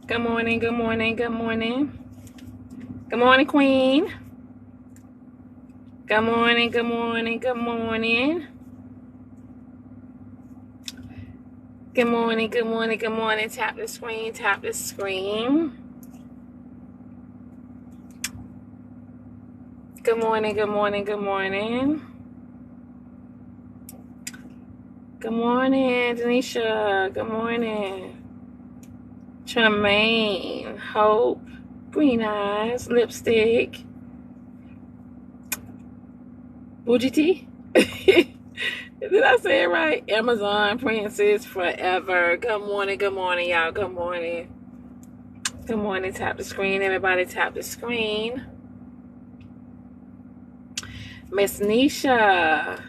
Good morning, good morning, good morning. Good morning, Queen. Good morning, good morning, good morning. Good morning, good morning, good morning. Tap the screen, tap the screen. Good morning, good morning, good morning. Good morning, Denisha. Good morning. Tremaine, Hope, Green Eyes, Lipstick, Bougie T. Did I say it right? Amazon Princess Forever. Good morning, y'all. Good morning. Good morning. Tap the screen. Everybody tap the screen. Miss Nisha,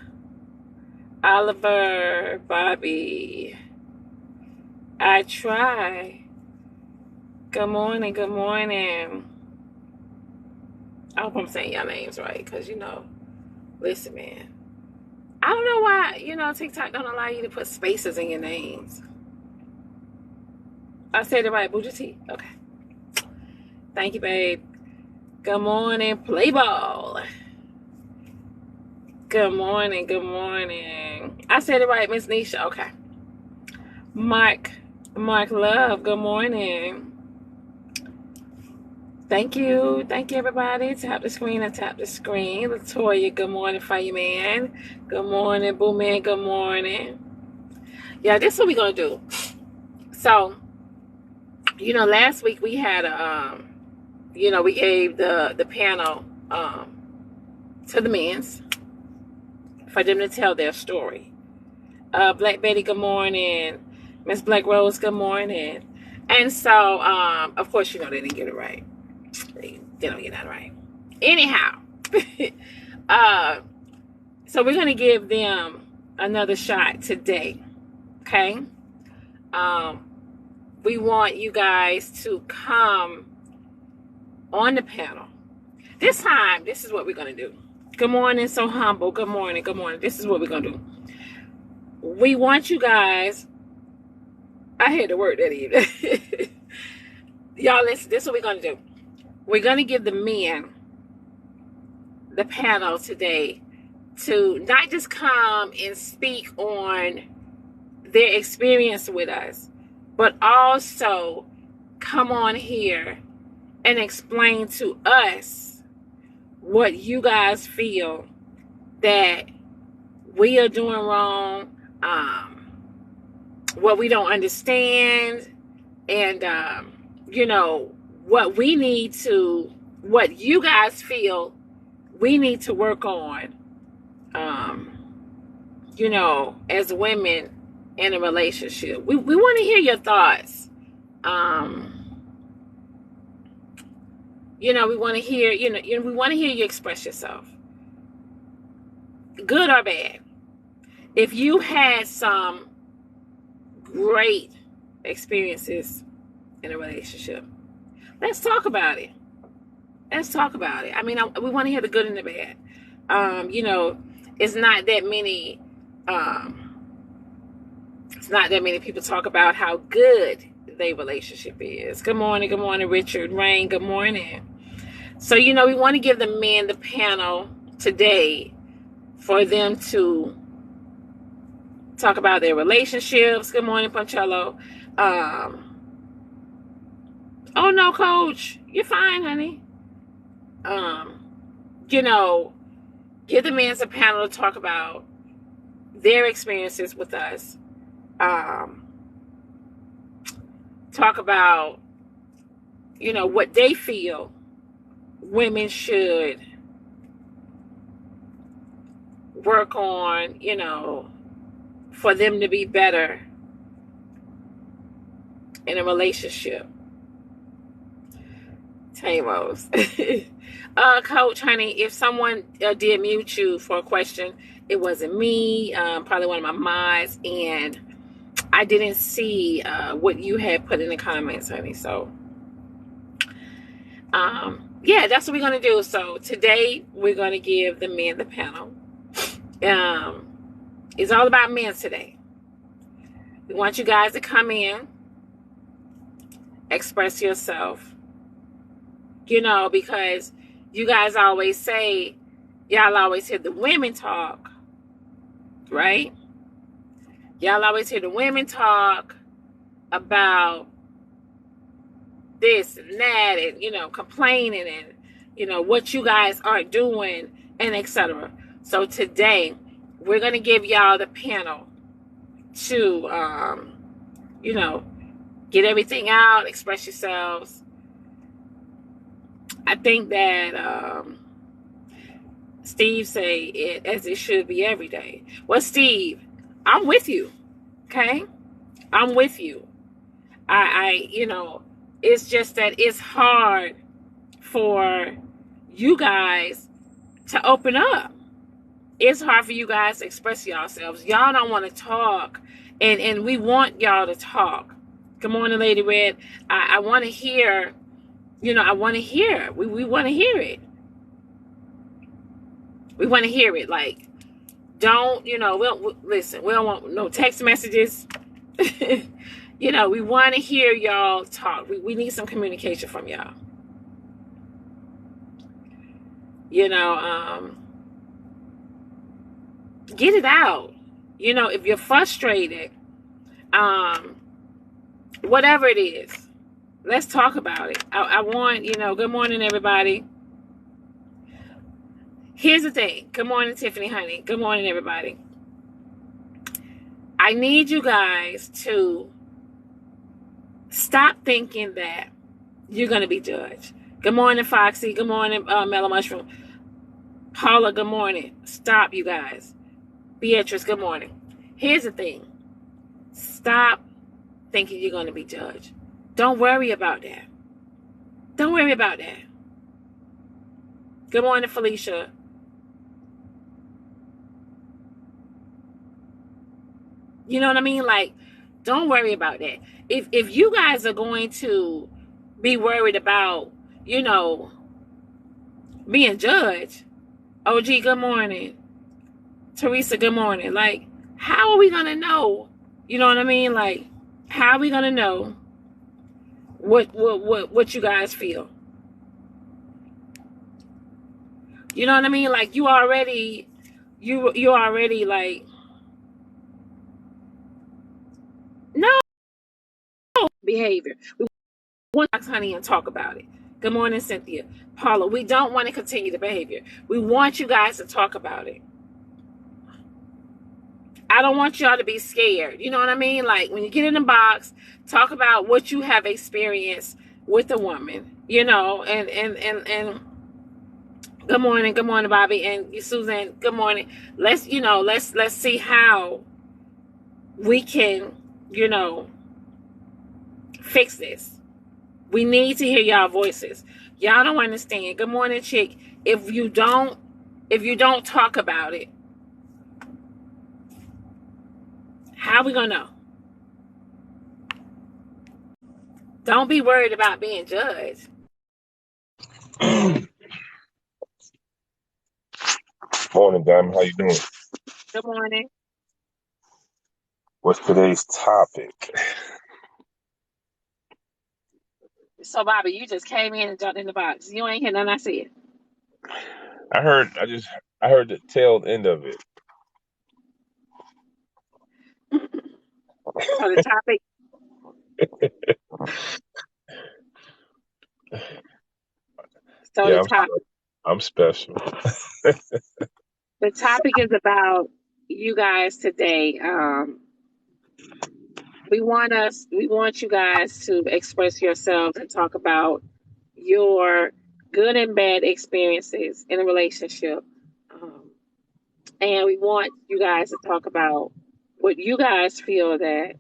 Oliver, Bobby. I try. Good morning. Good morning. I hope I'm saying your names right, because, listen, man. I don't know why, TikTok don't allow you to put spaces in your names. I said it right, Bougie T. Okay. Thank you, babe. Good morning, play ball. Good morning, good morning. I said it right, Miss Nisha. Okay. Mark Love, good morning. Thank you, everybody. Tap the screen and tap the screen. Latoya, good morning, fireman. Good morning, boo man, good morning. Yeah, this is what we're gonna do. So, last week we had we gave the panel to the men's for them to tell their story. Black Betty, good morning. Miss Black Rose, good morning. And so, of course, they didn't get it right. They don't get that right. Anyhow, so we're going to give them another shot today. Okay? We want you guys to come on the panel. This time, this is what we're going to do. Good morning, so humble. Good morning, good morning. This is what we're going to do. We want you guys, I had to work that evening. Y'all, listen, this is what we're going to do. We're going to give the men the panel today to not just come and speak on their experience with us, but also come on here and explain to us what you guys feel that we are doing wrong, what we don't understand, and what you guys feel we need to work on, as women in a relationship. We want to hear your thoughts. We want to hear, we want to hear you express yourself, good or bad. If you had some great experiences in a relationship, let's talk about it. I mean, we want to hear the good and the bad. It's not that many people talk about how good their relationship is. Good morning, Richard, Rain, good morning. So, we want to give the men the panel today for them to talk about their relationships. Good morning, Poncello. Oh no, Coach, you're fine, honey. Give the men a panel to talk about their experiences with us. Talk about, what they feel women should work on, for them to be better in a relationship. Tamos. Coach, honey, if someone did mute you for a question, it wasn't me, probably one of my mods, and I didn't see what you had put in the comments, honey. So, that's what we're going to do. So today we're going to give the men the panel. It's all about men today. We want you guys to come in express yourself, you know, because you guys always say, y'all always hear the women talk, right? Y'all always hear the women talk about this and that and, you know, complaining and, you know, what you guys aren't doing and etc. So today, we're going to give y'all the panel to, you know, get everything out, express yourselves. I think that Steve say it as it should be every day. Well, Steve, I'm with you, okay? I'm with you. You know, it's just that it's hard for you guys to open up. It's hard for you guys to express yourselves. Y'all don't want to talk, and we want y'all to talk. Good morning, Lady Red. I want to hear, you know, I want to hear. We want to hear it. We want to hear it. Like, don't, you know, listen, we don't want no text messages. You know, we want to hear y'all talk. We need some communication from y'all. You know, get it out. You know, if you're frustrated, whatever it is, let's talk about it. I want, you know, good morning, everybody. Here's the thing. Good morning, Tiffany, honey. Good morning, everybody. I need you guys to stop thinking that you're going to be judged. Good morning, Foxy. Good morning, Mellow Mushroom. Paula, good morning. Stop, you guys. Beatrice, good morning. Here's the thing. Stop thinking you're going to be judged. Don't worry about that. Don't worry about that. Good morning, Felicia. You know what I mean? Like, don't worry about that. If you guys are going to be worried about, you know, being judged, OG, good morning. Teresa, good morning. Like, how are we going to know? You know what I mean? Like, how are we going to know what you guys feel? You know what I mean? Like, you already like, no behavior. We want to, honey, and talk about it. Good morning, Cynthia. Paula, we don't want to continue the behavior. We want you guys to talk about it. I don't want y'all to be scared. You know what I mean? Like, when you get in the box, talk about what you have experienced with a woman, you know, and good morning, Bobby, and Suzanne, good morning. Let's see how we can, you know, fix this. We need to hear y'all voices. Y'all don't understand. Good morning, Chick. If you don't talk about it, how we gonna know? Don't be worried about being judged. Morning, Diamond. How you doing? Good morning. What's today's topic? So, Bobby, you just came in and jumped in the box. You ain't hear nothing I said. I heard the tail end of it. So the topic. So Yeah, the topic. I'm special. The topic is about you guys today. We want you guys to express yourselves and talk about your good and bad experiences in a relationship. And we want you guys to talk about what you guys feel that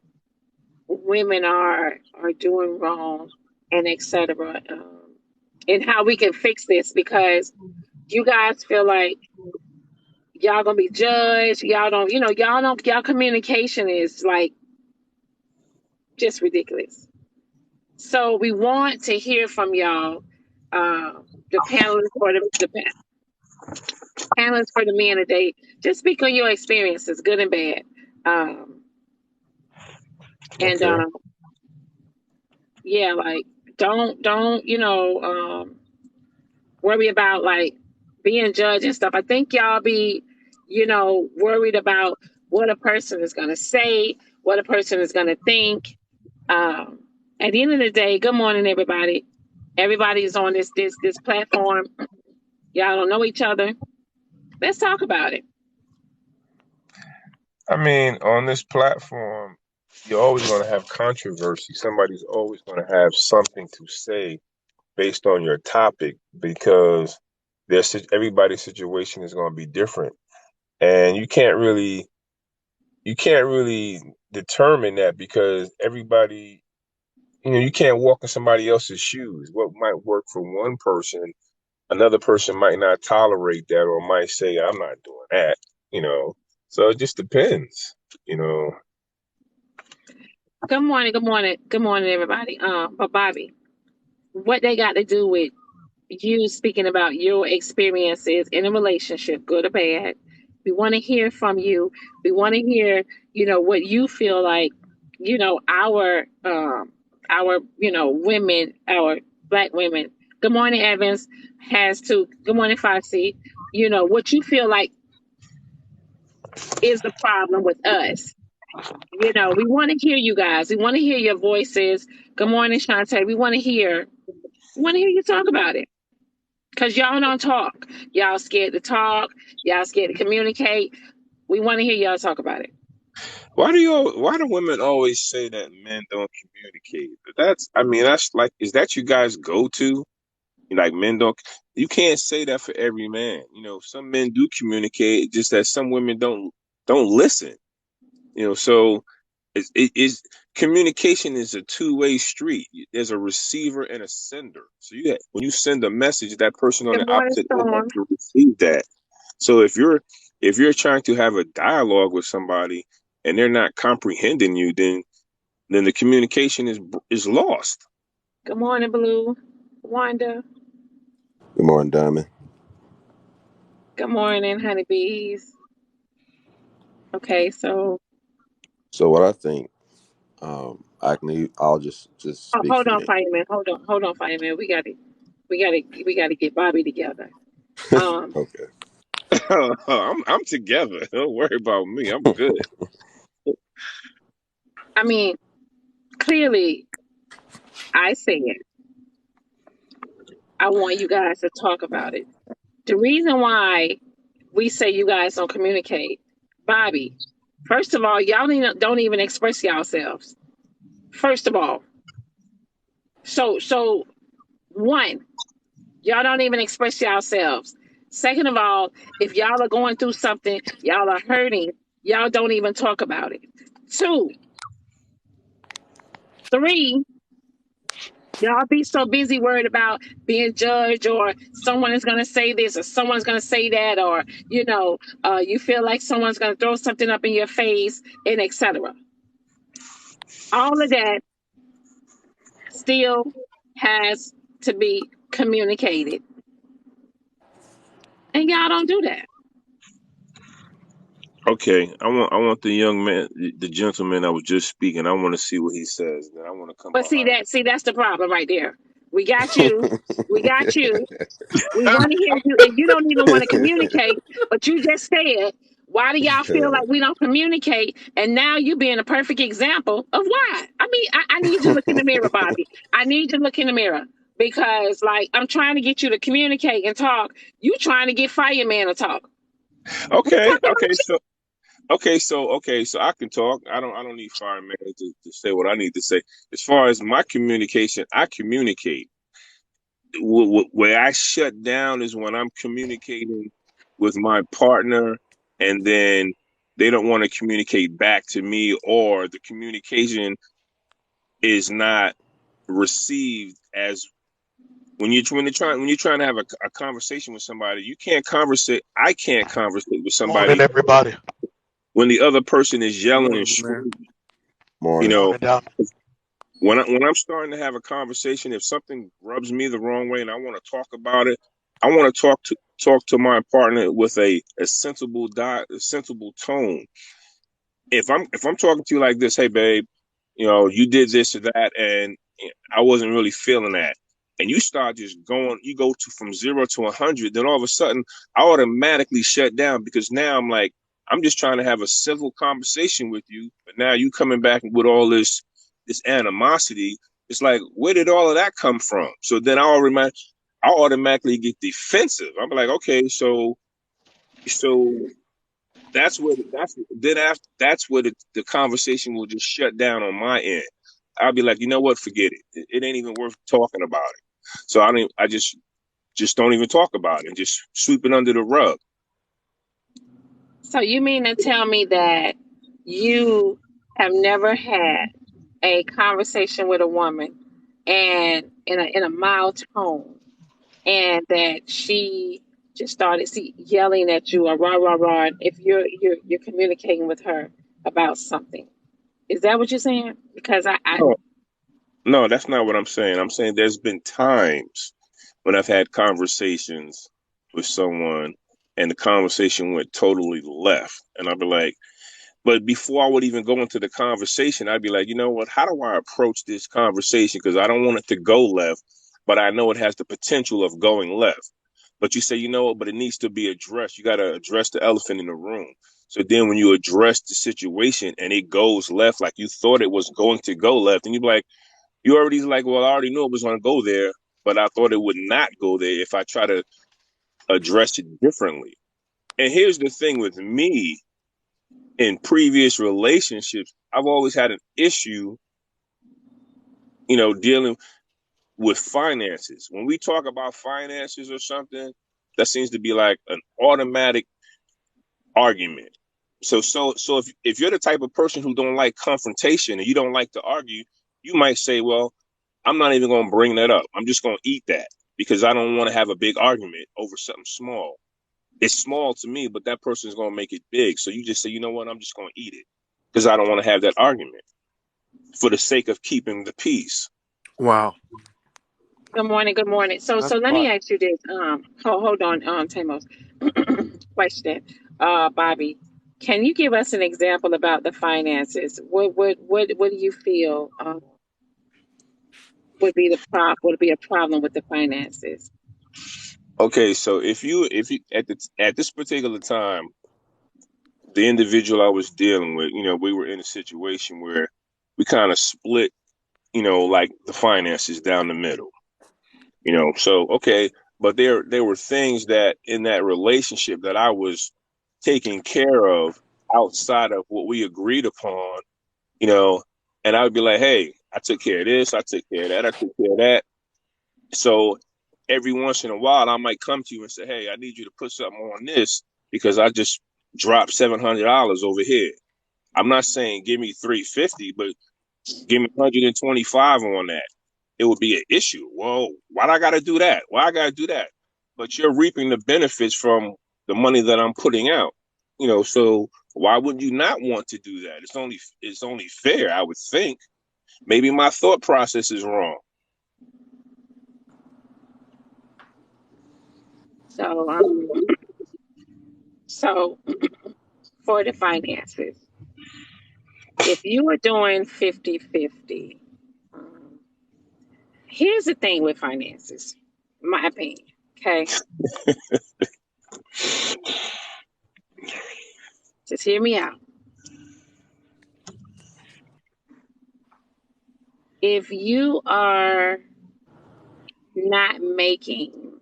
women are doing wrong and etc. And how we can fix this, because you guys feel like y'all gonna be judged. Y'all communication is like just ridiculous. So we want to hear from y'all, the panelists for the panelists for the men today. Just speak on your experiences, good and bad. And Okay. Yeah, like don't worry about like being judged and stuff. I think y'all be worried about what a person is gonna say, what a person is gonna think. Um, at the end of the day, good morning, everybody. Everybody's on this platform. Y'all don't know each other. Let's talk about it. I mean, on this platform, you're always going to have controversy. Somebody's always going to have something to say based on your topic because everybody's situation is going to be different, and you can't really determine that because everybody, you can't walk in somebody else's shoes. What might work for one person, another person might not tolerate that or might say, I'm not doing that, you know. So it just depends, you know. Good morning, good morning, good morning, everybody. But Bobby, what they got to do with you speaking about your experiences in a relationship, good or bad? We want to hear from you. We want to hear, what you feel like, women, our black women. Good morning, Evans has to. Good morning, Foxy. What you feel like is the problem with us. We want to hear you guys. We want to hear your voices. Good morning, Shantae. We want to hear you talk about it. Because y'all don't talk. Y'all scared to talk. Y'all scared to communicate. We want to hear y'all talk about it. Why do women always say that men don't communicate? That's like, is that you guys go to? Like, men don't, you can't say that for every man. Some men do communicate, just that some women don't listen. So it's communication is a two-way street. There's a receiver and a sender. So when you send a message, that person on Good the morning, opposite end has Storm. to receive that. So if you're trying to have a dialogue with somebody and they're not comprehending you, then the communication is lost. Good morning, Blue. Wanda. Good morning, Diamond. Good morning, honeybees. Okay, so So what I think, I'll just speak hold for on, me. fireman. Hold on, fireman. We gotta get Bobby together. Um, Okay. I'm together. Don't worry about me. I'm good. I mean, clearly, I said I want you guys to talk about it. The reason why we say you guys don't communicate, Bobby. First of all, y'all don't even express yourselves. First of all, so one, y'all don't even express yourselves. Second of all, if y'all are going through something, y'all are hurting, y'all don't even talk about it. Two, three, y'all be so busy worried about being judged or someone is going to say this or someone's going to say that or you feel like someone's going to throw something up in your face and etc. All of that still has to be communicated. And y'all don't do that. Okay, I want the young man, the gentleman I was just speaking. I want to see what he says. Then I want to come But behind. that's the problem right there. We got you. We got you. We want to hear you, and you don't even want to communicate. But you just said, why do y'all feel like we don't communicate? And now you being a perfect example of why. I mean, I need you to look in the mirror, Bobby. I need you to look in the mirror because, like, I'm trying to get you to communicate and talk. You trying to get Fireman to talk. We Okay, talking okay, about you. so I can talk. I don't need fireman to say what I need to say. As far as my communication, I communicate. Where I shut down is when I'm communicating with my partner, and then they don't want to communicate back to me, or the communication is not received as when you're trying to have a conversation with somebody. You can't conversate. I can't conversate with Morning, somebody everybody. when the other person is Good yelling and morning, man. screaming. You Morning. know, Morning, Dom. when I'm starting to have a conversation, if something rubs me the wrong way and I want to talk about it, I want to talk to my partner with a sensible a sensible tone. If I'm talking to you like this, hey babe, you did this or that, and I wasn't really feeling that. And you start just going, you go to from 0 to 100, then all of a sudden I automatically shut down because now I'm like, I'm just trying to have a civil conversation with you, but now you coming back with all this animosity. It's like, where did all of that come from? So then I automatically get defensive. I'm like, okay, so that's where the conversation will just shut down on my end. I'll be like, you know what, forget it. It ain't even worth talking about it. So I just don't even talk about it and just sweep it under the rug. So you mean to tell me that you have never had a conversation with a woman and in a mild tone, and that she just started yelling at you or rah rah rah if you're communicating with her about something? Is that what you're saying? Because I No, no, that's not what I'm saying. I'm saying there's been times when I've had conversations with someone and the conversation went totally left. And I'll be like, but before I would even go into the conversation, I'd be like, you know what? How do I approach this conversation? Because I don't want it to go left, but I know it has the potential of going left. But you say, you know what? But it needs to be addressed. You got to address the elephant in the room. So then when you address the situation and it goes left like you thought it was going to go left, and you're like, you already like, well, I already knew it was going to go there, but I thought it would not go there if I try to address it differently. And here's the thing with me in previous relationships, I've always had an issue, dealing with finances. When we talk about finances or something, that seems to be like an automatic argument. So if you're the type of person who don't like confrontation and you don't like to argue, you might say, well, I'm not even going to bring that up. I'm just going to eat that because I don't want to have a big argument over something small. It's small to me, but that person is going to make it big. So you just say, you know what? I'm just going to eat it because I don't want to have that argument for the sake of keeping the peace. Wow. Good morning. Good morning. So That's let why. me ask you this. Hold on, Tamos. Question, Bobby. Can you give us an example about the finances? What do you feel would be a problem with the finances? Okay, so if you at this particular time, the individual I was dealing with, we were in a situation where we kind of split, like the finances down the middle. So okay, but there were things that in that relationship that I was taking care of outside of what we agreed upon, you know, and I would be like, hey, I took care of this, I took care of that, I took care of that. So every once in a while, I might come to you and say, hey, I need you to put something on this because I just dropped $700 over here. I'm not saying give me 350, but give me 125 on that. It would be an issue. Well, why do I got to do that? Why I got to do that? But you're reaping the benefits from the money that I'm putting out. So why would you not want to do that? It's only fair, I would think. Maybe my thought process is wrong. So for the finances, if you were doing 50-50, here's the thing with finances, my opinion. Okay, just hear me out. If you are not making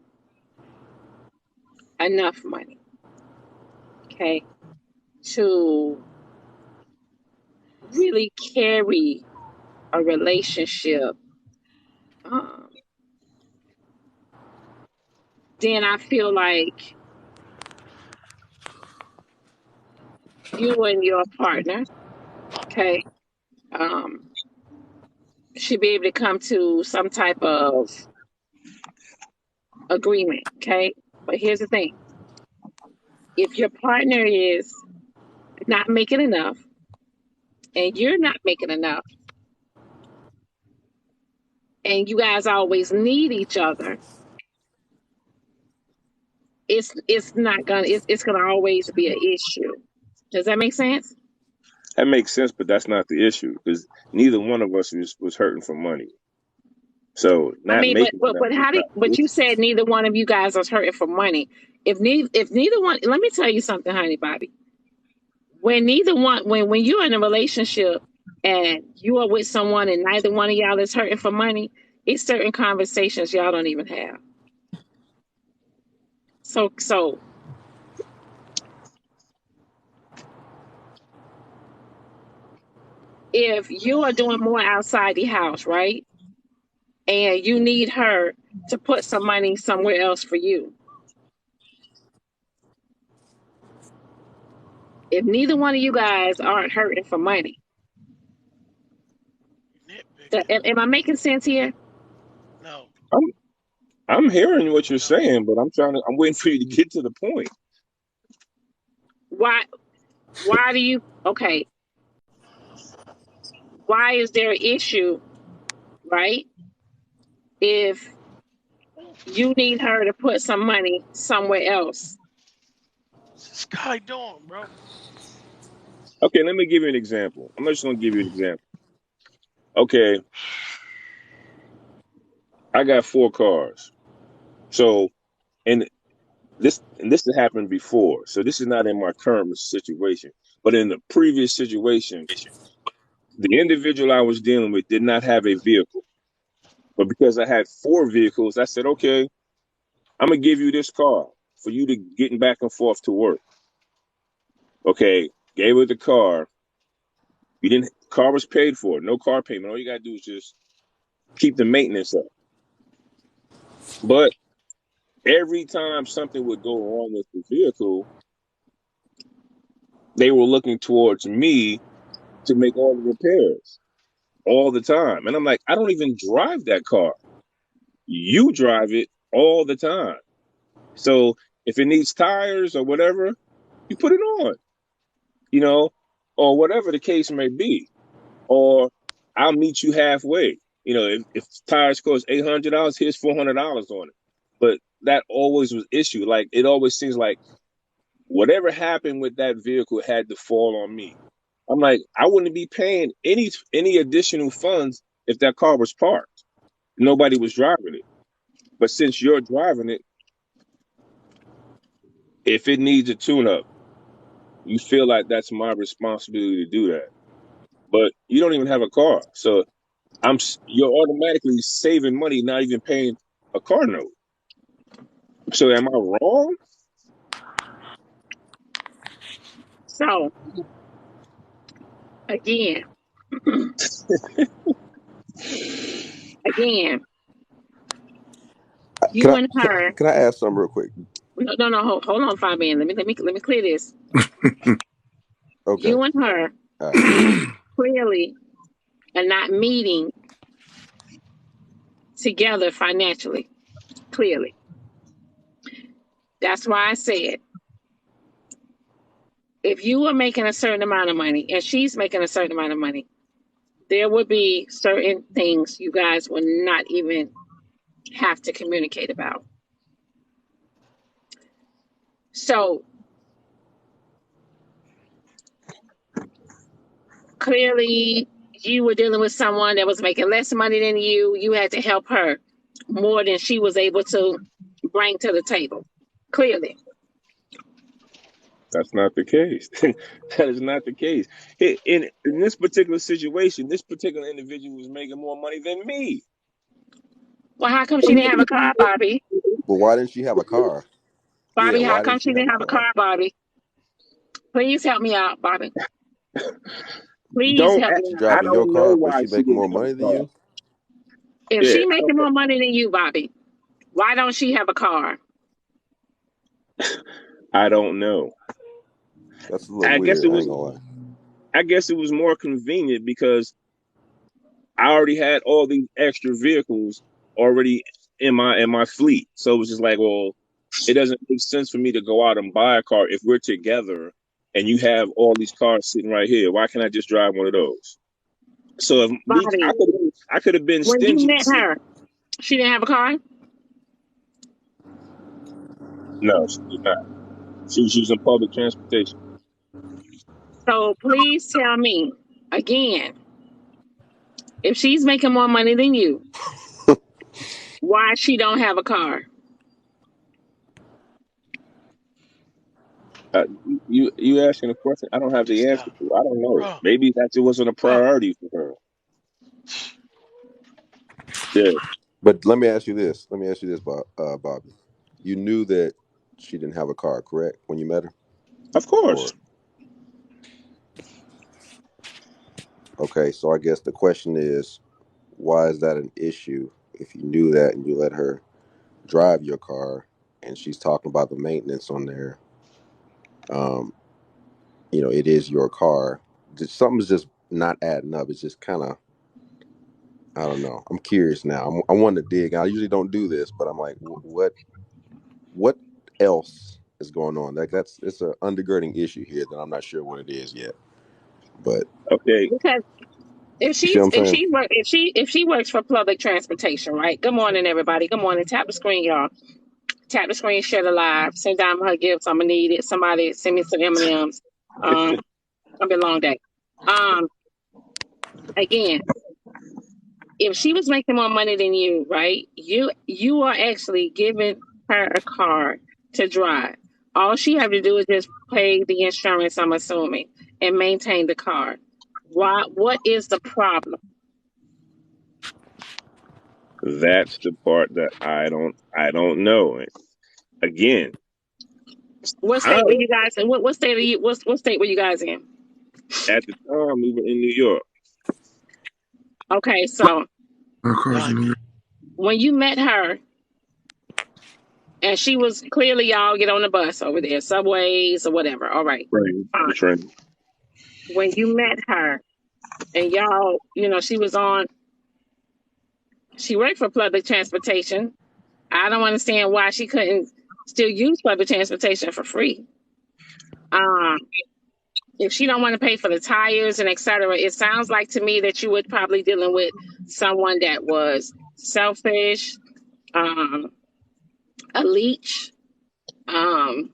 enough money, okay, to really carry a relationship, then I feel like you and your partner, okay, should be able to come to some type of agreement, okay? But here's the thing. If your partner is not making enough and you're not making enough and you guys always need each other, it's gonna always be an issue. Does that make sense? That makes sense, but that's not the issue because neither one of us was hurting for money. So I not mean, making enough but is how not did the but you issue. said neither one of you guys was hurting for money. If neither one, let me tell you something, honey, Bobby. When you're in a relationship and you are with someone and neither one of y'all is hurting for money, it's certain conversations y'all don't even have. So if you are doing more outside the house, right? And you need her to put some money somewhere else for you. If neither one of you guys aren't hurting for money, Nitpicking. am I making sense here? No. I'm I'm hearing what you're No. saying, but I'm waiting for you to get to the point. Why do you okay? Why is there an issue, right? If you need her to put some money somewhere else. What's this guy doing, bro? Okay, let me give you an example. I'm just gonna give you an example. Okay, I got 4 cars. So and this has happened before. So this is not in my current situation, but in the previous situation, the individual I was dealing with did not have a vehicle. But because I had 4 vehicles, I said, okay, I'm gonna give you this car for you to getting back and forth to work. Okay, gave her the car. You didn't. Car was paid for. No car payment. All you gotta do is just keep the maintenance up. But every time something would go wrong with the vehicle, they were looking towards me to make all the repairs all the time. And I'm like, I don't even drive that car. You drive it all the time. So if it needs tires or whatever, you put it on, you know, or whatever the case may be. Or I'll meet you halfway. You know, if tires cost $800, here's $400 on it. But that always was issue. Like it always seems like whatever happened with that vehicle had to fall on me. I'm like, I wouldn't be paying any additional funds if that car was parked. Nobody was driving it. But since you're driving it, if it needs a tune-up, you feel like that's my responsibility to do that. But you don't even have a car, so you're automatically saving money, not even paying a car note. So am I wrong? So again, again, Can you I and can, her. can I ask something real quick? No. Hold on, Fabian. Let me clear this. Okay. You and her All right. clearly are not meeting together financially. Clearly, that's why I said if you are making a certain amount of money and she's making a certain amount of money, there would be certain things you guys will not even have to communicate about. So clearly, you were dealing with someone that was making less money than you. You had to help her more than she was able to bring to the table. Clearly. That's not the case. That is not the case. In this particular situation, this particular individual was making more money than me. Well, how come she didn't have a car, Bobby? But why didn't she have a car? Yeah, Bobby, how why come didn't she she have didn't a have a car? car, Bobby? Please help me out, Bobby. Please Don't help me She out. I driving your don't know car, but why she she making didn't more have money a than car. you. If Yeah, she I making don't more money than you, Bobby, why don't she have a car? I don't know. That's a little I guess weird. it I ain't was gonna lie. I guess it was more convenient because I already had all these extra vehicles already in my fleet. So it was just like, well, it doesn't make sense for me to go out and buy a car if we're together and you have all these cars sitting right here. Why can't I just drive one of those? So if me, Bobby, I could have been when you stingy. met her, she didn't have a car? No, she did not. She was using public transportation. So please tell me again, if she's making more money than you, why she don't have a car? You asking a question I don't have This the guy, answer to. I don't know. bro, Maybe that it wasn't a bro. priority for her. Yeah, But let me ask you this. Let me ask you this, Bobby. You knew that she didn't have a car, correct, when you met her? of course. Or okay, so I guess the question is, why is that an issue if you knew that and you let her drive your car and she's talking about the maintenance on there? Um, it is your car. Something's just not adding up. It's just kind of, I don't know. I'm curious now. I want to dig. I usually don't do this, but I'm like, what else is going on? Like it's an undergirding issue here that I'm not sure what it is yet. But Okay. Because you see what I'm saying? if she works for public transportation, right? Good morning, everybody. Good morning. Tap the screen, y'all. Tap the screen, share the live. Send down her gifts. I'm gonna need it. Somebody send me some M&Ms. Gonna be a long day. Um, again, if she was making more money than you, right? You are actually giving her a car to drive. All she have to do is just pay the insurance, I'm assuming, and maintain the car. Why? What is the problem? That's the part that I don't know. Again, What I state were you guys in? What state are you? What state were you guys in? at the time we were in New York. Okay, so Of course, Blimey. when you met her, and she was clearly y'all get on the bus over there, subways or whatever. All right, Train. The fine. train. When you met her, and y'all, she was on. She worked for public transportation. I don't understand why she couldn't still use public transportation for free. Um, if she don't want to pay for the tires and et cetera, it sounds like to me that you were probably dealing with someone that was selfish, um, a leech. Um,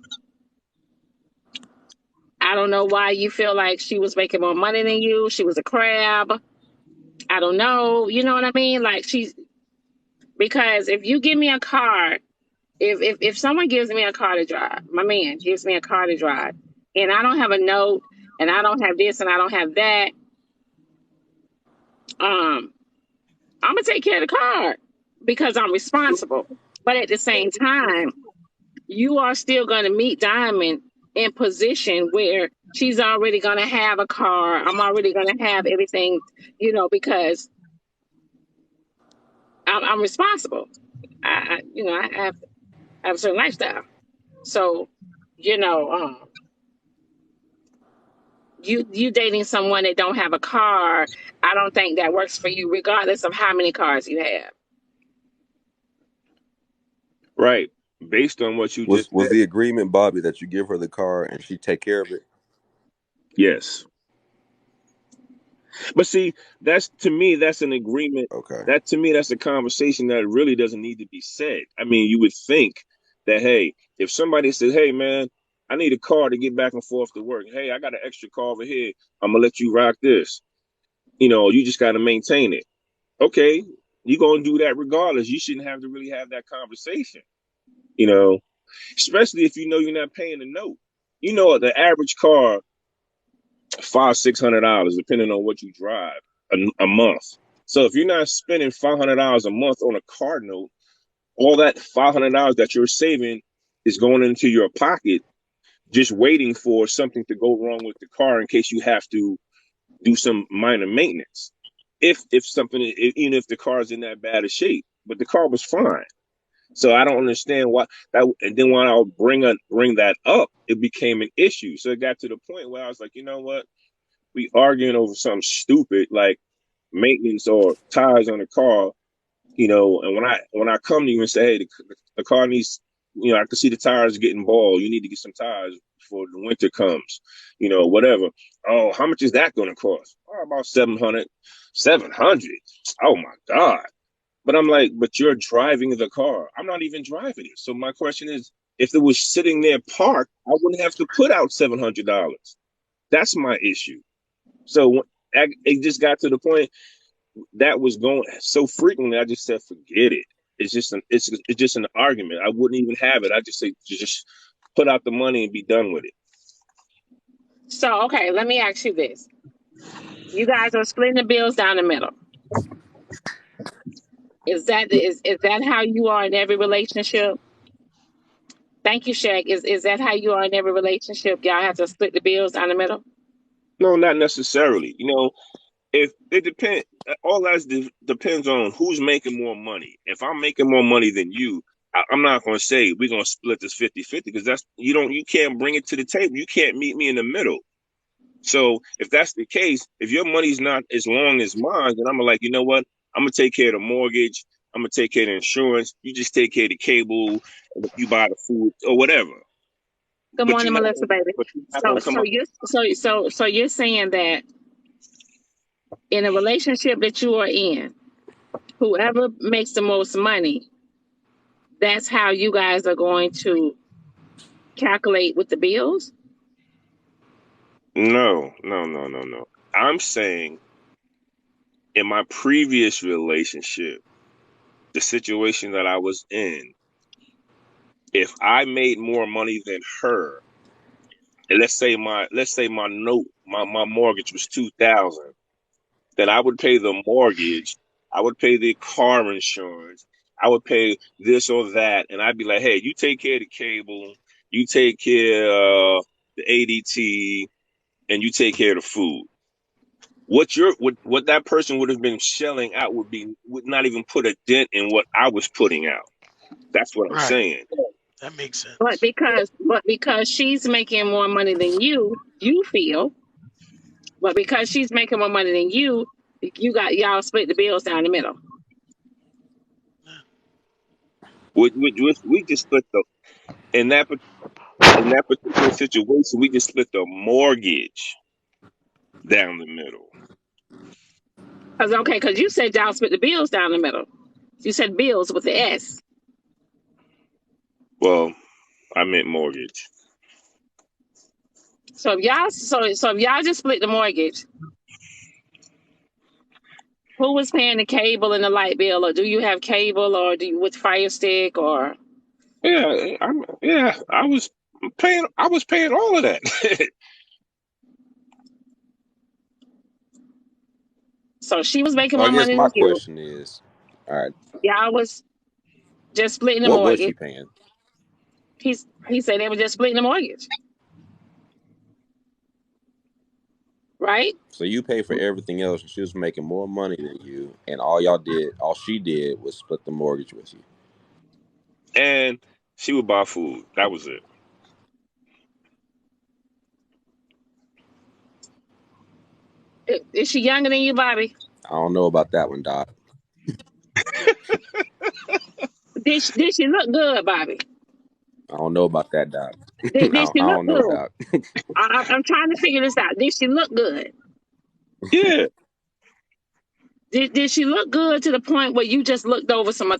I don't know why you feel like she was making more money than you. She was a crab. I don't know. You know what I mean? Like because if you give me a car, if someone gives me a car to drive, my man gives me a car to drive, and I don't have a note, and I don't have this, and I don't have that, I'm gonna take care of the car because I'm responsible. But at the same time, you are still gonna meet Diamond in position where she's already gonna have a car. I'm already gonna have everything, because I'm responsible. I have a certain lifestyle. So, you know, you dating someone that don't have a car, I don't think that works for you, regardless of how many cars you have. Right. Based on what you Was just was said. the agreement, Bobby, that you give her the car and she take care of it? Yes. But see, that's to me, that's an agreement. Okay. That to me, that's a conversation that really doesn't need to be said. I mean, you would think that, hey, if somebody says, hey, man, I need a car to get back and forth to work. Hey, I got an extra car over here. I'm gonna let you rock this. You just got to maintain it. Okay, you're gonna do that regardless. You shouldn't have to really have that conversation. You know, especially if you know you're not paying the note. The average car $500-600, depending on what you drive a month. So if you're not spending $500 a month on a car note, all that $500 that you're saving is going into your pocket, just waiting for something to go wrong with the car in case you have to do some minor maintenance. If something, even if the car is in that bad of shape, but the car was fine. So I don't understand why that. And then when I'll bring that up, it became an issue. So it got to the point where I was like, you know what? We arguing over something stupid like maintenance or tires on the car, and when I come to you and say, hey, the car needs, I can see the tires getting bald. You need to get some tires before the winter comes, whatever. Oh, how much is that going to cost? Oh, about 700. 700. Oh my God. But I'm like, but you're driving the car. I'm not even driving it. So my question is, if it was sitting there parked, I wouldn't have to put out $700. That's my issue. So it just got to the point that was going so frequently. I just said, forget it. It's just an argument. I wouldn't even have it. I just say, just put out the money and be done with it. So, okay, let me ask you this. You guys are splitting the bills down the middle. Is that how you are in every relationship? Thank you, Shaq. Is that how you are in every relationship? Y'all have to split the bills down the middle? No, not necessarily. If it depends, all that depends on who's making more money. If I'm making more money than you, I'm not going to say we're going to split this 50-50 because you can't bring it to the table. You can't meet me in the middle. So if that's the case, if your money's not as long as mine, then I'm like, you know what? I'm going to take care of the mortgage. I'm going to take care of the insurance. You just take care of the cable. You buy the food or whatever. Good But morning, Melissa, baby. So you're saying that in a relationship that you are in, whoever makes the most money, that's how you guys are going to calculate with the bills? No. I'm saying in my previous relationship, the situation that I was in, if I made more money than her, and let's say my mortgage was $2,000, then I would pay the mortgage, I would pay the car insurance, I would pay this or that, and I'd be like, hey, you take care of the cable, you take care of the ADT, and you take care of the food. What that person would have been shelling out would not even put a dent in what I was putting out. That's what I'm saying. That makes sense. But because she's making more money than you feel. But because she's making more money than y'all split the bills down the middle. We just split in that particular situation, we just split the mortgage down the middle. Because you said y'all split the bills down the middle. You said bills with the S. Well, I meant mortgage. So if y'all just split the mortgage, who was paying the cable and the light bill, or do you have cable, or do you with Fire Stick, or? I was paying all of that. So she was making So I more guess money my than you. question is, all right, Y'all was just splitting the what was she mortgage. paying? He said they were just splitting the mortgage. Right? So you pay for everything else, and she was making more money than you, and all she did was split the mortgage with you. And she would buy food. That was it. Is she younger than you, Bobby? I don't know about that one, Doc. Did she look good, Bobby? I don't know about that, Doc. Did I she look don't know, good? Doc. I'm trying to figure this out. Did she look good? Yeah. Did she look good to the point where you just looked over some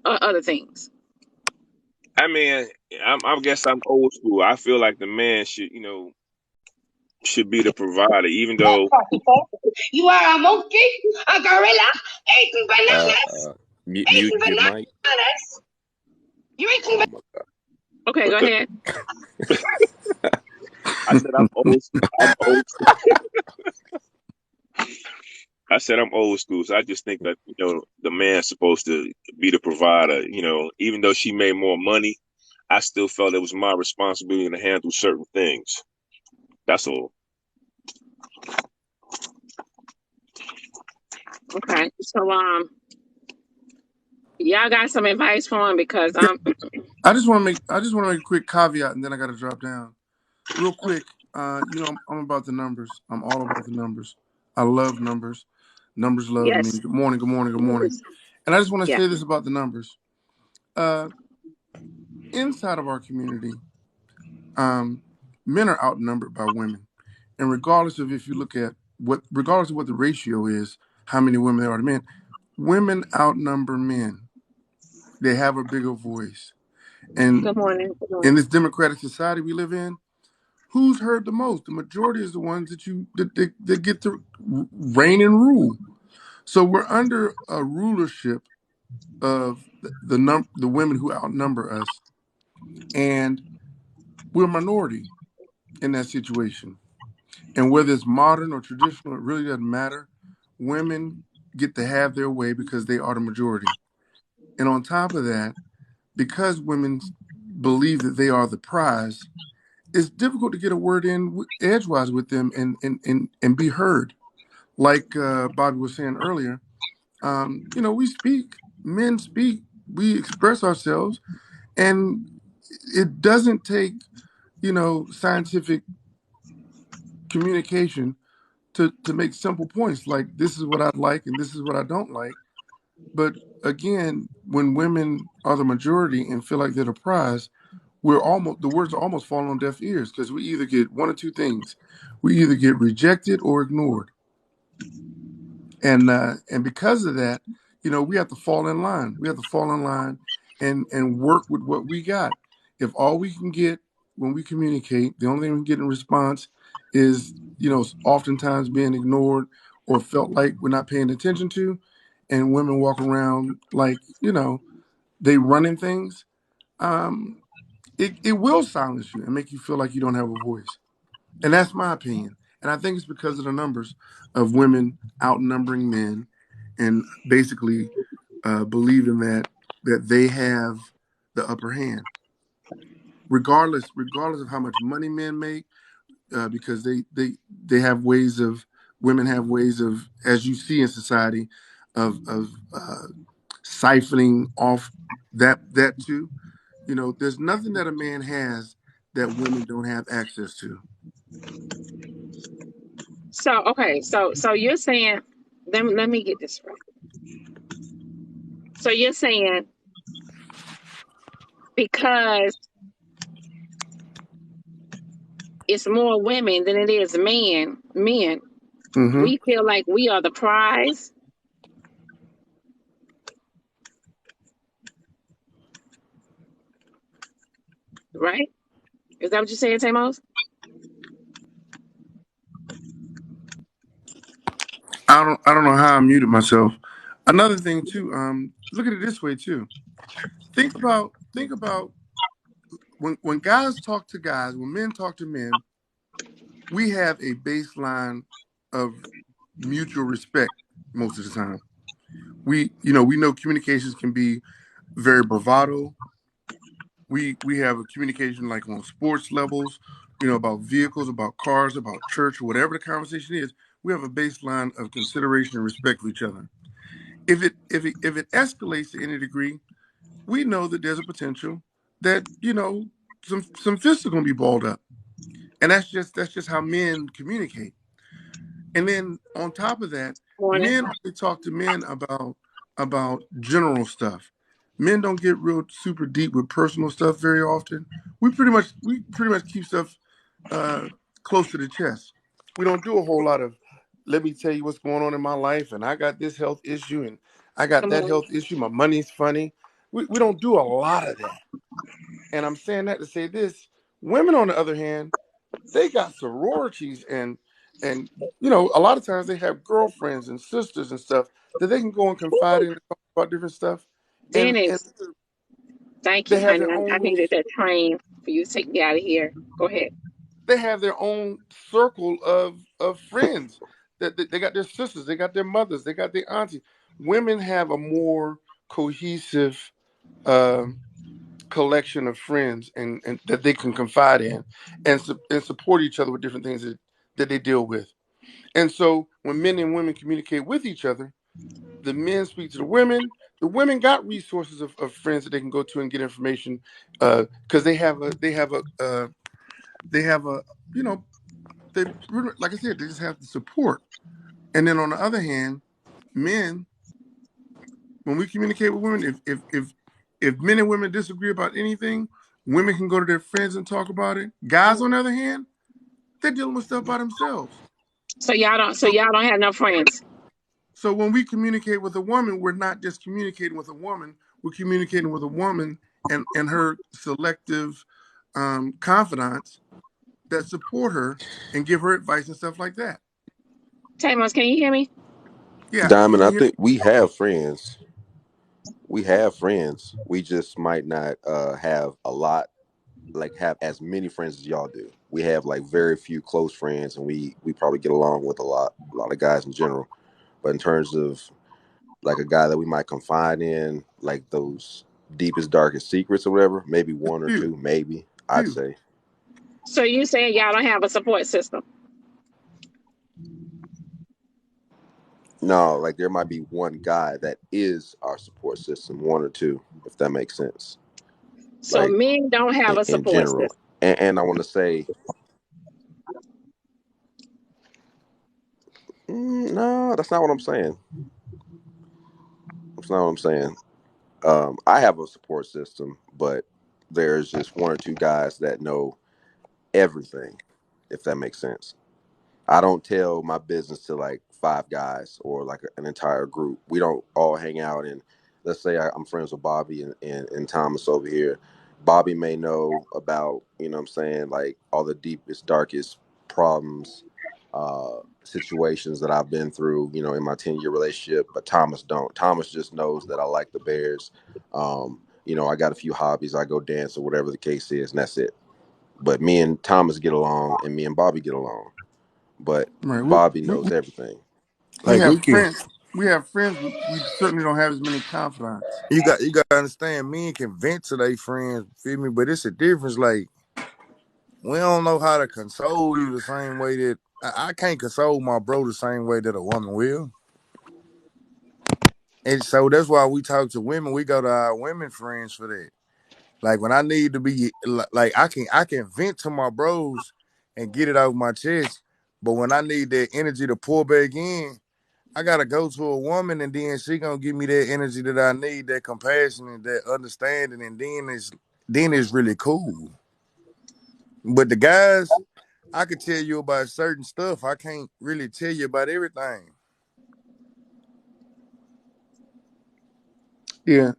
other things? I mean, I guess I'm old school. I feel like the man should be the provider, even though You are a monkey, a gorilla, eating bananas, Mute your mic. You're eating Oh my God. Okay, go ahead. I said I'm old school. I said I'm old school, so I just think that the man's supposed to be the provider. Even though she made more money, I still felt it was my responsibility to handle certain things. That's all. Okay, so y'all got some advice for him because I just want to make a quick caveat, and then I got to drop down real quick. I'm about the numbers. I'm all about the numbers. I love numbers. Numbers love me. yes, Good morning. Good morning. Good morning. And I just want to yeah. say this about the numbers. Inside of our community, men are outnumbered by women, and regardless of what the ratio is, how many women there are to men, women outnumber men. They have a bigger voice, and Good morning. Good in morning. this democratic society we live in, Who's heard the most? The majority is the ones that get to reign and rule. So we're under a rulership of the women who outnumber us, and we're a minority in that situation. And whether it's modern or traditional, it really doesn't matter. Women get to have their way because they are the majority. And on top of that, because women believe that they are the prize, it's difficult to get a word in edgewise with them and be heard. Like Bobby was saying earlier, we speak, men speak, we express ourselves, and it doesn't take, scientific communication to make simple points like this is what I like and this is what I don't like. But again, when women are the majority and feel like they're the prize, the words are almost falling on deaf ears because we either get one or two things. We either get rejected or ignored. And because of that, we have to fall in line. We have to fall in line and work with what we got. If all we can get when we communicate, the only thing we can get in response is, oftentimes being ignored or felt like we're not paying attention to, and women walk around like, they running things, it will silence you and make you feel like you don't have a voice. And that's my opinion. And I think it's because of the numbers of women outnumbering men and basically believing that they have the upper hand, regardless of how much money men make, because they have ways of women have ways of, as you see in society, of siphoning off that too. There's nothing that a man has that women don't have access to. So okay, so you're saying, let me get this right. So you're saying because it's more women than it is men, Mm-hmm. we feel like we are the prize. Right? Is that what you're saying, Tamos? I don't know how I muted myself. Another thing too, look at it this way too. Think about when guys talk to guys, when men talk to men, we have a baseline of mutual respect most of the time. We know communications can be very bravado. We have a communication like on sports levels, about vehicles, about cars, about church, whatever the conversation is. We have a baseline of consideration and respect for each other. If it escalates to any degree, we know that there's a potential that some fists are going to be balled up, and that's just how men communicate. And then on top of that, Morning. men only talk to men about general stuff. Men don't get real super deep with personal stuff very often. We pretty much keep stuff close to the chest. We don't do a whole lot of, let me tell you what's going on in my life, and I got this health issue, and I got Come that on. health issue. My money's funny. We don't do a lot of that. And I'm saying that to say this: women, on the other hand, they got sororities and a lot of times they have girlfriends and sisters and stuff that they can go and confide in and talk about different stuff, and Dennis, thank they you, have honey. their own I little, needed that train for you to take me out of here. Go ahead. they have their own circle of friends that they got their sisters, they got their mothers, they got their aunties. Women have a more cohesive collection of friends and that they can confide in and support each other with different things that they deal with. And so when men and women communicate with each other, the men speak to the women. The women got resources of friends that they can go to and get information because they have a they, like I said, they just have the support. And then on the other hand, men, when we communicate with women, if men and women disagree about anything, women can go to their friends and talk about it. Guys, on the other hand, they're dealing with stuff by themselves. So y'all don't have no friends. So when we communicate with a woman, we're not just communicating with a woman. We're communicating with a woman and her selective confidants that support her and give her advice and stuff like that. Tamos, can you hear me? Yeah, can Diamond, you I hear? think we have friends. We have friends. We just might not have a lot, like have as many friends as y'all do. We have like very few close friends, and we probably get along with a lot of guys in general. But in terms of like a guy that we might confide in, like those deepest, darkest secrets or whatever, maybe one or Few, two, maybe I'd few. say. So you saying y'all don't have a support system? No, like there might be one guy that is our support system, one or two, if that makes sense. So Like men don't have a in support general. system. And I want to say, no, that's not what I'm saying. That's not what I'm saying. I have a support system, but there's just one or two guys that know everything, if that makes sense. I don't tell my business to like five guys or like an entire group. We don't all hang out and let's say I'm friends with Bobby and Thomas over here. Bobby may know about, you know what I'm saying, like all the deepest, darkest problems, situations that I've been through, you know, in my 10-year relationship, but Thomas don't. Thomas just knows that I like the Bears. You know, I got a few hobbies. I go dance or whatever the case is, and that's it. But me and Thomas get along and me and Bobby get along, but Right. Bobby knows everything. We Like we have can, friends. We have friends, but we certainly don't have as many confidants. you got to understand. Men can vent to their friends, feel me? But it's a difference. Like we don't know how to console you the same way that I can't console my bro the same way that a woman will. And so that's why we talk to women. We go to our women friends for that. Like when I need to be like I can vent to my bros and get it off my chest. But when I need that energy to pour back in, I gotta go to a woman and then she gonna give me that energy that I need, that compassion and that understanding, and then it's really cool. But the guys, I could tell you about certain stuff. I can't really tell you about everything. Yeah,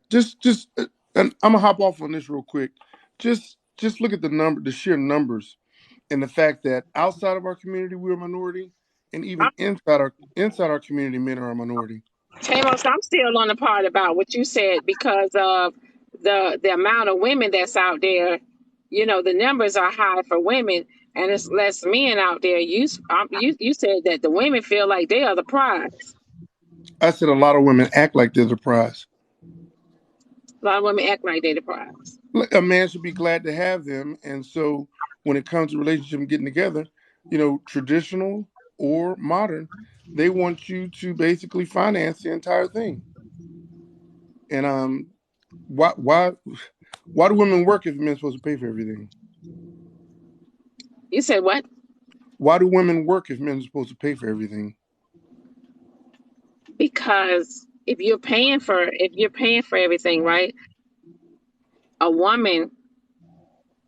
and I'm gonna hop off on this real quick. Just look at the sheer numbers, and the fact that outside of our community we're a minority, and even inside our community, men are a minority. Tamos, I'm still on the part about what you said because of the amount of women that's out there. You know, the numbers are high for women, and it's less men out there. You said that the women feel like they are the prize. I said a lot of women act like they're the prize. A lot of women act like they're the prize. Like, a man should be glad to have them, and so when it comes to relationship and getting together, traditional or modern, they want you to basically finance the entire thing. And why do women work if men supposed to pay for everything? You said what? Why do women work if men are supposed to pay for everything? Because if you're paying for everything, right? A woman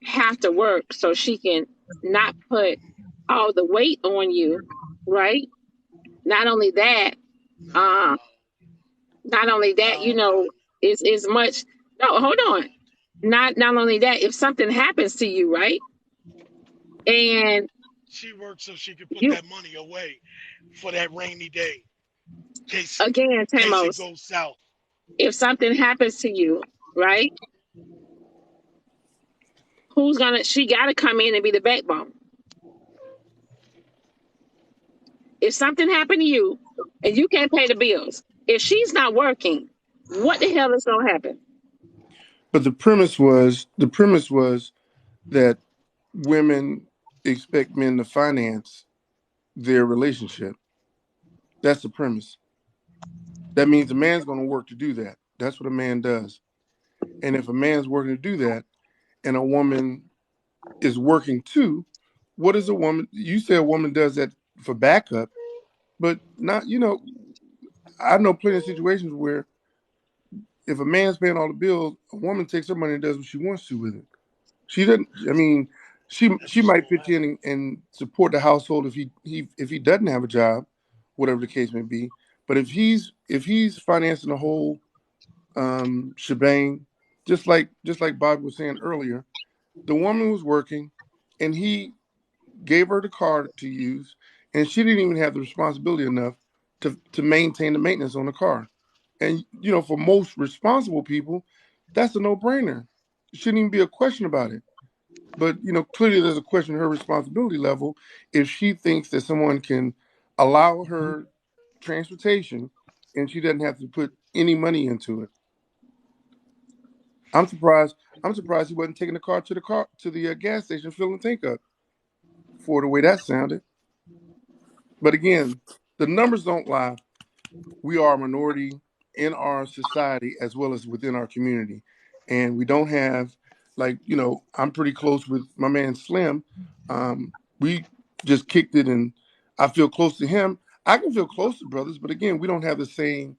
have to work so she can not put all the weight on you, right? Not only that, uh, not only that, No. is much. No, hold on. Not only that, if something happens to you, right, and She works so she can put you that money away for that rainy day, again, in case it Tamos, goes south. if something happens to you, right, who's gonna? She got to come in and be the backbone. If something happened to you and you can't pay the bills, if she's not working, what the hell is gonna happen? But the premise was that women expect men to finance their relationship. That's the premise. That means a man's going to work to do that. That's what a man does. And if a man's working to do that, and a woman is working too, what is a woman? You say a woman does that for backup, but not. I know plenty of situations where if a man's paying all the bills, a woman takes her money and does what she wants to with it. She doesn't. I mean, That's she just might gonna pitch in happen. and support the household if he doesn't have a job, whatever the case may be. But if he's financing the whole shebang, just like Bob was saying earlier, the woman was working, and he gave her the car to use, and she didn't even have the responsibility enough to maintain the maintenance on the car. And for most responsible people, that's a no-brainer. It shouldn't even be a question about it. But clearly there's a question of her responsibility level if she thinks that someone can allow her transportation and she doesn't have to put any money into it. I'm surprised. I'm surprised he wasn't taking the car to the gas station, filling the tank up for the way that sounded. But again, the numbers don't lie. We are a minority in our society as well as within our community, and we don't have I'm pretty close with my man Slim. We just kicked it, and I feel close to him. I can feel close to brothers, but again, we don't have the same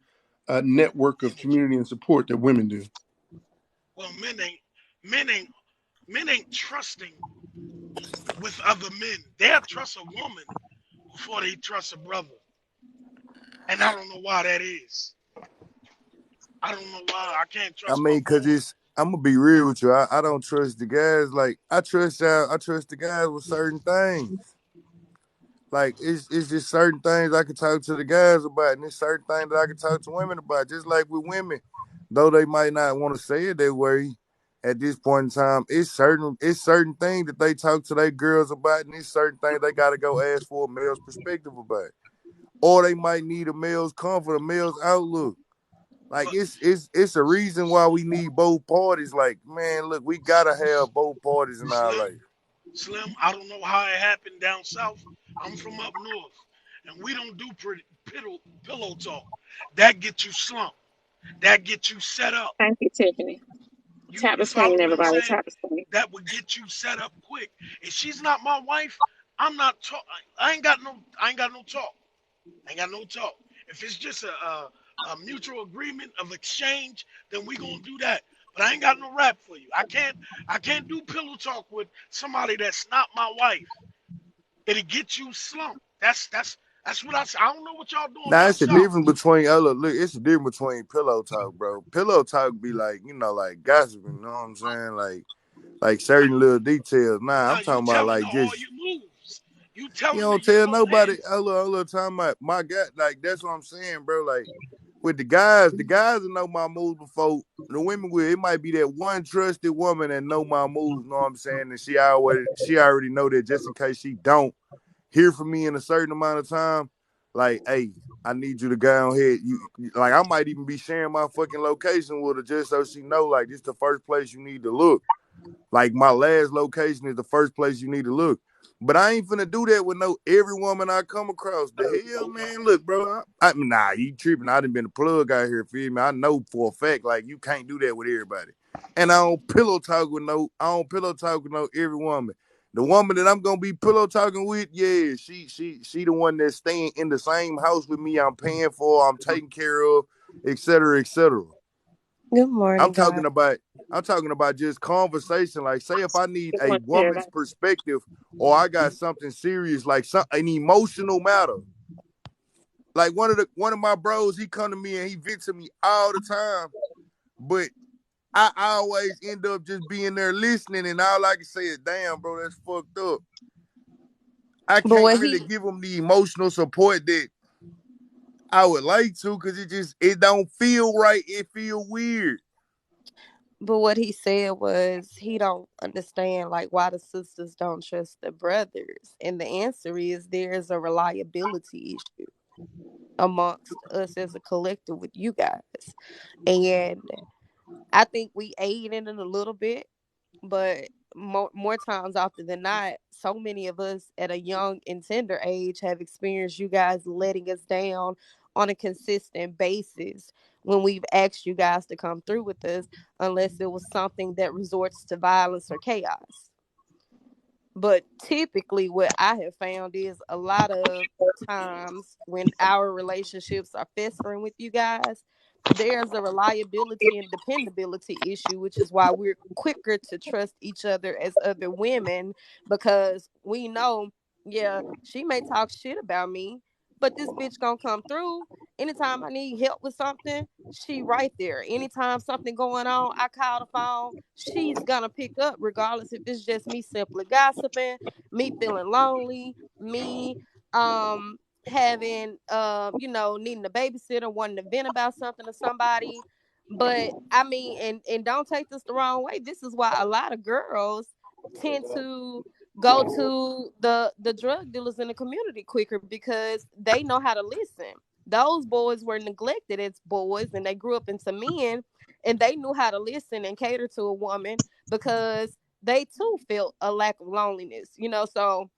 network of energy. community and support that women do. Well, men ain't men ain't trusting with other men. They'll trust a woman before they trust a brother. And I don't know why that is. I don't know why I can't I trust my mean, cause woman. I'm gonna be real with you. I don't trust the guys. Like I trust y'all. I trust the guys with certain things. Like it's just certain things I can talk to the guys about, and it's certain things that I can talk to women about. Just like with women, though they might not want to say it that way at this point in time, it's certain things that they talk to their girls about, and it's certain things they gotta go ask for a male's perspective about. Or they might need a male's comfort, a male's outlook. Like But it's a reason why we need both parties. Like, man, look, we gotta have both parties in our Slim, life. Slim, I don't know how it happened down south. I'm from up north, and we don't do pretty pillow talk. That gets you slumped. That gets you set up. Thank you, Tiffany. Tap You the follow screen, what I'm everybody. saying? Tap the screen. That would get you set up quick. If she's not my wife, I'm not talk. I ain't got no talk. I ain't got no talk. If it's just a mutual agreement of exchange, then we gonna do that. But I ain't got no rap for you. I can't do pillow talk with somebody that's not my wife. It'll get you slumped. That's what I say. I don't know what y'all doing Now down it's the south. difference between look, it's the difference between pillow talk, bro. Pillow talk be like, like gossiping, you know what I'm saying? Like Nah, certain little details. Nah, nah, I'm you talking about telling me like all just your moves. You you telling me don't your tell little nobody dance. hello time my God, like that's what I'm saying, bro. Like with the guys that know my moves before the women with it might be that one trusted woman that know my moves, you know what I'm saying? And she already know that just in case she don't hear from me in a certain amount of time, like, hey, I need you to go on ahead. Like I might even be sharing my fucking location with her just so she know like this the first place you need to look. Like my last location is the first place you need to look. But I ain't finna do that with no every woman I come across. The hell, man. Look, bro. Nah, you tripping. I done been a plug out here, feel me? I know for a fact, like, you can't do that with everybody. And I don't pillow talk with no every woman. The woman that I'm gonna be pillow talking with, yeah, she the one that's staying in the same house with me. I'm paying for, I'm taking care of, et cetera, et cetera. Good I'm morning, talking God. about I'm talking about just conversation. Like, say if I need Good a morning, woman's everybody. perspective, or I got something serious, like an emotional matter. Like one of my bros, he come to me and he vent to me all the time, but I always end up just being there listening, and all I can say is, "Damn, bro, that's fucked up." I But can't what really he give him the emotional support that I would like to, because it don't feel right. It feel weird. but what he said was he don't understand like why the sisters don't trust the brothers. And the answer is there is a reliability issue amongst us as a collective with you guys. And I think we aid in it a little bit, but more times often than not, so many of us at a young and tender age have experienced you guys letting us down on a consistent basis when we've asked you guys to come through with us, unless it was something that resorts to violence or chaos. But typically, what I have found is a lot of times when our relationships are festering with you guys, there's a reliability and dependability issue, which is why we're quicker to trust each other as other women because we know, yeah, she may talk shit about me, But this bitch gonna come through. Anytime I need help with something, she right there. Anytime something going on, I call the phone. She's gonna pick up, regardless if it's just me simply gossiping, me feeling lonely, me having needing a babysitter, wanting to vent about something to somebody. But I mean, and don't take this the wrong way. This is why a lot of girls tend to go to the drug dealers in the community quicker, because they know how to listen. Those boys were neglected as boys, and they grew up into men, and they knew how to listen and cater to a woman, because they too felt a lack of loneliness. So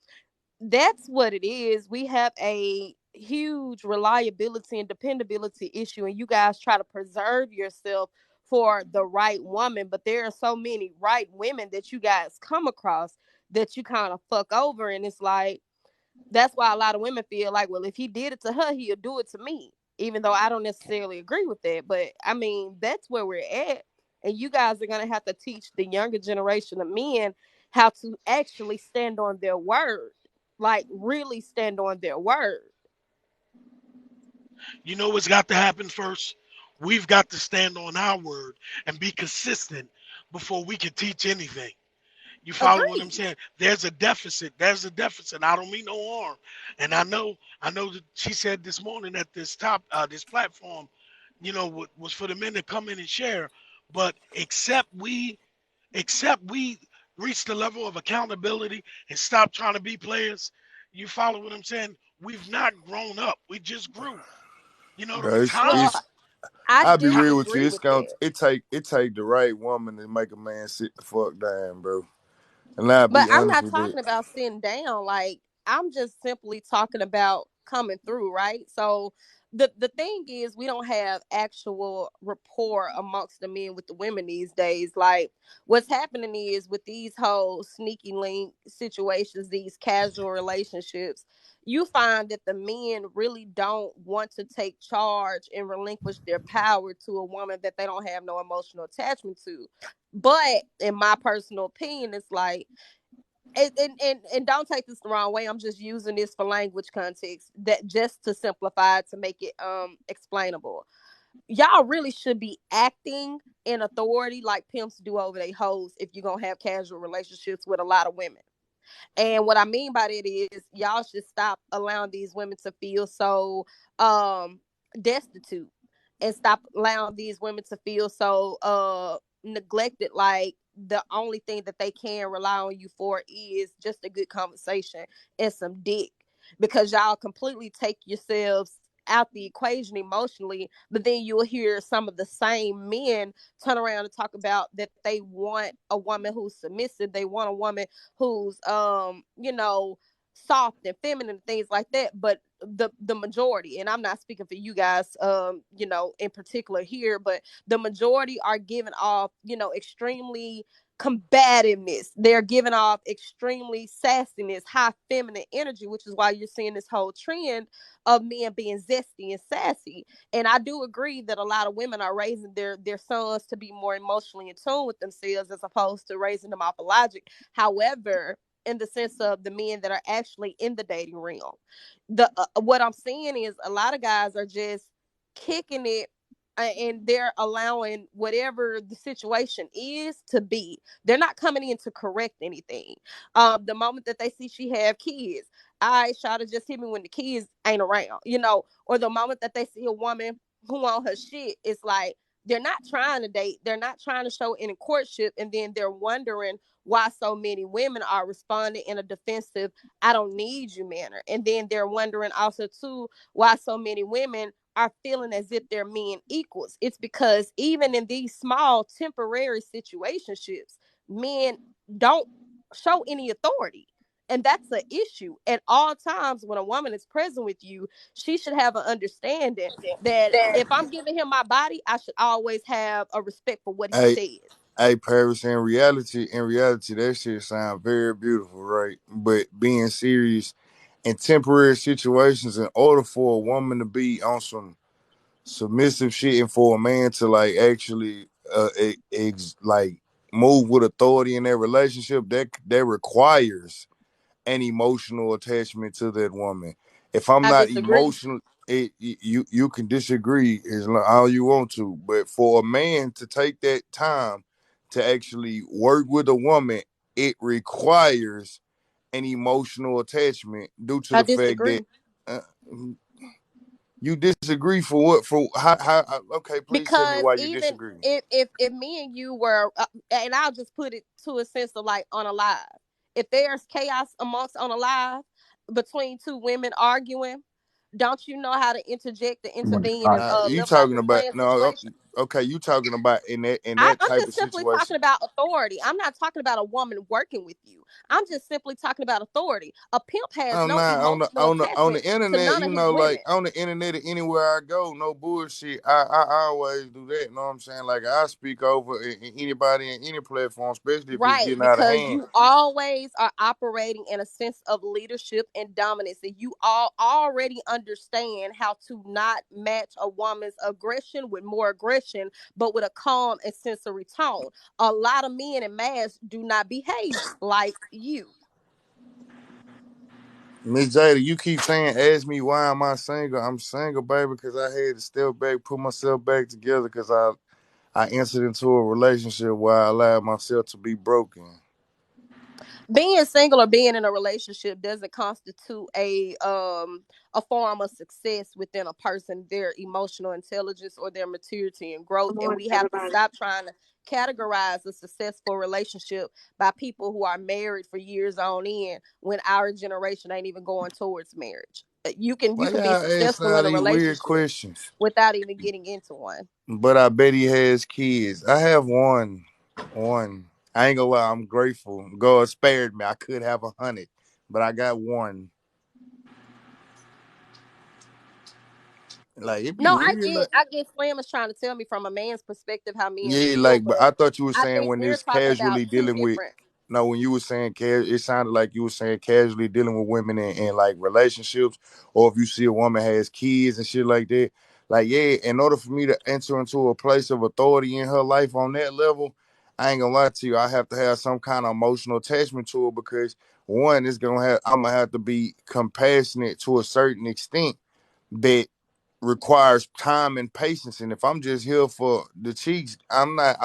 that's what it is. We have a huge reliability and dependability issue, and you guys try to preserve yourself for the right woman, but there are so many right women that you guys come across that you kind of fuck over. And it's like, that's why a lot of women feel like, well, if he did it to her, he'll do it to me, even though I don't necessarily agree with that. But I mean, that's where we're at, and you guys are going to have to teach the younger generation of men how to actually stand on their word, like really stand on their word. You know what's got to happen first? We've got to stand on our word and be consistent before we can teach anything. You follow what I'm Agreed. saying? There's a deficit. There's a deficit. I don't mean no harm. And I know that she said this morning that this platform, was for the men to come in and share. But except we reach the level of accountability and stop trying to be players, you follow what I'm saying? We've not grown up. We just grew. Bro, Well, Time. I I'll be do real with you. agree It's with going that. it take the right woman to make a man sit the fuck down, bro. And I'll But be I'm honest not with that. talking about sitting down. Like, I'm just simply talking about coming through, right? So the thing is, we don't have actual rapport amongst the men with the women these days. Like, what's happening is, with these whole sneaky link situations, these casual relationships, you find that the men really don't want to take charge and relinquish their power to a woman that they don't have no emotional attachment to. But in my personal opinion, it's like, and don't take this the wrong way. I'm just using this for language context, that just to simplify it, to make it explainable. Y'all really should be acting in authority like pimps do over their hoes if you're gonna have casual relationships with a lot of women. And what I mean by that is, y'all should stop allowing these women to feel so destitute, and stop allowing these women to feel so neglected, like the only thing that they can rely on you for is just a good conversation and some dick, because y'all completely take yourselves out the equation emotionally. But then you'll hear some of the same men turn around and talk about that they want a woman who's submissive, they want a woman who's soft and feminine and things like that. But the majority, and I'm not speaking for you guys in particular here, but the majority are giving off extremely combativeness. They're giving off extremely sassiness, high feminine energy, which is why you're seeing this whole trend of men being zesty and sassy. And I do agree that a lot of women are raising their sons to be more emotionally in tune with themselves, as opposed to raising them off of logic. However, in the sense of the men that are actually in the dating realm, the what I'm seeing is a lot of guys are just kicking it, and they're allowing whatever the situation is to be. They're not coming in to correct anything. The moment that they see she have kids, I shot to just hit me when the kids ain't around, or the moment that they see a woman who on her shit, it's like they're not trying to date, they're not trying to show any courtship, and then they're wondering why so many women are responding in a defensive, I don't need you manner. And then they're wondering also too why so many women are feeling as if they're men equals. It's because even in these small temporary situationships, men don't show any authority. And that's an issue. At all times, when a woman is present with you, she should have an understanding that if I'm giving him my body, I should always have a respect for what he Hey, says. hey, Paris. In reality, that shit sound very beautiful, right? But being serious in temporary situations, in order for a woman to be on some submissive shit, and for a man to like actually like move with authority in their relationship, that requires an emotional attachment to that woman. If I'm I not disagree. emotional, you can disagree all you want to, but for a man to take that time to actually work with a woman, it requires an emotional attachment due to I the fact that disagree. uh, you disagree for what? For how? Okay, please tell me Because why you even disagree. if me and you were, and I'll just put it to a sense of like on a live, if there's chaos amongst on a live between two women arguing, don't you know how to interject and intervene and You level out talking the about playing no? situation? Okay, you talking about in I, that I'm type of just simply talking situation. about authority. I'm not talking about a woman working with you. I'm just simply talking about authority. A pimp has I'm no not emotional on attachment the to internet, none you of his know, like women. on the internet anywhere I go, no bullshit. I always do that. You know what I'm saying? Like I speak over anybody in any platform, especially if it's Right, getting out of because hand. you always are operating in a sense of leadership and dominance, and you all already understand how to not match a woman's aggression with more aggression, but with a calm and sensory tone. A lot of men in mass do not behave like you. Miss Jada, you keep saying, ask me why am I single? I'm single, baby, because I had to step back, put myself back together, because I entered into a relationship where I allowed myself to be broken. Being single or being in a relationship doesn't constitute a form of success within a person, their emotional intelligence or their maturity and growth. Good And morning, we have to everybody. stop trying to categorize a successful relationship by people who are married for years on end when our generation ain't even going towards marriage. You Why can be y'all asking successful all in a these weird relationship questions? without even getting into one. But I bet he has kids. I have one. One. I ain't gonna lie, I'm grateful. God spared me. I could have 100, but I got one. Like it be No, I weird, get like I get Slim is trying to tell me from a man's perspective how men yeah, feel, like. But but I thought you were I saying think when we're it's talking about casually two dealing with. different. No, when you were saying it sounded like you were saying casually dealing with women in like relationships, or if you see a woman has kids and shit like that. Like yeah, in order for me to enter into a place of authority in her life on that level, I ain't gonna lie to you. I have to have some kind of emotional attachment to her because one is gonna have I'm gonna have to be compassionate to a certain extent that requires time and patience. And if I'm just here for the cheeks, I'm not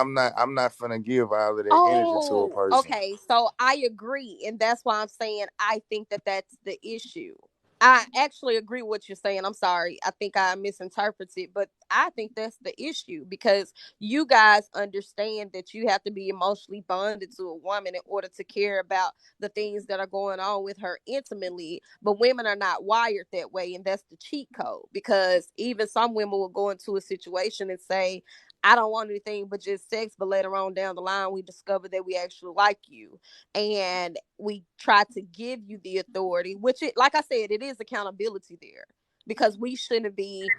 gonna give all of that energy to a Oh, person. okay. So I agree, and that's why I'm saying I think that that's the issue. I actually agree with what you're saying. I'm sorry. I think I misinterpreted, but I think that's the issue because you guys understand that you have to be emotionally bonded to a woman in order to care about the things that are going on with her intimately. But women are not wired that way, and that's the cheat code because even some women will go into a situation and say, I don't want anything but just sex, but later on down the line, we discover that we actually like you and we try to give you the authority, which it, like I said, it is accountability there because we shouldn't be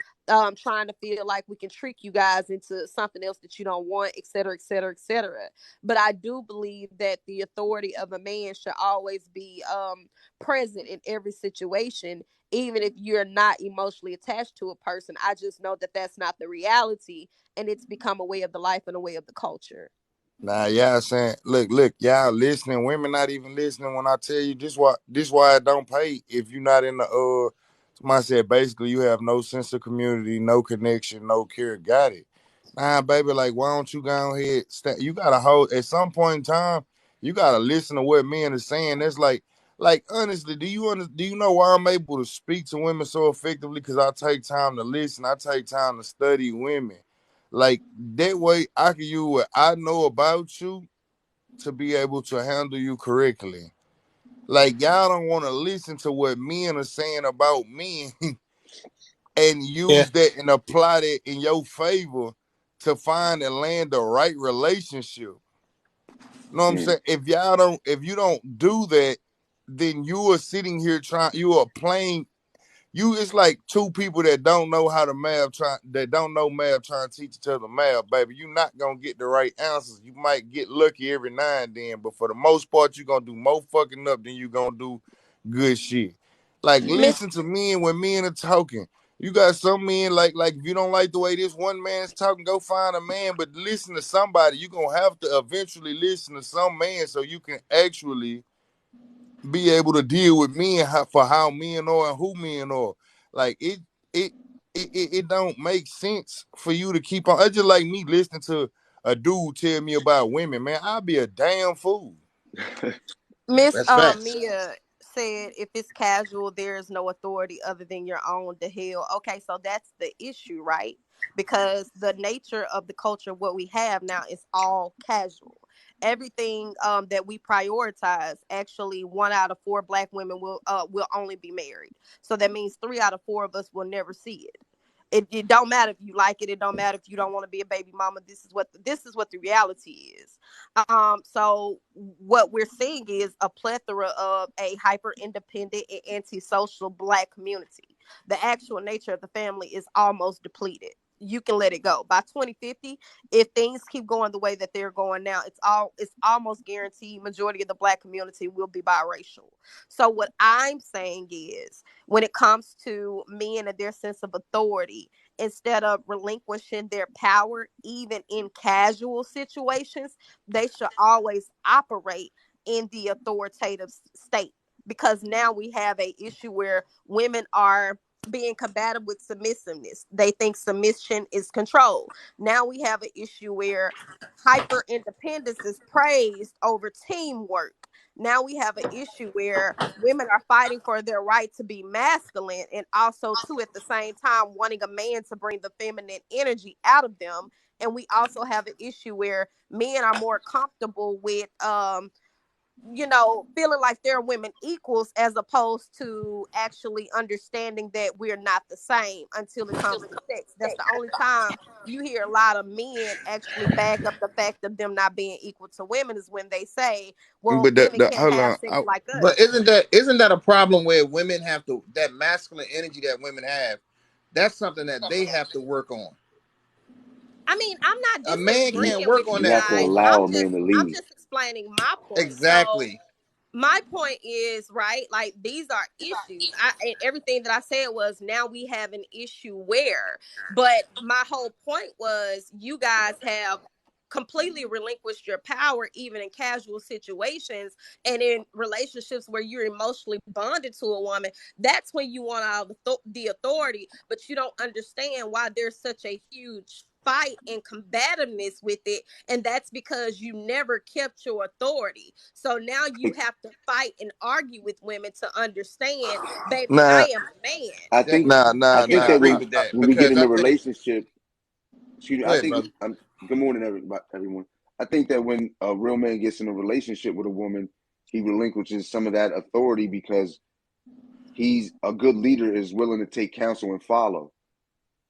trying to feel like we can trick you guys into something else that you don't want, et cetera, et cetera, et cetera. But I do believe that the authority of a man should always be present in every situation, even if you're not emotionally attached to a person. I just know that that's not the reality, and it's become a way of the life and a way of the culture. Nah, y'all saying, look, y'all listening. Women not even listening when I tell you this why it don't pay if you're not in the somebody said basically you have no sense of community, no connection, no care. Got it. Nah, baby, like why don't you go ahead? You gotta hold at some point in time, you gotta listen to what men are saying. That's like honestly, do you know why I'm able to speak to women so effectively? Because I take time to listen, I take time to study women. Like that way, I can use what I know about you to be able to handle you correctly. Like y'all don't want to listen to what men are saying about men and Yeah. use that and apply that in your favor to find and land the right relationship. You know what I'm Mm. saying? If you don't do that, then you are sitting here you are playing it's like two people that don't know how to that don't know math trying to teach each other math, baby. You're not gonna get the right answers. You might get lucky every now and then, but for the most part, you're gonna do more fucking up than you're gonna do good shit. Like Mm. Miss listen to men when men are talking. You got some men like if you don't like the way this one man's talking, go find a man, but listen to somebody. You're gonna have to eventually listen to some man so you can actually be able to deal with men for how men are and who men are. Like it it don't make sense for you to keep on. It's just like me listening to a dude tell me about women, man. I'd be a damn fool. Miss That's facts. Mia said if it's casual, there is no authority other than your own. The hell. Okay, so that's the issue, right? Because the nature of the culture, what we have now, is all casual. Everything that we prioritize, actually, 1 out of 4 Black women will only be married. So that means 3 out of 4 of us will never see it. It don't matter if you like it. It don't matter if you don't want to be a baby mama. This is what the reality is. So what we're seeing is a plethora of a hyper independent and antisocial Black community. The actual nature of the family is almost depleted. You can let it go by 2050. If things keep going the way that they're going now, it's almost guaranteed majority of the Black community will be biracial. So what I'm saying is, when it comes to men and their sense of authority, instead of relinquishing their power even in casual situations, they should always operate in the authoritative state, because now we have a issue where women are being combative with submissiveness. They think submission is control. Now we have an issue where hyper independence is praised over teamwork. Now we have an issue where women are fighting for their right to be masculine, and also too at the same time wanting a man to bring the feminine energy out of them. And we also have an issue where men are more comfortable with feeling like they're women equals, as opposed to actually understanding that we're not the same until it comes to sex. That's the only time you hear a lot of men actually back up the fact of them not being equal to women, is when they say, well, But women the can't hold have on, sex like But us. isn't that a problem where women have to, that masculine energy that women have? That's something that they have to work on. I mean, I'm not A man disagreeing can't with work on you You that have to guys. fully. allow a man to I'm lead. just explaining my point. So Exactly. my point is, right, like, these are issues. And everything that I said was, now we have an issue where, but my whole point was, you guys have completely relinquished your power even in casual situations, and in relationships where you're emotionally bonded to a woman. That's when you want all the authority, but you don't understand why there's such a huge fight and combativeness with it. And that's because you never kept your authority. So now you have to fight and argue with women to understand, baby, nah, I am a man. I That think nah, I nah, I think nah. that disagree with that when we get because in I a think. relationship, excuse me, Go I ahead, think brother. good morning, everyone. I think that when a real man gets in a relationship with a woman, he relinquishes some of that authority because he's a good leader, is willing to take counsel and follow.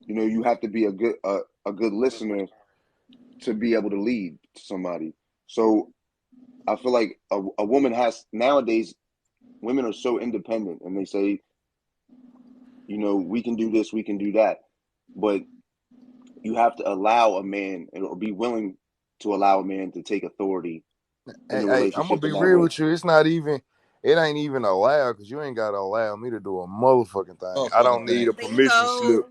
You know, you have to be a good listener to be able to lead somebody. So I feel like a woman has, nowadays, women are so independent and they say, you know, we can do this, we can do that. But you have to allow a man, or be willing to allow a man to take authority in the Hey, I'm gonna relationship be in that real way. with you. It's not even. It ain't even allowed because you ain't gotta allow me to do a motherfucking thing. I Motherfucking don't need thing. a permission slip. Bingo.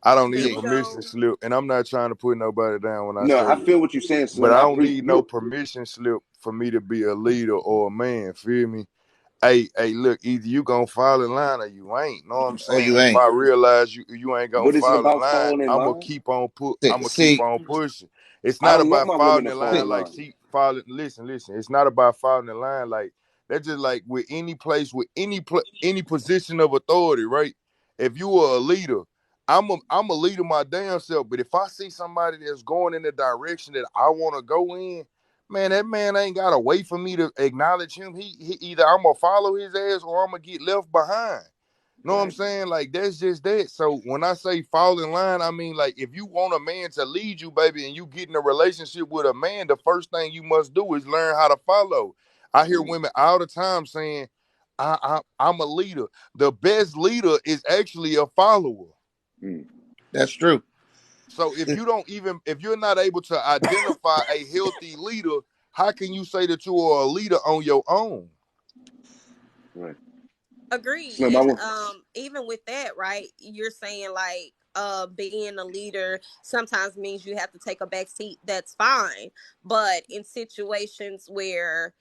I don't need a See, permission Bingo. slip, and I'm not trying to put nobody down when I No, say I it. feel what you're saying, But Slim. I I don't agree. need no You permission slip for me to be a leader or a man. Feel me? Hey, look, either you gonna fall in line or you ain't. Know what I'm or saying? you If ain't. I realize you ain't gonna But is it fall in about line, falling in I'ma line? I'ma keep See, on pushing. It's I not don't want about my women falling to in fall see. line in like line. she falling. Listen. It's not about falling in line like that's just like with any place with any position of authority, right? If you are a leader, I'm a leader my damn self. But if I see somebody that's going in the direction that I want to go in, man, that man ain't gotta wait for me to acknowledge him. He either I'm gonna follow his ass or I'm gonna get left behind. Know what I'm Exactly. saying? Like that's just that. So when I say fall in line, I mean like if you want a man to lead you, baby, and you get in a relationship with a man, the first thing you must do is learn how to follow. I hear Mm, women all the time saying, I'm a leader. The best leader is actually a follower. mm. That's true. So if you're not able to identify a healthy leader, how can you say that you are a leader on your own? Right. Agreed. Slim, I And want. even with that, right, you're saying like being a leader sometimes means you have to take a back seat. That's fine. But in situations where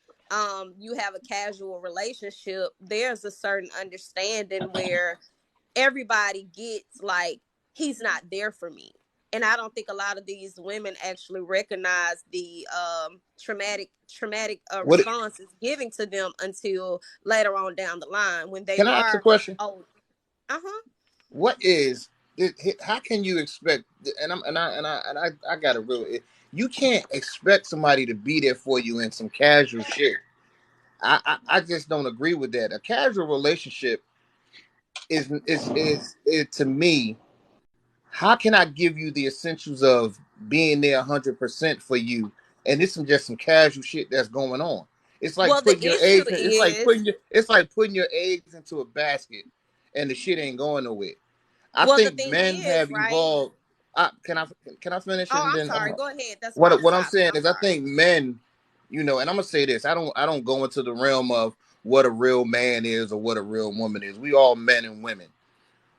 you have a casual relationship, there's a certain understanding where everybody gets like, he's not there for me. And I don't think a lot of these women actually recognize the traumatic What responses giving to them until later on down the line when they can I ask a are question? old. Uh-huh. What is how can you expect? And I got a real. You can't expect somebody to be there for you in some casual shit. I just don't agree with that. A casual relationship is to me. How can I give you the essentials of being there 100% for you, and this is just some casual shit that's going on? It's like Well, the putting your issue eggs. is, It's like putting your eggs into a basket, and the shit ain't going nowhere. I well, the think thing men is, have right? evolved. Can I finish it Oh, and I'm then sorry. Go ahead. That's where I what was I'm stopping. saying I'm is I sorry. think men, and I'm gonna say this. I don't go into the realm of what a real man is or what a real woman is. We all men and women.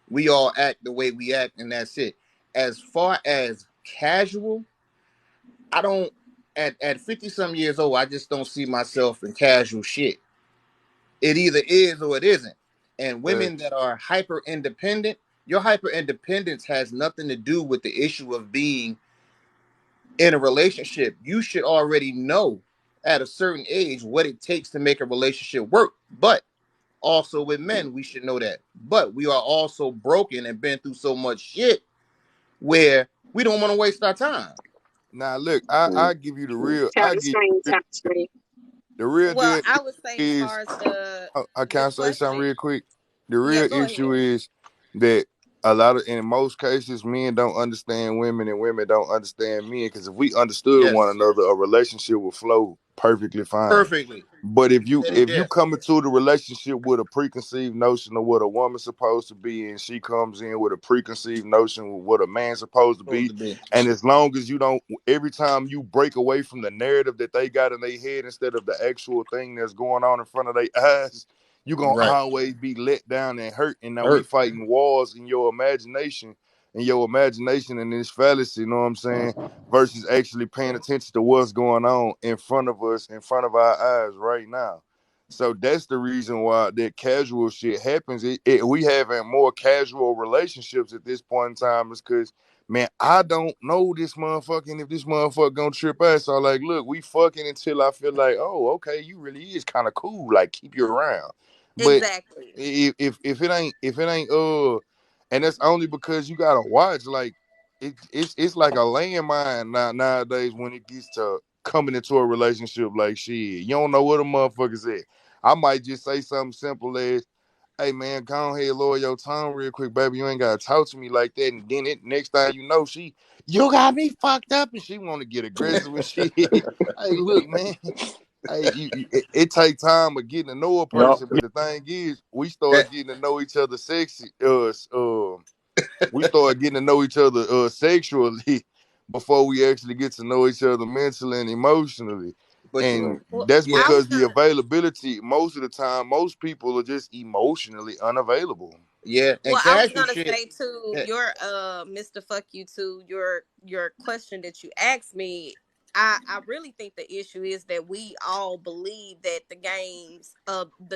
We all act the way we act, and that's it. As far as casual, I don't. At 50 some years old, I just don't see myself in casual shit. It either is or it isn't. And women Facts. that are hyper independent, your hyper independence has nothing to do with the issue of being in a relationship. You should already know at a certain age what it takes to make a relationship work. But also with men, we should know that. But we are also broken and been through so much shit where we don't want to waste our time. Now look, True. I give you the True. real. Tap I the give screen, you tap the screen. the real Well, deal I would say as is. far as the I the can say something question, real quick. The yeah, real go issue ahead. is that in most cases, men don't understand women and women don't understand men. Because if we understood one Yes, another, a relationship would flow perfectly fine. perfectly. But You said it if you there. come into the relationship with a preconceived notion of what a woman's supposed to be, and she comes in with a preconceived notion of what a man's supposed to Supposed be, to be. and as long as you don't, every time you break away from the narrative that they got in their head instead of the actual thing that's going on in front of their eyes, you're gonna Right. always be let down and hurt. And now we Hurt. fighting wars in your imagination, and this fallacy, you know what I'm saying? Versus actually paying attention to what's going on in front of us, in front of our eyes right now. So that's the reason why that casual shit happens. We having more casual relationships at this point in time is because, man, I don't know this motherfucker, and if this motherfucker gonna trip us, so like, look, we fucking until I feel like, oh, okay, you really is kind of cool, like keep you around. But Exactly. if it ain't and that's only because you gotta watch, like it's like a landmine nowadays when it gets to coming into a relationship. Like shit, you don't know what a motherfucker's at. I might just say something simple as, hey man, go ahead, lower your tone real quick, baby. You ain't gotta talk to me like that. And then next thing you know, you got me fucked up, and she want to get aggressive and shit. Hey, look, man. Hey, it take time of getting to know a No, person, but the thing is, we That, start getting to know each other we start getting to know each other sexually before we actually get to know each other mentally and emotionally. but right. And Well, that's yeah, I was because the gonna. availability, most of the time, most people are just emotionally unavailable. yeah, and Well, I was casual gonna shit. say to eh, your Mr. Fuck You, to your question that you asked me. I really think the issue is that we all believe that the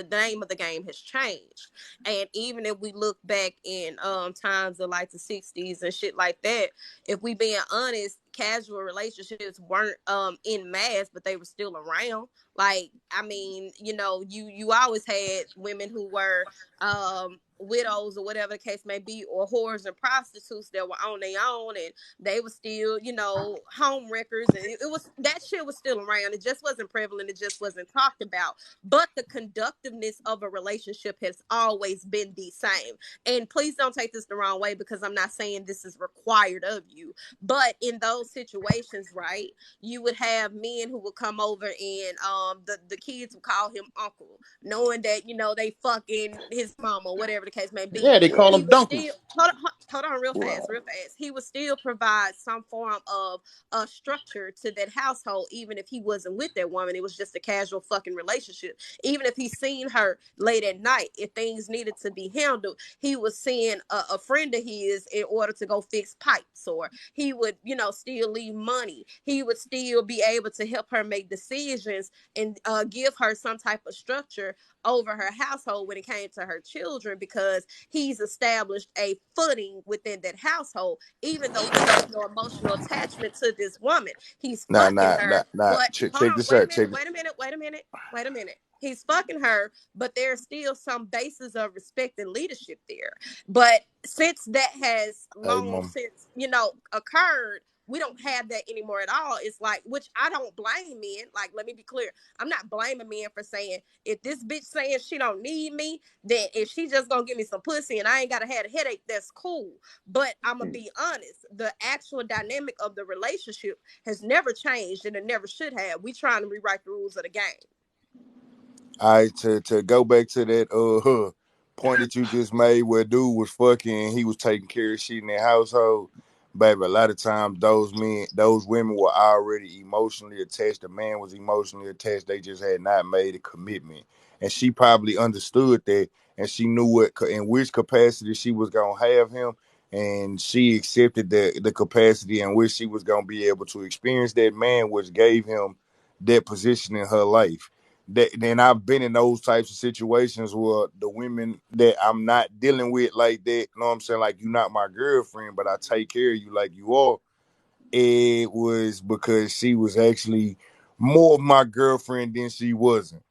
name of the game has changed. And even if we look back in times of like the 60s and shit like that, if we being honest, casual relationships weren't in mass, but they were still around. Like, I mean, you always had women who were widows or whatever the case may be, or whores and prostitutes that were on their own, and they were still, home wreckers, and it was, that shit was still around. It just wasn't prevalent, it just wasn't talked about. But the conductiveness of a relationship has always been the same. And please don't take this the wrong way, because I'm not saying this is required of you, but in those situations, right, you would have men who would come over, and the kids would call him uncle, knowing that they fucking his mama, whatever the case may be. yeah, they Right. call He them was still, donkeys. hold on real fast. He would still provide some form of a structure to that household, even if he wasn't with that woman. It was just a casual fucking relationship. Even if he seen her late at night, if things needed to be handled, he was seeing a friend of his in order to go fix pipes, or he would, still leave money. He would still be able to help her make decisions and give her some type of structure over her household when it came to her children, because he's established a footing within that household, even though he has no emotional attachment to this woman. He's Nah, fucking nah, nah, her, nah. but hold Check on, this out. Check this. wait a minute. He's fucking her, but there's still some basis of respect and leadership there. But since that has Hey, long mom. since, occurred, we don't have that anymore at all. It's like, which I don't blame men. Like, let me be clear. I'm not blaming men for saying, if this bitch saying she don't need me, then if she just gonna give me some pussy and I ain't gotta have a headache, that's cool. But I'm gonna be honest, the actual dynamic of the relationship has never changed, and it never should have. We trying to rewrite the rules of the game. All right, to go back to that point that you just made, where dude was fucking and he was taking care of shit in their household. Baby, a lot of times those women were already emotionally attached. The man was emotionally attached. They just had not made a commitment, and she probably understood that, and she knew what in which capacity she was gonna have him, and she accepted the capacity in which she was gonna be able to experience that man, which gave him that position in her life. Then I've been in those types of situations where the women that I'm not dealing with like that, you know what I'm saying? Like, you're not my girlfriend, but I take care of you like you are. It was because she was actually more of my girlfriend than she wasn't.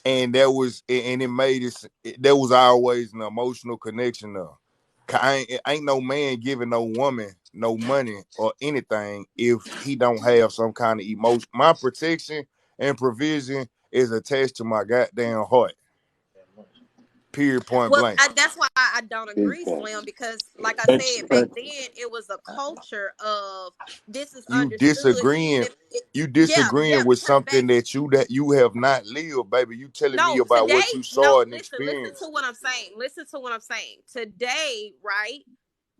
And it made it, there was always an emotional connection there. Ain't no man giving no woman no money or anything if he don't have some kind of emotion. My protection and provision is attached to my goddamn heart. Period. Point Well, blank. that's why I don't Big agree, facts. Slim, because like I That's said, back right. then it was a culture of this is You understood, even disagreeing. if it, You yeah, disagreeing with something baby. that you have not lived, baby. You telling me No, about today, what you no, saw and listen to experienced. what I'm saying. Listen to what I'm saying. Today, right?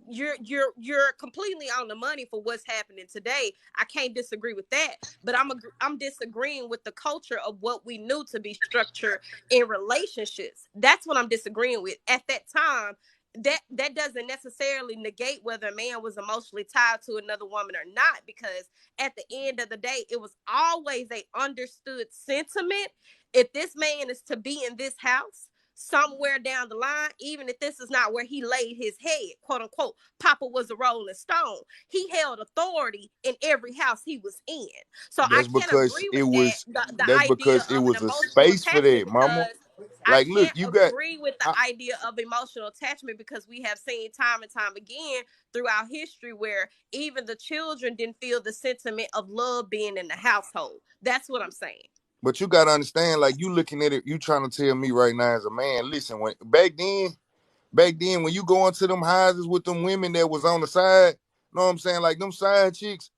You're completely on the money for what's happening today. I can't disagree with that, but I'm disagreeing with the culture of what we knew to be structure in relationships. That's what I'm disagreeing with. At that time, that doesn't necessarily negate whether a man was emotionally tied to another woman or not, because at the end of the day, it was always a understood sentiment. If this man is to be in this house somewhere down the line, even if this is not where he laid his head, quote unquote, Papa was a rolling stone. He held authority in every house he was in. So I That's can't because agree it with that, was. the That's idea because it of an was a emotional space for attachment, that, mama. because I Like, look, can't you got. agree with the I, idea of emotional attachment, because we have seen time and time again throughout history where even the children didn't feel the sentiment of love being in the household. That's what I'm saying. but you gotta understand, like, you looking at it, you trying to tell me right now as a man. Listen, when back then when you go into them houses with them women that was on the side, you know what I'm saying? Like, them side chicks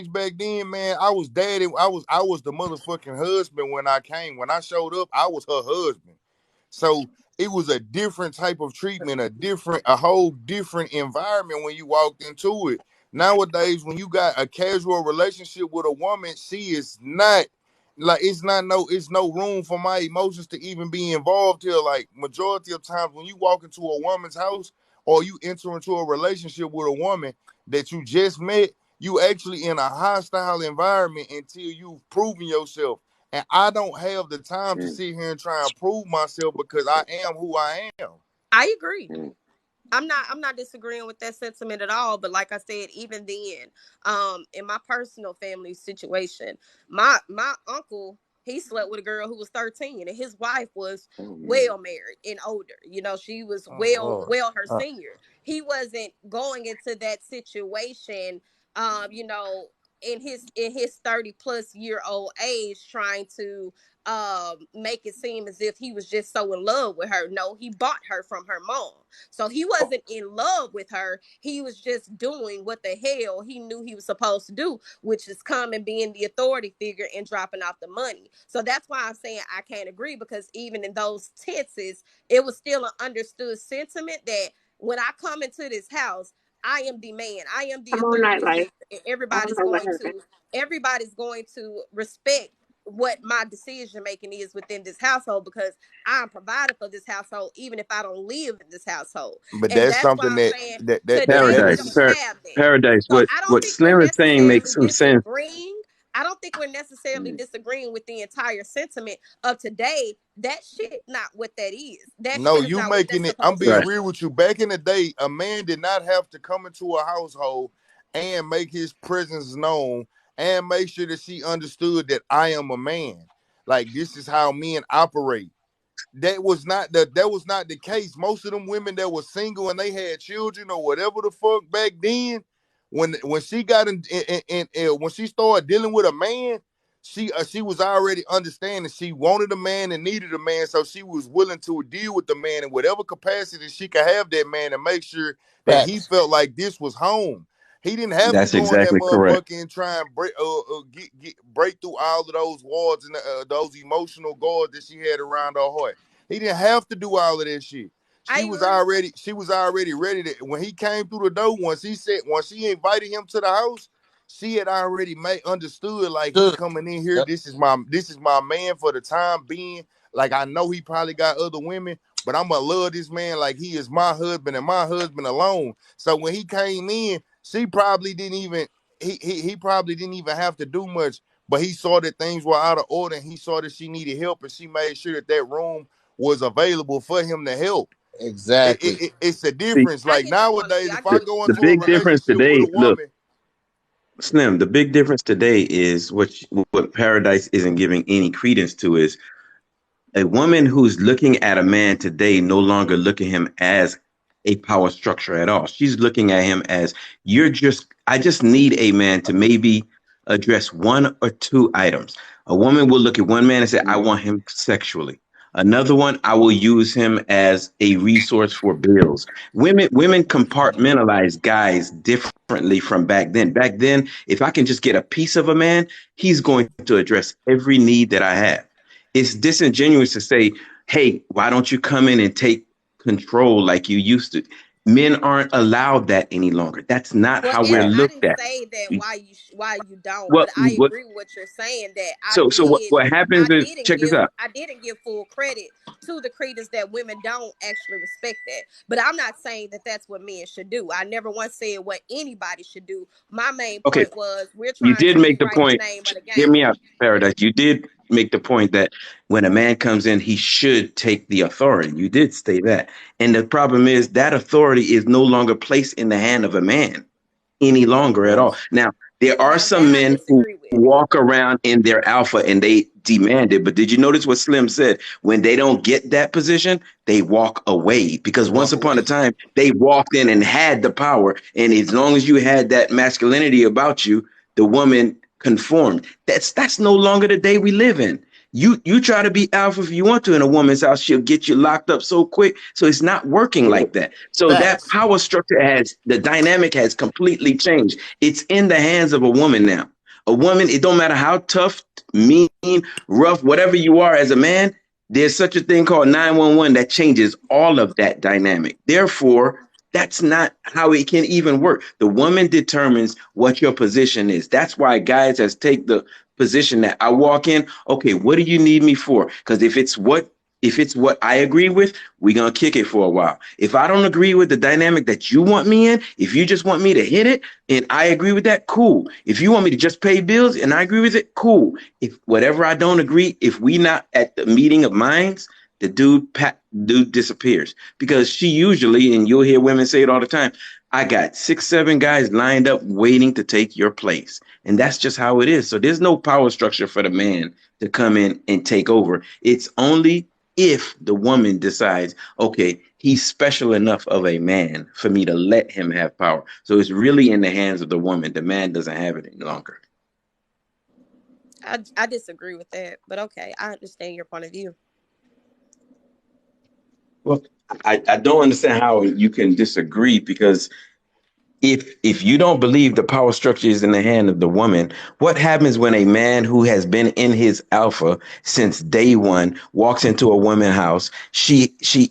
back then, man, I was daddy. I was the motherfucking husband when I came. When I showed up, I was her husband. So it was a different type of treatment, a whole different environment when you walked into it. Nowadays, when you got a casual relationship with a woman, she is not like, it's no room for my emotions to even be involved here. Like, majority of times when you walk into a woman's house or you enter into a relationship with a woman that you just met, you actually in a hostile environment until you've proven yourself. And I don't have the time to Mm, sit here and try and prove myself because I am who I am. I agree. mm, I'm not disagreeing with that sentiment at all. But like I said, even then, in my personal family situation, my uncle, he slept with a girl who was 13, and his wife was oh man. well married and older. She was Oh Lord. well her Uh, senior. He wasn't going into that situation, um, you know, in his 30 plus year old age, trying to make it seem as if he was just so in love with her. No, he bought her from her mom. So he Oh, wasn't in love with her. He was just doing what the hell he knew he was supposed to do, which is come and being the authority figure and dropping off the money. So that's why I'm saying I can't agree, because even in those tenses, it was still an understood sentiment that when I come into this house, I am the man. I am the Come on, authority nightlife. figure. And I don't know what happened. everybody's going to respect what my decision making is within this household, because I'm provided for this household, even if I don't live in this household. But And that's that's why something I'm that saying that today we Paradise, don't is have that. paradise. So What I don't what think we're Slim is saying makes necessarily some sense. disagreeing. I don't think we're necessarily disagreeing with the entire sentiment of today. That shit not what that is. That no, shit is you not what making that's it. I'm supposed to being Right. be. real with you. Back in the day, a man did not have to come into a household and make his presence known and make sure that she understood that I am a man. Like, this is how men operate. That was not the case. Most of them women that were single and they had children or whatever the fuck back then, when she got when she started dealing with a man, she was already understanding she wanted a man and needed a man, so she was willing to deal with the man in whatever capacity she could have that man and make sure that he Facts. felt like this was home. He didn't have to That's go in that exactly correct. motherfucker and try and break through all of those walls and those emotional guards that she had around her heart. He didn't have to do all of that shit. I She was agree. already ready to, when he came through the door, once she invited him to the house, she had already understood, like, he Good. coming in here. Yep. This is my man for the time being. Like, I know he probably got other women, but I'm gonna love this man like he is my husband and my husband alone. So when he came in, she probably didn't even he probably didn't even have to do much, but he saw that things were out of order and he saw that she needed help, and she made sure that room was available for him to help. Exactly. It's a See, difference. I Like, get your point of nowadays, view. I if I get the, what go you're the into a saying. big difference relationship with today, a look, woman, Slim, the big difference today is what Paradise isn't giving any credence to is a woman who's looking at a man today no longer looking at him as a power structure at all. She's looking at him as I just need a man to maybe address one or two items. A woman will look at one man and say, I want him sexually. Another one, I will use him as a resource for bills. Women compartmentalize guys differently from back then. Back then, if I can just get a piece of a man, he's going to address every need that I have. It's disingenuous to say, hey, why don't you come in and take control like you used to? Men aren't allowed that any longer. That's not Well, how we're and I looked didn't at. say that why you don't, What but I what agree with what you're saying, that so what happens is, check this out. I didn't give full credit to the credence that women don't actually respect that. But I'm not saying that that's what men should do. I never once said what anybody should do. My main Okay, point was we're you trying did to make the rewrite the point. name of the Hear me game. out, Paradise. You did make the point that when a man comes in, he should take the authority. You did say that. And the problem is that authority is no longer placed in the hand of a man any longer at all. Yes. Now, there are Now that some I men who disagree with. walk around in their alpha and they demand it. But did you notice what Slim said? When they don't get that position, they walk away, They because once walk upon a away. time they walked in and had the power. And as long as you had that masculinity about you, the woman conformed. That's no longer the day we live in. You try to be alpha if you want to in a woman's house, she'll get you locked up so quick. So it's not working like that. So that Facts. power structure the dynamic has completely changed. It's in the hands of a woman now. A woman, it don't matter how tough, mean, rough, whatever you are as a man, there's such a thing called 911 that changes all of that dynamic. Therefore, that's not how it can even work. The woman determines what your position is. That's why guys has take the position that I walk in. Okay, what do you need me for? Because if it's what I agree with, we're gonna kick it for a while. If I don't agree with the dynamic that you want me in, if you just want me to hit it and I agree with that, cool. If you want me to just pay bills and I agree with it, cool. If whatever I don't agree, if we not at the meeting of minds, the dude disappears, because she usually, and you'll hear women say it all the time, I got 6, 7 guys lined up waiting to take your place. And that's just how it is. So there's no power structure for the man to come in and take over. It's only if the woman decides, okay, he's special enough of a man for me to let him have power. So it's really in the hands of the woman. The man doesn't have it any longer. I disagree with that, but okay, I understand your point of view. Well, I don't understand how you can disagree, because if you don't believe the power structure is in the hand of the woman, what happens when a man who has been in his alpha since day one walks into a woman's house?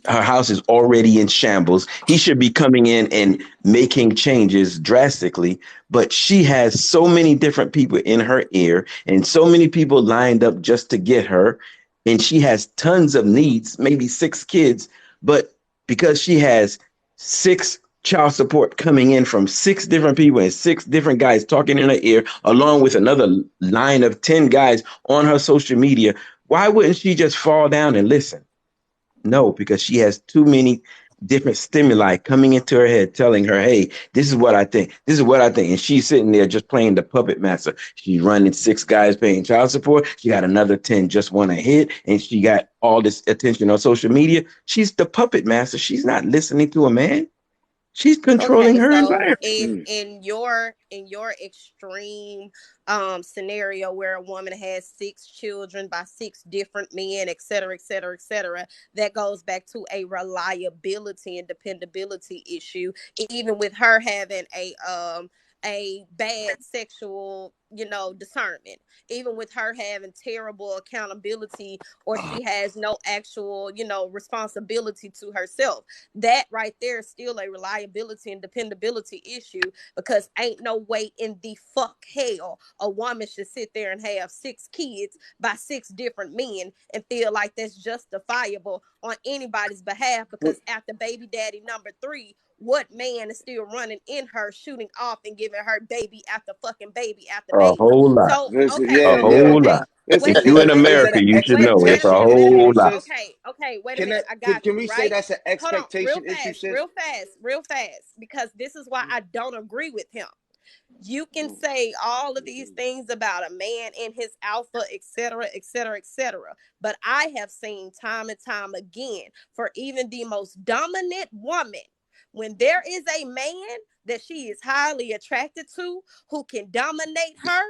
Her house is already in shambles. He should be coming in and making changes drastically, but she has so many different people in her ear and so many people lined up just to get her, and she has tons of needs, maybe 6 kids, but because she has 6 child support coming in from 6 different people and 6 different guys talking in her ear, along with another line of 10 guys on her social media, why wouldn't she just fall down and listen? No, because she has too many different stimuli coming into her head telling her, hey, this is what I think. This is what I think. And she's sitting there just playing the puppet master. She's running 6 guys paying child support. She got another 10 just want to hit. And she got all this attention on social media. She's the puppet master. She's not listening to a man. She's controlling Okay, her so environment. if in your extreme scenario where a woman has 6 children by 6 different men, et cetera, et cetera, et cetera, that goes back to a reliability and dependability issue. Even with her having a bad sexual, discernment, even with her having terrible accountability, or she has no actual, responsibility to herself, that right there is still a reliability and dependability issue, because ain't no way in the fuck hell a woman should sit there and have 6 kids by 6 different men and feel like that's justifiable on anybody's behalf, because after baby daddy number 3, what man is still running in her, shooting off and giving her baby after fucking baby after A baby? whole lot. So Listen, okay, A yeah, so yeah. whole okay, lot. Listen, If wait a you minute, in is, wait a is that minute, America, an you should wait, know wait it's a a expectation minute, wait a issue, whole minute. lot. sis? Okay, wait a minute. I got Can you, we say right? that's an Hold on, expectation issue, sis? real fast, because this is why I don't agree with him. You can say all of these things about a man and his alpha, etc., etc., etc., but I have seen time and time again, for even the most dominant woman, when there is a man that she is highly attracted to who can dominate her,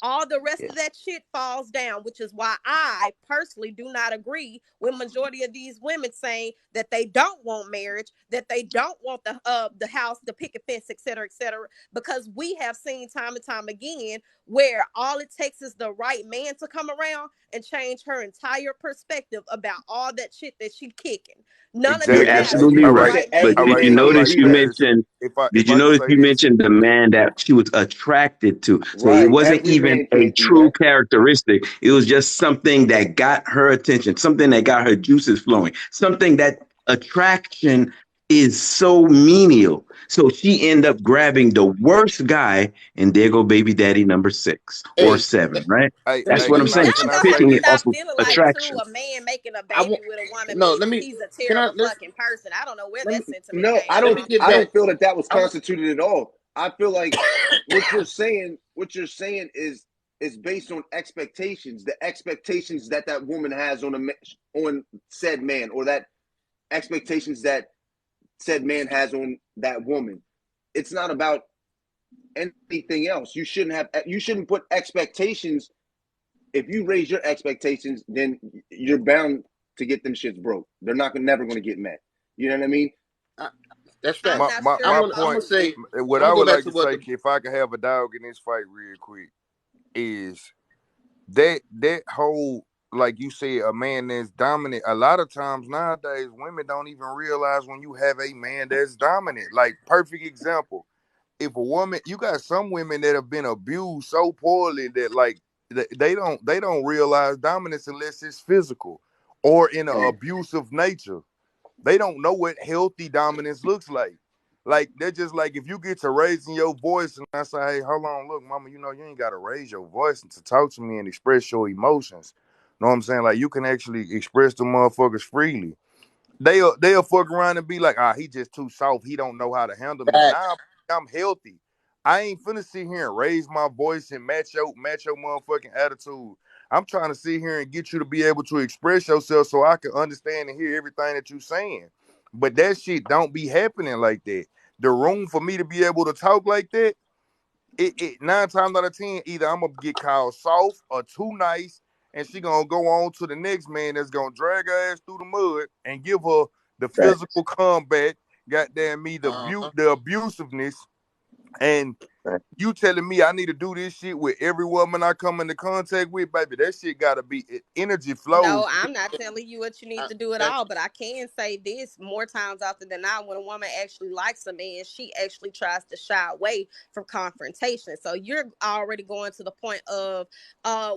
all the rest of that shit falls down, which is why I personally do not agree with majority of these women saying that they don't want marriage, that they don't want the house, the picket fence, et cetera, because we have seen time and time again where all it takes is the right man to come around and change her entire perspective about all that shit that she kicking. None of You're it Exactly. matters absolutely if You the right. said, right man But hey, All is did right. you there. hey, So, hey, notice like, you Rita. Faz, mentioned if did you I could notice say you this, mentioned the man that she was attracted to? So it Right. wasn't Every even man a can't do true that. characteristic. It was just something that got her attention, something that got her juices flowing, something that attraction is so menial. So she ended up grabbing the worst guy, and there go baby daddy number 6 or 7, right? hey, Let me That's hey, what let I'm me can I saying. say can She's I Y'all gonna say have picking to it this? off stop of feeling like too attraction. a man making a I want baby with a woman no. means Let me. he's a Can I terrible listen? fucking person. I don't know where let me that sentiment no, came Let me from. get I back. don't feel that that was I want. constituted at all. I feel like what you're saying is based on expectations, the expectations that that woman has on said man, or that expectations that said man has on that woman. It's not about anything else. You shouldn't put expectations. If you raise your expectations, then you're bound to get them shits broke. They're not never going to get met. You know what I mean? I, that's I'm fact. My, not my sure my I'm gonna point. say. What I'm I gonna go would back like to to what say, the. if I could have a dog in this fight real quick, is that whole, like you said, a man that's dominant. A lot of times nowadays, women don't even realize when you have a man that's dominant. Like, perfect example. If a woman, you got some women that have been abused so poorly that, like, they don't realize dominance unless it's physical or in an Oh, abusive nature. They don't know what healthy dominance looks like. Like, they're just like, if you get to raising your voice and I say, hey, hold on, look, mama, you ain't gotta raise your voice and to talk to me and express your emotions. Know what I'm saying? Like, you can actually express the motherfuckers freely. They'll fuck around and be like, he just too soft. He don't know how to handle me. Fact. Nah, I'm healthy. I ain't finna sit here and raise my voice and match your motherfucking attitude. I'm trying to sit here and get you to be able to express yourself so I can understand and hear everything that you're saying. But that shit don't be happening like that. The room for me to be able to talk like that, it 9 times out of 10, either I'm gonna get called soft or too nice, and she gonna go on to the next man that's gonna drag her ass through the mud and give her the Right. physical combat. Goddamn me, Uh huh. the abusiveness. And you telling me I need to do this shit with every woman I come into contact with, baby? That shit gotta be energy No, flows. I'm not telling you what you need to do at all, but I can say this more times often than not, when a woman actually likes a man, she actually tries to shy away from confrontation. So you're already going to the point of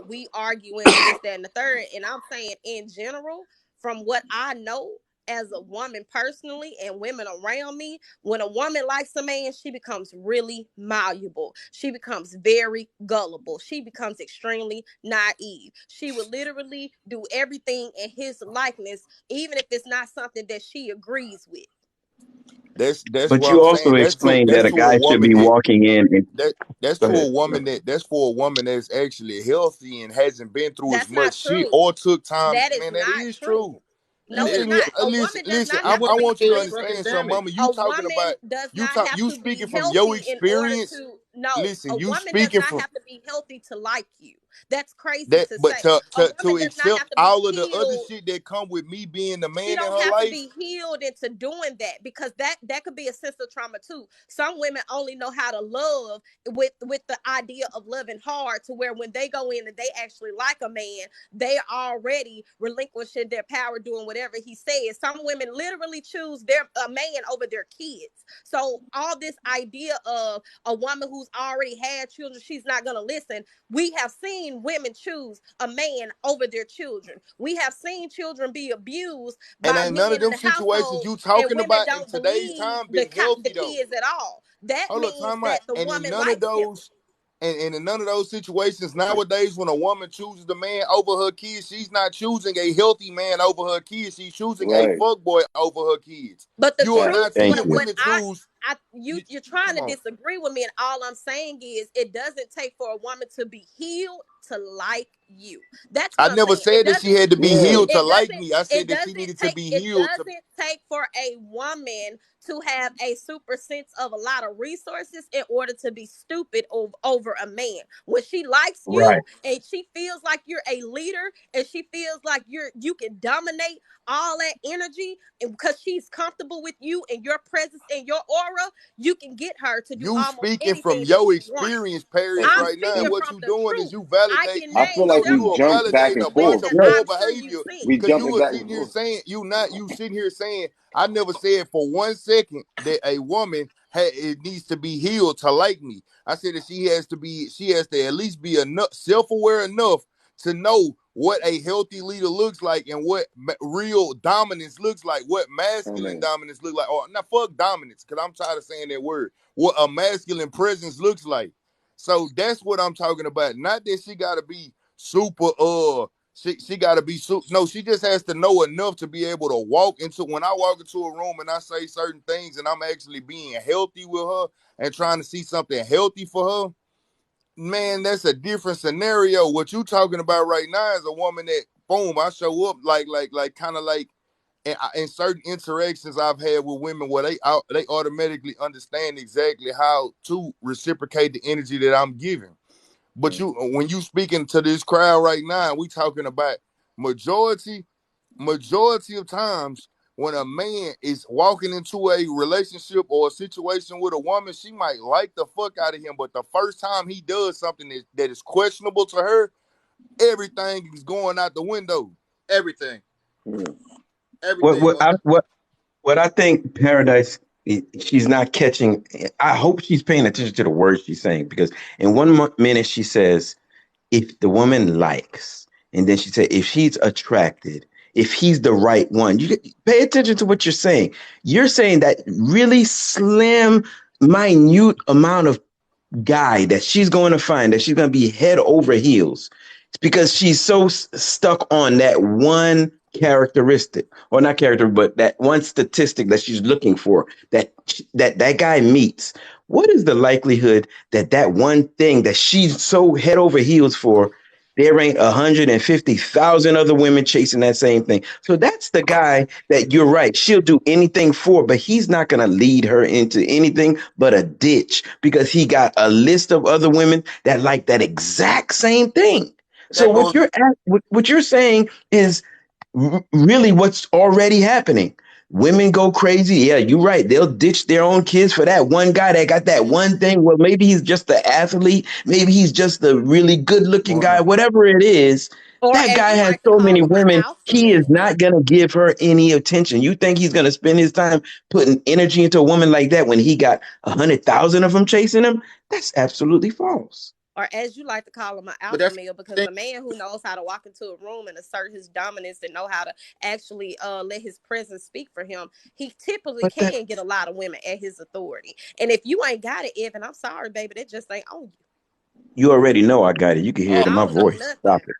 we arguing and this, that, and the third. And I'm saying in general, from what I know as a woman personally and women around me, when a woman likes a man, she becomes really malleable. She becomes very gullible. She becomes extremely naive. She would literally do everything in his likeness, even if it's not something that she agrees with. That's But what you I'm also saying. explained That's that a to a guy should woman be that walking in and that's go to a ahead. woman that's for a woman that's actually healthy and hasn't been through as That's not much shit true. or took time. That is Man, that not is true. true. No, it's not. A Listen, woman does not I have to be want you to healthy. understand something, mama. A You talking woman about does not have you to be speaking from your healthy in order experience. to no. Listen, A you woman does speaking not from have to be healthy to like you. That's crazy that, to but say. A to woman does not accept have to be all of the other healed. shit that come with me being the She man in don't her have to life. be healed into doing that, because that could be a sense of trauma too. Some women only know how to love with the idea of loving hard, to where when they go in and they actually like a man, they already relinquishing their power doing whatever he says. Some women literally choose their a man over their kids. So all this idea of a woman who's already had children, she's not going to listen. We have seen women choose a man over their children. We have seen children be abused And by ain't none of men in them the situations household, you and talking women about in don't today's believe time been the healthy though. kids at all. That Hold up, means time out. that the And in woman none of likes him. those, and in none of those situations nowadays, when a woman chooses the man over her kids, she's not choosing a healthy man over her kids. She's choosing a Right. fuckboy over her kids. But the You are Right. truth, not Thank seeing what you. what women choose. you're trying Come to on. disagree with me, and all I'm saying is it doesn't take for a woman to be healed to like you. That's I what I'm never saying. It said that she doesn't had to be Yeah. healed to like me. I said it that she doesn't needed to take be it healed to. doesn't take for a woman to have a super sense of a lot of resources in order to be stupid over a man. When she likes Right. you and she feels like you're a leader, and she feels like you can dominate all that energy, and because she's comfortable with you and your presence and your aura, you can get her to do You almost speaking from anything that your you want. experience, Paris, I'm right now, and speaking what from you the doing is truth. you I validate. can I name feel like You we several are jumped women back validating and a that bunch forth. of poor I'm sure you've behavior We seen. because you jumping were back sitting and here forth. saying you sitting here saying I never said for 1 second that a woman it needs to be healed to like me. I said that she has to at least be enough self-aware enough to know what a healthy leader looks like and what real dominance looks like, what Oh masculine man. dominance look like. Or not fuck dominance, because I'm tired of saying that word. What a masculine presence looks like. So that's what I'm talking about. Not that she gotta be super she gotta be no, she just has to know enough to be able to walk into when I walk into a room and I say certain things and I'm actually being healthy with her and trying to see something healthy for her. Man, that's a different scenario. What you talking about right now is a woman that boom, I show up like kind of like in certain interactions I've had with women where they automatically understand exactly how to reciprocate the energy that I'm giving. But when you speaking to this crowd right now, we talking about majority of times when a man is walking into a relationship or a situation with a woman, she might like the fuck out of him, but the first time he does something that is questionable to her, everything is going out the window. Everything. Yeah. What Everything what going I out. what I think Paradise she's not catching. I hope she's paying attention to the words she's saying, because in one minute she says if the woman likes, and then she said if she's attracted, if he's the right one. You pay attention to what you're saying. You're saying that really slim, minute amount of guy that she's going to find, that she's going to be head over heels. It's because she's so stuck on that one characteristic, or not character, but that one statistic that she's looking for, that guy meets. What is the likelihood that that one thing that she's so head over heels for, there ain't 150,000 other women chasing that same thing? So that's the guy that you're right. She'll do anything for, but he's not going to lead her into anything but a ditch, because he got a list of other women that like that exact same thing. So That goes what you're saying is really what's already happening. Women go crazy. Yeah, you're right. They'll ditch their own kids for that one guy that got that one thing. Well, maybe he's just the athlete. Maybe he's just a really good looking guy. Or Whatever it is, Or that as guy you has like to so call many them, an women. alpha He is male. not going to give her any attention. You think he's going to spend his time putting energy into a woman like that when he got 100,000 of them chasing him? That's absolutely false. Or as you like to call him, an But alpha that's male, because the thing. a man who knows how to walk into a room and assert his dominance and know how to actually let his presence speak for him, he typically But that can get a lot of women at his authority. And if you ain't got it, Evan, I'm sorry, baby, that just ain't on you. you already know I got it. You can hear it Oh, in I my don't know voice. nothing. Stop it.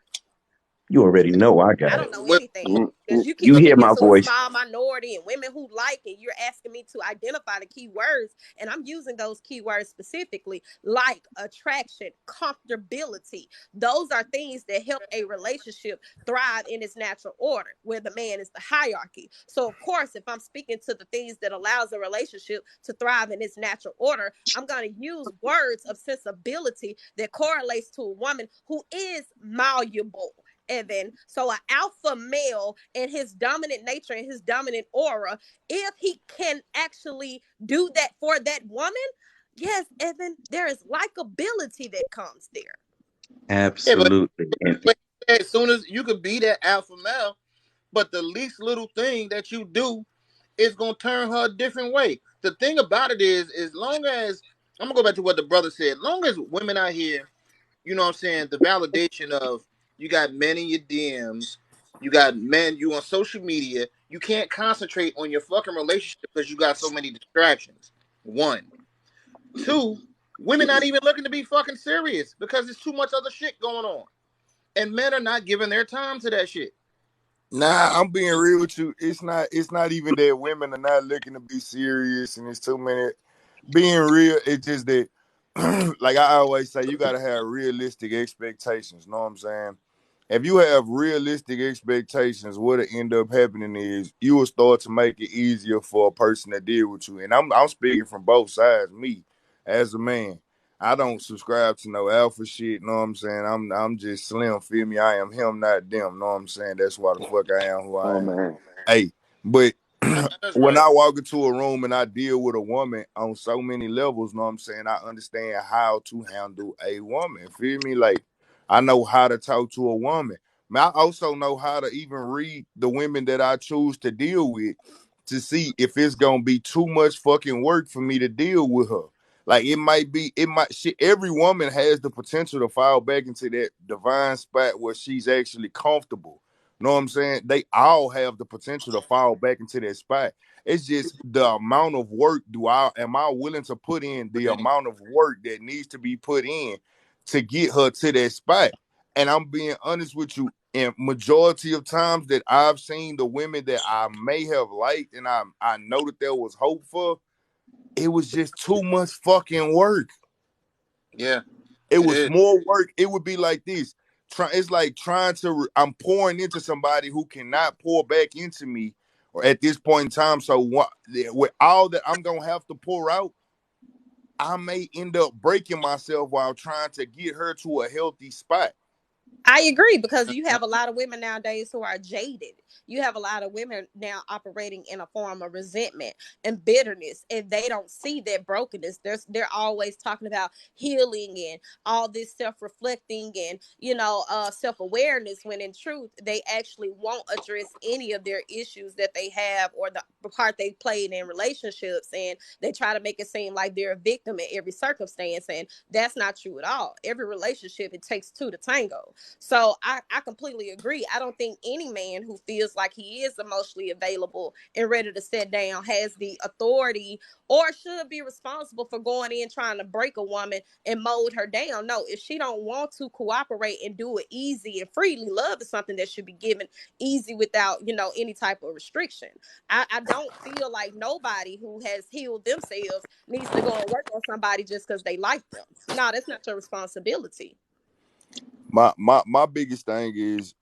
You already know I I got don't it. know what? anything. Because Mm-mm. you keep You up hear my against a voice. small minority and women who like it. You're asking me to identify the key words, and I'm using those key words specifically, like attraction, comfortability. Those are things that help a relationship thrive in its natural order, where the man is the hierarchy. So, of course, if I'm speaking to the things that allows a relationship to thrive in its natural order, I'm going to use words of sensibility that correlates to a woman who is malleable, Evan. So an alpha male in his dominant nature and his dominant aura, if he can actually do that for that woman, yes, Evan, there is likability that comes there. Yeah, but Absolutely. And as soon as you could be that alpha male, but the least little thing that you do is gonna turn her a different way. The thing about it is, as long as I'm gonna go back to what the brother said, long as women out here, you know what I'm saying, the validation of you got men in your DMs, you got men, you on social media, you can't concentrate on your fucking relationship because you got so many distractions. One. Two, women not even looking to be fucking serious because there's too much other shit going on. And men are not giving their time to that shit. Nah, I'm being real with you. It's not even that women are not looking to be serious and it's too many. Being real, it's just that like I always say, you gotta have realistic expectations. Know what I'm saying? If you have realistic expectations, what'll end up happening is you will start to make it easier for a person to deal with you. And I'm speaking from both sides. Me, as a man, I don't subscribe to no alpha shit. Know what I'm saying? I'm just slim. Feel me? I am him, not them. Know what I'm saying? That's why the fuck I am who I Oh am. man. Hey, but That's when right. I walk into a room and I deal with a woman on so many levels, know what I'm saying? I understand how to handle a woman. Feel me? Like I know how to talk to a woman. I also know how to even read the women that I choose to deal with to see if it's gonna be too much fucking work for me to deal with her. Like it might shit. Every woman has the potential to fall back into that divine spot where she's actually comfortable. Know what I'm saying? They all have the potential to fall back into that spot. It's just the amount of work am I willing to put in the amount of work that needs to be put in to get her to that spot. And I'm being honest with you, in majority of times that I've seen the women that I may have liked and I know that there was hope for, it was just too much fucking work. Yeah, It it was is. more work. It would be like this. It's like I'm pouring into somebody who cannot pour back into me or at this point in time. So with all that I'm gonna have to pour out, I may end up breaking myself while trying to get her to a healthy spot. I agree, because you have a lot of women nowadays who are jaded. You have a lot of women now operating in a form of resentment and bitterness, and they don't see that brokenness. They're always talking about healing and all this self-reflecting and self-awareness, when in truth they actually won't address any of their issues that they have or the part they played in relationships, and they try to make it seem like they're a victim in every circumstance, and that's not true at all. Every relationship, it takes two to tango. So I completely agree. I don't think any man who feels like he is emotionally available and ready to sit down has the authority or should be responsible for going in trying to break a woman and mold her down. No, if she don't want to cooperate and do it easy and freely, love is something that should be given easy without, any type of restriction. I don't feel like nobody who has healed themselves needs to go and work on somebody just because they like them. No, that's not your responsibility. My biggest thing is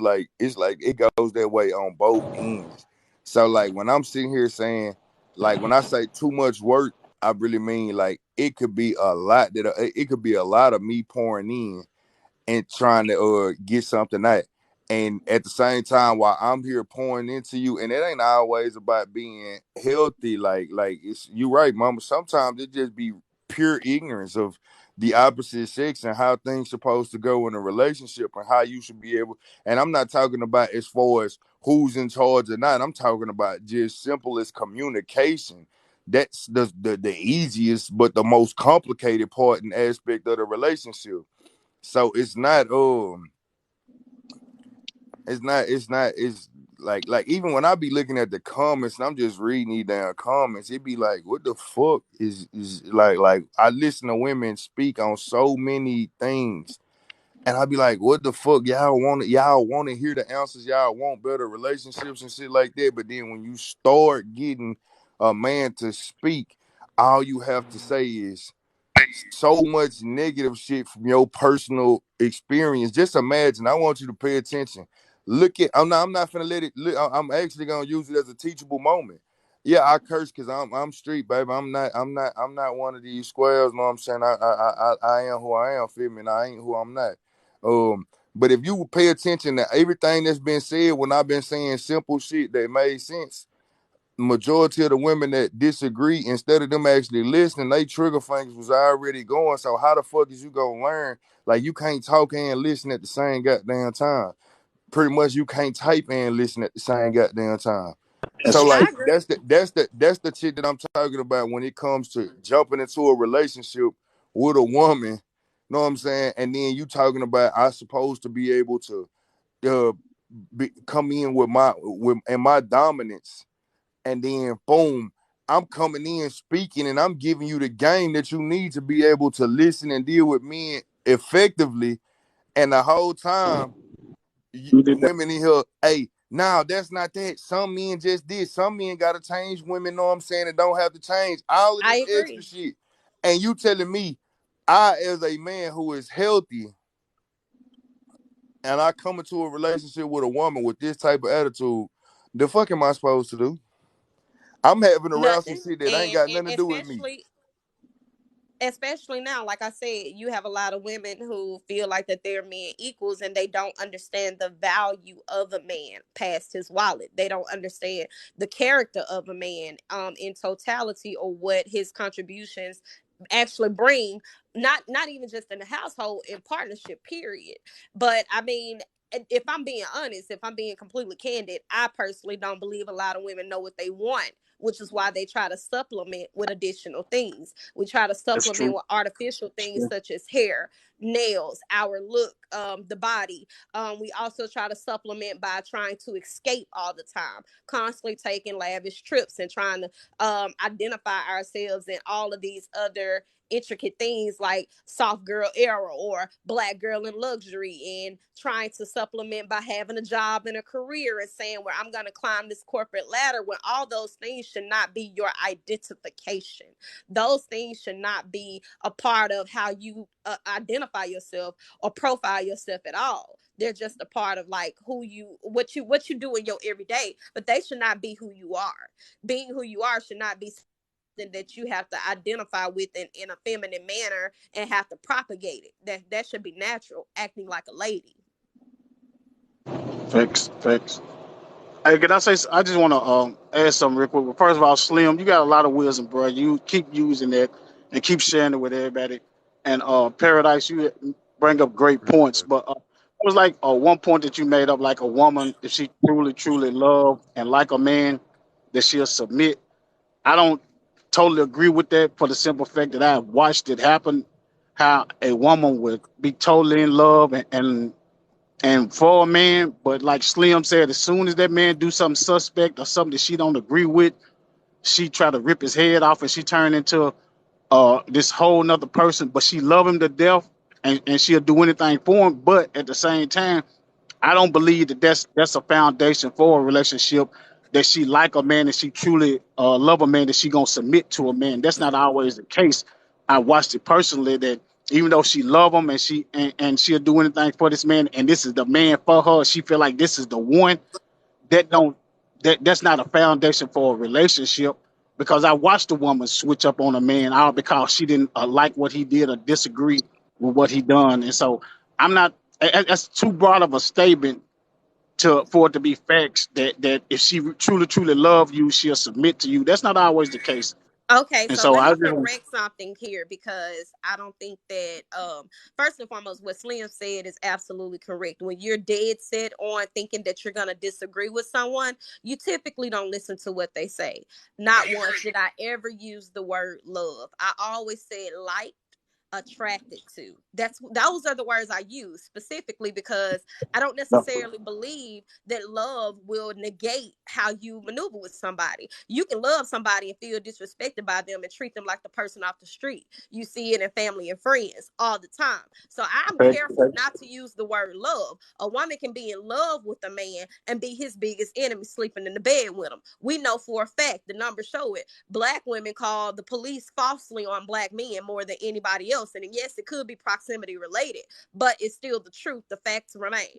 like it goes that way on both ends. So like when I'm sitting here saying, like when I say too much work, I really mean like it could be a lot it could be a lot of me pouring in and trying to get something out. And at the same time, while I'm here pouring into you, and it ain't always about being healthy, like it's you right, mama. Sometimes it just be pure ignorance of the opposite sex and how things supposed to go in a relationship and how you should be able. And I'm not talking about as far as who's in charge or not. I'm talking about just simple as communication. That's the easiest but the most complicated part and aspect of the relationship. So it's not it's like even when I be looking at the comments and I'm just reading these damn comments, it be like, what the fuck is like I listen to women speak on so many things. And I be like, what the fuck? Y'all want to hear the answers. Y'all want better relationships and shit like that. But then when you start getting a man to speak, all you have to say is so much negative shit from your personal experience. Just imagine. I want you to pay attention. Look at. I'm not finna let it. I'm actually gonna use it as a teachable moment. Yeah, I curse because I'm street, baby. I'm not one of these squares. Know what I'm saying? I am who I am. Feel me? And I ain't who I'm not. But if you pay attention to everything that's been said when I've been saying simple shit that made sense, majority of the women that disagree, instead of them actually listening, they trigger fingers was already going. So how the fuck is you gonna learn? Like, you can't talk and listen at the same goddamn time. Pretty much you can't type and listen at the same goddamn time. So That's I like agree. that's the shit that I'm talking about when it comes to jumping into a relationship with a woman. Know what I'm saying? And then you talking about I supposed to be able to uh come in with my dominance, and then boom, I'm coming in speaking and I'm giving you the game that you need to be able to listen and deal with men effectively. And the whole time, the women in here, hey, now that's not that. Some men just did. Some men gotta change. Women, know what I'm saying, and don't have to change. All of I this extra agree. shit. And you telling me, I, as a man who is healthy, and I come into a relationship with a woman with this type of attitude, the fuck am I supposed to do? I'm having around some Nothing. shit that ain't got And nothing to do with me. especially now, like I said, you have a lot of women who feel like that they're men equals and they don't understand the value of a man past his wallet. They don't understand the character of a man in totality, or what his contributions actually bring, not even just in the household, in partnership, period. But I mean, if I'm being honest, if I'm being completely candid, I personally don't believe a lot of women know what they want, which is why they try to supplement with additional things. We try to that's supplement true. with artificial That's things true. such as hair, nails, our look, the body. We also try to supplement by trying to escape all the time, constantly taking lavish trips and trying to identify ourselves in all of these other intricate things like soft girl era or black girl in luxury, and trying to supplement by having a job and a career and saying, well, I'm going to climb this corporate ladder, when all those things should not be your identification. Those things should not be a part of how you identify yourself or profile yourself at all. They're just a part of like what you do in your everyday, but they should not be who you are. Being who you are should not be that you have to identify with in a feminine manner and have to propagate it. That should be natural, acting like a lady. Facts, facts. Hey, can I say? I just want to add something real quick. Well, first of all, Slim, you got a lot of wisdom, bro. You keep using that and keep sharing it with everybody. And Paradise, you bring up great points. But it was like one point that you made up, like a woman, if she truly, truly love and like a man, that she'll submit. I don't totally agree with that for the simple fact that I watched it happen. How a woman would be totally in love and for a man, but like Slim said, as soon as that man do something suspect or something that she don't agree with, she try to rip his head off and she turn into this whole nother person. But she love him to death, and she'll do anything for him. But at the same time, I don't believe that that's a foundation for a relationship. That she like a man and she truly love a man, that she gonna submit to a man. That's not always the case. I watched it personally that even though she love him and and she'll do anything for this man, and this is the man for her, she feel like this is the one. That don't that's not a foundation for a relationship. Because I watched a woman switch up on a man all because she didn't like what he did or disagree with what he done, and so I'm not. That's too broad of a statement for it to be facts that if she truly love you, she'll submit to you. That's not always the case. Okay, And so so let I me just correct something here because I don't think that first and foremost what Slim said is absolutely correct. When you're dead set on thinking that you're gonna disagree with someone, you typically don't listen to what they say. Not once did I ever use the word love. I always said like, attracted to. Those are the words I use specifically because I don't necessarily believe that love will negate how you maneuver with somebody. You can love somebody and feel disrespected by them and treat them like the person off the street. You see it in family and friends all the time. So I'm careful not to use the word love. A woman can be in love with a man and be his biggest enemy, sleeping in the bed with him. We know for a fact, the numbers show it. Black women call the police falsely on black men more than anybody else. And yes, it could be proximity related, but it's still the truth. The facts remain.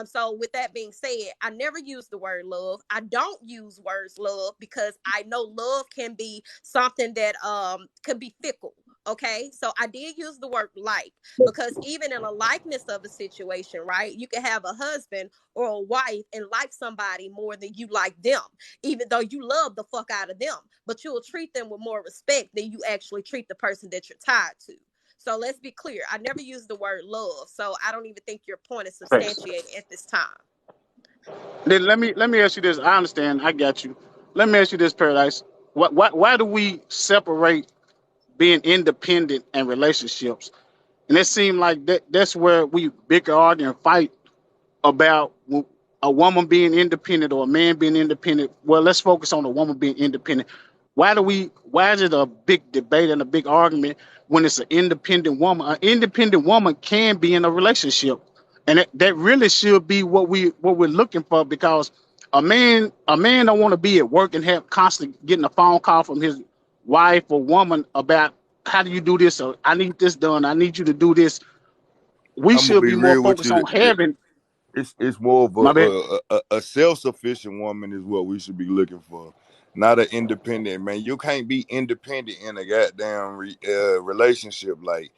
So with that being said, I never use the word love. I don't use words love because I know love can be something that could be fickle. Okay, so I did use the word like because even in a likeness of a situation, right, you can have a husband or a wife and like somebody more than you like them, even though you love the fuck out of them, but you'll treat them with more respect than you actually treat the person that you're tied to. So let's be clear. I never use the word love, so I don't even think your point is substantiated at this time. Then let me ask you this. I understand. I got you. Let me ask you this, Paradise. Why do we separate being independent and relationships? And it seemed like that's where we bicker, argue, and fight about a woman being independent or a man being independent. Well, let's focus on the woman being independent. Why is it a big debate and a big argument when it's an independent woman? An independent woman can be in a relationship. And that really should be what we're looking for, because a man don't want to be at work and have constantly getting a phone call from his wife or woman about how do you do this, or I need this done, I need you to do this. We I'm gonna should be be more real with focused you. on having It's more of my bad. a self-sufficient woman is what we should be looking for, not an independent man. You can't be independent in a goddamn relationship. Like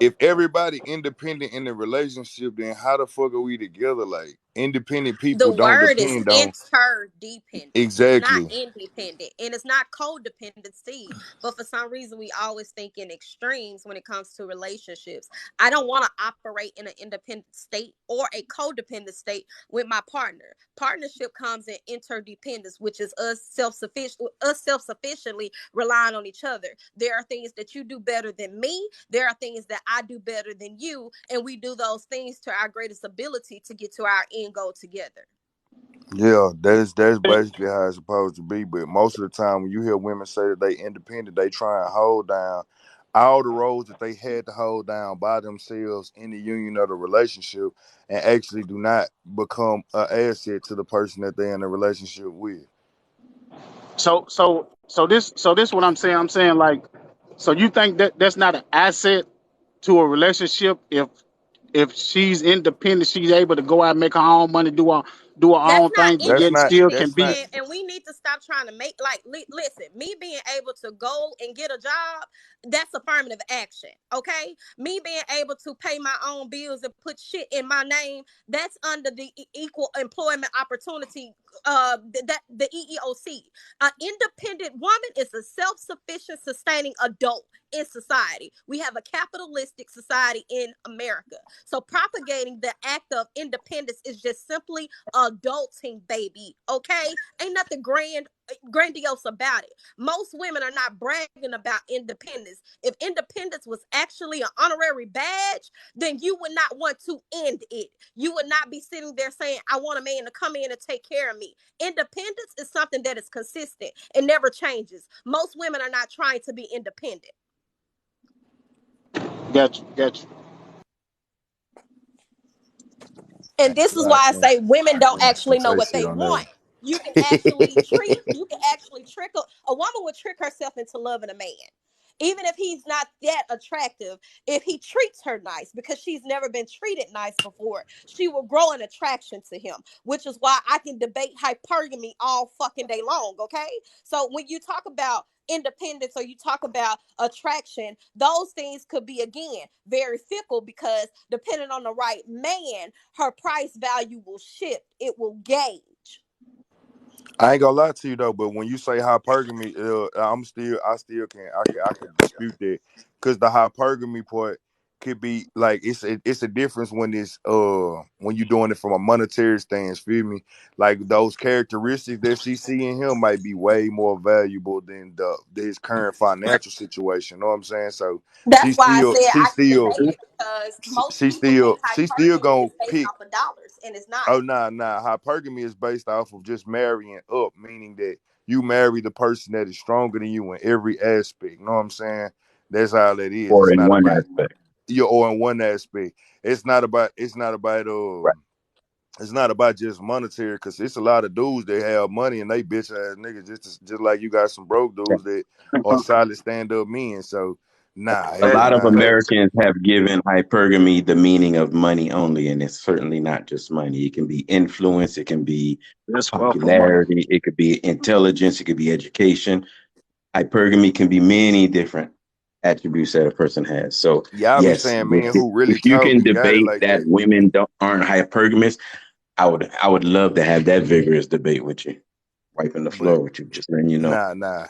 if everybody independent in the relationship, then how the fuck are we together? Like independent The people don't word is depend on interdependent. It's not exactly. independent and it's not codependency. But for some reason, we always think in extremes when it comes to relationships. I don't want to operate in an independent state or a codependent state with my partner. Partnership comes in interdependence, which is us self-sufficiently relying on each other. There are things that you do better than me. There are things that I do better than you, and we do those things to our greatest ability to get to our end goal together. Yeah, that's basically how it's supposed to be. But most of the time, when you hear women say that they independent, they try and hold down all the roles that they had to hold down by themselves in the union of the relationship, and actually do not become an asset to the person that they're in a relationship with. So this what I'm saying. I'm saying, like, so you think that that's not an asset to a relationship if she's independent, she's able to go out and make her own money, do her That's own not thing, but That's yet not. still can independence, That's not. be. and we need to stop trying to make like listen, me being able to go and get a job, that's affirmative action. Okay, me being able to pay my own bills and put shit in my name, that's under the equal employment opportunity, that the EEOC. An independent woman is a self-sufficient sustaining adult in society. We have a capitalistic society in America, so propagating the act of independence is just simply adulting, baby. Okay, ain't nothing grandiose about it. Most women are not bragging about independence. If independence was actually an honorary badge, then you would not want to end it. You would not be sitting there saying, I want a man to come in and take care of me. Independence is something that is consistent. It never changes. Most women are not trying to be independent. Got you. And this is why I say women don't actually know Say what shit they on that want. one. You can actually trickle a woman would trick herself into loving a man. Even if he's not that attractive, if he treats her nice because she's never been treated nice before, she will grow an attraction to him, which is why I can debate hypergamy all fucking day long, okay? So when you talk about independence or you talk about attraction, those things could be, again, very fickle because depending on the right man, her price value will shift. It will gauge. I ain't gonna lie to you though, but when you say hypergamy, I could dispute that because the hypergamy part could be like it's a difference when you're doing it from a monetary stance. Feel me? Like those characteristics that she see in him might be way more valuable than his current financial situation. You know what I'm saying? So That's why I said I can debate it because most she people think still hypergamy gonna is based pick. off of dollars, and it's not. Oh, nah. Hypergamy is based off of just marrying up, meaning that you marry the person that is stronger than you in every aspect. You know what I'm saying? That's all that is. or It's in not one about aspect. you or in one aspect. Right. It's not about just monetary because it's a lot of dudes that have money and they bitch ass niggas just like you got some broke dudes that are solid stand up men. So nah, A hell lot of nah. Facts. Americans have given hypergamy the meaning of money only, and it's certainly not just money. It can be influence, it can be That's wealth for money. popularity, it could be intelligence, it could be education. Hypergamy can be many different attributes that a person has. So Y'all be yes, saying men who if really you talk can and got it debate like that that. women aren't hypergamous, I would love to have that vigorous debate with you, wiping the But floor with you, just letting you know. nah.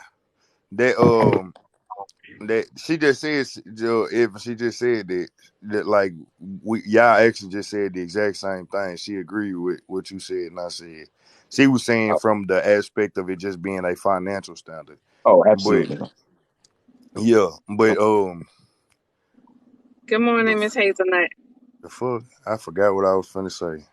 That that she just said Joe Evans, she just said that like y'all actually just said the exact same thing. She agreed with what you said and I said. She was saying from the aspect of it just being a financial standard. Oh, But absolutely. yeah, but Good the morning, Miss Hazelnut. the fuck I forgot what I was finna say.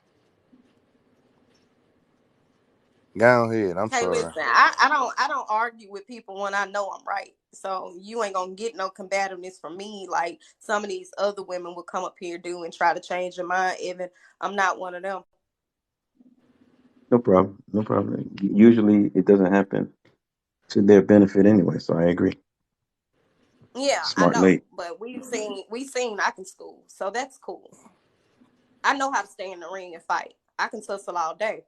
Go ahead, I'm Hey, sorry. listen, I don't argue with people when I know I'm right. So you ain't gonna get no combativeness from me like some of these other women will come up here do and try to change your mind. Even I'm not one of them. No problem. No problem. Usually it doesn't happen to their benefit anyway, so I agree. Yeah, I Smart know, lady. but we seen I can school, so that's cool. I know how to stay in the ring and fight. I can tussle all day.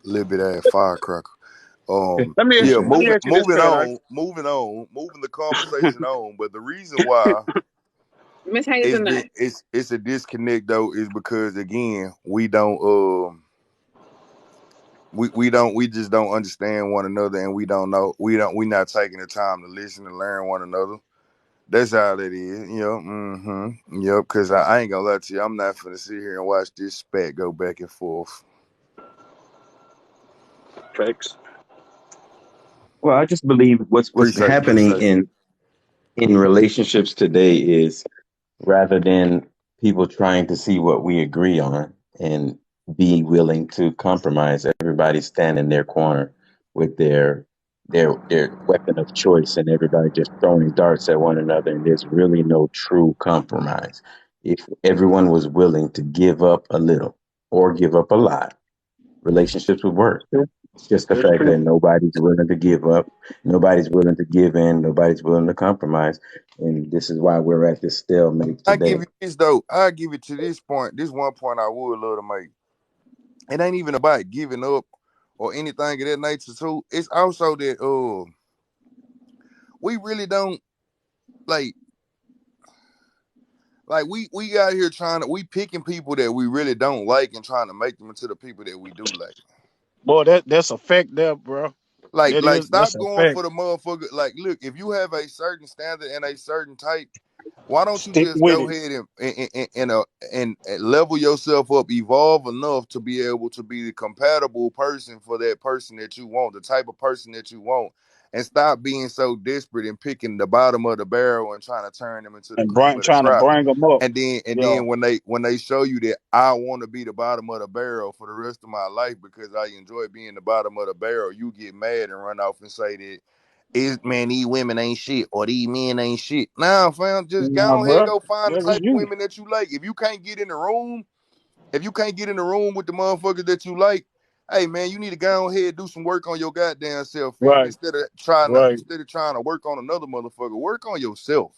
Little bit of firecracker. Yeah, Let me moving ask you this, moving Paradise. on, moving the conversation on. But the reason why Miss Hazelnut. it's a disconnect though is because again we just don't understand one another and we not taking the time to listen and learn one another. That's all it is. Yep, because I ain't gonna lie to you, I'm not finna sit here and watch this spat go back and forth. Facts. Well, I just believe what's Appreciate happening it. in relationships today is rather than people trying to see what we agree on and be willing to compromise, everybody stand in their corner with their weapon of choice and everybody just throwing darts at one another and there's really no true compromise. If everyone was willing to give up a little or give up a lot, relationships would work. It's just the That's fact true. that nobody's willing to give up, nobody's willing to give in, nobody's willing to compromise, and this is why we're at this stalemate I give today. you this though. I give it to this point. This one point I would love to make. It ain't even about giving up or anything of that nature too. It's also that we really don't like we out here we picking people that we really don't like and trying to make them into the people that we do like. Boy, that's a fact there, bro. That's Stop a going fact. for the motherfucker. Like, look, if you have a certain standard and a certain type, why don't you Stick just with go it. ahead and level yourself up, evolve enough to be able to be the compatible person for that person that you want, the type of person that you want, and stop being so desperate and picking the bottom of the barrel and trying to turn them into the And cream of the trying to crop. bring them up. And then Yeah. when they show you that I want to be the bottom of the barrel for the rest of my life because I enjoy being the bottom of the barrel, you get mad and run off and say that these women ain't shit or these men ain't shit. Nah, fam, just Nah, go ahead and bro. go find the That was type of you. women that you like. If you can't get in the room with the motherfuckers that you like, hey man, you need to go ahead and do some work on your goddamn self, fam. Right, Instead of trying right. to work on another motherfucker, work on yourself.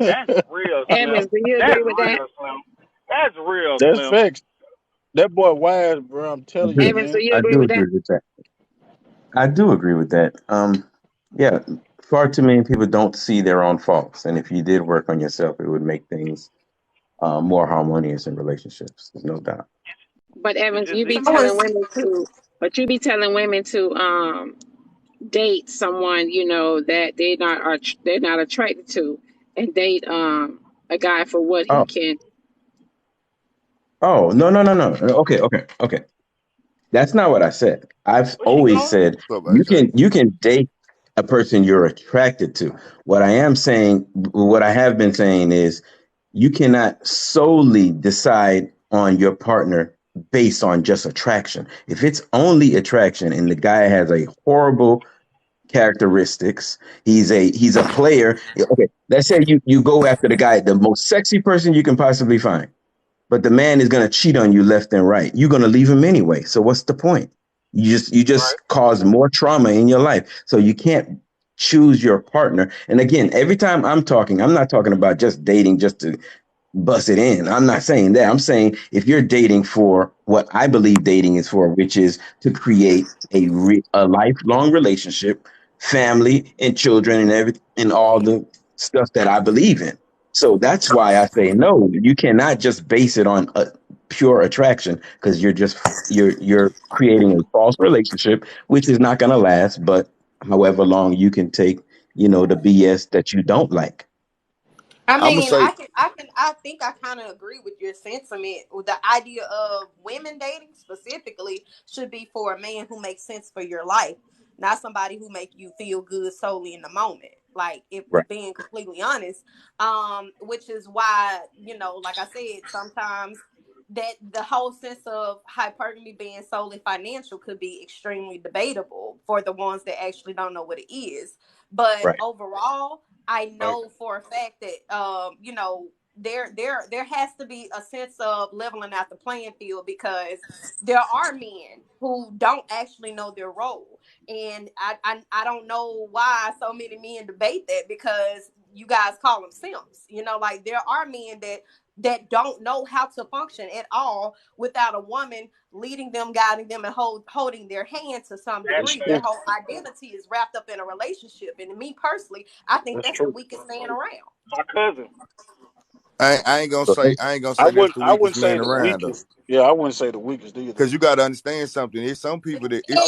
That's real, Slim. Evans, do you That's agree with that? real, Slim. That's real, That's Slim. facts. That boy wise, bro. I'm I telling you, do. Evans, do man. you I agree do with that? agree with that. I do agree with that. Yeah, far too many people don't see their own faults, and if you did work on yourself, it would make things more harmonious in relationships. There's no doubt. But It's Evans, just you be I easier. telling was women to, but you be telling women to date someone that they're not attracted to, and date a guy for what he Oh, can. oh, no, no, no, no. Okay, okay, okay. That's not what I said. I've Where she always going? said What's up, AJ? you can date a person you're attracted to. What I am saying, what I have been saying is you cannot solely decide on your partner based on just attraction. If it's only attraction and the guy has a horrible characteristics, he's a player. Okay, let's say you go after the guy, the most sexy person you can possibly find, but the man is going to cheat on you left and right. You're going to leave him anyway. So what's the point? You just Right. cause more trauma in your life. So you can't choose your partner. And again, every time I'm talking, I'm not talking about just dating just to bust it in. I'm not saying that. I'm saying if you're dating for what I believe dating is for, which is to create a lifelong relationship, family and children and and all the stuff that I believe in. So that's why I say no. You cannot just base it on a pure attraction because you're creating a false relationship, which is not going to last. But however long you can take, the BS that you don't like. I I'm gonna mean, say, I think I kind of agree with your sentiment. With the idea of women dating specifically should be for a man who makes sense for your life, not somebody who make you feel good solely in the moment. Like, if we Right. being completely honest, which is why, like I said, sometimes that the whole sense of hypergamy being solely financial could be extremely debatable for the ones that actually don't know what it is. But Right. overall, I Right. know for a fact that there has to be a sense of leveling out the playing field, because there are men who don't actually know their role. And I don't know why so many men debate that, because you guys call them simps. Like, there are men that don't know how to function at all without a woman leading them, guiding them, and holding their hand to some That's That's degree. Their true. that's whole identity is wrapped up in a relationship. And me personally, I think That's that's the true. weakest man around. my cousin. I ain't gonna So say that's the I weakest wouldn't say man the around though. weakest. Yeah, I wouldn't say the weakest either. Because you got to understand something. It's And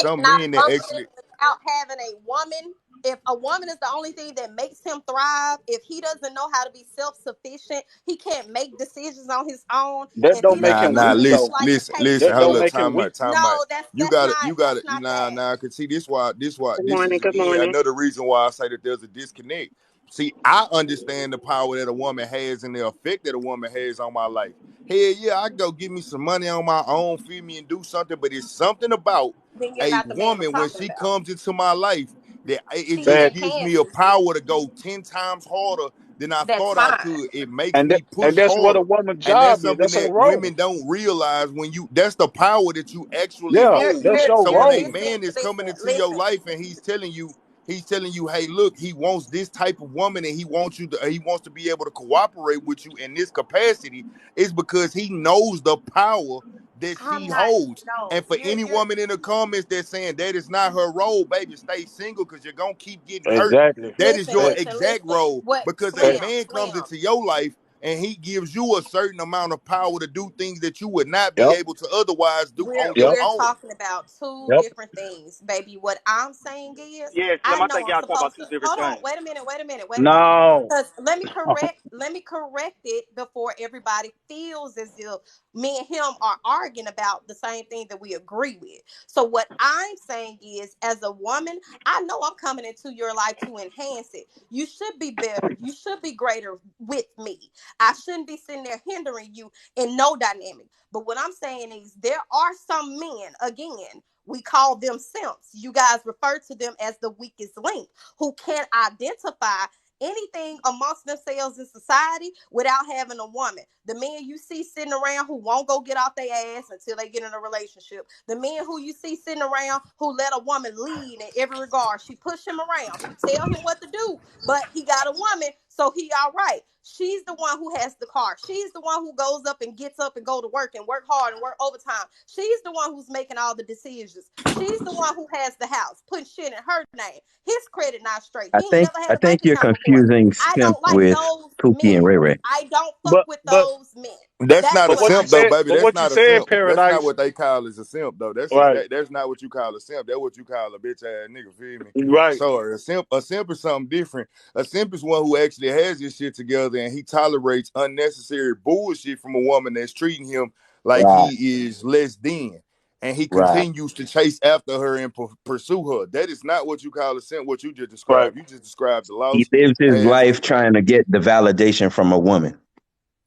some not men that functioning actually. without having a woman. If a woman is the only thing that makes him thrive, if he doesn't know how to be self-sufficient, he can't make decisions on his own. That If don't he make doesn't him Nah. weak treat you though. like a Listen. patient, That Hold don't up. make him Time weak. out. Time out. no, that's You that's got to. not You got to. that. Nah. Cause see, this why. Good This morning. is Good again morning. another reason why I say that there's a disconnect. See, I understand the power that a woman has and the effect that a woman has on my life. Hell yeah, I go give me some money on my own, feed me and do something. But it's something about Then you're a not the man I'm woman when talking she about. comes into my life that it She's just That gives me a enhancing. power to go 10 times harder than I That's thought I fine. could. It makes that me and push that's what a harder. woman's And that's job is. something That's her that role. women don't realize that's the power that you actually Yeah, There, hold. that's there, your So there. when a role. Listen, man is coming listen, into your listen. life and he's telling you, hey, look, he wants this type of woman and he wants to be able to cooperate with you in this capacity, is because he knows the power that she I'm not. holds. No, And for any you're. woman in the comments that's saying that is not her role, baby, stay single because you're gonna keep getting hurt. Exactly. That is Listen, your That, listen, exact listen. role What, because a that, Slim, man comes Slim? into your life and he gives you a certain amount of power to do things that you would not be yep, able to otherwise do We're on your yep, we're own. talking about two yep. different things, baby. What I'm saying is, Yeah, I Slim. I know think I'm y'all talking about supposed two to different hold on. things. Wait a minute. Wait a minute. Wait a minute. No. Because let me correct it before everybody feels as if me and him are arguing about the same thing that we agree with. So what I'm saying is, as a woman, I know I'm coming into your life to enhance it. You should be better. You should be greater with me. I shouldn't be sitting there hindering you in no dynamic. But what I'm saying is, there are some men, again, we call them simps. You guys refer to them as the weakest link, who can't identify anything amongst themselves in society without having a woman. The men you see sitting around who won't go get off their ass until they get in a relationship. The men who you see sitting around who let a woman lead in every regard. She push him around. She tell him what to do, but he got a woman, so he all right. She's the one who has the car. She's the one who goes up and gets up and go to work and work hard and work overtime. She's the one who's making all the decisions. She's the one who has the house, putting shit in her name. His credit not straight. I He ain't think never I had a bank think you're account before. confusing I simp don't like with those Pookie and men. Ray Ray. I don't fuck But with but those men. That's That's not a but what what I you simp though, said, hate. baby. but That's what you not a said, simp. That's not Paradise. what they call as a simp though. Right, That's not what you call a simp. That's what you call a bitch ass nigga. Feel me? right, So a simp is something different. A simp is one who actually has his shit together and he tolerates unnecessary bullshit from a woman that's treating him like Right, he is less than. And he right. continues to chase after her and pursue her. That is not what you call a simp. What you just right. described. You just described the He lost lives his ass life nigga. trying to get the validation from a woman.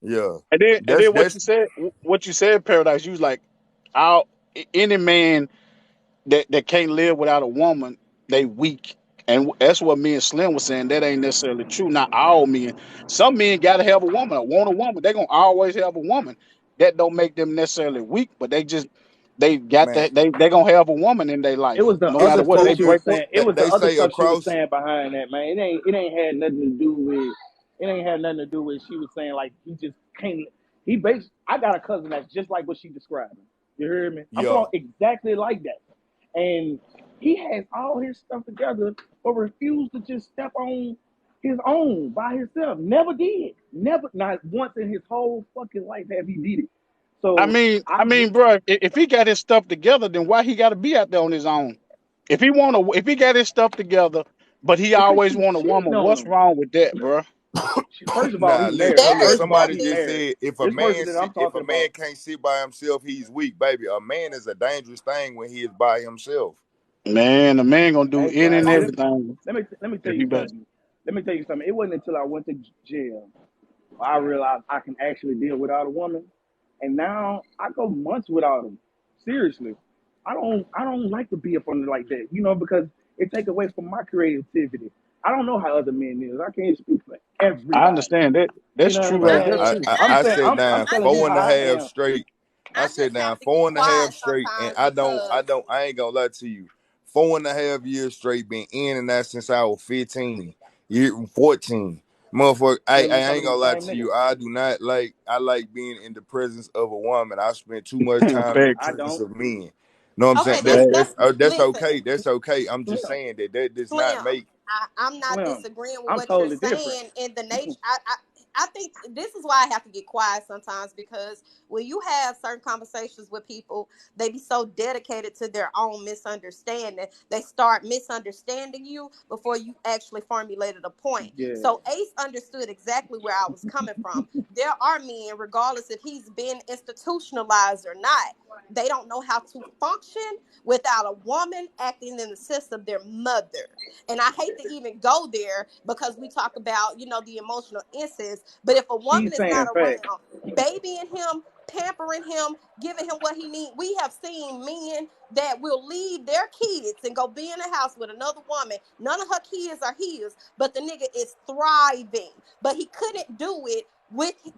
Yeah, And that's then that's what you said, Paradise. You was like, I'll any man that can't live without a woman, they weak. And that's what me and Slim was saying. That ain't necessarily true. Not all men. Some men gotta have a woman, or want a woman. They gonna always have a woman. That don't make them necessarily weak, but they got man. that they gonna have a woman in their It life, was the no It's matter other a what. stuff They she culture. was break saying. It was the They other say stuff she was across. saying behind that, man. It ain't had nothing to do with. It ain't had nothing to do with. She was saying like he just can't. He based. I got a cousin that's just like what she described. You hear me? I'm Yeah, talking exactly like that. And he has all his stuff together, but refused to just step on his own by himself. Never did. Never. Not once in his whole fucking life have he did it. So I mean, bro, if he got his stuff together, then why he got to be out there on his own? If he got his stuff together, but he because always she want a cheating woman, on what's him. wrong with that, bro? First of all, nah, he married. look, There is First of all, somebody nothing. he just married. said This person that I'm if a talking man about, can't sit by himself, he's weak, baby. A man is a dangerous thing when he is by himself. Man, a man gonna do hey, any bro, and everything let me tell if he you better. something. Let me tell you something. It wasn't until I went to jail I realized I can actually deal without a woman, and now I go months without them. Seriously, I don't like to be up on it like that, because it takes away from my creativity. I don't know how other men is. I can't speak for I everybody. understand that. You That's know true what I'm right Man, there saying? too. I'm I saying sat I'm down I telling you just 4 and a how I half am. straight. I I sat just down have to get 4.5 quiet straight, and sometimes I because don't, I ain't gonna lie to you. 4.5 years straight, been in and out since I was 15, 14. Motherfucker, Then we I talking ain't to the gonna lie same to nigga. you. I like being in the presence of a woman. I spend too much time in the Facts, I presence don't. of men. Know what I'm saying? okay, That's facts. that's that's listen, okay. That's okay. I'm just Slim, saying that does not Slim. make I'm not Slim. disagreeing with I'm what you're totally different. saying in the nature. I think this is why I have to get quiet sometimes because when you have certain conversations with people, they be so dedicated to their own misunderstanding, they start misunderstanding you before you actually formulated a point. Yeah. So Ace understood exactly where I was coming from. There are men, regardless if he's been institutionalized or not, they don't know how to function without a woman acting in the sense of their mother. And I hate to even go there because we talk about, the emotional incest. But if a woman She's is not saying facts. around, babying him, pampering him, giving him what he needs, we have seen men that will leave their kids and go be in a house with another woman. None of her kids are his, but the nigga is thriving. But he couldn't do it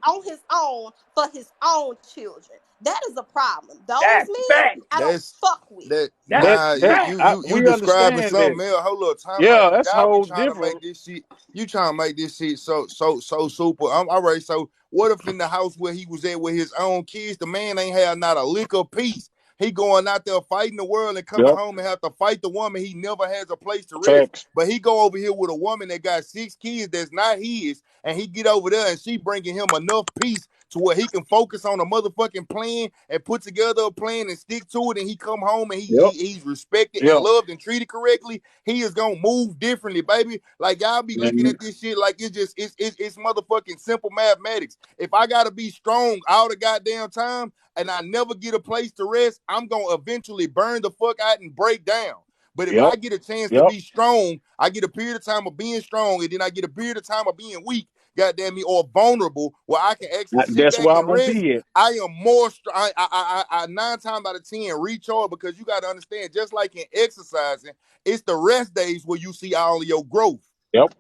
on his own for his own children. That is a problem. Those That's men, facts. I don't That's fuck with. that. That's that Nah, that facts. you we describing understand that. something else. Hold up, time out, Yeah, cause that's y'all be whole trying to make different. this shit. You trying to make this shit so super. All right. So what if in the house where he was at with his own kids, the man ain't had not a lick of peace. He going out there fighting the world and coming Yep, home and have to fight the woman. He never has a place to rest. facts. But he go over here with a woman that got 6 kids that's not his, and he get over there and she bringing him enough peace to where he can focus on a motherfucking plan and put together a plan and stick to it. And he come home and Yep, he's respected and yep, loved and treated correctly. He is gonna move differently, baby. Like y'all be looking man. at this shit like it's motherfucking simple mathematics. If I gotta be strong all the goddamn time and I never get a place to rest, I'm gonna eventually burn the fuck out and break down. But if Yep, I get a chance to yep. be strong, I get a period of time of being strong, and then I get a period of time of being weak, goddamn me, or vulnerable, where I can actually sit That's back where I'm and gonna rest. be at. I am more. I 9 times out of 10 recharge because you got to understand. Just like in exercising, it's the rest days where you see all of your growth. Yep.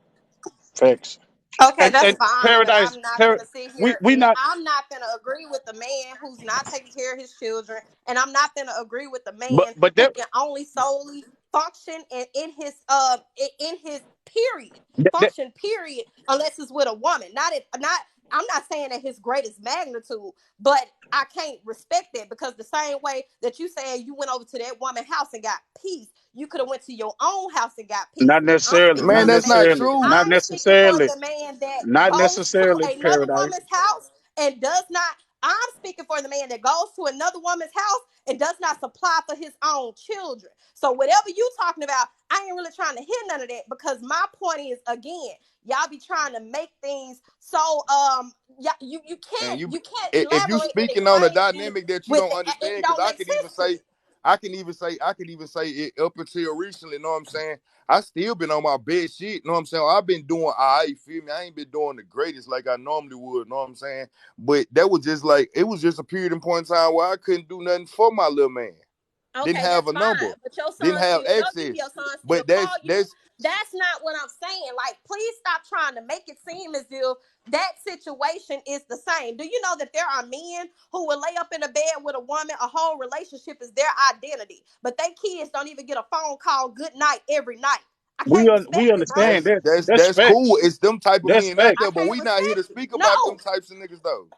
Facts. Okay, that's And fine, but Paradise, I'm not gonna sit here we and not. I'm not gonna agree with the man who's not taking care of his children, and I'm not gonna agree with the But man but who that, can only solely function in his period that function period unless it's with a woman. Not I'm not saying that his greatest magnitude, but I can't respect that because the same way that you saying you went over to that woman's house and got peace, you could have went to your own house and got peace. not I'm necessarily, speaking not for Man, the that's not man. necessarily, true. not I'm speaking for necessarily, the man that not goes to necessarily another Paradise. woman's house and does not. I'm speaking for the man that goes to another woman's house and does not supply for his own children. So whatever you talking about, I ain't really trying to hear none of that because my point is again, y'all be trying to make things so yeah, you Man, can't you you can't if you elaborate and speaking on a explain things dynamic that you with don't it understand, because don't make sense to me. I can even say it up until recently, know what I'm saying? I still been on my best shit, know what I'm saying? I've been doing all right, you feel me? I ain't been doing the greatest like I normally would, know what I'm saying? But that was just like, it was just a period in point in time where I couldn't do nothing for my little man. Didn't Okay, have that's a number, fine. But your didn't son have still love you. access. Your son still But call you. that's That's not what I'm saying. Like, please stop trying to make it seem as if that situation is the same. Do you know that there are men who will lay up in a bed with a woman, a whole relationship is their identity, but they kids don't even get a phone call good night every night. I can't We respect it, bro. understand that. That's that's cool. facts. It's them type of That's men out facts. I there, but can't we not here to respect it. speak about them No, types of niggas though.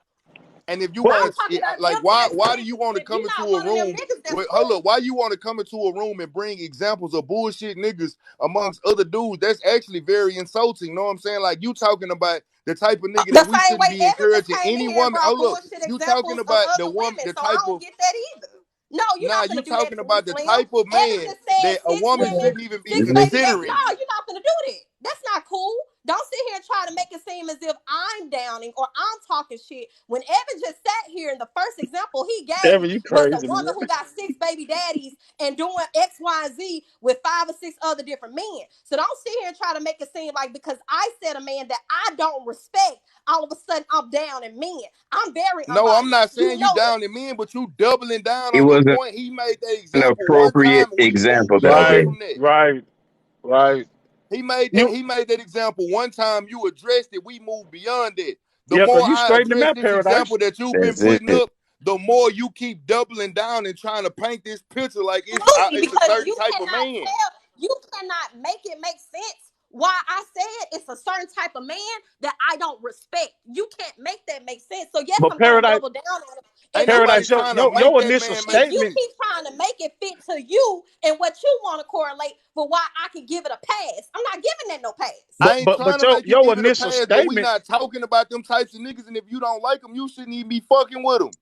And if you But I'm want talking to, about like, them types of why do niggas. you want to If you're come into not a one of them room? niggas, that's With, hold cool. up, why you want to come into a room and bring examples of bullshit niggas amongst other dudes? That's actually very insulting. Know what I'm saying? Like, you talking about the type of nigga The that we same shouldn't way be Evan just encouraging came in any here and woman. Oh brought look, bullshit you talking examples of about the other woman, women, the so I type don't of get that either. No, you're nah, not you gonna do that talking to me, about the Slim. type of Evan man just said that a six woman women, shouldn't even be six baby dad. considering. No, you're not gonna do that. That's not cool. Don't sit here and try to make it seem as if I'm downing or I'm talking shit. When Evan just sat here and the first example he gave Evan, you was a crazy, woman man. who got six baby daddies and doing X, Y, and Z with 5 or 6 other different men. So don't sit here and try to make it seem like because I said a man that I don't respect, all of a sudden I'm down in men. I'm very No, I'm unbiased. not You saying you know that. down in men, but you doubling down It on the was point. He made that an example one appropriate time and we example moved that beyond Right, day. from that. right, right. You, He made that example one time. You addressed it. We moved beyond that. The yeah, more cause you I straighten them address out, this Paradise. example that you've been That's it. putting up, the more you keep doubling down and trying to paint this picture like Absolutely, it's a because certain type of man. you cannot make it make sense why I said it's a certain type of man that I don't respect. You can't make that make sense. So yes, But I'm gonna Paradise, double down on it. Ain't If you nobody keep Paradise, trying trying to to make make your it, that initial man if make. you statement. keep trying to make it fit to you and what you want to correlate for why I can give it a pass, I'm not giving that no pass. I ain't trying But to make you your give it a initial pass, but we statement. not talking about them types of niggas. And if you don't like them, you shouldn't even be fucking with them.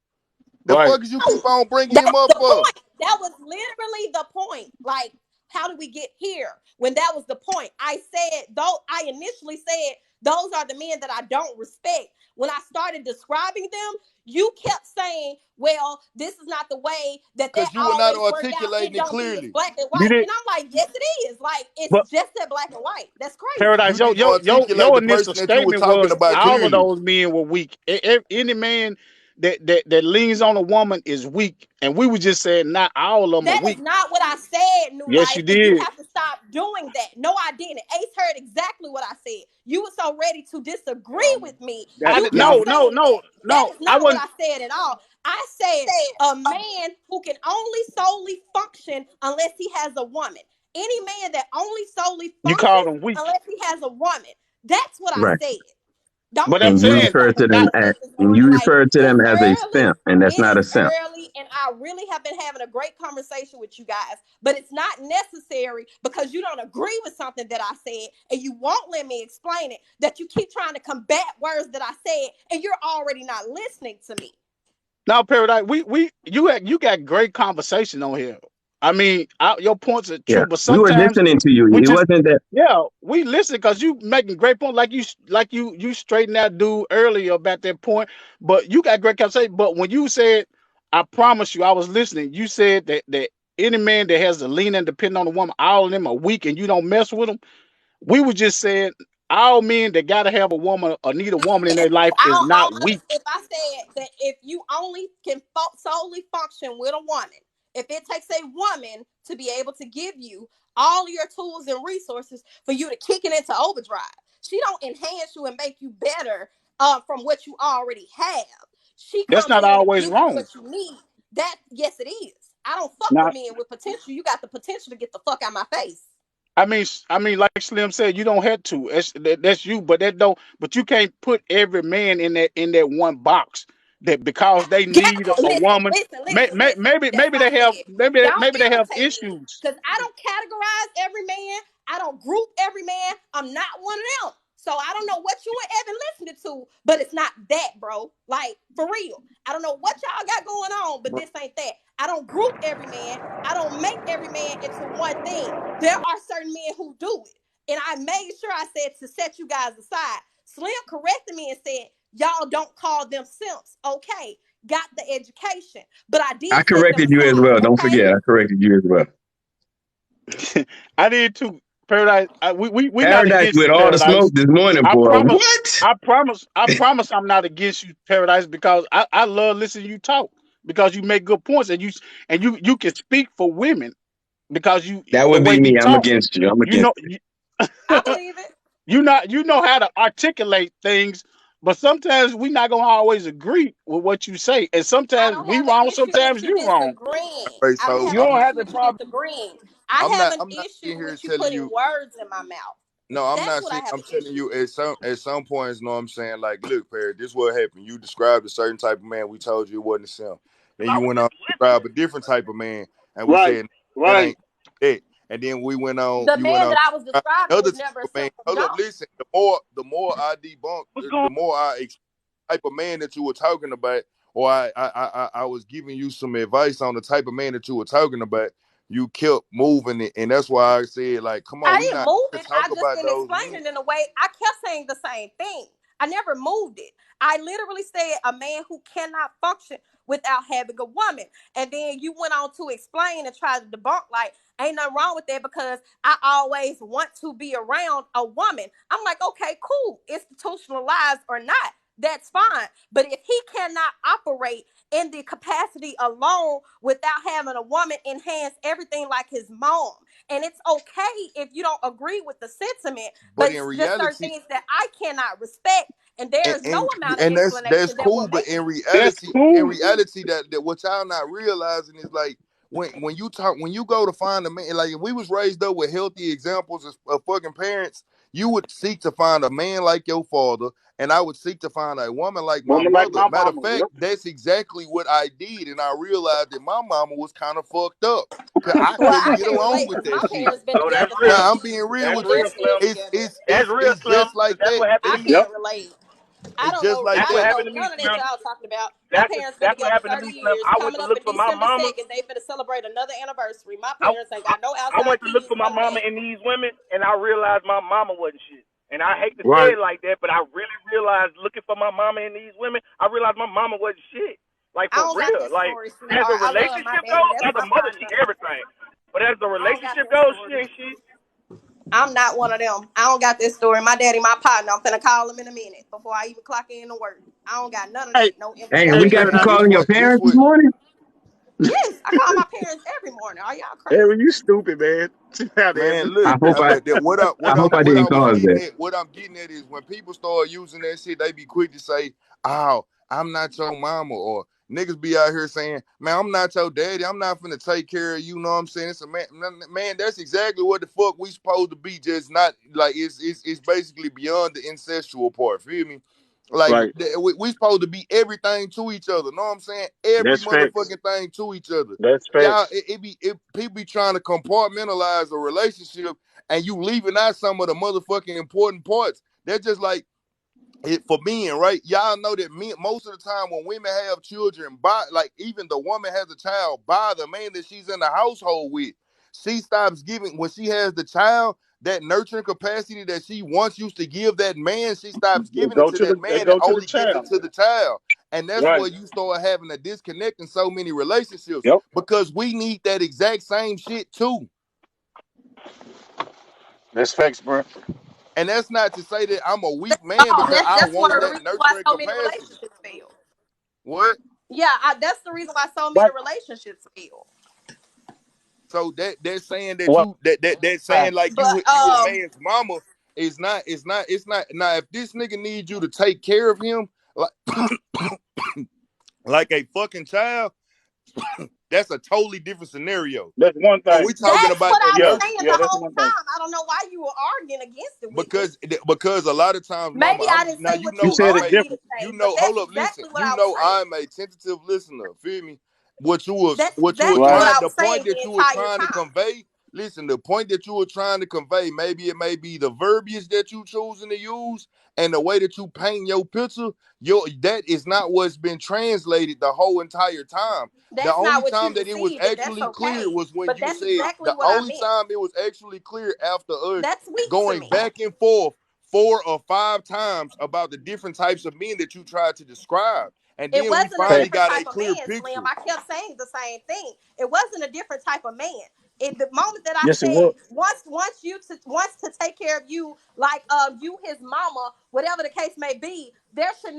The Right. fuck is you keep on bringing him That's up the for? point. That was literally the point. Like, how do we get here? When that was the point, I said, though I initially said those are the men that I don't respect. When I started describing them, you kept saying, well, this is not the way that Because you were not always work out. It articulating it don't be as clearly. black and You white. did, And I'm like, yes, it is. Like, it's but just that black and white. That's crazy. You Paradise, didn't articulate your the initial person that you were statement talking was about all of clearly. those men were weak. Any man that leans on a woman is weak, and we were just saying not all of them are That is weak. not what I said, New Yes, Life, you and you did. have to stop doing that. No, I didn't. Ace heard exactly what I said. You were so ready to disagree with me. I You did, kept no, no, saying no, that. That no. is I not what wasn't. I said at all. I said a man who can only solely function unless he has a woman. Any man that only solely You called functions them weak, unless he has a woman. That's what I Right. said. Don't but I'm make And it you seem saying refer like to them not. as this morning. Like it's a early. simp, and that's It not is a simp. early, and I really have been having a great conversation with you guys, but it's not necessary because you don't agree with something that I said and you won't let me explain it, that you keep trying to combat words that I said and you're already not listening to me. Now, Paradise, you got great conversation on here. I mean, your points are Yeah, true, but we were sometimes listening to you. we It just wasn't that. yeah, we listen because you making great points. You straightened that dude earlier about that point, but you got great conversation. But when you said, I promise you, I was listening. You said that any man that has a lean and depend on a woman, all of them are weak, and you don't mess with them. We were just saying all men that gotta have a woman or need a woman in their life is I not don't weak. if I said that if you only can solely function with a woman, if it takes a woman to be able to give you all your tools and resources for you to kick it into overdrive, She don't enhance you and make you better from what you already have. She That's comes not in and always gives you wrong. what you need. That yes, it is. I don't fuck with Now, men with potential. You got the potential to get the fuck out my face. I mean, like Slim said, you don't have to. That's you, but that don't. But you can't put every man in that one box. That because they Yeah, need a listen, woman. listen, listen, listen. Maybe That's maybe why I they have said, maybe don't maybe they have irritate me. issues. Because I don't categorize every man. I don't group every man. I'm not one of them. So I don't know what you and Evan listening to, but it's not that, bro. Like, for real. I don't know what y'all got going on, but this ain't that. I don't group every man. I don't make every man into one thing. There are certain men who do it. And I made sure I said to set you guys aside. Slim corrected me and said, y'all don't call them simps. Okay, got the education, but I I did set them corrected you as aside. well. Don't Okay, forget, I corrected you as well. I did too. Paradise. We not Paradise against with you, all the smoke Paradise. this morning, I boy. promise. What? I promise. I'm not against you, Paradise, because I love listening to you talk because you make good points and you can speak for women because That the would way be you me. I'm talk, against you. I'm you against know you. you, I believe it. you know how to articulate things, but sometimes we not gonna always agree with what you say, and I sometimes don't we have an wrong, issue with sometimes you you wrong. disagreeing. Right, I don't so have You an don't have issue the with you problem. disagreeing. I have an I'm not issue in here with you telling putting you. words in my mouth. No, I'm That's not what I saying. have I'm an telling issue you with. at some points. No, I'm saying like, look, Perry, this is what happened. You described a certain type of man. We told you it wasn't a simp. Then I you was went on just to describe listening. a different type of man, and we Right, said that right. ain't it. And then we went on. The You went man on that to I was describe describing another was type never a of man. simple Hold up, dog. listen. The more I debunk, What's the going more type of man that you were talking about, or I was giving you some advice on the type of man that you were talking about. You kept moving it, and that's why I said, like, come on, I we didn't not move here it. to I talk just about didn't those explain men. it in a way. I kept saying the same thing. I never moved it. I literally said a man who cannot function without having a woman. And then you went on to explain and try to debunk, like, ain't nothing wrong with that because I always want to be around a woman. I'm like, okay, cool. Institutionalized or not, that's fine. But if he cannot operate in the capacity alone without having a woman enhance everything like his mom, and it's okay if you don't agree with the sentiment, But but in it's just certain reality, things that I cannot respect. And and there's no and, amount of and that's explanation that will cool. But make me. That's in cool. reality, that what y'all not realizing is like when you go to find a man, like if we was raised up with healthy examples of fucking parents, you would seek to find a man like your father, and I would seek to find a woman like my Woman like mother. my Matter of mama. fact, Yep. that's exactly what I did, and I realized that my mama was kind of fucked up. Cause I Well, couldn't I get can along relate with because that my shit. parents been Oh, that's together real. Now I'm 30 being years. real They That's with you. been real, still Slim. together. That's real, It's Slim. just like 'Cause that's that. what happened I to me. Yep. can't relate. I It's don't just know. like That's I what don't that. know happened to me, none of that Slim. y'all talking about. My parents been That's what together happened to 30 me, Slim. years. I went Coming to up look in for my December mama. 2nd, they finna celebrate another anniversary. My I, parents ain't I got no I outside went to look kids for my but mama that. in these women, and I realized my mama wasn't shit. And I hate to say Right. it like that, but I really realized looking for my mama in these women, I realized my mama wasn't shit. Like, I for don't got real. that Like, story, as a sweetheart. I love my relationship daddy. goes, That's as a my mother, she partner. everything. But as the I don't got relationship that goes, she story. ain't shit. I'm not one of them. I don't got this story. My daddy, my partner. I'm finna call him in a minute before I even clock in to work. I don't got none of Hey, that. No Hey, we hey, got you infidelity. Paradise. calling your This parents this what morning? Yes, I call my parents every morning. Are y'all crazy? Aaron, you stupid, man. man. Evan. I Look, hope I but that, I hope I didn't cause that. what I'm getting at is when people start using that shit, they be quick to say, "Oh, I'm not your mama," or niggas be out here saying, "Man, I'm not your daddy. I'm not finna take care of you." Know what I'm saying? It's a man. That's exactly what the fuck we supposed to be. Just not like it's basically beyond the incestual part. Feel me? Like Right. we supposed to be everything to each other. Know what I'm saying? Every That's facts. motherfucking thing to each other. That's Y'all, facts. people be trying to compartmentalize a relationship, and you leaving out some of the motherfucking important parts. That's just like it for men, right? Y'all know that men most of the time when women have children, by like even the woman has a child by the man that she's in the household with, she stops giving when she has the child that nurturing capacity that she once used to give that man. She stops giving it to that They man and go to the only gives it child. to the child. And that's Right. where you start having a disconnect in so many relationships Yep. because we need that exact same shit too. That's facts, bro. And that's not to say that I'm a weak man Oh, because I that's one want of the that reasons why nurturing so many capacity. relationships fail. What? Yeah, that's the reason why so many But relationships fail. So that's saying that what you that saying like But you a man's mama. It's not. Now, if this nigga needs you to take care of him like a fucking child, that's a totally different scenario. That's one But thing. we talking That's about what that I was Yeah, saying virtue the that's whole one thing. time. I don't know why you were arguing against it with me. because a lot of times, Maybe mama, I didn't now say you what You you know said I'm it wanted a me to different. say, but hold that's up, listen. exactly what You I was know saying. I'm a tentative listener. Feel me? What you was That's what you were exactly what Right. trying I the was point saying that the you were entire trying to time. convey. Listen, the point that you were trying to convey, maybe it may be the verbiage that you choosing to use and the way that you paint your picture. That is not what's been translated the whole entire time. The That's not only what time you that it was received, and that's actually clear okay. was when But you that's said exactly the what I only meant. time it was actually clear after us That's weak to going me. back and forth 4 or 5 times about the different types of men that you tried to describe. And It then we wasn't a finally Hey, different got a type of clear man, Slim. picture. I kept saying the same thing. It wasn't a different type of man. In the moment that I yes, it said was. wants to take care of you like you his mama, whatever the case may be, I should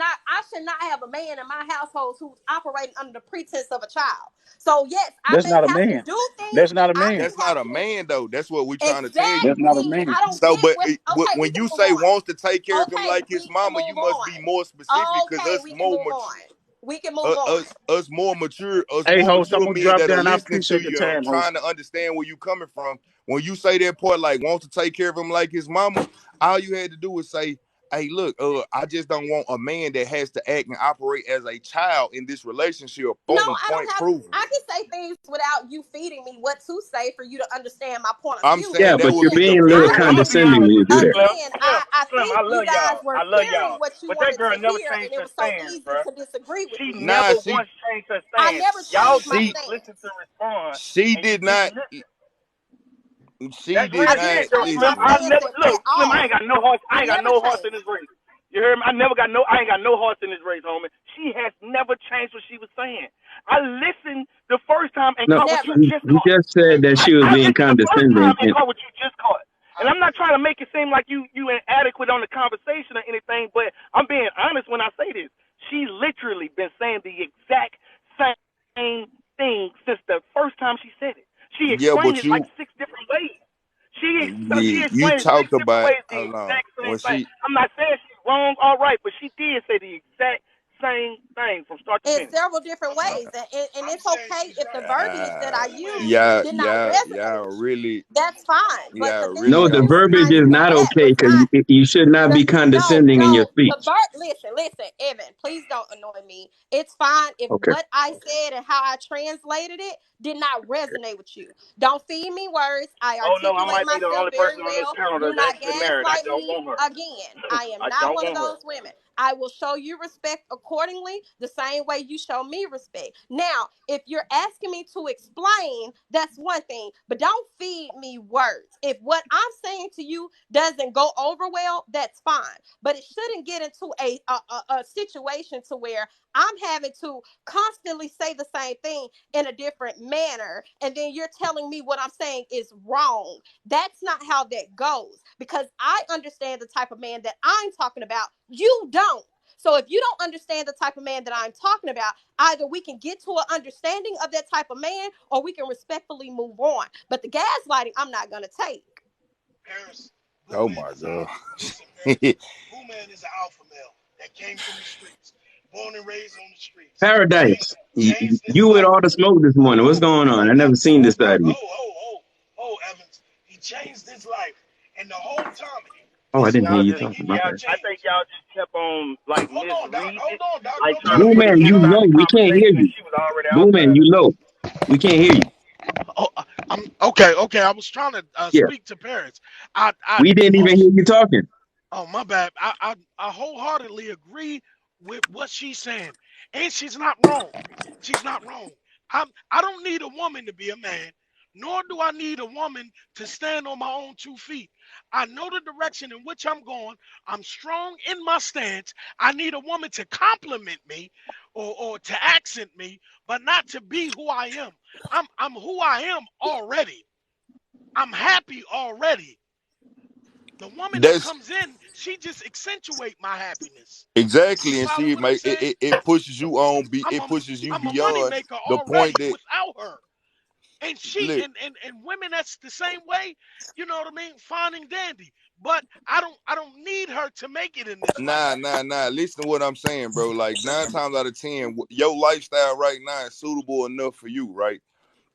not have a man in my household who's operating under the pretense of a child. So yes, I That's may not a have to man. do things. That's not a I may man. That's have not a to man though. That's what we're trying to tell you. That's not a exactly. man. I don't So, get but what. Okay, we when can you move say on. wants to take care of him Okay, like his we can mama, you move must be on. more specific because Okay, we can move on. We can move on. us more mature, Hey, host, I'm gonna men drop that are down. I listening to appreciate the you and time, host. trying to understand where you coming from. When you say that part, like wants to take care of him like his mama, all you had to do was say, "Hey, look, I just don't want a man that has to act and operate as a child in this relationship." No, Boom, I don't point have. proven. I can say things without you feeding me what to say for you to understand my point of I'm view. Yeah, saying But that but would you're be again, the being a little I very I'm gonna think be condescending honest when you with do you, that. Slim. again, Slim, I Slim. think I you love guys y'all. were I love hearing y'all. what you But that wanted girl to never hear, and changed it her was so stance, easy bro. to disagree with She me. nah. never once changed her I stance. never Y'all changed my just She listen stance. to respond, she and you did just not. listen. She That's did I real didn't not shit, though, change my Slim. listen. I stance never at look, Slim. all. I I ain't got never no horse changed in this it. race. You hear me? I ain't got no horse in this race, homie. She has never changed what she was saying. I listened the first time and No, caught what you Never. just he caught. just said that she was I being listened the first time condescending, and and caught what you just caught. And I'm not trying to make it seem like you inadequate on the conversation or anything, but I'm being honest when I say this. She literally been saying the exact same thing since the first time she said it. She Yeah, explained but it like you 6 different ways. She you explained it 6 talked different about ways the how long exact same when thing. she I'm not saying she's wrong, all right, but she did say the exact same thing from start to In finish. several different I'm ways, and I'm it's saying okay she's if the right. verbiage that I I'm saying used yeah did not resonate yeah with you. really That's fine. But the thing no, really that the you don't. were verbiage trying to is not combat okay was because not you should not the be condescending in your the speech. listen, Evan, please don't annoy me. It's fine if Okay. what I said and how I translated it did not resonate with you. Don't feed me words. I Oh no, I articulate might be the myself only very person on this well. panel Do that's not actually married. I gaslight don't me want her. again. I am I not don't one of want her. those women. I will show you respect accordingly, the same way you show me respect. Now, if you're asking me to explain, that's one thing, but don't feed me words. If what I'm saying to you doesn't go over well, that's fine. But it shouldn't get into a situation to where I'm having to constantly say the same thing in a different manner, and then you're telling me what I'm saying is wrong. That's not how that goes, because I understand the type of man that I'm talking about. You don't. So if you don't understand the type of man that I'm talking about, either we can get to an understanding of that type of man, or we can respectfully move on. But the gaslighting, I'm not going to take. Paris, Blue Oh Man my is an god. alpha. Listen, Paris, Blue Man is an alpha male that came from the streets, born and raised on the streets. Paradise, Changed his you with life. all the smoke this morning. What's going on? I never seen this side of you. Evans. He changed his life, and the whole time, Oh, I listen, didn't hear Y'all you just talking. My y'all. bad. I think changed. y'all just kept on like Hold on, Doc. misreading Hold it, on, Doc. like Don't trying tell to Blue me put to a man, shut you pin up. on low. the We can't hear conversation, and you. she was already Blue out man, there. you low. We can't hear you. Oh, I'm okay. I was trying to Yeah, speak to Paris. I we didn't even hear most. you talking. Oh, my bad. I wholeheartedly agree with what she's saying, and she's not wrong. She's not wrong. I don't need a woman to be a man, nor do I need a woman to stand on my own 2 feet. I know the direction in which I'm going. I'm strong in my stance. I need a woman to compliment me or to accent me, but not to be who I am. I'm who I am already. I'm happy already. The woman that That's comes in, she just accentuate my happiness. You exactly, and follow see, it what I'm make saying? it pushes you on. I'm It a pushes you I'm a money beyond maker the point already that without her. And she look. and women that's the same way, you know what I mean? Fine and dandy. but I don't need her to make it in this life. Nah. Listen to what I'm saying, bro. Like 9 times out of 10, your lifestyle right now is suitable enough for you, right?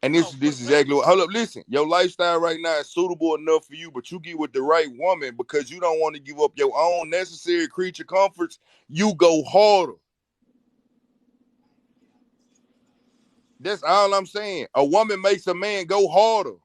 And Oh, this is exactly what. Hold up, listen. Your lifestyle right now is suitable enough for you, but you get with the right woman because you don't want to give up your own necessary creature comforts. You go harder. That's all I'm saying. A woman makes a man go harder.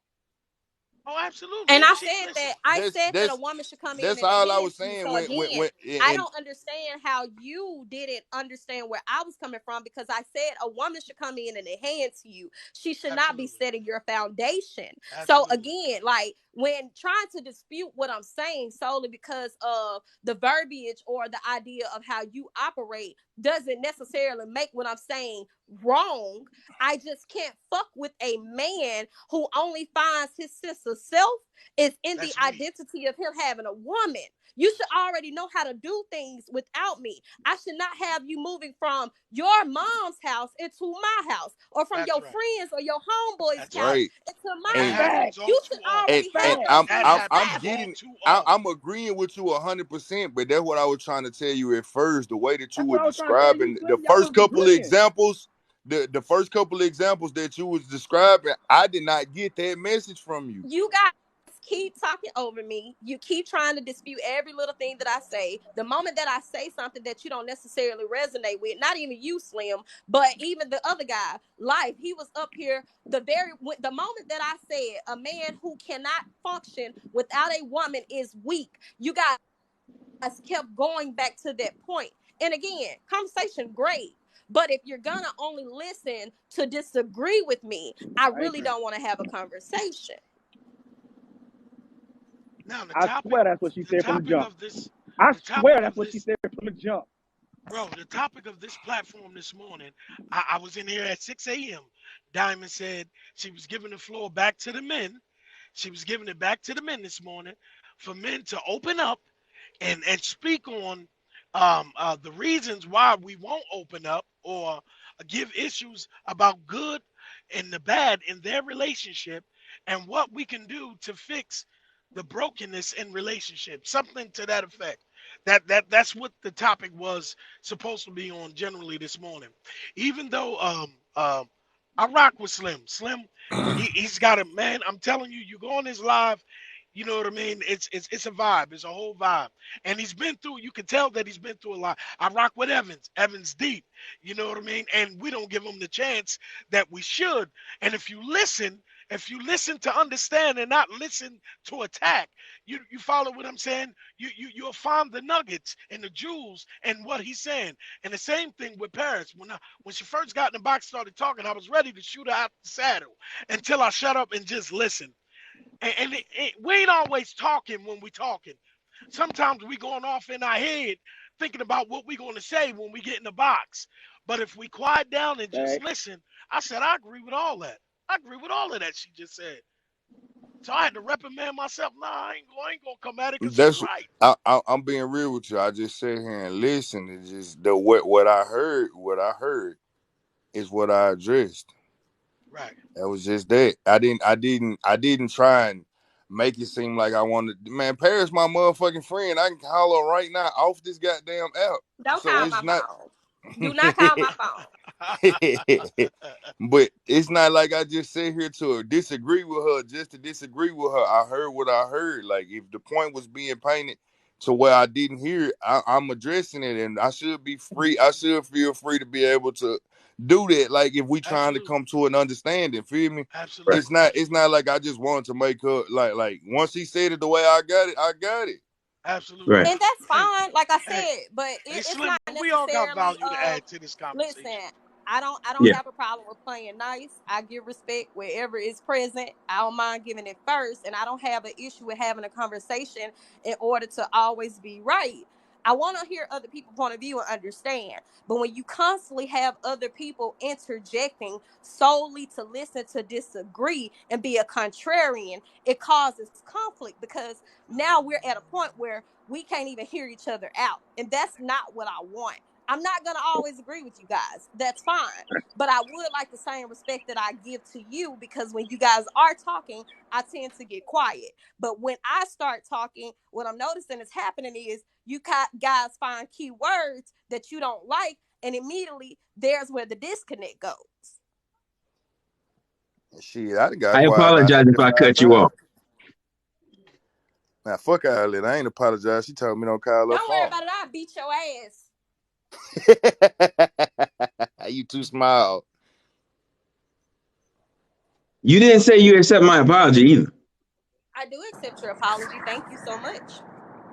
oh, absolutely. And If I she said listen, that I That's said that a that's woman should come in that's and all I enhance was you. saying So again, when I and don't understand how you didn't understand where I was coming from, because I said a woman should come in and enhance you. She should not be absolutely, setting your foundation. So absolutely. again, like when trying to dispute what I'm saying solely because of the verbiage or the idea of how you operate doesn't necessarily make what I'm saying wrong. I just can't fuck with a man who only finds his sense of self is in the That's me. identity of him having a woman. You should already know how to do things without me. I should not have you moving from your mom's house into my house, or from That's your right. friends or your homeboy's That's couch right. right. into And my that And house. happens Facts. all You too should often. already have and those Facts. That things I'm happens all established. getting too often. I'm agreeing with you 100%, but that's what I was trying to tell you at first. The way that you That's were what I was trying to tell you, describing the Slim. Y'all first was couple of agreeing. examples, the first couple of examples that you was describing, I did not get that message from you. You guys keep talking over me. You keep trying to dispute every little thing that I say. The moment that I say something that you don't necessarily resonate with, not even you, Slim, but even the other guy, Life, he was up here. The moment that I said a man who cannot function without a woman is weak, you guys kept going back to that point. And again, conversation great. But if you're gonna only listen to disagree with me, I Thank really you. don't want to have a conversation. Now I swear that's what she the said from the topic jump. of this, I the swear topic that's of what she this, said from the jump. bro, the topic of this platform this morning. I was in here at 6 a.m. Diamond said she was giving the floor back to the men. She was giving it back to the men this morning for men to open up and speak on the reasons why we won't open up, or give issues about good and the bad in their relationship, and what we can do to fix the brokenness in relationships, something to that effect. That's what the topic was supposed to be on generally this morning. Even though I rock with Slim, he's got a man. I'm telling you, you go on his live, you know what I mean? It's a vibe. It's a whole vibe. And he's been through, you can tell that he's been through a lot. I rock with Evans. Evans deep. You know what I mean? And we don't give him the chance that we should. And if you listen to understand and not listen to attack, you follow what I'm saying? You'll find the nuggets and the jewels and what he's saying. And the same thing with Paris. When she first got in the box, started talking, I was ready to shoot her out the saddle until I shut up and just listened. And we ain't always talking when we talking. Sometimes we going off in our head thinking about what we going to say when we get in the box. But if we quiet down and just Facts. listen, I said I agree with all that. I agree with all of that she just said. So I had to reprimand myself. Nah, I ain't gonna come at it because she's That's right. I'm being real with you. I just sit here and listen. It's just the what I heard. What I heard is what I addressed. Right. That was just that. I didn't try and make it seem like I wanted. Man, Paris, my motherfucking friend. I can call her right now off this goddamn app. Don't So call it's my not. phone. Do not call my phone. But it's not like I just sit here to disagree with her just to disagree with her. I heard what I heard. Like if the point was being painted to where I didn't hear it, I'm addressing it, and I should be free. I should feel free to be able to do that. Like if we trying to Absolutely. come to an understanding, feel me? Right. Absolutely. It's not like I just wanted to make her like once he said it the way I got it. Absolutely. Right. And that's Hey, fine, like I hey, said, but hey, it's Slim, not we all got necessarily value to add to this listen, conversation. I don't Yeah. have a problem with playing nice. I give respect wherever it's present. I don't mind giving it first, and I don't have an issue with having a conversation in order to always be right. I want to hear other people's point of view and understand. But when you constantly have other people interjecting solely to listen to disagree and be a contrarian, it causes conflict, because now we're at a point where we can't even hear each other out. And that's not what I want. I'm not going to always agree with you guys. That's fine. But I would like the same respect that I give to you, because when you guys are talking, I tend to get quiet. But when I start talking, what I'm noticing is happening is you guys find key words that you don't like, and immediately there's where the disconnect goes. Shit, I done got I quiet about apologize if I 5 cut you off. times. Now, fuck all that. I ain't apologize. She told me don't call her Don't worry phone. about it. I'll beat your ass. You too small. You didn't say you accept my apology either. I do accept your apology. Thank you so much.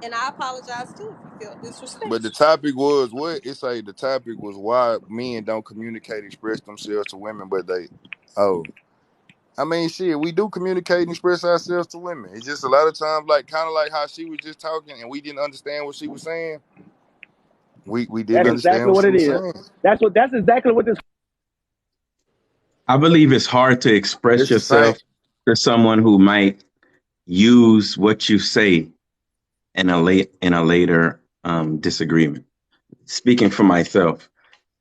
And I apologize too if you feel disrespect. But the topic was what? It's like the topic was why men don't communicate, express themselves to women, but they, I mean, shit, we do communicate and express ourselves to women. It's just a lot of times, like, kind of like how she was just talking and we didn't understand what she was saying. We didn't That's understand exactly what what she it was is. saying. That's exactly what this. I believe it's hard to express It's the same. yourself to someone who might use what you say in a later disagreement. Speaking for myself,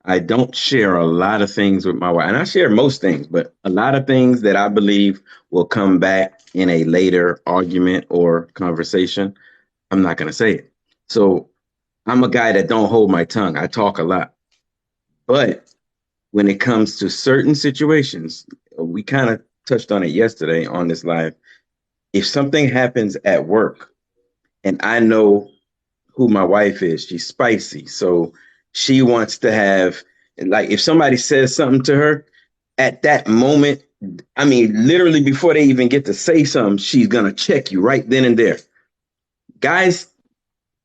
I don't share a lot of things with my wife, and I share most things, but a lot of things that I believe will come back in a later argument or conversation, I'm not going to say it. So I'm a guy that don't hold my tongue. I talk a lot, but when it comes to certain situations, we kind of touched on it yesterday on this live. If something happens at work and I know who my wife is, she's spicy. So she wants to have, like, if somebody says something to her at that moment, I mean, literally before they even get to say something, she's going to check you right then and there. Guys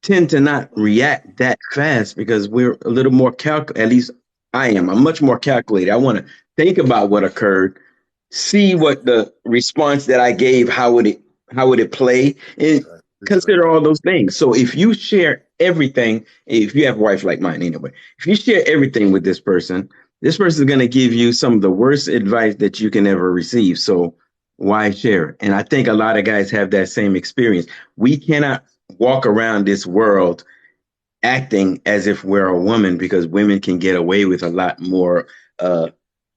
tend to not react that fast because we're a little more at least I am. I'm much more calculated. I want to think about what occurred, see what the response that I gave, how would it play, and consider all those things. So if you share everything, if you have a wife like mine anyway, if you share everything with this person is going to give you some of the worst advice that you can ever receive. So why share it? And I think a lot of guys have that same experience. We cannot walk around this world acting as if we're a woman because women can get away with a lot more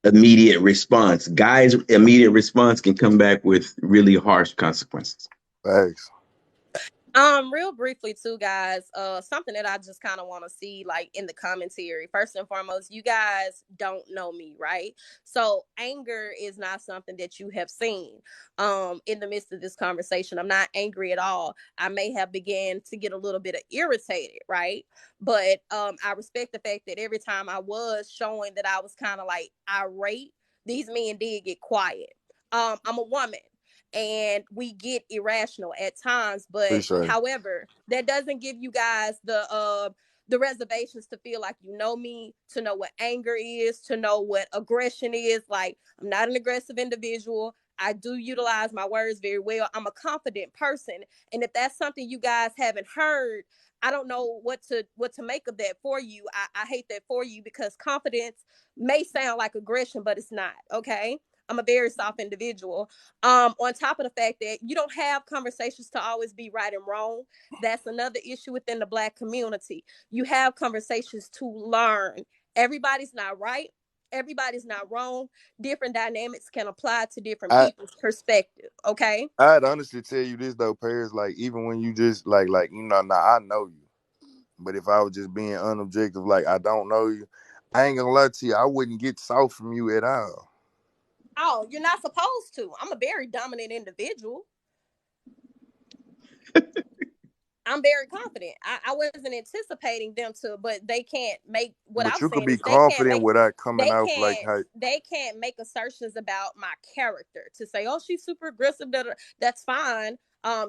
immediate response. Guys' immediate response can come back with really harsh consequences. Thanks. Real briefly too, guys, something that I just kind of want to see, like, in the commentary. First and foremost, you guys don't know me, right? So anger is not something that you have seen in the midst of this conversation. I'm not angry at all. I may have began to get a little bit of irritated, right? But I respect the fact that every time I was showing that I was kind of like irate, these men did get quiet. I'm a woman, and we get irrational at times, but however, that doesn't give you guys the reservations to feel like you know me, to know what anger is, to know what aggression is. Like, I'm not an aggressive individual. I do utilize my words very well. I'm a confident person, and if that's something you guys haven't heard, I don't know what to make of that for you. I hate that for you, because confidence may sound like aggression, but it's not. Okay, I'm a very soft individual. On top of the fact that you don't have conversations to always be right and wrong. That's another issue within the Black community. You have conversations to learn. Everybody's not right. Everybody's not wrong. Different dynamics can apply to different people's perspective. Okay. I'd honestly tell you this though, Paris. Like, even when you just like you know, now I know you, but if I was just being unobjective, like I don't know you, I ain't gonna lie to you, I wouldn't get soft from you at all. Oh, you're not supposed to. I'm a very dominant individual. I'm very confident. I wasn't anticipating them to, but they can't make what But I'm you could saying be is they can't confident make without coming off like how. they can't make assertions about my character to say, oh, she's super aggressive. That's fine.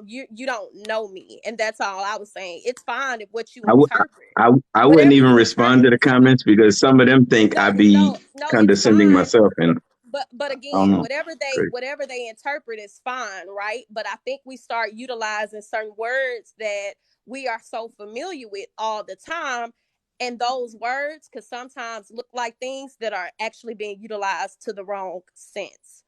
You don't know me, and that's all I was saying. It's fine if what you interpret. I wouldn't even respond to the comments because some of them think I'd be condescending myself, and but again, whatever they interpret is fine, right? But I think we start utilizing certain words that we are so familiar with all the time, and those words could sometimes look like things that are actually being utilized to the wrong sense.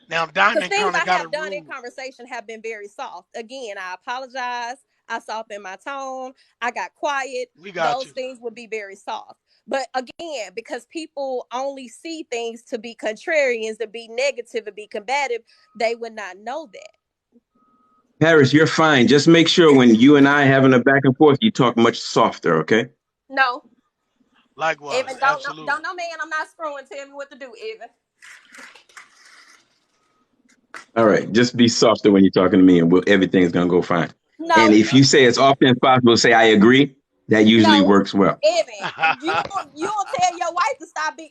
Now, Diamond things kind of I got have done in conversation have been very soft. Again, I apologize. I softened my tone. I got quiet. We got Those you. things would be very soft. But again, because people only see things to be contrarians, to be negative, and be combative, they would not know that. Paris, you're fine. Just make sure when you and I having a back and forth, you talk much softer, okay? No, Likewise, Evan, absolutely. don't know, man. I'm not screwing. Tell me what to do, Evan. All right, just be softer when you're talking to me, and everything's gonna go fine. No, And if you say as often as possible, say I agree. That usually no, works well. Evan. You don't tell your wife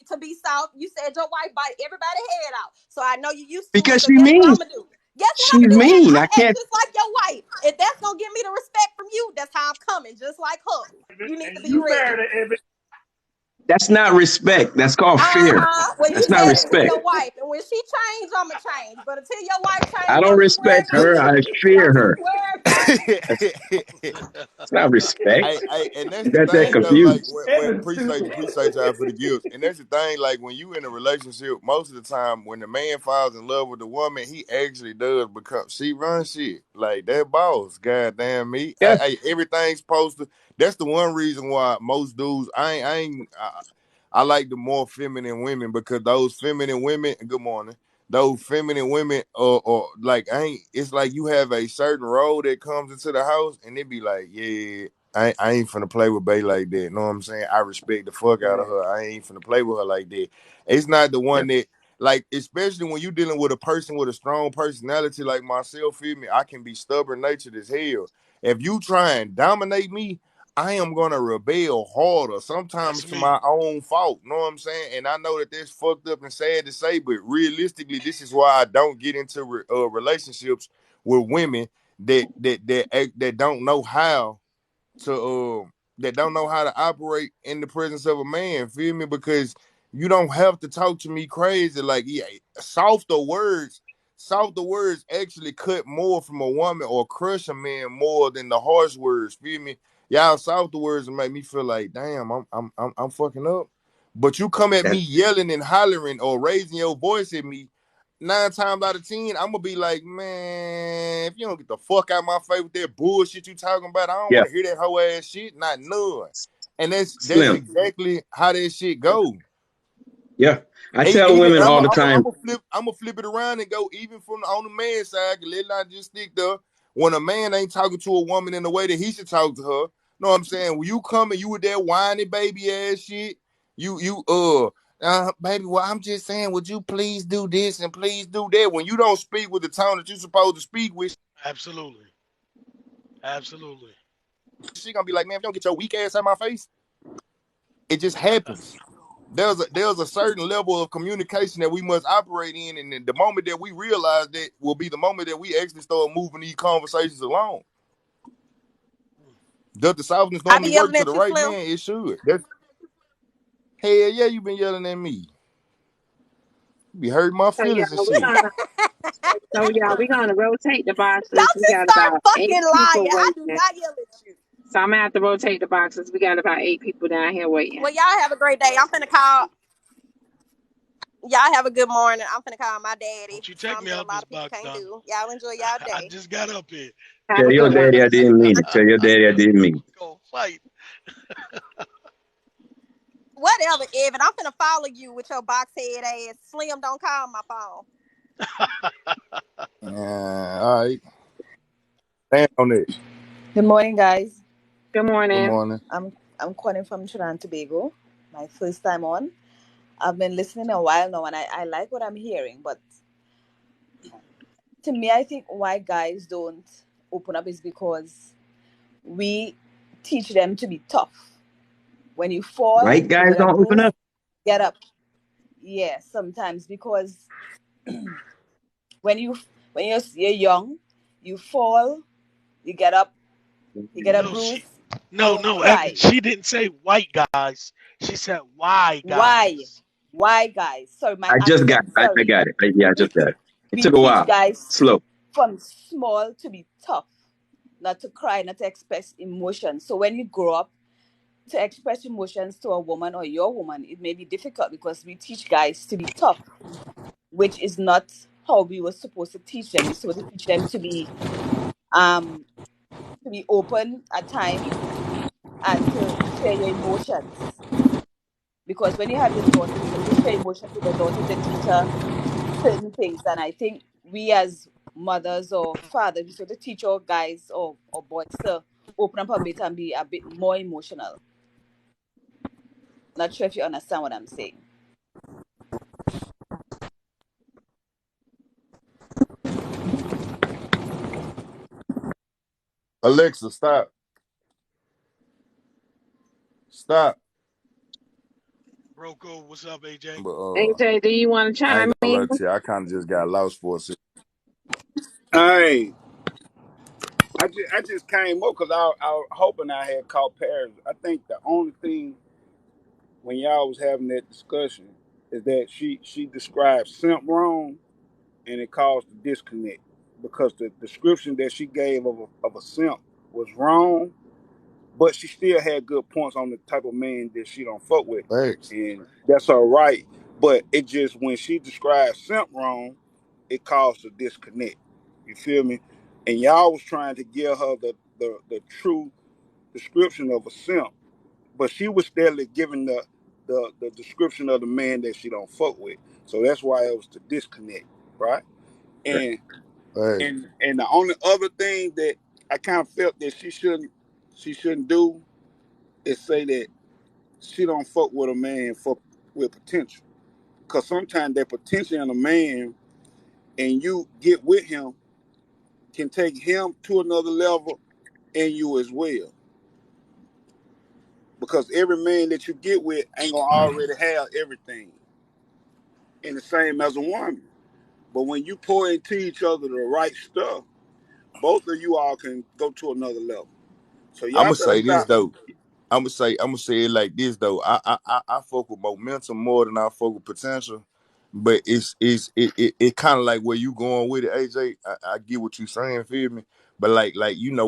to be soft. You said your wife bite everybody's head out, so I know you used to Because it. So she guess what mean. I'm gonna do? Guess what She's I'm gonna do? mean. Evan? I I'm can't. just like your wife. If that's gonna give me the respect from you, that's how I'm coming. Just like her. You need to be You ready. married her, Evan. That's not respect. That's called fear. Well, you That's not said it to respect. your wife, and when she changed, I'ma change. But until your wife I change, don't respect her. I fear her. It's not respect. And that's You the got that thing though. Like confused. when Evan, appreciate stupid. y'all for the gifts. And that's the thing. Like when you in a relationship, most of the time when the man falls in love with the woman, he actually does become. She runs shit like that boss. Goddamn me. Yeah. Everything's supposed to. That's the one reason why most dudes. I like the more feminine women because those feminine women. Good morning. Those feminine women or like it's like you have a certain role that comes into the house and it be like, yeah, I ain't finna play with Bay like that. Know what I'm saying? I respect the fuck out of her. I ain't finna play with her like that. It's not the one that like, especially when you dealing with a person with a strong personality like myself, feel me? I can be stubborn natured as hell. If you try and dominate me, I am gonna rebel harder, sometimes That's to me. my own fault. Know what I'm saying? And I know that that's fucked up and sad to say, but realistically, this is why I don't get into relationships with women that don't know how to operate in the presence of a man. Feel me? Because you don't have to talk to me crazy. Like, yeah, softer words actually cut more from a woman or crush a man more than the harsh words. Feel me? Y'all softer words make me feel like, damn, I'm fucking up. But you come at me yelling and hollering or raising your voice at me, 9 times out of 10, I'm gonna be like, man, if you don't get the fuck out of my face with that bullshit you talking about, I don't want to hear that whole ass shit. Not none. And that's Slim. exactly how that shit go. Yeah, I tell women all the time. I'm gonna flip it around and go even on the man's side. Let not just stick there. When a man ain't talking to a woman in the way that he should talk to her, know what I'm saying? When you come and you with that whiny baby ass shit, baby, well, I'm just saying, would you please do this and please do that? When you don't speak with the tone that you're supposed to speak with, Absolutely. she gonna be like, man, if you don't get your weak ass out of my face, it just happens. There's a certain level of communication that we must operate in, and the moment that we realize that will be the moment that we actually start moving these conversations along. Does the softness normally work to the right man? It should. Hell yeah, you been yelling at me. You be hurting my feelings and shit. So y'all, we're gonna rotate the boxes. Don't We just got start about fucking 8 lying. people I waiting. do not yell at you. So I'm gonna have to rotate the boxes. We got about 8 people down here waiting. Well, y'all have a great day. I'm finna call. Y'all have a good morning. I'm finna call my daddy. Don't you take me out this box, can't Don. do. Y'all enjoy y'all day. I just got up here. Tell your daddy I didn't mean it. Tell your daddy I didn't mean it. Go fight. Whatever, Evan. I'm finna follow you with your box head ass. Slim, don't call my phone. All right. Stand on it. Good morning, guys. Good morning. Good morning. I'm calling from Trinidad and Tobago. My first time on. I've been listening a while now, and I like what I'm hearing. But to me, I think why guys don't open up is because we teach them to be tough. When you fall, White guys don't open up. Get up. Yeah, sometimes because when you're young, you fall, you get up, you get a bruise. No, Evan, she didn't say white guys. She said why guys. Why guys? Sorry, I just got it. I got it. Yeah, I just got it. It took a while. Guys slow. From small to be tough, not to cry, not to express emotions. So when you grow up to express emotions to a woman or your woman, it may be difficult because we teach guys to be tough, which is not how we were supposed to teach them. We're supposed to teach them to be be open at times and to share your emotions. Because when you have your daughters, when you share emotions with your daughters, they teach her certain things. And I think we as mothers or fathers, we sort of teach our guys or boys to open up a bit and be a bit more emotional. Not sure if you understand what I'm saying. Alexa, stop. Stop. Rocco, what's up, AJ? But AJ, do you want to I chime ain't gonna in? lie to you. I kind of just got lost for a second. Hey, I just came up because I was hoping I had caught Paris. I think the only thing when y'all was having that discussion is that she described simp wrong and it caused the disconnect because the description that she gave of a simp was wrong, but she still had good points on the type of man that she don't fuck with, Thanks. and that's all right. But it just when she described simp wrong, it caused a disconnect. You feel me? And y'all was trying to give her the true description of a simp, but she was steadily giving the description of the man that she don't fuck with. So that's why it was the disconnect, right? And Thanks. and the only other thing that I kind of felt that she shouldn't do is say that she don't fuck with a man fuck with potential. Cause sometimes that potential in a man and you get with him can take him to another level and you as well. Because every man that you get with ain't gonna already have everything. And the same as a woman. But when you pour into each other the right stuff, both of you all can go to another level. So I'm y'all gonna better say this stop. though. I'm gonna say it like this though. I fuck with momentum more than I fuck with potential, but it kind of like where you going with it, AJ. I get what you saying, feel me? But like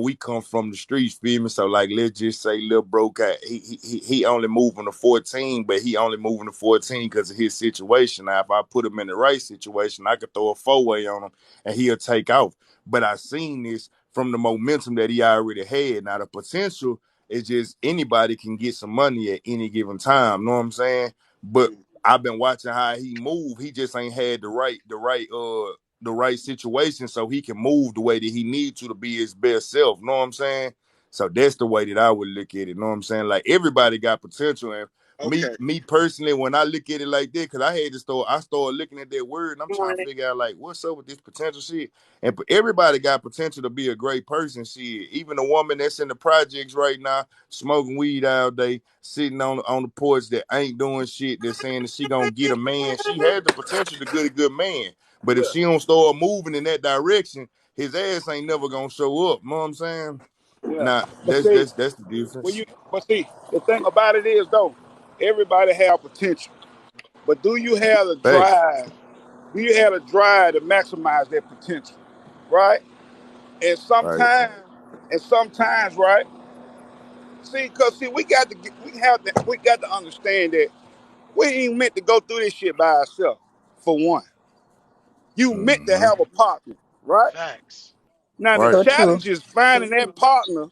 we come from the streets, feel me? So like let's just say Lil Bro got he only moving to 14, but he only moving to 14 because of his situation. Now if I put him in the right situation, I could throw a 4-way on him and he'll take off. But I seen this from the momentum that he already had. Now the potential. It's just anybody can get some money at any given time. Know what I'm saying? But I've been watching how he move. He just ain't had the right situation so he can move the way that he needs to be his best self. Know what I'm saying? So that's the way that I would look at it. Know what I'm saying? Like everybody got potential, and me Okay. me personally, when I look at it like that, because I started looking at that word and I'm trying to Morning. figure out like what's up with this potential shit. And everybody got potential to be a great person. Shit, even a woman that's in the projects right now, smoking weed all day, sitting on the porch that ain't doing shit, that's saying that she gonna get a man. She had the potential to get a good man. But if Yeah. she don't start moving in that direction, his ass ain't never gonna show up. Know what I'm saying? Yeah. Nah, But that's see, that's that's the when difference. you but see, the thing about it is though, everybody have potential. But do you have the Thanks. drive? Do you have the drive to maximize that potential? Right? And Right. sometimes, right? See, cause see, we got to understand that we ain't meant to go through this shit by ourselves. For one, you meant to Mm-hmm. have a partner, right? Facts. Now the Right. So true. challenge is finding that partner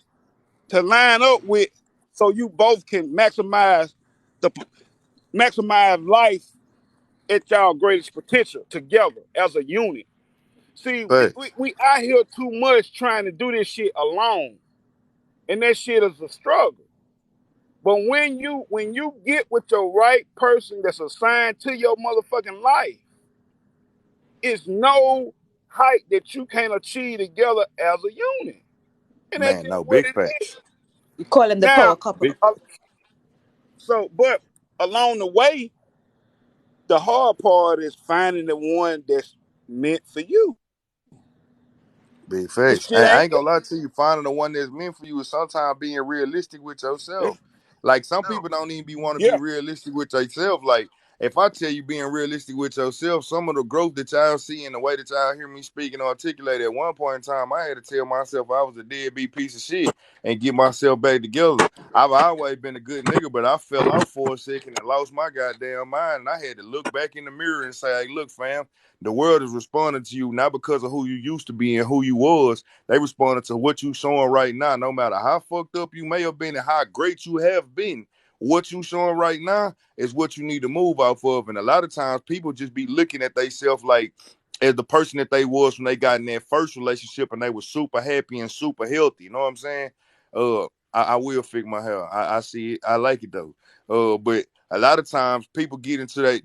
to line up with, so you both can the maximize life at y'all greatest potential together as a unit. See, Thanks. we out here too much trying to do this shit alone, and that shit is a struggle. But when you get with your right person that's assigned to your motherfucking life, it's no height that you can't achieve together as a unit, and that's Man, just no, what big it is. facts. We call them the power Now, couple. Big uh, but along the way, the hard part is finding the one that's meant for you. Big Cause facts. shit I ain't ain't gonna lie to you. Finding the one that's meant for you is sometimes being realistic with yeah, yourself. Like some people don't even be want to be yeah, realistic with themselves. Like, if I tell you being realistic with yourself, some of the growth that y'all see and the way that y'all hear me speak and articulate, at one point in time, I had to tell myself I was a deadbeat piece of shit and get myself back together. I've always been a good nigga, but I fell off for a second and lost my goddamn mind. And I had to look back in the mirror and say, hey, look, fam, the world is responding to you not because of who you used to be and who you was. They responded to what you showing right now. No matter how fucked up you may have been and how great you have been, what you showing right now is what you need to move off of. And a lot of times people just be looking at themselves like as the person that they was when they got in that first relationship and they were super happy and super healthy. You know what I'm saying? I will fix my hair. I see it. I like it though. But a lot of times people get into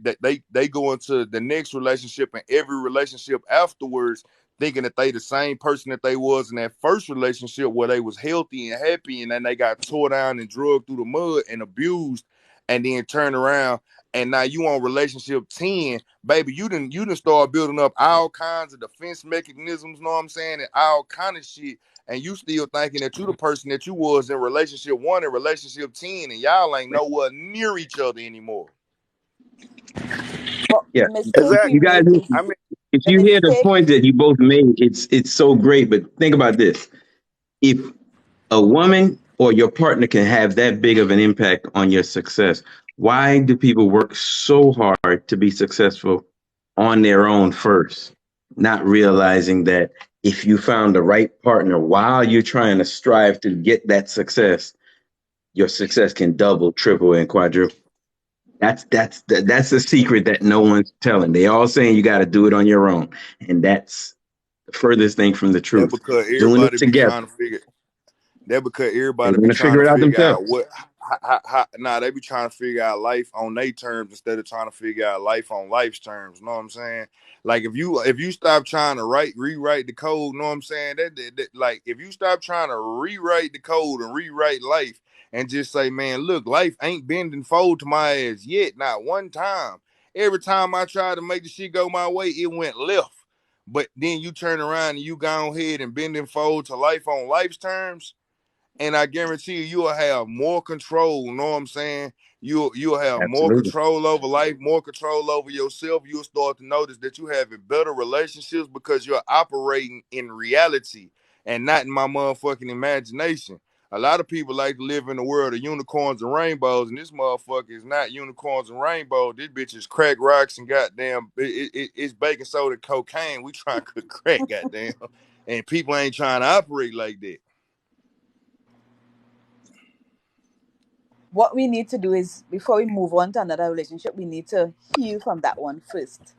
they go into the next relationship and every relationship afterwards thinking that they the same person that they was in that first relationship where they was healthy and happy, and then they got tore down and drugged through the mud and abused, and then turn around and now you on relationship 10, baby, you didn't start building up all kinds of defense mechanisms, know what I'm saying, and all kind of shit, and you still thinking that you the person that you was in relationship 1 and relationship 10, and y'all ain't nowhere near each other anymore. But Yeah, the mistake we you Exactly. guys, make is I mean, if the you hear the mistake. point that you both made, it's so great. But think about this: if a woman or your partner can have that big of an impact on your success, why do people work so hard to be successful on their own first, not realizing that if you found the right partner while you're trying to strive to get that success, your success can double, triple, and quadruple. That's the secret that no one's telling. They all saying you got to do it on your own, and that's the furthest thing from the That truth. because Doing it everybody be together, trying to figure That because they're everybody be going to trying figure to it out figure themselves. out they be trying to figure out life on their terms instead of trying to figure out life on life's terms. Know what I'm saying? Like if you stop trying to rewrite the code, know what I'm saying? That like if you stop trying to rewrite the code and rewrite life and just say, man, look, life ain't bending fold to my ass yet, not one time. Every time I tried to make the shit go my way, it went left. But then you turn around and you go ahead and bend and fold to life on life's terms, and I guarantee you'll have more control. You know what I'm saying? You'll have more Absolutely. control over life, more control over yourself. You'll start to notice that you having better relationships because you're operating in reality and not in my motherfucking imagination. A lot of people like to live in the world of unicorns and rainbows, and this motherfucker is not unicorns and rainbows. This bitch is crack rocks and goddamn, it's baking soda and cocaine. We trying to cook crack, goddamn, and people ain't trying to operate like that. What we need to do is, before we move on to another relationship, we need to heal from that one first.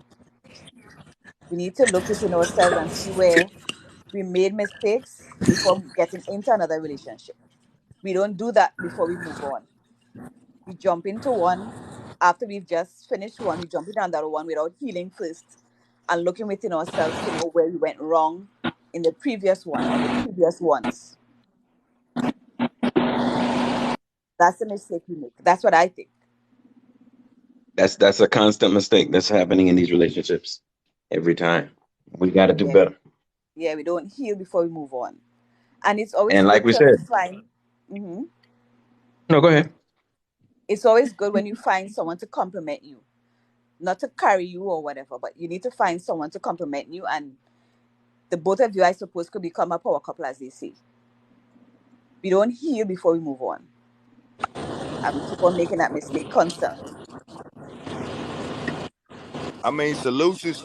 We need to look within ourselves and see where we made mistakes before getting into another relationship. We don't do that before we move on. We jump into one. After we've just finished one, we jump into another one without healing first and looking within ourselves to know where we went wrong in the previous one or the previous ones. That's the mistake we make. That's what I think. That's a constant mistake that's happening in these relationships every time. We got to do Yeah. better. Yeah, we don't heal before we move on. And it's always And like good we to said, find. Mhm. no, go ahead. It's always good when you find someone to compliment you, not to carry you or whatever, but you need to find someone to compliment you, and the both of you, I suppose, could become a power couple, as they say. We don't heal before we move on, and we keep on making that mistake constantly. I mean, solutions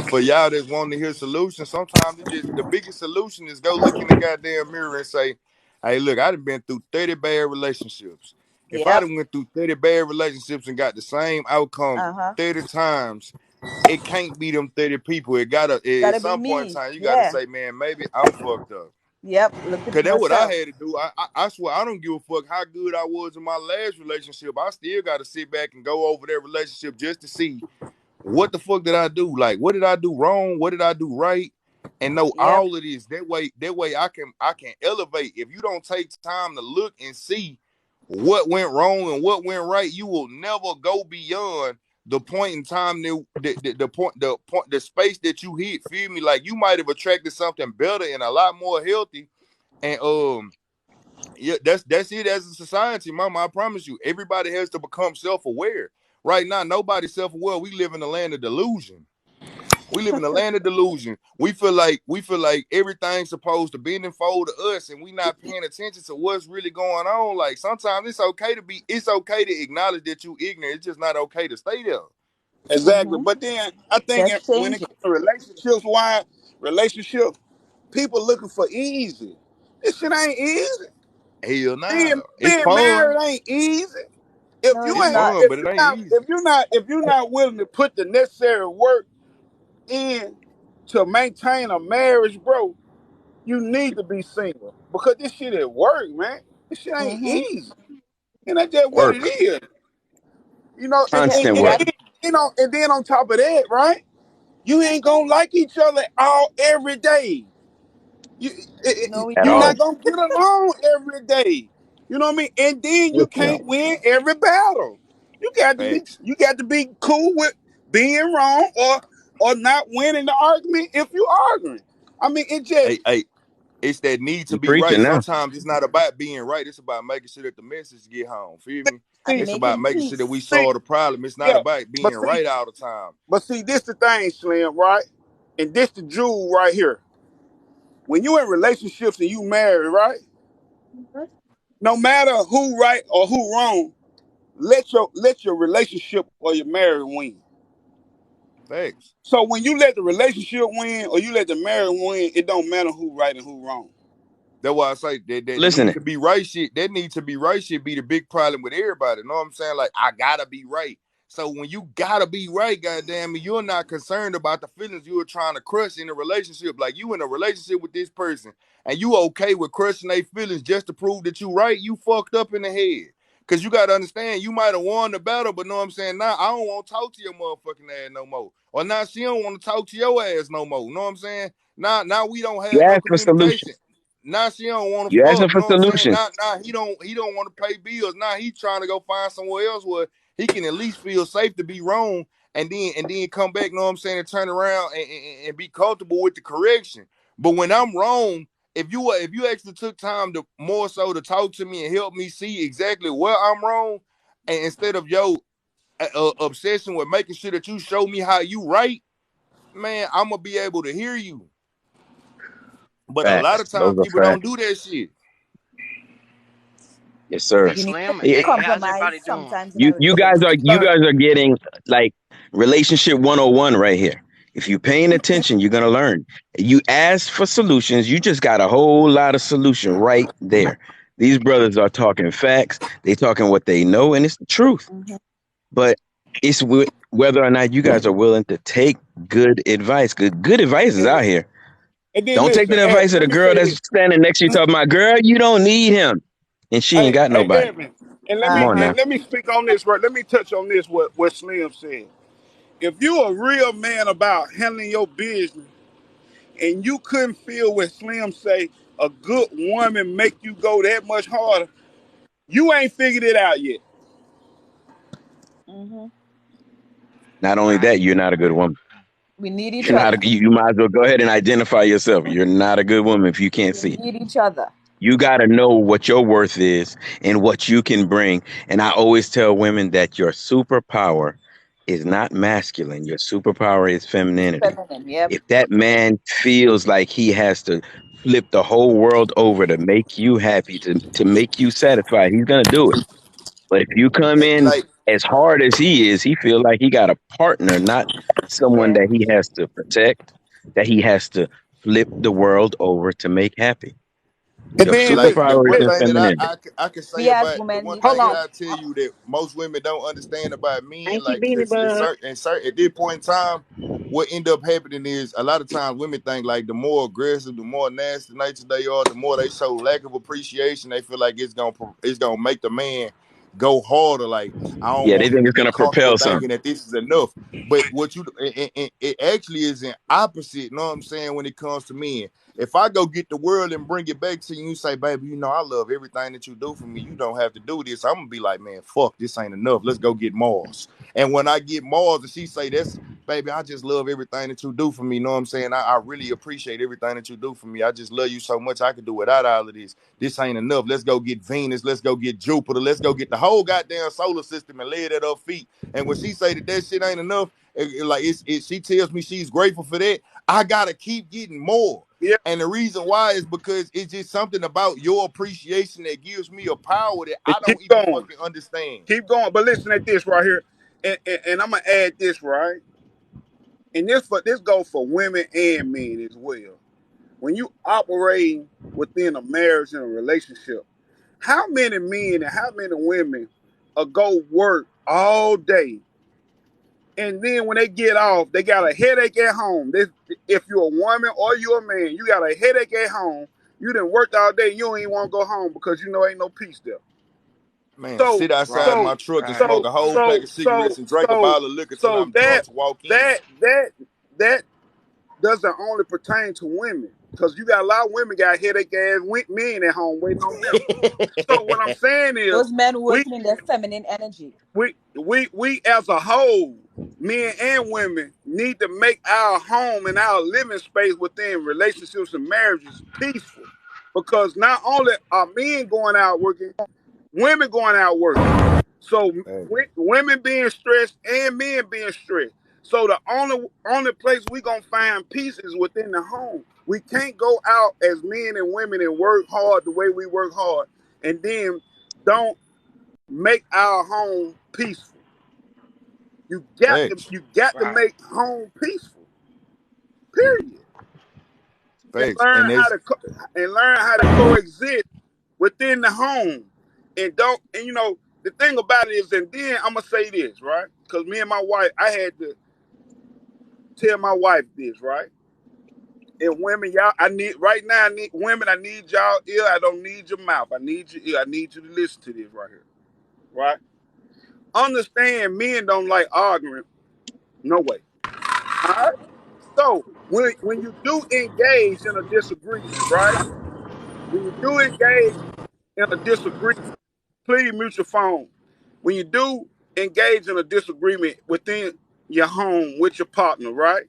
for y'all that want to hear solutions. Sometimes it just the biggest solution is go look in the goddamn mirror and say, "Hey, look, I done been through 30 bad relationships. If I Yep. done went through 30 bad relationships and got the same outcome Uh-huh. 30 times, it can't be them 30 people. It gotta at Gotta be some point in me. time you gotta Yeah. say, man, maybe I'm fucked up." Yep. Look Cause within that's what I yourself. had to do. I swear I don't give a fuck how good I was in my last relationship. I still gotta sit back and go over that relationship just to see what the fuck did I do? Like, what did I do wrong? What did I do right? And know Yep. all of this. That way I can elevate. If you don't take time to look and see what went wrong and what went right, you will never go beyond the point in time the space that you hit. Feel me? Like you might have attracted something better and a lot more healthy. And yeah, that's it as a society, mama. I promise you, everybody has to become self-aware. Right now, nobody's self-aware. We live in the land of delusion. We live in the land of delusion. We feel like everything's supposed to bend and fold to us, and we not paying attention to what's really going on. Like sometimes it's okay to acknowledge that you ignorant. It's just not okay to stay there. Exactly. Mm-hmm. But then I think Just when change it it. comes to relationship, people looking for easy. This shit ain't easy. Hell nah. It's Being fun. married ain't easy. No, it's It's not. fun, but it ain't easy. If you're not willing to put the necessary work in to maintain a marriage, bro, you need to be single. Because this shit at work, man. This shit ain't Mm-hmm. easy. And that's just what it Work, is. You know, Yeah, constant yeah. work. and then on top of that, right? You ain't gonna like each other every day. You No, we At you're all. not can't. gonna get along every day. You know what I mean? And then you No. can't win every battle. Facts. You got to be cool with being wrong or not winning the argument if you arguing. I mean, it just Hey, it's that need to You be right. preaching now. Sometimes it's not about being right. It's about making sure that the message get home. Feel me? And see It's about making making sure that we peace. see solve the problem. It's not yeah. about being But see right all the time. this the thing, Slim, right? And this the jewel right here. When you in relationships and you married, right? No matter who right or who wrong, let your relationship or your marriage win. Facts. So when you let the relationship win or you let the marriage win, it don't matter who right and who wrong. That's why I say that need Listen, to be right shit. That need to be right shit be the big problem with everybody. You know what I'm saying? Like I gotta be right. So when you gotta be right, goddamn it, you're not concerned about the feelings you were trying to crush in a relationship. Like you in a relationship with this person and you okay with crushing their feelings just to prove that you right, you fucked up in the head. Cause you gotta understand, you might have won the battle, but know what I'm saying? Now I don't want to talk to your motherfucking ass no more. Or now she don't want to talk to your ass no more. Know what I'm saying? Now we don't you have no ask for solutions. communication. Now she don't want to You asking fuck. for Know what I'm saying? solutions. Now he don't want to pay bills. Now he trying to go find somewhere else where he can at least feel safe to be wrong, and then come back. Know what I'm saying? And turn around and be comfortable with the correction. But when I'm wrong, if you actually took time to more so to talk to me and help me see exactly where I'm wrong, and instead of your obsession with making sure that you show me how you right, man, I'm gonna be able to hear you. But a lot Facts. of Those time are people don't facts. do that shit. Yes, Hey, sir. You need to Slim. Yeah, Hey, how's compromise everybody doing? sometimes in a you guys are relationship. you guys are getting like relationship 101 right here. If you're paying attention, you're gonna learn. You ask for solutions, you just got a whole lot of solution right there. These brothers are talking facts, they talking what they know, and it's the truth. Mhm. But it's whether or not you guys are willing to take good advice. Good advice is And, out here. and then Don't take listen, the advice Evan, of let the me girl say that's this. standing next to you talking about, girl, you don't need him. And she ain't got Hey nobody. Evan, and Come on Uh-huh. now. let me speak on this right. Let me touch on this what Slim said. If you a real man about handling your business and you couldn't feel what Slim say, a good woman make you go that much harder, you ain't figured it out yet. Mhm. Not only Right. that, you're not a good woman. We need each You're not. other. You might as well go ahead and identify yourself. You're not a good woman if you can't We see it. need each other. You got to know what your worth is and what you can bring. And I always tell women that your superpower is not masculine. Your superpower is It's femininity. feminine. Yep. If that man feels like he has to flip the whole world over to make you happy, to make you satisfied, he's gonna do it. But if you come in Like as hard as he is, he feel like he got a partner, not someone Yeah. that he has to protect, that he has to flip the world over to make happy. And Your then like the superpower is one in thing that femininity. I can say We as about the women one need to hold thing that on. know. I tell you that most women don't understand about men, Thank you, like Beanie it's Bug. certain at this point in time, what end up happening is a lot of times women think like the more aggressive, the more nasty nature they are, the more they show lack of appreciation. They feel like it's gonna make the man go harder. Like I don't Yeah, they want him think to it's get gonna comfortable propel thinking something. that this is enough. But what you it actually is an opposite. You know what I'm saying when it comes to men. If I go get the world and bring it back to you, you say, baby, I love everything that you do for me. You don't have to do this. I'm gonna be like, man, fuck, this ain't enough. Let's go get Mars. And when I get Mars, and she say baby, I just love everything that you do for me. You know what I'm saying? I really appreciate everything that you do for me. I just love you so much. I could do without all of this. This ain't enough. Let's go get Venus. Let's go get Jupiter. Let's go get the whole goddamn solar system and lay it at her feet. And when she say that shit ain't enough, she tells me she's grateful for that. I gotta keep getting more. Yeah, And the reason why is because it's just something about your appreciation that gives me a power that and I keep don't even going, fucking understand. keep going. But listen at this right here, and I'm gonna add this right, and this goes for women and men as well. When you operate within a marriage and a relationship, how many men and how many women go work all day, and then when they get off, they got a headache at home. If you're a woman or you're a man, you got a headache at home. You done worked all day. You don't even want to go home because you know ain't no peace there. Man, So, sit outside Right, so, my truck and right. smoke so, a whole pack so, of cigarettes so, and drink a so, bottle of liquor till so I'm drunk that to walk in. that that that doesn't only pertain to women because you got a lot of women got headache ass men at home waiting on them. So what I'm saying is, Those men we working in their feminine energy. we as a whole, men and women, need to make our home and our living space within relationships and marriages peaceful, because not only are men going out working, women going out working. So Hey, women being stressed and men being stressed. So the only place we gonna find peace is within the home. We can't go out as men and women and work hard the way we work hard, and then don't make our home peaceful. facts, You got to Right. make home peaceful. Period. And facts, and that's learn how to coexist within the home. And don't and you know the thing about it is, and then I'm gonna say this, right? Because me and my wife, I had to tell my wife this, right? And women, y'all, I need right now. I need women. I need y'all ear. I don't need your mouth. I need your ear. I need you to listen to this right here, right? Understand, men don't like arguing. No way. All right. So when you do engage in a disagreement, right? When you do engage in a disagreement, please mute your phone. When you do engage in a disagreement within your home with your partner, right?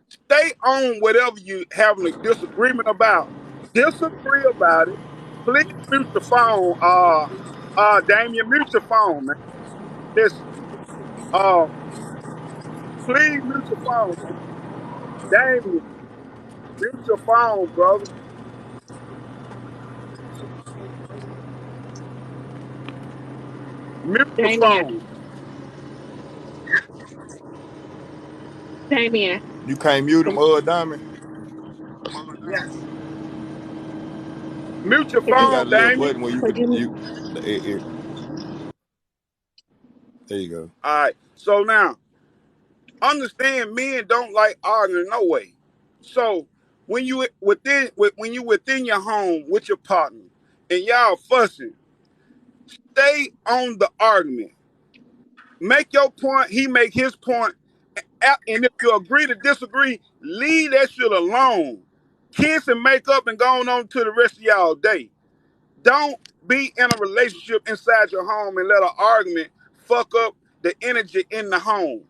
Stay on whatever you having a disagreement about. Disagree about it. Please mute your phone. Damien, mute your phone, man. Listen. Uh, please mute your phone, man. Damien, mute your phone, brother. Mute your Damien, phone. Damien, you can't mute them, Diamond. Yes. Mute your could They you phone, got a little Damien. button where you could could you there you go. All right. So now, understand, men don't like arguing no way. So when you within your home with your partner and y'all fussing, stay on the argument. Make your point. He make his point. And if you agree to disagree, leave that shit alone. Kiss and make up and go on to the rest of y'all day. Don't be in a relationship inside your home and let an argument fuck up the energy in the home.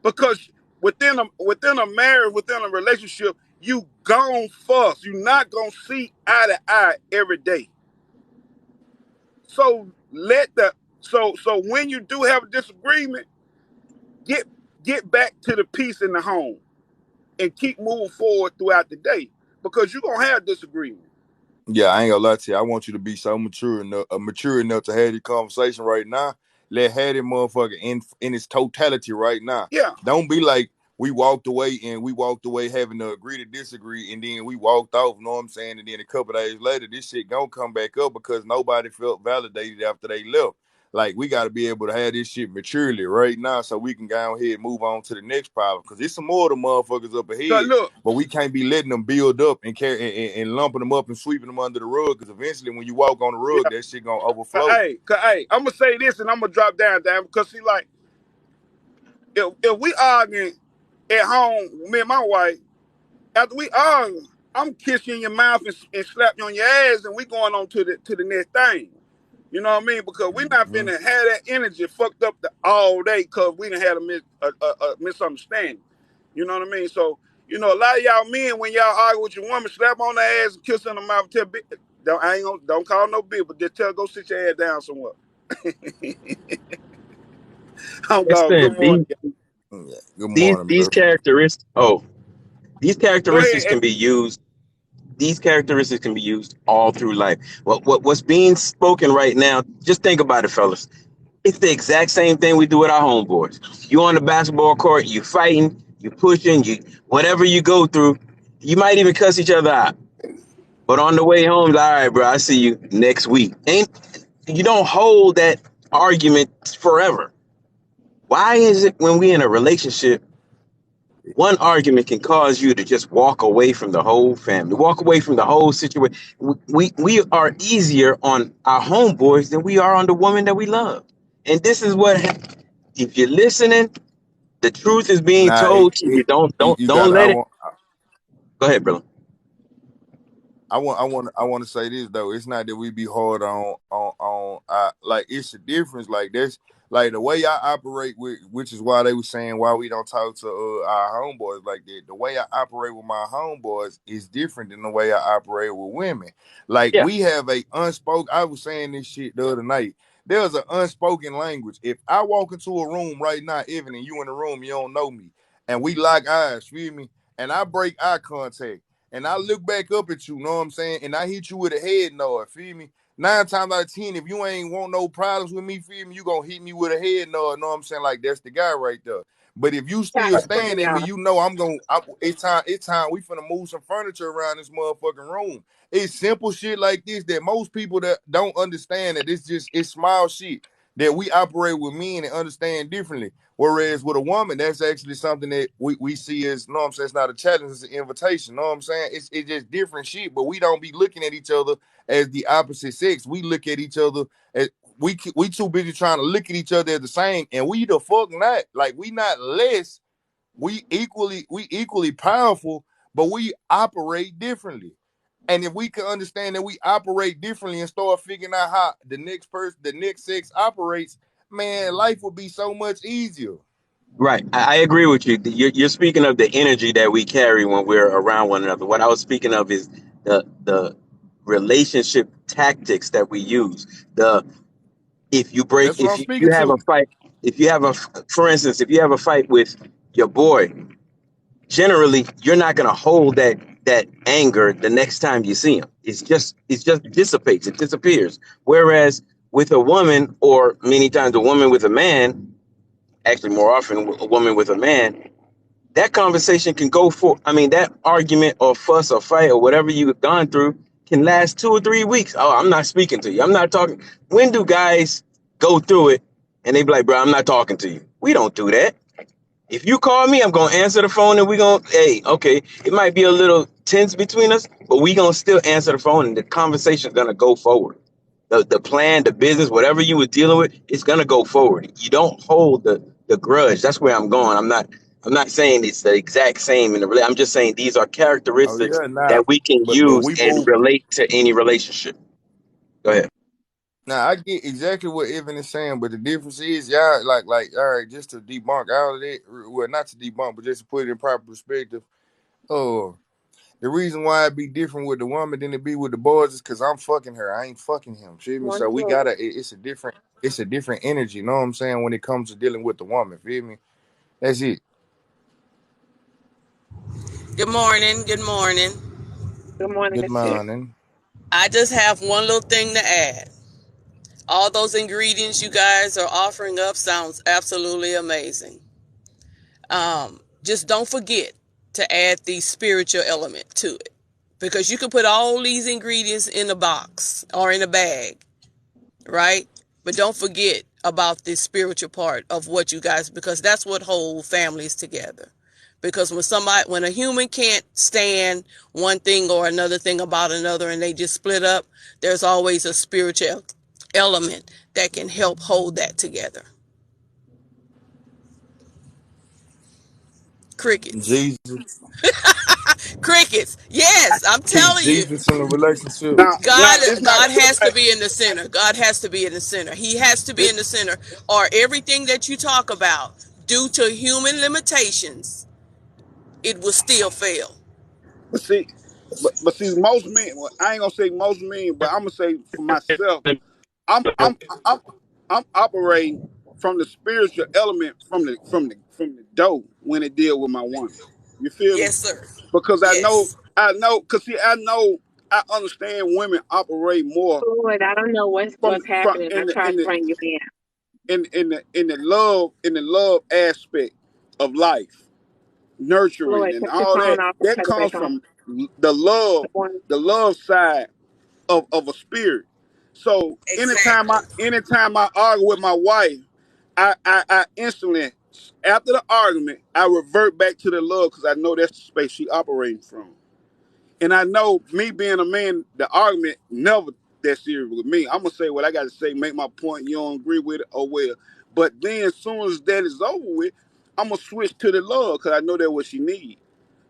Because within a marriage, within a relationship, you gon' fuss. You not gonna see eye to eye every day. So so when you do have a disagreement, get get back to the peace in the home and keep moving forward throughout the day. Because you're gonna have disagreement. Yeah, I ain't gonna lie to you. I want you to be so mature enough to have this conversation right now. Let have that motherfucker in its totality right now. Yeah. Don't be like we walked away having to agree to disagree, and then we walked off. You know what I'm saying? And then a couple days later, this shit gonna come back up because nobody felt validated after they left. Like we got to be able to have this shit maturely right now, so we can go ahead and move on to the next problem. Because there's some more of the motherfuckers up Cause ahead, look, but we can't be letting them build up and and lumping them up and sweeping them under the rug. Because eventually, when you walk on the rug, yeah. that shit gonna overflow. Hey, I'm gonna say this and I'm gonna drop down, because see, like, if we arguing at home, me and my wife, after we argue, I'm kissing your mouth and slap you on your ass, and we going on to the next thing. You know what I mean? Because we not Mm. finna have that energy fucked up all day because we done had a misunderstanding. You know what I mean? So, you know, a lot of y'all men, when y'all argue with your woman, slap on the ass and kiss her in the mouth, tell don't call no bitch, but just tell her go sit your ass down somewhere. Oh God, Listen, good morning. Yeah. Good these morning, these bro. characteristics. Oh, these Go characteristics ahead. can be used. These characteristics can be used all through life. What's being spoken right now? Just think about it, fellas. It's the exact same thing we do with our homeboys. You on the basketball court, you fighting, you pushing, you whatever you go through. You might even cuss each other out. But on the way home, all right, bro, I see you next week. Ain't you don't hold that argument forever. Why is it when we in a relationship, one argument can cause you to just walk away from the whole family, walk away from the whole situation? We are easier on our homeboys than we are on the woman that we love. And this is what if you're listening, the truth is being Nah, told to you. Don't you, don't you don't got. I let it. want. Go ahead, brother. I want to say this though. It's not that we be hard on. Like it's a difference. Like that's like the way I operate with, which is why they were saying why we don't talk to our homeboys like that. The way I operate with my homeboys is different than the way I operate with women. Like Yeah, we have a unspoken. I was saying this shit the other night. There's an unspoken language. If I walk into a room right now, Evan, and you in the room, you don't know me, and we lock eyes, feel me, and I break eye contact and I look back up at you, know what I'm saying? And I hit you with a head nod, feel me? 9 times out of 10, if you ain't want no problems with me, feel me, you gonna hit me with a head nod, know what I'm saying? Like that's the guy right there. But if you still staring at me, you know it's time we finna move some furniture around this motherfucking room. It's simple shit like this that most people that don't understand that it's small shit that we operate with men and understand differently. Whereas with a woman, that's actually something that we see as, know what I'm saying, it's not a challenge, it's an invitation. Know what I'm saying? It's just different shit, but we don't be looking at each other as the opposite sex. We look at each other as we too busy trying to look at each other as the same, and we the fuck not. Like we not less. We equally powerful, but we operate differently. And if we can understand that we operate differently and start figuring out how the next person, the next sex operates, man, life would be so much easier. right. I agree with you. You're speaking of the energy that we carry when we're around one another. What I was speaking of is the relationship tactics that we use. The if you break That's what I'm if you speaking have a to. fight, if you have a for instance, if you have a fight with your boy, generally you're not going to hold that anger the next time you see him. It's just dissipates, it disappears. Whereas with a woman, or many times a woman with a man, actually more often a woman with a man, that conversation can go for, I mean, that argument or fuss or fight or whatever you've gone through can last 2 or 3 weeks. Oh, I'm not speaking to you, I'm not talking. When do guys go through it and they be like, bro, I'm not talking to you? We don't do that. If you call me, I'm gonna answer the phone and we gonna, hey, okay, it might be a little tense between us, but we gonna still answer the phone and the conversation's gonna go forward. The plan, the business, whatever you were dealing with, it's gonna go forward. You don't hold the grudge. That's where I'm going. I'm not saying it's the exact same in the I'm just saying these are Oh characteristics yeah, nah. that we can But use we and move. relate to any relationship. Go ahead. Now I get exactly what Evan is saying, but the difference is, y'all, like, all right, just to debunk all of that, well, not to debunk, but just to put it in proper perspective. Oh, the reason why it be different with the woman than it be with the boys is because I'm fucking her. I ain't fucking him. Feel me? So we gotta. It's a different energy. You know what I'm saying? When it comes to dealing with the woman, feel me? That's it. Good morning. Good morning. Good morning, Good Miss Tiff. morning. I just have one little thing to add. All those ingredients you guys are offering up sounds absolutely amazing. Just don't forget to add the spiritual element to it, because you can put all these ingredients in a box or in a bag, right? But don't forget about the spiritual part of what you guys, because that's what holds families together. Because when a human can't stand one thing or another thing about another and they just split up, there's always a spiritual element that can help hold that together. Crickets. Jesus. Crickets. Yes, I'm Keep telling you. Jesus in the relationship. Now it's not. God has to be in the center. God has to be in the center. He has to be It, in the center, or everything that you talk about, due to human limitations, it will still fail. but see, but see, most men. Well, I ain't gonna say most men, but I'm gonna say for myself. I'm I'm I'm I'm operating from the spiritual element from the dough when it deal with my woman. You feel me? Yes, sir. Because Yes. cause see I understand women operate more Floyd, I don't know what's from happening. I tried to bring you in. in the love aspect of life, nurturing Floyd, and cut your all phone that. off and That cut it comes back on. from Good morning. the love side of a spirit. So Exactly. anytime I argue with my wife, I instantly, after the argument, I revert back to the love because I know that's the space she operating from. And I know me being a man, the argument never that serious with me. I'm gonna say what I gotta say, make my point. You don't agree with it, oh well. But then as soon as that is over with, I'm gonna switch to the love because I know that's what she need.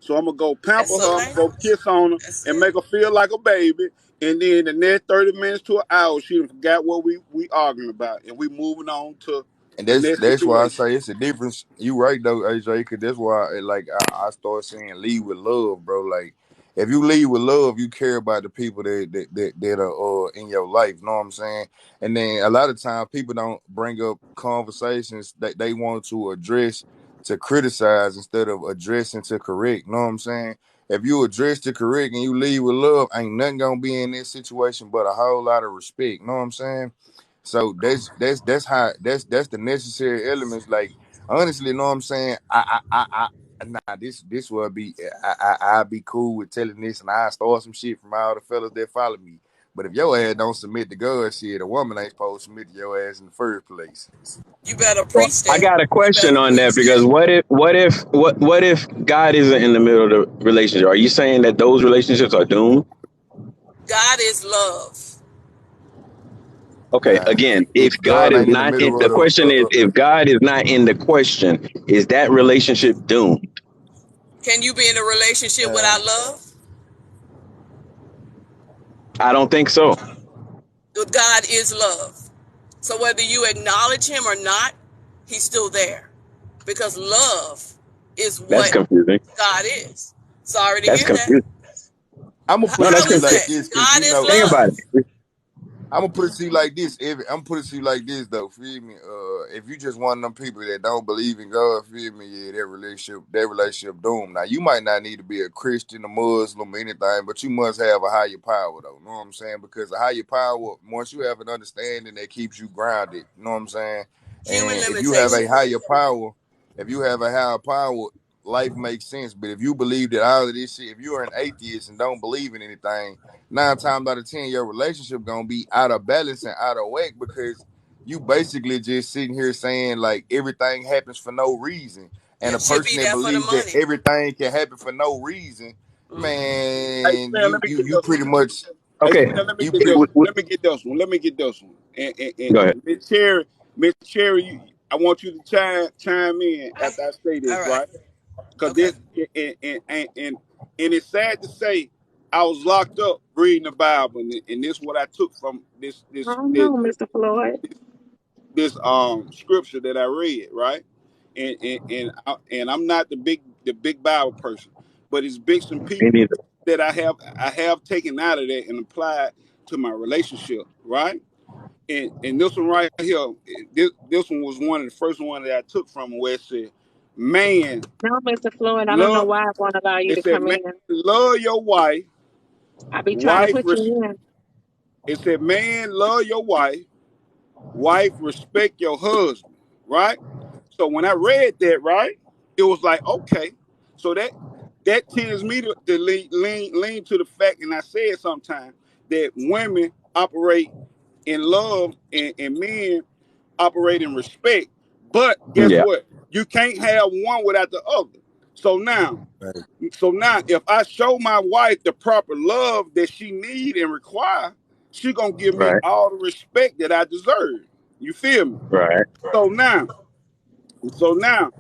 So I'm gonna go pamper That's her, I'm okay. gonna go kiss on her, That's and it. make her feel like a baby. And then the next 30 minutes to an hour, she done forgot what we arguing about, and we moving on to And the that's next that's why I situation. say it's a difference. You right though, AJ, cause that's why like I start saying lead with love, bro. Like if you lead with love, you care about the people that are in your life. Know what I'm saying? And then a lot of times people don't bring up conversations that they want to address to criticize instead of addressing to correct. Know what I'm saying? If you address to correct and you lead with love, ain't nothing gonna be in this situation but a whole lot of respect. Know what I'm saying? So that's how that's the necessary elements. Like honestly, know what I'm saying? Nah, this will be I'll be cool with telling this, and I start some shit from all the fellas that follow me. But if your ass don't submit to God shit, a woman ain't supposed to submit to your ass in the first place. You better Well, preach I that. got a You question better on that preach because that. what if God isn't in the middle of the relationship? Are you saying that those relationships are doomed? God is love. Okay, Nah, again, if if God God is ain't in the not in middle the of question is if God is not in the question, is that relationship doomed? Can you be in a relationship uh, without love? I don't think so. God is love. So whether you acknowledge him or not, he's still there. Because love is That's what confusing. God is. Sorry to That's hear that. confusing. I'm gonna How put No, it that's to simple you is confusing. like that? this, cause God you is know. Think about love. it. I'm gonna put it to you like this. I'm gonna put it to you like this though. Feel me? If you just one of them people that don't believe in God, feel me? Yeah, that relationship doomed. Now you might not need to be a Christian, a Muslim, or anything, but you must have a higher power though. Know what I'm saying? Because a higher power, once you have an understanding, that keeps you grounded. Know what I'm saying? Human And if you have a limitations. higher power, if you have a higher power, life makes sense. But if you believe that all of this shit, if you're an atheist and don't believe in anything, 9 times out of 10, your relationship gonna be out of balance and out of whack because you basically just sitting here saying like everything happens for no reason. And a Yep, she person be that there for the believes that money. everything can happen for no reason, Hey, man, Snell, you let me you get you this pretty one. much Hey, Okay, Snell, let me you get pretty this. w- w- Let me get this one. Let me get this one. And go ahead. Miss Cherry, I want you to chime in after I say All this, right. right? Because Okay. this and it's sad to say I was locked up reading the Bible, and this is what I took from I don't know, Mr. Floyd. this scripture that I read, right? And I'm not the big Bible person, but it's bits and Me pieces neither. that I have taken out of that and applied to my relationship, right? And this one right here, this one was one of the first one that I took from where it said, "Man, No, Mr. Floyd, I don't know love." why I won't allow you It to said, come "Man, in. love your wife. I be trying to Wife." put you in. It said, "Man, love your wife. Wife, respect your husband." Right. So when I read that, right, it was like, okay, so that tends me to lean to the fact, and I said sometimes that women operate in love and men operate in respect. But guess Yeah. what? You can't have one without the other. So now, if I show my wife the proper love that she need and require, she gonna give me Right. all the respect that I deserve. You feel me? Right. So now, so now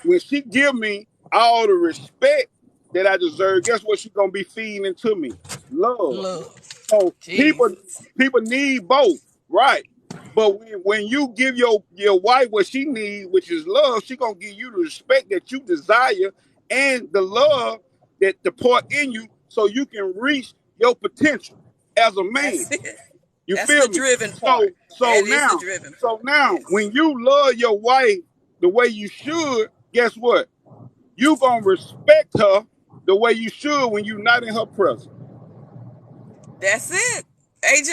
when she give me all the respect that I deserve, guess what she's gonna be feeding into me? Love. Love. So Jesus. people need both, right? But when you give your wife what she needs, which is love, she gonna give you the respect that you desire and the love that to pour in you, so you can reach your potential as a man. That's it. You That's feel the me? driven So part. so That is the now, driven so part. now, Yes. when you love your wife the way you should, guess what? You gonna respect her the way you should when you're not in her presence. That's it. AJ,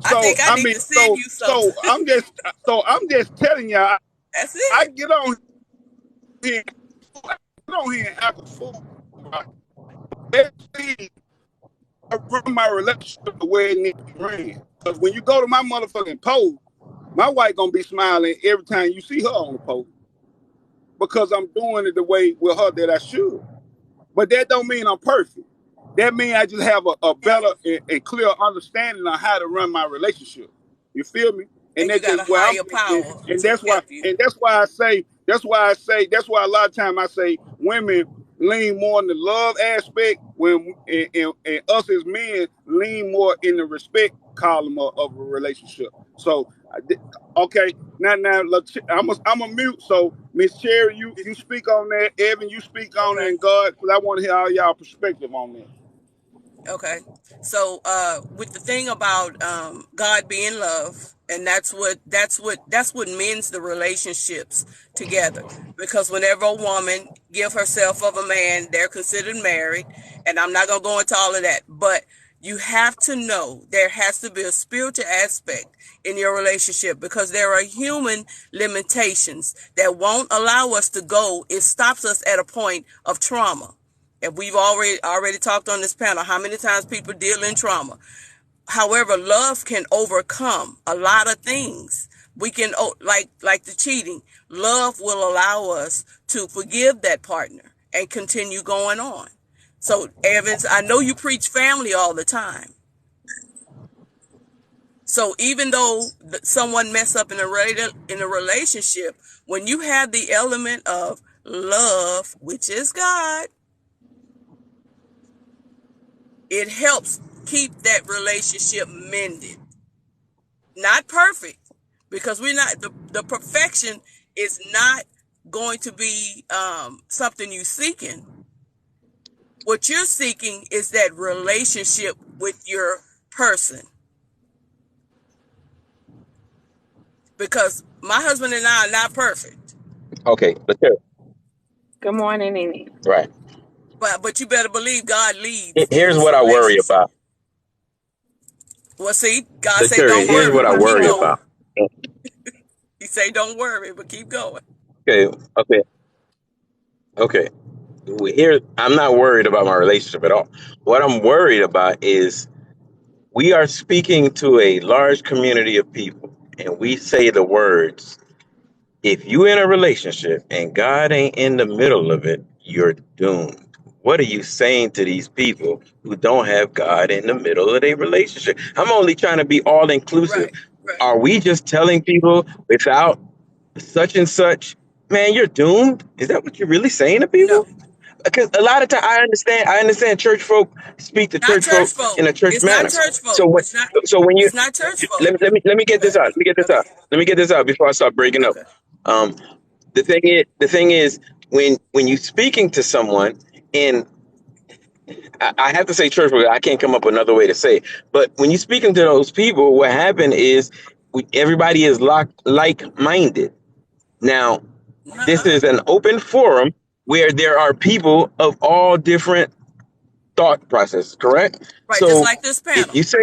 I So think I I need mean, to send you something. so I'm just telling y'all. That's I it. get on here, and act a fool. Right? Let's see, I run my relationship the way it needs to be ran. Because when you go to my motherfucking post, my wife gonna be smiling every time you see her on the post because I'm doing it the way with her that I should. But that don't mean I'm perfect. That means I just have a Okay. better and clear understanding on how to run my relationship. You feel me? And And you that's got just a where I'm higher power and to help you. that's why a lot of times I say women lean more in the love aspect when and us as men lean more in the respect column of a relationship. So okay, now I'm a mute. So Miss Cherry, you speak on that. Evan, you speak on it, Okay. and God, because I want to hear all y'all perspective on that. Okay. So with the thing about God being love, and that's what mends the relationships together. Because whenever a woman give herself of a man, they're considered married. And I'm not gonna go into all of that, but you have to know there has to be a spiritual aspect in your relationship, because there are human limitations that won't allow us to go. It stops us at a point of trauma. And we've already talked on this panel how many times people deal in trauma. However, love can overcome a lot of things. We can, like the cheating. Love will allow us to forgive that partner and continue going on. So, Evans, I know you preach family all the time. So even though someone mess up in a relationship, when you have the element of love, which is God, it helps keep that relationship mended. Not perfect, because we're not the perfection is not going to be something you seeking. What you're seeking is that relationship with your person. Because my husband and I are not perfect. Okay, but there, Good morning, Nene. right. But you better believe God leads in Here's this what I worry relationship. about. Well, see, God say Latoya, don't here's Nene, what worry, I but come keep worry close. going. about. He say don't worry, but keep going. Okay, okay, okay. Here, I'm not worried about my relationship at all. What I'm worried about is we are speaking to a large community of people, and we say the words, if you in a relationship and God ain't in the middle of it, you're doomed. What are you saying to these people who don't have God in the middle of their relationship? I'm only trying to be all inclusive. Right, right. Are we just telling people without such and such, man, you're doomed? Is that what you're really saying to No, people? Because a lot of time I understand church folk speak to not church church folk folk. in a church It's not manner. church So folk. when so when you It's not church folk. let me get this Okay, out. Let me get this okay, out. Let me get this out before I start breaking up. okay. Um, the thing is when you speaking to someone, and I have to say church folk, I can't come up with another way to say it. But when you speaking to those people, what happened is everybody is like minded. Now, this Nuh-uh. is an open forum where there are people of all different thought processes, correct? Right, just So like this if panel. you say,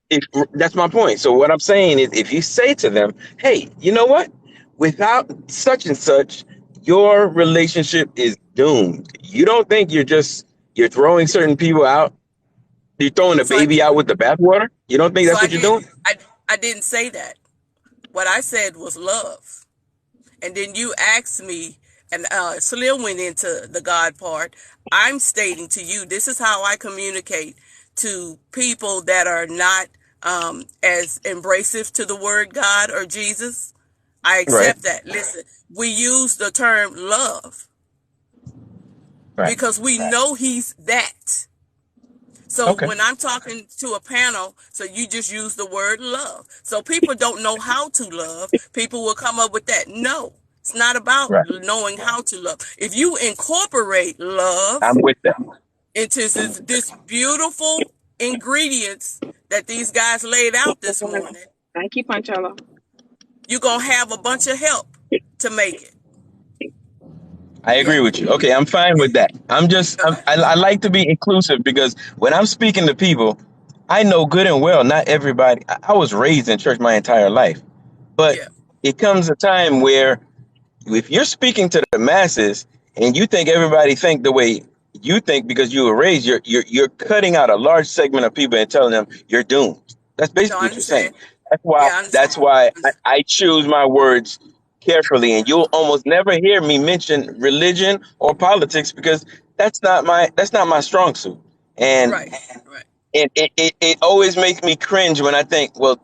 if that's my point. So what I'm saying is, if you say to them, hey, you know what, without such and such, your relationship is doomed. You don't think you're throwing certain people out, you're throwing the So I baby out with the bathwater? You don't think so that's I what you're did doing? I didn't say that. What I said was love. And then you asked me, and Slim went into the God part. I'm stating to you, this is how I communicate to people that are not as embracive to the word God or Jesus. I Right. accept that. Listen, we use the term love. Right. because we know he's that. So Okay. when I'm talking to a panel, so you just use the word love. So people don't know how to love. People will come up with that. No, it's not about Right. knowing how to love. If you incorporate love I'm with that. into this beautiful ingredients that these guys laid out this morning, Thank you, Pancholo. you're going to have a bunch of help to make it. I Yeah. agree with you. Okay, I'm fine with that. Okay. I like to be inclusive because when I'm speaking to people, I know good and well not everybody. I was raised in church my entire life, but Yeah. it comes a time where if you're speaking to the masses and you think everybody think the way you think because you were raised, you're cutting out a large segment of people and telling them you're doomed. That's No, basically I what you're saying. understand. Yeah, I That's understand. why I choose my words carefully, and you'll almost never hear me mention religion or politics because that's not my strong suit. And Right. Right. it always makes me cringe when I think, well,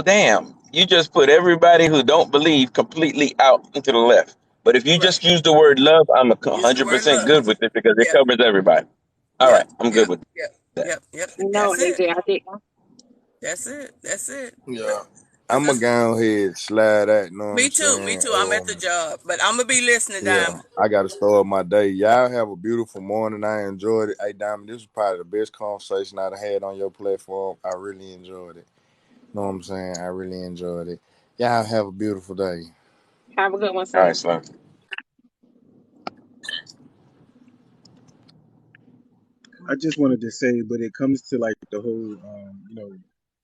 damn, you just put everybody who don't believe completely out into the left. But if you Right. just use the word love, I'm Use the word 100% good love. with it because it Yep. covers everybody. All right, Yep. I'm good Yep. with Yep. that. Yep. Yep. No, That's it. AJ, I didn't. That's it. That's it. Yeah. I'm going to Because go ahead slide that, you know what me I'm too. Me saying? too. I'm at the job, but I'm gonna be listening, Yeah, Diamond. I got to start my day. Y'all have a beautiful morning. I enjoyed it. Hey, Diamond, this was probably the best conversation I've had on your platform. I really enjoyed it. Know what I'm saying? I really enjoyed it. Y'all have a beautiful day. Have a good one, All right, Sam. Slim. I just wanted to say, but it comes to like the whole,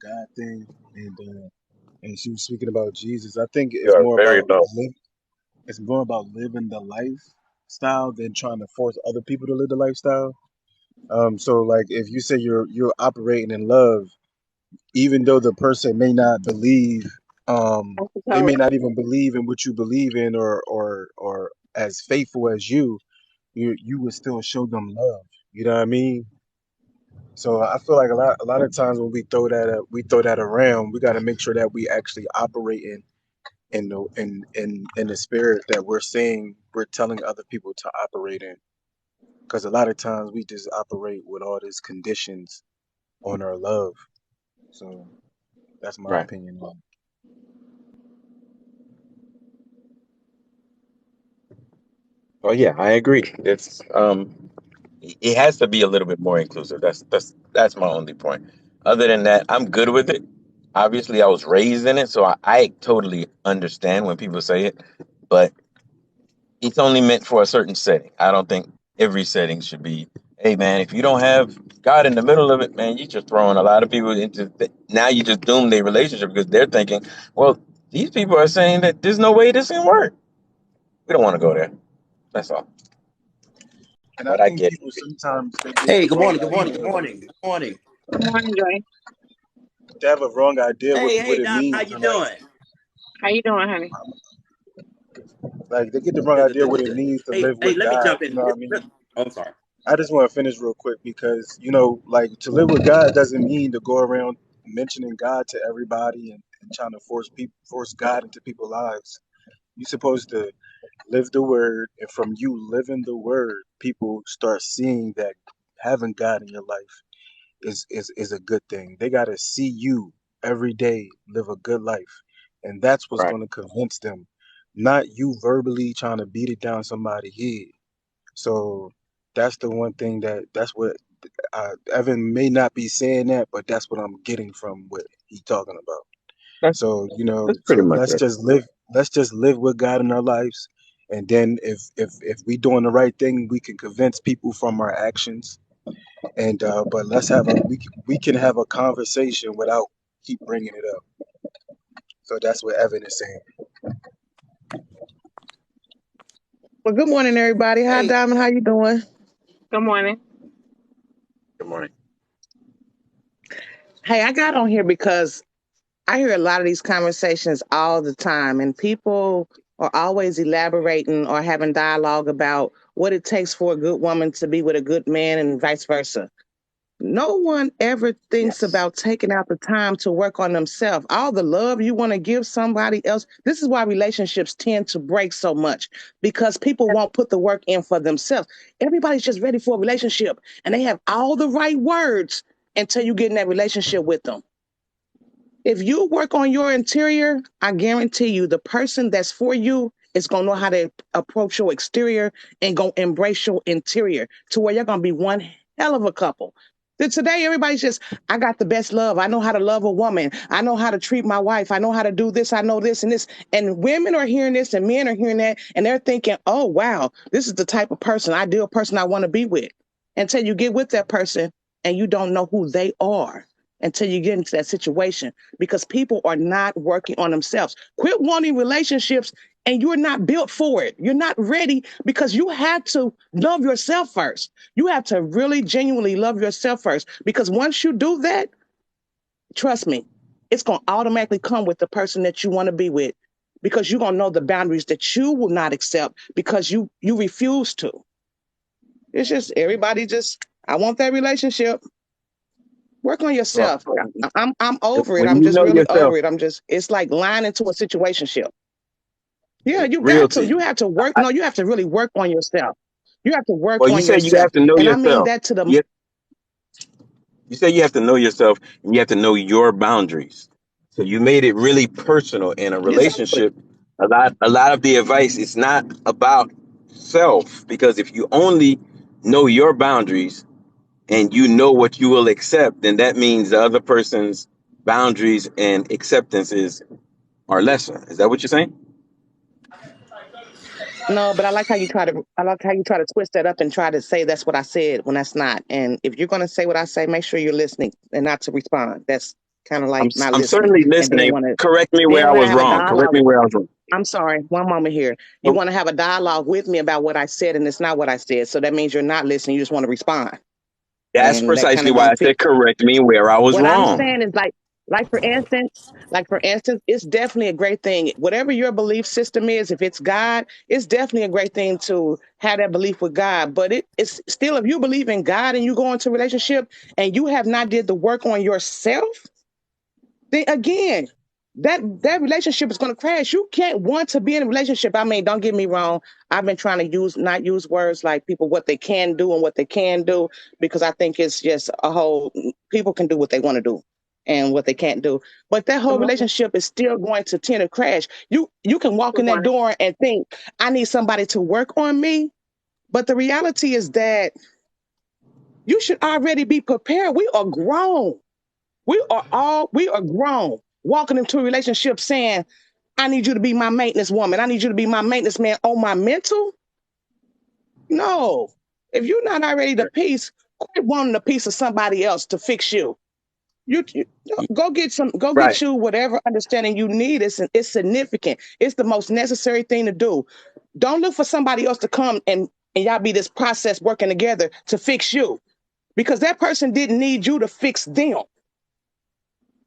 God thing, and she was speaking about Jesus. I think You it's are more very about low. it's more about living the lifestyle than trying to force other people to live the lifestyle. So like if you say you're operating in love, even though the person may not believe, they may not even believe in what you believe in, or as faithful as you would still show them love. You know what I mean? So I feel like a lot of times when we throw that around, we got to make sure that we actually operate in the spirit that we're telling other people to operate in. Because a lot of times we just operate with all these conditions on our love. So that's my Right. opinion on it. Well, yeah, I agree. It has to be a little bit more inclusive. That's my only point. Other than that, I'm good with it. Obviously, I was raised in it, so I totally understand when people say it, but it's only meant for a certain setting. I don't think every setting should be, hey man, if you don't have God in the middle of it, man, you're just throwing a lot of people now you just doom their relationship because they're thinking, well, these people are saying that there's no way this can work. We don't want to go there. That's all. And I But I think get people sometimes they get Hey, the good wrong morning, good morning, good idea. morning, good morning. Good morning, Joy. They have a wrong idea Hey, what hey, it Dom, how means you to doing? How you doing, honey? like they get the wrong Good, good, idea good, what good, it good. means to Hey, live hey, with let me God. jump You know in. what I mean? Oh, I'm sorry. I just want to finish real quick because, like to live with God doesn't mean to go around mentioning God to everybody and trying to force God into people's lives. You're supposed to live the word, and from you living the word, people start seeing that having God in your life is a good thing. They got to see you every day live a good life, and that's what's right. going to convince them, not you verbally trying to beat it down somebody's head. So that's the one thing that's what Evan may not be saying that, but that's what I'm getting from what he's talking about. That's So that's pretty so much it. let's just live with God in our lives, and then if we doing the right thing, we can convince people from our actions. And but let's have we can have a conversation without keep bringing it up. So that's what Evan is saying. Well, good morning, everybody. Hi, Hey, Diamond. How you doing? Good morning. Good morning. Hey, I got on here because I hear a lot of these conversations all the time, and people are always elaborating or having dialogue about what it takes for a good woman to be with a good man and vice versa. No one ever thinks Yes. about taking out the time to work on themselves. All the love you want to give somebody else. This is why relationships tend to break so much because people won't put the work in for themselves. Everybody's just ready for a relationship and they have all the right words until you get in that relationship with them. If you work on your interior, I guarantee you the person that's for you is going to know how to approach your exterior and go embrace your interior to where you're going to be one hell of a couple. Today, everybody's just, I got the best love. I know how to love a woman. I know how to treat my wife. I know how to do this. I know this and this. And women are hearing this and men are hearing that. And they're thinking, oh, wow, this is the type of person, ideal person I want to be with. Until you get with that person and you don't know who they are until you get into that situation because people are not working on themselves. Quit wanting relationships and you're not built for it. You're not ready because you have to love yourself first. You have to really genuinely love yourself first because once you do that, trust me, it's going to automatically come with the person that you want to be with because you're going to know the boundaries that you will not accept because you refuse to. It's just everybody just, I want that relationship. Work on Well, yourself. I'm over it. when I'm you just know really over yourself, it. It's like lying into a situationship. Yeah, you got to. realty. You have to work. I, No, you have to really work on yourself. You have to work well, you on said you yourself. have to know And I mean yourself. that to the, You, you say you have to know yourself and you have to know your boundaries. So you made it really personal in a exactly. relationship. A lot of the advice is not about self because if you only know your boundaries and you know what you will accept, then that means the other person's boundaries and acceptances are lesser. Is that what you're saying? No, but I like how you try to twist that up and try to say that's what I said when that's not. And if you're going to say what I say, make sure you're listening and not to respond. That's kind of I'm like not I'm listening. certainly And then listening. Correct me where then I want to was have a wrong. Correct dialogue. me where I was wrong. I'm sorry, one moment here. You Oh, want to have a dialogue with me about what I said, and it's not what I said. So that means you're not listening. You just want to respond, that's and that kind precisely of why don't I fit. said correct me where I was What I'm wrong. saying is like for instance, it's definitely a great thing. Whatever your belief system is, if it's God, it's definitely a great thing to have that belief with God. But it's still, if you believe in God and you go into a relationship and you have not did the work on yourself, then again, that relationship is going to crash. You can't want to be in a relationship. I mean, don't get me wrong. I've been trying to not use words like people what they can do and what they can do because I think it's just a whole people can do what they want to do and what they can't do. But that whole Good morning. relationship is still going to tend to crash. You can walk Good in that morning. door and think I need somebody to work on me, but the reality is that you should already be prepared. We are grown. We are grown, walking into a relationship saying, I need you to be my maintenance woman. I need you to be my maintenance man on my mental. No. If you're not already the piece, quit wanting a piece of somebody else to fix you. You go Right. get you whatever understanding you need. It's significant. It's the most necessary thing to do. Don't look for somebody else to come and y'all be this process working together to fix you because that person didn't need you to fix them.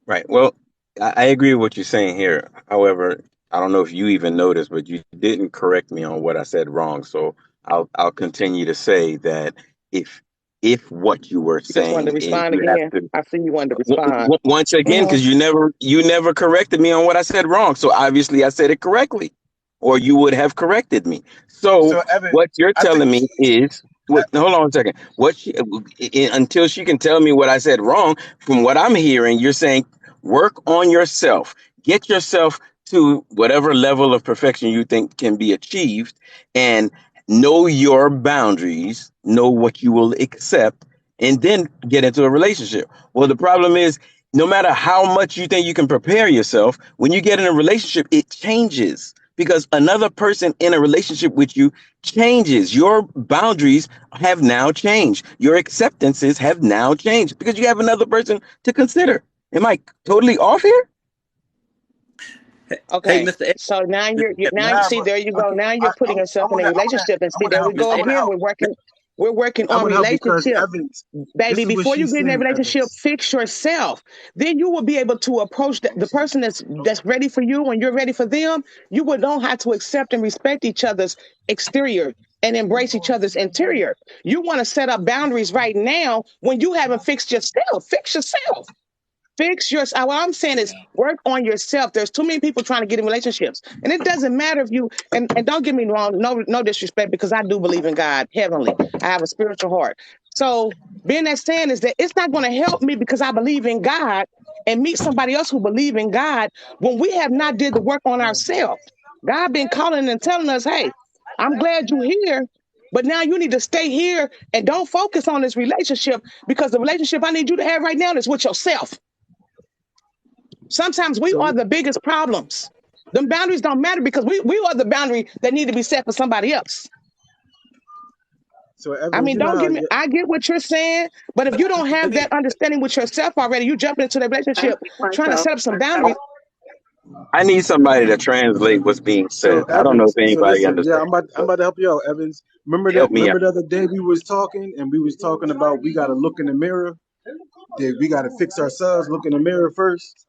Right. Well, I agree with what you're saying here. However, I don't know if you even noticed, but you didn't correct me on what I said wrong. So I'll continue to say that if if what you were You just wanted saying to is respond you have again. to I see you wanted to respond. once again Mhm. because you never corrected me on what I said wrong. So obviously I said it correctly, or you would have corrected me. So So Evan, what you're I think telling me is. What, hold on a second. Until she can tell me what I said wrong, from what I'm hearing, you're saying work on yourself. Get yourself to whatever level of perfection you think can be achieved and know your boundaries, know what you will accept, and then get into a relationship. Well, the problem is no matter how much you think you can prepare yourself, when you get in a relationship, it changes because another person in a relationship with you changes. Your boundaries have now changed. Your acceptances have now changed because you have another person to consider. Am I totally off here? Hey, Okay. Mr. Ed, So now Mr. now Edmund. you nah, see but there you go. okay, Now you're putting I yourself in want a to, I want to, relationship and I see want to there we help. I go Mr. want Ed, to again. help. We're working I on want to help because relationship. Evans, Baby, this is what before you she's get in that saying, relationship, Evans. fix yourself. Then you will be able to approach the person that's ready for you when you're ready for them. You will don't have to accept and respect each other's exterior and embrace each other's interior. You want to set up boundaries right now when you haven't fixed yourself. Fix yourself. Fix your. What I'm saying is work on yourself. There's too many people trying to get in relationships, and it doesn't matter if you. And don't get me wrong. No disrespect, because I do believe in God heavenly. I have a spiritual heart. So being that saying is that it's not going to help me because I believe in God and meet somebody else who believe in God when we have not did the work on ourselves. God been calling and telling us, "Hey, I'm glad you're here." But now you need to stay here and don't focus on this relationship, because the relationship I need you to have right now is with yourself. Sometimes we are the biggest problems. Them boundaries don't matter because we are the boundary that need to be set for somebody else. So I Evans, mean, you know don't how get me. I get what you're saying, but if you don't have that understanding with yourself already, you jump into the relationship trying to set up some boundaries. I need somebody to translate what's being so said. I don't know if Evans, so anybody listen, yeah, understands. I'm about to help you out, Evans. Help me out. Remember the other day we was talking and we was talking about we gotta look in the mirror. That we gotta fix ourselves, look in the mirror first.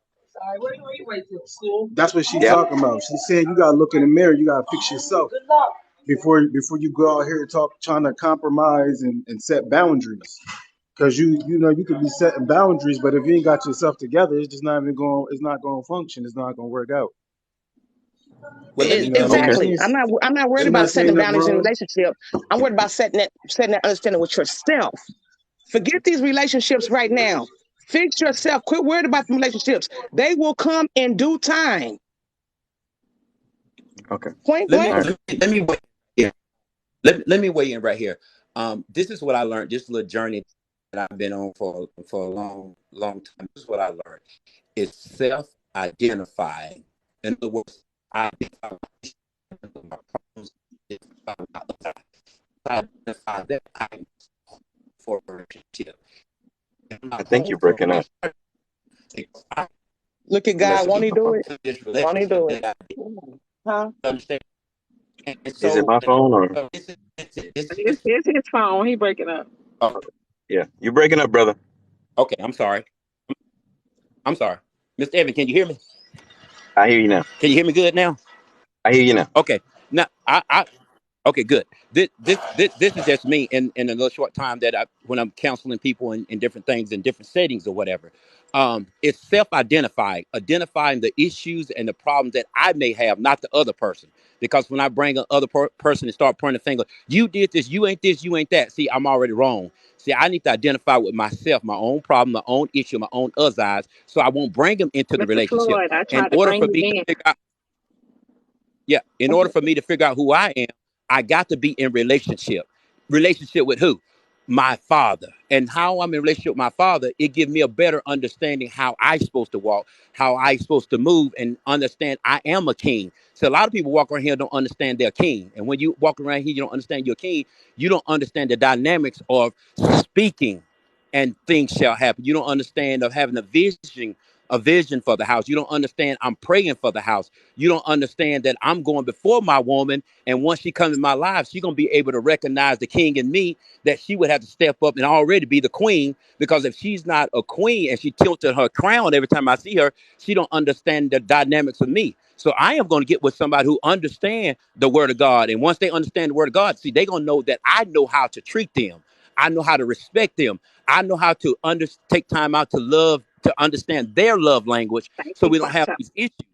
That's what she's Yeah. talking about. She's saying you gotta look in the mirror, you gotta fix yourself before you go out here and trying to compromise and set boundaries. Because you know you could be setting boundaries, but if you ain't got yourself together, it's just not even going. It's not going to function. It's not going to work out. Well, let me You know, let me I'm not Okay. Exactly. saying I'm not worried I'm not about saying setting nothing boundaries in a wrong. relationship. I'm worried about setting that understanding with yourself. Forget these relationships right now. Fix yourself. Quit worried about the relationships. They will come in due time. Okay. Point let me All right. blank. let me, let me weigh in. Let me weigh in right here. This is what I learned. This little journey that I've been on for a long time. This is what I learned. It's self-identifying. In other words, I identify my problems, I identify that I'm for a relationship. And I'm I not think whole you're for a breaking up. relationship. I Look at God. let's Won't keep he do on it? to this Won't he do relationship it? that I Huh? understand. And Is it so, my phone or? this is it. It's his phone. He breaking up. Oh, Yeah, you're breaking up, brother. okay. I'm sorry. Mr. Evan, can you hear me? I hear you now. Can you hear me good now? I hear you now. Okay. Now, okay, good. This is just me in a little short time that when I'm counseling people in different things in different settings or whatever. It's identifying the issues and the problems that I may have, not the other person. Because when I bring a other person and start pointing the finger, you did this, you ain't this, you ain't that. See, I'm already wrong. See, I need to identify with myself, my own problem, my own issue, my own eyes, so I won't bring them into the Mr. relationship. Floyd, I In tried to order bring for you me to in. figure out yeah, in order for me to figure out who I am, I got to be in relationship. Relationship with who? My father. And how I'm in relationship with my father, it gives me a better understanding how I supposed to walk, how I supposed to move, and understand I am a king. So a lot of people walk around here and don't understand they're king. And when you walk around here, you don't understand you're a king. You don't understand the dynamics of speaking and things shall happen. You don't understand of having a vision for the house. You don't understand I'm praying for the house. You don't understand that I'm going before my woman, and once she comes in my life, she's gonna be able to recognize the king in me. That she would have to step up and already be the queen. Because if she's not a queen and she tilted her crown every time I see her, she don't understand the dynamics of me. So I am going to get with somebody who understand the word of God, and once they understand the word of God, see, they're gonna know that I know how to treat them. I know how to respect them. I know how to take time out to love, to understand their love language, Thank so you, we don't have Fox. these issues.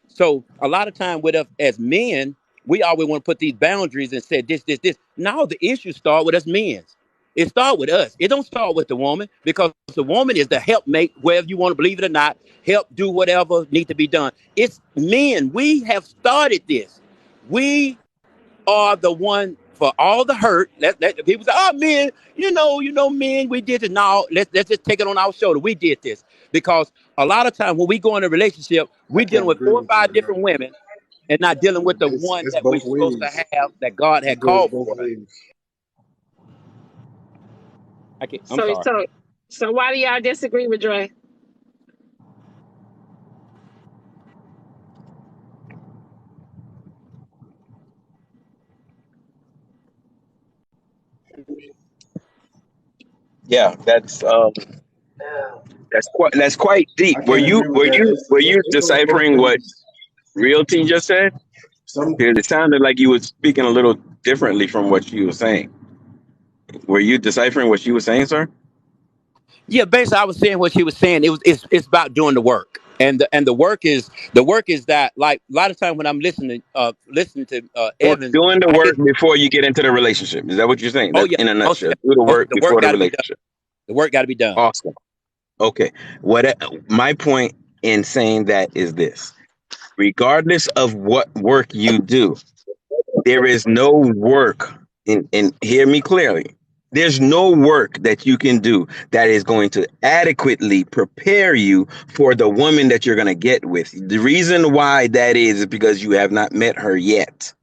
So a lot of time with us as men, we always want to put these boundaries and say this. Now the issues start with us men. It start with us. It don't start with the woman, because the woman is the helpmate, whether you want to believe it or not, help do whatever need to be done. It's men. We have started this. We are the one for all the hurt. Let people say, "Oh, men, men, we did it." No, let's just take it on our shoulder. We did this because a lot of times when we go in a relationship, I we're dealing can't with agree 4 or with you, 5 bro. different women and not dealing with the one It's that we're both supposed to ways. have that God It had goes called both for us. ways. I'm So sorry. so so why do y'all disagree with Dre? Yeah, that's quite deep. I Were can't you agree with were that. you were you It goes both deciphering what ways. Realty just said? some Because it sounded like you were speaking a little differently from what you were saying. Were you deciphering what she was saying, sir? Yeah, basically, I was saying what she was saying. It's about doing the work, and the work is that, like, a lot of times when I'm listening to Or Evans, doing the I hear, work before you get into the relationship. Is that what you're saying? oh That yeah, in a most nutshell, definitely. do the work The work before the got to be done. relationship. The work got to be done. Awesome. Okay. What my point in saying that is this: regardless of what work you do, there is no work, and hear me clearly, there's no work that you can do that is going to adequately prepare you for the woman that you're going to get with. The reason why that is because you have not met her yet.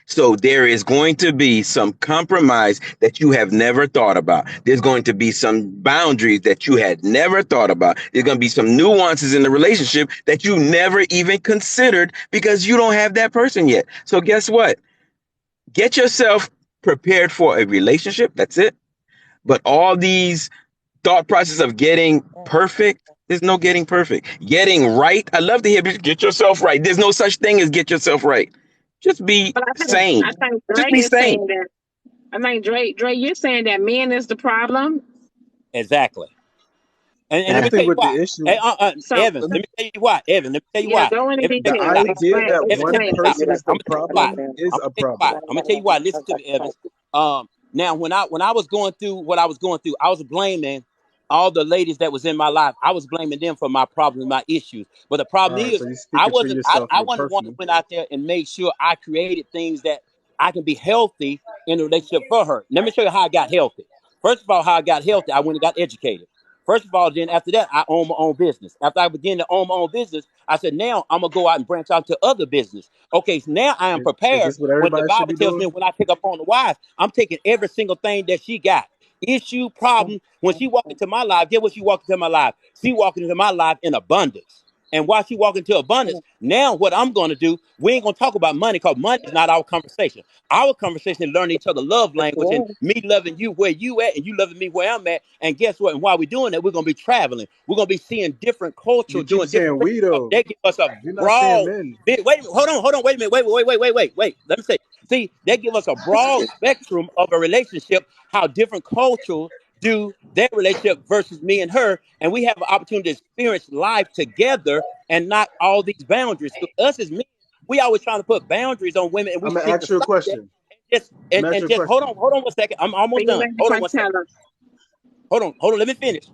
So there is going to be some compromise that you have never thought about. There's going to be some boundaries that you had never thought about. There's going to be some nuances in the relationship that you never even considered because you don't have that person yet. So guess what? Get yourself prepared for a relationship. That's it. But all these thought process of getting perfect, there's no getting perfect. Getting right. I love to hear get yourself right. There's no such thing as get yourself right. Just be But sane. I think Just Dre be is sane. saying that. I think Dre, you're saying that men is the problem. Exactly. And and let I me tell think you with why. the issue, Hey, So Evans, let me tell you why. Evan, let me tell you yeah, why. go into Evans, check the this detail. out. idea that Evans, check one this Explain. out. person is I'm the gonna tell you why. problem is I'm a gonna tell you problem. why. I'm gonna tell you why. Listen to me, Evans. Now when I was going through what I was going through, I was blaming all the ladies that was in my life. I was blaming them for my problems, my issues. But the All problem right, is, so you're I speaking for wasn't. I, yourself. I You're wasn't the one that personal. went out there and made sure I created things that I can be healthy in a relationship for her. Let me show you how I got healthy. First of all, how I got healthy, I went and got educated. First of all, then after that, I own my own business. After I began to own my own business, I said, now I'm gonna go out and branch out to other business. Okay, so now I am Is prepared. this what When the everybody should Bible be tells me doing? when I pick up on the wife, I'm taking every single thing that she got. Issue, problem. When she walked into my life, get what she walked into my life. She walked into my life in abundance. And while she walked into abundance, now what I'm gonna do, we ain't gonna talk about money because money is not our conversation. Our conversation is learning each other love language and me loving you where you at and you loving me where I'm at. And guess what? And while we're doing that, we're gonna be traveling. We're gonna be seeing different You cultures keep doing different saying things. we Because though. they give us a You're not saying broad men. wait a minute, hold on, wait a minute, wait. Let me say, they give us a broad spectrum of a relationship, how different cultures do their relationship versus me and her, and we have an opportunity to experience life together and not all these boundaries. So us as men, we always trying to put boundaries on women, and we I'm gonna need to ask you a stop that. question. Just I'm gonna ask and you a just hold question. on, hold on one second. I'm So almost you done. let the Hold on question one tell second. us. Hold on. Let me finish.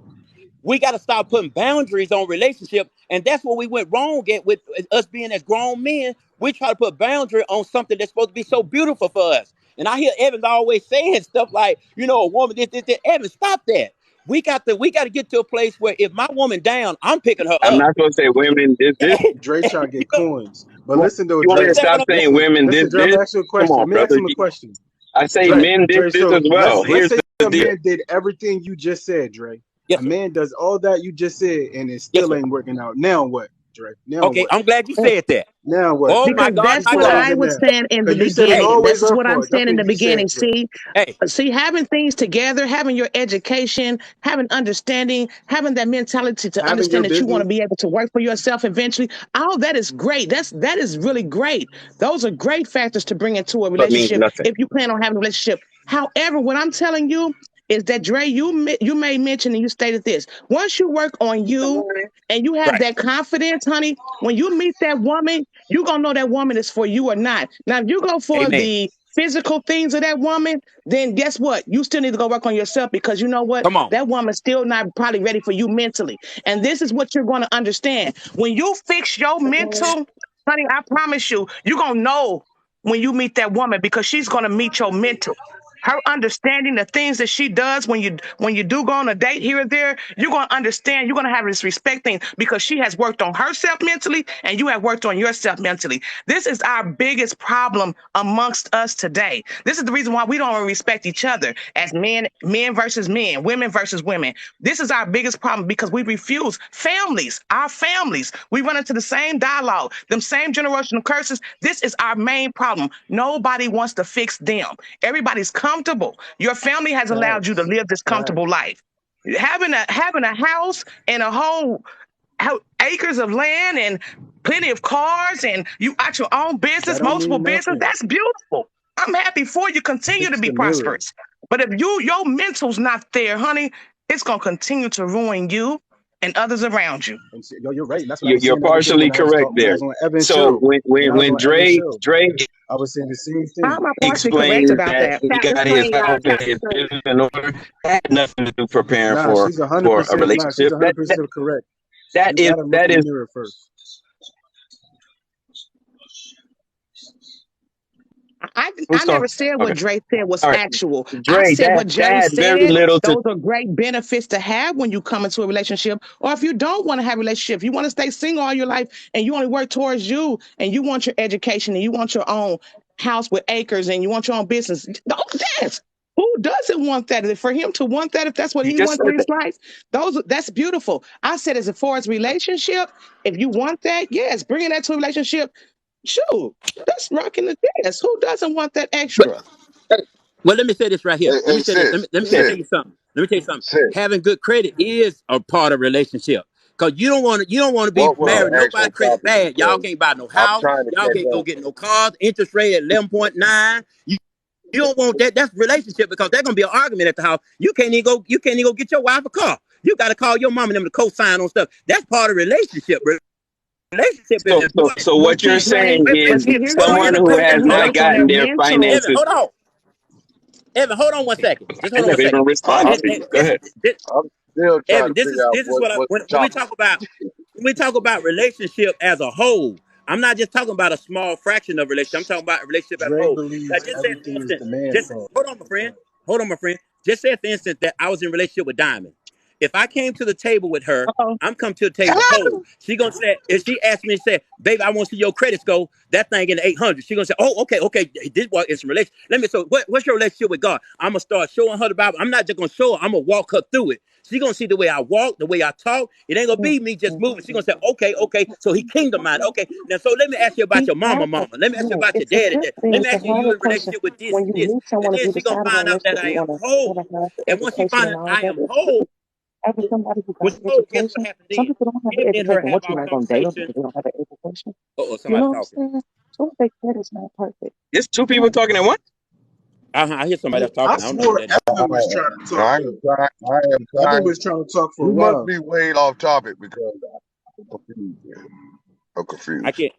We got to start putting boundaries on relationship, and that's what we went wrong at with us being as grown men. We try to put boundary on something that's supposed to be so beautiful for us. And I hear Evans always saying stuff like, a woman, this. Evans, stop that. We got to get to a place where if my woman down, I'm picking her I'm up. not going to say women this. Dre trying to you get know, coins. But You listen though, want me you to Dre. understand what stop I'm saying? saying Listen, women listen, Dre, I'm this? gonna ask you a Come question. on, Let me ask brother. him a question. I say Dre, men Dre, this so as well. let's Here's say the a deal. man did everything you just said, Dre. A Yes, sir. man does all that you just said and it Yes, still sir. ain't working out. Now what, Dre? Now Okay, what? I'm glad you said that. Now what? Oh my Keep Because God, that's keep my what God. I closing was now. saying in the Cause you said it's Hey, beginning. always This is our what I'm fault. That's saying in what the you said, beginning. Dre. hey, See, having things together, having your education, having understanding, having that mentality to Having your understand that you want business. to be able to work for yourself eventually, all that is great. That is really great. Those are great factors to bring into a But means relationship nothing. if you plan on having a relationship. However, what I'm telling you is that Dre, you made mention and you stated this. Once you work on you and you have right. that confidence, honey, when you meet that woman, you're gonna know that woman is for you or not. Now, if you go for Amen. the physical things of that woman, then guess what? You still need to go work on yourself because you know what? Come on. That woman's still not probably ready for you mentally. And this is what you're going to understand. When you fix your mental, honey, I promise you, you're going to know when you meet that woman because she's going to meet your mental. Her understanding the things that she does when you do go on a date here or there, you're gonna understand. You're gonna have this respect thing because she has worked on herself mentally, and you have worked on yourself mentally. This is our biggest problem amongst us today. This is the reason why we don't respect each other as men versus men, women versus women. This is our biggest problem because we refuse our families. We run into the same dialogue, them same generational curses. This is our main problem. Nobody wants to fix them. Everybody's comfortable. Your family has allowed you to Facts. live this comfortable Facts. life. Having a house and a whole acres of land and plenty of cars and you got your own business, That don't multiple mean business, nothing. that's beautiful. I'm happy for you. Continue to Fix be the mirror. prosperous. But if your mental's not there, honey, it's gonna continue to ruin you and others around you. And so, yo, you're right. And that's what I was You're saying the other day partially correct when I there. was on Evan's So show. When I was when on Evan's Dre show, I was saying the same How thing. am I partially correct explained about that that? he Chapter got his 20, y'all. house and Chapter his 20. business in order, that had nothing to do preparing Nah, she's for a 100%. Nah, she's relationship. 100% correct. That You is gotta look in the mirror first. I who's never talking? said what Okay, Dre said was all right, actual. I Dre. said what That Jay had very said. little to. Those are great benefits to have when you come into a relationship. Or if you don't want to have a relationship, you want to stay single all your life and you only work towards you and you want your education and you want your own house with acres and you want your own business. Yes. Who doesn't want that? For him to want that, if that's what You he just wants in said his that. life, that's beautiful. I said, as far as relationship, if you want that, yes, bringing that to a relationship, shoot, that's rocking the dance. Who doesn't want that But extra? well, let me say this right here. Hey, Let me hey say this. sis, Let me Yeah. sis, tell you something. Let me tell you something. sis. Having good credit is a part of relationship. Cause you don't want to be What was married. the Nobody actual credit topic? bad. Y'all Because can't buy no I'm house. trying to Y'all catch can't go up. get no cars. Interest rate at 11.9. You don't want that. That's relationship because there's gonna be an argument at the house. You can't even go. You can't even go get your wife a car. You got to call your mom and them to co-sign on stuff. That's part of relationship. Relationship So is what so But what you're see, Dre, saying but is see, here's hold on. someone Here's another the who thing. person has who not works on Hold their on. gotten their mental. Evan, finances. hold on. Evan, hold on 1 second. Just I hold on one never even second. responded I'm to you. Go ahead. I'm still trying Evan, to figure out this is what I, what the when we topic talk about relationship as a whole. I'm not just talking about a small fraction of relationship. I'm talking about a relationship as a Dre whole. Now, believes just say for everything is instance, the man's just fault. hold on, my friend. Hold on, my friend. Just say for instance that I was in a relationship with Diamond. If I came to the table with her, Uh-oh. I'm coming to the table whole. She gonna say, if she asked me and said, "Baby, I want to see your credit score," that thing in the 800. She gonna say, "Oh, okay. This was it's a relation. Let me. So, what's your relationship with God?" I'm gonna start showing her the Bible. I'm not just gonna show her. I'm gonna walk her through it. She gonna see the way I walk, the way I talk. It ain't gonna be me just moving. She gonna say, "Okay." So he kingdom mind. Okay. Now, so let me ask you about He your mama, has a, mama. Let me ask you about your it's a daddy. good Let thing me to ask you, have you a in person relationship with this when and you this, meet and someone, if then you she gonna decide to go in find a out that relationship, I you am want to whole. have a have the And once she education find and out all of I that. am It's good. whole, Having somebody who got when an whole, guess education. what happened Some then? people don't have Me an and her education. have What, you our not gonna date them conversation. because they don't have an education? Oh, You somebody know what I'm talking. saying? So they credit's not perfect. There's two You people know, talking at once. I hear somebody else I talking. I don't know who swore that is. Evan was trying to talk. I am trying. I am Evan trying. was trying to talk for a You must while. be way off topic because I'm confused. I'm I confused. can't.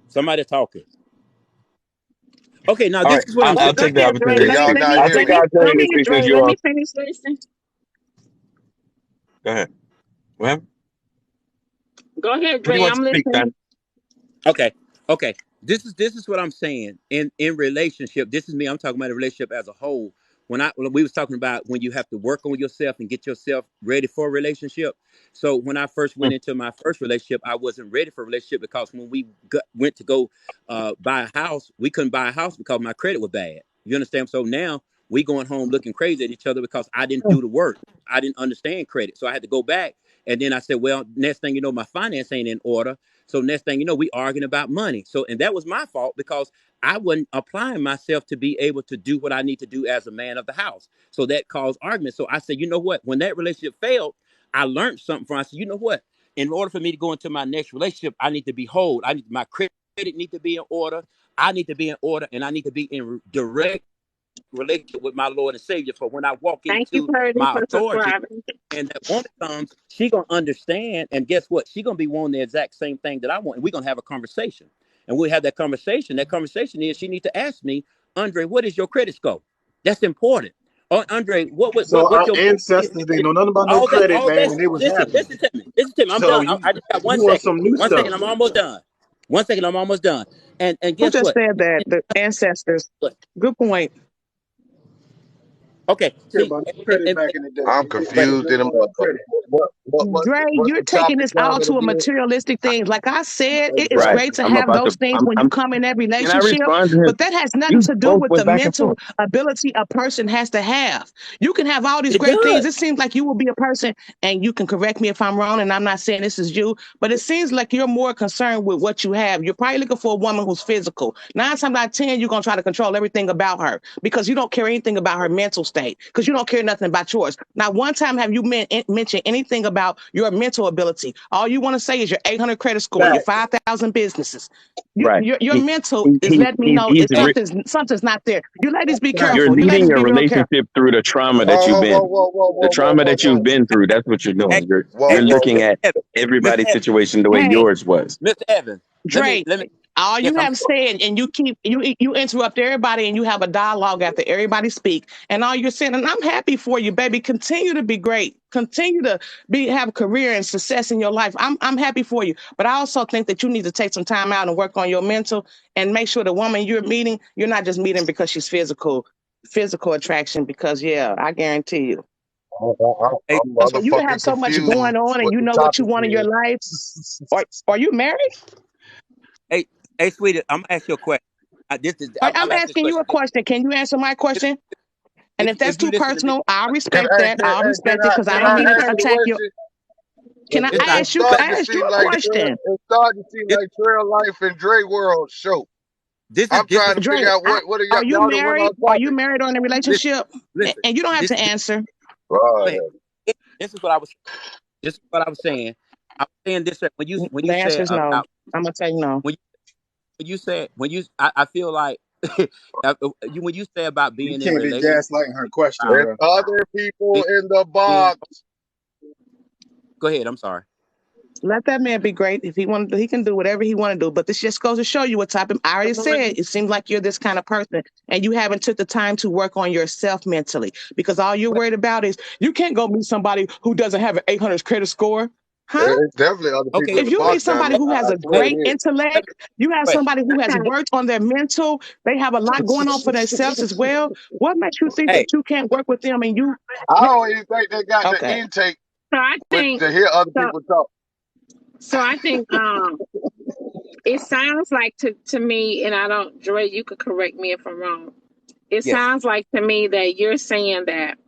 Somebody talking. Okay, now All this right, is what I'm well, I'll saying. go take the ahead, Dre. Can opportunity. y'all not I'll hear take Let the me? me, go opportunity to ahead, speak since Dre. you Let me all. finish listening. Go ahead. Go ahead, What do you Dre. want to I'm speak, listening. Ben? Okay. This is what I'm saying. In relationship, this is me. I'm talking about a relationship as a whole. When we was talking about when you have to work on yourself and get yourself ready for a relationship. So when I first went into my first relationship, I wasn't ready for a relationship because when we went to go buy a house, we couldn't buy a house because my credit was bad. You understand? So now we going home looking crazy at each other because I didn't do the work. I didn't understand credit, so I had to go back. And then I said, well, next thing you know, my finance ain't in order. So next thing you know, we arguing about money. So and that was my fault because I wasn't applying myself to be able to do what I need to do as a man of the house. So that caused argument. So I said, you know what? When that relationship failed, I learned something from it. I said, you know what? In order for me to go into my next relationship, I need to be whole. I need my credit need to be in order. I need to be in order, and I need to be in direct relationship with my Lord and Savior. For when I walk Thank you, into Purdy, my for authority subscribing. and that woman comes, she gonna understand, and guess what? She gonna be wanting the exact same thing that I want, and we're gonna have a conversation. And we have that conversation. That conversation is she need to ask me, Andre, what is your credit score? That's important. Andre, So what our your ancestors, they know nothing about no credit, all man, that? and they was Listen, happy. listen to me. Listen to me. I'm So done. you I just got you want some new One stuff? second, I'm almost done. 1 second, I'm almost done. And Who guess just what? said that? The ancestors. Good point. Okay, Care see, about no credit back in the day. I'm They but confused really in a want no motherfucker. credit. Dre, What's you're the taking topic this all comment to a again? materialistic thing. Like I said, it is Right. great to I'm have about those to. things when you I'm. come in that Can I relationship, respond to him? but that has nothing You to do both with went the back and mental forth. ability a person has to have. You can have all these it great things. does. It seems like you will be a person, and you can correct me if I'm wrong, and I'm not saying this is you, but it seems like you're more concerned with what you have. You're probably looking for a woman who's physical. 9 times out of 10, you're going to try to control everything about her because you don't care anything about her mental state because you don't care nothing about yours. Not one time have you mentioned anything about your mental ability. All you want to say is your 800 credit score, your 5,000 businesses. Right. Your mental He, is he, letting me he's, know he's it's something's not there. You ladies be you're careful. You leading ladies your be real careful. relationship through the trauma that you've been, the trauma that you've been through. That's what you're Hey, doing. You're hey, looking Mr. at Evans, Mr. everybody's Evans, situation the way Hey, yours was. Mr. Evans. Dre, Let me. all Yes, you I'm have sorry. said, and you interrupt everybody, and you have a dialogue after everybody speak, and all you're saying, and I'm happy for you, baby. Continue to be great. Continue to have a career and success in your life. I'm happy for you, but I also think that you need to take some time out and work on your mental, and make sure the woman you're meeting, you're not just meeting because she's physical attraction. Because yeah, I guarantee you. Hey, I'm Because for you to motherfucking have so much confused going on, and what you the know what you topic want in your is. life, or are you married? hey, hey, sweetie, I'm gonna ask you a question. I'm I'll ask this asking you question. a question. Can you answer my If question? And if that's if you too listen to me, personal, I'll Can, respect hey, that. can, I'll hey, respect it because I don't mean to ask a attack you. question? Can it's I not. It's ask you? But starting I to asked you seem a like question. it's starting to seem this like Trail Life and Dre World show. I'm this is trying to figure Dre, out what are are you y'all done went married? on Are you topic. married or in a listen relationship? listen. And you don't have This to answer. Right. this is what I was. This is what I was saying. I was saying this when The you answer said is no. about I'm gonna say no. when you said I feel like when you say about You being in a can't be relationship gaslighting her question, about There's bro. other people being, in the being box. go ahead. I'm sorry. Let that man be great. If he want to, he can do whatever he want to do. But this just goes to show you what type of. I already said it seems like you're this kind of person, and you haven't took the time to work on yourself mentally because all you're Well, worried about is you can't go meet somebody who doesn't have an 800 credit score, huh? There's definitely other people okay. in If the you meet box now. somebody who has I a swear great it is. Let intellect, me you have question. somebody who has worked on their mental, they have a lot going on for themselves as well. What makes you think Hey, that you can't work with them and you, I you don't even think they got the okay. intake So I with think to hear other so. people talk. So I think it sounds like to me, and I don't, Dre, you could correct me if I'm wrong. It yes, sounds like to me that you're saying that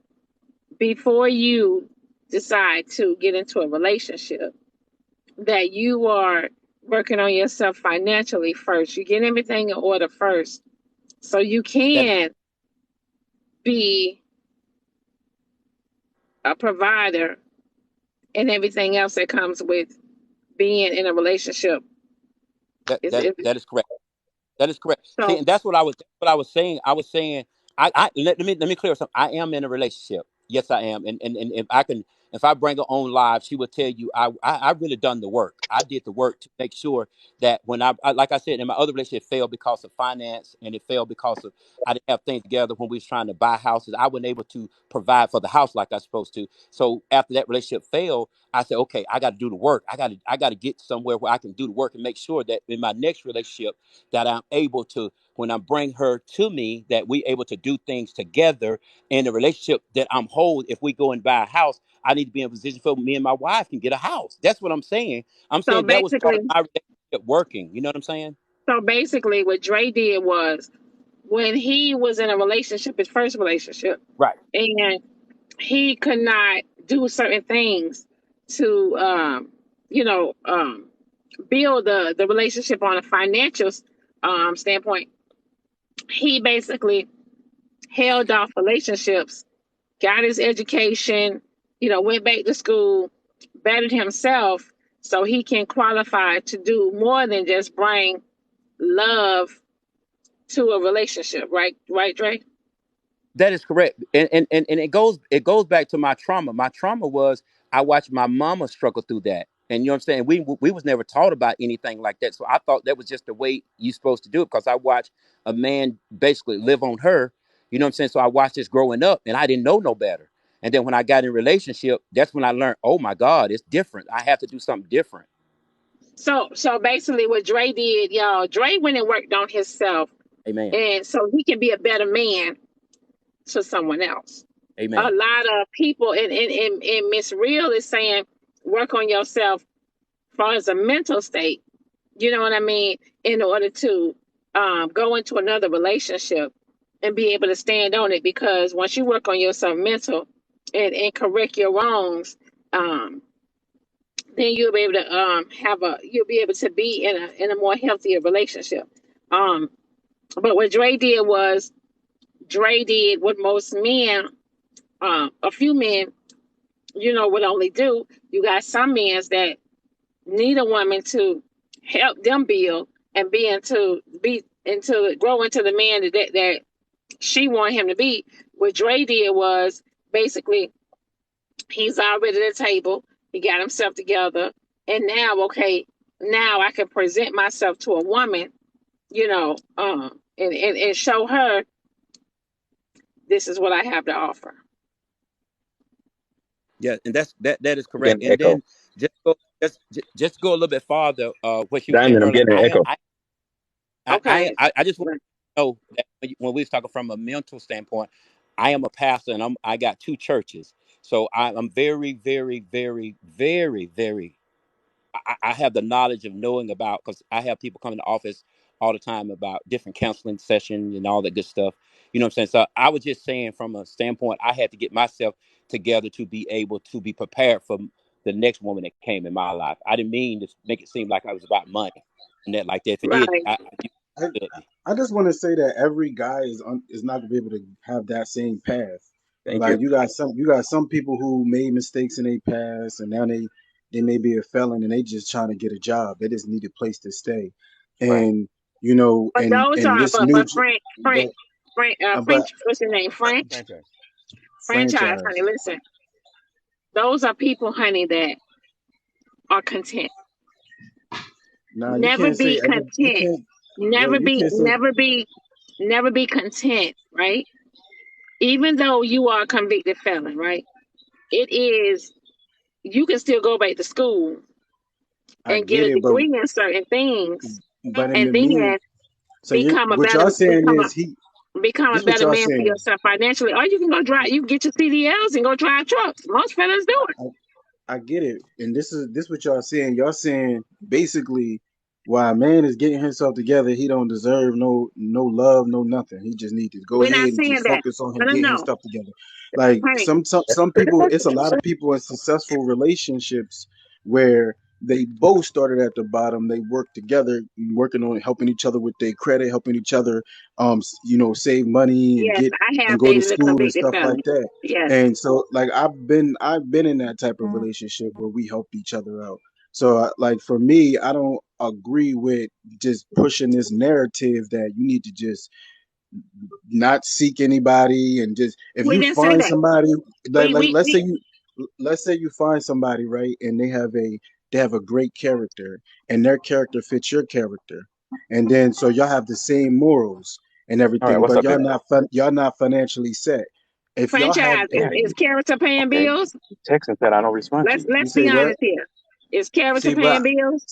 before you decide to get into a relationship, that you are working on yourself financially first. You get everything in order first, so you that is can be a provider and everything else that comes with being in a relationship. Is that is correct. That is correct. See, so and that's what I was saying. I was saying let me clear something. I am in a relationship. Yes, I am. And if I bring her on live, she would tell you I really done the work. I did the work to make sure that when I like I said, in my other relationship it failed because of finance and it failed because of I didn't have things together when we was trying to buy houses. I wasn't able to provide for the house like I was supposed to. So after that relationship failed, I said, okay, I got to do the work. I got to get somewhere where I can do the work and make sure that in my next relationship that I'm able to, when I bring her to me, that we able to do things together in a relationship that I'm whole. If we go and buy a house, I need to be in a position for me and my wife can get a house. That's what I'm saying. I'm so saying that was part basically of my relationship working. You know what I'm saying? so basically what Dre did was when he was in a relationship, his first relationship, Right. and he could not do certain things to build the relationship on a financial standpoint. He basically held off relationships, got his education, went back to school, bettered himself so he can qualify to do more than just bring love to a relationship, right, Dre? That is correct, and it goes back to my trauma. My trauma was I watched my mama struggle through that, and you know what I'm saying. We was never taught about anything like that, so I thought that was just the way you supposed to do it because I watched a man basically live on her. You know what I'm saying. So I watched this growing up, and I didn't know no better. And then when I got in a relationship, that's when I learned, oh my God, it's different. I have to do something different. So basically what Dre did, y'all, Dre went and worked on himself, Amen. and so he can be a better man to someone else. A Amen. lot of people, and Miss Real is saying, work on yourself as far as a mental state. You know what I mean? In order to go into another relationship and be able to stand on it, because once you work on yourself mental and correct your wrongs, um, then you'll be able to you'll be able to be in a more healthier relationship. But what Dre did was Dre did what most men a few men, would only do. You got some men that need a woman to help them build and grow into the man that she wanted him to be. What Dre did was basically he's already at the table. He got himself together, and now I can present myself to a woman, and show her this is what I have to offer. Yeah, and that is correct. And echo. then just go a little bit farther. What you were saying Diamond, I'm earlier. getting an echo. Okay. I just want to know that when we was talking from a mental standpoint, I am a pastor and I got 2 churches, so I'm very, very, very, very, very. I have the knowledge of knowing about, because I have people come in the office all the time about different counseling sessions and all that good stuff. You know what I'm saying? So I was just saying from a standpoint, I had to get myself together to be able to be prepared for the next woman that came in my life. I didn't mean to make it seem like I was about money and that like that. If it Right. did, you I, understood me. I just want to say that every guy is not gonna be able to have that same path. Thank Like you. you got some people who made mistakes in their past, and now they may be a felon, and they just trying to get a job. They just need a place to stay, Right. and But those and are this new Frank, but what's his name? Frank? Franchise, honey. franchise. Listen, those are people, honey, that are content. Nah, you Never can't say be every. You content. can't. Yo, you can't say. Never be content, right? Even though you are a convicted felon, right? You can still go back to school I and get get a it, but degree in certain things, in and the then so you become a what y'all better saying become a is become a this what better y'all man for saying. yourself financially. Or you can go drive. You can get your CDLs and go drive trucks. Most fellas do it. I get it, and this what y'all saying. Y'all saying basically, why a man is getting himself together, he don't deserve no love, no nothing. He just need to go We're not ahead and saying just that. focus on him No, no, getting his no. stuff together. Like Honey, some people, it's a lot of people in successful relationships where they both started at the bottom. They work together, working on helping each other with their credit, helping each other, save money and yes, get I and have go to dated a school and convicted stuff like felon. that. Yes. And so, like I've been in that type of relationship where we helped each other out. So, like for me, I don't agree with just pushing this narrative that you need to just not seek anybody and just if We you didn't say find that. somebody like We let's say you find somebody, right, and they have a great character and their character fits your character, and then so y'all have the same morals and All right, everything, what's but up, baby? y'all not financially set. If y'all have franchise Yeah, is character paying okay. bills. Text and said I don't respond to you. you Let's say be what? honest here. Is character See, paying but bills?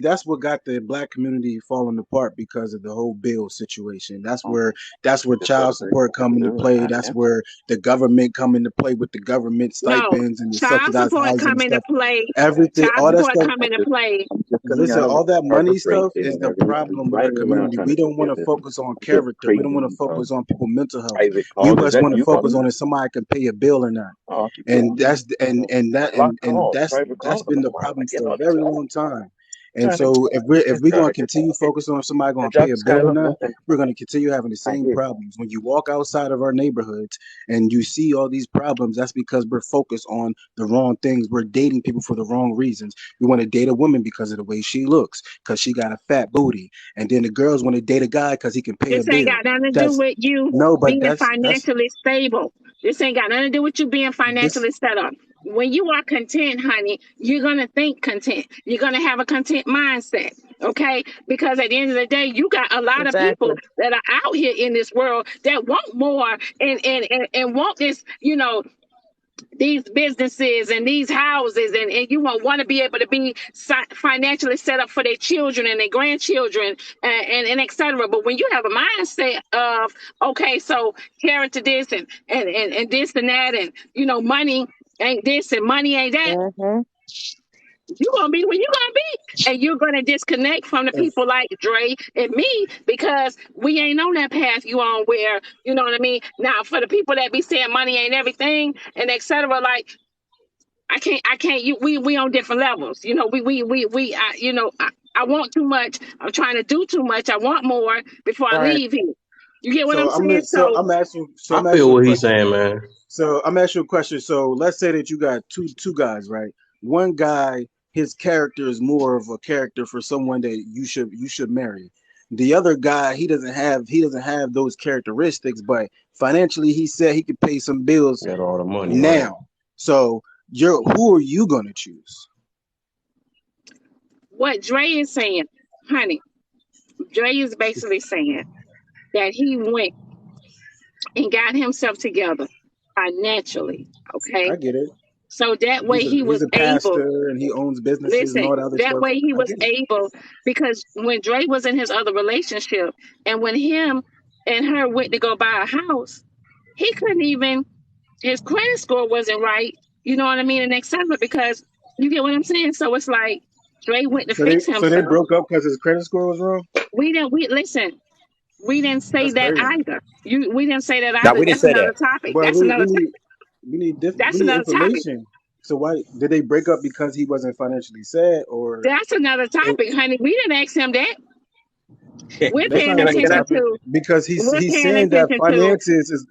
that's what got the black community falling apart because of the whole bill situation. Oh, That's where just felt child free support come to into do it. play. I That's answered. where the government come into play with the government No. stipends and the Child subsidized support housing and come into stuff. play. Everything, Child all that support stuff. come into play. I'm just coming Listen, out of all that Harbor money Freight stuff is and the everything. I'm problem with our riding around community. trying to We don't want get to this focus on just character. We don't want to crazy focus on people's mental health. private We calls. Is just that want to you focus calling me? on if somebody can pay a bill or not. Oh, I'll keep And going. that's Block calls, private that's calls. I'm been like, the why am I problem getting for a all these very calls? long time. And Trying to so if we're gonna discharge continue focusing on somebody I gonna pay dropped a the bill or Skylar not, nothing. we're gonna continue having the I same did. problems. When you walk outside of our neighborhoods and you see all these problems, that's because we're focused on the wrong things. We're dating people for the wrong reasons. We want to date a woman because of the way she looks, because she got a fat booty, and then the girls want to date a guy because he can pay a This ain't bill. got nothing to do That's with you no, but being financially stable. This ain't got nothing to do with you being this. financially set up. When you are content, honey, you're going to think content. You're going to have a content mindset, okay? Because at the end of the day, you got a lot of Exactly. people that are out here in this world that want more and want this, these businesses and these houses, and you won't want to be able to be financially set up for their children and their grandchildren and et cetera. But when you have a mindset of, okay, so character this and this and that, and money ain't this and money ain't that, Mm-hmm. you're gonna be where you're gonna be, and you're gonna disconnect from the people like Dre and me because we ain't on that path you on. Where you know what I mean. Now, for the people that be saying money ain't everything and etc., like I can't. We on different levels. I want too much. I'm trying to do too much. I want more before I Right. leave here. You get what I'm So saying? so So I'm I asking feel you a what he's question. saying, man. So I'm asking you a question. So let's say that you got two guys, right? One guy, his character is more of a character for someone that you should marry. The other guy, he doesn't have those characteristics, but financially he said he could pay some bills Got all the money, right? now. So who are you gonna choose? what Dre is saying, honey, Dre is basically saying that he went and got himself together financially. I Okay. get it. So that way he He's was a able, pastor and he owns businesses and listen, all that other that stuff. way he I was get it. able, because when Dre was in his other relationship and when him and her went to go buy a house, he couldn't even, his credit score wasn't right. You know what I mean? And etc. Because you get what I'm saying? So it's like Dre went to fix So they himself. broke up because his credit score was wrong. We listen, we didn't say That's that crazy. either. We didn't say that Now either. we didn't That's say another that. topic. But That's another we that's need another topic. information. So why did they break up because he wasn't financially set or That's another it, topic, honey. We didn't ask him that. We're that's paying not another Can I? attention topic to because we're he's paying saying that attention to finances is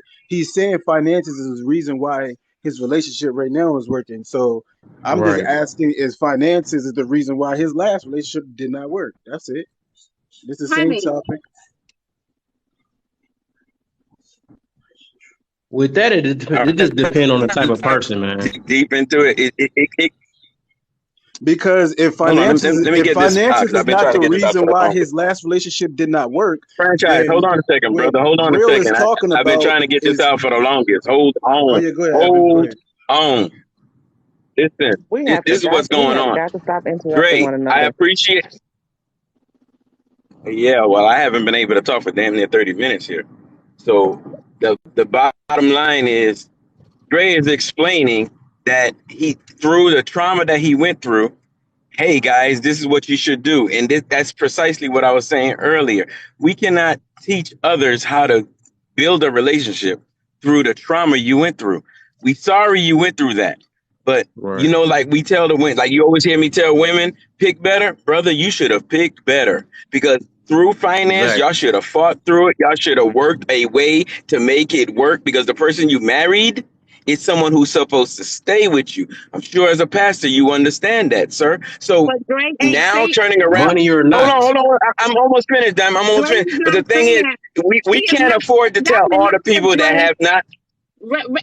the reason why his relationship right now is working. So I'm just Right. asking, is finances is the reason why his last relationship did not work? That's it. It's the same honey. topic. With that, All it just right. depends on the type of person, man. Dig deep into it. Because Hold on. Let me if get this out finances because is I've been not trying to the get this out reason for the why longest. his last relationship did not work, Franchise, hold then on a second, what brother. Hold on a Real is second. talking I've been about trying to get this is, out for the longest. Hold oh on. yeah, go ahead, Evan, go Hold ahead. on. Listen, this is what's We going have on. got to stop interrupting Dre, one I another. appreciate. Yeah, well, I haven't been able to talk for damn near 30 minutes here. So the bottom line is Dre is explaining that he, through the trauma that he went through, hey guys, this is what you should do. And that's precisely what I was saying earlier. We cannot teach others how to build a relationship through the trauma you went through. We sorry you went through that. But you Right. know, like we tell the women, like you always hear me tell women, pick better. Brother, you should have picked better. Because through finance, y'all Exactly. should have fought through it. Y'all should have worked a way to make it work because the person you married is someone who's supposed to stay with you. I'm sure as a pastor, you understand that, sir. So But Dre ain't now say turning around, Money or hold on, not. hold on. I'm almost finished, damn. I'm almost Dre finished. is But the not thing is, saying we he is can't not. afford to Y'all tell did all not the hear people that Dre. have not.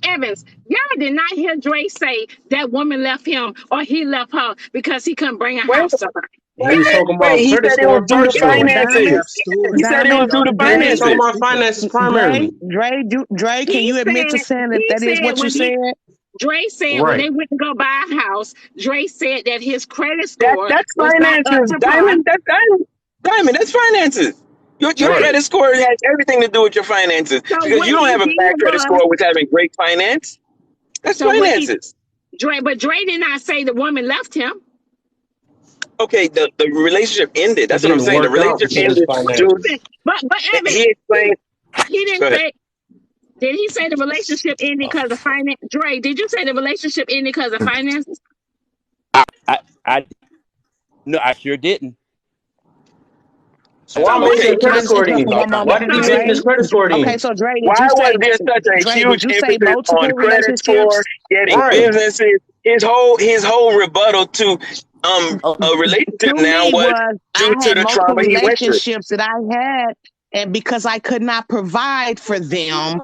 Evans, y'all did not hear Dre say that woman left him or he left her because he couldn't bring a Wait, house to her. He Y'all was wait, talking wait. about He credit said it was score due to first, Yo, though. we finances. have Diamond, He stories said it was Diamond, due to about He people was that Dre, talking finances. about did that. finances Dre, primarily. can he you admit to said saying that he that is said what you when he said? Dre said when Right. they went to go buy a house, Dre said that his credit That score that's was not up finances, to par. Diamond. That's Diamond. Diamond. That's finances. Your Right. Right. credit score has everything to do with your finances So because what you don't he have a did bad credit was score with having great finance. That's so what he finances. but Dre did not say the woman left him. Okay, the relationship ended. It That's what I'm didn't saying. The work out relationship because of his ended due. finances. But Evans, He explained. he Go didn't ahead. say. Did he say the relationship ended because of finance? Dre, did you say the relationship ended because of finances? I no, I sure didn't. So So why what mention did Can you I credit just score say? interrupt for then? one Why moment? did he So mention his credit score Okay, then? so Dre, did Why you was say there such a Dre, did huge you say emphasis on multiple credit score, relationships? getting Right. businesses? His whole rebuttal to Oh, a relationship To now me was was due I to had the multiple trauma he went through. relationships that I had, and because I could not provide for them,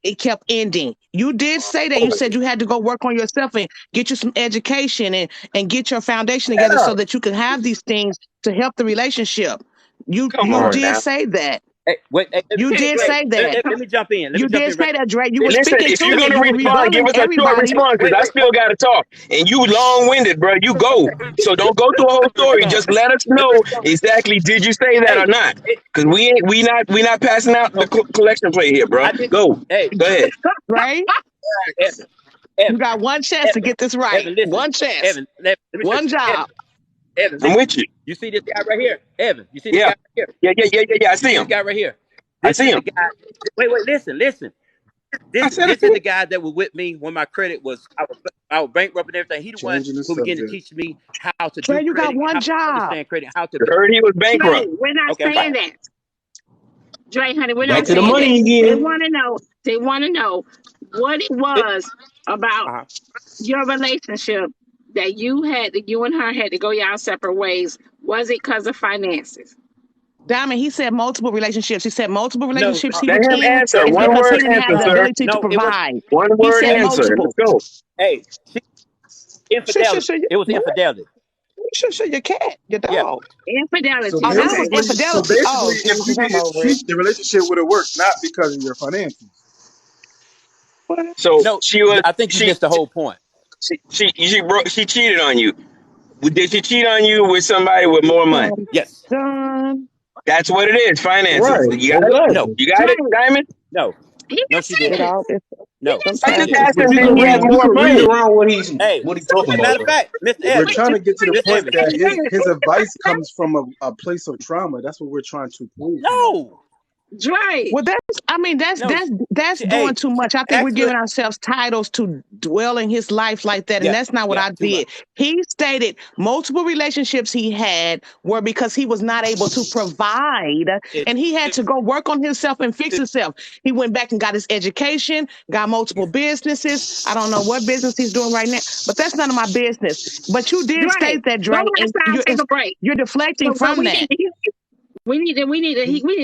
it kept ending. You did say that. You said you had to go work on yourself and get you some education and get your foundation together Yeah, so that you can have these things to help the relationship. You come you on Right. did now. say that. hey, wait, hey, You okay, did Dre, say that. let me jump in. Let me You jump did in right. say that, Dre. You were Listen, speaking if to you're that. gonna You were respond, give rebutting us a short everybody. response because I still gotta talk. And you long-winded, bro. You go. So don't go through a whole story. Respond. Just let us Let me know respond. exactly did you say that or Hey, not? it, Because we not passing out the okay, collection plate here, bro. I did. Go. Hey, Go ahead. Right? Evan, You Evan, got one chance to Evan, get this right. Evan. Listen, One chance. Evan. Let me show One you. job. Evan, I'm listen. with you. You see this guy right here, Evan. You see this Yeah. guy right here. Yeah. I You see see this him. guy right here. I This see is the him. guy. Wait. Listen. I This said I this see is him. the guy that was with me when my credit was I was bankrupt and everything. He the one Changing the who began to subject. teach me how to do Dre, you got credit, one how to job. understand credit, how to You build. heard he was Dre, bankrupt. we're not Okay, I'm saying sorry. that. Dre, honey, we're Back not to the saying that. money They again. want to know. They want to know what it It, was about uh-huh. your relationship that you and her had to go y'all separate ways. Was it because of finances? Diamond, he said multiple relationships. He said multiple No, relationships he Let was him in answer. is One because he word didn't have answer, the no, sir. ability to no. It was. provide. One He word said Hey, answer. Let's multiple. go. hey. Sure, Infidelity. sure. It was What? infidelity. Sure, your cat, your Yeah. dog. So Infidelity. Oh, that Okay. was basically, so infidelity. Oh, basically, if Jesus, you I'm didn't over it. cheat, the relationship would have worked, not because of your finances. What? So No, she was I think you missed the whole point. she cheated on you. Did she cheat on you with somebody with more money? Yes. Done. That's what it is. Finances. Right. You got it. No. Exactly. You got Dre, it, Diamond. No. he No, just she said It didn't. it. all. He No. just I'm said just it. But asking you if can he had read, you more can read money. it. Around Hey, what he talking about matter of though. fact, Mr. We're Evans, trying to get to the Mr. point Evans. that his advice comes from a place of trauma. That's what we're trying to prove here. No. Dre. Well, I mean, No. that's doing Hey, too much. I think we're actually, giving ourselves titles to dwell in his life like that, and yeah, that's not what yeah, I too much. did. He stated multiple relationships he had were because he was not able to provide, It, and he had it, to go work on himself and fix it, himself. He went back and got his education, got multiple businesses. I don't know what business he's doing right now, but that's none of my business. But you did Dre. state that, Go Dre, and outside and take a break. you're deflecting So from we that. need to hear you. We need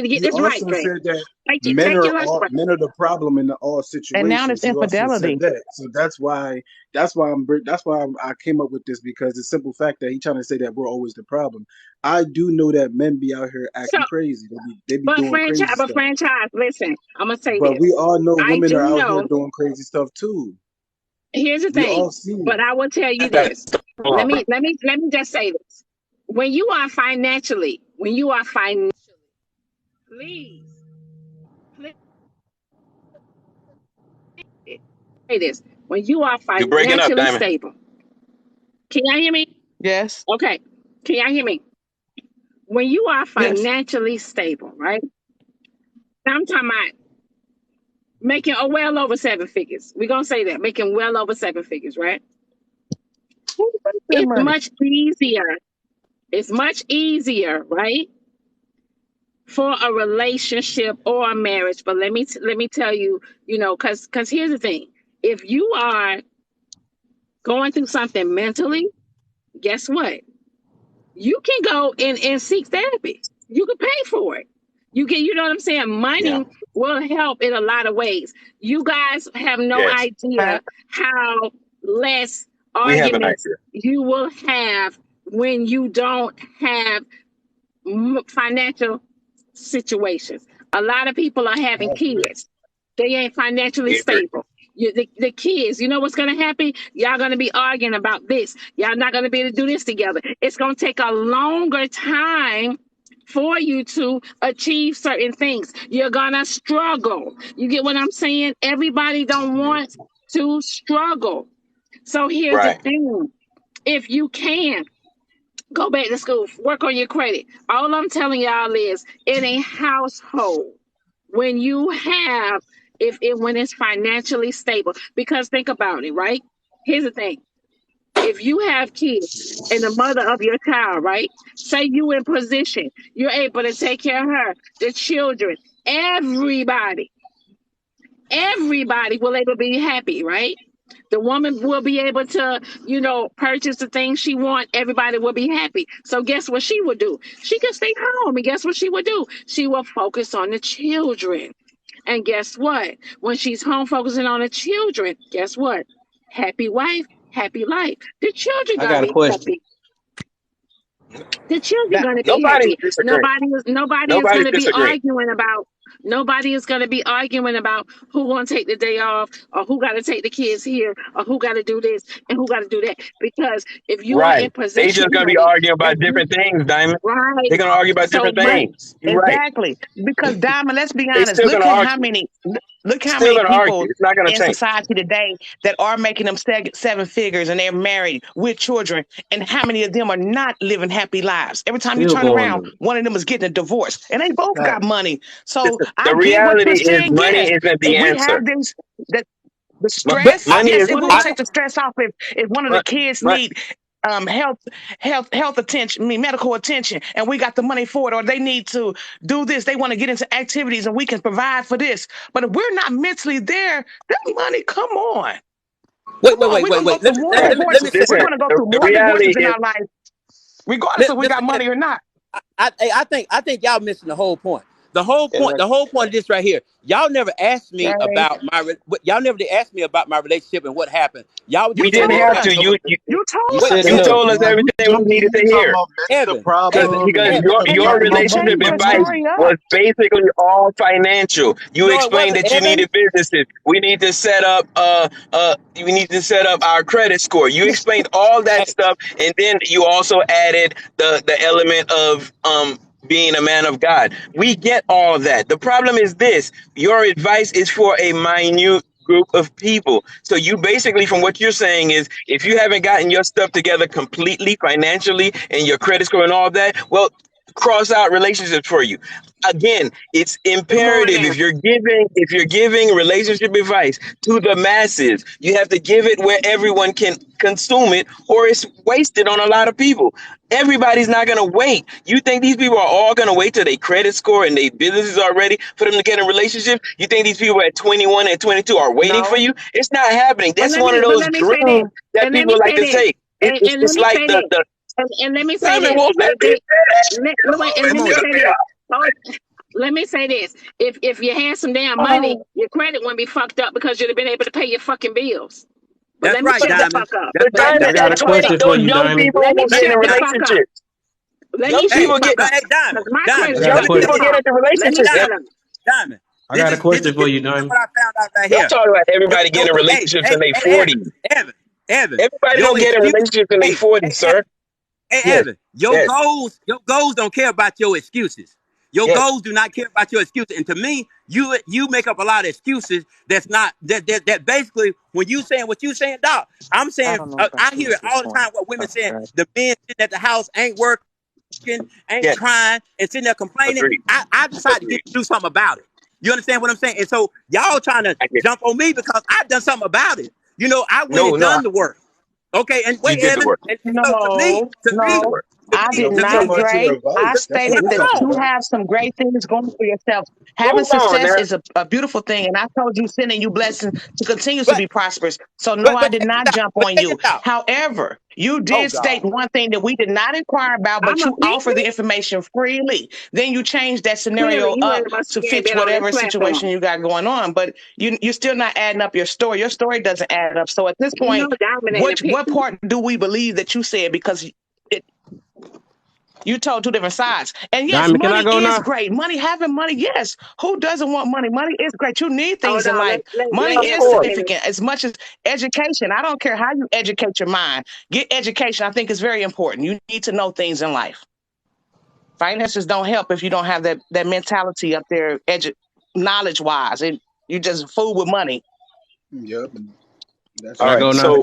to get He this right, also Dre. said that Take your lunch break. men are the problem in all And now it's situations. He also said infidelity. that. So that's why I came up with this, because the simple fact that he's trying to say that we're always the problem. I do know that men be out here So, acting crazy. They be doing crazy stuff. franchise. Listen, I'm gonna say But we this. all know I women do are out here know. doing crazy stuff too. Here's the We thing, all see it. but I will tell you That's this. the problem. Let me just say this. When you are financially, please, please say this. When you are You're breaking up, financially Diamond. stable, can y'all hear me? Yes. Okay, can y'all hear me? When you are Yes. financially stable, right? I'm talking about making well over seven figures. We're gonna say that making well over seven figures, right? Who makes that It's money? much easier. It's much easier, right, for a relationship or a marriage. But let me tell you, because here's the thing: if you are going through something mentally, guess what? You can go and seek therapy. You can pay for it. You know what I'm saying? Yeah. Money will help in a lot of ways. You guys have no Yes. idea how less We have an arguments idea. you will have when you don't have financial situations. A lot of people are I having agree. kids. They ain't financially We agree. stable. The kids, you know what's going to happen? Y'all going to be arguing about this. Y'all not going to be able to do this together. It's going to take a longer time for you to achieve certain things. You're going to struggle. You get what I'm saying? Everybody don't want to struggle. So here's the Right. thing. If you can, go back to school, work on your credit. All I'm telling y'all is in a household, when you have, when it's financially stable, because think about it, right? Here's the thing. If you have kids and the mother of your child, right? Say you in position, you're able to take care of her, the children, everybody will able to be happy, right? The woman will be able to, purchase the things she want. Everybody will be happy. So guess what she would do? She could stay home. And guess what she would do? She will focus on the children. And guess what? When she's home focusing on the children, guess what? Happy wife, happy life. The children I gonna got a be question. happy. The children that, gonna be Nobody's happy. disagreeing. Nobody's disagreeing. Nobody is gonna be arguing about who gonna take the day off or who gotta take the kids here or who gotta do this and who gotta do that. Because if you are Right. in They position, just gonna be honey, arguing if about you different things, Diamond. right. They're gonna argue about So different but things. You're right. Exactly. Because Diamond, let's be They honest. still Look gonna at how argue. many look how Still many gonna argue. people It's not gonna in change. society today that are making them seven figures and they're married with children, and how many of them are not living happy lives. Every time you Still turn going around, to one of them is getting a divorce. And they both got Facts. money. So I The get what reality you're is saying. money Yes. isn't the If we answer. have this that the Mo- but stress, I, Money yes, is it what will it, about take the stress off if one of the but, kids but need health attention, medical attention, and we got the money for it, or they need to do this. They want to get into activities, and we can provide for this. But if we're not mentally there, that money, come on. Wait. We're gonna go through more divorces. We're gonna go through more divorces in our life, regardless if we got money or not. I think y'all missing the whole point. The whole point of this right here. Y'all never asked me about y'all never did ask me about my relationship and what happened. We didn't have to. You told us everything we needed to hear. Evan, because your relationship advice was basically all financial. You explained that you needed businesses. We need to set up our credit score. You explained all that stuff, and then you also added the element of being a man of God. We get all that. The problem is this: your advice is for a minute group of people. So you basically, from what you're saying, is if you haven't gotten your stuff together completely financially and your credit score and all that, well, cross out relationships for you. Again, it's imperative if you're giving relationship advice to the masses, you have to give it where everyone can consume it, or it's wasted on a lot of people. Everybody's not going to wait. You think these people are all going to wait till their credit score and their businesses are ready for them to get in a relationship? You think these people at 21 and 22 are waiting for you? It's not happening. That's one of those dreams that people like to take. It's like the and let me say this. Let me say this. If you had some damn money, your credit wouldn't be fucked up because you'd have been able to pay your fucking bills. But that's right, Diamond. Fuck up. I got a question for you, Diamond. People will get in relationships. Young people get into relationships. Diamond. I got a question for you, Diamond. What I found out right here. I'm talking about everybody getting in relationships in their 40s. Evan. Everybody don't get in relationships in their 40s, sir. Evan, your goals don't care about your excuses. Your goals do not care about your excuses. And to me, you make up a lot of excuses that's not that basically when you saying what you saying, Doc, I'm saying I hear it all the time what women saying, the men sitting at the house ain't working, ain't trying, and sitting there complaining. I decided to do something about it. You understand what I'm saying? And so y'all trying to jump on me because I've done something about it. You know, I went and done the work. Okay, and wait, Evan. I did not, Dre. I stated that you have some great things going for yourself. Having success is a beautiful thing, and I told you, sending you blessings to continue to be prosperous. So no, I did not jump on you. However, you did state one thing that we did not inquire about, but you offer the information freely. Then you change that scenario up to fit whatever situation you got going on. But you're still not adding up your story. Your story doesn't add up. So at this point, what part do we believe that you said? Because you told two different sides. And yes, Diamond, money is great. Having money, yes. Who doesn't want money? Money is great. You need things in life. Money is significant as much as education. I don't care how you educate your mind. Get education. I think is very important. You need to know things in life. Finances don't help if you don't have that mentality up there, knowledge-wise. You just fool with money. Yep. That's all right. So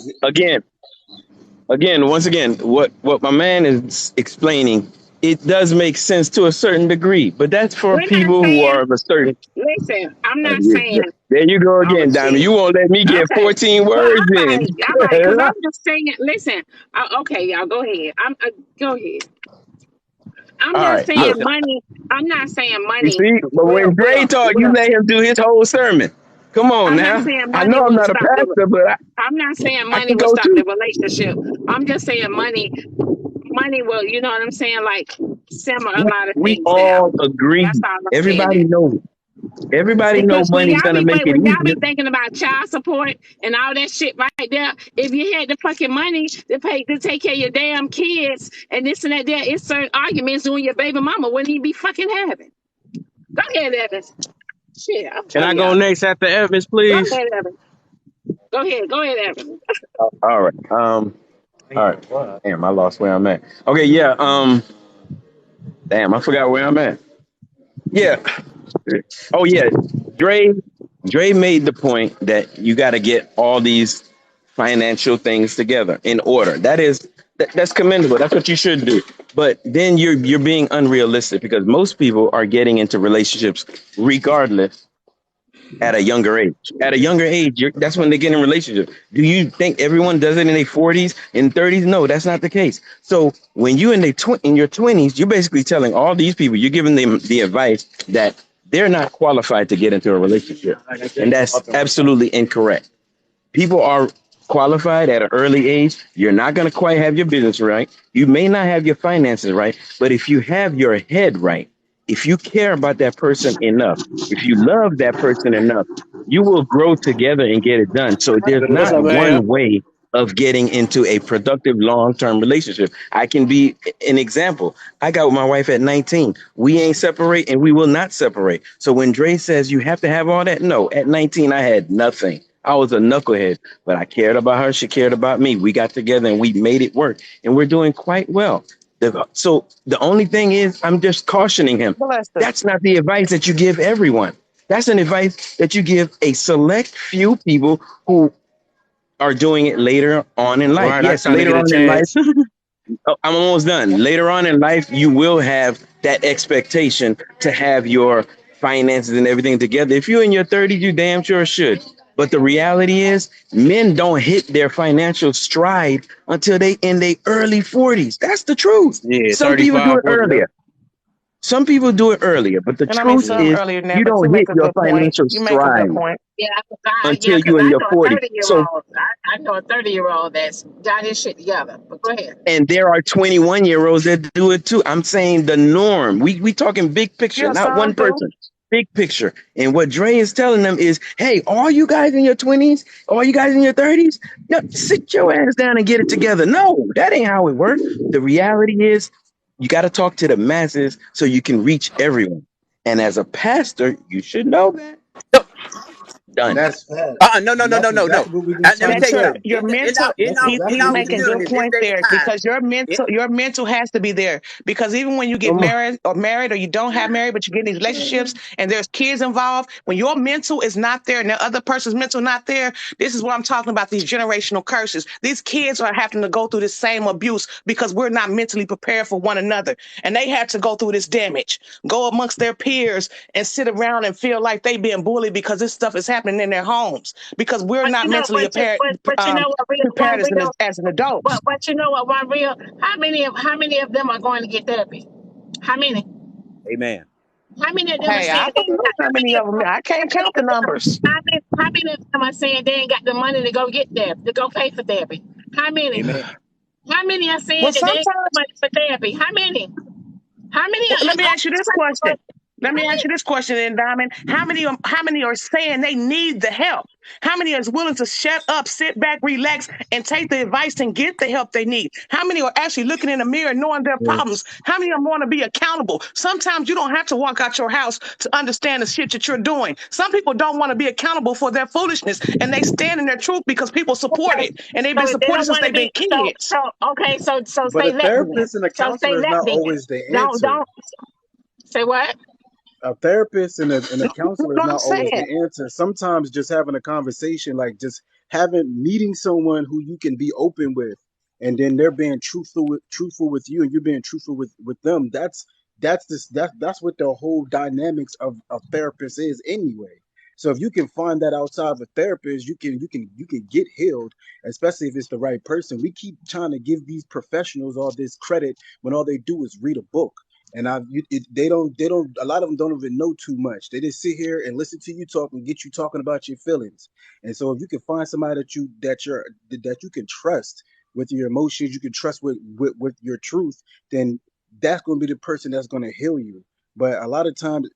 once again, what my man is explaining, it does make sense to a certain degree, but that's for people who are of a certain. Listen, I'm not saying. There you go again, Diamond. You won't let me get 14 words in. Because I'm just saying. Listen, okay, y'all go ahead. Go ahead. I'm not saying money. I'm not saying money. You see, but when Dre talk, you let him do his whole sermon. Come on now. I know I'm not a pastor, but I'm not saying money will stop the relationship. I'm just saying money will, you know what I'm saying, like simmer a lot of things. We all agree. Everybody knows. Everybody knows money's gonna make it easier. Y'all be thinking about child support and all that shit right there. If you had the fucking money to take care of your damn kids and this and that, there it's certain arguments you and your baby mama wouldn't even be fucking having. Go ahead, Evans. Shit, can I go next after Evans, please? Go ahead, Evans. Go ahead, Evans. All right. All right. Damn, I lost where I'm at. Okay, yeah. Damn, I forgot where I'm at. Yeah. Oh yeah. Dre made the point that you got to get all these financial things together in order. That's commendable. That's what you should do. But then you're being unrealistic because most people are getting into relationships regardless at a younger age. At a younger age, that's when they get in relationship. Do you think everyone does it in their 40s and 30s? No, that's not the case. So when you in your 20s, you're basically telling all these people, you're giving them the advice that they're not qualified to get into a relationship, and that's absolutely incorrect. People are qualified at an early age. You're not going to quite have your business right. You may not have your finances right, but if you have your head right, if you care about that person enough, if you love that person enough, you will grow together and get it done. So there's What's not up, man? one way of getting into a productive long-term relationship. I can be an example. I got with my wife at 19. We ain't separate and we will not separate. So when Dre says you have to have all that, no, at 19, I had nothing. I was a knucklehead, but I cared about her. She cared about me. We got together and we made it work, and we're doing quite well. So the only thing is, I'm just cautioning him. Bless her. That's not the advice that you give everyone. That's an advice that you give a select few people who are doing it later on in life. Right, I Yes, trying to later get a on in life. chance. Oh, I'm almost done. Later on in life, you will have that expectation to have your finances and everything together. If you're in your 30s, you damn sure should. But the reality is, men don't hit their financial stride until they in their early 40s. That's the truth. Yeah, Some people do 35, it 40. earlier. Some people do it earlier, but the And I mean truth some Yeah. is, earlier than that, you but you don't make hit a your good point. financial You make a good stride point. Yeah, until because you're in I your know a 40s. 30-year So old. I know a 30-year-old that's got his shit together. But go ahead. and there are 21-year-olds that do it too. I'm saying the norm. We talking big picture, Yeah, not one some do. person. Big picture. And what Dre is telling them is, hey, all you guys in your 20s, all you guys in your 30s, yo, sit your ass down and get it together. No, that ain't how it works. The reality is you got to talk to the masses so you can reach everyone. And as a pastor, you should know that. No, Done. That's facts. no, no, And no, that's no, no, no. exactly what we've been Let me trying to tell That you tell your you. something. your mental In That's our he's exactly in our what we've making been good community, saying. this points day and there time. because your mental has to be there because even when you get Oh, married or you don't have married but you get in these relationships and there's kids involved, when your mental is not there and the other person's mental not there, this is what I'm talking about, these generational curses. These kids are having to go through the same abuse because we're not mentally prepared for one another, and they had to go through this damage, go amongst their peers and sit around and feel like they being bullied because this stuff is happening in their homes because we're But not you know, mentally but you know what, real, prepared one as real, an adult. but you know what, one real. How many of them are going to get therapy? How many? Amen. How many of them are Hey, I saying they don't know how many of them. I can't count the numbers. how many of them are saying they ain't got the money to go get therapy, to go pay for therapy? How many? Amen. How many are saying Well, that they ain't got sometimes, the money for therapy? How many? How many? well, let me Answer ask you the this question. question. Let me ask you this question, then, Diamond. How many are saying they need the help? How many is willing to shut up, sit back, relax, and take the advice and get the help they need? How many are actually looking in the mirror, knowing their problems? How many of them want to be accountable? Sometimes you don't have to walk out your house to understand the shit that you're doing. Some people don't want to be accountable for their foolishness, and they stand in their truth because people support Okay. it, and they've So been if they supporting don't since want to they've been be so kids. so okay, so But stay a let then. therapist and a So counselor stay is let not then. always the Don't answer. say what? A therapist and a That's counselor is what I'm not always saying. the answer. Sometimes just having a conversation, like just having meeting someone who you can be open with, and then they're being truthful with you, and you're being truthful with them. That's what the whole dynamics of a therapist is anyway. So if you can find that outside of a therapist, you can get healed, especially if it's the right person. We keep trying to give these professionals all this credit when all they do is read a book. And they don't. A lot of them don't even know too much. They just sit here and listen to you talk and get you talking about your feelings. And so, if you can find somebody that you can trust with your emotions, you can trust with your truth, then that's going to be the person that's going to heal you. But a lot of times,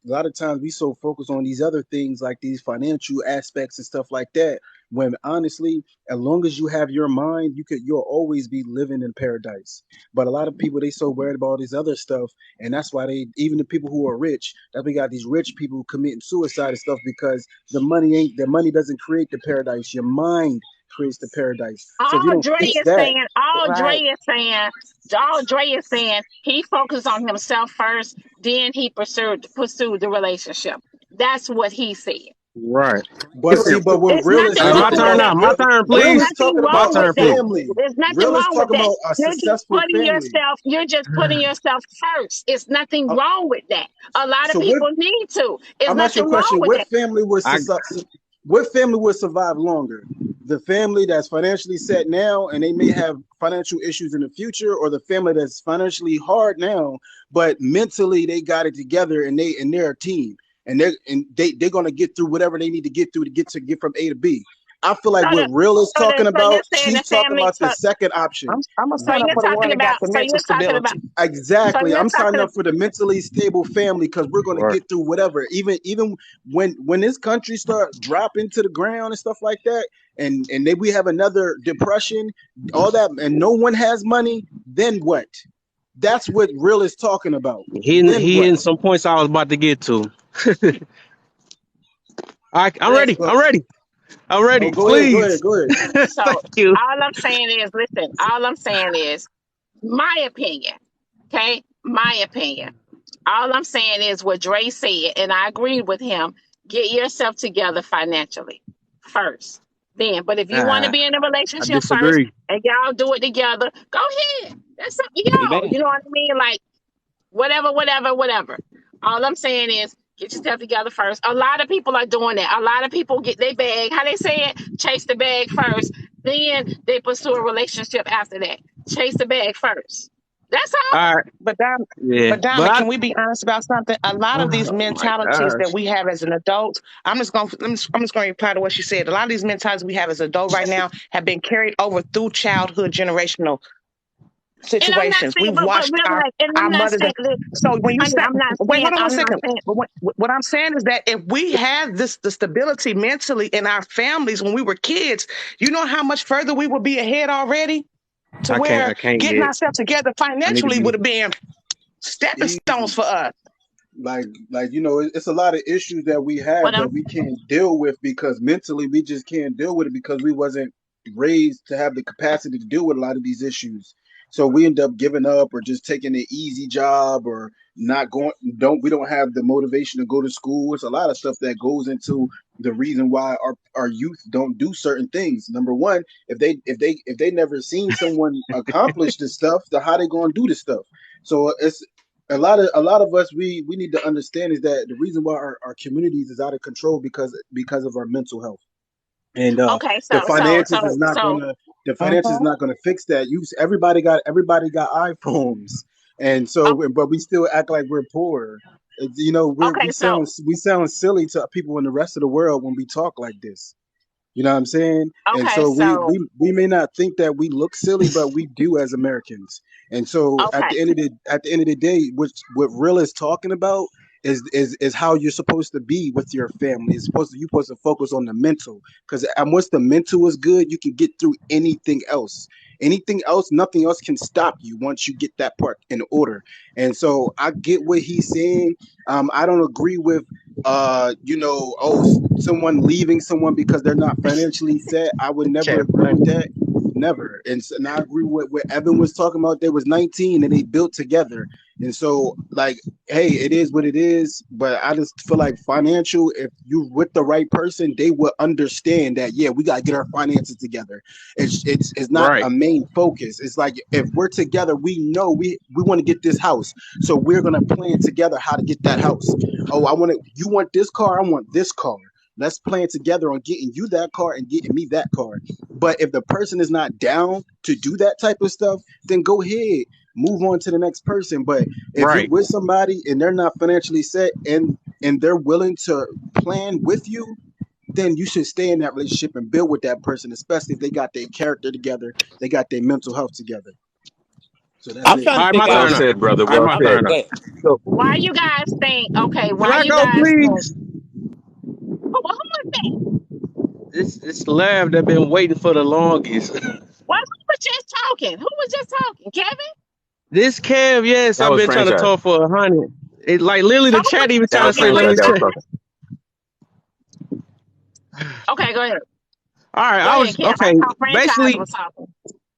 we so focused on these other things like these financial aspects and stuff like that. When honestly, as long as you have your mind, you'll always be living in paradise. But a lot of people they so worried about all this other stuff, and that's why they even the people who are rich, that we got these rich people committing suicide and stuff because the money doesn't create the paradise. Your mind creates the paradise. So if you All don't Dre fix is that, saying, all Dre Right. is saying, all Dre is saying, he focused on himself first, then he pursued the relationship. That's what he said. Right. But see, but what It's real is nothing Hey, my talking wrong with turn about, now. that. My real, turn, There's real please. is nothing talking My wrong about a with turn, that. please. family. There's nothing Real is wrong with talking that. about a You're just successful putting family. yourself, you're just putting yourself first. It's nothing Uh, wrong with that. A lot of so what? people need to. There's I'm asking you nothing a wrong question. with that. I What family would survive longer? The family that's financially set now and they may have financial issues in the future, or the family that's financially hard now, but mentally they got it together and they're a team and they're gonna get through whatever they need to get through to get from A to B. I feel like So, what Real is talking so you're about, saying the she's talking family, about the second option. I'm gonna so sign up you're for the one talking that got about, the mental stability. so Exactly. you're I'm signing talking, up for the mentally stable family because we're going to right. get through whatever. Even when this country start dropping to the ground and stuff like that, and maybe we have another depression, all that, and no one has money, then what? That's what Real is talking about. Then He what? hitting some points I was about to get to. I'm listen, ready. But I'm ready. I'm oh, ready. go ahead, go ahead, Please. go ahead. so Thank you. all I'm saying is, listen, all I'm saying is my opinion, okay? My opinion. All I'm saying is what Dre said, and I agree with him. Get yourself together financially first. Then, but if you want to Ah, be in a I relationship first disagree. and y'all do it together, go ahead. That's up to y'all. Amen. You know what I mean? Like whatever, whatever, whatever. All I'm saying is get yourself together first. A lot of people are doing that. A lot of people get their bag, how they say it, chase the bag first. Then they pursue a relationship after that. Chase the bag first. That's all. All right. But Dom, Yeah. but Diamond, But can we be honest about something? A lot of these oh my mentalities that gosh. we have as an adult, I'm just going to reply to what she said. A lot of these mentalities we have as adult right now have been carried over through childhood generational And I'm not situations. saying, We've but watched really, like, and I'm our not mothers. saying, So when you honey, say, wait, hold on one I'm not second. saying. But what I'm saying is that if we had the stability mentally in our families when we were kids, you know how much further we would be ahead already, to I where can't getting yet. ourselves together I need to financially be would have been stepping stones Easy. for us. Like it's a lot of issues that we What have I'm that we can't deal with because mentally we just can't deal with it because we wasn't raised to have the capacity to deal with a lot of these issues. So we end up giving up or just taking an easy job or not going we don't have the motivation to go to school. It's a lot of stuff that goes into the reason why our youth don't do certain things. Number one, if they never seen someone accomplish this stuff, then how they gonna do this stuff? So it's a lot of us we need to understand is that the reason why our communities is out of control because of our mental health and okay. the So, finances is not gonna the finances is Mhm. not gonna fix that. Everybody got iPhones, and so but we still act like we're poor. okay. So, We sound silly to people in the rest of the world when we talk like this. You know what I'm saying? And okay. so So, we may not think that we look silly, but we do as Americans. And so okay. at the end of the day, what Real is talking about is how you're supposed to be with your family. You're supposed to focus on the mental because once the mental is good, you can get through anything else. Anything else, nothing else can stop you once you get that part in order. And so I get what he's saying. I don't agree with someone leaving someone because they're not financially set. I would never Chat agree with funny. that. Never. And I agree with what Evan was talking about. They was 19 and they built together. And so, like, hey, it is what it is. But I just feel like financial, if you with the right person, they will understand that, yeah, we got to get our finances together. It's not Right. a main focus. It's like if we're together, we know we want to get this house. So we're going to plan together how to get that house. Oh, you want this car? I want this car. Let's plan together on getting you that car and getting me that car. But if the person is not down to do that type of stuff, then go ahead, move on to the next person. But if you're Right. with somebody and they're not financially set and they're willing to plan with you, then you should stay in that relationship and build with that person, especially if they got their character together, they got their mental health together. So that's I'm it. trying All to right, my figure Well out. turn now. said, brother. All right, Well my said. turn Go now. ahead. So why you guys think? Okay, can why I you go, guys think? please? Who is that? It's Lav that been waiting for the longest. Well, who was just talking? Who was just talking? Kevin? This Kev, yes, That I've was been trying to franchise. talk for 100. It like literally So the who was chat even just That trying to was talking? say, Were let you franchise. me That was check. talking? talking. Okay, go ahead. All right, Go I ahead, was Kev. I okay. thought franchise Basically, was talking.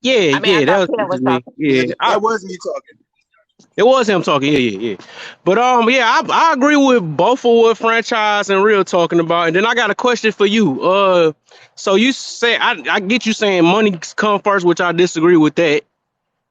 yeah, I yeah, that thought was Kev was me. talking. Yeah, That was me talking. It was him talking. Yeah. But yeah, I agree with both of what Franchise and Real talking about. And then I got a question for you. So you say I get you saying money come first, which I disagree with that.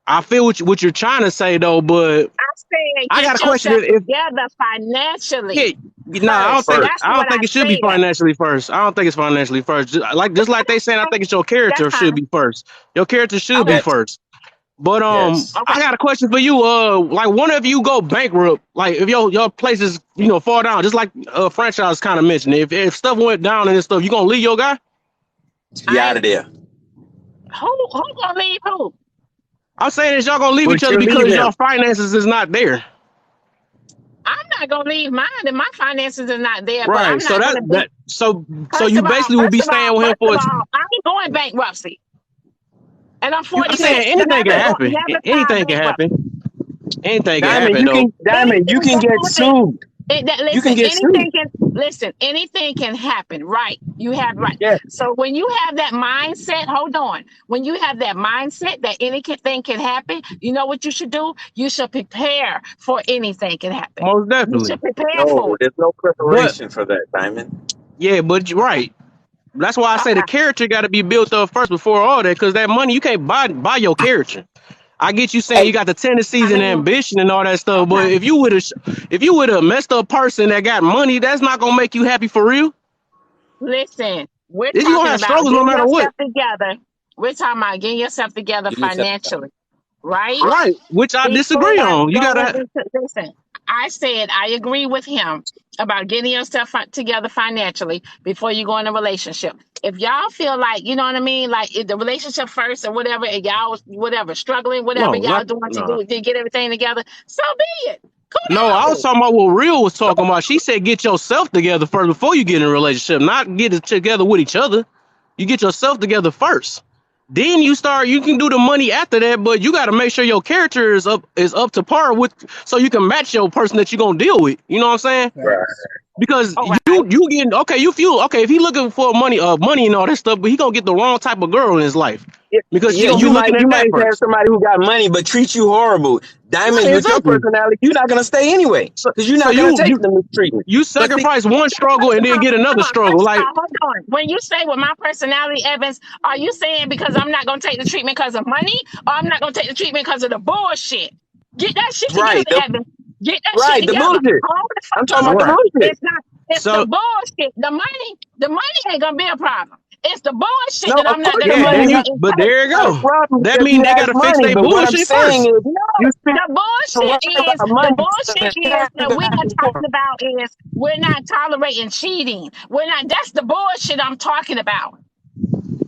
I feel what you're trying to say though, but I said I got a get question. yourself If together financially nah, first. That's I don't what think I it should be said. financially first. I don't think it's financially first. Just like they saying, I think it's your character That's should fine. be first. Your character should be Okay. Yes. first. But Yes. Okay. I got a question for you. Like one of you go bankrupt, like if your places fall down, just like Franchise kind of mentioned. If stuff went down and this stuff, you gonna leave your guy? Be I out of ain't there. who gonna leave who? I'm saying is y'all gonna leave Would each other you leave because him? y'all finances is not there. I'm not gonna leave mine and my finances are not there, but Right. I'm So not gonna be so first you of all, basically would be staying with him for I ain't going bankruptcy. And I'm I'm 46. saying anything can happen. Never filed Anything can bankruptcy. happen. Anything can Diamond, happen though. you Anything can can get happen. sued. You can get sued. Anything can happen, right? You have right. Yeah. So when you have that mindset, hold on. When you have that mindset that anything can happen, you know what you should do? You should prepare for anything can happen. Most You should definitely. prepare for No, it. there's no But preparation for that, Diamond. yeah, but you're right. That's why I say the Okay. character got to be built up first before all that, because that money you can't buy your character. I get you saying Hey, you got the tendencies I and mean, ambition and all that stuff, but okay. if you would a messed up person that got money, that's not gonna make you happy for real. Listen, we're You gonna talking have about struggles no getting matter what. yourself together. We're talking about getting yourself together Give me a second. financially, right? Right, which I disagree Before on. You going gotta into, listen, I said I agree with him about getting yourself together financially before you go in a relationship. If y'all feel like, you know what I mean, like if the relationship first or whatever, and y'all whatever struggling, whatever no, y'all not doing to no. do to get everything together, so be it. No, I was Kudos. talking about what Real was talking about. She said get yourself together first before you get in a relationship, not get it together with each other. You get yourself together first. Then you can do the money after that, but you gotta make sure your character is up to par with so you can match your person that you're gonna deal with. You know what I'm saying? right. Because All right. you getting if he looking for money and all that stuff, but he gonna get the wrong type of girl in his life. Because she Yeah, gonna be looking you at that might have first. somebody who got money but treats you horrible. Diamond, Right, with your exactly. personality, you're not gonna stay anyway So, because you're so not gonna you take you the mistreatment. you But see, sacrifice one struggle and then get another struggle. First of Like all, hold on. When you say with my personality, Evans, are you saying because I'm not going to take the treatment because of money, or I'm not going to take the treatment because of the bullshit? Get that shit together, Right, Evans. Get that shit the together. bullshit. Hold the I'm fuck talking about on. the right. bullshit. It's not. It's the So bullshit. The money ain't gonna be a problem. It's the bullshit No, that of I'm not course gonna the yeah, money let you but entice there you not a go. me. problem That because mean he they has gotta fix money. their But what I'm bullshit saying first. is, No, you spend the a bullshit lot is of the money bullshit to is have that we're that not talking about is we're not tolerating cheating. We're not. That's the bullshit I'm talking about.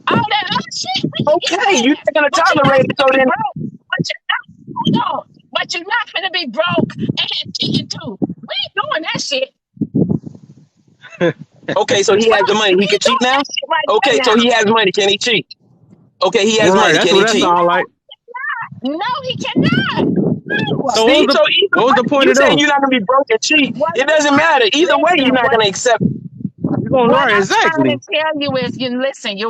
All that other shit we can get Okay, you're past, not gonna but you're not tolerate it. So gonna be then, broke. But you're not. Hold on. But you're not gonna be broke and cheating too. We ain't doing that shit. okay, so he has the money. We He can ain't cheat doing now. that shit right there Okay, so now. he has money. Can he cheat? Okay, he has Right, money. that's Can what he that cheat? sound like. No, he cannot. No. So See, so either what was way, the point you of saying them? you're not gonna be broke and cheat. What It I'm doesn't matter. trying, Either way, you're listen, not gonna accept. You going what right, I'm trying to exactly. tell you is,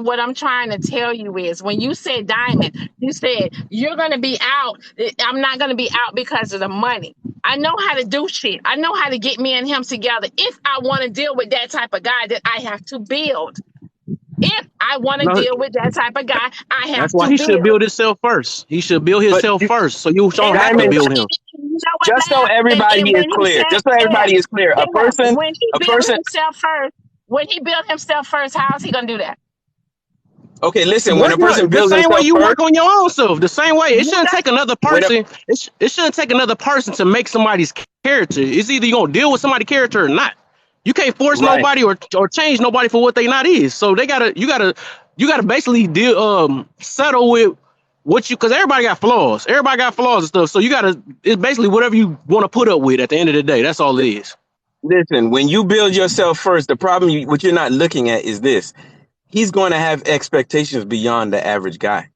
what I'm trying to tell you is, when you said Diamond, you said you're gonna be out. I'm not gonna be out because of the money. I know how to do shit. I know how to get me and him together. If I want to deal with that type of guy, that I have to build. If I want to No, deal with that type of guy, I have that's why to he should build. build himself first. He should build But himself you, first, so you don't And have to when Diamond, build him. you know what, just so Lab? And everybody is when he clear, said, just so Lab, everybody is clear, when he a built person. himself first, how's he gonna do that? Okay, listen. When Work a person the builds same way himself you first, work on your own self. The same way. It shouldn't take another when a person. It shouldn't take another person to make somebody's character. It's either you're gonna deal with somebody's character or not. You can't force right, nobody or change nobody for what they not is. So you gotta basically settle with what you, because everybody got flaws. Everybody got flaws and stuff. So it's basically whatever you want to put up with at the end of the day. That's all it is. listen. When you build yourself first, the problem what you're not looking at is this: he's going to have expectations beyond the average guy,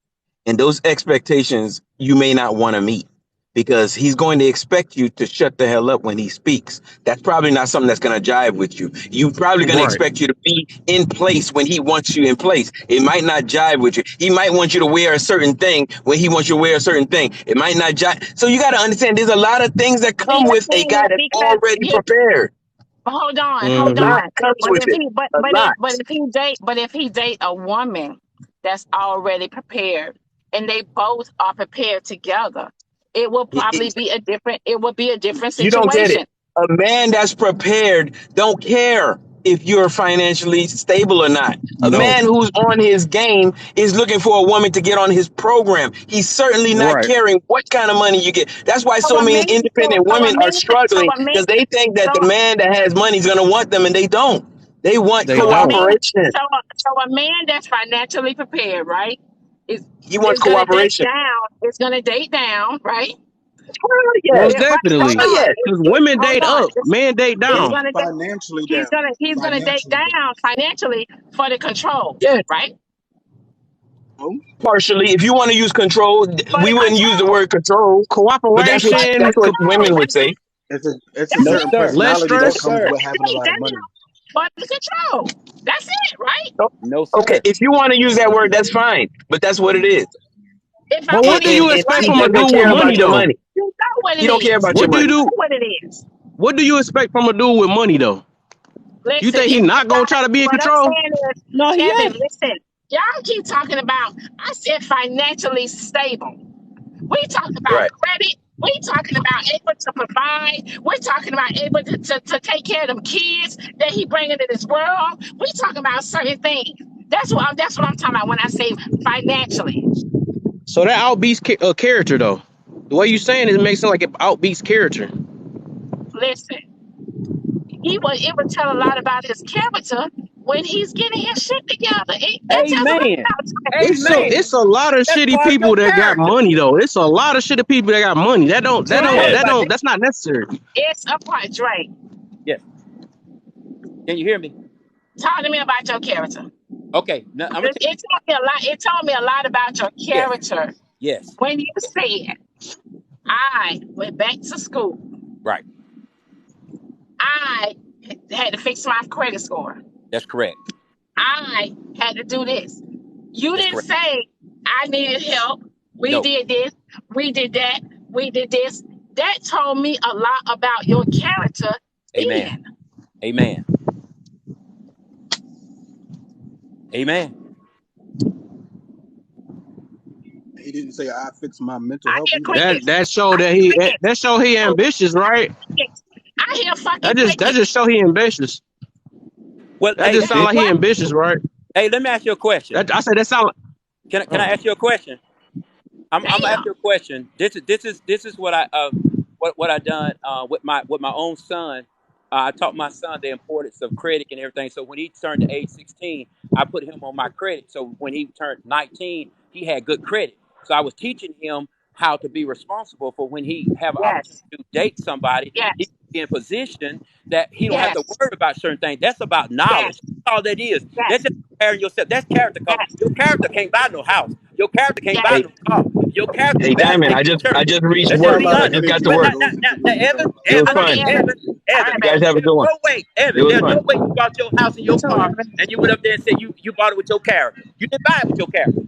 and those expectations you may not want to meet. because he's going to expect you to shut the hell up when he speaks. That's probably not something that's going to jive with you. You probably going to Right. expect you to be in place when he wants you in place. It might not jive with you. He might want you to wear a certain thing when he wants you to wear a certain thing. It might not jive. So you got to understand there's a lot of things that See, come the with a thing guy is that's because already prepared. hold on, A hold Mm-hmm. lot on. comes But with if it. he A lot. but if he date a woman that's already prepared and they both are prepared together, it will be a different You don't get it. situation. A man that's prepared don't care if you're financially stable or not. A No. man who's on his game is looking for a woman to get on his program. He's certainly not Right. caring what kind of money you get. That's why So so a many man, independent so a women are man, so struggling a man, because they think that so the man that has money is going to want them, and they don't. They want They so a don't. man, cooperation. so a man that's financially prepared, right, is He wants is gonna date cooperation. down. Is gonna date down, right? Oh, yes. Most Yeah, right. Hold definitely. Oh, on. yes. Because women Hold date on. up, men date It's down. gonna date. Financially He's down. gonna date Financially down. down financially for the control, Yes. right? Oh, Partially. If you want to use control, For the we wouldn't use the control. word control, but For the Cooperation, that's what women control. would say. it's a That's No, certain it. sir. less personality No, that stress. comes sir. with having a Date lot of down money. for the control. That's it, right? Oh, No, okay, sir. if you want to use that word, that's fine, but that's what it is. If I But And, what want do to and, you use and it expect he from right, a doesn't dude care with about money your though? money. you know what He it don't care is. about your What do you money. You do? know what it is. What do you expect from a dude with money though? You Listen, think he if the not gonna guy, try to be in what I'm control? saying is, No, he Kevin, ain't. listen, y'all keep talking about, I said financially stable. We talking about Right. credit. We talking about able to provide. We're talking about able to take care of them kids that he bringing into this world. We talking about certain things. That's what I'm talking about when I say financially. So that outbeats character though. The way you saying it makes it like it outbeats character. Listen, it would tell a lot about his character when he's getting his shit together. That tells a lot Amen. about him. Amen. It's a lot of That's shitty part of your people that got character. money though. It's a lot of shitty people that got money. What Yes. about that? That's not necessary. It's a part, Dre. Yes. Can you hear me? Talk to me about your character. Okay. Now I'm gonna It tell told me a lot. It told me a lot about your you. Yes. character Yes. when you said, "I went back to school. Right. I had to fix my credit score. That's correct. I had to do this." You That's didn't correct. say, "I needed help. We No. did this. We did that. We did this." That told me a lot about your character Amen. then. Amen. Amen. He didn't say I fix my mental I health hear either. crickets. I That hear he crickets. that show he ambitious, right? I hear fucking That just crickets. show he ambitious. Well, That hey, just let sound me like he What? ambitious, right? hey, let me ask you a question. I said that sound Can I like, ask you a question? I'm gonna ask Damn. you a question. This is what what I done with my own son. I taught my son the importance of credit and everything. So when he turned to age 16, I put him on my credit. So when he turned 19, he had good credit. So I was teaching him how to be responsible for when he have an opportunity Yes. to date somebody. He Yes. can be in position that he don't have to Yes. worry about certain things. That's about knowledge. Yes. That's all that is. That's Yes. just preparing yourself. That's character. Cause Yes. your character can't buy no house. Your character can't buy Yes. Hey, no car. Your character hey, better Diamond, take your I church. just reached Let's That's why just a work. be lot I of honest. just got to energy But that work. goes into what you're talking It was about. Okay, fun. Evan. All right, You baby. guys have a good one. no way, It Evan. was There's no fun. way you bought your house and You your too, car Evan. and you went up there and said you bought it with your character. You didn't buy it with your character.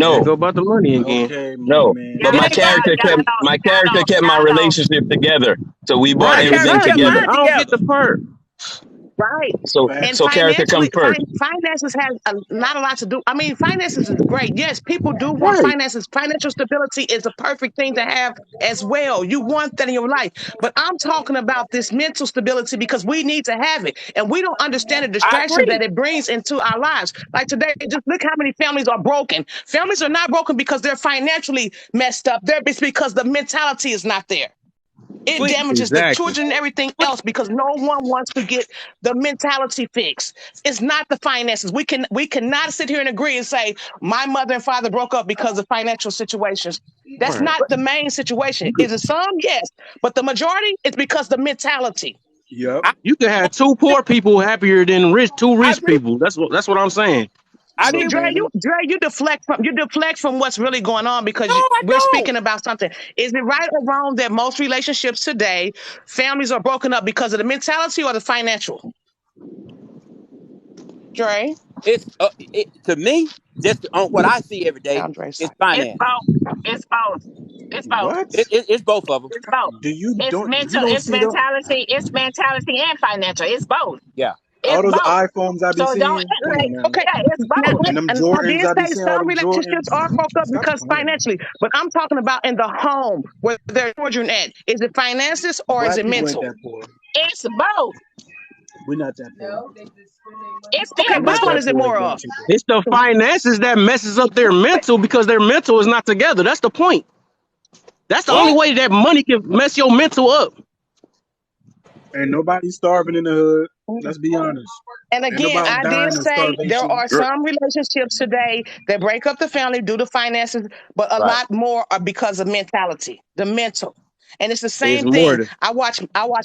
there No, go about the money again. Okay, my no. man. But You Y'all, didn't buy it. my character kept my y'all don't. relationship together. So we bought My Right, character everything kept exactly. together. mine I don't get together. the part. Right. So And Facts. character comes financially, first. finances has not a lot to do. I mean, finances is great. Yes, people do want Right. finances. Financial stability is a perfect thing to have as well. You want that in your life. But I'm talking about this mental stability because we need to have it. And we don't understand the I distractions agree. that it brings into our lives. Like today, just look how many families are broken. Families are not broken because they're financially messed up. It's because the mentality is not there. It Sweet, damages the Exactly. children and everything sweet. else because no one wants to get the mentality fixed. It's not the finances. We cannot sit here and agree and say my mother and father broke up because of financial situations. That's Right. not the main situation. Is it some? Yes, but the majority is because the mentality. Yep. I, You can have two poor people happier than two I rich agree. people. That's what I'm saying. I See, agree with you. Dre, you deflect from what's really going on No, because I we're don't. speaking about something. Is it right or wrong that most relationships today, families are broken up because of the mentality or the financial? Dre, It's to me, just on what I see every day, Andre's it's side. It's finance. both. It's both. It's both. What? It's both of them. It's both. Do you It's don't you mental. don't It's see them mentality. It's mentality and financial. It's both. Yeah. all It's those both. iPhones I be So don't seeing? act Come like on now. Okay, yeah. It's now, both. And them and I Jordans did I be say seeing, all some them relationships Jordans. are broke up Stop because playing. financially, but I'm talking about in the home where their children at. Is it finances or is Black it people ain't mental? that poor. It's both. We're not that poor. It's Okay, still We're not which one that both. is it poor as more black of? people. It's the finances that messes up their mental because their mental is not together. That's the point. That's the only Well, way that money can mess your mental up. Ain't nobody starving in the hood. Let's be honest. And Ain't again, nobody I did dying of say there starvation. are some relationships today that break up the family due to finances, but a right. lot more are because of mentality, the mental. And it's the It's same more thing. to I watch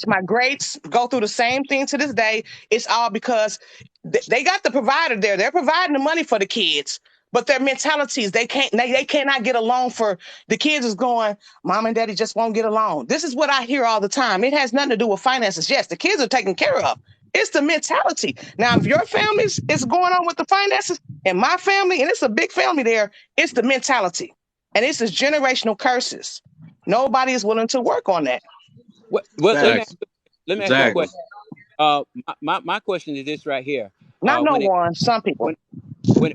my greats go through the same thing to this day. It's all because they got the provider there. They're providing the money for the kids, but their mentalities, they cannot get along. For the kids is going, mom and daddy just won't get along. This is what I hear all the time. It has nothing to do with finances. Yes, the kids are taken care of. It's the mentality. Now, if your family's is going on with the finances, and my family, and it's a big family there, it's the mentality. And it's just generational curses. Nobody is willing to work on that. Well, Facts. let me ask you a exactly. question. My question is this right here. Not no When it one, some people. when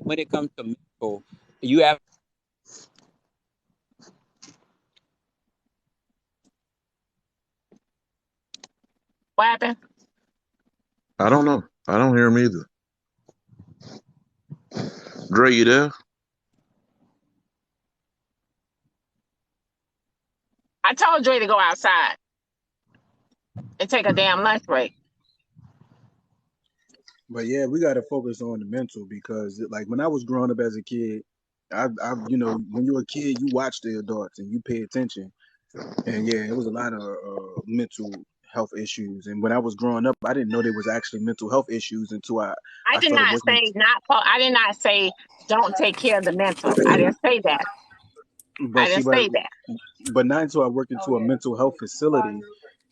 when it comes to mental, you have What happened? I don't know. I don't hear him either. Dre, you there? I told Dre to go outside and take a damn lunch break. But yeah, we got to focus on the mental because, like, when I was growing up as a kid, you know, when you're a kid, you watch the adults and you pay attention. And yeah, it was a lot of mental health issues. And when I was growing up, I didn't know there was actually mental health issues until I I did started not working. say not. I did not say don't take care of the mental. I didn't say that. I But see, didn't say that. but not until I worked into a mental health facility.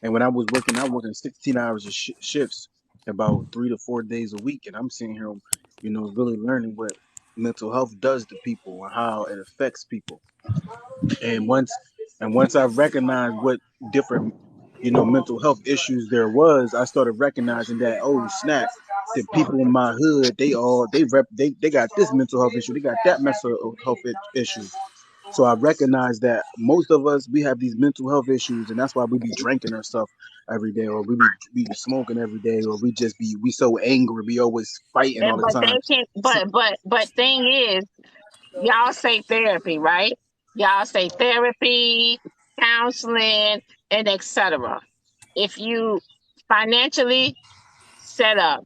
And when I was working, I was working 16 hours of shifts, about 3 to 4 days a week. And I'm sitting here, you know, really learning what mental health does to people and how it affects people. And once I recognized what different, you know, mental health issues there was, I started recognizing that, oh snap, the people in my hood, they got this mental health issue, they got that mental health issue. So I recognize that most of us, we have these mental health issues, and that's why we be drinking our stuff every day, or we be smoking every day, or we so angry, we always fighting all the But time. they can. But thing is, y'all say therapy, right? Y'all say therapy, counseling, and etc. If you financially set up,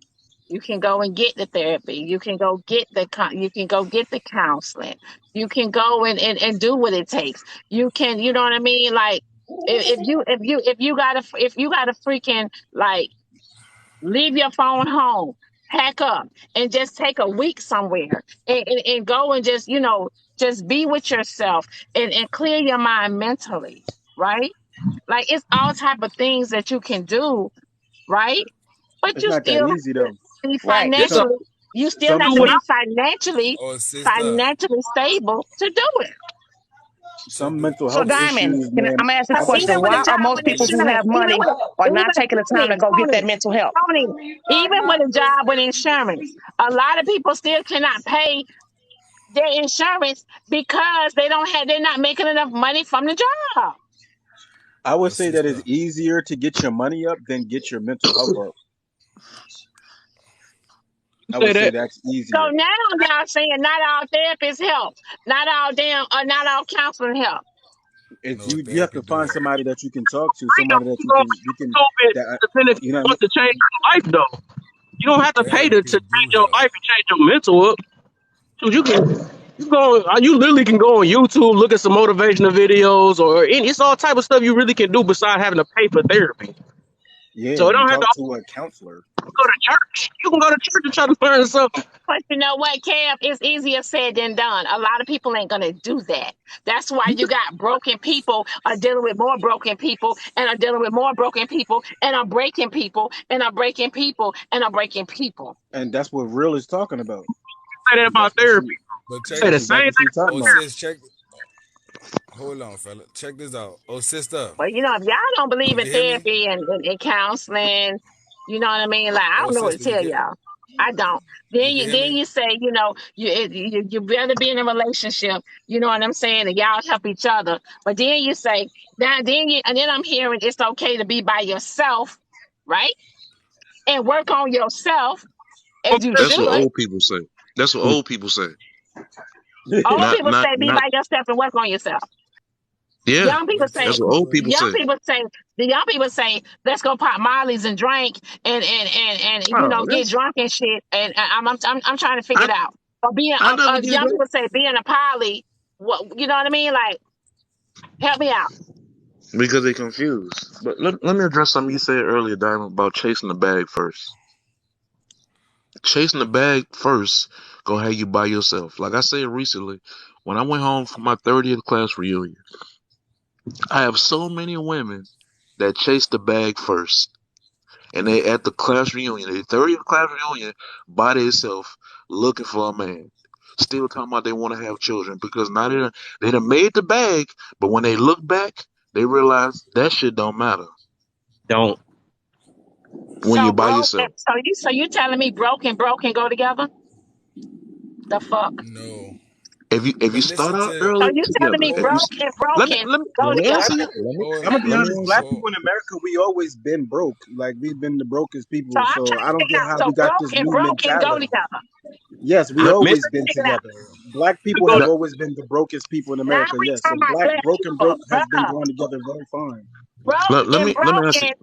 you can go and get the therapy. You can go get you can go get the counseling. You can go and do what it takes. You can, you know what I mean? Like if you got a freaking like leave your phone home, pack up, and just take a week somewhere and go and just, just be with yourself and clear your mind mentally, right? Like it's all type of things that you can do, right? But It's you not that still have easy to though. be Right. It's Some a financially, you still some have do to what I be financially, Oh, sister. financially stable to do it. So some do. mental So, health Diamond, issues, man. I'm gonna ask this I So think question: even with a why are job most with people who insurance, have money are even not taking the time Tony, to go get that mental help? Even with a job with insurance, a lot of people still cannot pay their insurance because they're not making enough money from the job. I would Oh, say that it's sister. easier to get your money up than get your mental health up. you I say would say that. that's So easier. now y'all saying not all therapists help, not all counseling help. It's No you have therapy to do find help. somebody that you can talk to, Freedom. somebody that You know, you can YouTube is that depending if you you know what I mean? want to change your life though. You don't have to pay to Therapy change do your help. life and change your mental up. So you literally can go on YouTube, look at some motivational videos, or it's all type of stuff you really can do besides having to pay for therapy. Yeah, So it and don't have to. talk to a counselor. go to church. You can go to church and try to learn something. But you know what, Kev? It's easier said than done. A lot of people ain't gonna do that. That's why you got broken people are dealing with more broken people and are dealing with more broken people and are breaking people and are breaking people and are breaking people. And that's what real is talking about. Say that about That's what therapy. she. But You check say That's the same exactly thing what she about talking oh about. therapy. sis, check hold on, fella. Check this out. Oh sister, But you know, if y'all don't believe did in you hear me? therapy and counseling, you know what I mean? Like I Oh don't know what to sister, you tell get y'all. I don't. you can hear Then me? you say, you know, you better be in a relationship. You know what I'm saying? And y'all help each other. But then you say and then I'm hearing it's okay to be by yourself, right? And work on yourself as you That's what should. old people say. That's what old people say. Old Not people not say be not. by yourself and work on yourself. Yeah, Young people But say, that's check what this, old right? people young say. people say, the young people say, let's go pop Molly's and drink and you know Oh, get that's drunk and shit. And I'm trying to figure I it out. Or being I never did young that people say being a poly. What you know what I mean? Like help me out. because they confused. But let me address something you said earlier, Diamond, about chasing the bag first. Chasing the bag first gonna have you by yourself. Like I said recently, when I went home for my 30th class reunion, I have so many women that chase the bag first. And they at the class reunion, the 30th class reunion, by themselves, looking for a man. Still talking about they want to have children because now they done made the bag, but when they look back, they realize that shit don't matter Don't. when So you're by broke. yourself. So you telling me broke and broken go together? The fuck. No. If you But start listen out to So early you telling together, me hold if you broke and let me broken let me go let me I, answer together? you. hold I'm gonna be Let me honest. answer Black you. people in America, we always been broke. Like we've been the brokest So people. I'm So trying I to don't figure get out. how So we got this broke and new broken go mentality. together. Yes, we I'm Let me always trying to been figure it out. together. Black people So have no, always been the brokest people in now America. we Yes. So talking about black black broke and people, broke has been bruh. going together very fine. Broke and let me answer broken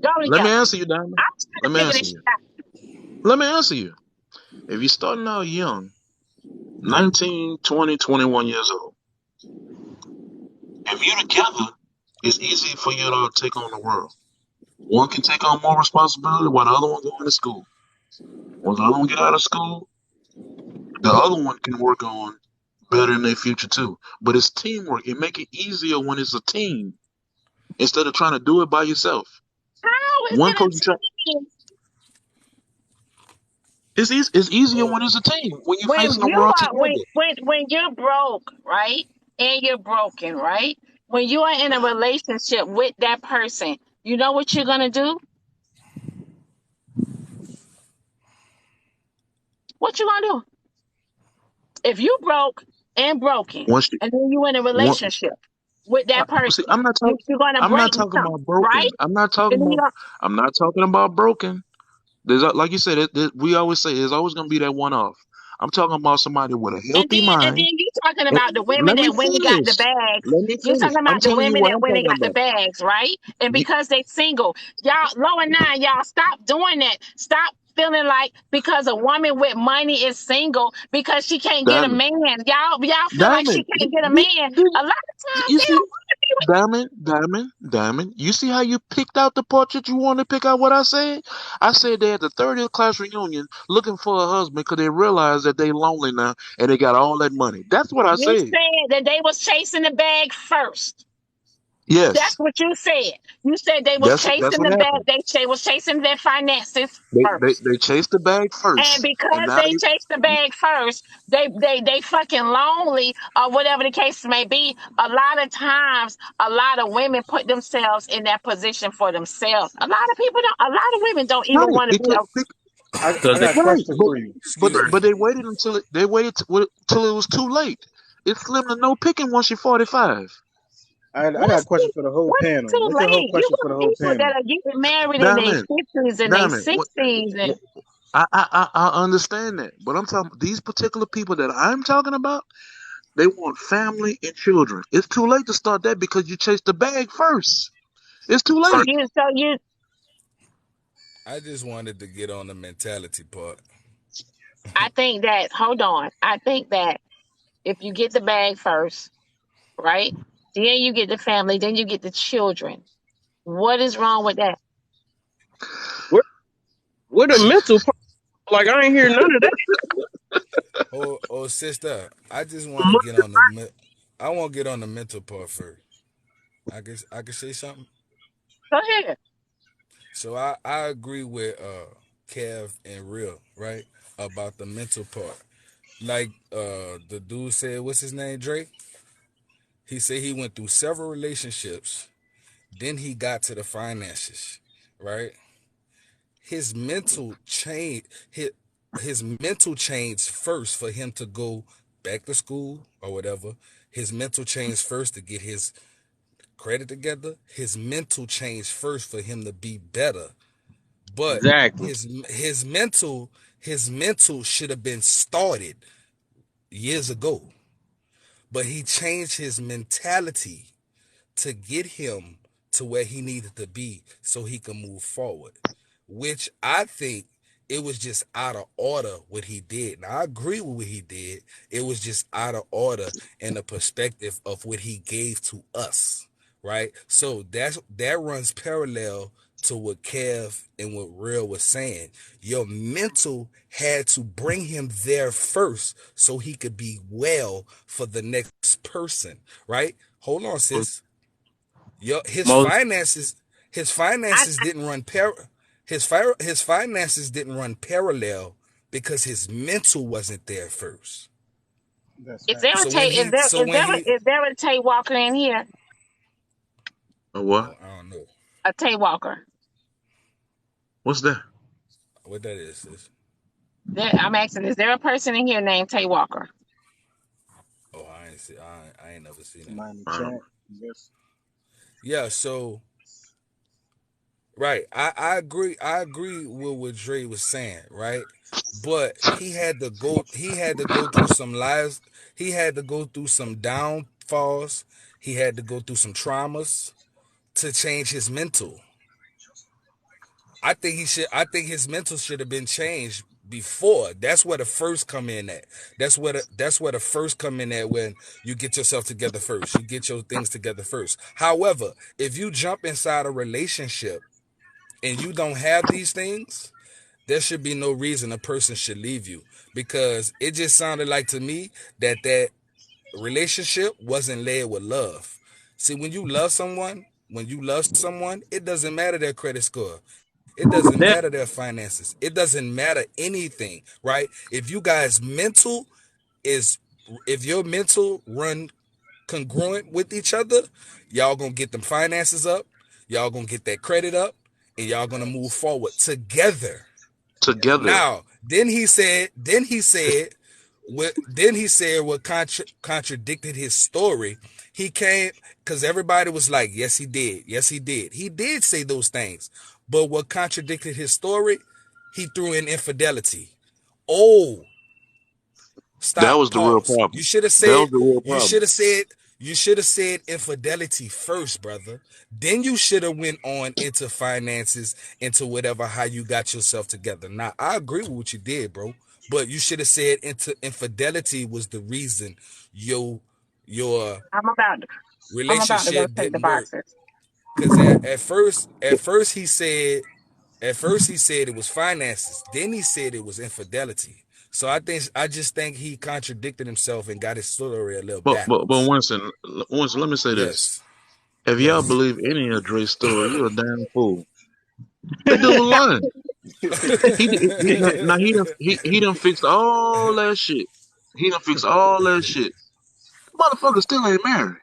go let me together. answer you, Diamond. I'm trying Let to me figure answer this you. shit out. Let me answer you. If you're starting out young, 19, 20, 21 years old, if you're together, it's easy for you to take on the world. One can take on more responsibility while the other one going to school. When the other one get out of school, the other one can work on better in their future too. But it's teamwork. It make it easier when it's a team instead of trying to do it by yourself. How is One it a person try. team It's easier oh when it's a team when you're when facing the you world are together. when you're broke, right? And you're broken, right? When you are in a relationship with that person, you know what you're gonna do? What you gonna do? If you broke and broken, Once you, and then you in a one, relationship with that see, person, you're gonna I'm break not talking them, about right? broken. And then you're I'm not talking about broken. There's like you said, we always say there's always gonna be that one off. I'm talking about somebody with a healthy and then mind. you talking And about the women let me that went and got finish. the bags. Let me You finish. talking I'm about the telling you women what that I'm went and talking got the about. bags, right? And You, because they single, y'all lower nine, y'all stop doing that. Stop feeling like because a woman with money is single because she can't get a Diamond, man. Y'all feel like she Diamond, can't get a man. A lot of times you they see, don't want to be with. Diamond. You see how you picked out the portrait you want to pick out what I said? I said they at the 30th class reunion looking for a husband because they realize that they lonely now and they got all that money. That's what I You said. said that they was chasing the bag first. That's Yes, what you said. You said they was that's chasing what the bag. happened. They was chasing their finances They first. they chased the bag And first, and because now they chase the bag first, they fucking lonely or whatever the case may be. A lot of times, a lot of women put themselves in that position for themselves. A lot of people don't. A lot of women don't even right want to be. because I Because they got a right, question for you. excuse me. but they waited until till it was too late. It's slim to no picking once you're 45. I got a What's question too, for the whole what is panel. too It's a whole late? You question for the got whole people that panel. are getting married in their Diamond, 50s and their Diamond. 60s, and I understand that, but I'm talking these particular people that I'm talking about. They want family and children. It's too late to start that because you chased the bag first. It's too so late. you. I just wanted to get on the mentality part. I think that. Hold on. I think that if you get the bag first, right? Then you get the family, then you get the children. What is wrong with that? where With a mental part, like I ain't hear none of that. Oh, sister, I just want to get on the. I want to get on the mental part first. I can say something. Go ahead. So I agree with Kev and Real, right, about the mental part. Like the dude said, what's his name, Drake? He said he went through several relationships, then he got to the finances, right? His mental change his mental changed first for him to go back to school or whatever. His mental changed first to get his credit together. His mental changed first for him to be better. But Exactly. his mental should have been started years ago. But he changed his mentality to get him to where he needed to be so he can move forward, which I think it was just out of order what he did. Now, I agree with what he did. It was just out of order in the perspective of what he gave to us, right? So that runs parallel to what Kev and what Real was saying. Your mental had to bring him there first so he could be well for the next person, right? Hold on, sis. His Most finances didn't run his finances didn't run parallel because his mental wasn't there first. That's Is there facts. a Tay? Is there a Tay Walker in here? A what? I don't know A Tay Walker. What's that? what that is. Sis. I'm asking, is there a person in here named Tay Walker? Oh, I ain't never seen it. Somebody in the chat. Yes. Yeah, so right, I agree with what Dre was saying, right? But he had to go through some lives, he had to go through some downfalls, he had to go through some traumas to change his mental. I think his mental should have been changed before. That's where the first come in at. That's where the first come in at, when you get yourself together first. You get your things together first. However, if you jump inside a relationship and you don't have these things, there should be no reason a person should leave you, because it just sounded like to me that relationship wasn't led with love. See, when you love someone, it doesn't matter their credit score. It doesn't that matter their finances. It doesn't matter anything, right? If you guys if your mental run congruent with each other, y'all gonna get them finances up, y'all gonna get that credit up, and y'all gonna move forward together. Together. Now, then he said what contradicted his story. He came because everybody was like, yes, he did. Yes, he did. He did say those things. But what contradicted his story, he threw in infidelity. Oh, That stop, was the real pause. problem. You should have That was said, the real you problem. should have said infidelity first, brother. Then you should have went on into finances, into whatever, how you got yourself together. Now, I agree with what you did, bro. But you should have said infidelity was the reason your I'm about to go relationship take the didn't work. boxes. Because at first he said it was finances. Then he said it was infidelity. So I just think he contradicted himself and got his story a little But backwards. Winston, let me say this. Yes. If y'all Yes. believe any of Dre's story, you're a damn fool. That dude was lying. He done fixed all that shit. He done fixed all that shit. Motherfucker still ain't married.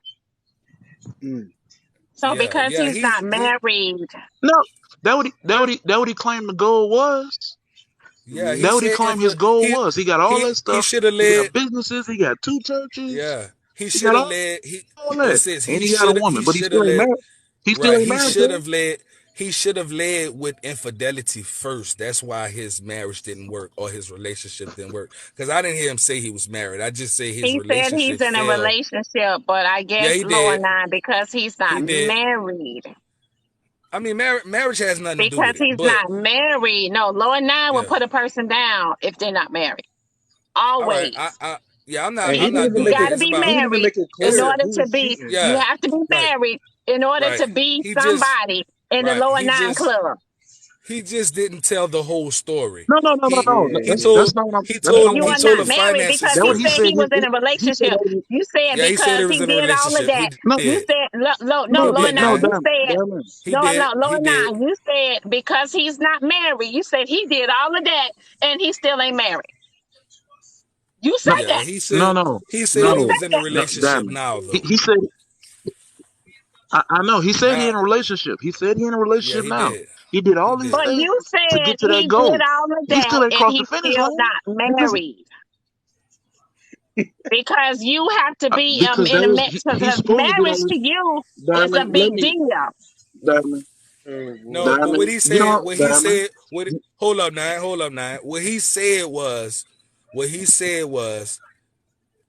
So because Yeah, he's not married, No, that what he claimed the goal was. yeah, he That what he said claimed his goal he was. He got all that he stuff. should have He led. got businesses. He got 2 churches. Yeah, he He should got have all led. that. Sis, And he got a woman, but he still ain't led. married. He still Right, ain't married to her. he should have led with infidelity first. That's why his marriage didn't work, or his relationship didn't work. Because I didn't hear him say he was married. I just say his he said he's relationship in a failed. relationship, but I Yeah, guess he Lord did. 9, because he's not He did. married. I mean, marriage has nothing to do Because with it. he's But not married. No, Lord 9 will yeah, put a person down if they're not married. all right. Always. I'm And he didn't not even You doing make that. it. got to It's be about He didn't even married make it in it's clear order who to was be. cheating. You yeah, have to be right, married in order right. to be He just somebody in the right. Lord 9 club. He just didn't tell the whole story. No, no, no, no, He no. he Yeah. told That's not what I'm, he that's not told You what he he are told not the said. married finances because That he what he said story. said. he was in a He said relationship. that You said Yeah, he said because he was he in a did all of relationship. He that. no, You did. said no, He no, Lord, did, now no, nine. you damn, said damn it. He did. no, He Lord, now did. you said because he's not married. You said he did all of that and he still ain't married. You No, said Yeah, that. he no, said no, he said You he no, was said in a that. no, relationship damn it. now though. He said, I know. He said he Now, in a relationship. He said he in a yeah, relationship he now. did. He did He all these But did. things you to said get to that he did goal. all of He that still ain't and crossed the he's finish still line not because married. Because you have to be because in that the was mix he's because supposed to get marriage all to this. you is a Diamond, let big me, deal. Diamond, No, but Diamond. You know, Diamond. hold up now. What he said was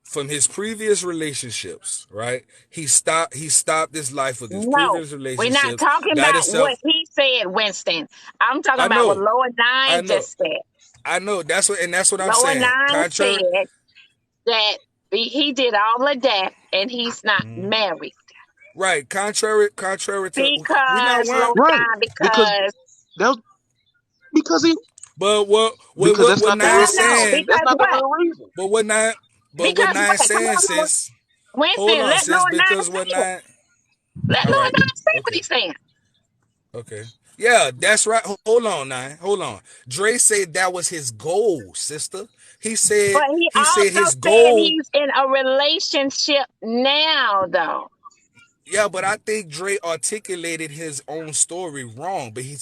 from his previous relationships, right? He stopped his life with his No, previous we're not relationships, talking got about what himself. he said, Winston. I'm talking I about what know, Lower I Nine know, just said. I know. That's what I'm Lower saying. Nine Contrary, said that he did all of that and he's not married. right? Contrary to we not Because one. Lower Right, Nine, because because that was because he But what what because what that's what not the nine real no, saying? reason. That's because not the what? real reason. But what nine? But what Because nine what? Come saying, on, Lower sis? Hold Winston, on, let sis. Lower Nine Because what say it. nine? Let All Lower right. Nine say what Okay. he's saying. Okay. Yeah, that's right. Hold on, nine. Hold on. Dre said that was his goal, sister. He said But he he said also his said goal. he's in a relationship now, though. Yeah, but I think Dre articulated his own story wrong. But he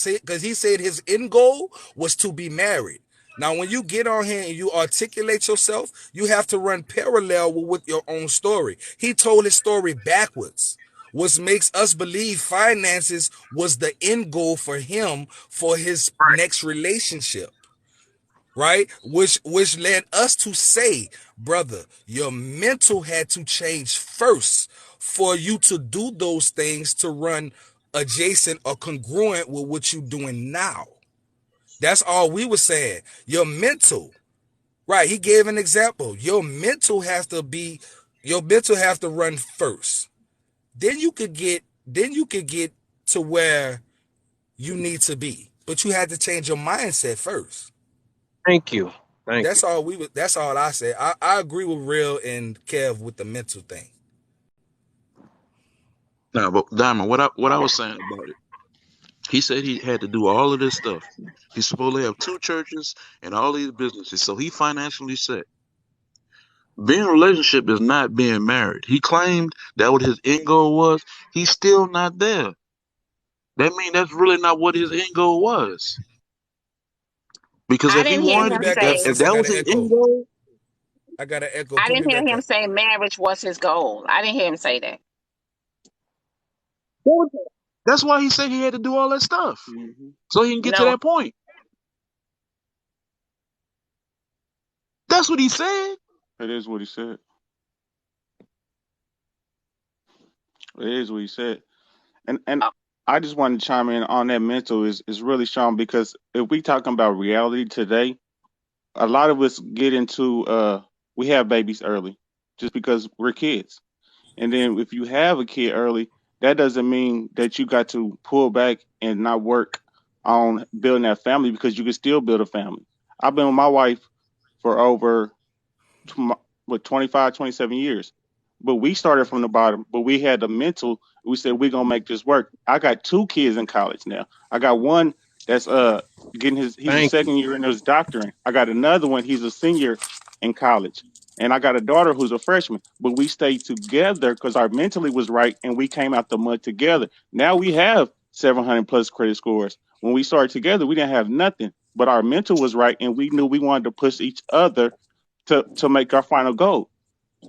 said his end goal was to be married. Now, when you get on here and you articulate yourself, you have to run parallel with your own story. He told his story backwards, which makes us believe finances was the end goal for him for his next relationship, right? Which led us to say, brother, your mental had to change first for you to do those things to run adjacent or congruent with what you're doing now. That's all we were saying. Your mental, right? He gave an example. Your mental have to run first. Then you could get to where you need to be. But you had to change your mindset first. Thank you. Thank you. That's all I said. I agree with Real and Kev with the mental thing. Now, but Diamond, what I was saying about it, he said he had to do all of this stuff. He's supposed to have two churches and all these businesses, so he financially set. Being in a relationship is not being married. He claimed that what his end goal was. He's still not there. That means that's really not what his end goal was. Because I if he didn't hear Put me him wanted, back up, say if sis. I that got was an his end echo. goal, I got an echo. I Put didn't me hear back him up. say marriage was his goal. I didn't hear him say that. that's why he said he had to do all that stuff Hmm. so he can get to No, that point. That's what he said. It is what he said. It is what he said. And uh, I just wanted to chime in on that mental is really strong because if we talking about reality today, a lot of us get into we have babies early just because we're kids. And then if you have a kid early, that doesn't mean that you got to pull back and not work on building that family because you can still build a family. I've been with my wife for over tw- 25, 27 years. But we started from the bottom, but we had the mental. We said we're gonna make this work. I got two kids in college now. I got one that's getting he's a Thank second you. year in his doctorate. I got another one, he's a senior in college. And I got a daughter who's a freshman. But we stayed together because our mentally was right and we came out the mud together. Now we have 700 plus credit scores. When we started together, we didn't have nothing. But our mental was right and we knew we wanted to push each other to make our final goal.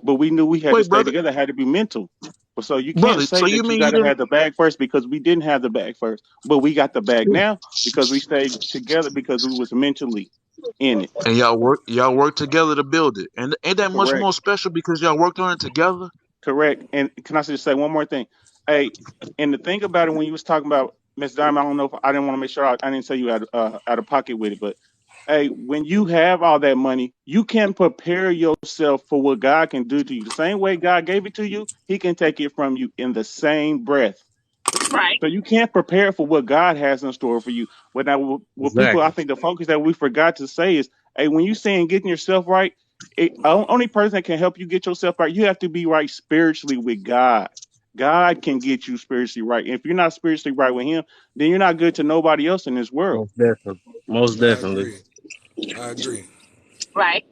But we knew we had to Wait, stay brother, together, had to be mental. But so you can't brother. say So you that you mean you got to didn't? have the bag first because we didn't have the bag first. But we got the bag now because we stayed together because we was mentally in it. And y'all work together to build it, and ain't that much Correct. more special because y'all worked on it together? Correct. And can I just say one more thing? Hey, and the thing about it when you was talking about Miss Diamond, I don't know if I didn't want to make sure I didn't say you out of pocket with it, but hey, when you have all that money, you can prepare yourself for what God can do to you. The same way God gave it to you, He can take it from you in the same breath. Right. So you can't prepare for what God has in store for you. But now, what people, I Exactly. think the focus that we forgot to say is, hey, when you saying getting yourself right, only person that can help you get yourself right, you have to be right spiritually with God. God can get you spiritually right. If you're not spiritually right with Him, then you're not good to nobody else in this world. Most definitely. Most I definitely. agree. I agree. Right.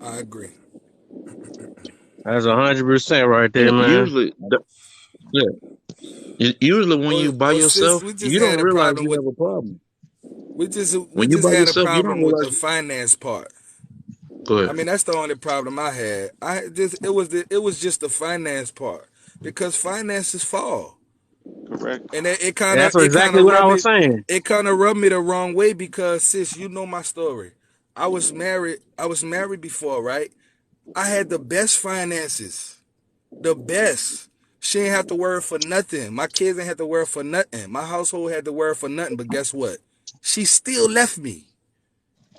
I agree. That's 100% right there, And man. usually, yeah, usually when you by Well, sis, yourself, we just you don't had a realize problem you with have a problem. we When you just by had a yourself, you don't problem with realize. the finance part. Go I ahead. mean, that's the only problem I had. It was just the finance part because finances fall, Correct. and That's it kind exactly of what I rubbed was me saying. the wrong way because sis, you know my story. I was married before, right? I had the best finances, the best. She ain't have to worry for nothing. My kids ain't have to worry for nothing. My household had to worry for nothing. But guess what? She still left me.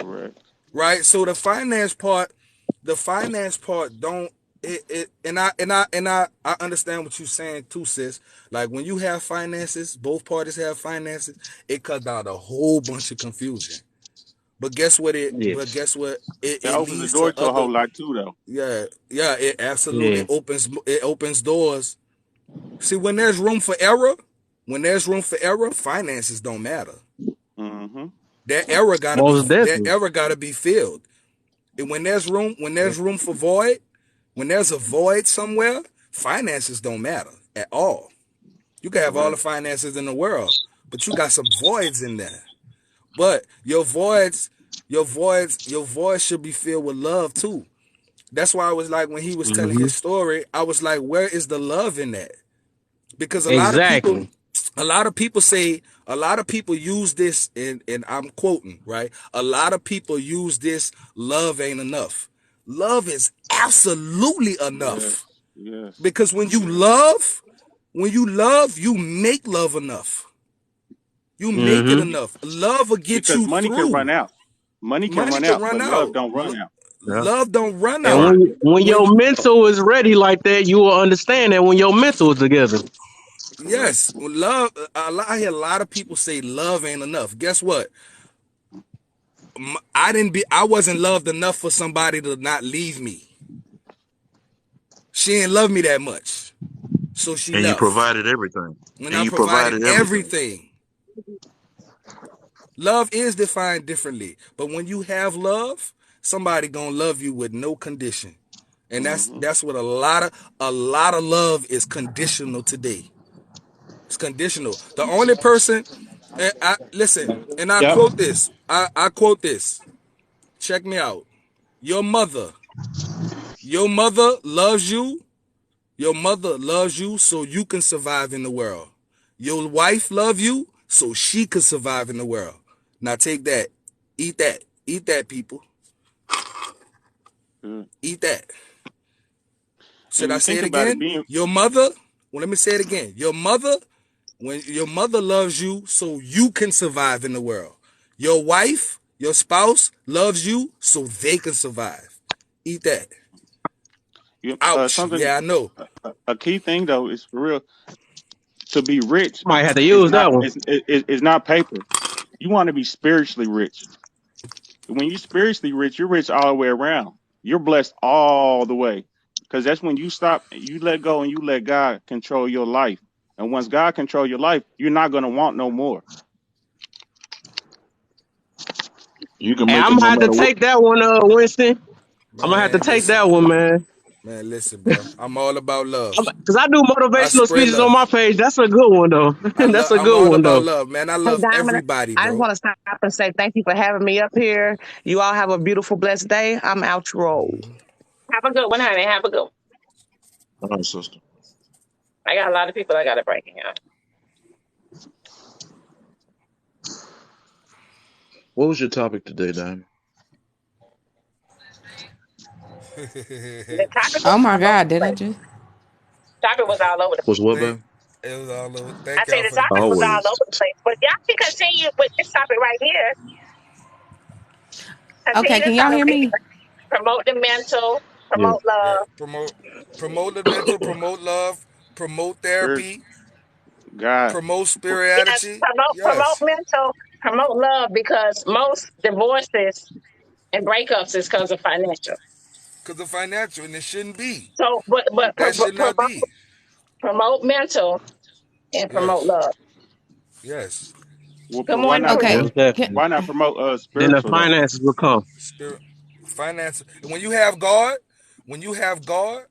Correct. Right. So the finance part don't it and I understand what you're saying too, sis. Like when you have finances, both parties have finances, it cuts down a whole bunch of confusion. But guess what Yes. It it opens the leads door to to a other. whole lot too, though. Yeah, it absolutely Yeah. opens doors. See, when there's room for error, finances don't matter. Mm-hmm. Most That definitely. error gotta be filled. And when there's room for void, when there's a void somewhere, finances don't matter at all. You can have all the Correct. finances in the world, but you got some voids in there. But your voids should be filled with love too. That's why I was like, when he was telling Hmm. his story, I was like, where is the love in that? Because Exactly. a lot of people use this, and I'm quoting, right? A lot of people use this, love ain't enough. Love is absolutely Yes. enough. Yes. Because Yes. you make love enough. You make it Hmm. enough. Love will get Because you money can through. run out. Money can Money run can out, run but love out. don't run out. Yeah. Love don't run And out. when When your you mental is ready like that, you will understand that when your mental is together. Correct. Yes, love. I hear a lot of people say love ain't enough. Guess what? I wasn't loved enough for somebody to not leave me. She didn't love me that much, so she And you left. provided everything. And And I you provided provided everything. everything. Love is defined differently, but when you have love, somebody gonna love you with no condition, and Mm-hmm. that's what a lot of love is conditional today. It's conditional. The only person, and I listen, and I Yep. quote this. I quote this. Check me out. Your mother, your mother loves you. Your mother loves you so you can survive in the world. Your wife loves you so she can survive in the world. Now take that. Eat that. Eat that, people. Good. Eat that. And Should I you say think it about it, again? being Your mother, well, let me say it again. When your mother loves you so you can survive in the world. Your wife, your spouse loves you so they can survive. Eat that. Ouch. something. Yeah, I know. A key thing though is for real to be rich. Might have to Is use not. that one. It's not paper. You want to be spiritually rich. When you're spiritually rich, you're rich all the way around. You're blessed all the way. Because that's when you stop, you let go and you let God control your life. And once God control your life, you're not going to want no more. You can Hey, make I'm it gonna no have to matter what. take that one, Winston. I'm gonna have to Man, take listen. that one, man. Man, listen, bro. I'm all about love. Cause I do I motivational spread speeches on my love. page. That's a good one though. That's a I'm good all one about though. love, man. I Hey, love Diamond, everybody, I just bro. want to stop and say thank you for having me up here. You all have a beautiful, blessed day. I'm out roll. Have a good one, honey. Have a good one. All right, sister. I got a lot of people I got to bring here. What was your topic today, Diamond? The topic was Oh my all over God, the did I place. just? Topic was all over the Was place. what, Thank babe? it was all over. I Thank say y'all the for the topic was patience. all Always. over the place. But y'all can continue with this topic right here. Okay, Continue can this y'all topic hear right me? here. Promote the mental, Yeah. promote Yeah, love. promote the mental, promote love, promote Spiritual. therapy. promote God, Yes, spirituality. promote Yes, mental, promote love because most divorces and breakups is because of financial. because of financial, and it shouldn't be. So, That should not be. promote mental and promote Yes, love. yes. well, Good why morning, not Chris. Okay. Most promote? Can, definitely. Why not promote Then the spiritual though? finances will come. Spirit, finance. When you have God, when you have God,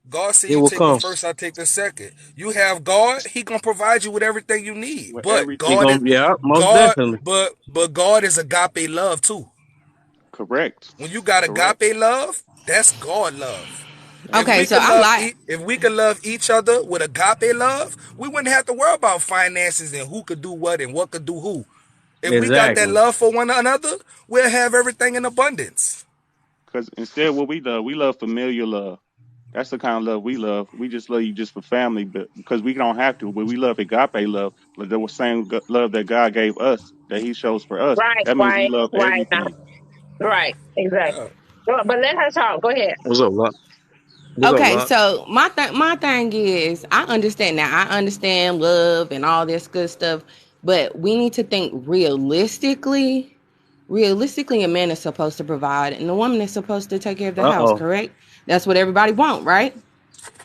God said, It "You will take the come. first, I take the second." You have God; He gonna provide you with everything you need. With But He everything, God is gonna, yeah, most God, definitely. but God is agape love too. correct, When you got correct. agape love, that's God love. okay, so I like If we could love each other with agape love, we wouldn't have to worry about finances and who could do what and what could do who. If we got that Exactly. love for one another, we'll have everything in abundance. Because instead, what we love familiar love. That's the kind of love we love. We just love you just for family, but because we don't have to. But we love agape love, like the same love that God gave us, that He shows for us. Right, That means we right, love right now. everything. Right, exactly. Yeah. But let her talk. Go ahead. What's up, Lot? What's up, okay, Lot? so my thing is I understand now. I understand love and all this good stuff, but we need to think realistically. Realistically, a man is supposed to provide and the woman is supposed to take care of the house, Uh-oh. correct? That's what everybody want, right?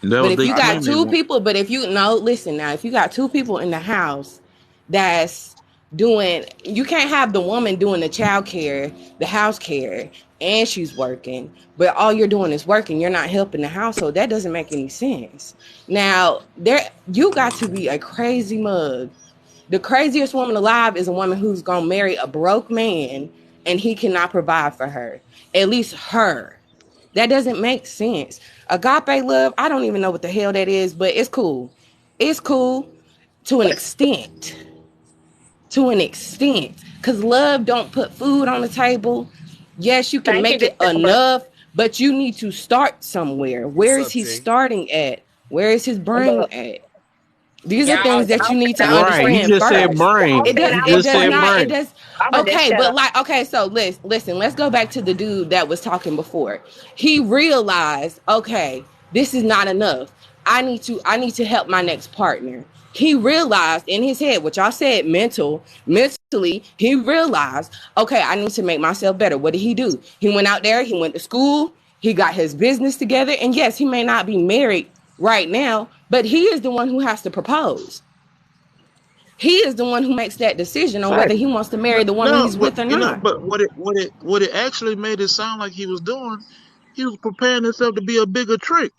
That But was if they you I got claim they two want. people, but if you no, listen now, if you got two people in the house that's doing, you can't have the woman doing the child care, the house care, and she's working, but all you're doing is working. You're not helping the household. That doesn't make any sense. Now, there you got to be a crazy mug. The craziest woman alive is a woman who's gonna marry a broke man and he cannot provide for her. At least her. That doesn't make sense. Agape love, I don't even know what the hell that is, but it's cool. It's cool to an extent. To an extent. Because love don't put food on the table. Yes, you can Thank you, make it December. enough, but you need to start somewhere. What's Where is up, he Jay? starting at? Where is his brain Look, at? These are y'all, things that you need to Right. He understand just said first. brain. y'all It saying does He I it was just does said 20. not, it brain. does I'm gonna just okay, shut but up. like okay, so listen, let's go back to the dude that was talking before. He realized, okay, this is not enough. I need to help my next partner. He realized in his head, what y'all said, mentally, he realized, okay, I need to make myself better. What did he do? He went out there, he went to school, he got his business together, and yes, he may not be married right now, but he is the one who has to propose. He is the one who makes that decision on whether Fact. he wants to No, marry the woman No, he's but with or you know, not. but what it actually made it sound like he was doing, he was preparing himself to be a bigger trick.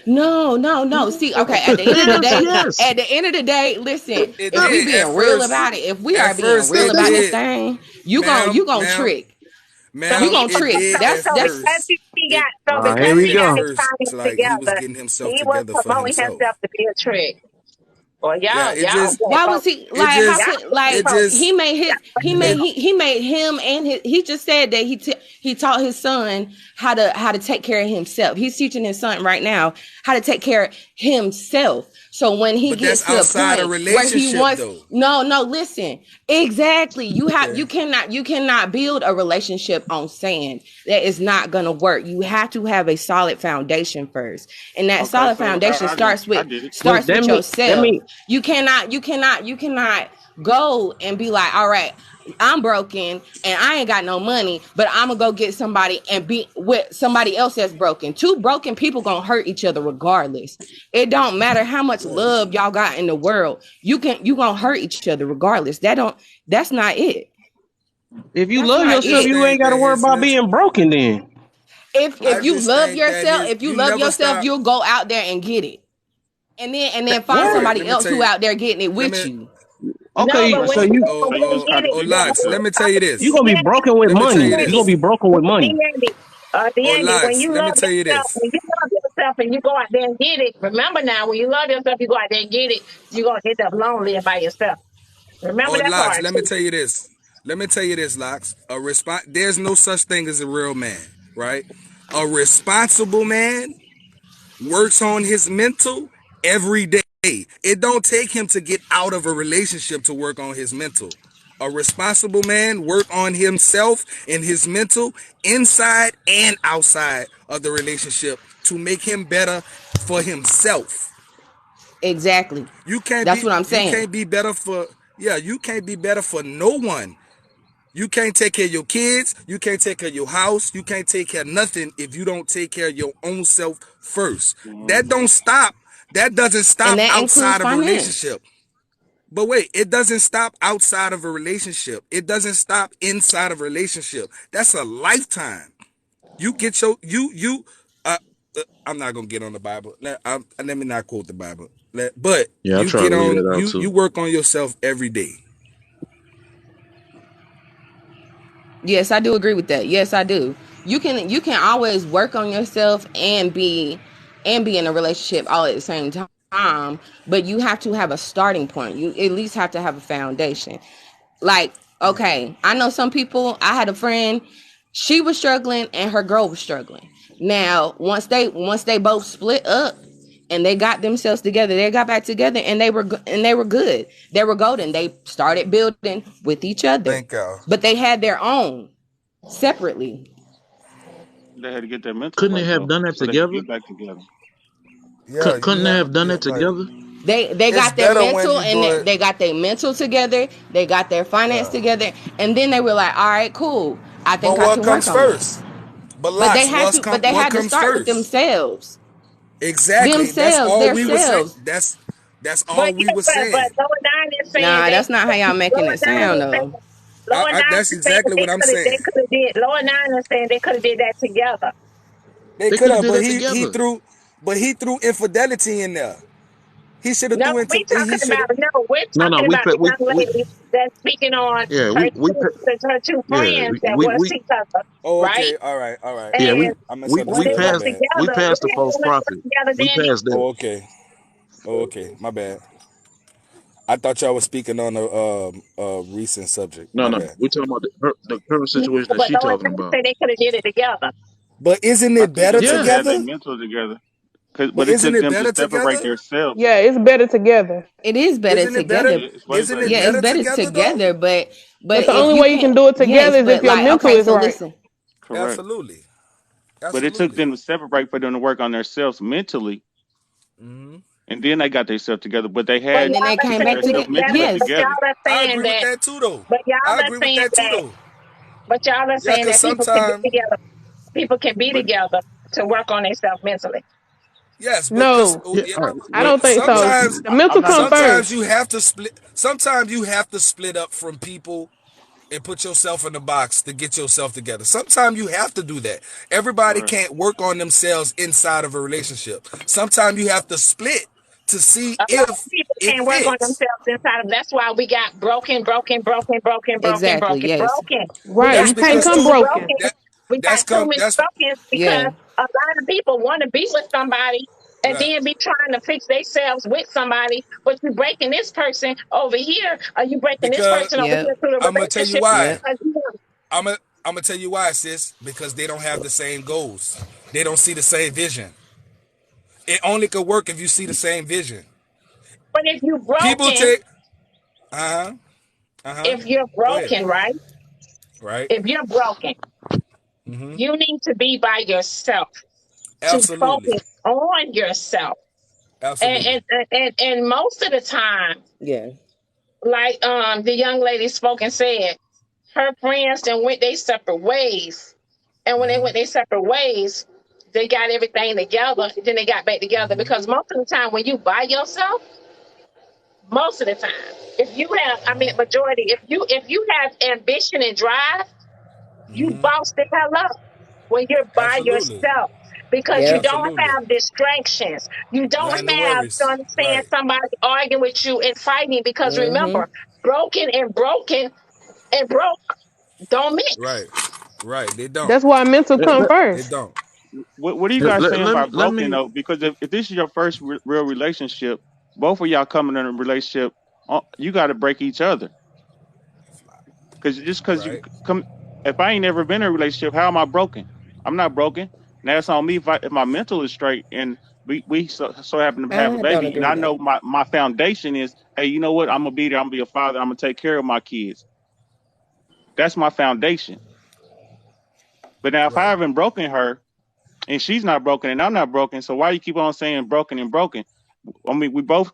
No, no, no. See, okay, Yes, yes. at the end of the day, listen, It if No, we did at being real first. about it, if we At are being first, real that, it about that's this did, thing, ma'am, you gonna ma'am, trick. So You ma'am. gonna he It trick. did so at That's so that's because first. he It got so Here because we he got go. his first finances like he was together, getting himself he was together for promoting himself. himself to be a trick. Well, Yeah, y'all why was he it like how just, y'all could being like it pro just, he made his it. he made him and his he just said that he taught his son how to take care of himself. He's teaching his son right now how to take care of himself. So when he But that's gets to a outside a point where he relationship, wants though. no listen. Exactly. Okay. You cannot build a relationship on sand. That is not gonna work. You have to have a solid foundation first. And that okay. solid So foundation I did it. But that yourself. mean You cannot go and be like, all right, I'm broken and I ain't got no money, but I'm gonna go get somebody and be with somebody else that's broken. Two broken people gonna hurt each other regardless. It don't matter how much Right. love y'all got in the world. You gonna hurt each other regardless. That's not it. if you That's love I not yourself, just it. you ain't think gotta that worry his about mental. being broken then. I If you just love think that yourself, his. if you You love never yourself, stop. you'll go out there and get it. And then find All What? right. somebody Let me else tell who you. out there getting it Let with me. you. no, Okay, but Right. so when So you you go so and you go was get it, contradicting Lots. when Let yourself. you me tell you you this. gonna be broken with Let me tell you money. You gonna this. be broken with money. When Lots. you Let me love tell you yourself, this. when you love yourself and you go out there and get it, remember now, when you love yourself, you go out there and get it, you're gonna end up lonely and by yourself. Remember Or that Lots. part Let me too. tell you this. Let me tell you this, Lots. There's no such thing as a real man, right? A responsible man works on his mental every day. It don't take him to get out of a relationship to work on his mental. A responsible man work on himself and his mental inside and outside of the relationship to make him better for himself. Exactly. You can't That's be what I'm you saying. can't be better for you can't be better for no one. You can't take care of your kids, you can't take care of your house, you can't take care of nothing if you don't take care of your own self first. That Mhm. don't stop. That doesn't And stop that includes outside of a finance. relationship. But wait, it doesn't stop outside of a relationship. It doesn't stop inside of a relationship. That's a lifetime. You get your uh, I'm not gonna get on the Bible. Let me not quote the Bible. But Yeah, I you try get to leave on that out you too. work on yourself every day. Yes, I do agree with that. Yes, I do. You can always work on yourself and be in a relationship all at the same time, but you have to have a starting point. You at least have to have a foundation. Like, okay, I know some people. I had a friend, she was struggling and her girl was struggling. Now, once they both split up and they got themselves together, they got back together and they were good. They were golden. They started building with each other. Thank y'all. But they had their own separately. They had to get their mental Couldn't they right have though, done that so they could together? get back together. Yeah, Couldn't you they have have done yeah, that like together? They it's got their better when mental you do and it. they got their mental together. They got their finance Yeah. together, and then they were like, "All right, cool. I But think I what can work comes on this." first? But But they Locks, had to. But they what had to comes start with first? themselves. Exactly. That's Themselves. all we were saying. Themselves. That's But all we yeah, were but saying. Lower Nine is saying Nah, they that's not how y'all making Lower it Nine sound is saying though. Lower Nine That's is saying exactly they what I'm saying. could have did Lower Nine is saying they could have did that together. They They could could have have, did but that together. he threw infidelity in there. He should have No, threw into we he talking should have about no, we're No, no, talking about the young we lady that's speaking on yeah, her two yeah, friends that was each other, Oh, right? okay. All right. yeah, And I when we they misunderstood. My work passed bad. together, when the they false work prophet. together, We then passed that. Oh, okay. Oh, okay. My bad. I thought y'all was speaking on a recent subject. No, My no, bad. we're talking about the current no, situation that but she Lower talking Nine about. say they could have did it together. But isn't I it think better they could have had Yes. their together? mental together, But but it isn't took it them to better separate together? themselves. Yeah, it's better together. It is better Isn't it better? together. Yeah, it's way Isn't better it Yeah, it's better together. better together though? together. But But the if only you way you can't, can do it together yes, is if but your like, mental okay, is so right. listen. Correct. Absolutely. But it took Absolutely. them to separate for them to work on themselves mentally, Hmm. and then they got themselves together. But they But had And then y'all they to are came get back saying together. themselves mentally but Yes. together. y'all are I saying agree with that, that too though. but y'all I are agree with saying that too that, though. but y'all are Yeah, saying cause that people can be sometimes together. People can be But together to work on themselves mentally. yes, because No, Yeah, all right. I Well, don't think so. sometimes The mental I'm not come gonna say sometimes you first. have to split. Sometimes you have to split up from people and put yourself in the box to get yourself together. Sometimes you have to do that. Everybody correct. can't work on themselves inside of a relationship. Sometimes you have to split to see A lot of if people it can't work on fits. themselves inside of. That's why we got Exactly. Yes. broken. We Right, got you That's can't too because come many too broken. broken. that We got that's too come many that's broken because Yeah. a lot of people want to be with somebody and right. then be trying to fix themselves with somebody, but you breaking this person over here, or you breaking this Because person over here Yep. through the I'm gonna tell you relationship why. Yep. because you want. I'm gonna tell you why, sis. Because they don't have the same goals. They don't see the same vision. It only could work if you see the same vision. But if you People broken, take uh-huh. if you're Go ahead. broken, right? Right? If you're broken, Mm-hmm. you need to be by yourself to Absolutely. focus on yourself. And Absolutely. and, and most of the time, Yeah. like the young lady spoke and said, her friends then went their separate ways. And when they Mm-hmm. went their separate ways, they got everything together, then they got back together. Mm-hmm. Because most of the time when you by yourself, most of the time, if you have I mean majority, if you have ambition and drive, you Mm-hmm. boss the hell up when you're by Absolutely. yourself because you Yep. don't Absolutely. have distractions. You don't Nothing to have to worries. understand Right. somebody arguing with you and fighting because Mm-hmm. remember, broken and broke don't mix. Right. Right. They don't. That's why mental let, come let, They first. don't. What are you guys saying about let broken me. though? Because if this is your first real relationship, both of y'all coming in a relationship, you got to break each other. Because you Right. come, if I ain't never been in a relationship, how am I broken? I'm not broken. Now it's on me if my mental is straight and we so happen to have a I don't baby, and agree I with that. know my foundation is, hey, you know what? I'm gonna be there. I'm gonna be a father. I'm gonna take care of my kids. That's my foundation. But now if I Right. haven't broken her and she's not broken and I'm not broken, so why you keep on saying broken and broken? I mean, we both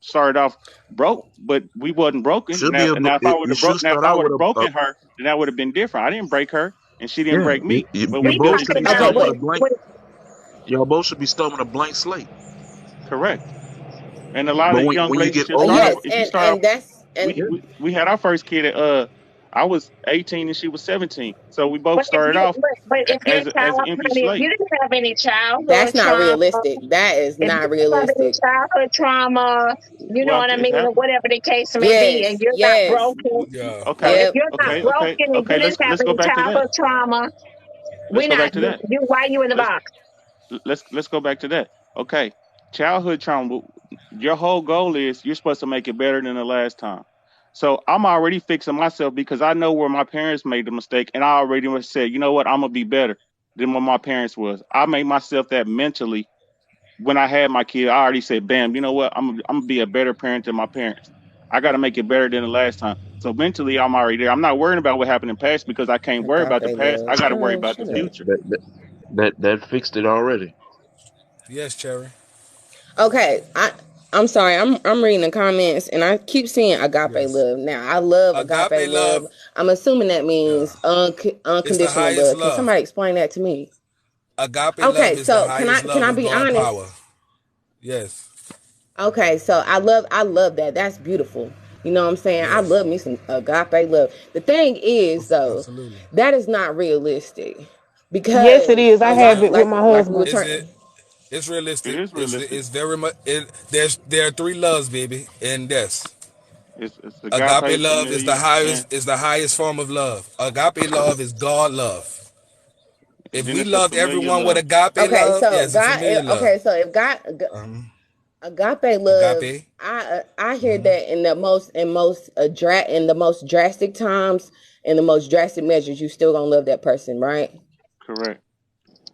started off broke, but we wasn't broken. Should be Now if I would you have should now if start I out would with have a broken her, then that would have been different. I didn't break her, and she didn't yeah. break me, but You we We both do should be talking Okay, about starting with a wait. blank. Y'all both should be starting with a blank slate. correct. And a lot But of young when you get relationships start older, off. Yes, If you and start off, and that's and yeah. we had our first kid at I was 18 and she was 17, so we both but if started you off but if your as child, an empty honey, if slate. you didn't have any childhood that's not trauma, realistic. That is if you not didn't have any realistic. childhood trauma, you know Well, what I it's mean, or happened. whatever the case may be, and Yes, you're not yes, broken, Yeah. Okay, if yep. you're not broken and you okay. didn't have Let's go any back to that. childhood trauma, Let's we're go not back to that. why you in the Let's box? let's go back to that. Okay, childhood trauma. Your whole goal is you're supposed to make it better than the last time. So I'm already fixing myself because I know where my parents made the mistake, and I already said, you know what, I'm gonna be better than what my parents was. I made myself that mentally when I had my kid. I already said, bam, you know what, I'm gonna be a better parent than my parents. I got to make it better than the last time. So mentally, I'm already there. I'm not worrying about what happened in the past because I can't worry about the Agape past. I love. got to worry Girl, about the shut up. future. That fixed it already. Yes, Cherry. Okay, I'm sorry. I'm reading the comments and I keep seeing agape Yes. love. Now I love agape Agape love. love, I'm assuming that yeah, means it's the unconditional highest love. Can love. somebody explain that to me? Agape love Okay, is the so highest can love I of be God honest? power. Yes. Okay, so I love that. That's beautiful. You know what I'm saying? I Yes. love me some agape love. The thing is though, Absolutely. that is not realistic Yes, it because is. I a It's have lot not. it with my like we were husband. Is trying. it? It's It realistic. is realistic. It's very much. There are three loves, baby, and yes, It's agape agape, love is the familiar, highest. Is the highest form of love. Agape love is God love. and If then we it's a loved familiar everyone with love. agape Okay, love, so yes, a familiar love. okay, so if God Um, agape love, agape. I hear Mhm. that in in the most drastic times, in the most drastic measures, you still gonna love that person, right? Correct.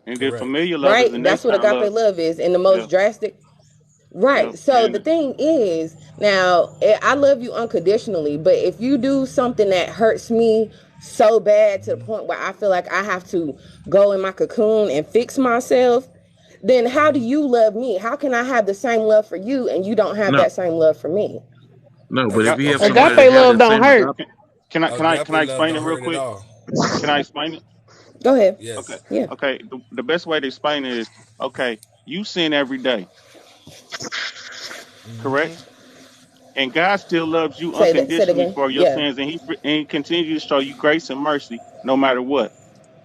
And then Correct. familiar love is the Right? That's next what kind of agape love. love is in the Yeah, most drastic. yeah. Right. So the And thing is, now I love you unconditionally, but if you do something that hurts me so bad to the point where I feel like I have to go in my cocoon and fix myself, then how do you love me? How can I have the same love for you and you don't have No, that same love for me? no. But if y'all, you have okay, somebody okay. that Agape have love that don't same hurt. agape, Can I Agape love explain it don't real hurt at quick? all. Can I explain it? Go ahead. Okay, Yes. Yeah. okay. The best way to explain it is okay. You sin every day, Hmm. correct? And God still loves you Say it unconditionally again. for your Yeah. sins, and He continues to show you grace and mercy no matter what.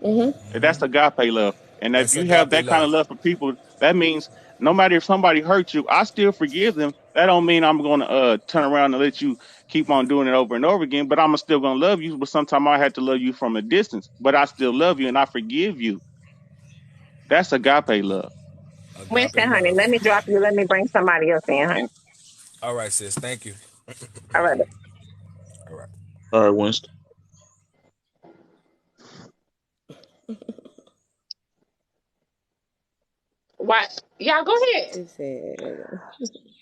Mm-hmm. And that's agape love. And if That's you have agape that kind of love. love for people, that means no matter if somebody hurts you, I still forgive them. That don't mean I'm going to turn around and let you keep on doing it over and over again. But I'm still going to love you. But sometimes I have to love you from a distance. But I still love you and I forgive you. That's agape love. Agape Winston, honey, let love. me drop you. Let me bring somebody else in, honey. All right, sis. Thank you. All right. All right. all right, Winston. Why? Y'all go ahead. She said,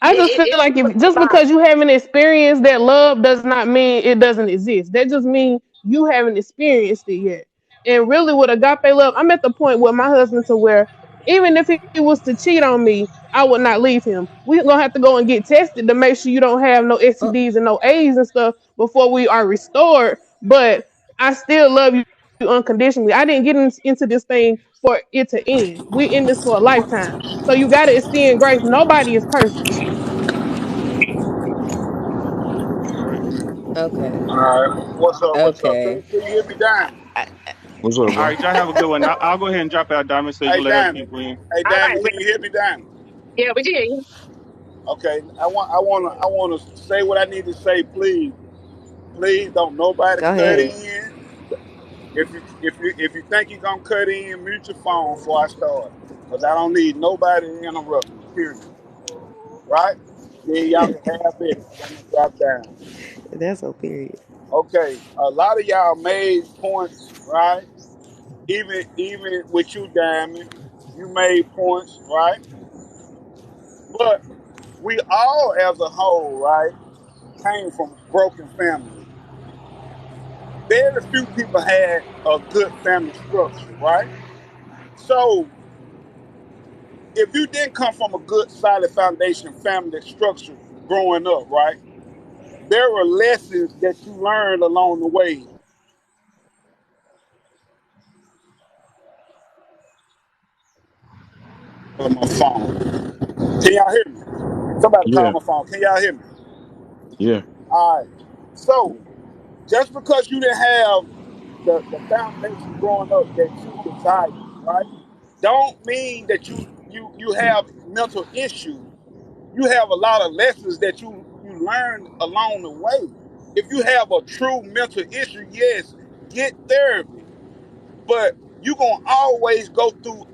I just feel It's like if just because you haven't experienced that love does not mean it doesn't exist. That just means you haven't experienced it yet. And really, with agape love, I'm at the point with my husband to where even if he was to cheat on me, I would not leave him. We're gonna have to go and get tested to make sure you don't have no oh, STDs and no AIDS and stuff before we are restored. But I still love you unconditionally. I didn't get into this thing for it to end. We in this for a lifetime. So you gotta extend grace. Nobody is perfect. Correct. okay. All right. What's up? What's up? Okay. Can you hear me, Diamond? What's up, All bro? right, y'all have a good one. I'll go ahead and drop out Diamond so you Hey, can let other Diamond. people in. Hey, all right. Diamond. Can you hear me, Diamond? Yeah, we did. Okay. I want to say what I need to say. Please, please don't nobody Go cut ahead. in. If you think you're gonna cut in, mute your phone before I start, cause I don't need nobody to interrupt me. Period. Right? Then y'all can have it. I'm gonna drop down. That's so period. Okay. A lot of y'all made points, right? Even with you, Diamond, you made points, right? But we all, as a whole, right, came from broken families. Very few people had a good family structure, right? So if you didn't come from a good, solid foundation, family structure growing up, right? There were lessons that you learned along the way. On my phone. Can y'all hear me? Somebody call Yeah, my phone. Can y'all hear me? yeah, All right. So just because you didn't have the foundation growing up that you desire, right? Don't mean that you have mental issues. You have a lot of lessons that you learn along the way. If you have a true mental issue, yes, get therapy. But you're gonna always go through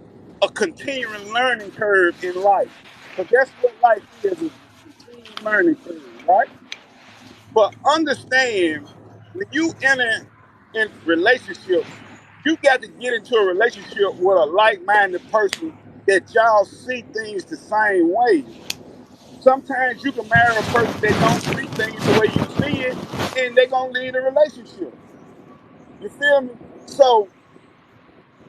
a continuing learning curve in life. Because that's what life is a continuing learning curve, right? But understand when you enter in relationships, you got to get into a relationship with a like-minded person that y'all see things the same way. Sometimes you can marry a person that don't see things the way you see it, and they're gonna leave the relationship. You feel me? So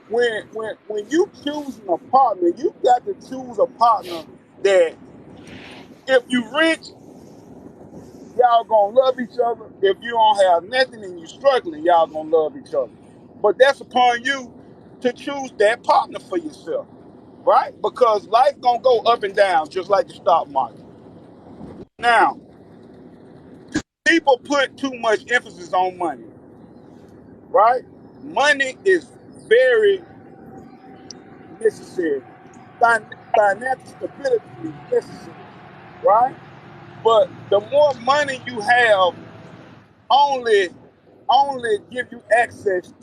when you choosing a partner, you got to choose a partner that if you rich, y'all gonna love each other. If you don't have nothing and you struggling, y'all gonna love each other. But that's upon you to choose that partner for yourself, right? Because life gonna go up and down just like the stock market. Now, people put too much emphasis on money, right? Money is very necessary. Financial stability is necessary, right? But the more money you have, only only give you access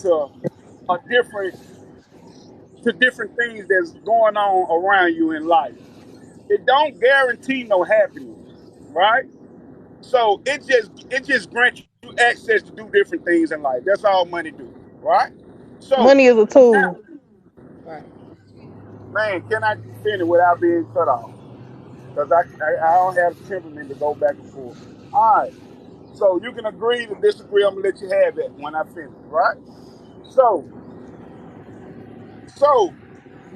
a different different things that's going on around you in life. It don't guarantee no happiness, right? So it just grants you access to do different things in life. That's all money do, right? So Money is a now, tool. Right. man, can I finish without being cut off? Because I don't have the temperament to go back and forth. All right. So you can agree to disagree. I'm gonna let you have it when I finish, right? So so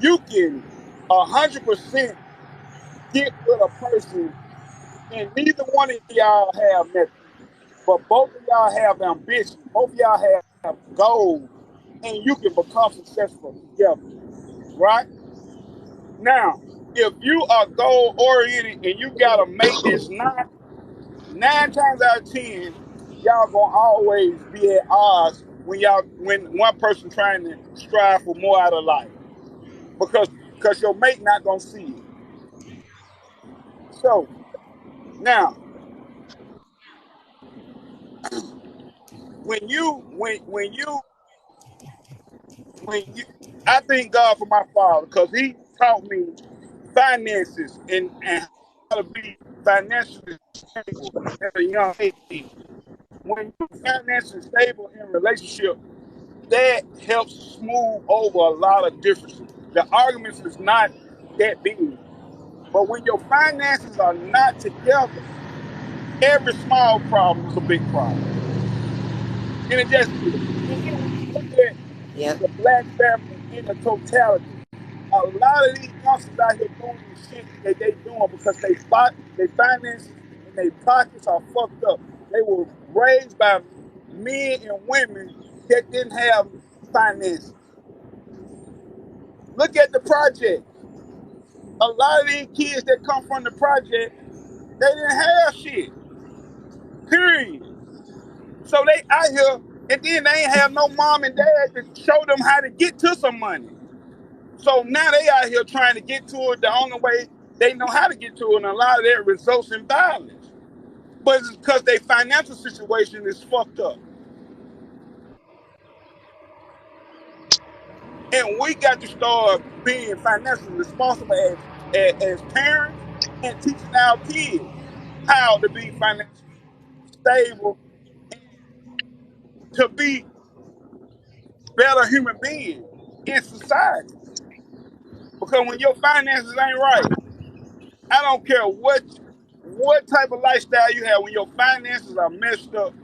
you can 100% get with a person, and neither one of y'all have nothing, but both of y'all have ambition. Both of y'all have goals, and you can become successful together, right? Now, if you are goal oriented and you got a mate that's not, 9 times out of 10, y'all gonna always be at odds when one person trying to strive for more out of life because your mate not gonna see it. So now, when you when you, I thank God for my father because he taught me finances and how to be financially stable at a young age. When you're financially stable in a relationship, that helps smooth over a lot of differences. The arguments is not that big. But when your finances are not together, every small problem is a big problem. And it just is. And then when you look at Yep. the black family in the totality, a lot of these youngsters out here doing this shit that they doing because they finances and their pockets are fucked up. They were raised by men and women that didn't have finances. Look at the project. A lot of these kids that come from the project, they didn't have shit. Period. So they out here, and then they ain't have no mom and dad to show them how to get to some money. So now they out here trying to get to it the only way they know how to get to it, and a lot of that results in violence. But it's because their financial situation is fucked up. And we got to start being financially responsible as parents and teaching our kids how to be financially stable and to be better human beings in society. Because when your finances ain't right, I don't care what type of lifestyle you have, when your finances are messed up,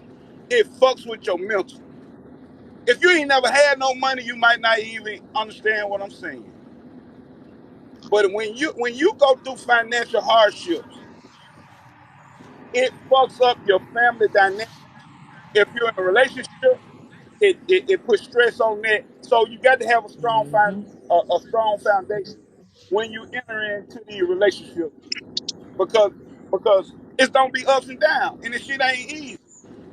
it fucks with your mental. If you ain't never had no money, you might not even understand what I'm saying. But when you go through financial hardships, it fucks up your family dynamic. If you're in a relationship, it puts stress on that. So you got to have a strong foundation when you enter into the relationship, because it's gonna be ups and downs, and this shit ain't easy.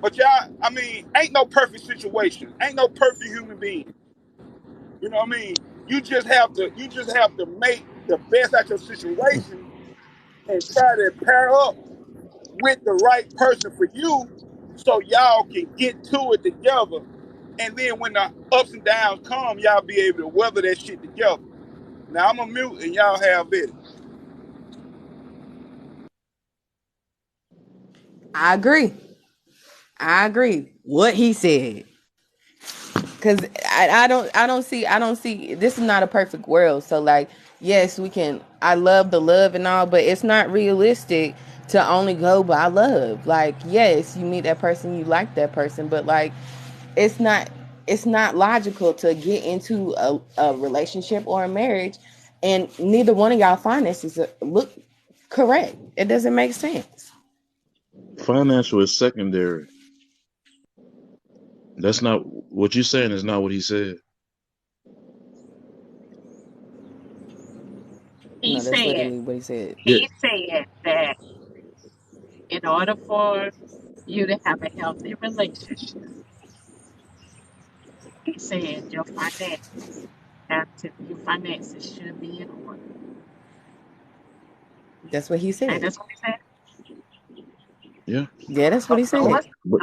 But y'all, I mean, ain't no perfect situation, ain't no perfect human being. You know what I mean? You just have to make the best out your situation and try to pair up with the right person for you, so y'all can get to it together. And then when the ups and downs come, y'all be able to weather that shit together. Now I'm a mute and y'all have it. I agree. What he said. Cause I don't see this is not a perfect world. So like, yes, I love the love and all, but it's not realistic to only go by love. Like, yes, you meet that person, you like that person, but like it's not logical to get into a relationship or a marriage and neither one of y'all finances look correct. It doesn't make sense. Financial is secondary. That's not what you're saying. Is not what he said. He No, that's said, literally what he said. Yeah. he said that in order for you to have a healthy relationship, he said your finances should be in order. That's what he And said. that's what he said. Yeah. Yeah, that's what he said. But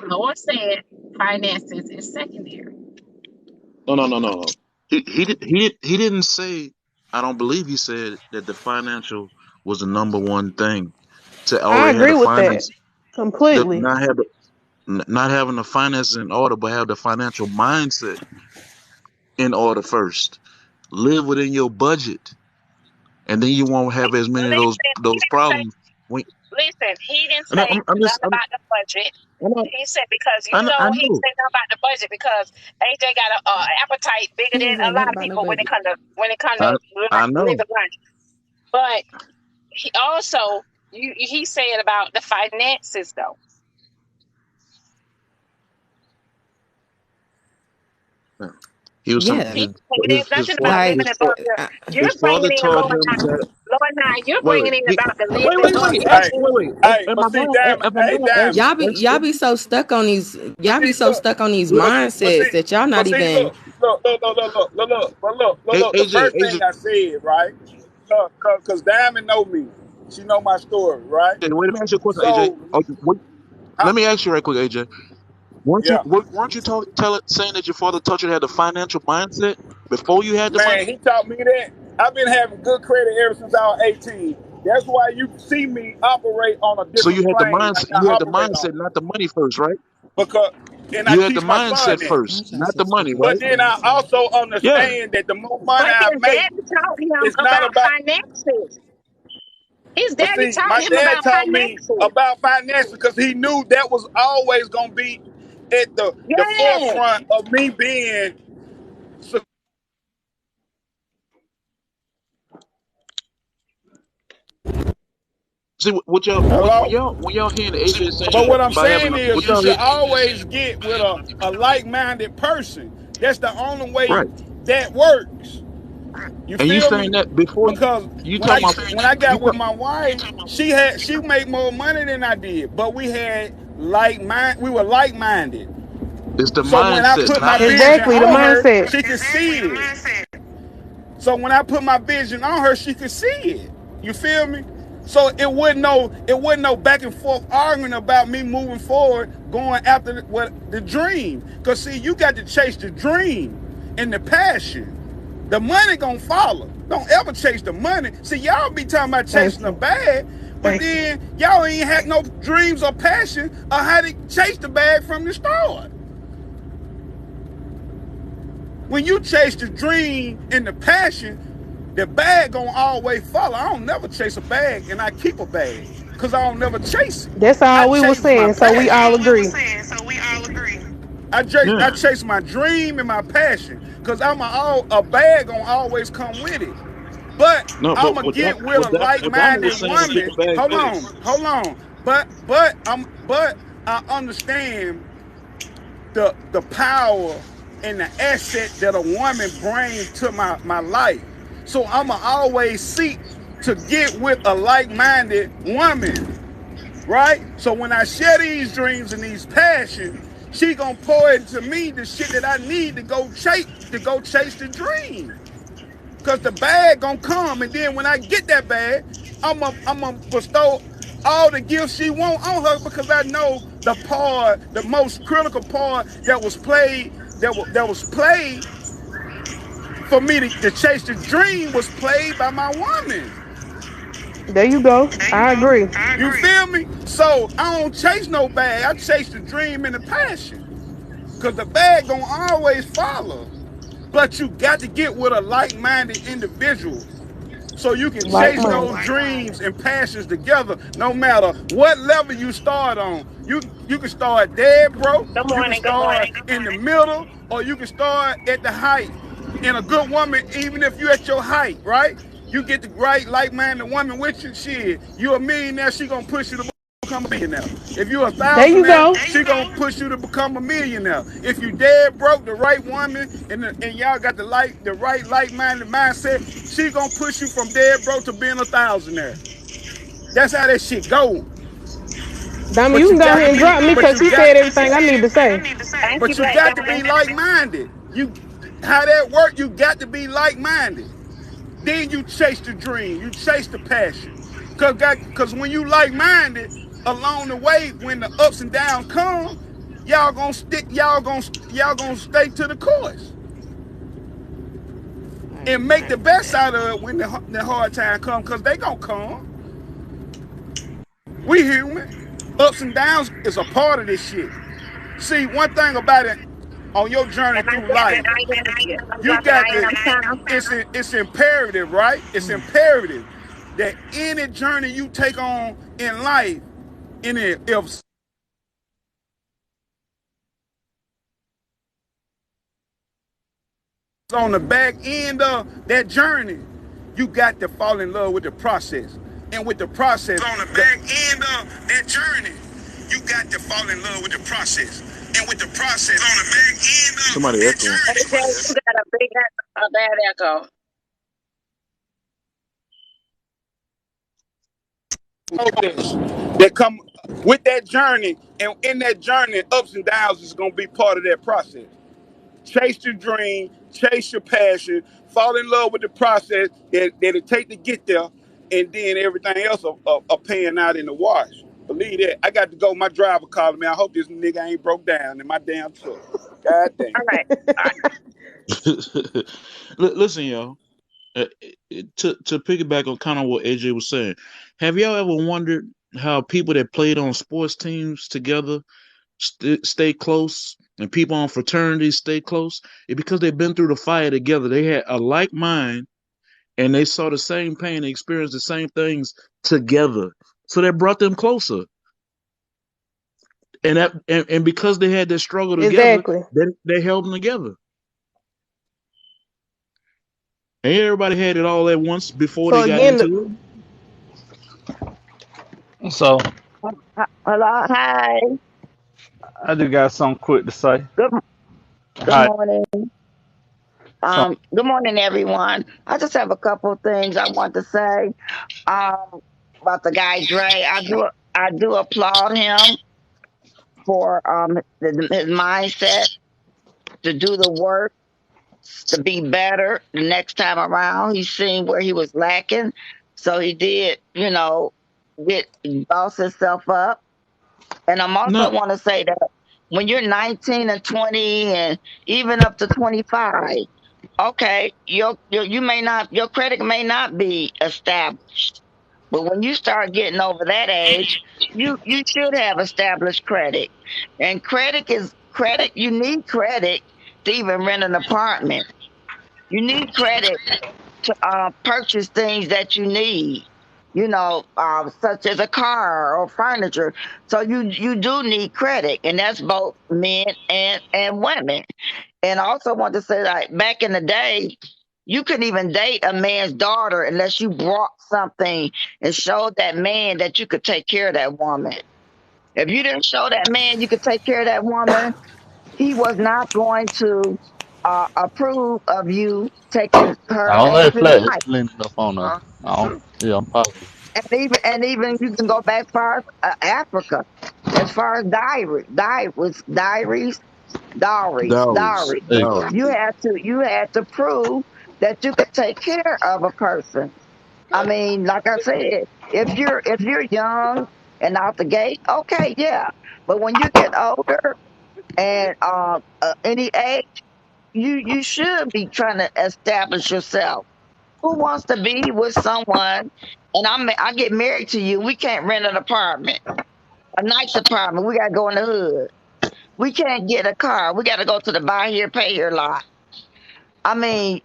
Noah said finances is secondary. no. He didn't say. I don't believe he said that the financial was the number one thing. To I already have agree the with that finance, completely. not having the finances in order, but have the financial mindset in order first. Live within your budget, and then you won't have as many of Listen, those problems. When, he didn't and say I'm just, nothing about the budget. I'm not, He said because I he know. said nothing about the budget because AJ got a appetite bigger He than didn't say a lot nothing of about no people when it budget. come I to I know. living life. But he also he said about the finances though. He was talking. Yeah. He said nothing about Like living above the. You're His bringing father in taught Lord him now. that. Lord now, you're Wait, bringing in he, about the wait, living wait, of wait. the. Hey, hey, Am but I see, wrong? Diamond, Am I hey, wrong? Diamond. y'all be so stuck on these See, look, look, mindsets that y'all not but see, even. look. The AJ, first thing I said, right? Cause Diamond know me. She know my story, right? wait. Let me ask you a question, AJ. So, Okay, I, let me ask you right quick, AJ. yeah, Weren't you saying that your father taught you to have the financial mindset before you had the man, money? he taught me that. I've been having good credit ever since I was 18. That's why you see me operate on a So you different had the plane like mindset. I You had the operate on. mindset, not the money first, right? Because, and I You had the teach my son mindset that. first, Watch not so the money, stupid. right? But then I also Yeah. understand that the more money But I his make, daddy taught him it's not about about. finances. His But daddy see, taught my him dad about taught me finances. about finances because he knew that was always gonna be at the Yeah. forefront of me being. See what y'all Hello. when y'all hearing AJ But saying what I'm about having saying a is, what you y'all should hear always get with a like-minded person. That's the only way right? that works. You And you feel saying me? that before Because you when I talking about when I you got with talk, my wife, she made more money than I did, but we had we were like-minded. it's the So when I mindset, put my not vision Exactly the on her, mindset. she could see it. So when I put my vision on her, she could see it. You feel me? So it wasn't no back and forth arguing about me moving forward, going after the dream. Cause see, you got to chase the dream and the passion. The money gonna follow. Don't ever chase the money. See, y'all be talking about chasing Thank the you. bag, but then y'all ain't had no dreams or passion of how to chase the bag from the start. When you chase the dream and the passion, the bag gonna always follow. I don't never chase a bag and I keep a bag. Cause I don't never chase it. That's I all we were chase my saying. So we passion. all agree. I yeah. chase my dream and my passion. Cause a bag gonna always come with it. But No, I'ma get with a what Diamond was like-minded saying was get woman. the bag fast. Hold on. But I understand the power and the asset that a woman brings to my life. So I'ma always seek to get with a like-minded woman, right? So when I share these dreams and these passions, she gonna pour into me the shit that I need to go chase the dream. Cause the bag gonna come, and then when I get that bag, I'ma bestow all the gifts she want on her, because I know the most critical part that was played for me to chase the dream was played by my woman. There you go. I agree. You feel me? So I don't chase no bag. I chase the dream and the passion. Cause the bag gonna always follow. But you got to get with a like-minded individual so you can chase those dreams and passions together, no matter what level you start on. You can start dead broke, Good you can morning. Good start morning. in the middle, or you can start at the height. And a good woman, even if you're at your height, right? You get the right like-minded woman with you, shit, you a millionaire, she gonna push you to become a millionaire. If you a There you thousandaire, go. she gonna push you to become a millionaire. If you dead broke, the right woman and y'all got the right like-minded mindset, she gonna push you from dead broke to being a thousandaire. That's how that shit go. Diamond, But you you can go got ahead to and be, drop me but because you she got, said everything I need to say. Thank you, but you Black got to be Diamond. like-minded. How that work? You got to be like-minded. Then you chase the dream, you chase the passion. Cause when you like-minded, along the way, when the ups and downs come, y'all gonna stay to the course and make the best out of it when the hard time come. Cause they gonna come. We human. Ups and downs is a part of this shit. See, one thing about it, on your journey And I through dropping life, IM. I'm you dropping got IM to. sound. It's imperative, right? It's imperative that any journey you take on in life, if on the back end of that journey, you got to fall in love with the process. And with the process, on the back end of that journey, you got to fall in love with the process. And with the process, on the back end Somebody of that echoing. Hey, Jay, you got a bad echo. journey, that come with that journey, and in that journey, ups and downs is gonna be part of that process. Chase your dream, chase your passion, fall in love with the process that it take to get there, and then everything else are paying out in the wash. Believe that. I got to go. My driver calling me. I hope this nigga ain't broke down in my damn truck. God damn. All right. Listen, y'all. To piggyback on kind of what AJ was saying, have y'all ever wondered how people that played on sports teams together stay close, and people on fraternities stay close? It's because they've been through the fire together. They had a like mind, and they saw the same pain, and experienced the same things together. So that brought them closer. And because they had that struggle together, Exactly. they held them together. And everybody had it all at once before So they got again, into So Hello, hi. I just got something quick to say. Good good Hi. morning. So Good morning, everyone. I just have a couple of things I want to say. About the guy Dre. I do applaud him for his mindset to do the work to be better the next time around. He's seen where he was lacking, so he did. Get boss himself up. And I'm also no, want to say that when you're 19 and 20 and even up to 25, okay, your credit may not be established. But when you start getting over that age, you should have established credit. And credit, you need credit to even rent an apartment. You need credit to purchase things that you need, such as a car or furniture. So you do need credit, and that's both men and women. And I also want to say, like, back in the day, You couldn't even date a man's daughter unless you brought something and showed that man that you could take care of that woman. If you didn't show that man you could take care of that woman, he was not going to approve of you taking I her don't as let his flat wife. cleaning up on her. I don't. True. Yeah, I'm positive. And even you can go back as far as Africa, as far as Dowries, dowry. Exactly. dowries. You had to prove that you could take care of a person. I mean, like I said, if you're young and out the gate, okay, yeah. But when you get older and any age, you should be trying to establish yourself. Who wants to be with someone? And I get married to you. We can't rent an apartment, a nice apartment. We gotta go in the hood. We can't get a car. We gotta go to the buy here, pay here lot. I mean,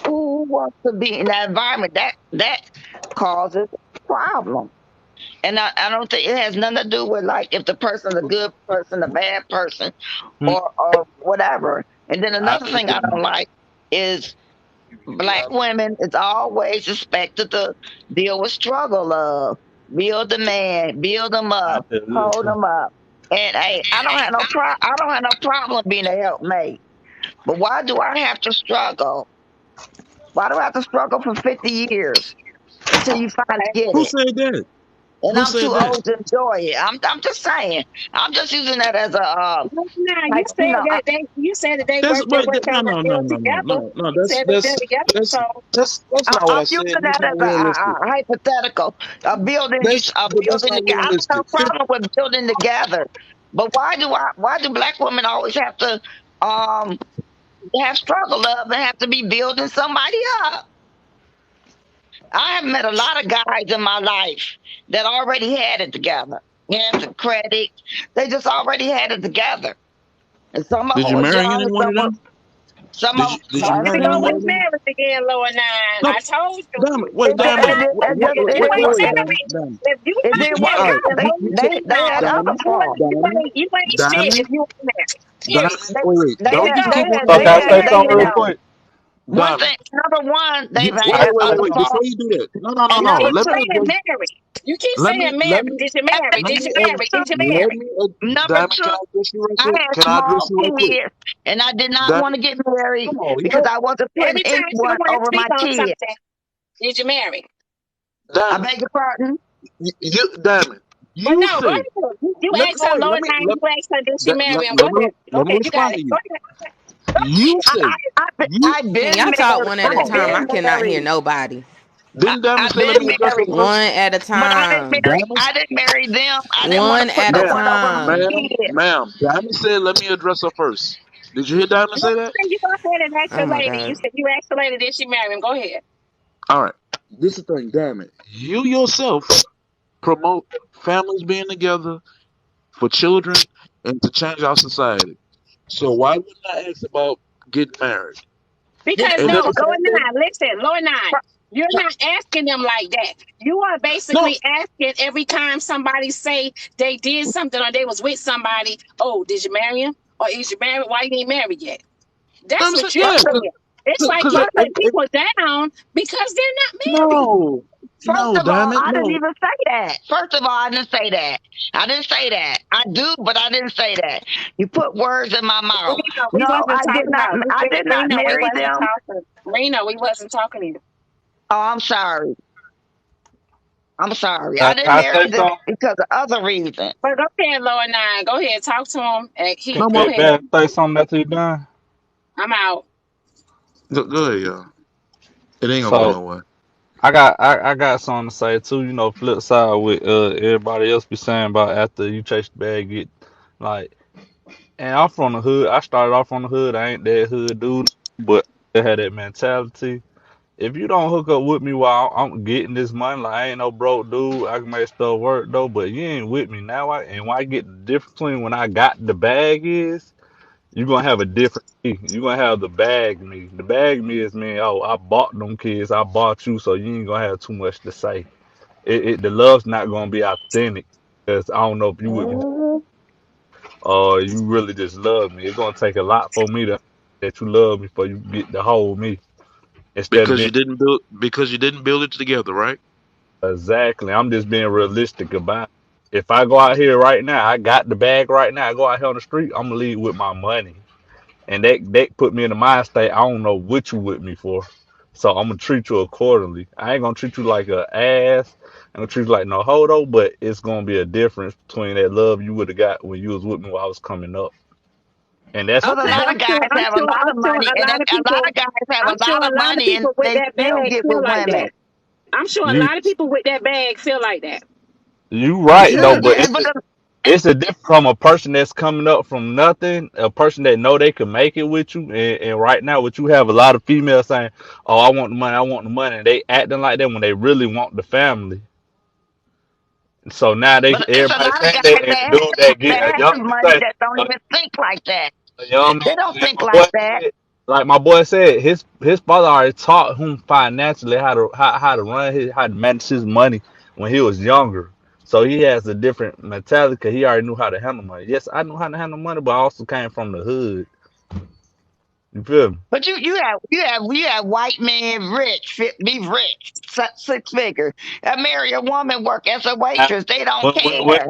who wants to be in that environment? That causes problems. And I don't think it has nothing to do with like if the person's a good person, a bad person, Hmm, or whatever. And then I another thing I agree. don't like is black women is always expected to deal with struggle of build the man, build them I up, feel good hold too. them up. And hey, I don't have no problem being a helpmate. But why do I have to struggle? Why do I have to struggle for 50 years until you finally get Who it? said that? And Who I'm said too that? old to enjoy it. I'm just saying. I'm just using that as a Now you like said that you said that they That's worked their wait. way No, trying to no, no, build no, no, together. no, no. You said that they're together. So That's not what I'm I said. using That's that not as realistic. a hypothetical. A But that's building not together. I don't have realistic. a problem with building together. But why do black women always have to um have struggle of and have to be building somebody up? I have met a lot of guys in my life that already had it together. Had the credit. They just already had it together. And some of Did them you was marry young, any one of them? some of them Did you here we marry go any one with of them? marriage again, Lower Nine. No, I told you. damn it. Wait, Lower damn it. Nine, it if didn't you work. marry, Damn it. if you It ain't didn't married, work All right, I because know you they cheating they on had them. other Diamond, problems. You ain't shit Diamond, if you ain't married. Period. Diamond. Wait, wait. They Here Don't we had you go. they keep had So they can I had say interrupting they me, something real had quick? one Diamond. thing. Number one, they've Wait, had wait, wait, other wait. faults, Before you do that, no, and no. You number keep Let me two, saying address. married. You keep Let me, saying let married. me, Did you and marry? let Did me, you number marry? two, Did you let marry? me. number Diamond, can two, I address you right I quick? had Can I address small you right quick? kids, and I did not Diamond, want to get married come on, because yo, I wasn't putting Every time she anyone want to over speak my on kids. something, did you marry? I Diamond. beg your pardon. Diamond. Well, You no, go say. ahead. You Let me asked no her wait. Lower Nine. You asked her did she marry him. Go Let me ahead. Go let me ahead. You got respond it. to Go you. ahead. You say you I've Can been y'all talk married. one at come a I've on, time? I been Diamond. cannot hear married. nobody. Didn't Diamond I've say let been me address her married, first? One at a but I didn't time. marry. Diamond, I didn't marry them. I didn't want to One put at no a ma'am, one over my time. kids. ma'am. Diamond said let me address her first. Did you hear Diamond No, say you that? said you go ahead and ask Oh the my lady. You god. said you asked the lady did she marry him. Go ahead. All right. This is the thing, Diamond. You yourself promote families being together for children and to change our society. So why wouldn't I ask about getting married? This Because Ain't no, that the sister, Lower same thing? Nine, listen, Lower Nine, you're not asking them like that. You are No, basically asking every time somebody say they did something or they was with somebody, oh, did you marry him? Or is you married? Why you ain't married yet? That's I'm saying what you're yeah, first of saying. It's like because you first, put people down because they're not married. no, first no, of all, Diamond, I didn't no. even say that. First of all, I didn't say that. I didn't say that. I do, but I didn't say that. You put words in my mouth. Reno, we No, wasn't I did talking not. about I did not Reno, we marry wasn't them. talking. Reno, we wasn't talking to you. Oh, I'm sorry. I'm sorry. I Can didn't I marry say them something? because of other reasons. But go ahead, Lower Nine. Go ahead, talk to him. And he No go more. ahead. Can I say something after you done? I'm out. Go ahead, y'all. It ain't gonna go So nowhere. I got something to say too. You know, flip side with everybody else be saying about after you chase the bag, get like. And I'm from the hood. I started off on the hood. I ain't that hood dude, but I had that mentality. If you don't hook up with me while I'm getting this money, like I ain't no broke dude, I can make stuff work though. But you ain't with me now. And when I get the difference between when I got the bag is, you gonna have a different me. You gonna have the bag me. The bag me is me. Oh, I bought them kids. I bought you, so you ain't gonna have too much to say. The love's not gonna be authentic because I don't know if you with me Mhm. or you really just love me. It's gonna take a lot for me to that you love me for you get to hold me. instead of being Because you didn't build it together, right? exactly. I'm just being realistic about it. If I go out here right now, I got the bag right now. I go out here on the street, I'm gonna leave with my money, and that put me in the mind state. I don't know what you with me for, so I'm gonna treat you accordingly. I ain't gonna treat you like a ass. I'm gonna treat you like no hodo, but it's gonna be a difference between that love you would have got when you was with me while I was coming up, and that's Because a Okay, lot that's of guys have a lot of money, and a a lot of guys have I'm a sure lot of a lot of money, and people with they that still bag get feel with like women. that. I'm sure a you lot of people with that bag feel like that. you right though, Because but yeah, because it's a difference from a person that's coming up from nothing, a person that know they can make it with you, and right now, what you have a lot of females saying, "Oh, I want the money," and they acting like that when they really want the family. So now they but it's a everybody lot of saying guys that, and the dude that get that a have young, the let's money say that don't a, even think like that. a young man, They don't like think my like boy that. said, his father already taught him financially how to run his how to manage his money when he was younger. So he has a different mentality because he already knew how to handle money. Yes, I know how to handle money, but I also came from the hood. You feel me? But you have white men rich, be rich, six figure. Marry a woman, work as a Now, waitress. They don't when care.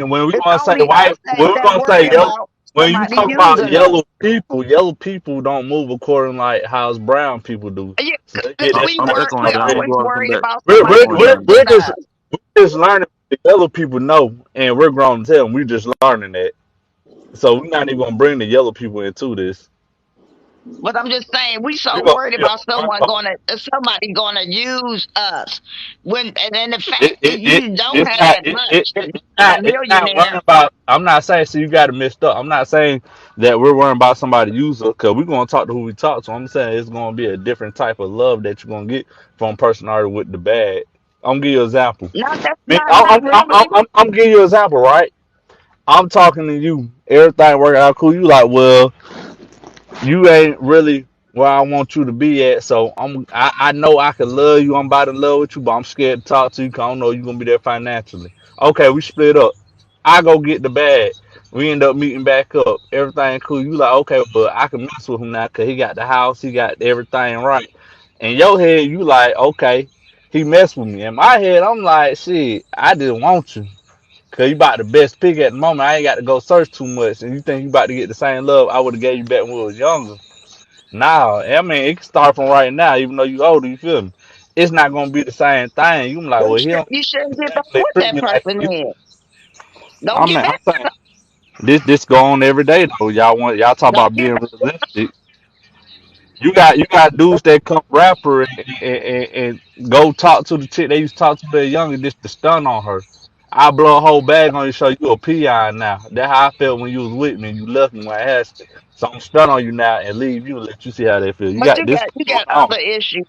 when we It's gonna say only white, us that, when we that gonna say worry yellow, about when you somebody talk about using us. yellow people don't move according like how brown people do. Yeah, So they get because that we I'm work, echoing we're that. I'm gonna always go out and come worried back. about we're I'm somebody we're going we're, out. we're using just us. we're just learning what the yellow people know, and we're grown to tell them. We're just learning that. So we're not even gonna bring the yellow people into this. But I'm just saying, we We so gonna worried be a about somebody gonna use us. And the fact is, you don't have that much. If you're a it's not worrying millionaire, about. I'm not saying so you got it mixed up. I'm not saying that we're worrying about somebody user because we're gonna talk to who we talk to. I'm saying it's gonna be a different type of love that you're gonna get from a person already with the bag. I'm gonna give you an example. not that, Me, not really. I'm giving you an example, right? I'm talking to you. Everything working out cool. You like, well, you ain't really where I want you to be at. So I know I can love you. I'm about to love with you, but I'm scared to talk to you because I don't know you're gonna be there financially. Okay, we split up. I go get the bag. We end up meeting back up. Everything cool. You like, okay, but I can mess with him now because he got the house, he got everything right. In your head, you like, okay, he messed with me. In my head, I'm like, shit, I didn't want you. Cause you about the best pick at the moment. I ain't got to go search too much. And you think you about to get the same love I would have gave you back when we was younger. Nah, I mean it can start from right now, even though you older, you feel me? It's not gonna be the same thing. You be like, But well, he don't you shouldn't get back exactly with treat that me like person you. then. Don't get I'm back. saying this go on every day though. Y'all talk Don't about get being back. realistic. You got dudes that come rapper and go talk to the chick they used to talk to their younger just to stun on her. I blow a whole bag on you, show you a peon now. That's how I felt when you was with me and you left me when I asked you. So I'm stun on you now and leave you and let you see how they feel. You But got this you going got on. other issues.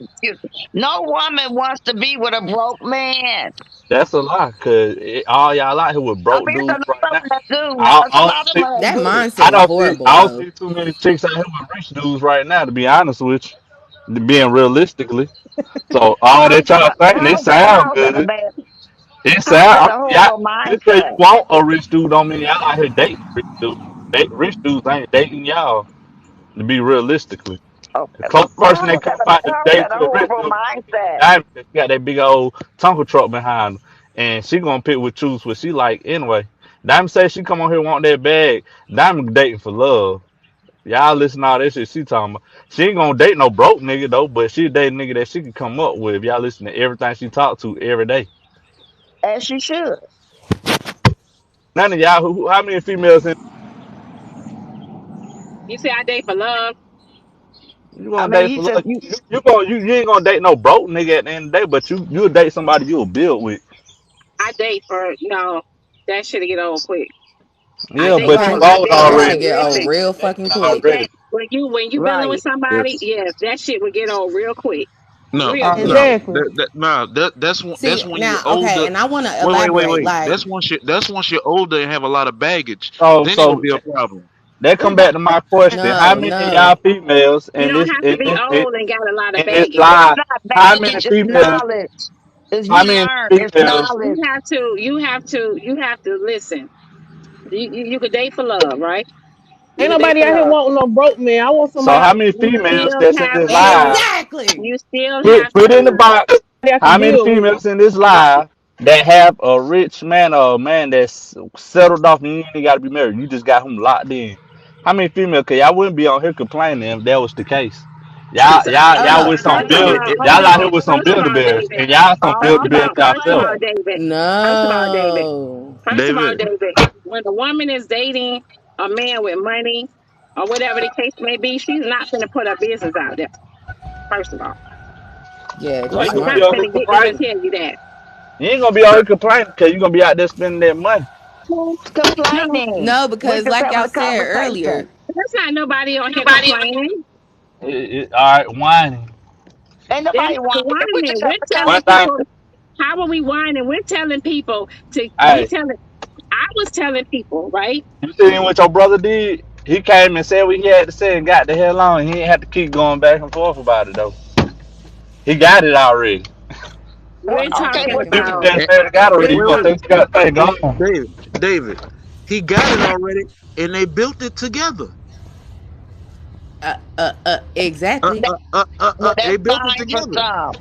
No woman wants to be with a broke man. That's a lie, cause all y'all out here with I broke mean, it's a dudes right lot of now. them that do. Now, I, it's a I don't lot of see, them that That do. mindset is horrible, I don't though. see too many chicks out here with rich dudes right now. To be honest with you, being realistically. So all that y'all saying, it sound How's that a good. bad? It How's that sound a y'all horrible just because you mindset? want a rich dude don't mean y'all out here dating rich dudes. Rich dudes ain't dating y'all to be realistically. The Okay, closest but person that come out to how's date that a to a rich horrible dude is mindset? Diamond. She got that big old Tonka truck behind her. And she gonna pick with choose what she like anyway. Diamond says she come on here want that bag. Diamond dating for love. Y'all listen to all that shit she talking about. She ain't gonna date no broke nigga though, but she date a nigga that she can come up with. Y'all listen to everything she talk to every day. As she should. None of y'all how many females in You say I date for love. you I gonna mean, date he for said love? You ain't gonna date no broke nigga at the end of the day, but you'll date somebody you'll build with. I date for that shit to get old quick. I Yeah, date but for you Right. I old date That for shit already. get old listen. real You fucking dating quick. already. When you dealing with right. somebody, Yes. yes, that shit would get old real quick. No, Real quick. no. And Exactly. see, That's when you're now, okay, older. and I want to Wait, elaborate. wait. Like, That's once you're older and have a lot of baggage. So Then it gonna so be a problem. that come back to my question. How no, many of no. y'all females You don't have to be old and got a lot of in this baggage. It's live? not How many baggage, it's females? knowledge. It's How you many learn, it's females? You knowledge. have to. You have to listen. You could date for love, right? Get Ain't what they nobody out here say. wanting no broke man. I want So how somebody many You females still that's in have this to. live? Exactly. You still Put have put in the to. box. I How can many deal with. females in this live that have a rich man or a man that's settled off and you ain't got to be married? You just got him locked in. How many females? Cause y'all wouldn't be on here complaining if that was the case. Y'all with some First of build. all, hold Y'all out here on. with some First of builder all, bears, David. and y'all some All builder Hold bears on. about the First of yourself. all, money. David. First of all, David. No. First of all, David, David. When a woman is dating a man with money or whatever the case may be, she's not going to put her business out there. First of all, Yeah, You that's ain't she's gonna not be smart. on here going to get them to complaining. tell you that. You ain't gonna be on here complaining because you gonna be out there spending that money. Who's No, complaining? No, We're because just like having y'all a said conversation. earlier, there's not nobody on here complaining. All right, whining. Ain't There's nobody no whining. We're whining. just We're having a telling One conversation. thing, people, how are we whining? We're telling people to, hey, I was telling people, right? you seen what your brother did? He came and said what he had to say and got the hell on. He ain't had to keep going back and forth about it though. He got it already. We're yeah, Okay, talking what? back and People about, forth. just said it got Wait, already. You wait, gonna wait. think you got to think Hey, on. David, he got it already, and they built it together. Exactly. Well, They that's built it fine for together. some.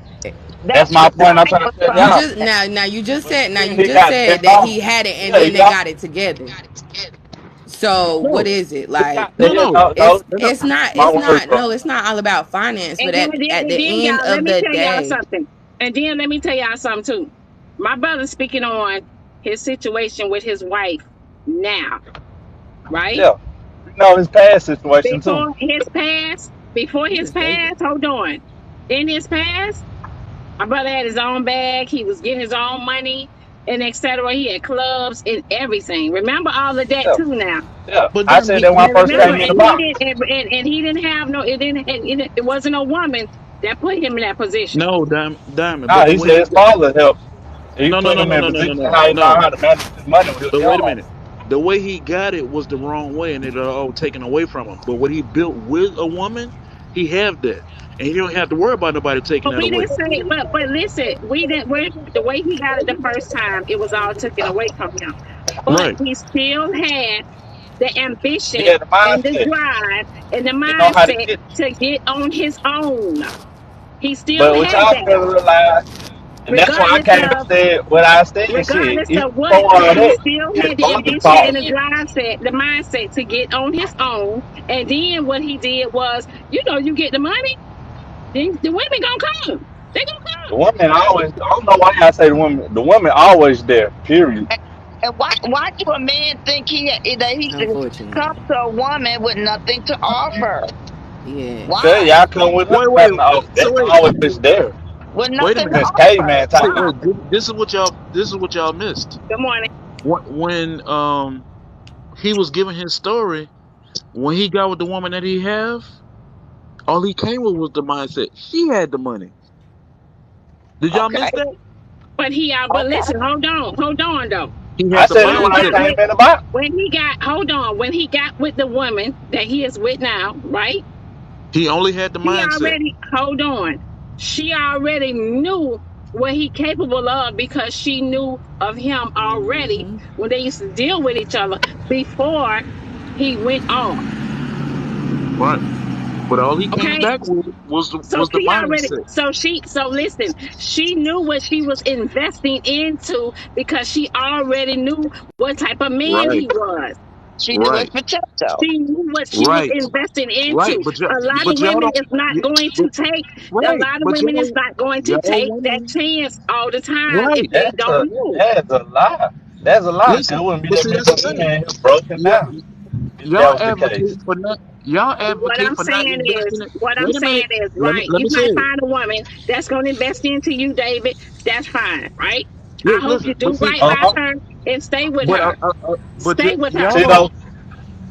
That's That's my point. I'm fine trying for to tell You some. y'all. just now But you he just got the said that hell he on. had it and Yeah, he then they got. got it together. So what No, is it He like? got the no, hell. no. No, no. no. My word, bro. No, it's not all about finance, and but then, at and the then end y'all, let of me the tell y'all day, something. And then let me tell y'all something too. My brother's speaking on his situation with his wife now, right? Yeah, we know his past situation too. Before who his is David? past, hold on. In his past, my brother had his own bag. He was getting his own money and etc. He had clubs and everything. Remember all of that Yeah, too now. yeah. But I damn, said that when I he had a first Remember, came in the bag and he box. didn't, and he didn't have no. It wasn't a woman that put him in that position. no, diamond. Nah, But the he way said he his got father helped. He no, no, put no, him no, in no, a no, no, position no, how he learned no. how to manage his money when he was But wait a young. minute. The way he got it was the wrong way, and it all taken away from him. But what he built with a woman, he have that, and he don't have to worry about nobody taking But that we away. didn't say. But listen, we didn't. The way he got it the first time, it was all taken away from him. But Right. he still had the He ambition had the and the mindset. drive and the He know how to mindset get. to get on his own. He still But what had y'all that, fail to realize, and that's why I regardless came and of said what I said. Shit, regardless even of what. before all He that, still his had the father ambition taught and him. the mindset to get on his own. And then what he did was, you get the money, then the women gonna come. They gonna The come. woman always. I don't know why y'all say the woman. The woman always there. Period. And why do a man think that he can come Unfortunately. to a woman with nothing to offer? Okay, Why? Yes. y'all come with Wait, nothing. wait. Oh, So that's wait, always there. With wait a nothing to minute. Since offer. caveman time. Wait, Why? wait. This is what y'all missed. Good morning. When he was giving his story, when he got with the woman that he have, all he came with was the mindset. She had the money. Did y'all Okay. miss that? But Okay. listen, hold on though. He I had the said it When he when I mindset. got came with in the box. when he got with the woman that he is with now, right? He only had the She mindset. already hold on. She already knew what he capable of because she knew of him already Mm-hmm. when they used to deal with each other before he went off. Right. But all he came Okay? back with So was the she already mindset. so listen, she knew what she was investing into because she already knew what type of man Right. he was. She knew his Right. potential. She knew what she was Right. investing Right. into. But A lot of y'all women don't. is not going But to take a right. lot of But women is not going to y'all take that women. chance all the time if Right. they don't know. That's a lie. That's a lie. Cause it Listen. wouldn't be But that see, many that's the women thing. in here broken Yeah. now if that Y'all was the case. advocate for not. Y'all What advocate I'm for not saying is, investing it. what I'm Wait a minute. saying is, Let me right? let You me say might it. find a woman that's going to invest into you, David. That's fine, right? I hope Listen. you But do see. right Uh by huh. her and stay with But her. Stay with her. See y'all though,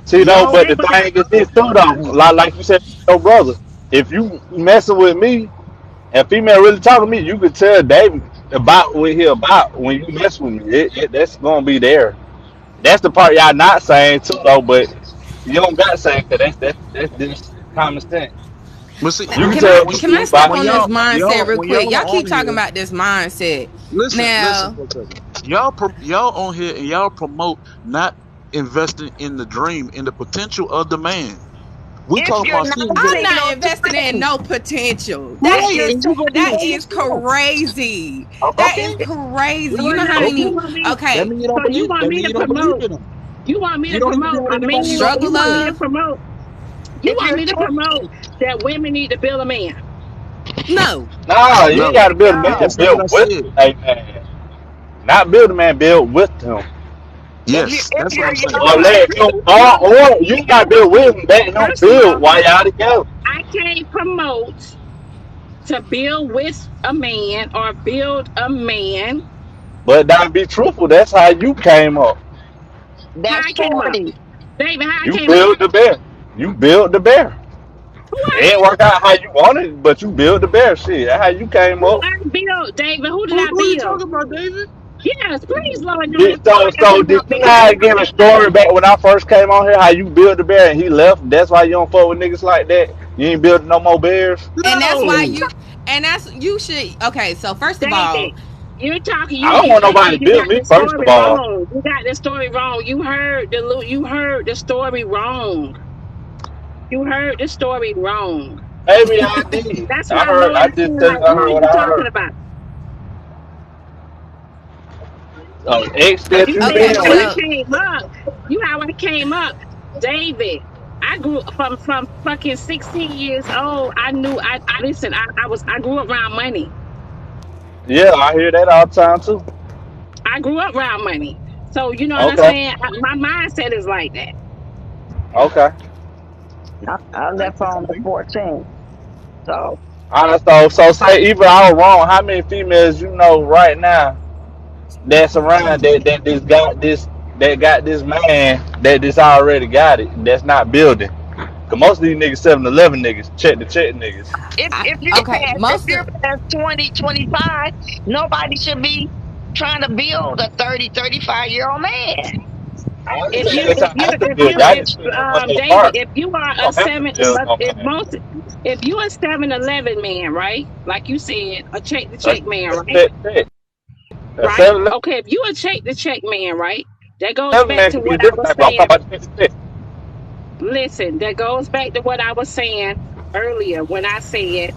see though, y'all. but Stay the with her. thing is this too though. Like you said, your brother. If you messing with me and female really talking to me, you could tell David about what he about when you mess with me. That's gonna be there. That's the part y'all not saying too though, but you don't got to say because that's just common sense. But see. You can Can tell I what can I you step about. on this mindset real When quick? y'all Y'all are keep on talking here. about this mindset. Listen Now, for a second. Y'all y'all on here and y'all promote not. investing in the dream, in the potential of the man. We If talking you're about seeing nineteen I'm that, not or investing in 20, no potential. if right? you're And you gonna be That by is yourself. crazy. That Okay, is crazy. No, You know how no, you okay. many? want me. That Okay, mean you So don't you believe. want That me mean to you don't believe promote? in them. You want me You to don't even be promote with a anybody you man? don't struggle You believe want me to in. love. promote? You if want you're me to promote 20, that women need to build a man? No, Nah, you ain't No, gotta build a man, no. that's not what I build with said. a man. Not build a man, build with him. Yes, If that's what you're I'm saying. Or No, young, let him or you ain't gotta build with him, let him first of build all, while y'all together. I can't promote to build with a man or build a man. But now be truthful, that's how you came up. How that's I came up, 40. David? How I You came up? build the bear. You build the bear. Who It I ain't work out how you wanted, but you build the bear shit. That's how you came who up. I build, David? Who did I Who you build? talking about, David? Yes, please, Lord, no. I So can did help you David. not give a story back when I first came on here how you built the bear and he left? That's why you don't fuck with niggas like that. You ain't building no more bears. and that's why No. you. And that's you should. Okay, so first of David, all, you're talking. I don't You want David, nobody to you build got me, the first of story all. wrong. You got the story wrong. You heard the story wrong. You heard the story wrong. Maybe I did. That's I why heard. Lord I is just saying tell you like, I who heard are what you I talking heard. about? Ex Cause that you you said okay, been how I with. so came up. You how I came up, David. I grew from fucking 16 years old. I knew I listen. I grew up around money. Yeah, I hear that all the time too. I grew up around money. So you know what I'm Okay, saying. My mindset is like that. okay. I left home at 14. So So say even I was wrong. How many females you know right now that's around that got this man that this already got it that's not building? Cause most of these niggas 7-Eleven niggas, check the check niggas. I okay, if most you're of past 20, 25, nobody should be trying to build a 30, 35-year-old man. I ain't If saying you that if y'all you have to if build. you Y'all if just spend that money David, apart. if you are You a don't have to seven build no if man. most if you a 7-Eleven man, right? Like you said, a check the A check man, right? check, check. A Right? 7-Eleven Okay, if you a check the check man, right? That goes back man to can be what I different was type, but I'm saying. talking about check to check. Listen, that goes back to what I was saying earlier when I said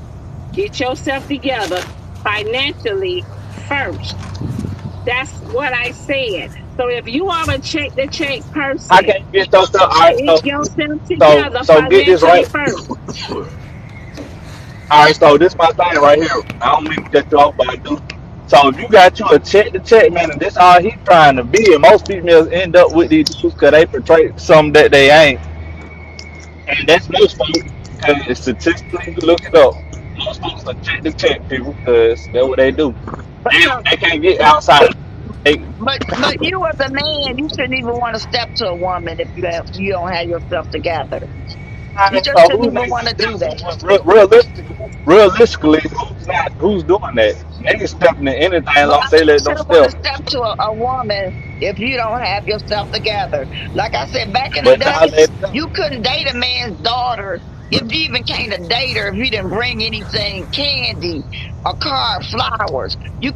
get yourself together financially first. That's what I said. So if you are a check the check How person, can you get yourself? All right, get yourself together so get this financially right. first. All right, so this my thing right here. I don't mean to cut you off, but I do. So if you got you a check to check man, and this all he trying to be, and most females end up with these dudes because they portray something that they ain't, and that's most folks because statistically you look it up. Most folks are check to check people because that's what they do. But so, They can't get outside. They, but you as a man, you shouldn't even want to step to a woman if you don't have yourself together. You just so shouldn't who's even making want the to do steps? that. Realistically, who's they can step into anything as But long I as they let them shouldn't want to step. step to a woman if you don't have yourself together. Like I said, back in the But now day, they step. you couldn't date a man's daughter if you even came to date her if you didn't bring anything, candy, a card, flowers. You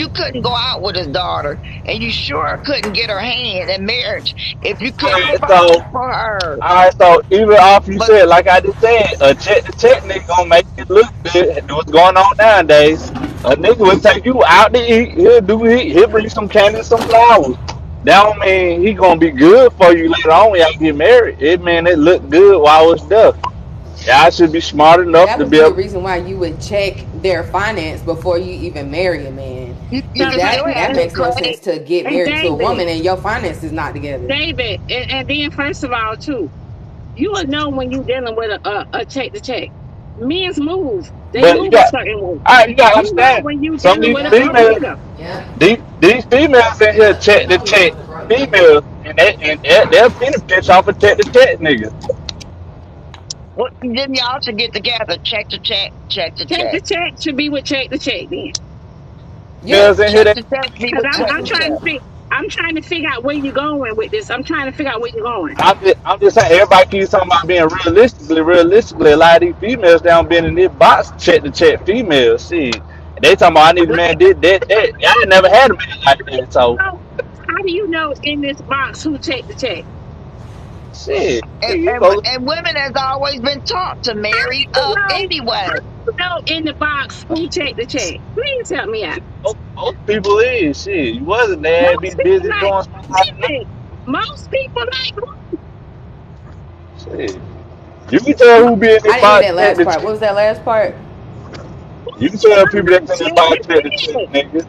couldn't go out with his daughter, and you sure couldn't get her hand in marriage if you couldn't Alright, provide for her. so even off you But said, like I just said, a check to check nigga gonna make it look good. Do what's going on nowadays. A nigga will take you out to eat. He'll bring some candy, some flowers. That don't mean he gonna be good for you later on when y'all get married. It mean it look good while it's there. Y'all should be smart enough that to would be be the able. reason why you would check their finance before you even marry a man. you No, Because can still have that good makes no credit. sense to get and married to a David, woman and your finances not together. and then first of all, too, you will know when you're dealing with a check to check. Men's move, they But move a certain way. you gotta You know understand. when you Some of dealing these with a Yep. broke females, nigga. Yep. these females in here check to check females, they'll penny pinch off a check to check niggas. Well, then y'all should get together, check to check, check to Check check. to check should be with check to check then. Yeah. Females in here Check that to check be Cause with check I'm to trying check. to figure out where you're going with this. I'm trying to figure out where you're going. I'm just saying everybody keeps talking about being realistically. A lot of these females down being in this box check to check females. See, they talking about I need a man did that. Y'all never had a man like that. So No, how do you know in this box who checked the check? Shit, And, you and, know, and women has always been taught to marry You up know, anyway. how do you know in the box who checked the check? Please help me out. most people is shit. You wasn't there, be Most people busy like, doing something like that. listen, most people like, Shit. You can tell who be in I that didn't hear box that check last the part. What check. was that last part? You can tell people who that's in that checked box check the the check, check. nigga.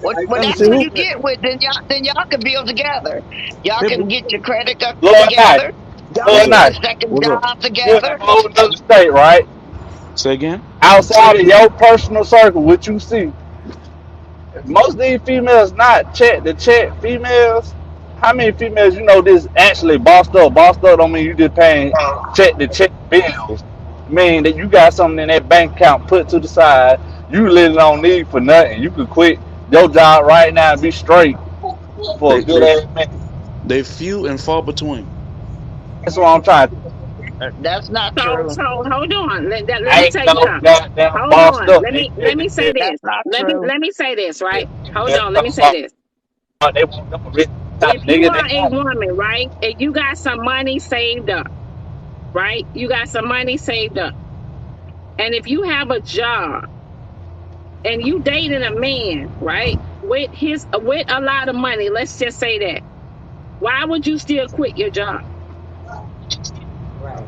Well, Let me that's see who who. you get with. Then y'all can build together. Y'all Hey, can get your credit Lord night, together. Y'all what's can Lord up? get a night. second What's up? job You in a together. whole other state, right? Say again. Outside of your personal circle, what you see. Most of these females not check the check females. How many females you know this actually bossed up? Bossed up don't mean you just paying check the check bills. Mean that you got something in that bank account put to the side. You literally don't need for nothing. You could quit your job right now and be straight for a They good they ass minute. they few and far between. That's what I'm trying to. That's not So true. hold on. Let me I ain't tell you no something. goddamn Hold bossed on. up. Let They me check let the me say check. this. That's not Let me true. let me say this, right? Hold Females on, let me talking say about this. they want them rich type If of you nigga. They are a not. woman, right, and you got some money saved up, right? You got some money saved up. And if you have a job and you dating a man, right, with a lot of money, let's just say that, why would you still quit your job? Right.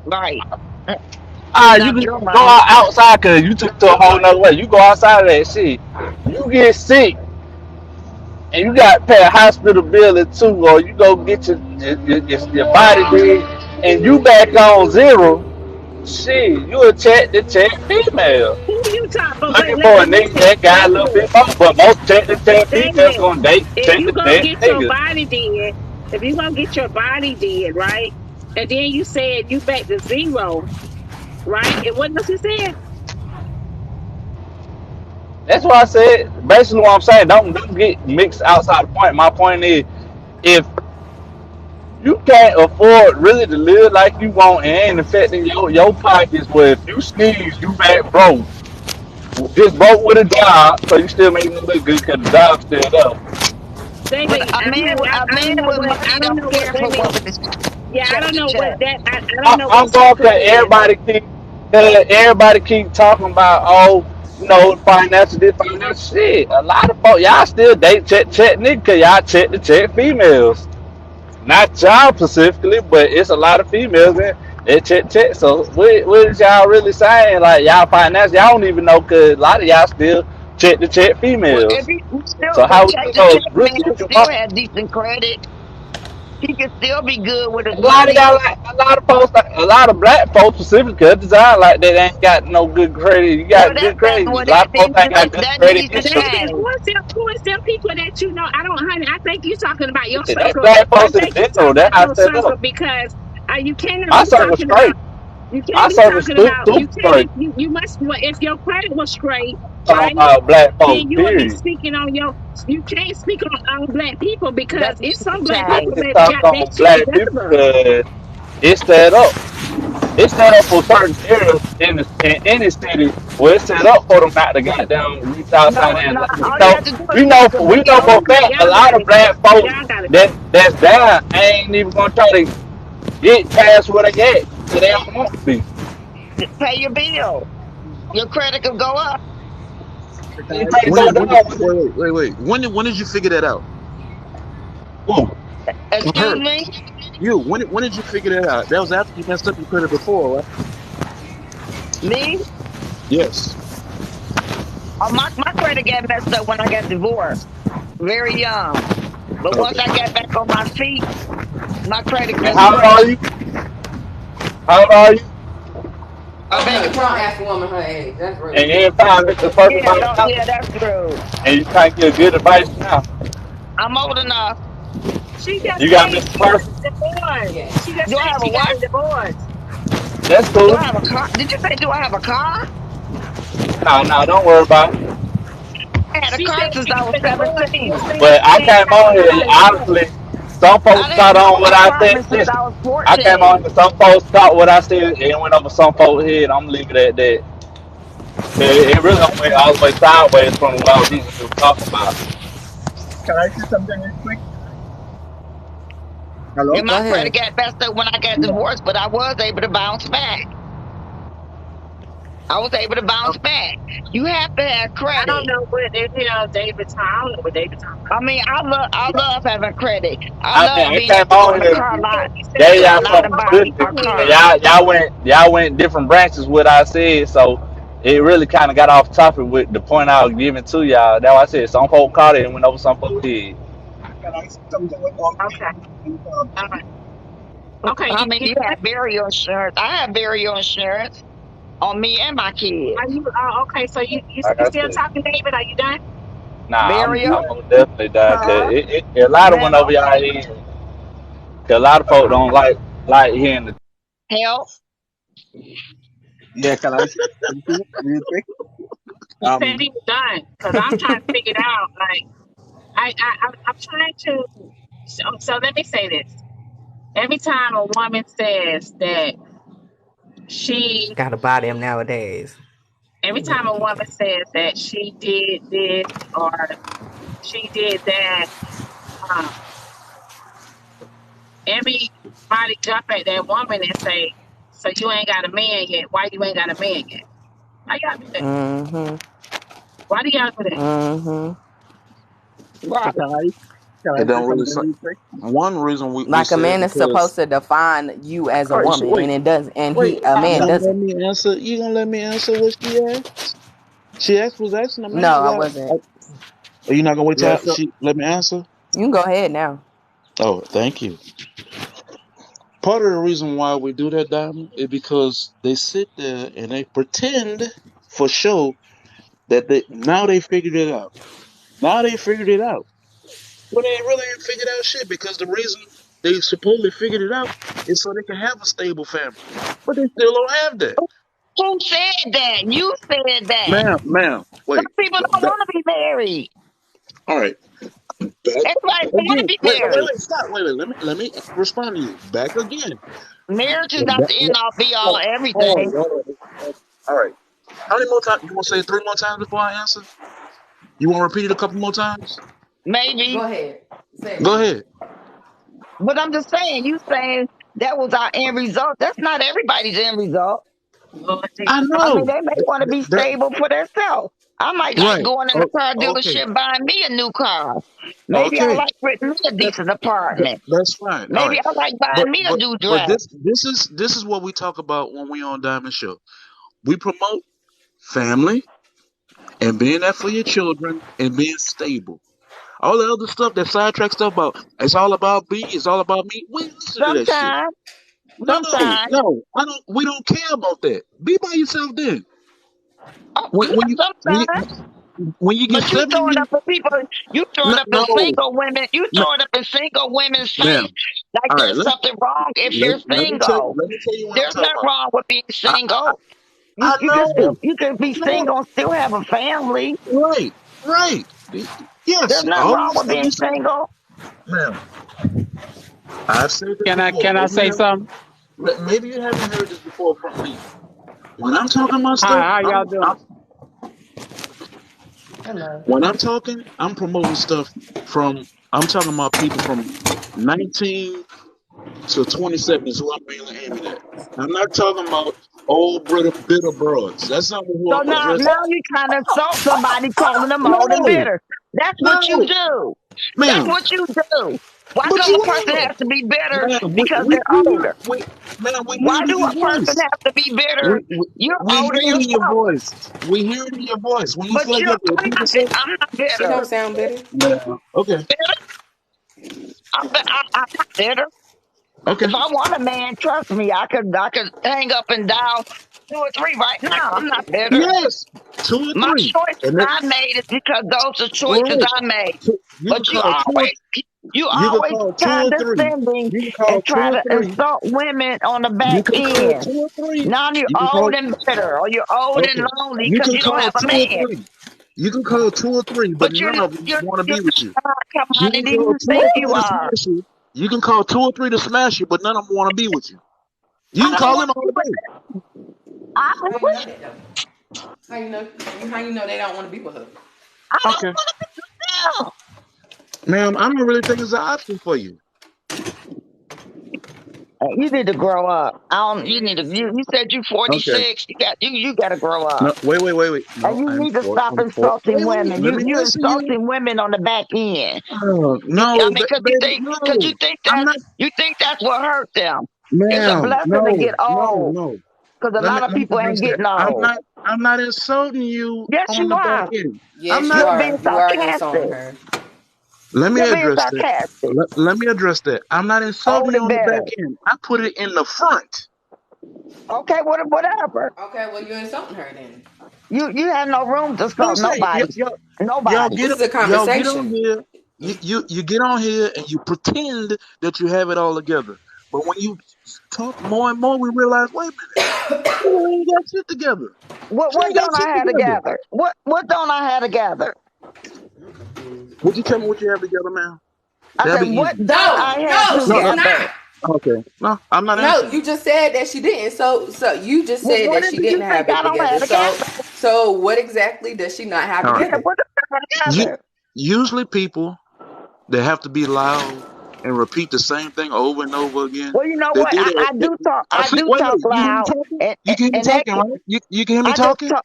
Right. Ah, It's you not can your go money. outside because you took it to a whole nother way. You go outside of that shit. You get sick and you got to pay a hospital bill or two, or you go get your body did, and you back on zero. Shit, you a check the check female. Who you talk? Looking for a But nigga listen, that got a little David, bit more, but most check the check females David, gonna date if check you the go check get your niggas. body did, if you go get your body did, right, and then you said you back to zero, right? And what else you said? That's why I said basically what I'm saying. Don't get mixed outside the point. My point is if you can't afford really to live like you want and ain't affecting your pockets. Where if you sneeze, you back broke. Just broke with a job, so you still making it look good because the job's still there. But David, a man, I don't know with what I money don't don't know what care if a women. woman is Yeah, I check don't to know what check. that. I don't know I'm what going circle to it is. everybody keep talking about financial this financial shit. A lot of folks y'all still date check nigga cause y'all check the check females. Not y'all specifically, but it's a lot of females in they check. So what is y'all really saying? Like y'all finance, y'all don't even know because a lot of y'all still check the check Well, if females. he still So a how would check you to know check really man if can you still want? have decent credit. He can still be good with his A lot of money. y'all like a lot of folks, like, a lot of black folks specifically, are designed like that ain't got no good credit. You Well, got good credit. A lot that of folks needs ain't to got good credit that needs to either. David, change. who is them people that you know? I don't, honey. I think you're talking about your Yeah, that's circle. black I folks in think you're general. talking That's about how I your set circle up. because you cannot My be circle talking about. straight. You My can't be circle talking about. You super can't be. straight. You must. Well, if your credit was straight, Talking right? about black Then folks, you would be period. speaking on your. You can't speak on all black people because That it's needs some to black I people change. can that talk got that on shit black people together. because it's set up. It's set up for certain areas in any city where it's set up for them not to goddamn reach outside and No. like, All you have to do is we check know the we know for bill. a fact a Y'all lot got of it. black folks Y'all got it. that's down ain't even gonna try to get past where they at because they don't want to be. Pay your bill. Your credit could go up. They try to When go did down when did with it. wait. When did you figure that out? Whoa. Excuse Her. me. You. When did you figure that out? That was after you messed up your credit before, right? Me. Yes. My credit got messed up when I got divorced. Very young. But once Okay. I got back on my feet, my credit And was how old are great. you? How old are you? I beg your Don't pardon? ask a woman her age. That's And rude. you ain't found the perfect Yeah, man don't. now, Yeah, that's true. and you trying to get good advice now. I'm old enough. She just You got said Mr. she got Perfect. a divorce. Yes. She just Do I said have a she got what? a divorce. That's Do cool. I have a car? Did you say do I have a car? No, don't worry about it. I had a She car said since she I was got a divorce. And you 17. saying But she I ain't came talking on here, about a divorce. honestly, some folks I caught had on what an I said. apartment since Listen, I was I came on 14. here, some folks caught what I said, and it went over some folks' head. I'm leaving it at that. It really went all the way sideways from what I was even just talking about. Can I say something real quick? Hello? And Go my credit ahead. got messed up when I got Yeah. divorced, but I was able to bounce back. I was able to bounce back. You have to have I don't credit. know what the hell David talking. I don't know what David talking I mean, I love having credit. I I mean, love I being came able to go on in the here, car lot, about. He said gave you to the y'all ain't lot some and got buy money. our publicity, and car. y'all went different branches what I said, so it really kind of got off topic with the point I was giving to y'all. That's why I said some folk caught it and went over some folks' head. Can I say something about Okay. the All right. Okay. I You mean, you you have burial insurance. I have burial insurance on me and my kids. are you okay? So Like you I still said, talking, David? Are you done? nah, Burial, I'm most definitely done because car, a lot of went over rental, y'all head. 'Cause a lot of folks don't like hearing the. health. Yeah, can I say something real quick? He said he Um, was done because I'm trying to figure it out. Like I'm trying to. So let me say this. Every time a woman says that she, Gotta buy them nowadays. every You better time a keep woman it. says that she did this or she did that, um, everybody jump at that woman and say, "So you ain't got a man yet? Why you ain't got a man yet? Why y'all do that? Mm-hmm. Why do y'all do that?" Mm-hmm. Right. so can I It say don't really something say. real quick? One reason we Like a say it man is because supposed to define you as a all right, so woman, and it does, and wait, a Uh, you man gonna let doesn't. me answer? You gonna let me answer what she asked? She was asking a No, man I why. wasn't. Are you not gonna wait Yeah, till so she let me answer? You can go ahead now. Oh, thank you. Part of the reason why we do that, Diamond, is because they sit there and they pretend for sure that they figured it out. Now they figured it out. But they really ain't figured out shit because the reason they supposedly figured it out is so they can have a stable family. But they still don't have that. who said that? You said that. Ma'am, Some wait. people don't Back, want to be married. all right, back Everybody don't want to again. be Wait, married. stop. Wait. Let me respond to you. Back again. Marriage is not Back, the end all be all hold everything. on. All right. How many more times? You want to say it 3 more times before I answer? You want to repeat it a couple more times? Go Maybe. ahead. Say it Go again. ahead. But I'm just saying, you saying that was our end result. That's not everybody's end result. Lord I Jesus, I mean, know. they may want to be That stable for themselves. I might like right. going in a Oh, car okay. dealership buying me a new car. Maybe I Okay. like renting me a That, decent apartment. that's fine. All Maybe right. I like buying But me a but new but dress. this is what we talk about when we on Diamond Show. We promote family and being there for your children and being stable. All the other stuff, that sidetrack stuff about it's all about me, it's all about me. We ain't listen to that shit. Sometimes, No, sometimes, no, I don't. We don't care about that. Be by yourself then. oh When yeah, when you when you sometimes. when you get But you 70 throwing years, up in people, you throwing no, up in no, single women, you no, throwing up in single women's ma'am. face like All right, there's something wrong if you're single. let me tell you what I'm There's talking nothing about. wrong with being I single. I know, You can be I know, single and still have a family. right, right. There's Yes, nothing all of wrong the with stuff being you said, single. ma'am. I've said this Can I before. can I say something? Maybe you haven't heard this before from me. When I'm talking about stuff, Hi, how y'all doing? Hello. when I'm talking, I'm promoting stuff from. I'm talking about people from 19 to 27 is who I'm mainly aiming at. I'm not talking about old bitter broads. That's not who So I'm now addressing. you trying to insult somebody calling them old and No, bitter. That's what you no, do. That's ma'am. what you do. Why But come you a person are, has to be bitter ma'am. because they're older? We Why hear it do in your a person voice. have to be bitter? We, we, You're we hear older it in your yourself, voice. We hear it in your voice. When you but feel like you you're have to repeat yourself, I'm not She bitter. don't sound bitter. ma'am. Okay, I'm not bitter. okay. If I want a man, trust me, I could hang up and dial 2 or 3 right now. I'm not bitter. Yes, two or My three, choices and then I made is because those are all choices right. I made. You can But call two or you you can always call two or three. condescending You can and call two try or to three. insult women on the You back can call end. two or three. Now you're You can old call and bitter, or you're old and okay. lonely You because can you don't call have a two or man. three. You can call two or three, but But none of them want to you're be with you. not a You can commodity call you two or think you three to are. smash you. You can call two or three to smash you, but none of them want to be with you. You I can don't call want them to be all with day. I I ain't wish know that though. How you know? How you know they don't want to be with her? I don't Okay, want to be now. ma'am, I don't really think it's an option for you. You need to grow up. I don't. You need to. You said you Okay. 46. You got to grow No, up. wait. And No, you I'm need to for. stop I'm for. insulting Wait. women. Let me You answer you. insulting women on the back end. I No, mean, baby, no. you think I'm not, you think that's what hurt them. It's a ma'am. blessing to No, get old, no. because a lot of Let me people address ain't that. getting old. I'm not insulting you Yes, on you the back are. end. I'm Yes, you not. You're being are. You are insulting sarcastic. her. Let me You're being address that. sarcastic. Let me address that. I'm not Old insulting you and on the back better. end. I put it in the front. Okay, whatever. Okay, well you're insulting her then. You have no room to Don't insult say nobody. y'all Nobody. get This is a y'all get on conversation. here. You get on here and you pretend that you have it all together. But when you talk more and more, we realize, wait a minute, she ain't got shit together. She What ain't got don't shit I have together. together? What don't I have together? I'm confused. Would you tell me what you have together, man? I That'll said, be what easy. don't No, I have no, No, she's no. together? not. Okay. No, I'm not No, answering you you. just said that she didn't. So you just said What that is she it you didn't think have I it don't together. have together? So what exactly does she not have All right. Yeah, together? what do I have You together? usually people that have to be loud and repeat the same thing over and over again. Well, you know They what? do that. I do talk. I I see. do Wait. talk You hear me loud, talking? and You can hear me and that talking, right? You can hear me I just talking? talk.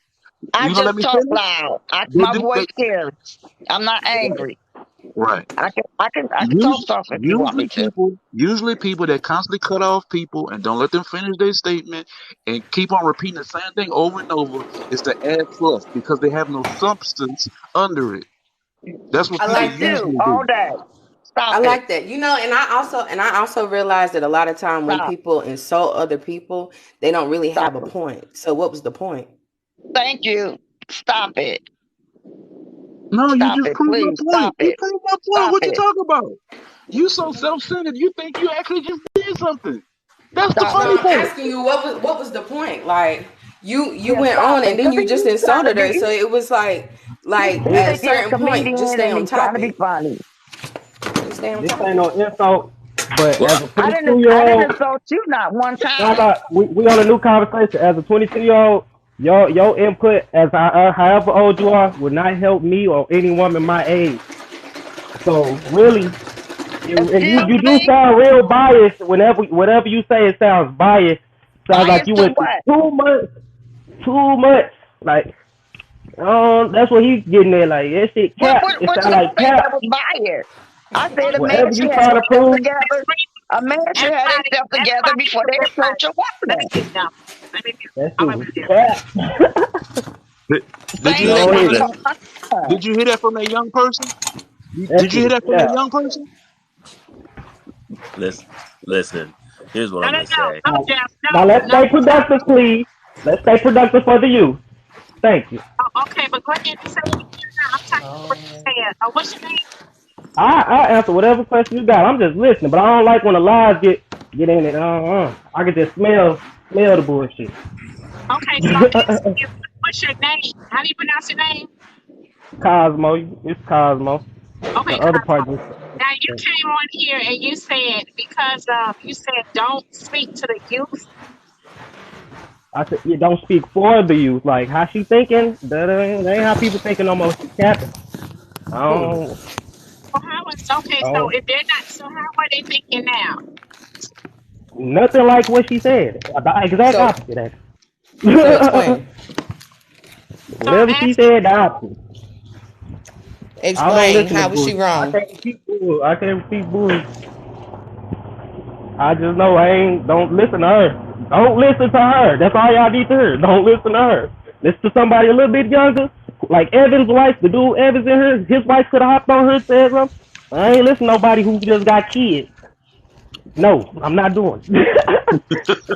I You gonna let just me talk finish? loud. They My do. voice carries. I'm not Right. angry. Right. I can talk soft if you want me to. Usually people that constantly cut off people and don't let them finish their statement and keep on repeating the same thing over and over is to add fluff because they have no substance under it. That's what I I people like that. do usually all do. day. I Stop it. like that. And I also realize that a lot of time when Stop. people insult other people, they don't really Stop have a it. point. So what was the point? Thank you. Stop it. No, you Stop just it. proved my Please point. stop You it. proved my point. Stop What you it. talking about? You so self-centered. You think you actually just did something. That's the Stop No, funny it. I'm part. asking you what was the point? Like you Yeah, went stop on and it. then Cause you just he's trying to insulted her. be. So it was like He at a think he a certain point, just comedian stay and on he's trying to be topic. funny. Just stay on This ain't no topic. insult, but Well, as a I 22 didn't. year I didn't old, insult you not one no, time. no, we on a new conversation. As a 22-year old, your input as however old you are would not help me or any woman my age. So really, and Excuse you do me. sound real biased whenever whatever you say. It sounds biased. Sounds like Bias you to went through what? too much. Like, that's what he's getting at. Like, that shit cap. It What sound did I like say cap. that was biased? I said a man Whatever you should have trying to himself prove. together. A man should have Everybody, himself together everybody, before they approach a let me woman. mute them. Let me mute. That I'm shit gonna was mute them. cap. Did, did you Same hear that thing Go I from a ahead. told young? my son. Did you hear that from that young person? That Did you shit hear was that from that cap. young person? listen, listen. Here's what No, I'm no, gonna no, say. no, Now, Jeff. No, now let's no, stay Jeff. productive, please. Let's stay productive for the youth. Thank you. Oh, okay, but go ahead and say it again now. I'm trying to hear what you're saying. What's your name? I answer whatever question you got. I'm just listening, but I don't like when the lies get in it. I can just smell the bullshit. Okay, so I'm asking you, what's your name? How do you pronounce your name? Cosmo, it's Cosmo. The Okay, other part Cosmo. just Now you came on here and you said because you said don't speak to the youth. I said you don't speak for the youth. Like how she thinking, that ain't how people thinking no more. She capping. I Hmm. don't, Well, how is okay? I So don't if they're not, so how are they thinking now? nothing like what she said. The exact So opposite actually. so explain. So I'm Whatever she asking said, the you. opposite. I don't Explain. listen to How was she bullshit. I wrong? can't repeat bull. I can't repeat bull. I just know I ain't. Don't listen to her. Don't listen to her. That's all y'all need to hear. Don't listen to her. Listen to somebody a little bit younger, like Evan's wife. The dude Evans in her, his wife could have hopped on her and said something. I ain't listen to nobody who just got kids. No, I'm not doing it.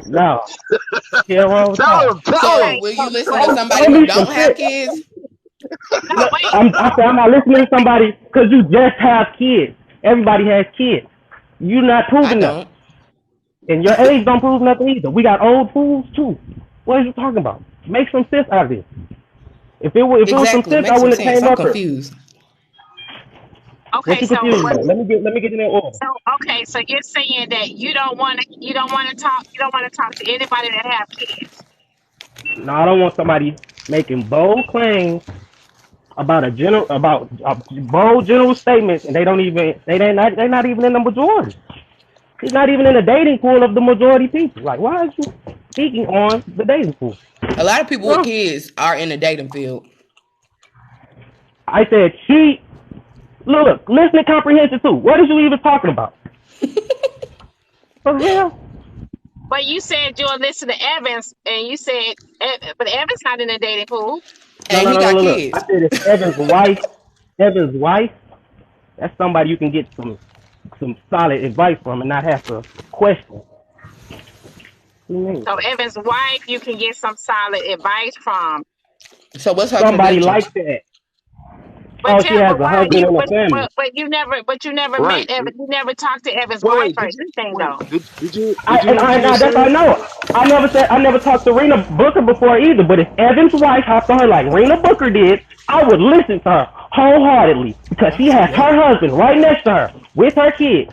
No, yeah, wrong with Tell y'all. him, tell So Okay, him. will so you listen to wait, somebody Show who me some don't have shit. kids? no, No, wait, I said I'm not listening to somebody because you just have kids. Everybody has kids. You're not I proving nothing. don't. And your age don't prove nothing either. We got old fools too. What are you talking about? Make some sense out of this. If it was some Exactly. sense, Make I some wouldn't have sense. came I'm up here. confused. What okay. you So confused what? about? Let me get in that order. So okay, so you're saying that you don't want to talk to anybody that have kids. No, I don't want somebody. making bold claims about bold general statements, and they're not even in the majority. He's not even in the dating pool of the majority people. Like, why is you speaking on the dating pool? A lot of people with kids are in the dating field. I said, look, listening comprehension too. What is you even talking about? For real? But you said you'll listen to Evans, and you said, but Evans not in the dating pool. No, And no, he no, got no, look. I kids. said it's Evan's wife, that's somebody you can get some solid advice from and not have to question. So Evans' wife, you can get some solid advice from. So what's her Somebody credentials? like that. But She has a husband and a family. but you never Right. met Evans. You never talked to Evans' Wait, wife wait, or anything though. did you That's hear what I said? know. I never talked to Rena Booker before either. But if Evan's wife hopped on her like Rena Booker did, I would listen to her wholeheartedly because she has her husband right next to her with her kids.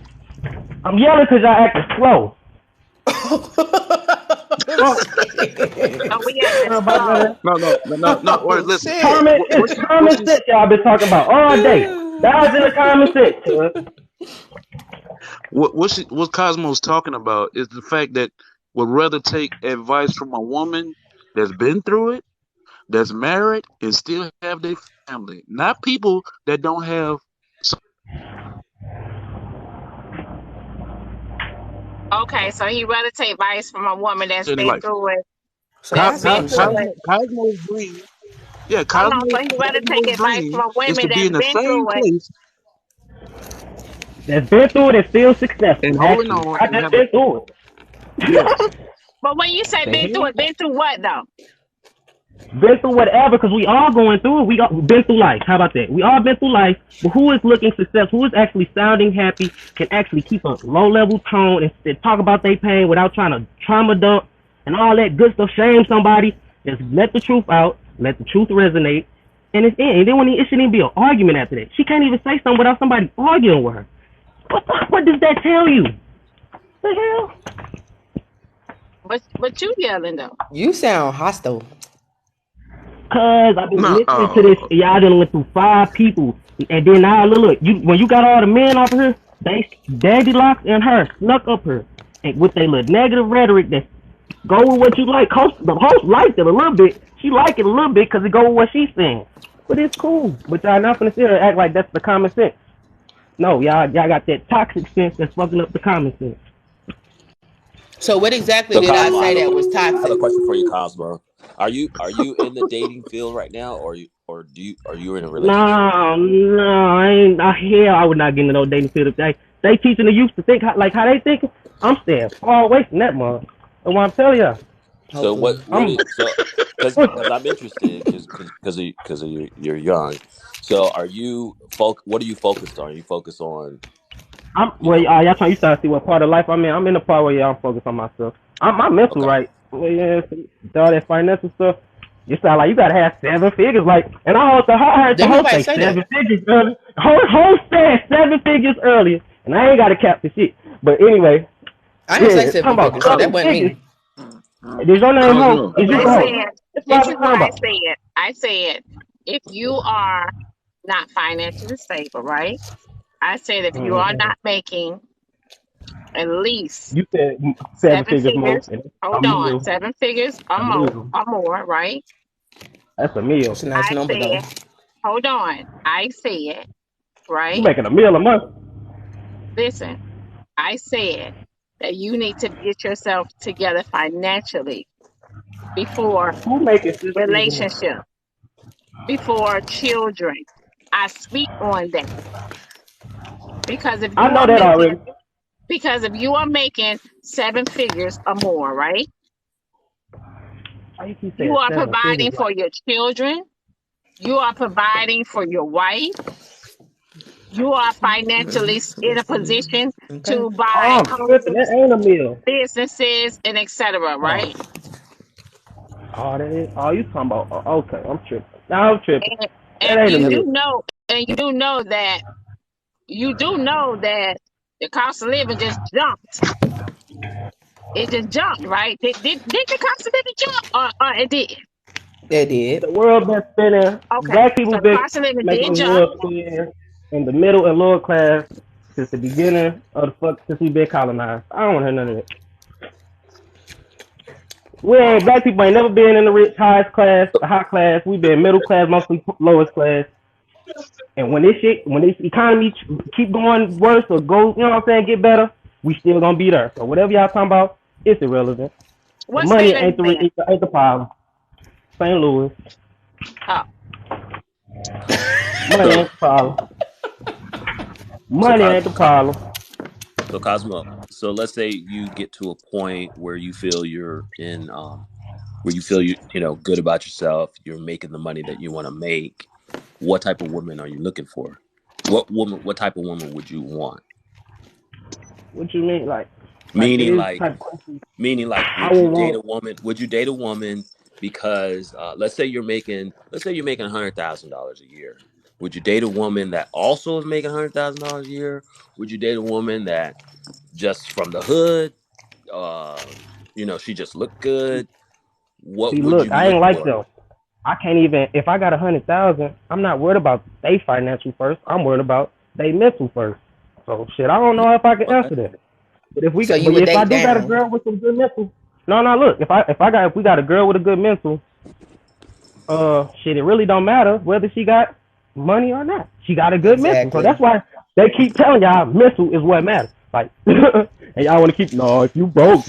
I'm yelling because y'all acting slow. So we at the slow. No. Or listen, Common sense y'all been talking about all day. That was in the common sense. what Cosmo's talking about is the fact that would rather take advice from a woman that's been through it, that's married, and still have their family, not people that don't have. Okay, so he rather take advice from a woman that's been Life. through it. So that's Cosmo's dream. Yeah, Hold on, so he rather take Cosmo's advice dream from a is woman to be in that's the been same through it. place That's been through it and still successful. and holding on. I just been through it. Yes. But when you say been through what though? Been through whatever, because we all going through it. We all been through life. How about that? We all been through life. But who is looking successful? Who is actually sounding happy? Can actually keep a low level tone and talk about their pain without trying to trauma dump and all that good stuff. Shame somebody. Just let the truth out. Let the truth resonate. And it's in. And then it shouldn't even be an argument after that. She can't even say something without somebody arguing with her. What does that tell you? The hell? But you yelling though. You sound hostile. Cause I've been listening to this. Y'all done went through 5 people, and then now look. When you got all the men off of her, Daddy Locks and her snuck up her, and with their little negative rhetoric that go with what you like. The host liked it a little bit. She liked it a little bit because it go with what she's saying. But it's cool. But y'all not gonna sit here and act like that's the common sense. No, y'all got that toxic sense that's fucking up the common sense. So what exactly So did I Cosmo, say that was I have a toxic? question for you, Cosmo. Are you in the dating field right now, or are you in a relationship? No, I ain't. Hell, I would not get into no dating field if they teaching the youth to think how they think. I'm staying far away from that mother. That's what I'm telling you. So because I'm interested because you're young. So are you what are you focused on? Are you focused on? Y'all trying to see what part of life I'm in. I'm in the part where y'all focus on myself. I'm mental right. Well, yeah, all that financial stuff. You sound like you gotta have 7 figures. Like, and I heard the host say 7 figures earlier. Host said 7 figures earlier, and I ain't got to cap the shit. But anyway, I didn't say 7 figures, so that wasn't me. Is your name host? Is your host? This is what I said. I said if you are not financially stable, right? I said if you are not making at least you said 7 figures. Hold on, 7 figures or more, right? That's a meal. That's a nice number, though. Hold on, I said, right? You making a meal a month? Listen, I said that you need to get yourself together financially before relationship, before children. I speak on that because if you I know that already. Because if you are making 7 figures or more, right? You are providing for your children. You are providing for your wife. You are financially in a position to buy homes, that ain't a meal. businesses, and etc. Right? Oh, that is. Oh, you talking about? Okay, I'm tripping. Now I'm tripping. And you do know that the cost of living just jumped. It just jumped, right? Did the cost of living jump, or it did? They did. The world been spinning. Okay. Black So people the been cost of living making did the jump. world spin in the middle and lower class since the beginning of the fuck since we been colonized. I don't want to hear none of it. Black people ain't never been in the rich highest class, the high class. We been middle class, mostly lowest class. And when this economy keep going worse or go, you know what I'm saying, get better, we still gonna be there. So whatever y'all talking about, it's irrelevant. The What money state are ain't you in? ain't the problem. St. Louis, Oh, money So ain't the problem. so Money ain't the problem. So Cosmo, so let's say you get to a point where you feel you're in, where you feel you know good about yourself. You're making the money that you want to make. What type of woman are you looking for? What type of woman would you want? What you mean, like Meaning, this like, type of question? I would would you date a want. woman? Would you date a woman because, let's say you're making $100,000 a year. Would you date a woman that also is making $100,000 a year? Would you date a woman that just from the hood? uh she just looked good. What See, would look, you be I ain't looking like for? them. I can't even if I got 100,000. I'm not worried about they financial first. I'm worried about they mental first. So shit, I don't know if I can Okay. answer that. But So you would if I date do got a down. girl with some good mental, no, look, if we got a girl with a good mental, shit, it really don't matter whether she got money or not. She got a good mental, so Exactly. that's why they keep telling y'all mental is what matters. Like, and y'all want to keep no, if you broke,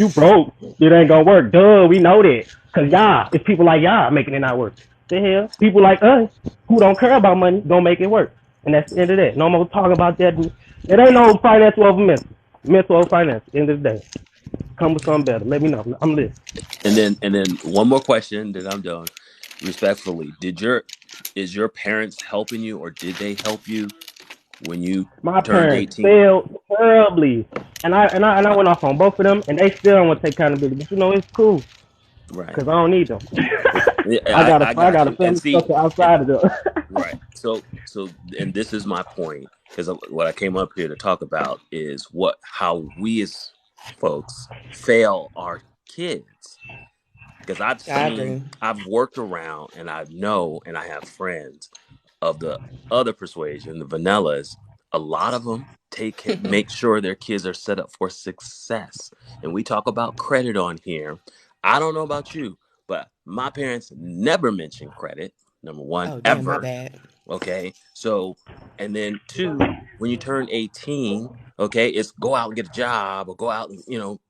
it ain't gonna work. Duh, we know that, cause y'all, it's people like y'all making it not work. The hell, people like us who don't care about money gonna make it work, and that's the end of that. No more talking about that. It ain't no financial over mental over finance. End of the day, come with something better. Let me know. I'm listening. And then one more question, then I'm done. Respectfully, is your parents helping you, or did they help you when you My turned parents 18? failed terribly, and I went off on both of them, and they still don't want to take accountability. But it's cool Right. because I don't need them. Yeah, I got I I got got a you. And family see, structure and outside of them. right. So and this is my point, because what I came up here to talk about is how we as folks fail our kids. Because I agree. I've worked around, and I know, and I have friends of the other persuasion, the vanillas. A lot of them make sure their kids are set up for success. And we talk about credit on here. I don't know about you, but my parents never mentioned credit. Number one, Oh damn, my ever. bad. Okay. So, and then two, when you turn 18, okay, it's go out and get a job, or go out and,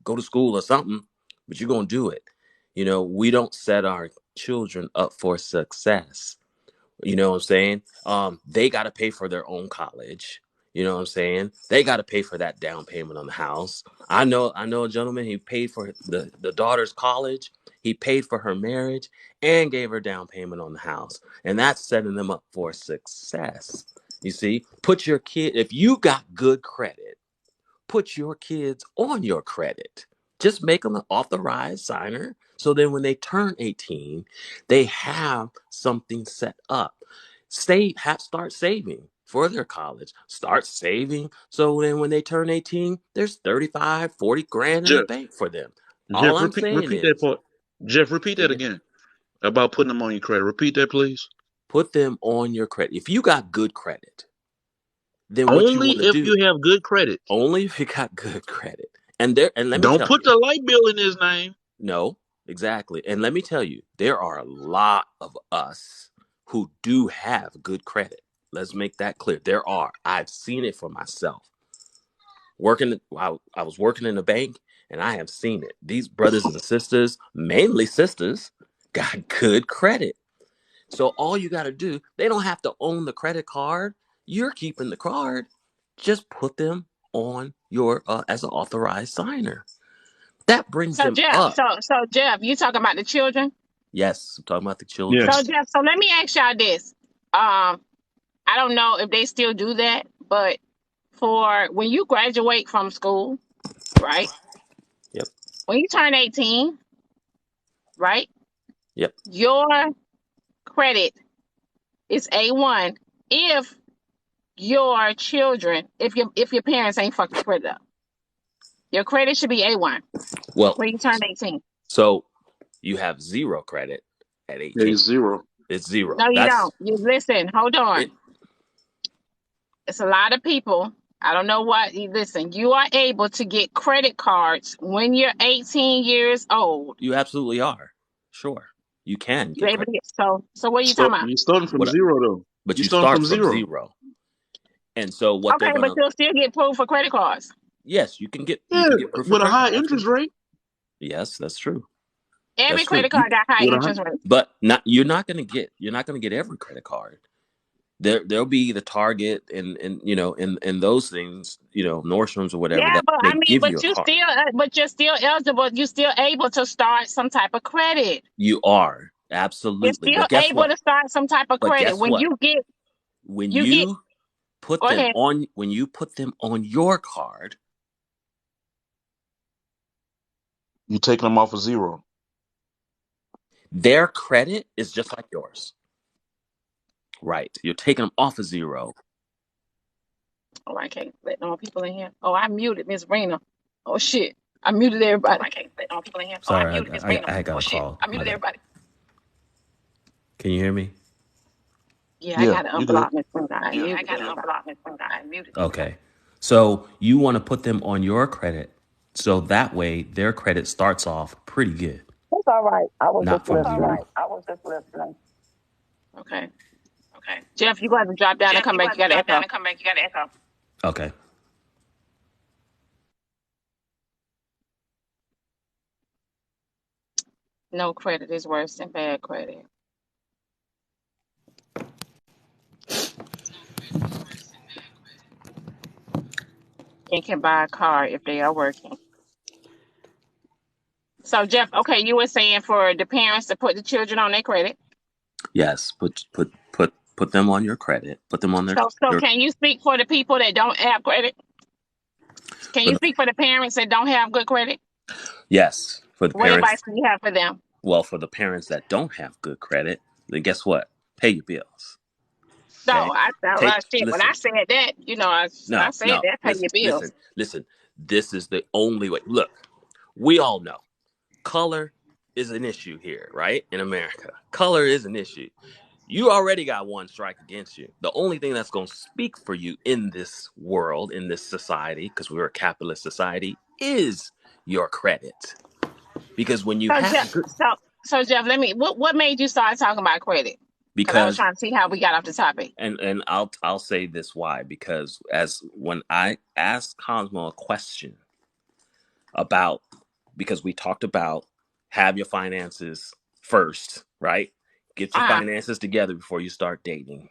go to school or something, but you're going to do it. We don't set our children up for success. You know what I'm saying? They got to pay for their own college. You know what I'm saying? They got to pay for that down payment on the house. I know a gentleman. He paid for the daughter's college. He paid for her marriage and gave her down payment on the house. And that's setting them up for success. You see, put your kid, if you got good credit, put your kids on your credit. Just make them an authorized signer. So then when they turn 18, they have something set up. Start saving for their college. Start saving. So then when they turn 18, there's 35, 40 grand in the Jeff, bank for them. All Jeff, I'm saying repeat that is, part. Jeff, repeat say that again, again about putting them on your credit. Repeat that, please. put them on your credit. If you got good credit, then what you Only want to if do, you have good credit. only if you got good credit. And let me Don't tell put you, the light bill in his name. no, exactly. And let me tell you, there are a lot of us who do have good credit. Let's make that clear. There are. I've seen it for myself. I was working in a bank, and I have seen it. These brothers and sisters, mainly sisters, got good credit. So all you got to do, they don't have to own the credit card. You're keeping the card. Just put them on your as an authorized signer. That brings so them Jeff, up. so Jeff, you talking about the children? Yes, I'm talking about the children. So Yes. Jeff, so let me ask y'all this. I don't know if they still do that, but for when you graduate from school, right? Yep. When you turn 18, right? Yep. Your credit is A1 if your children, if your parents ain't fucked your credit up. Your credit should be A1 Well, when you turn 18. so you have zero credit, at Yeah, 18. it's zero. It's zero. No, you That's don't. You listen. Hold it. on. It's a lot of people. I don't know what. Listen, you are able to get credit cards when you're 18 years old. You absolutely are. Sure, you can You're get able credit. to get so. What are you talking Start. about? You're starting from What? zero though. But You you starting start from from zero. zero, and so what they're Okay, but gonna. you'll still get approved for credit cards. Yes, you can get Yeah, proof for with a credit. high interest Absolutely. rate. Yes, that's true. Every That's true. credit card got high With a high, interest rates. But not you're not gonna get every credit card. There'll be the Target and and those things, Nordstrom's or whatever, Yeah, that but they I mean, give you a card. but you're still eligible. You're still able to start some type of credit. You are You're absolutely. still But guess able what? to start some type of But credit guess when what? you get When you get. you put Go them ahead. on when you put them on your card, you taking them off of zero. their credit is just like yours. Right. You're taking them off of zero. Oh, I can't let no more people in here. Oh, I muted Miss Rena. Oh shit, I muted everybody. Oh, I can't let no more people in here. Oh, I Sorry, muted Miss Rena. I got Oh a shit, call. I My muted bad. everybody. Can you hear me? Yeah, I Yeah, gotta you good. unblock Miss Rena. I muted everybody. I muted. Okay. So you want to put them on your credit so that way their credit starts off pretty good, It's all right. I was just not from It's all right. listening. zero. I was just listening. Okay, Okay. Jeff, you got to drop down and Jeff, come you back. You got to got to drop down echo. and come back. You got to echo. Okay. No credit is worse than bad credit. And can buy a car if they are working. So Jeff, okay, you were saying for the parents to put the children on their credit. Yes, put them on your credit. Put them on So your can you speak for the people that don't have credit? Can for you the speak for the parents that don't have good credit? yes, for the What parents. advice do you have for them? Well, for the parents that don't have good credit, then guess what? Pay your bills. No, Okay? I Take shit. When I listen. said that, I No, said no. that pay your bills. Listen. This is the only way. Look, we all know color is an issue here, right? In America, color is an issue. You already got one strike against you. The only thing that's going to speak for you in this world, in this society, because we're a capitalist society, is your credit. Because when you So Jeff, have good, so Jeff, what made you start talking about credit? Because I was because trying to see how we got off the topic. and I'll say this why, because as when I asked Cosmo a question about, because we talked about have your finances first, right? Get your Uh-huh. finances together before you start dating.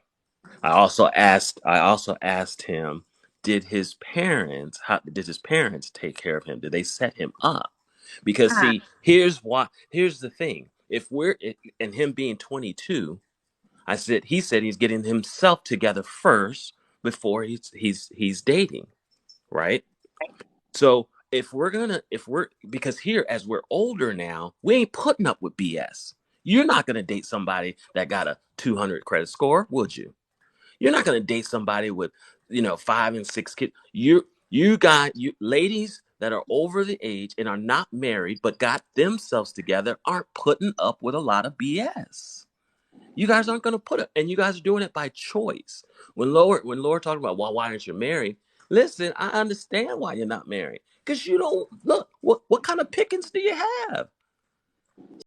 I also asked him, did his parents take care of him? Did they set him up? Because Uh-huh. see, here's the thing. And him being 22, he said he's getting himself together first before he's dating, right? So because here as we're older now, we ain't putting up with BS. You're not gonna date somebody that got a 200 credit score, would you? You're not gonna date somebody with 5 and 6 kids. You ladies that are over the age and are not married but got themselves together aren't putting up with a lot of BS. You guys aren't gonna put it, and you guys are doing it by choice. When Laura talked about, well, why aren't you married? Listen, I understand why you're not married. Because you don't look, what kind of pickings do you have?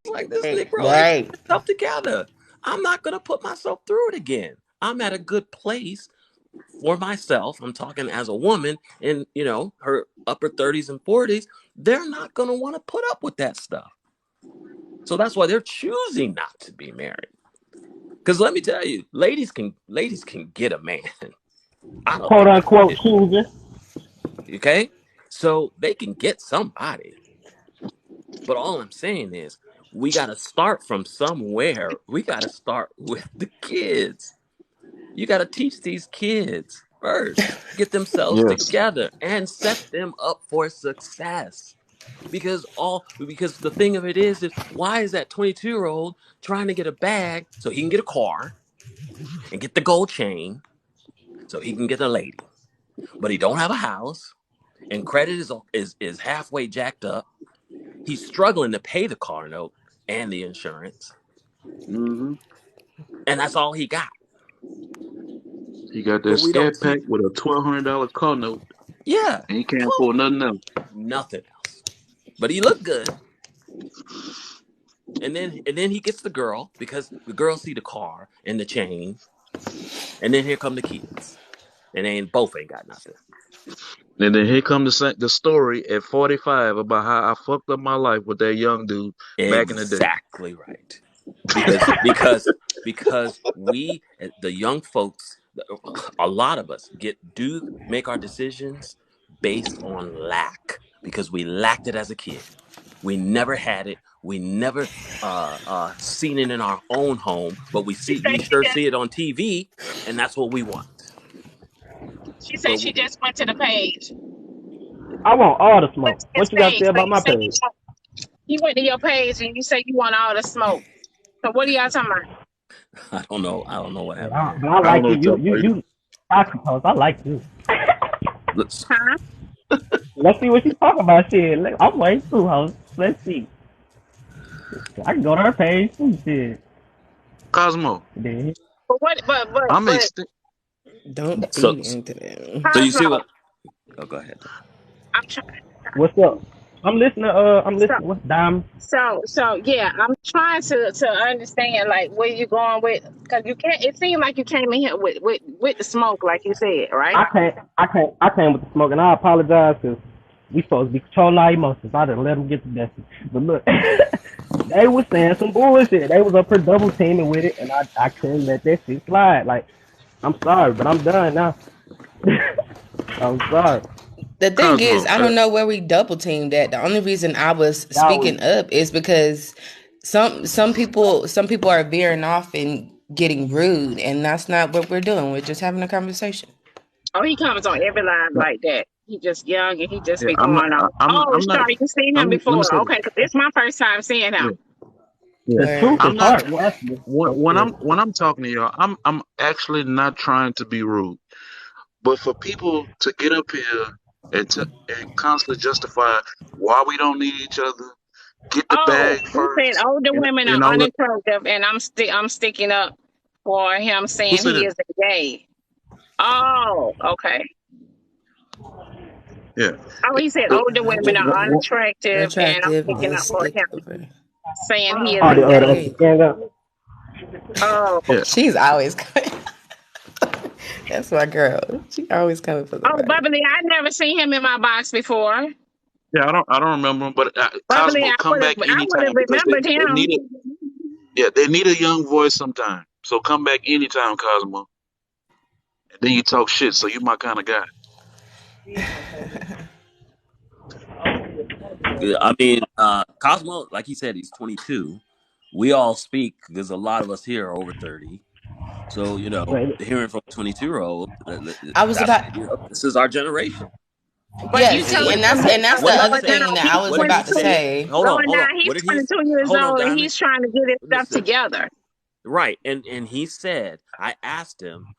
It's like this Negro ain't Right. got himself together. I'm not gonna put myself through it again. I'm at a good place for myself. I'm talking as a woman in, her upper 30s and 40s. They're not gonna want to put up with that stuff. So that's why they're choosing not to be married. Because let me tell you, ladies can get a man. I don't Quote think they unquote can choosing. get, okay? So they can get somebody. But all I'm saying is we got to start from somewhere. We got to start with the kids. You got to teach these kids first, get themselves Yes. together and set them up for success. Because the thing of it is why is that 22-year-old trying to get a bag so he can get a car and get the gold chain so he can get a lady, but he don't have a house and credit is halfway jacked up. He's struggling to pay the car note and the insurance. Hmm. and that's all he got. He got that But we don't scat pack teach. with a $1,200 car note, Yeah, and he can't well, afford nothing else. nothing else. But he looked good, and then he gets the girl because the girl see the car and the chain, and then here come the kids, and they both ain't got nothing. And then here comes the story at 45 about how I fucked up my life with that young dude back in the day. Exactly right. Because we the young folks, a lot of us do make our decisions based on lack because we lacked it as a kid. We never had it. We never seen it in our own home, but She we said she sure just see it on TV, and that's what we want. she said But she just went to the page. I want all the Went smoke. to his What you got to page. say So about you my say page? you went to your page and you say you want all the smoke. So what are y'all talking about? I don't know. I don't know what happened there. But I I don't like know you. what you're talking about. You, oxytocin. I like you. Let's Huh? Let's see what she's talking about. Shit, I'm waiting too, host. Let's see. I can go to her page too. Shit. Cosmo, Then But what I'm but ext- Don't so feed into them. so you see Cosmo, what? Oh, go ahead. I'm trying. what's up? I'm listening. I'm So listening. What's Dime? so yeah, I'm trying to understand like where you going with because you can't. It seemed like you came in here with the smoke, like you said, right? I came with the smoke, and I apologize because we supposed to be controlling our emotions. I didn't let them get the message. But look, they was saying some bullshit. They was up for double teaming with it, and I couldn't let that shit slide. Like, I'm sorry, but I'm done now. I'm sorry. The thing is, Cosmo. I don't know where we double teamed at. The only reason I was Y'all was speaking up is because some people are veering off and getting rude, and that's not what we're doing. We're just having a conversation. Oh, he comes on every line like that. He just young and he just Yeah, be I'm not. going on. Oh, I'm not. sorry, you seen him Let me before? say this. Okay, 'cause it's my first time seeing Yeah, him. yeah. the truth Word. is I'm not. hard. Well, When I'm talking to y'all, I'm actually not trying to be rude. But for people to get up here and constantly justify why we don't need each other, get the Oh, bag he said first, older women and are all that. unattractive, and I'm sticking up for him, Who saying said he that? is a gay. Oh, okay. Yeah. Oh, he said The, older women are what, unattractive, and I'm Attractive sticking and up for stick him, over. saying he is oh, a the gay. Hey, Mexican guy. Oh, yeah. she's always coming. That's my girl. She always coming for oh, somebody. Bubbly, I never seen him in my box before. Yeah, I don't remember him, but Bubbly, Cosmo, come back I would have anytime because remembered they him. need they need a young voice sometime. So come back anytime, Cosmo. And then you talk shit, so you my kind of guy. I mean, Cosmo, like he said, he's 22. We all speak. There's a lot of us here are over 30. So Wait, hearing from a 22-year-old, I was that's about, this is our generation. But And you yes, and what telling and he him, said, that's the what did he other but say? thing now that I he's was What did he about to 22. say? say. Hold on, Going hold on. down, What he's did 22 years hold on, old, and Diamond? he's trying to get his stuff Listen, together. right? And he said, I asked him,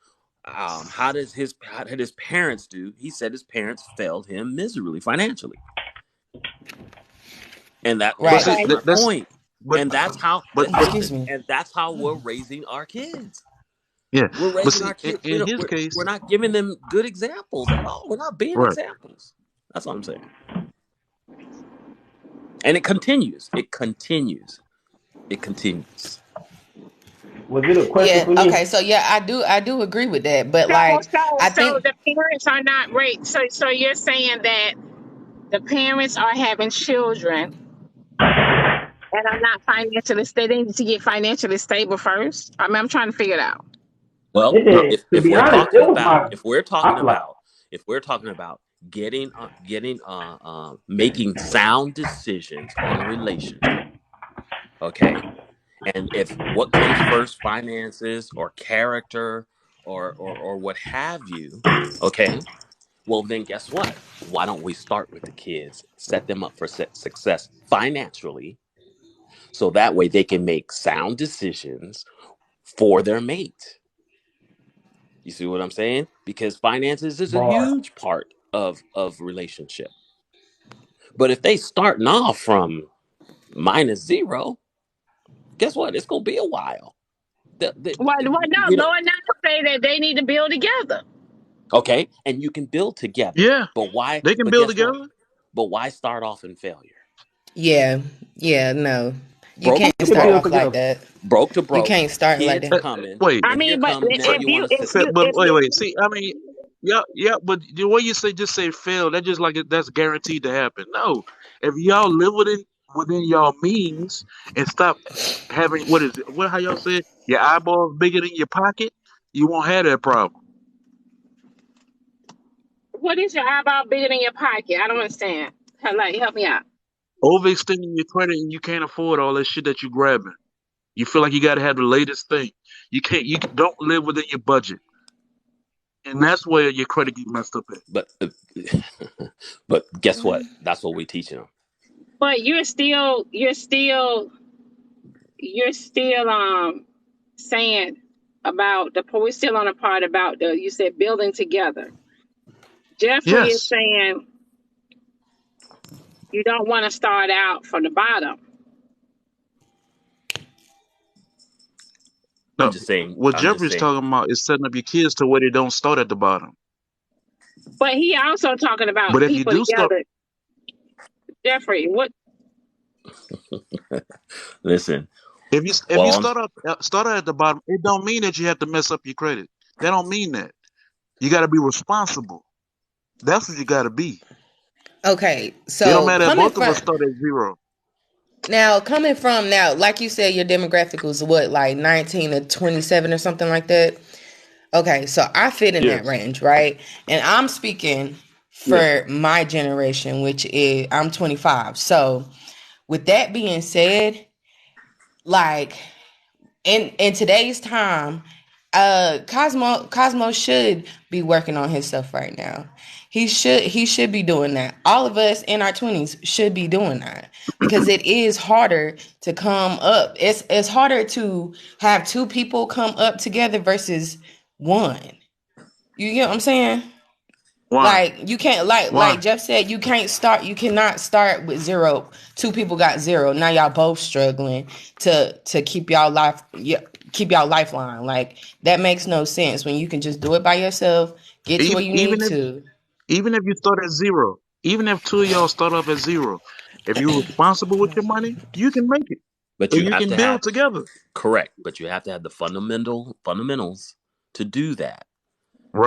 how did his parents do? He said his parents failed him miserably financially. And But Right. see, that's Okay. my that's point. but And that's how but Excuse listen, me. and that's how we're raising our kids. yeah. We're But raising see, our kids. in his We're case, not giving them good examples at all. We're not being right? examples. That's all I'm saying. And it continues. It continues. It continues. was it a question Yeah. for me? Okay. So yeah, I do agree with that. But So, like, I so think the parents are not rate. So you're saying that the parents are having children and are not financially stable. They need to get financially stable first. I mean, I'm trying to figure it out. Well, To if be we're honest, talking it was about my. if we're talking I like. about if we're talking about getting making sound decisions on a relationship, okay? And if what comes first, finances or character or what have you, okay? Well, then guess what? Why don't we start with the kids, set them up for success financially, so that way they can make sound decisions for their mate. You see what I'm saying? Because finances is a Bar. huge part of relationship. But if they starting off from minus zero, guess what? It's gonna be a while. Well, no, We don't. Lord not to say that they need to build together. Okay, and you can build together, Yeah, but why? they can But build guess what? together. But why start off in failure? Yeah, yeah, no. You Broke can't to You can start build broke, off like together. that. broke to You broke. can't start like Kids that. coming, Wait, I and here mean, but come now. You want to sit there. but if wait, you wait. See, I mean, yeah, yeah, but the way you say just say fail, that just like that's guaranteed to happen. No, if y'all live within y'all means and stop having what is it? What how y'all say it? Your eyeballs bigger than your pocket, you won't have that problem. what is your eyeball bigger than your pocket? I don't understand. Like, help me out. Overextending your credit and you can't afford all that shit that you grabbing. You feel like you got to have the latest thing. Don't live within your budget, and that's where your credit get messed up at. But but guess what? That's what we teaching them. But you're still saying about the we're still on the part about the you said building together. Jeffrey is Yes. saying you don't want to start out from the bottom. I'm No, just saying. what I'm just Jeffrey's saying. talking about is setting up your kids to where they don't start at the bottom. But he also talking But about if you people do start, together. Jeffrey, what Listen. if you Well, I'm start out at the bottom, it don't mean that you have to mess up your credit. That don't mean that. You got to be responsible. That's what you got to be. Okay, It don't so matter if both of us start at zero. coming from now, like you said, your demographic was what, like 19 to 27 or something like that. Okay, so I fit in that yes, range, right? And I'm speaking yes. for my generation, which is I'm 25. So with that being said, like in today's time, Cosmo should be working on his stuff right now. He should be doing that. All of us in our 20s should be doing that because it is harder to come up. It's harder to have two people come up together versus one. You get what I'm saying? Why? Like you can't Why? like Jeff said, you cannot start with zero. Two people got zero. Now y'all both struggling to keep y'all lifeline. Like that makes no sense when you can just do it by yourself, get to where Even you even need if to. even if you start at zero, even if two of y'all start off at zero, if you're responsible with your money, you can make it, But and you you have can to have build together. correct. But you have to have the fundamentals to do that.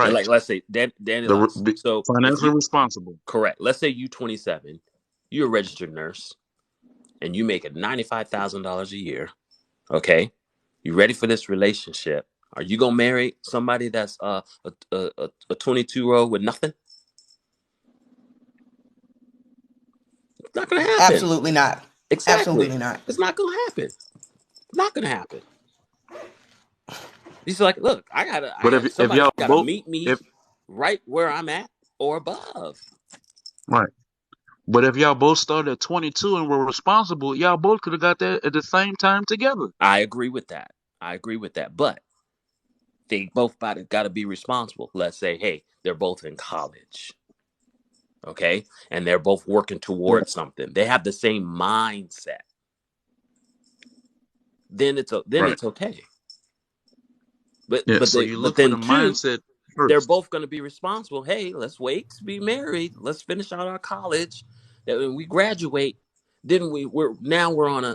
And Right. like, let's say Danny Lice. Be So if financially you responsible. correct, let's say you 27, you're a registered nurse, and you make $95,000 a year. Okay, you ready for this relationship? Are you gonna marry somebody that's a 22-year-old with nothing? It's not gonna happen. Absolutely not. Exactly. Absolutely not. It's not gonna happen. Not gonna happen. He's like, look, But if somebody's y'all gotta both meet me if right where I'm at or above. right. But if y'all both started at 22 and were responsible, y'all both could have got that at the same time together. I agree with that. I agree with that. But they both got to be responsible. Let's say, hey, they're both in college, okay, and they're both working Yeah. towards something. They have the same mindset. Then Right. it's okay. Yeah. But So they you but look for then the two, mindset they're first. both going to be responsible. Hey, let's wait to be married. Let's finish out our college. That when we graduate, then we're on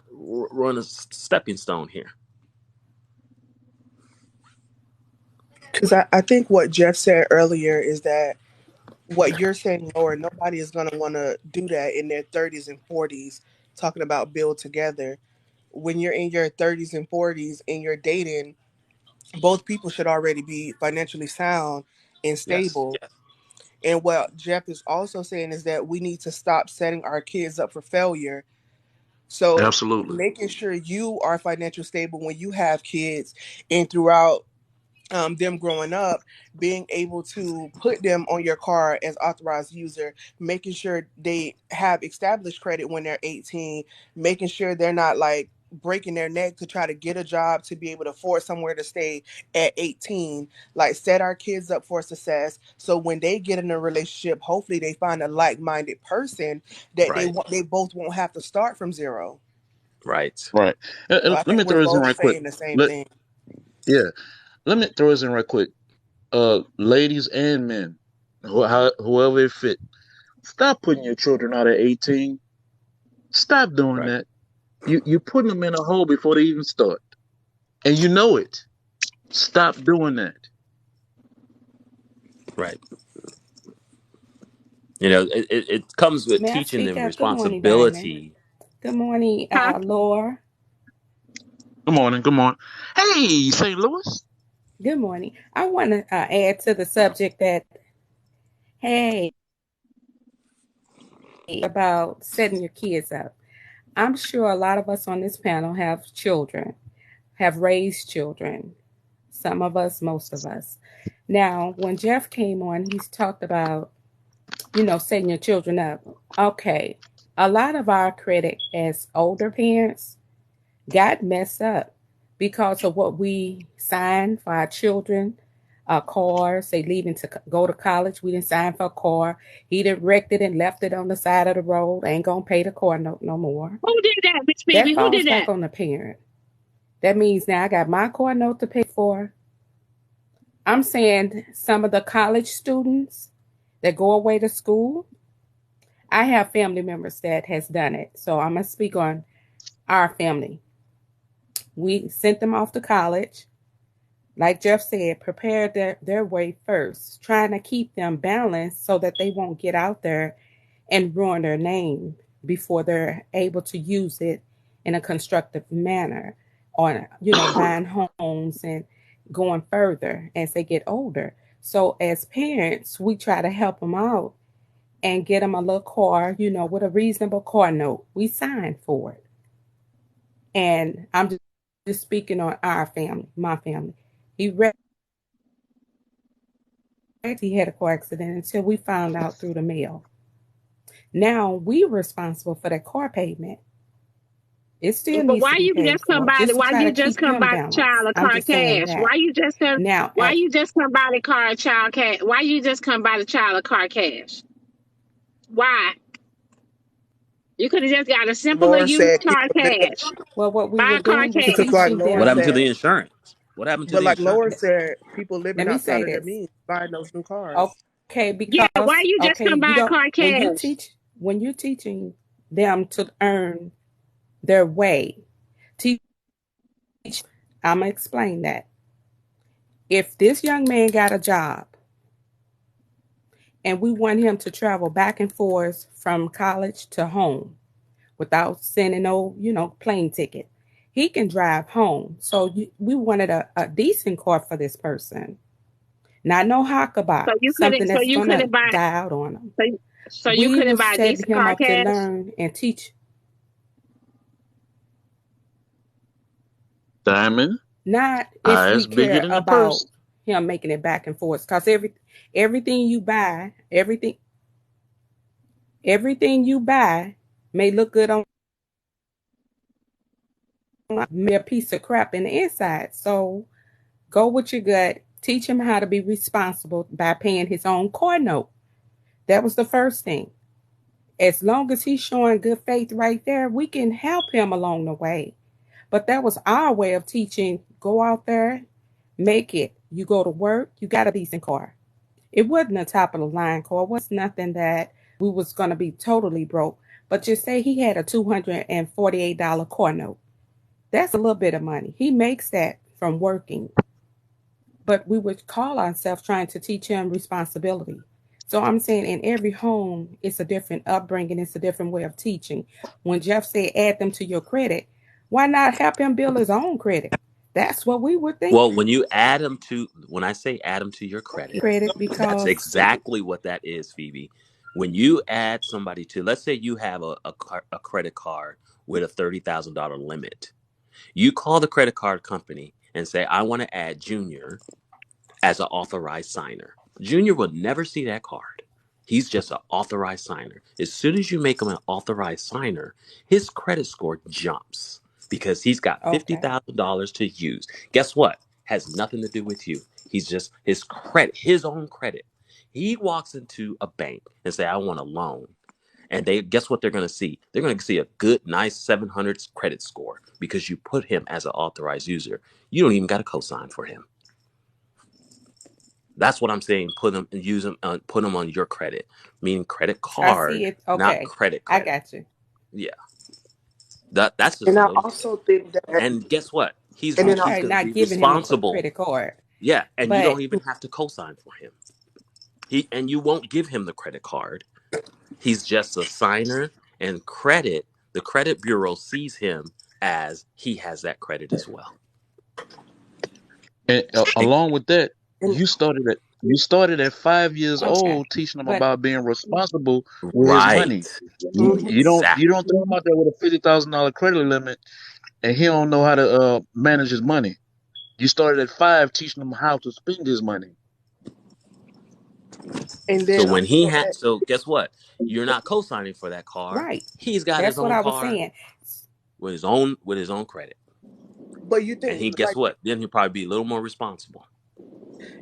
a stepping stone here. Because I think what Jeff said earlier is that what you're saying, Laura, nobody is going to want to do that in their 30s and 40s, talking about build together. When you're in your 30s and 40s and you're dating, both people should already be financially sound and Yes. stable. And what Jeff is also saying is that we need to stop setting our kids up for failure. So Absolutely. making sure you are financially stable when you have kids and throughout them growing up, being able to put them on your car as authorized user, making sure they have established credit when they're 18, making sure they're not like breaking their neck to try to get a job to be able to afford somewhere to stay at 18. Like set our kids up for success so when they get in a relationship, hopefully they find a like-minded person that Right. they both won't have to start from zero. Right. Right. So I Let me think we're throw this in both right quick. saying the same Let thing. Yeah. Let me throw this in right quick. Ladies and men, whoever it fit, stop putting your children out at 18. Stop doing Right. that. You're putting them in a hole before they even start, and you know it. Stop doing that. Right. It comes with May I teaching speak them up? Good morning, Diamond. responsibility. Good morning, Huh? Laura. Good morning. Good morning. Hey, St. Louis. Good morning. I want to add to the subject that, hey, about setting your kids up. I'm sure a lot of us on this panel have children, have raised children. Some of us, most of us. Now, when Jeff came on, he's talked about, setting your children up. Okay. A lot of our credit as older parents got messed up because of what we signed for our children. Cars, they leaving to go to college. We didn't sign for a car. He done wrecked it and left it on the side of the road. Ain't gonna pay the car note no more. Who did that, Miss Phoebe? That Who falls did back that? on the parent. That means now I got my car note to pay for. I'm saying some of the college students that go away to school, I have family members that has done it. So I'm gonna speak on our family. We sent them off to college. Like Jeff said, prepare their way first, trying to keep them balanced so that they won't get out there and ruin their name before they're able to use it in a constructive manner or, buying homes and going further as they get older. So as parents, we try to help them out and get them a little car, with a reasonable car note. We sign for it. And I'm just speaking on our family, my family. He had a car accident until we found out through the mail. Now we're responsible for that car payment. It still But needs to be paid for, just to why try to you just keep come him by the child balanced. a I'm car just saying cash? that. Now, Why you just come by the car a child cash? Why you just come by the child a car cash? Why? You could have just got a simpler Laura used said car people living cash. well, what we Buy were a car doing was because, cash. like teaching Laura What happened them. to the said, insurance? What happened to but the like insurance? Laura said, people Let living me say outside of their this. means buying those new cars. Okay, Yeah, why because you just come you buy a don't car cash? when you're teaching them to earn their way. Teach. I'm gonna explain that. If this young man got a job and we want him to travel back and forth from college to home without sending no, plane ticket, he can drive home. So we wanted a decent car for this person, not no So Hakaba, you something couldn't. So that's you gonna couldn't buy. die out on him. So, so you We couldn't was buy a setting decent him car up to cash. learn and teach. Diamond, Not if we eyes bigger care than the about purse. him making it back and forth, because everything you buy, everything you buy may look good on a piece of crap in the inside. So go with your gut. Teach him how to be responsible by paying his own car note. That was the first thing. As long as he's showing good faith right there, we can help him along the way. But that was our way of teaching. Go out there, make it. You go to work, you got a decent car. It wasn't a top of the line car. It was nothing that we was going to be totally broke. But just say he had a $248 car note. That's a little bit of money. He makes that from working. But we would call ourselves trying to teach him responsibility. So I'm saying in every home, it's a different upbringing, it's a different way of teaching. When Jeff said add them to your credit, why not help him build his own credit? That's what we were Well, thinking. when I say add them to your credit, Credit that's because exactly what that is, Phoebe. When you add somebody to, let's say you have a credit card with a $30,000 limit, you call the credit card company and say, I want to add Junior as an authorized signer. Junior will never see that card. He's just an authorized signer. As soon as you make him an authorized signer, his credit score jumps because he's got okay. $50,000 to use. Guess what? Has nothing to do with you. He's just his credit, his own credit. He walks into a bank and say, I want a loan. And they guess what they're going to see? They're going to see a good, nice 700 credit score because you put him as an authorized user. You don't even got a cosign for him. That's what I'm saying. Put them, use them, put them on your credit, meaning credit I see card, it. not Okay. credit I credit. got you. Yeah, that's just And a I little. also think that, And guess what? and then I, He's Okay, going to not be giving him a responsible. credit card. Yeah, and you don't But even have to cosign for him. You won't give him the credit card. He's just a signer, and the credit bureau sees him as he has that credit as well. And And- along with that, and you started at 5 years okay. old teaching him But about being responsible with his money. right. mhm. You don't Exactly. throw him out there with a $50,000 credit limit and he don't know how to manage his money. You started at 5 teaching him how to spend his money. And So then when also that, so guess what? You're not co-signing for that car. right. He's got his That's what own I was car saying. with his own credit. but you And think he guess like, what? Then he'll probably be a little more responsible.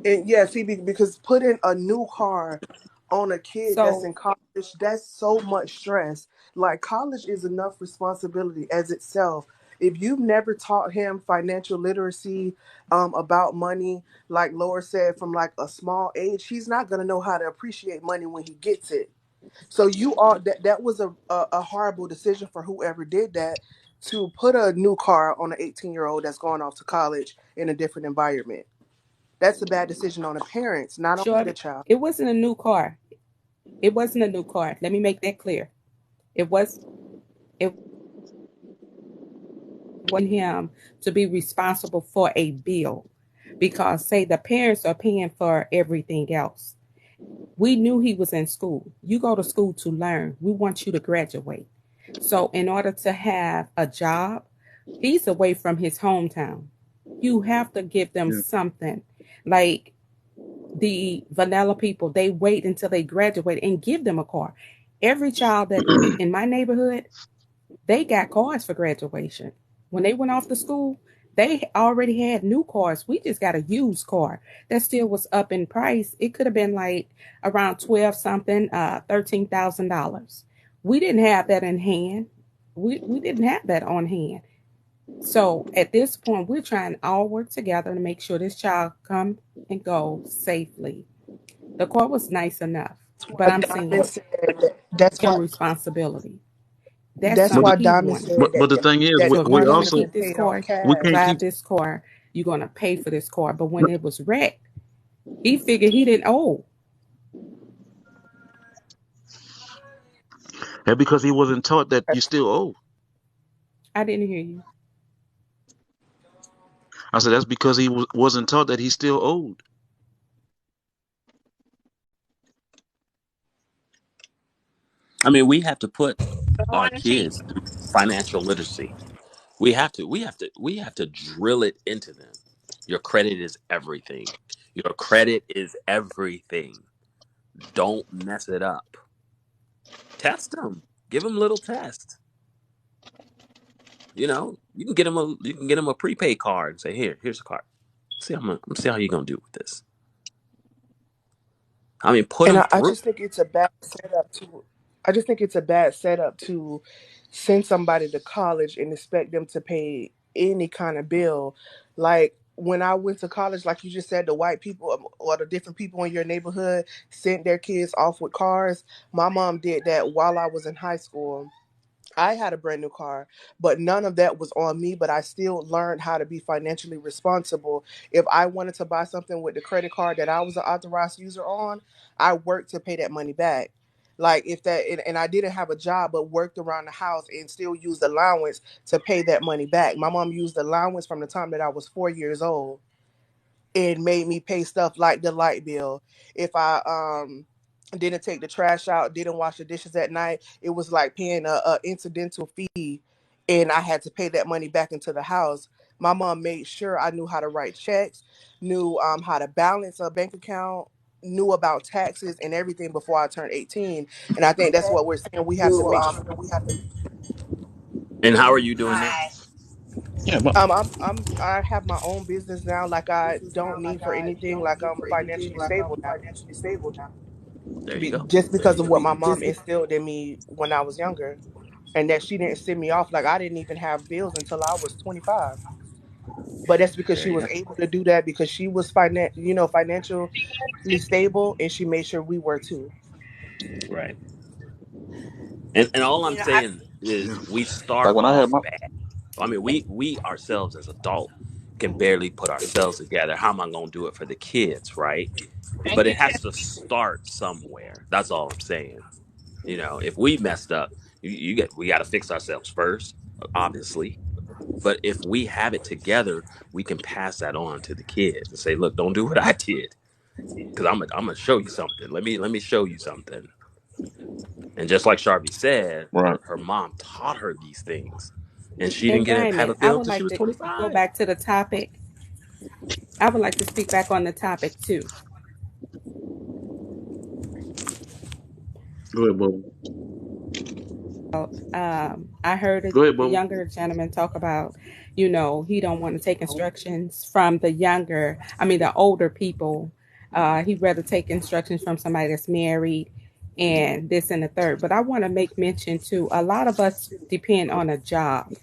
and yeah, see, because putting a new car on a kid that's So in college, that's so much stress. Like college is enough responsibility as itself. If you've never taught him financial literacy, about money, like Laura said, from like a small age, he's not gonna know how to appreciate money when he gets it. So you are that was a horrible decision for whoever did that, to put a new car on an 18-year-old that's going off to college in a different environment. That's a bad decision on the parents, not on the Shorty, child. it wasn't a new car. It wasn't a new car. Let me make that clear. It was it wasn't him to be responsible for a bill because say the parents are paying for everything else. We knew he was in school. You go to school to learn. We want you to graduate. So in order to have a job, he's away from his hometown. You have to give them Yeah. something. Like the vanilla people, they wait until they graduate and give them a car. Every child that in my neighborhood, they got cars for graduation. When they went off to school, they already had new cars. We just got a used car that still was up in price. It could have been like around 12 something, $13,000. We didn't have that in hand. We didn't have that on hand. So at this point, we're trying to all work together to make sure this child come and go safely. The car was nice enough, but I'm Diamond saying said that's him why responsibility. That's that's But something the, why he Diamond wanted. said but the that thing is, that we, So if we you money want to can also keep get this paid off car, we cash. can't drive keep this car, you're going to pay for this car. But when it was wrecked, he figured he didn't owe. that because he wasn't taught that you still owe. I didn't hear you. I said that's because he wasn't taught that he still owed. I mean, we have to put Good our morning, Chief. kids through financial literacy. We have to drill it into them. Your credit is everything. Your credit is everything. Don't mess it up. Test them. Give them little tests. You can get them a prepaid card and say, here's a card. See how you're gonna do with this. I mean, put And them I through. just think it's a bad setup to. I just think it's a bad setup to send somebody to college and expect them to pay any kind of bill. Like when I went to college, like you just said, the white people or the different people in your neighborhood sent their kids off with cars. My mom did that while I was in high school. I had a brand new car, but none of that was on me. But I still learned how to be financially responsible. If I wanted to buy something with the credit card that I was an authorized user on, I worked to pay that money back. Like if that, and I didn't have a job, but worked around the house and still used allowance to pay that money back. My mom used allowance from the time that I was 4 years old. It made me pay stuff like the light bill. If I didn't take the trash out, didn't wash the dishes at night, it was like paying a incidental fee, and I had to pay that money back into the house. My mom made sure I knew how to write checks, knew how to balance a bank account, knew about taxes and everything before I turned 18. And I think that's what we're saying. We have to make sure. And how are you doing that? Hi. Yeah, but I have my own business now. Like I don't need for anything. Like I'm financially stable now. There you go. Just There because you of go. what my mom instilled in me when I was younger, and that she didn't send me off. Like I didn't even have bills until I was 25. But that's because There she you was go. able to do that because she was financially stable, and she made sure we were too. Right. And all I'm You know, I saying Yeah. is we Like start when I had off my bad. I mean, we ourselves as adult can barely put ourselves together. How am I going to do it for the kids, right? Thank But you, it has Tiff. to start somewhere. That's all I'm saying. You know, if we messed up, we got to fix ourselves first, obviously. But if we have it together, we can pass that on to the kids and say, "Look, don't do what I did, because I'm gonna show you something. Let me show you something." And just like Sharpie said, right. her mom taught her these things, and she didn't And get to have a Diamond, I bill would until she like was to go 25. back to the topic. I would like to speak back on the topic too. Go ahead, Bubba. I heard Go ahead, a Bubba. younger gentleman talk about, he don't want to take instructions from the older people. He'd rather take instructions from somebody that's married and this and the third. But I want to make mention too, a lot of us depend on a job.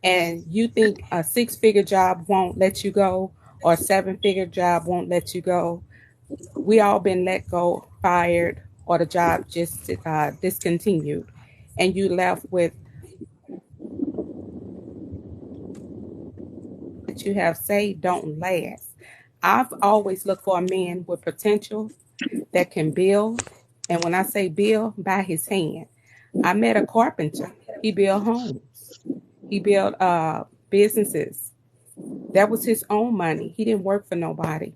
And you think a six-figure job won't let you go or a seven-figure job won't let you go. We all been let go, fired, or the job just discontinued. And you left with that you have saved don't last. I've always looked for a man with potential that can build. And when I say build, by his hand. I met a carpenter. He built homes. He built businesses. That was his own money. He didn't work for nobody.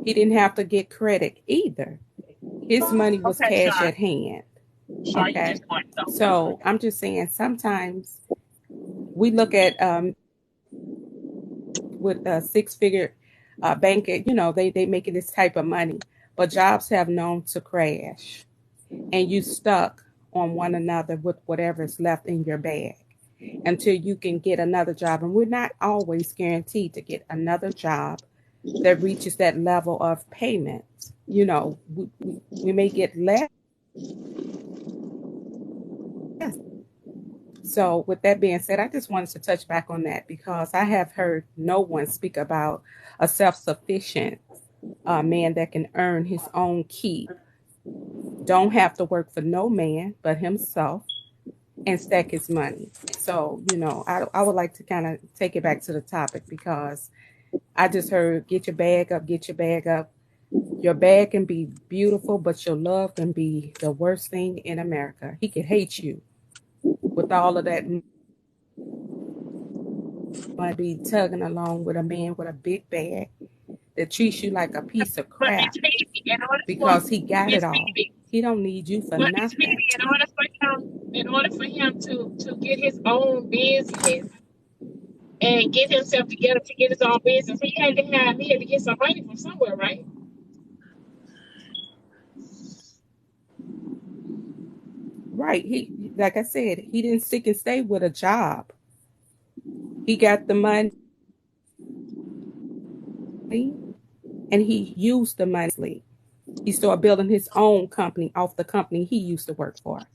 He didn't have to get credit either. His money was Okay, cash Shar. at hand. Shar, you Okay. just going so. So I'm just saying sometimes we look at with a six-figure banker, they making this type of money, but jobs have known to crash, and you stuck on one another with whatever's left in your bag until you can get another job. And we're not always guaranteed to get another job that reaches that level of payment. We may get less. So, with that being said, I just wanted to touch back on that because I have heard no one speak about a self sufficient man that can earn his own keep, don't have to work for no man but himself, and stack his money. So, I would like to kind of take it back to the topic because I just heard get your bag up, get your bag up. Your bag can be beautiful, but your love can be the worst thing in America. He could hate you with all of that might be tugging along with a man with a big bag that treats you like a piece of But Miss crap Phoebe, because he got it Miss all. Phoebe, He don't need you for but Miss nothing. Phoebe, in order for him to get his own business and get himself together to get his own business, he had to get some money from somewhere, right? Right. He like I said, he didn't stick and stay with a job. He got the money and he used the money. He started building his own company off the company he used to work for.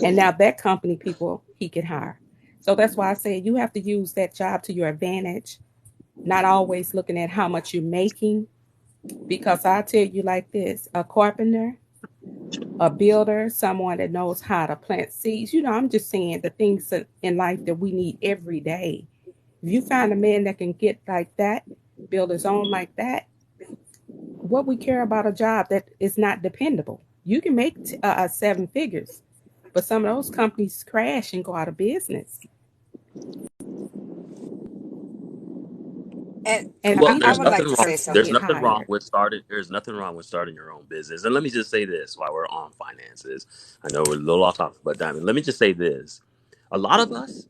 And now that company people he could hire. So that's why I say you have to use that job to your advantage, not always looking at how much you're making. Because I tell you like this, a carpenter, a builder, someone that knows how to plant seeds. I'm just saying the things in life that we need every day. If you find a man that can get like that, build his own like that, what we care about a job that is not dependable. You can make seven figures, but some of those companies crash and go out of business. and And Well, I people there's would need like nothing to wrong. say first to There's get something. nothing wrong hired. with starting. There's nothing wrong with starting your own business. And let me just say this while we're on finances. I know we're a little off topic, but Diamond, let me just say this. A lot of us,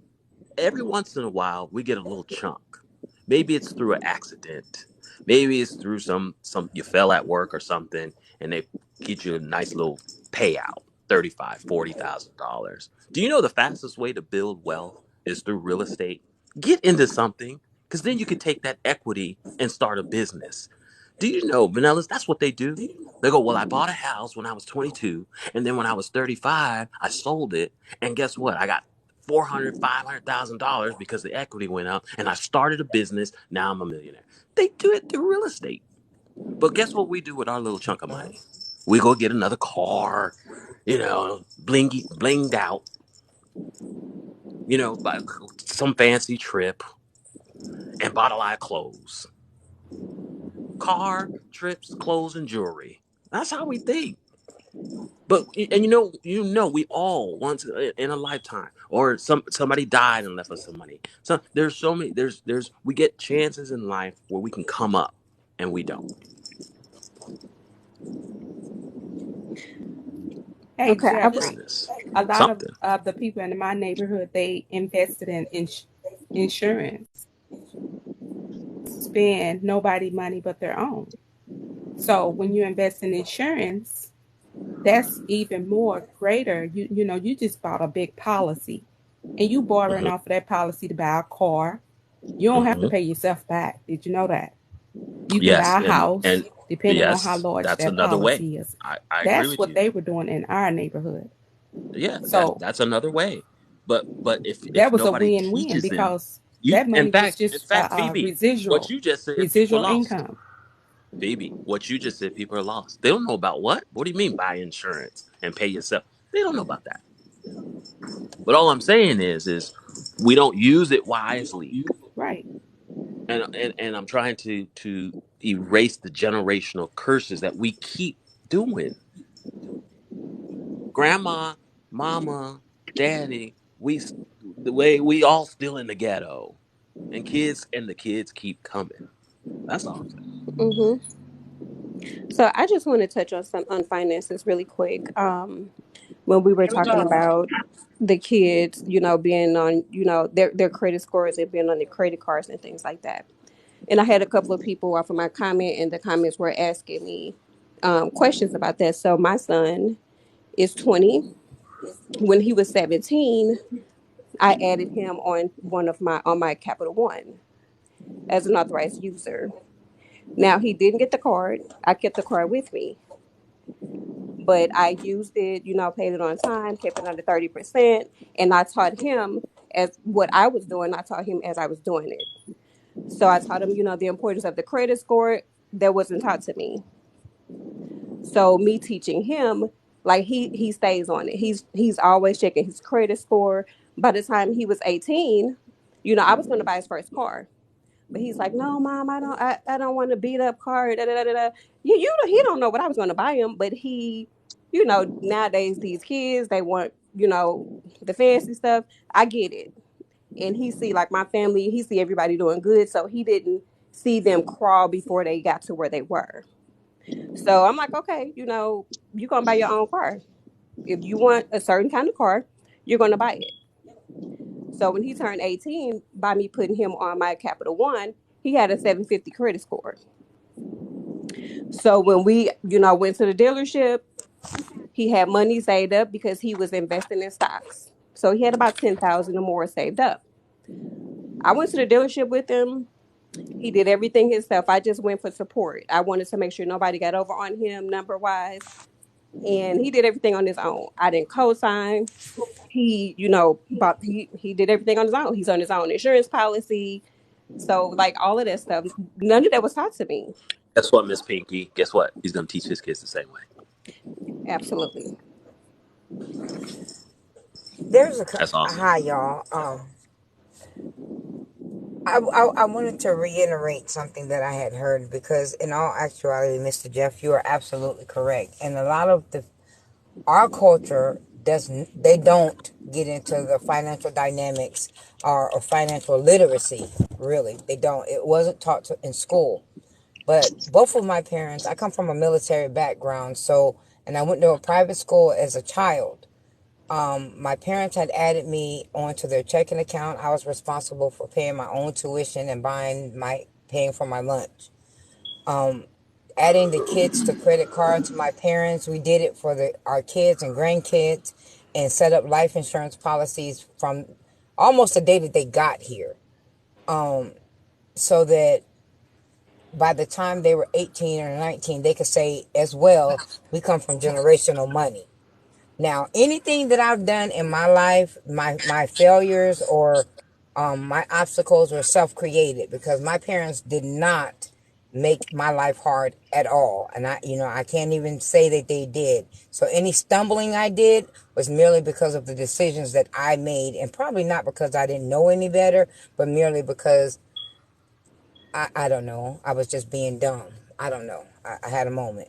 every once in a while, we get a little chunk. Maybe it's through an accident. Maybe it's through some you fell at work or something, and they get you a nice little payout, $35,000, $40,000. Do you know the fastest way to build wealth is through real estate? Get into something, because then you can take that equity and start a business. Do you know, Vanellas, that's what they do? They go, well, I bought a house when I was 22, and then when I was 35, I sold it, and guess what? I got $500,000 because the equity went up, and I started a business. Now I'm a millionaire. They do it through real estate. But guess what we do with our little chunk of money? We go get another car, blinged out, buy some fancy trip, and bought a lot of clothes. Car, trips, clothes, and jewelry. That's how we think. But and we all once in a lifetime, or somebody died and left us some money. So there's so many. There's we get chances in life where we can come up, and we don't. Hey, Okay, Jeffrey, Business, a lot something. of the people in my neighborhood, they invested in insurance, spend nobody money but their own. So when you invest in insurance, that's even more greater. You just bought a big policy, and you borrowing Hmm. off of that policy to buy a car. You don't have to Hmm. pay yourself back. Did you know that? You can Yes, buy a and house depending on how yes, large that's that another way. policy is. I agree That's with what you. they were doing in our neighborhood. Yeah, So that's another way. But if that was a nobody win-win teaches them, because you that in money was fact in just fact Phoebe, what residual you just said, people residual lost. income. Phoebe, what you just said, people are lost. They don't know about what? What do you mean buy insurance and pay yourself? They don't know about that. But all I'm saying is we don't use it wisely, Right. and I'm trying to erase the generational curses that we keep doing. Grandma, mama, daddy, the way we all still in the ghetto, and the kids keep coming. That's all I'm saying. hmm So I just want to touch on some on finances really quick. When we were talking about the kids, being on, their credit scores and being on their credit cards and things like that. And I had a couple of people off of my comment, and the comments were asking me questions about that. So my son is 20. When he was 17, I added him on my Capital One as an authorized user. Now he didn't get the card. I kept the card with me, but I used it, paid it on time, kept it under 30%, and I taught him as what I was doing. I taught him as I was doing it. So I taught him, the importance of the credit score that wasn't taught to me. So me teaching him, like he stays on it. He's always checking his credit score. By the time he was 18, I was going to buy his first car. But he's like, no, mom, I don't want to beat up car. Da, da, da, da. Da. He don't know what I was going to buy him, but he, nowadays these kids they want, the fancy stuff. I get it, and he see like my family, he see everybody doing good, so he didn't see them crawl before they got to where they were. So I'm like, okay, you're gonna buy your own car. If you want a certain kind of car, you're gonna buy it. So when he turned 18, by me putting him on my Capital One, he had a 750 credit score. So when we, went to the dealership, he had money saved up because he was investing in stocks. So he had about 10,000 or more saved up. I went to the dealership with him. He did everything himself. I just went for support. I wanted to make sure nobody got over on him number wise. And he did everything on his own. I didn't co-sign. He, he did everything on his own. He's on his own insurance policy. So like all of that stuff, none of that was taught to me. Guess what, Miss Pinky? Guess what? He's gonna teach his kids the same way. Absolutely. That's awesome. Hi y'all. I wanted to reiterate something that I had heard because in all actuality, Mr. Jeff, you are absolutely correct. And a lot of our culture doesn't, they don't get into the financial dynamics or financial literacy. Really, they don't. It wasn't taught in school. But both of my parents, I come from a military background, and I went to a private school as a child. My parents had added me onto their checking account. I was responsible for paying my own tuition and paying for my lunch. Adding the kids to credit cards, my parents, we did it for our kids and grandkids and set up life insurance policies from almost the day that they got here. So that by the time they were 18 or 19, they could say as well, we come from generational money. Now, anything that I've done in my life, my failures or my obstacles were self-created because my parents did not make my life hard at all. And I can't even say that they did. So any stumbling I did was merely because of the decisions that I made, and probably not because I didn't know any better, but merely because I don't know. I was just being dumb. I don't know. I had a moment,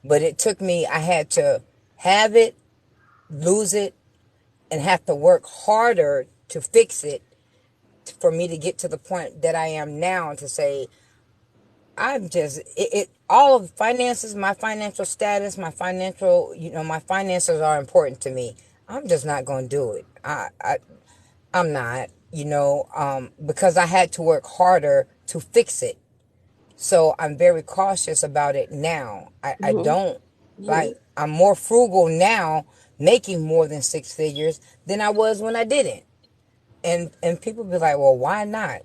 but it took me, I had to have it, lose it, and have to work harder to fix it for me to get to the point that I am now to say, I'm just, all of finances, my financial status, my finances are important to me. I'm just not going to do it. I'm not, because I had to work harder to fix it. So I'm very cautious about it now. I don't like, I'm more frugal now, making more than six figures than I was when I didn't. And people be like, well, why not?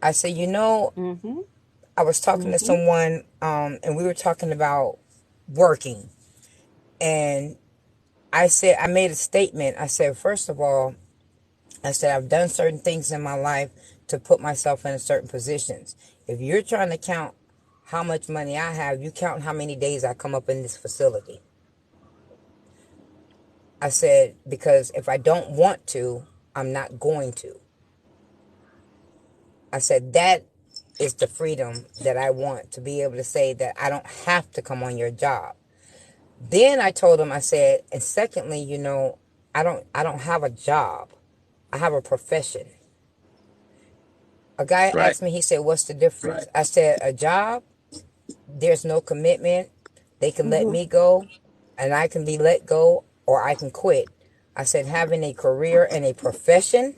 I say, Mm-hmm. I was talking to someone, and we were talking about working. And I said, I made a statement. I said, first of all, I said, I've done certain things in my life to put myself in certain positions. If you're trying to count how much money I have, you count how many days I come up in this facility. I said, because if I don't want to, I'm not going to. I said, that is the freedom that I want, to be able to say that I don't have to come on your job. Then I told him, I said, and secondly, I don't have a job. I have a profession. A guy Right. asked me, he said, what's the difference? I said, a job, there's no commitment. They can let me go and I can be let go, or I can quit. I said, having a career and a profession,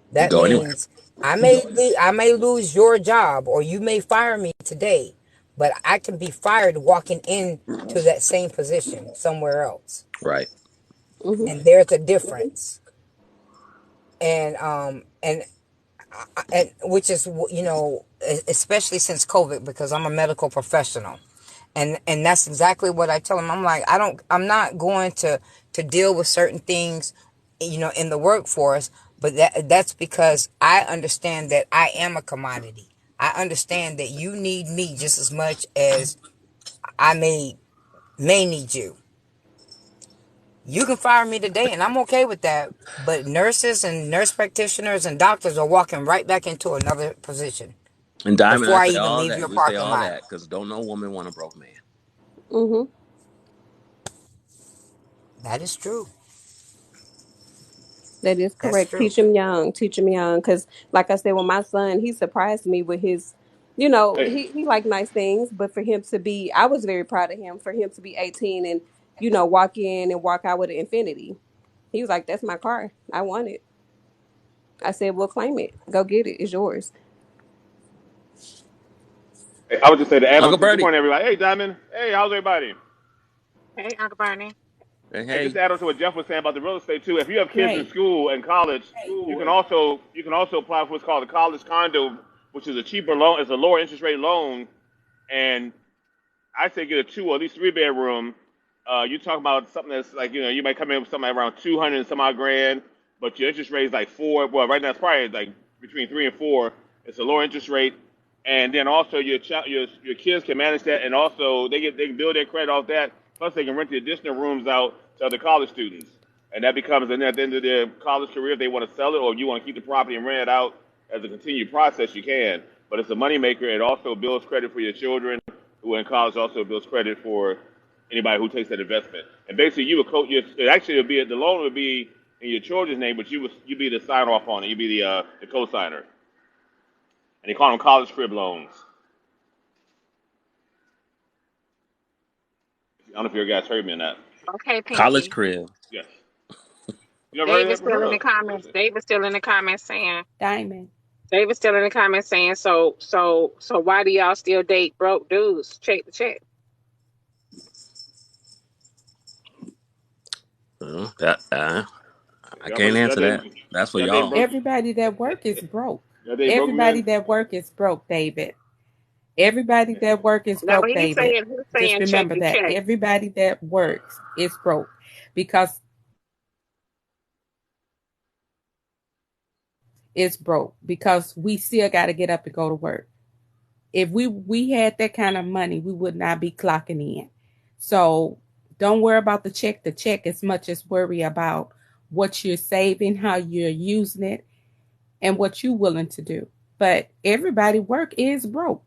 You that go anywhere. means I may lose your job, or you may fire me today, but I can be fired walking into that same position somewhere else. Right. And there's a difference. And which is, especially since COVID, because I'm a medical professional, and that's exactly what I tell them. I'm like, I'm not going to deal with certain things, in the workforce, but that's because I understand that I am a commodity. I understand that you need me just as much as I may need you. You can fire me today, and I'm okay with that. But nurses and nurse practitioners and doctors are walking right back into another position And Diamond, before I I say even all leave that. your We say parking all lot. that because don't no woman want a broke man. Mm-hmm. That is true. That is That's correct. true. Teach him young. Teach him young. Because, like I said, with my son, he surprised me with his, Hey, he liked nice things. But for him to be, I was very proud of him. For him to be 18 and, walk in and walk out with an Infinity. He was like, "That's my car. I want it." I said, "Well, claim it. Go get it. It's yours." hey, I would just say to add on Uncle to good Bernie. morning, everybody. Hey, Diamond. Hey, how's everybody? Hey, Uncle Bernie. Hey, Hey, just hey. to add on to what Jeff was saying about the real estate too. If you have kids in Great. school and college, you can also apply for what's called a college condo, which is a cheaper loan. It's a lower interest rate loan, and I say get a two or at least three bedroom. You talk about something that's like you might come in with something around 200 and some odd grand, but your interest rate is like four. Well, right now it's probably like between 3 and 4. It's a lower interest rate, and then also your kids can manage that, and also they can build their credit off that. Plus, they can rent the additional rooms out to other college students, and that becomes, and at the end of their college career, if they want to sell it or if you want to keep the property and rent it out as a continued process, you can. But it's a moneymaker. It also builds credit for your children who are in college. Also builds credit for anybody who takes that investment. And basically, you would coach. Actually, it'd be the loan would be in your children's name, but you'd be the sign off on it. You'd be the co-signer. And they call them college crib loans. I don't know if your guys heard me on that. Okay, College Pinky. crib. Yes. You never heard of David's that still in before? the comments. David's still in the comments saying. Diamond. David's still in the comments saying. So why do y'all still date broke dudes? Check the check. That I Y'all can't brothers, answer that. That's for y'all dating y'all. broke. Everybody that work is broke. Are they broke Everybody men? that work is broke, David. Everybody that work is No, broke, David. he's Just saying check remember the that. check. Everybody that works is broke because it's broke because we still got to get up and go to work. If we had that kind of money, we would not be clocking in. So don't worry about the check as much as worry about what you're saving, how you're using it, and what you're willing to do. But everybody work is broke.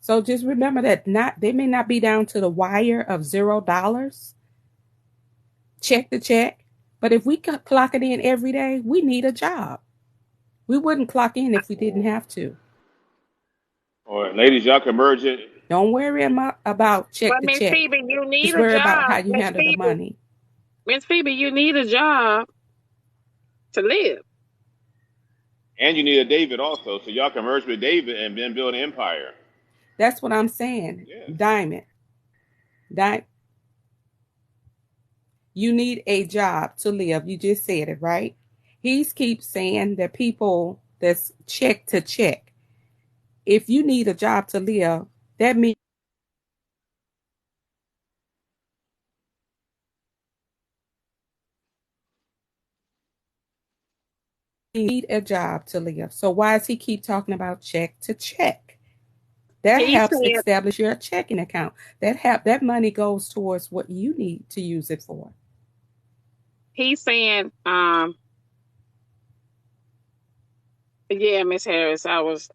So just remember that not they may not be down to the wire of $0, check the check. But if we clock it in every day, we need a job. We wouldn't clock in if we didn't have to. Or ladies, y'all can merge it. Don't worry about check But the Miss check. Phoebe, you need Just a worry about how job. you handle the money. Miss Phoebe, you need a job to live. And you need a David also, so y'all can merge with David and then build an empire. That's what I'm saying. Yes. Diamond. You need a job to live. You just said it, right? He keeps saying that people that's check to check. If you need a job to live, that means you need a job to live. So why does he keep talking about check to check? That He helps said establish your checking account. That money goes towards what you need to use it for. he's saying, yeah, Miss Harris, I was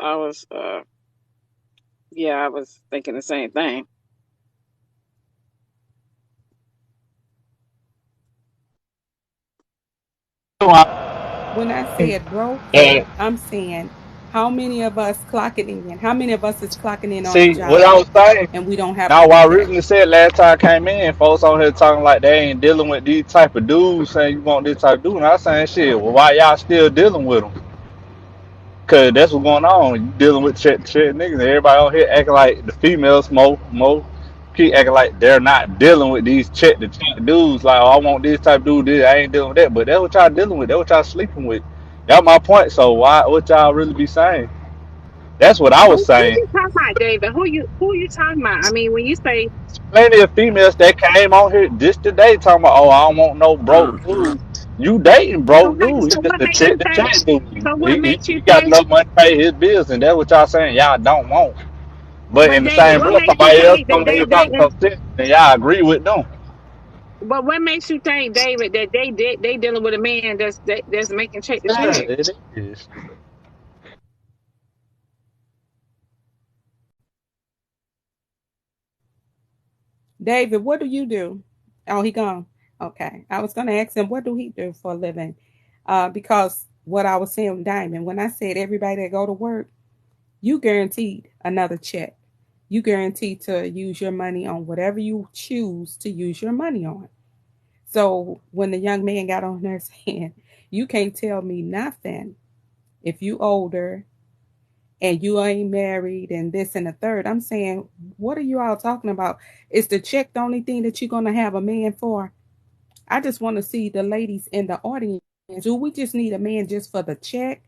thinking the same thing. When I said broke, And I'm saying how many of us clocking in? How many of us is clocking in on a see what I job was saying. and we don't have to Now, what do I that? originally said last time I came in, folks on here talking like they ain't dealing with these type of dudes, saying you want this type of dude. And I was saying, shit, well, why y'all still dealing with them? Because that's what's going on. You dealing with shit niggas. And everybody on here acting like the females, mo, keep acting like they're not dealing with these the check dudes. Like, oh, I want this type of dude, this, I ain't dealing with that. But that's what y'all dealing with. That's what y'all sleeping with. That's my point. So, what y'all really be saying? That's what I was Who saying. you talking about, David? Who you talking about? I mean, when you say, Plenty of females that came on here just today talking about, oh, I don't want no broke Mhm. dude. You dating broke dude. He just the so check dude. what makes He you got think? enough money to pay his bills, and that's what y'all saying y'all don't want. But in But the David, same what breath, makes you somebody else think that come they in talking dating? some shit, and y'all agree with them. But what makes you think, David, that they dealing with a man that's making check to Yeah, check? it is. David, what do you do? Oh, he gone. Okay. I was gonna ask him what do he do for a living? Because what I was saying, Diamond, when I said everybody that go to work, you guaranteed another check. You guaranteed to use your money on whatever you choose to use your money on. So when the young man got on there saying, you can't tell me nothing if you older and you ain't married and this and the third, I'm saying, what are you all talking about? Is the check the only thing that you're going to have a man for? I just want to see the ladies in the audience. Do we just need a man just for the check?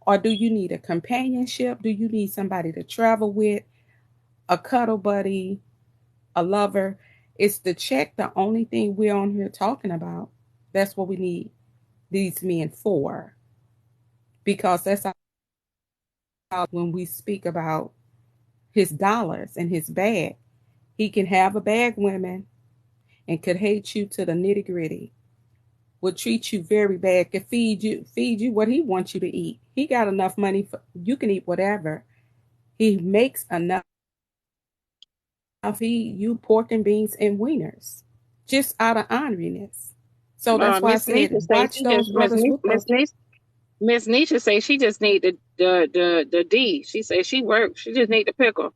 Or do you need a companionship? Do you need somebody to travel with, a cuddle buddy, a lover? Is the check the only thing we're on here talking about? That's what we need these men for. Because that's how when we speak about his dollars and his bag, he can have a bag, women, and could hate you to the nitty gritty. Will treat you very bad. Could feed you what he wants you to eat. He got enough money for you can eat whatever. He makes enough feed you pork and beans and wieners, just out of honoriness. So that's why I Miss Nisha said, say watch she those just brothers with those. Miss Nisha say she just need the D. She say she works. She just need the pickle.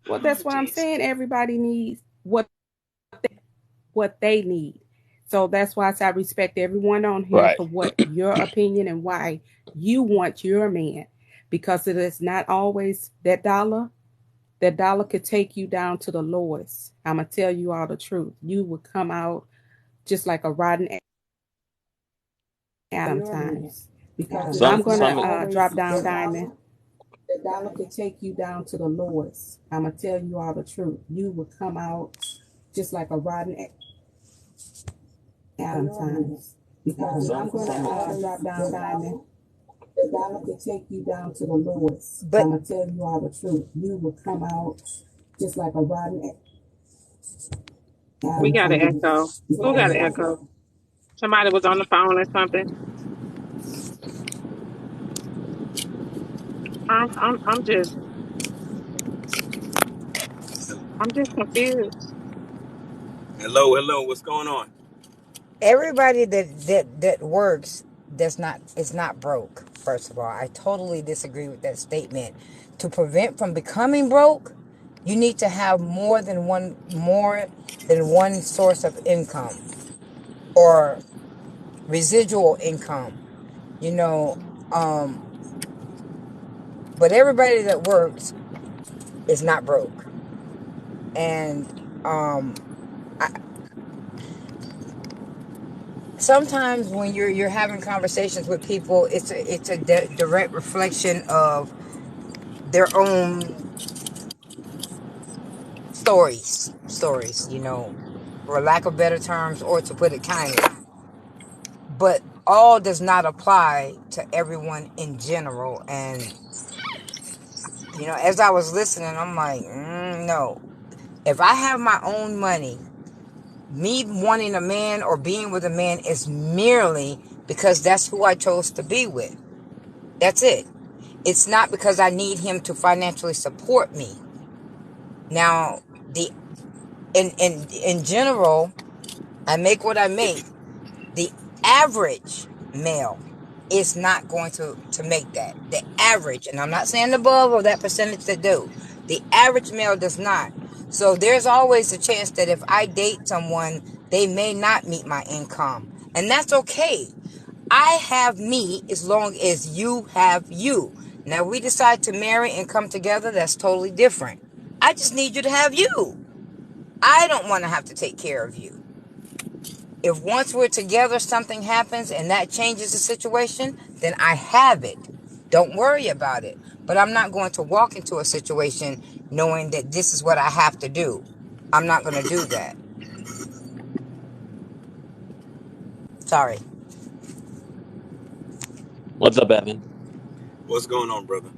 Well, Oh, that's what I'm jeez. saying. Everybody needs what they need. So that's why I respect everyone on here Right. for what your opinion and why you want your man. Because it is not always that dollar. That dollar could take you down to the lowest. I'm gonna tell you all the truth. You would come out just like a rotten egg sometimes. because Some I'm gonna some drop down, Diamond. The dollar could take you down to the lowest. I'm gonna tell you all the truth. You will come out just like a rotten Adam times. Because I'm gonna some drop down, Diamond. The dollar could take you down to the lowest. But I'm gonna tell you all the truth. You will come out just like a rotten We Adam got an times. echo. Who got an echo? Somebody was on the phone or something. I'm just confused. Hello, hello. What's going on? everybody that works does not is not broke. First of all, I totally disagree with that statement. To prevent from becoming broke, you need to have more than one source of income or residual income. You know, but everybody that works is not broke. And I, sometimes when you're having conversations with people, it's a direct reflection of their own stories, for lack of better terms, or to put it kindly. But all does not apply to everyone in general. And as I was listening, I'm like, no. If I have my own money, me wanting a man or being with a man is merely because that's who I chose to be with. That's it. It's not because I need him to financially support me. Now, the in general, I make what I make. The average male is not going to make that. The average, and I'm not saying above or that percentage that do. The average male does not. So there's always a chance that if I date someone, they may not meet my income. And that's okay. I have me as long as you have you. Now, we decide to marry and come together, that's totally different. I just need you to have you. I don't want to have to take care of you. If once we're together, something happens and that changes the situation, then I have it. Don't worry about it. But I'm not going to walk into a situation knowing that this is what I have to do. I'm not going to do that. Sorry. What's up, Evan? What's going on, brother?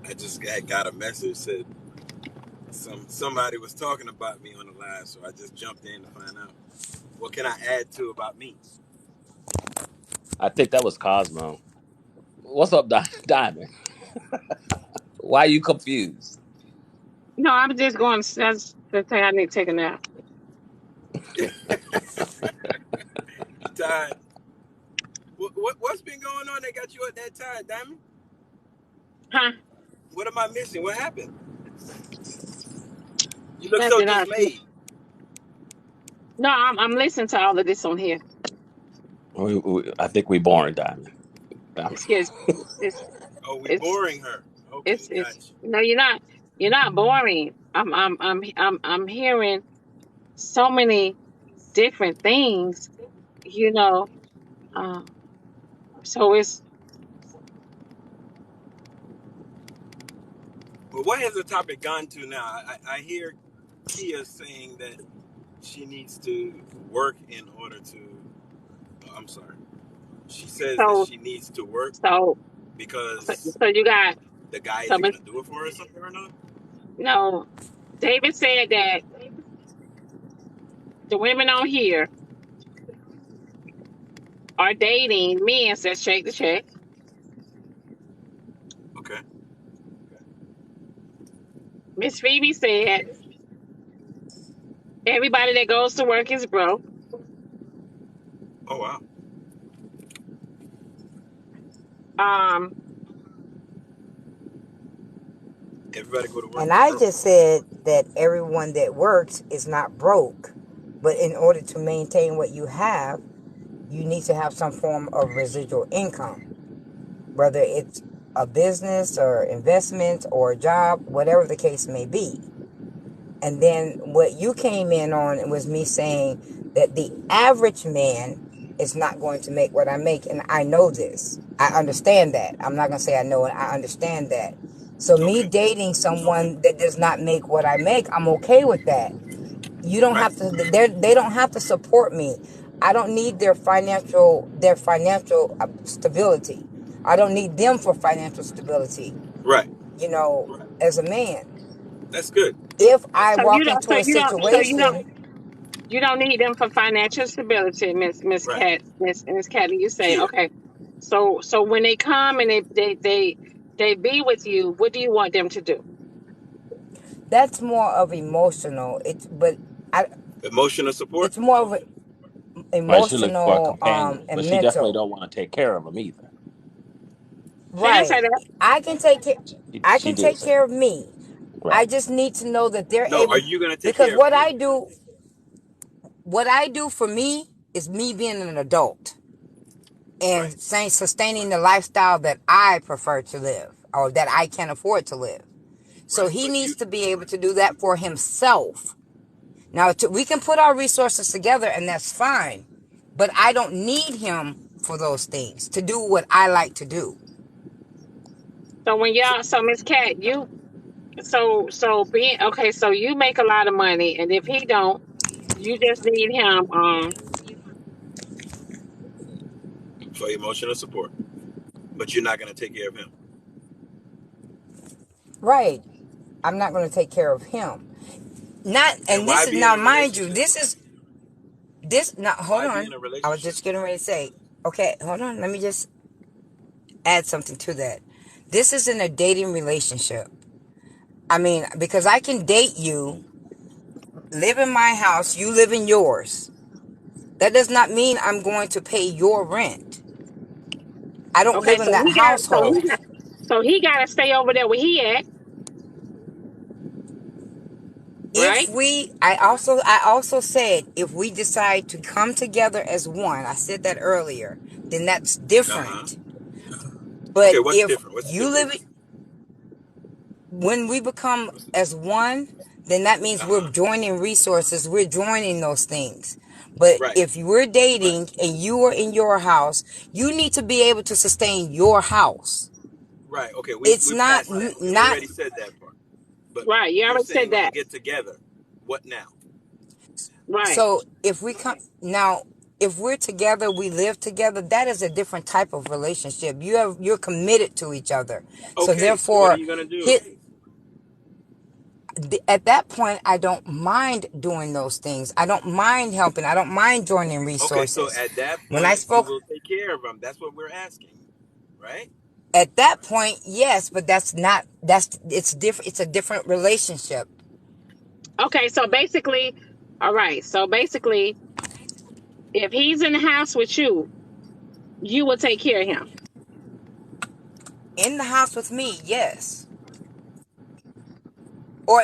I just got a message said somebody was talking about me on the live, so I just jumped in to find out what can I add to about me. I think that was Cosmo. What's up, Diamond? Why are you confused? No, I'm just going to that's the thing I need to take a nap. Tired. What's been going on that got you at that time, Diamond? Huh? What am I missing? What happened? You look so Nothing. dismayed. No, I'm listening to all of this on here. I think we boring, Diamond. It's just it's Oh, we it's boring her. Okay, it's gotcha. no, you're not boring. I'm hearing so many different things, you know. Um, so it's But what has the topic gone to now? I hear Kia saying that she needs to work in order to. Oh, I'm sorry. She says that so she needs to work so because so you got the guy so isn't Miss- gonna do it for her or something or not. no. David said that the women on here are dating men that shake the check. Okay. Miss Phoebe said everybody that goes to work is broke. Oh wow. Um, Everybody go to work And is I broke. just said that everyone that works is not broke. But in order to maintain what you have, you need to have some form of residual income, whether it's a business or investment or a job, whatever the case may be. And then what you came in on was me saying that the average man is not going to make what I make. And I know this. I understand that. I'm not going to say I know it. I understand that. So me Okay. dating someone that does not make what I make, I'm okay with that. You don't Right. have to, they don't have to support me. I don't need their financial stability. I don't need them for financial stability, Right. as a man. That's good. If I So you walk don't. into So a you don't. So you don't. situation, You don't need them for financial stability, Right. Miss Cat. You say Kia. okay. So when they come and they be with you, what do you want them to do? that's more of emotional. I, Emotional support. it's more of a Right? She's looking for a emotional companion, but and she definitely mental. don't want to take care of him either. She didn't say Right. that. I can take care. I She can did take say care of me. I right. just need to know that they're No, are able, you gonna take because care of him? what I do for me is me being an adult Right. and sustaining the lifestyle that I prefer to live or that I can afford to live. So Right. he But needs you. to be able to do that for himself. Now, we can put our resources together and that's fine, but I don't need him for those things to do what I like to do. So when So, y'all, so Miss Cat, so being okay. So you make a lot of money, and if he don't, you just need him. for emotional support, but you're not gonna take care of him. Right. I'm not going to take care of him. Not, Then and this why is be in now, a mind you, relationship? now, hold Why be in on. a I was relationship? just getting ready to say, okay, hold on. Let me just add something to that. This isn't a dating relationship. I mean, because I can date you, live in my house, you live in yours. That does not mean I'm going to pay your rent. I don't Okay, live in so that he got, So, household. so he got to stay over there where he at, right? I also said, if we decide to come together as one, I said that earlier, then that's uh huh. different. Okay, But what's if different? What's the you difference? live, when we become What's the, as one, then that means uh we're huh. joining resources, we're joining those things. But Right. if we're dating and you are in your house, you need to be able to sustain your house. Right. Okay. We It's we not passed that. We not already said that part. But Right. You you're already saying said when you that. get together, what now? Right. So if we come now, if we're together, we live together, that is a different type of relationship. You're committed to each other. So Okay. So what are therefore, you gonna do? hit at that point, I don't mind doing those things. I don't mind helping. I don't mind joining Okay. So resources. at that When I point, you spoke will take care of them. That's what we're asking, right? at that point, yes, but it's different. It's a different relationship. Okay. So basically, all right. So basically, if he's in the house with you, you will take care of him. In the house with me, yes. Or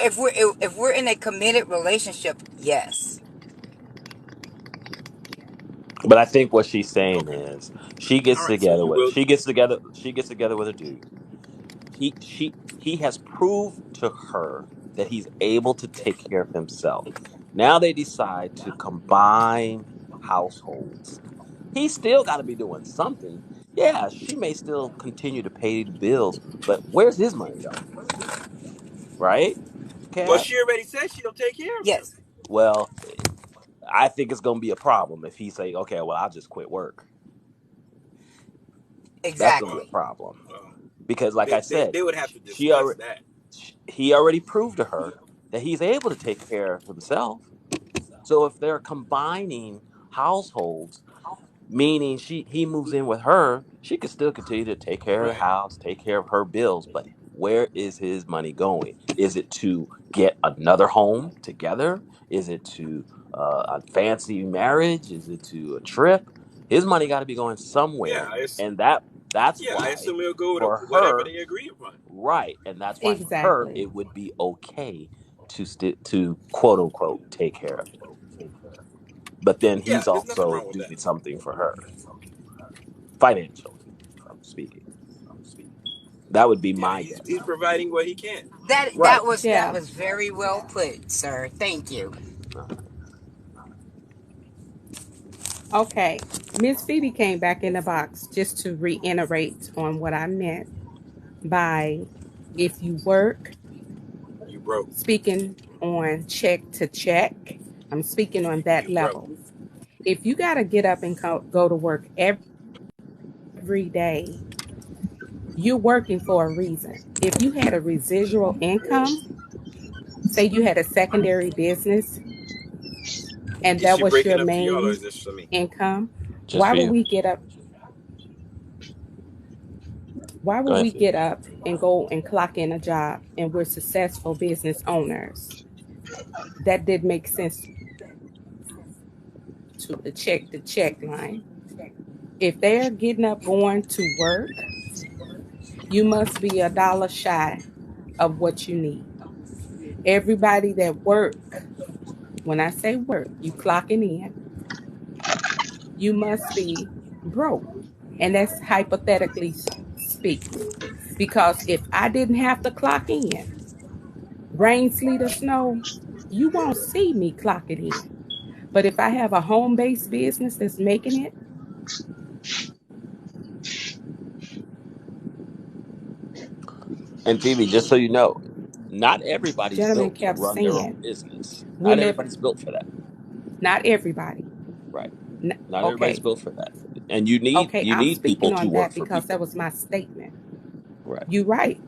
if we're in a committed relationship, yes. But I think what she's saying Okay. is All right. So you will. she gets together with a dude. He has proved to her that he's able to take care of himself. Now they decide to combine households. He's still got to be doing something. Yeah, she may still continue to pay the bills, but where's his money going? Right? Well, Cat? she already said she'll take care of him. Yes, Well, I think it's going to be a problem if he say, "Okay, well, I'll just quit work." That's going to be exactly. a problem Well, because, like they, I they said, they would have to she discuss already that. he already proved to her that he's able to take care of himself. So if they're combining households, meaning he moves in with her, she could still continue to take care of the Right. house, take care of her bills, but where is his money going? Is it to get another home together? Is it to a fancy marriage? Is it to a trip? His money got to be going Yeah. somewhere, and that's I why assume he'll go to for whatever her, they agree upon. right, and that's why for her Exactly. it would be okay to quote unquote take care of him, but then Yeah. he's There's nothing also wrong with that. doing something for her financially. I'm speaking. That would be Yeah. my He's guess. providing what he can. That Right. that was that Yeah. was very well put, sir. Thank you. Uh, Okay. Miss Phoebe came back in the box just to reiterate on what I meant by if you work, You broke. speaking on check to check. I'm speaking on that You broke. level. If you got to get up and go to work every day, you're working for a reason. If you had a residual income, say you had a secondary business and Is that she was your breaking up for y'all or main is this for me? income, Just why for would you. we get up? Why Go would ahead, we Phoebe. get up and go and clock in a job and we're successful business owners? That did make sense to the check line. If they're getting up going to work, you must be a dollar shy of what you need. Everybody that work, when I say work, you clocking in, you must be broke. And that's hypothetically speaking. Because if I didn't have to clock in, rain, sleet, or snow, you won't see me clocking in. But if I have a home based business that's making it, And Phoebe, just so you know, not everybody's gentlemen built to kept run their own saying, business. we Not live, everybody's built for that. not everybody. Right. Not everybody's Okay. built for that. And you need Okay. you I'm need speaking people to on work that for because that people. was my statement. Right. You right.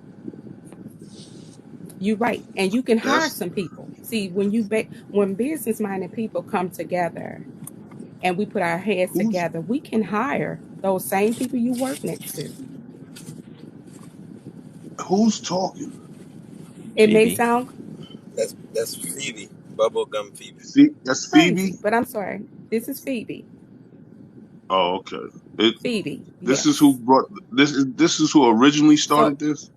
You right. And you can hire That's some people. See, when business minded people come together and we put our heads who's together, we can hire those same people you work next to. who's talking. It may Phoebe. sound That's Phoebe. Bubblegum Phoebe. That's Phoebe. crazy, but I'm sorry. This is Phoebe. Oh, okay. It Phoebe, this is who yes. brought this is who originally So started this.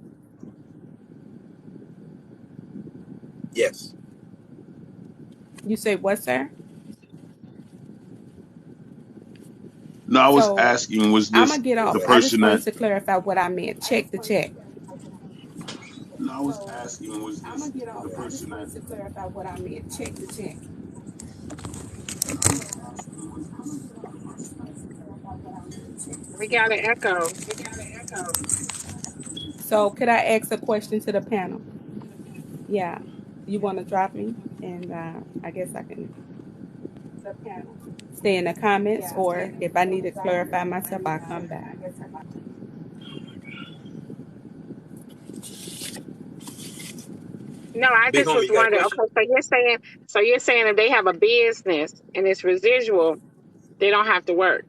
Yes. you say what, sir? No, I was So asking, was I'm this gonna get Yes, the off. sir. I just person that? wanted to clarify what I meant. Check the check. No, I was So asking, was I'm gonna this get off. the I just person that? wanted to clarify what I meant. Check the check. No, I was asking, was I'm gonna this get the off. I just person that? wanted to clarify what I meant. Check the We check. got an echo. So could I ask a question to the panel? Yeah. You want to drop me? And I guess I can stay in the comments, or if I need to clarify myself, I'll come back. No, I Big just homie, was you got a wondering. question? Okay, so you're saying if they have a business and it's residual, they don't have to work.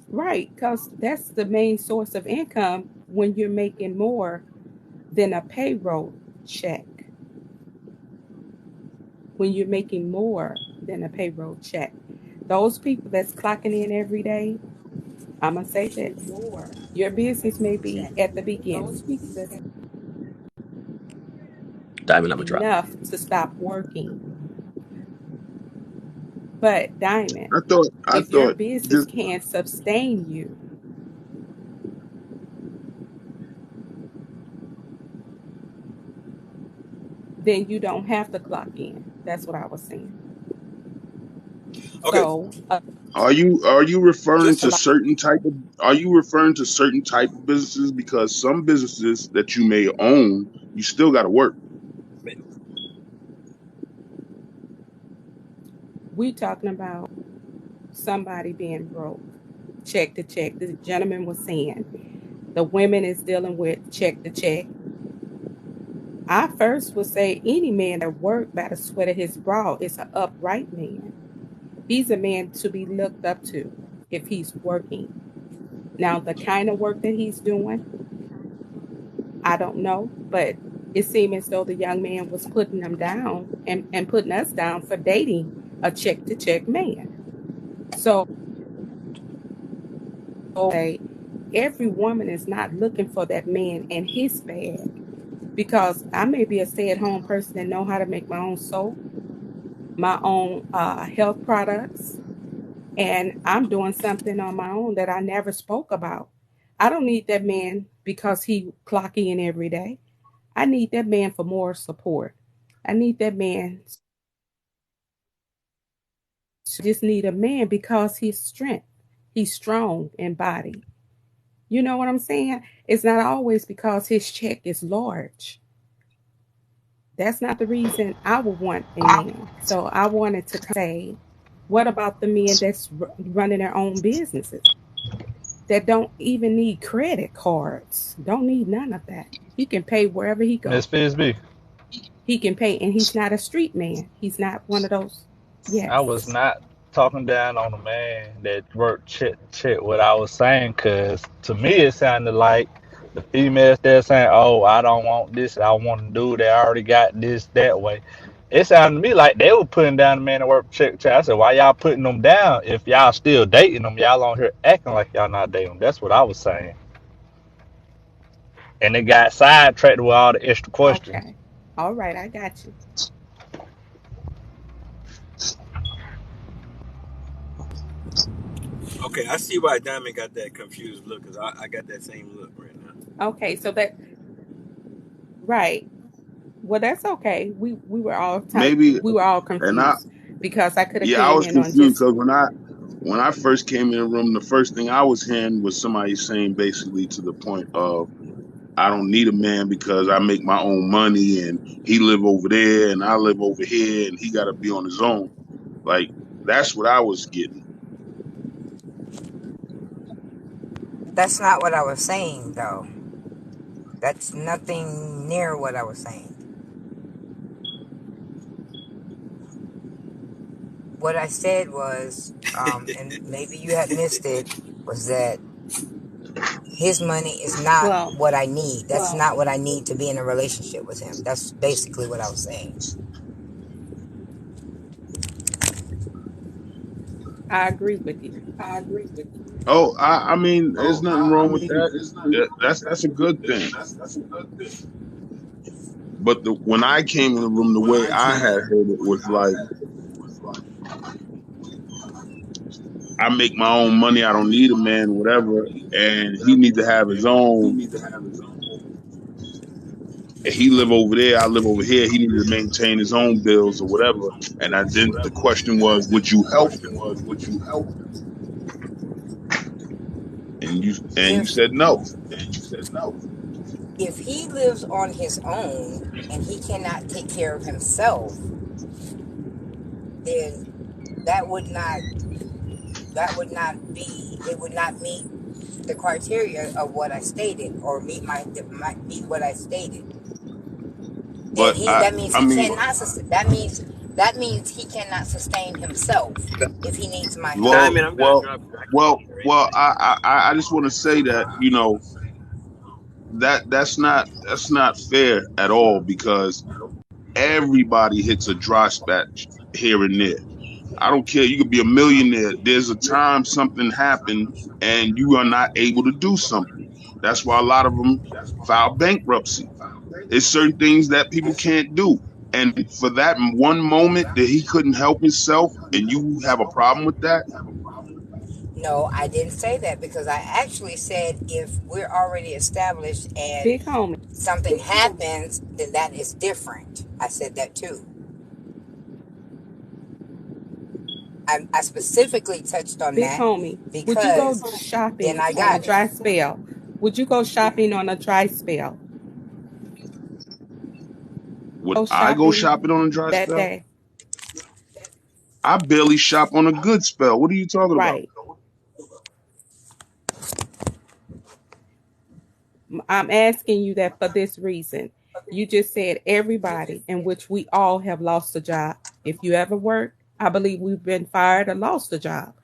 Right, because that's the main source of income when you're making more than a payroll check. When you're making more than a payroll check. Those people that's clocking in every day, I'm going to say this. Your business may be at the beginning Diamond, I'm a drop. enough to stop working. But, Diamond, I if your thought business this. can sustain you, then you don't have to clock in. That's what I was saying. Okay, So, Are you referring just a to lot, certain type of are you referring to certain type of businesses? Because some businesses that you may own, you still got to work. we talking about somebody being broke, check to check. The gentleman was saying the women is dealing with check to check. I first would say any man that work by the sweat of his brow is an upright man. He's a man to be looked up to if he's working. Now, the kind of work that he's doing, I don't know, but it seemed as though the young man was putting them down and putting us down for dating a check to check man. So, every woman is not looking for that man and his bag because I may be a stay at home person and know how to make my own soap, my own health products, and I'm doing something on my own that I never spoke about. I don't need that man because he clock in every day. I need that man for more support. I need that man just need a man because he's strength. He's strong in body. You know what I'm saying? It's not always because his check is large. That's not the reason I would want a man. So I wanted to say, what about the men that's running their own businesses that don't even need credit cards? Don't need none of that. He can pay wherever he Miss go. Fizby, He can pay, and he's not a street man. He's not one of those. I was Yes. not talking down on a man that worked check what I was saying, cause to me it sounded like the females there saying, "Oh, I don't want this. I want to do that. I already got this that way." It sounded to me like they were putting down the man that worked check. I said, "Why y'all putting them down if y'all still dating them? Y'all on here acting like y'all not dating them." That's what I was saying, and it got sidetracked with all the extra questions. Okay. All right. I got you. Okay, I see why Diamond got that confused look, because I got that same look right now. Okay. So that right. Well, that's okay. We were all Maybe, we were all and I, confused because I could have yeah, I came was in on confused just because when I first came in the room, the first thing I was hearing was somebody saying basically to the point of, I don't need a man because I make my own money and he live over there and I live over here and he got to be on his own. Like, that's what I was getting. That's not what I was saying, though. That's nothing near what I was saying. What I said was, and maybe you had missed it, was that his money is not well, what I need. That's not what I need to be in a relationship with him. That's basically what I was saying. I agree with you. Oh, I mean, there's nothing wrong with that. That's a good thing. But when I came in the room, the way I had heard it was like, I make my own money. I don't need a man, whatever. And he needs to have his own. And he live over there. I live over here. He needs to maintain his own bills or whatever. And then the question was, would you help him? And you If said no. if he lives on his own and he cannot take care of himself, then that would not be, it would not meet the criteria of what I stated, or meet meet what I stated. And But that means I he mean, cannot that means he cannot sustain himself if he needs my help. well, Diamond, I'm gonna well, drop you. I can't well, hear you right well. now. I just want to say that that's not fair at all because everybody hits a dry patch here and there. I don't care. You could be a millionaire. There's a time something happened and you are not able to do something. That's why a lot of them file bankruptcy. It's certain things that people can't do. And for that one moment that he couldn't help himself and you have a problem with that, No, I didn't say that, because I actually said if we're already established and Big homie, something happens, then that is different. I said that too. I specifically touched on big that homie. Would you go because then shopping I on a got it. dry spell? Would you go shopping on a dry spell? would Go I go shopping shopping on a dry that spell? day. I barely shop on a good spell. What are you talking about? Right. I'm asking you that for this reason. You just said everybody, in which we all have lost a job. If you ever work, I believe we've been fired or lost a job.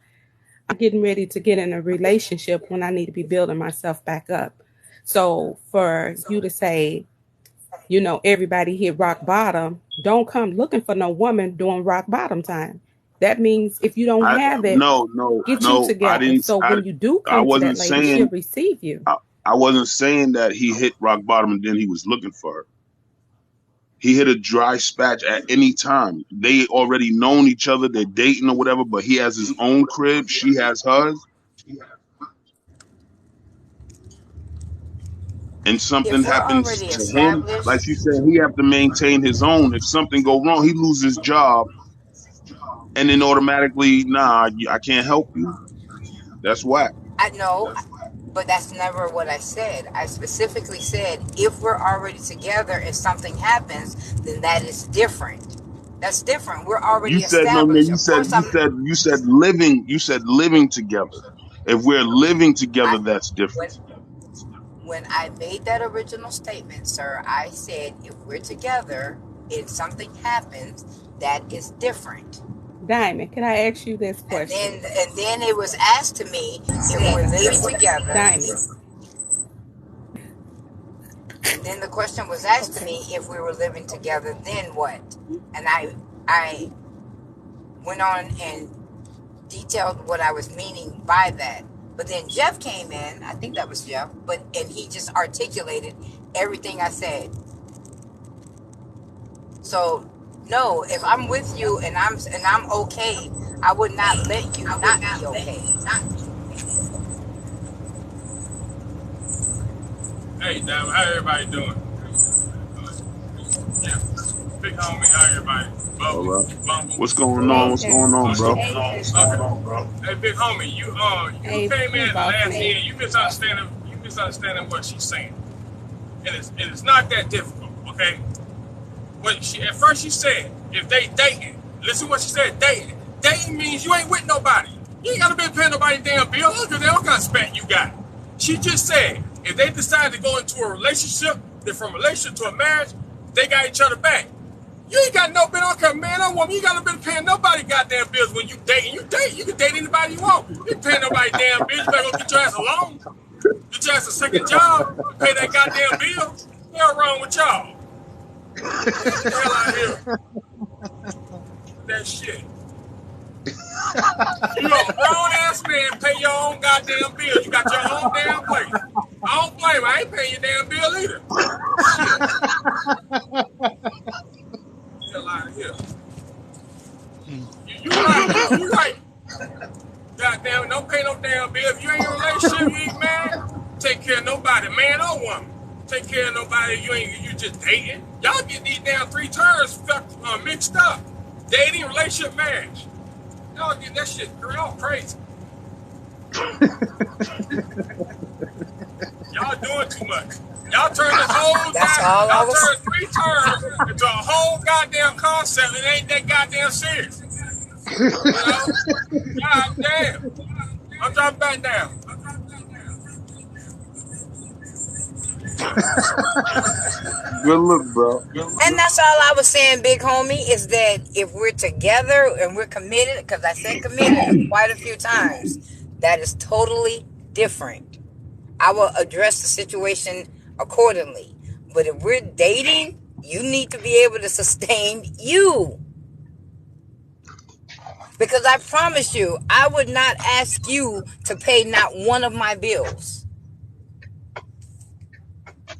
I'm getting ready to get in a relationship when I need to be building myself back up. So for you to say, everybody hit rock bottom, don't come looking for no woman during rock bottom time. That means if you don't I have it, no no get you no. I together. didn't. So when you do I come to that wasn't lady, she'll saying. receive you. I wasn't saying that he hit rock bottom and then he was looking for her. He hit a dry patch at any time. They already known each other. They're dating or whatever. But he has his own crib. She has hers. And something If we're happens already to him, like established, you said, he have to maintain his own. If something go wrong, he loses his job. and then automatically, nah, I can't help you. That's whack. I know, but that's never what I said. I specifically said if we're already together and something happens, then that is different. That's different. We're You already said no, no. established. You Of said course, you said you said living. You said living together. If we're living together, I that's different. when I made that original statement, sir, I said if we're together and something happens, that is different. Diamond, can I ask you this question? And then it was asked to me if we're living together. Diamond. And then the question was asked to Okay. me if we were living together, then what? And I went on and detailed what I was meaning by that. But then Jeff came in, I think that was Jeff, and he just articulated everything I said. So no, if I'm with you and I'm okay, I would not let you not be okay. Hey, Dam, how everybody doing? Yeah. Big homie, how everybody? All Bubble, right. Bumble. What's going on? What's going on, bro? Okay. Hey, big homie, you came in last year. You misunderstanding what she's saying, and it's not that difficult. Okay. At first she said if they dating, listen what she said. Dating means you ain't with nobody. You ain't gotta be paying nobody damn bills because they don't got spent. You got it. She just said if they decide to go into a relationship, then from a relationship to a marriage, they got each other back. You ain't got no bill. I don't care, man or woman. You gotta be paying nobody goddamn bills when you dating. You date. You can date anybody you want. You ain't paying nobody damn bills. You better go get your ass a loan. Get your ass a second job. Pay that goddamn bill. What's wrong with y'all? Get the hell out of here. That shit. You a grown ass man, pay your own goddamn bills. You got your own damn place. I don't blame her. I ain't paying your damn bill either. Shit. Get the hell out of here. You right. Goddamn, don't pay no damn bill. If you ain't in a relationship, you ain't married, take care of nobody, man or woman. Take care of nobody. You just dating. Y'all get these damn 3 terms mixed up. Dating, relationship, marriage. Y'all get that shit all crazy. Y'all doing too much. Y'all turn this whole y'all turn 3 terms into a whole goddamn concept and it ain't that goddamn serious. You know? God damn. I'm dropping back down. Good look, bro. And that's all I was saying, big homie, is that if we're together and we're committed, because I said committed quite a few times, that is totally different. I will address the situation accordingly. But if we're dating, you need to be able to sustain you. Because I promise you, I would not ask you to pay not one of my bills.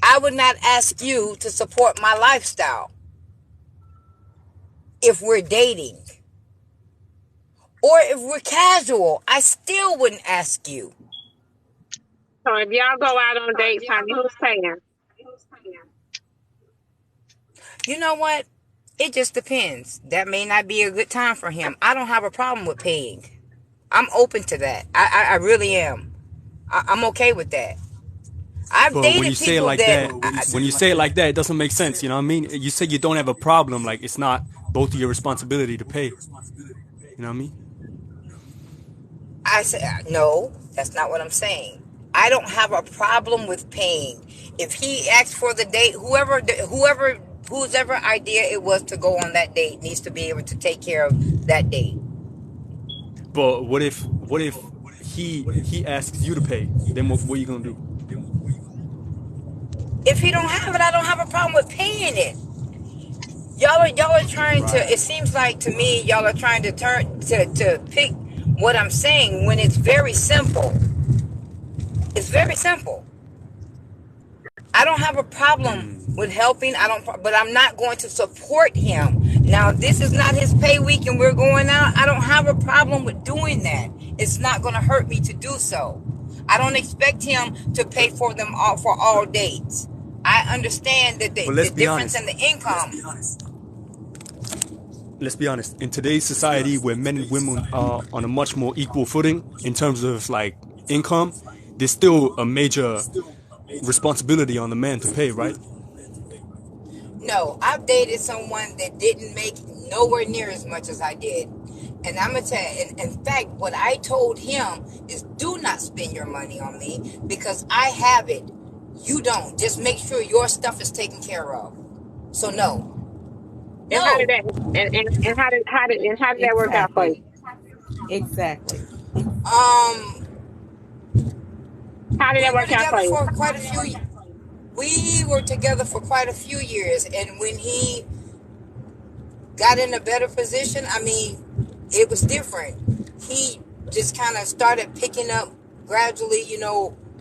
I would not ask you to support my lifestyle if we're dating. Or if we're casual, I still wouldn't ask you. So if y'all go out on dates, honey, who's paying? You know what? It just depends. That may not be a good time for him. I don't have a problem with paying. I'm open to that. I really am. I'm okay with that. I've But dated when you say it people like that. when you say it like that, it doesn't make sense. You know what I mean? You say you don't have a problem, like it's not both of your responsibility to pay. You know what I mean? I say no. That's not what I'm saying. I don't have a problem with paying. If he asks for the date, whose idea it was to go on that date needs to be able to take care of that date. But what if he asks you to pay? Then what are you gonna do? If he don't have it, I don't have a problem with paying it. Y'all are trying to. It seems like to me, y'all are trying to to pick what I'm saying when it's very simple. It's very simple. I don't have a problem with helping. But I'm not going to support him. Now, this is not his pay week and we're going out. I don't have a problem with doing that. It's not going to hurt me to do so. I don't expect him to pay for them all for all dates. I understand that the difference in the income. let's be honest, in today's society where men and women are on a much more equal footing in terms of like income, there's still a major responsibility on the man to pay, right? No, I've dated someone that didn't make nowhere near as much as I did. And I'm going to tell you, in fact, what I told him is do not spend your money on me because I have it. You don't. Just make sure your stuff is taken care of. So no. And how did No. that how did that work out for you? Exactly. Exactly. Um, How did we that were work out for together you? for quite a few we were together for quite a few years, and when he got in a better position, I mean, it was different. He just kind of started picking up gradually,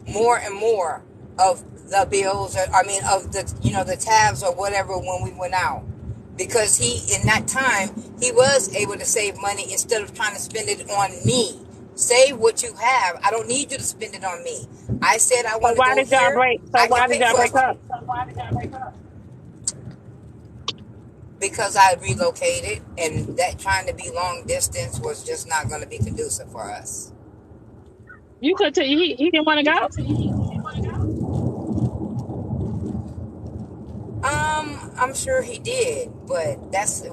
more and more of the bills, of the tabs or whatever when we went out. Because in that time, he was able to save money instead of trying to spend it on me. Save what you have. I don't need you to spend it on me. I said I So want to why go did y'all here. break so I can why did pay y'all for break it up? because I relocated, and that trying to be long distance was just not going to be conducive for us. You could tell he didn't want to go? I'm sure he did, but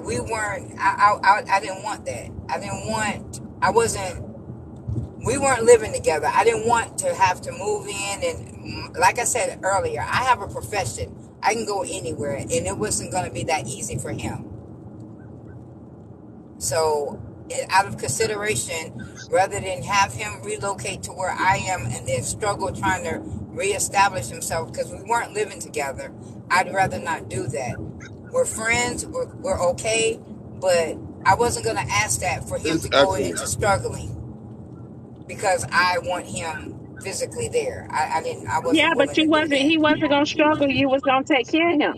we weren't. I didn't want that. We weren't living together. I didn't want to have to move in, and like I said earlier, I have a profession. I can go anywhere, and it wasn't going to be that easy for him. So, out of consideration, rather than have him relocate to where I am and then struggle trying to reestablish himself because we weren't living together, I'd rather not do that. We're friends, we're okay, but I wasn't going to ask that for him It's to go excellent. into struggling because I want him physically there. I Yeah, wasn't but willing to do he that. wasn't gonna struggle, you was gonna take care of him.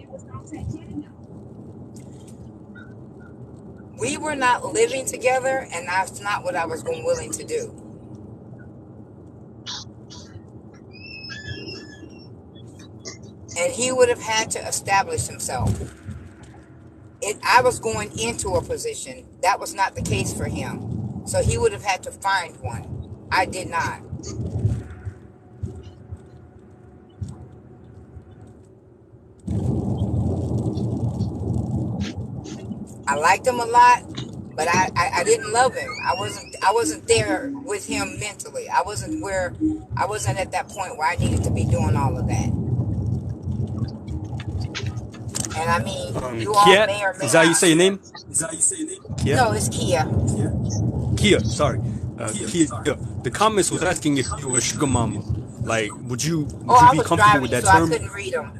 We were not living together, and that's not what I was willing to do. And he would have had to establish himself. I was going into a position that was not the case for him, so he would have had to find one. I did not. I liked him a lot, but I didn't love him. I wasn't there with him mentally. I wasn't at that point where I needed to be doing all of that. And I mean, you all Kiet, may or may is that how you say not. your name? Kiet? No, it's Kia. Kia, sorry. Kia. The comments was asking if you were a sugar mama. Like, would you I be was comfortable with driving, that so I term? couldn't read them.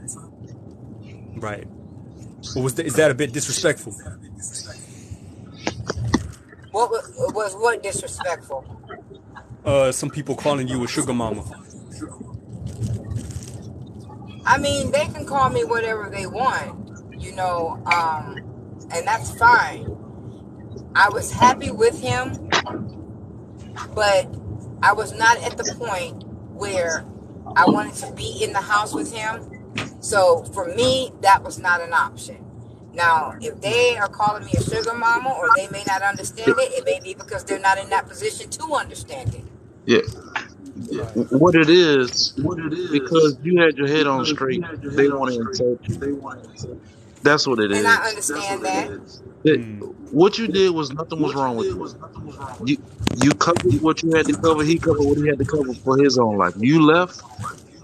Right. Or is that a bit disrespectful? What disrespectful? Some people calling you a sugar mama. I mean, they can call me whatever they want, and that's fine. I was happy with him, but I was not at the point where I wanted to be in the house with him. So for me, that was not an option. Now, if they are calling me a sugar mama or they may not understand it, it may be because they're not in that position to understand it. Yeah. Right. What it is, because you had your head on straight, they want to insult you. That's what it And I is. understand that. What you did was nothing was wrong with you. You covered what you had to cover. He covered what he had to cover for his own life. You left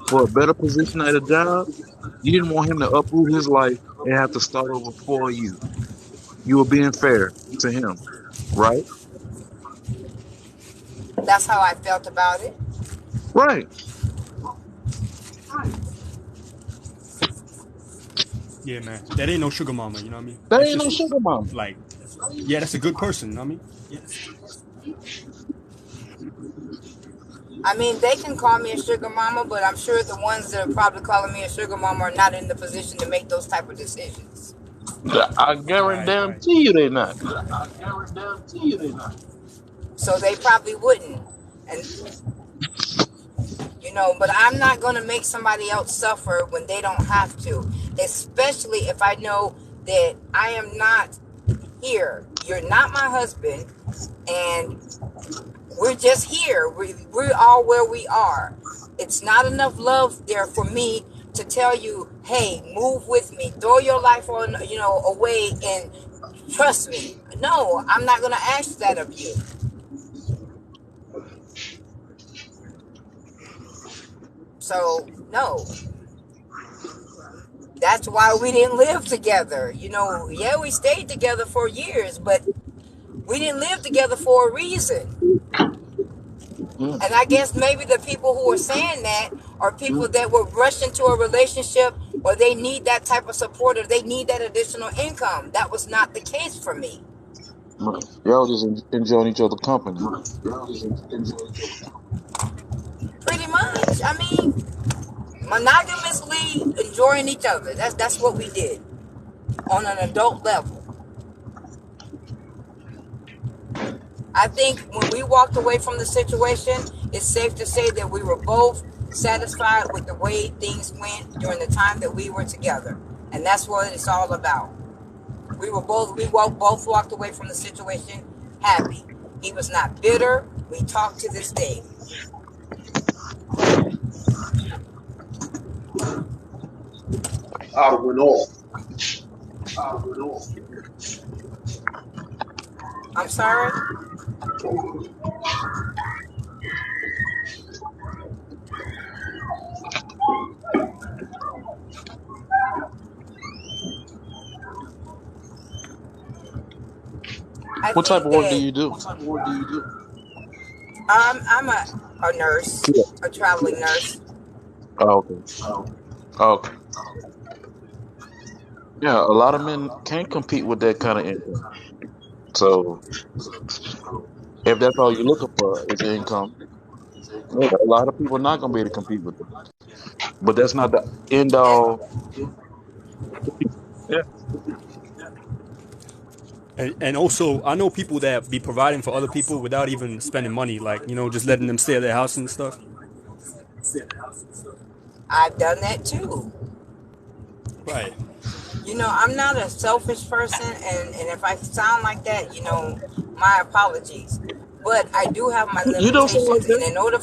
for a better position at a job. You didn't want him to uproot his life and have to start over for you. You were being fair to him, right? That's how I felt about it. Right. Yeah, man. That ain't no sugar mama, you know what I mean? That That's ain't no just sugar mama. like, yeah, that's a good person, you know what I mean? I mean, they can call me a sugar mama, but I'm sure the ones that are probably calling me a sugar mama are not in the position to make those type of decisions. I guarantee you they're not. So they probably wouldn't. And but I'm not going to make somebody else suffer when they don't have to, especially if I know that I am not here. you're not my husband, and we're just here. We're all where we are. It's not enough love there for me to tell you, hey, move with me, throw your life on, away, and trust me. No, I'm not going to ask that of you. So, no. That's why we didn't live together. Yeah, we stayed together for years, but we didn't live together for a reason. Mm. And I guess maybe the people who are saying that are people that were rushed into a relationship, or they need that type of support, or they need that additional income. That was not the case for me. Right. Y'all just enjoying each other's company. Pretty much. I mean, monogamously enjoying each other. That's what we did on an adult level. I think when we walked away from the situation, it's safe to say that we were both satisfied with the way things went during the time that we were together. And that's what it's all about. We both walked away from the situation happy. He was not bitter. We talk to this day. I went off. I'm sorry? What type of work do you do? I'm a nurse, Yeah. a traveling nurse. Oh, okay. Okay. Yeah, a lot of men can't compete with that kind of income. So if that's all you're looking for is income, yeah, a lot of people are not gonna be able to compete with it. But that's not the end all. Yeah. And also, I know people that be providing for other people without even spending money, like, just letting them stay at their house and stuff. I've done that too. Right. I'm not a selfish person, and if I sound like that, my apologies. But I do have my You don't sound like limitations, and that. in order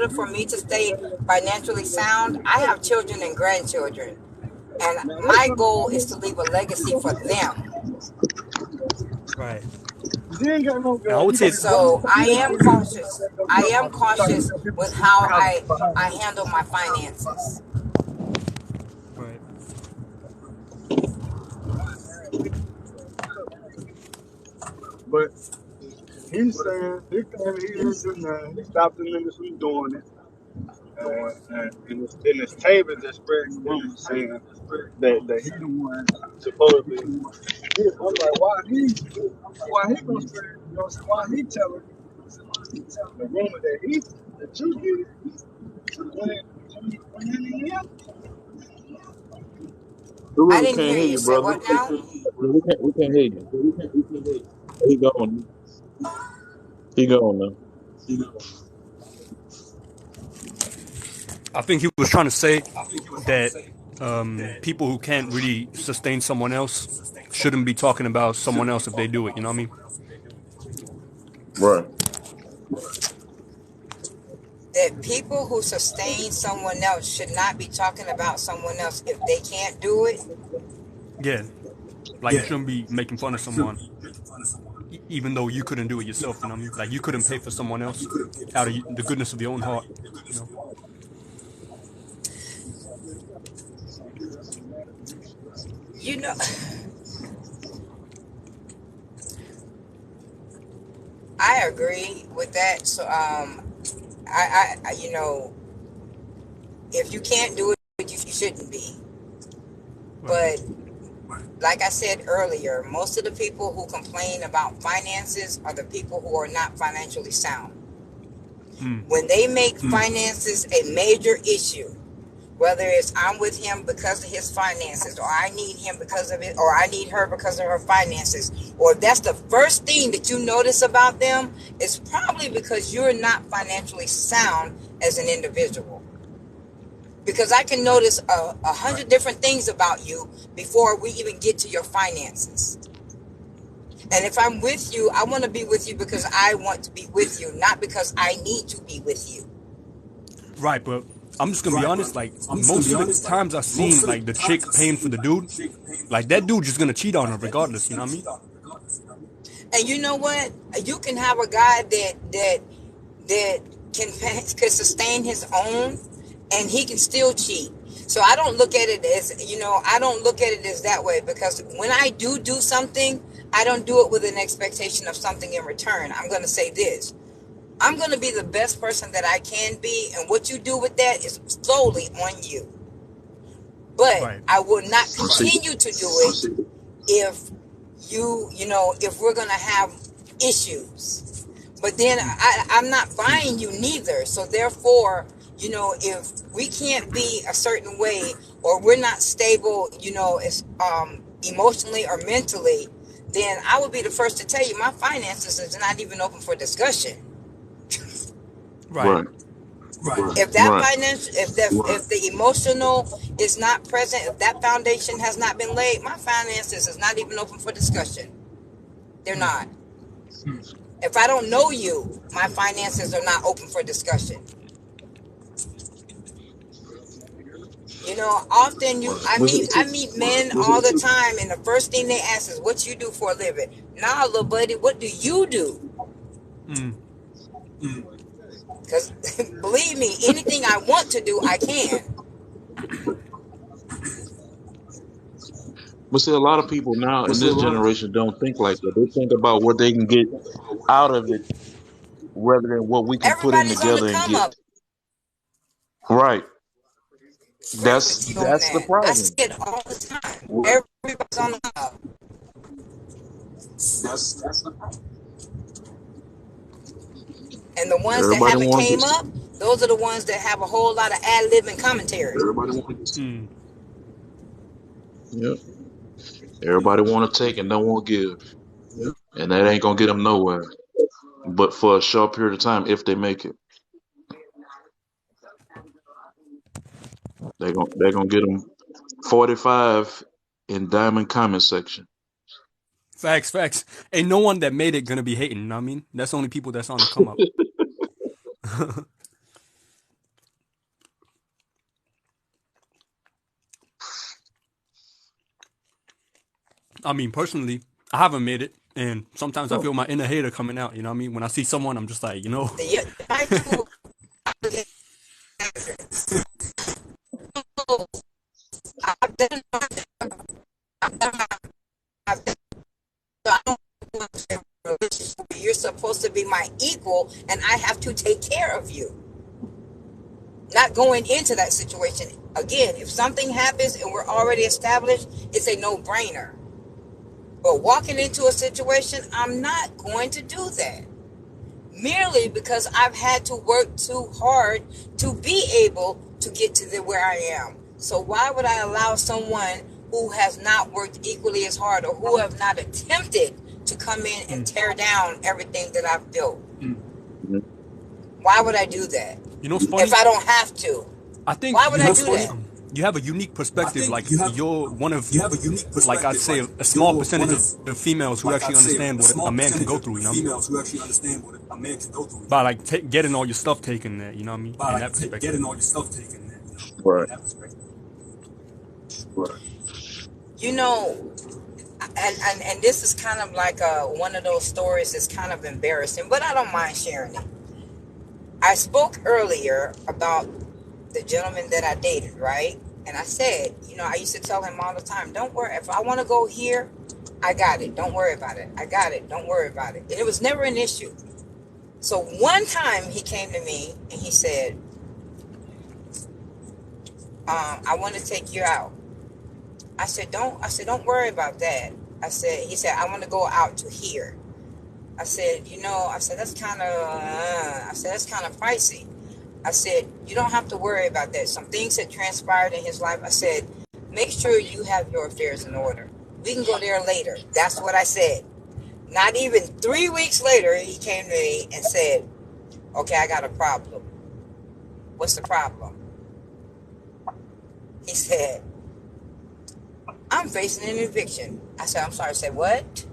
for me to stay financially sound, I have children and grandchildren, and my goal is to leave a legacy for them. Right. You ain't got no And I girl. would You say, gonna So I am cautious. I am start cautious telling people with how houses behind I you. handle my finances. right. But he's saying he didn't do nothing. He stopped the niggas from doing it. And it's Tavis that spread the rumors saying that he the one supposedly. I'm like, why he gonna spread? Why he telling the rumor that you did when it ain't him? We I really didn't can't hear hear you you, say brother. what now? We can't hear you. He going. He going now. I think he was trying to say that people who can't really sustain someone else shouldn't be talking about someone else if they do it. You know what I mean? Right. That people who sustain someone else should not be talking about someone else if they can't do it. Yeah. Like you shouldn't be making fun of someone, even though you couldn't do it yourself. You know what I mean? Like you couldn't pay for someone else out of the goodness of your own heart. You know? You know, I agree with that. So, if you can't do it, you shouldn't be. Right. But like I said earlier, most of the people who complain about finances are the people who are not financially sound. When they make finances a major issue, whether it's I'm with him because of his finances, or I need him because of it, or I need her because of her finances, or if that's the first thing that you notice about them, it's probably because you're not financially sound as an individual. Because I can notice 100 different things about you before we even get to your finances. And if I'm with you, I want to be with you because I want to be with you, not because I need to be with you. Right, but I'm just gonna be honest. Like most of the times I've seen like the chick paying for the dude, like that dude just gonna cheat on her regardless. You know what I mean? And you know what? You can have a guy that can sustain his own, and he can still cheat. So I don't look at it as, I don't look at it as that way, because when I do something, I don't do it with an expectation of something in return. I'm going to say this. I'm going to be the best person that I can be, and what you do with that is solely on you. But Right. I will not continue to do it if if we're going to have issues. But then I'm not buying you neither. So therefore, if we can't be a certain way, or we're not stable, emotionally or mentally, then I would be the first to tell you my finances is not even open for discussion. Right. If that Right. finance, if the emotional is not present, if that foundation has not been laid, my finances is not even open for discussion. They're not. If I don't know you, my finances are not open for discussion. Often I meet men all the time, and the first thing they ask is, "What you do for a living?" Nah, little buddy, what do you do? Because believe me, anything I want to do, I can. But see, a lot of people now in this generation don't think like that. They think about what they can get out of it rather than what we can put in Everybody's on the together and come get. up. Right. Agree That's with you on the that. I see problem. it all the time. Everybody's on the come up. And the ones that Everybody haven't want came this. up, those are the ones that have a whole lot of ad-lib and commentary. Everybody want this. Yep. Everybody want to take and don't want to give, and that ain't gonna get them nowhere. But for a short period of time, if they make it, they're gonna get them 45 in diamond comment section. Facts. Ain't no one that made it gonna be hating. You know what I mean? That's only people that's on the come up. I mean, personally, I haven't made it, and sometimes I feel my inner hater coming out. You know what I mean? When I see someone, I'm just like, I've done You're supposed to be my equal, and I have to take care of you. Not going into that situation. Again, if something happens and we're already established, it's a no-brainer. But walking into a situation, I'm not going to do that. Merely because I've had to work too hard to be able to get to where I am. So why would I allow someone who has not worked equally as hard, or who have not attempted to come in and tear down everything that I've built? Why would I do that? You know what's funny? If I don't have to. I think why would I do that? You have a unique perspective. Like you're one of, like I'd say, a small percentage of females who actually understand what a man can go through. You know, by like getting all your stuff taken there. You know what I mean? In that perspective. Right. And this is kind of like one of those stories that's kind of embarrassing, but I don't mind sharing it. I spoke earlier about the gentleman that I dated, right? And I said, I used to tell him all the time, don't worry, if I want to go here, I got it. Don't worry about it. I got it. Don't worry about it. And it was never an issue. So one time he came to me and he said, I want to take you out. I said, don't worry about that. He said, I want to go out to here. I said, that's kind of pricey. I said, you don't have to worry about that. Some things had transpired in his life. I said, make sure you have your affairs in order. We can go there later. That's what I said. Not even 3 weeks later, he came to me and said, okay, I got a problem. What's the problem? He said, I'm facing an eviction. I said, I'm sorry. I said, what?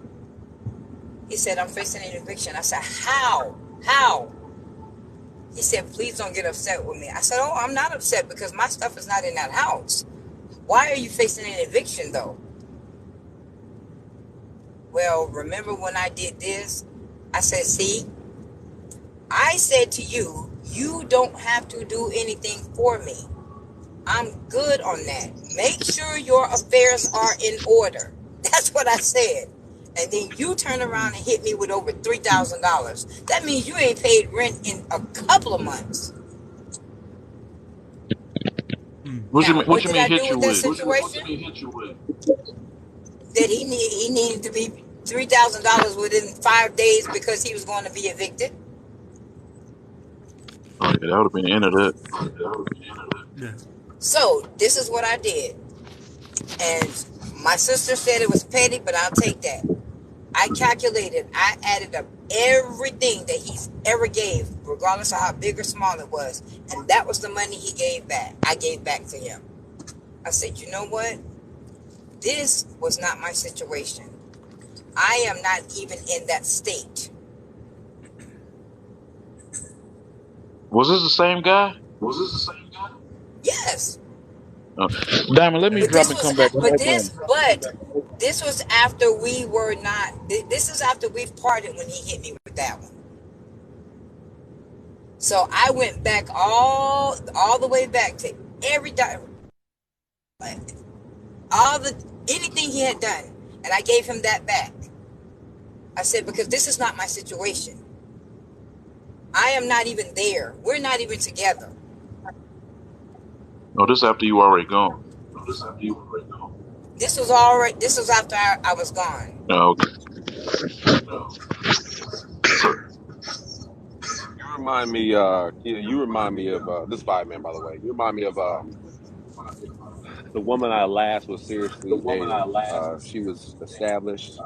He said, I'm facing an eviction. I said, how? How? He said, please don't get upset with me. I said, oh, I'm not upset because my stuff is not in that house. Why are you facing an eviction though? Well, remember when I did this? I said, see, I said to you, you don't have to do anything for me. I'm good on that. Make sure your affairs are in order. That's what I said. And then you turn around and hit me with over $3,000. That means you ain't paid rent in a couple of months. What you Now, mean? what What you did mean? I do Hit you with that with? situation? That he needed to be $3,000 within 5 days because he was going to be evicted. Oh yeah, that would have been the end of that. Yeah. So this is what I did. And my sister said it was petty, but I'll take that. I calculated, I added up everything that he's ever gave, regardless of how big or small it was. And that was the money he gave back. I gave back to him. I said, you know what? This was not my situation. I am not even in that state. Was this the same guy? Yes. Uh, Diamond, let me But drop this and was, come back. this was after we were not, this is after we've parted when he hit me with that one. So I went back all the way back to every all the anything he had done, and I gave him that back. I said, because this is not my situation. I am not even there. We're not even together. No, this after you already gone. This was already. This was after I was gone. Oh, okay. You remind me of this five man, by the way. You remind me of the woman I last was seriously dating. She was established.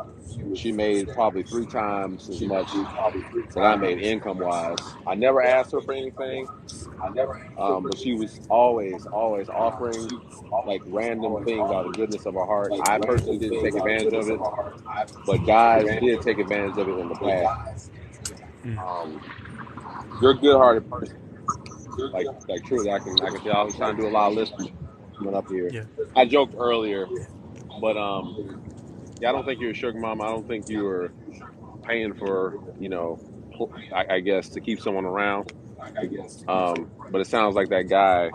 She made probably three times as much that I made income wise. I never asked her for anything, but she was always offering like random things out of the goodness of her heart. I personally didn't take advantage of it, but guys did take advantage of it in the past. Um, you're a good-hearted person, like truly. I can tell. I was trying to do a lot of listening coming up here. Yeah. I joked earlier, but yeah, I don't think you're a sugar mama. I don't think you're paying for I guess to keep someone around. But it sounds like that guy.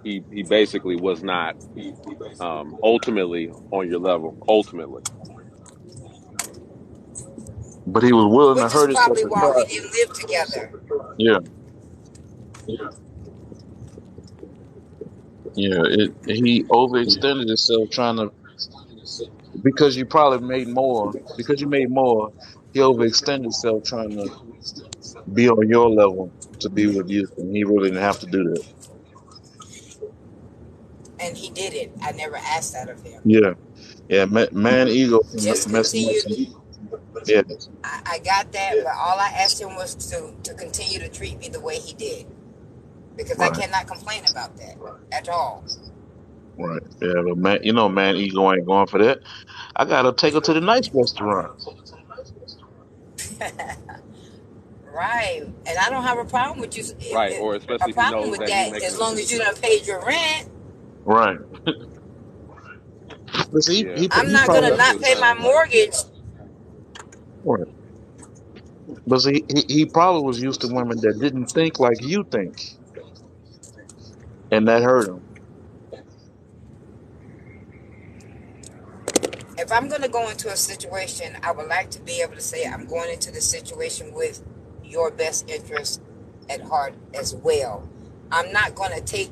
He basically was not ultimately on your level. Ultimately, But he was willing to Which is hurt himself probably to why try. we didn't live together. Yeah, yeah. He overextended himself trying to because you probably made more. Because you made more, he overextended himself trying to be on your level to be with you, and he really didn't have to do that. And he did it. I never asked that of him. Yeah, yeah. Man ego can Just mess him up. continued. Yeah, I got that, but all I asked him was to continue to treat me the way he did. Because I right, cannot complain about that at all. right. Yeah, but man, ego ain't going for that. I gotta take her to the nice restaurant. Right. And I don't have a problem with you, right? Or a especially if he problem knows with that you're that making as a long as you done paid your rent. Right. But see, yeah. I'm he not going to probably That's what not it pay my sounds like. mortgage. right. But see, he probably was used to women that didn't think like you think, and that hurt him. If I'm going to go into a situation, I would like to be able to say I'm going into the situation with your best interest at heart as well. I'm not going to take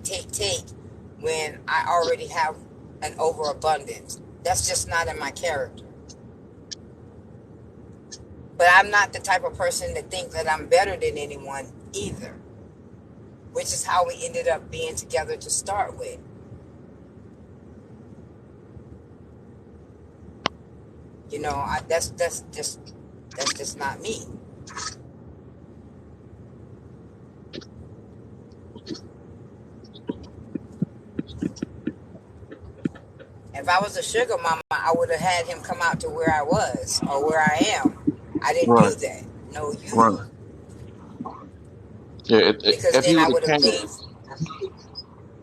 when I already have an overabundance. That's just not in my character. But I'm not the type of person that thinks that I'm better than anyone either, which is how we ended up being together to start with. You know, that's just not me. If If I was a sugar mama, I would have had him come out to where I was or where I am. I didn't Right, do that. No, right. you, Yeah, because if he then I would would have have came, gave.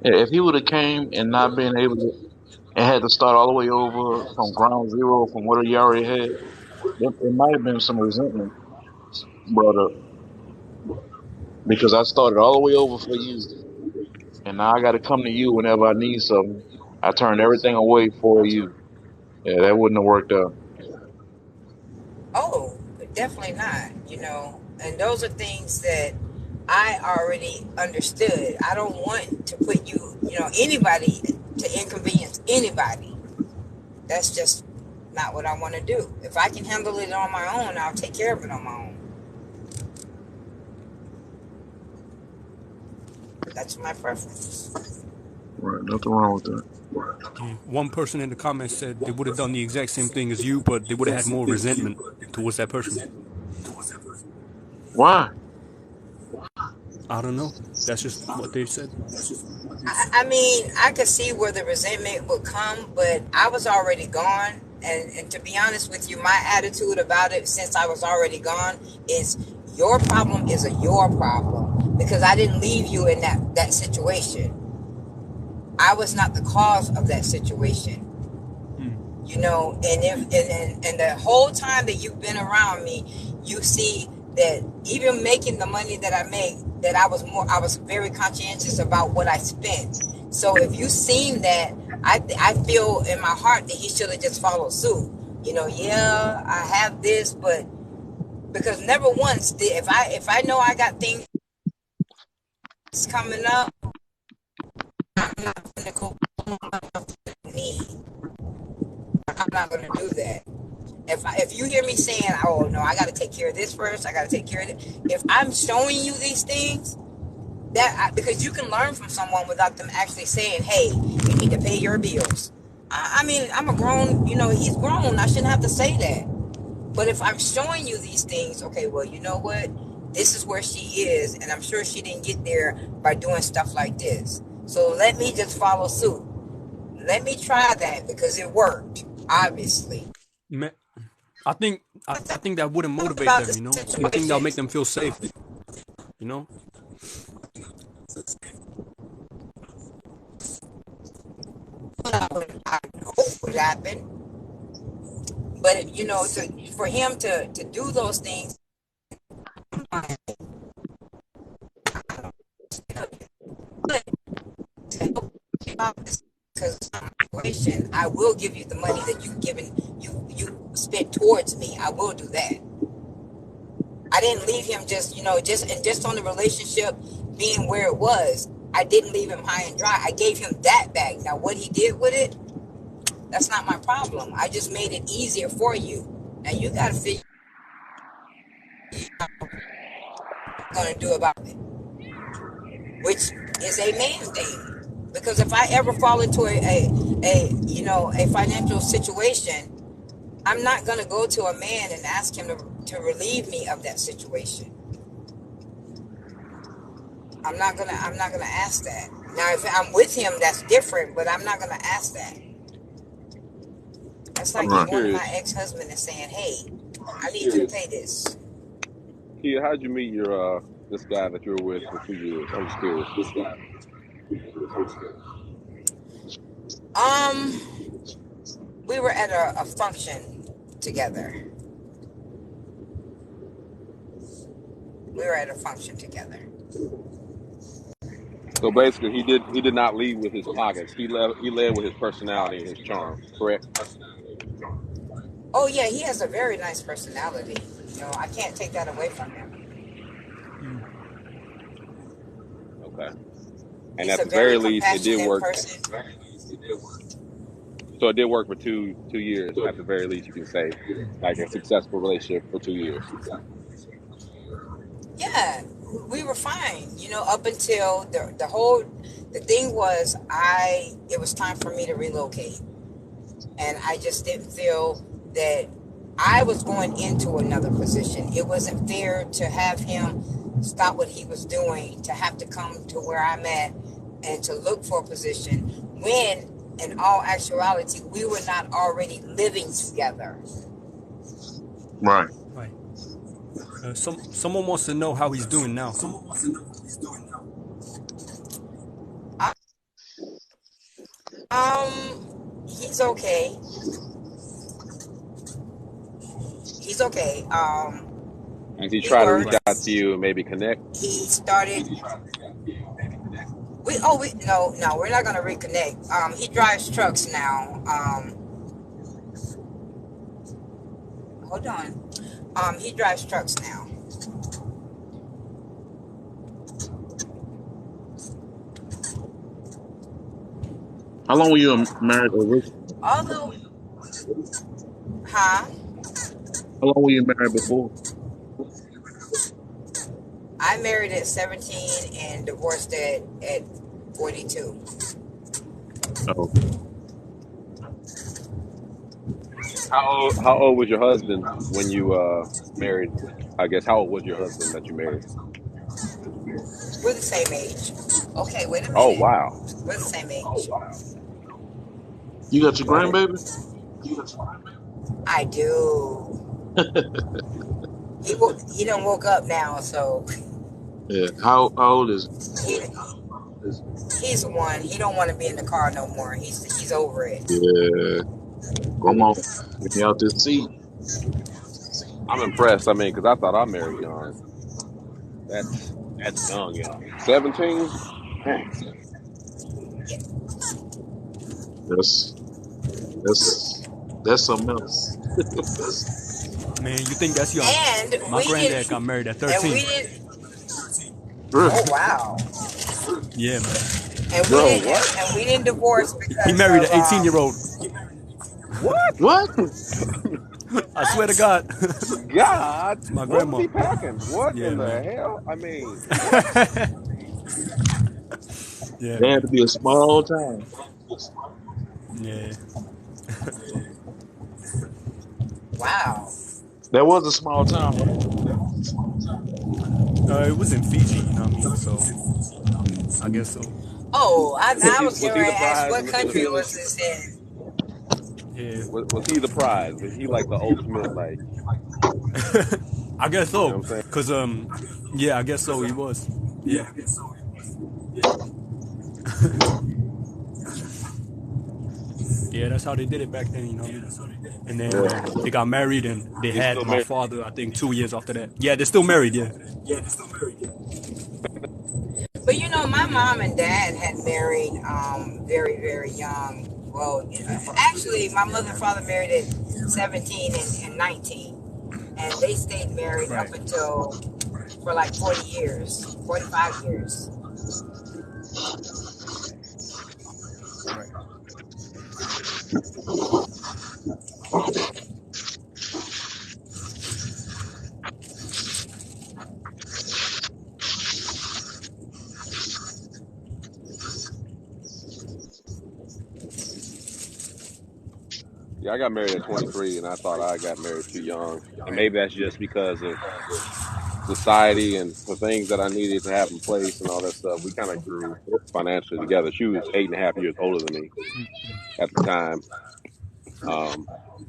yeah, if he would have came and not been able to, and had to start all the way over from ground zero from what he already had, it might have been some resentment brought up because I started all the way over for you, and now I got to come to you whenever I need something. I turned everything away for you. Yeah, that wouldn't have worked out. Oh, definitely not. And those are things that I already understood. I don't want to put anybody to inconvenience anybody. That's just not what I want to do. If I can handle it on my own, I'll take care of it on my own. That's my preference. Right, nothing wrong with that. Yeah. One person in the comments said they would have done the exact same thing as you, but they would have had more resentment towards that person. Why? I don't know. That's just what they said. I mean, I could see where the resentment would come, but I was already gone. And to be honest with you, my attitude about it since I was already gone is your problem is your problem because I didn't leave you in that situation. I was not the cause of that situation. And the whole time that you've been around me, you see that even making the money that I make, that I was very conscientious about what I spent. So if you seen that, I feel in my heart that he should have just followed suit. Yeah, I have this, but because never once if I know I got things coming up, I'm not gonna go me. I'm not gonna do that. If you hear me saying, oh no, I got to take care of this first, I got to take care of it. If I'm showing you these things, because you can learn from someone without them actually saying, hey, you need to pay your bills. I mean, I'm a grown, he's grown. I shouldn't have to say that. But if I'm showing you these things, okay, well, you know what? This is where she is, and I'm sure she didn't get there by doing stuff like this. So let me just follow suit. Let me try that because it worked, obviously. I think that wouldn't motivate them, I think that'll make them feel safe, Well, I hope would happen. But, for him to do those things, because situation, I will give you the money that you spent towards me. I will do that. I didn't leave him just on the relationship being where it was. I didn't leave him high and dry. I gave him that back. Now, what he did with it, that's not my problem. I just made it easier for you. Now, you got to figure out what you're going to do about it, which is a man thing. Because if I ever fall into a financial situation, I'm not going to go to a man and ask him to relieve me of that situation. I'm not gonna ask that. Now, if I'm with him, that's different, but I'm not gonna ask that. That's like me Right. going to Curious, my ex-husband and saying, "Hey, I need you to pay this." Kia, how'd you meet your this guy that you were with for 2 years? I'm just curious. We were at a function together. So basically, he did not lead with his pockets. He led with his personality and his charm. Correct. Oh yeah, he has a very nice personality. I can't take that away from him. Okay. And He's at a the very very least, it did compassionate work. person. So it did work for 2 years. At the very least, you can say, like a successful relationship for 2 years. Yeah, we were fine, up until the thing was, it was time for me to relocate. And I just didn't feel that I was going into another position. It wasn't fair to have him stop what he was doing, to have to come to where I'm at and to look for a position when in all actuality, we were not already living together. Right. Right. Someone wants to know how he's doing now. He's okay. He's okay. Has he He tried to reach works. out to you and maybe connect? He started. No, we're not gonna reconnect. He drives trucks now. Hold on. He drives trucks now. How long were you married originally? Although, huh? How long were you married before? I married at 17 and divorced at 42. Oh, How old was your husband when you married? I guess how old was your husband that you married? We're the same age. Okay, wait a Oh minute. wow, We're the same age. you got your dang. grandbaby? I do. He done woke up now, so Yeah. How old is he, he's one. He don't want to be in the car no more. He's over it. he? Yeah. Come on. Get me out this seat. I'm impressed. I mean, because I thought I married young. That's young. 17. Dang. That's that's something else. Man, you think that's young? And My granddad got married at 13. Really? Oh wow. Yeah, man. Bro, what? And we didn't divorce He because married of an 18-year-old. What? What? I swear to God. God, My what was grandma. he packing? What Yeah, in the man. hell? I mean, what? Yeah, They had to man. be a small town. Yeah. wow. That was a small town, right? It was in Fiji, you know what I mean? So, I guess so. Oh, Was I he was was getting he the ready to ask prize what in the country was village? this in. Yeah. Was he the prize? Was he like the ultimate, like, I guess you so. know what I'm saying? Cause yeah, I guess so. He was. Yeah. Yeah, that's how they did it back then, you know. And then Yeah. they got married, and they They had still my married? father, I think, 2 years after that. Yeah, they're still married. Yeah. But my mom and dad had married very, very young. Well, actually, my mother and father married at 17 and 19. And they stayed married Right. up until for like 40 years, 45 years. Right. Yeah, I got married at 23, and I thought I got married too young. And maybe that's just because of society and the things that I needed to have in place and all that stuff. We kind of grew financially together. She was 8.5 years older than me at the time.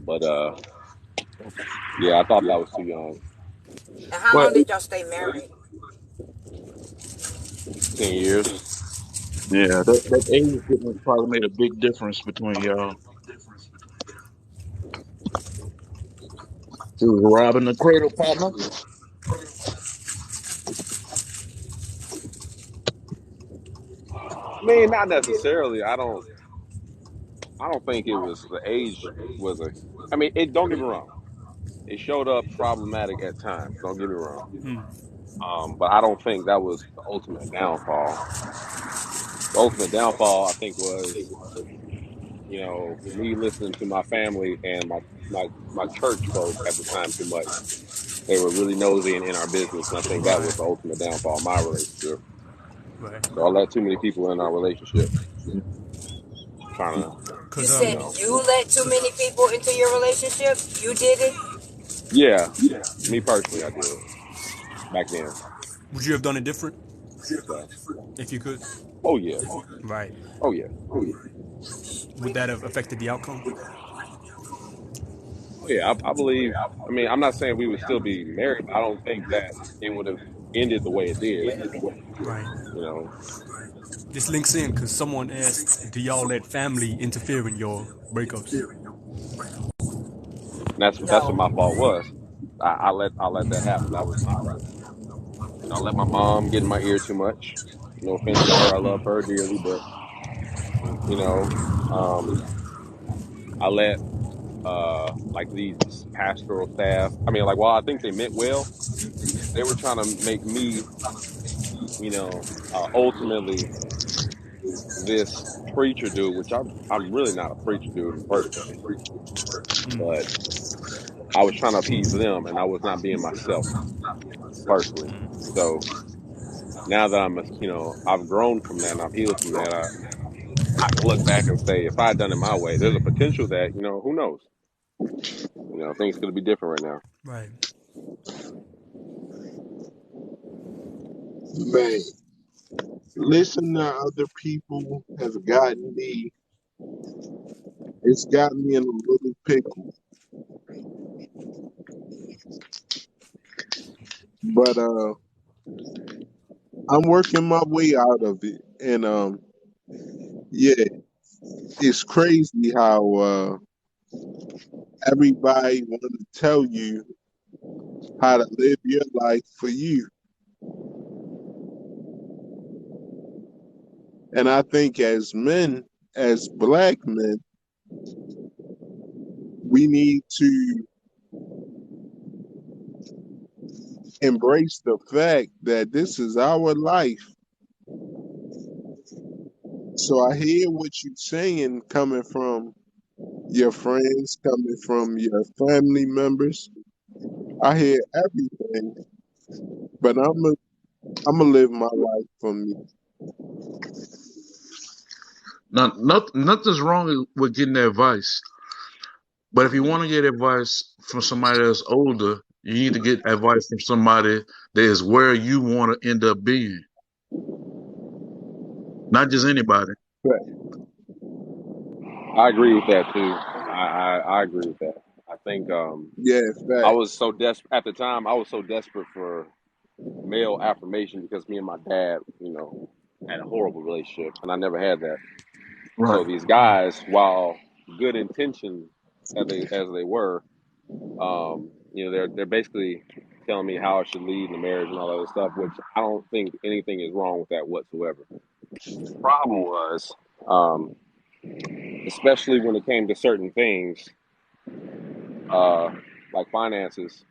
But yeah, I thought that was too young. And how Well, long did y'all stay married? 10 years. yeah, that age difference probably made a big difference between y'all. She was robbing the cradle partner. I mean, not necessarily. I don't think it was the age was a. I mean, it. Don't get me wrong. It showed up problematic at times. Don't get me wrong. But I don't think that was the ultimate downfall. The ultimate downfall, I think, was me listening to my family and my church folk at the time too much. They were really nosy and in our business, and I think that was Right. the ultimate downfall of my relationship. Right. So I let too many people in our relationship trying to, You Cause you said know, you let too many people into your relationship? You did it? yeah, me personally, I did back then. would you have done it different? So, If you could, oh yeah, right? oh yeah, Would that have affected the outcome? oh yeah. I believe. I mean, I'm not saying we would still be married, but I don't think that it would have ended the way it did. Right. You know, This links in because someone asked, "Do y'all let family interfere in your breakups?" and that's what No. my fault was. I let that happen. That was I let my mom get in my ear too much. No offense to her, I love her dearly, but you know, um, I let like these pastoral staff. I mean, like, while I think they meant well, they were trying to make me, ultimately this preacher dude, which I'm really not a preacher dude in the first place, but I was trying to appease them, and I was not being myself personally. So now that I've grown from that and I've healed from that, I can look back and say, if I had done it my way, there's a potential that, who knows, things could be different right now. Right. Man, listen to other people has gotten me. It's got me in a little pickle. But I'm working my way out of it. And yeah, it's crazy how everybody want to tell you how to live your life for you. And I think as men, as black men, we need to embrace the fact that this is our life. So I hear what you're saying coming from your friends, coming from your family members. I hear everything, but I'm gonna live my life for me. Now, nothing's wrong with getting advice, but if you want to get advice from somebody that's older, you need to get advice from somebody that is where you want to end up being, not just anybody. Fact. I agree with that too. I agree with that. I think Yeah, I fact. was so desperate at the time. I was so desperate for male affirmation because me and my dad, had a horrible relationship, and I never had that. Right. So these guys, while good intentions as they were, they're basically telling me how I should lead in the marriage and all that other stuff, which I don't think anything is wrong with that whatsoever. The problem was, um, especially when it came to certain things, like finances,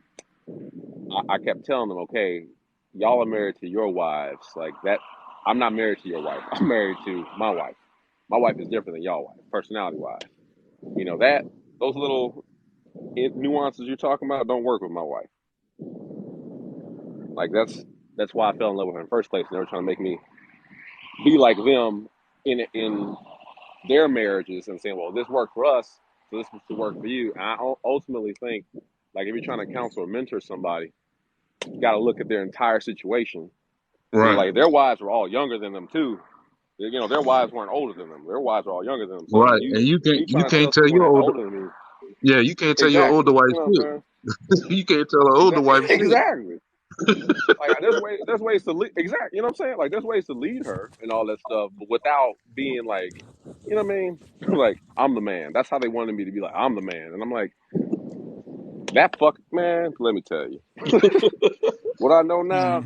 I kept telling them, okay, y'all are married to your wives. Like that, I'm not married to your wife. I'm married to my wife. My wife is different than y'all wife, personality wise. Those little nuances you're talking about don't work with my wife. Like that's why I fell in love with her in the first place. And they were trying to make me be like them in their marriages and saying, well, this worked for us, so this was to work for you. And I ultimately think, like, if you're trying to counsel or mentor somebody, you got to look at their entire situation. And Right. like, their wives were all younger than them too. Their wives weren't older than them. Their wives were all younger than them. So Right. And me you trying to can't tell tell someone your that's older, older than me, yeah, you can't tell your older exactly. wife You know what shit. I'm You can't tell an older wife saying? shit. Exactly. Like there's ways to lead. Exactly. You know what I'm saying? Like there's ways to lead her and all that stuff, but without being like, you know what I mean? Like I'm the man. That's how they wanted me to be. Like I'm the man, and I'm like that fuck man. Let me tell you, what I know now,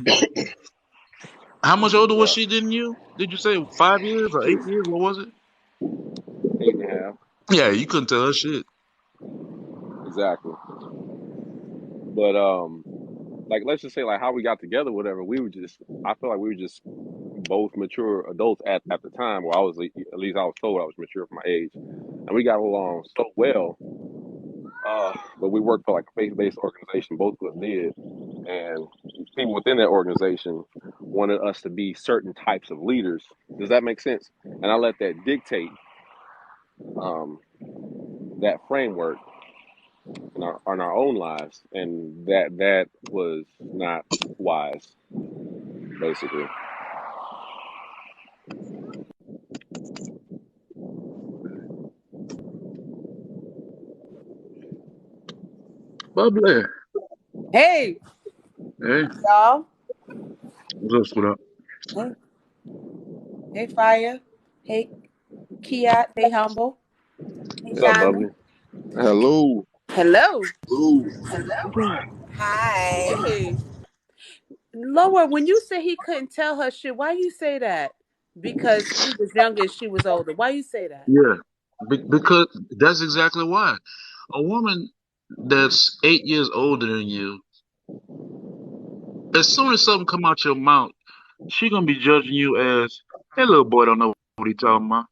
How much older was bruh. she than you? Did you say 5 years or She 8 years? What was it? 8.5. Yeah, you couldn't tell her shit. Exactly. But like let's just say like how we got together, whatever. I feel like we were just both mature adults at the time. Where I was at least I was told I was mature for my age, and we got along so well. But we worked for like a faith-based organization, both of us did, and people within that organization wanted us to be certain types of leaders. Does that make sense? And I let that dictate um, that framework in our own lives, and that was not wise, basically. Bubbly. Hey, Hey, y'all. what's up? What up? Hey, hey, Fire. Hey, Kia. Hey, Humble. Hey, What's up, Diamond. Bubbly? Hello. Hello. Hi. Hey, Lola. When you say he couldn't tell her shit, why you say that? Because he was younger and she was older. Why you say that? Yeah, because that's exactly why. A woman that's 8 years older than you, as soon as something come out your mouth, she gonna be judging you as, "Hey, little boy, don't know what he talking about."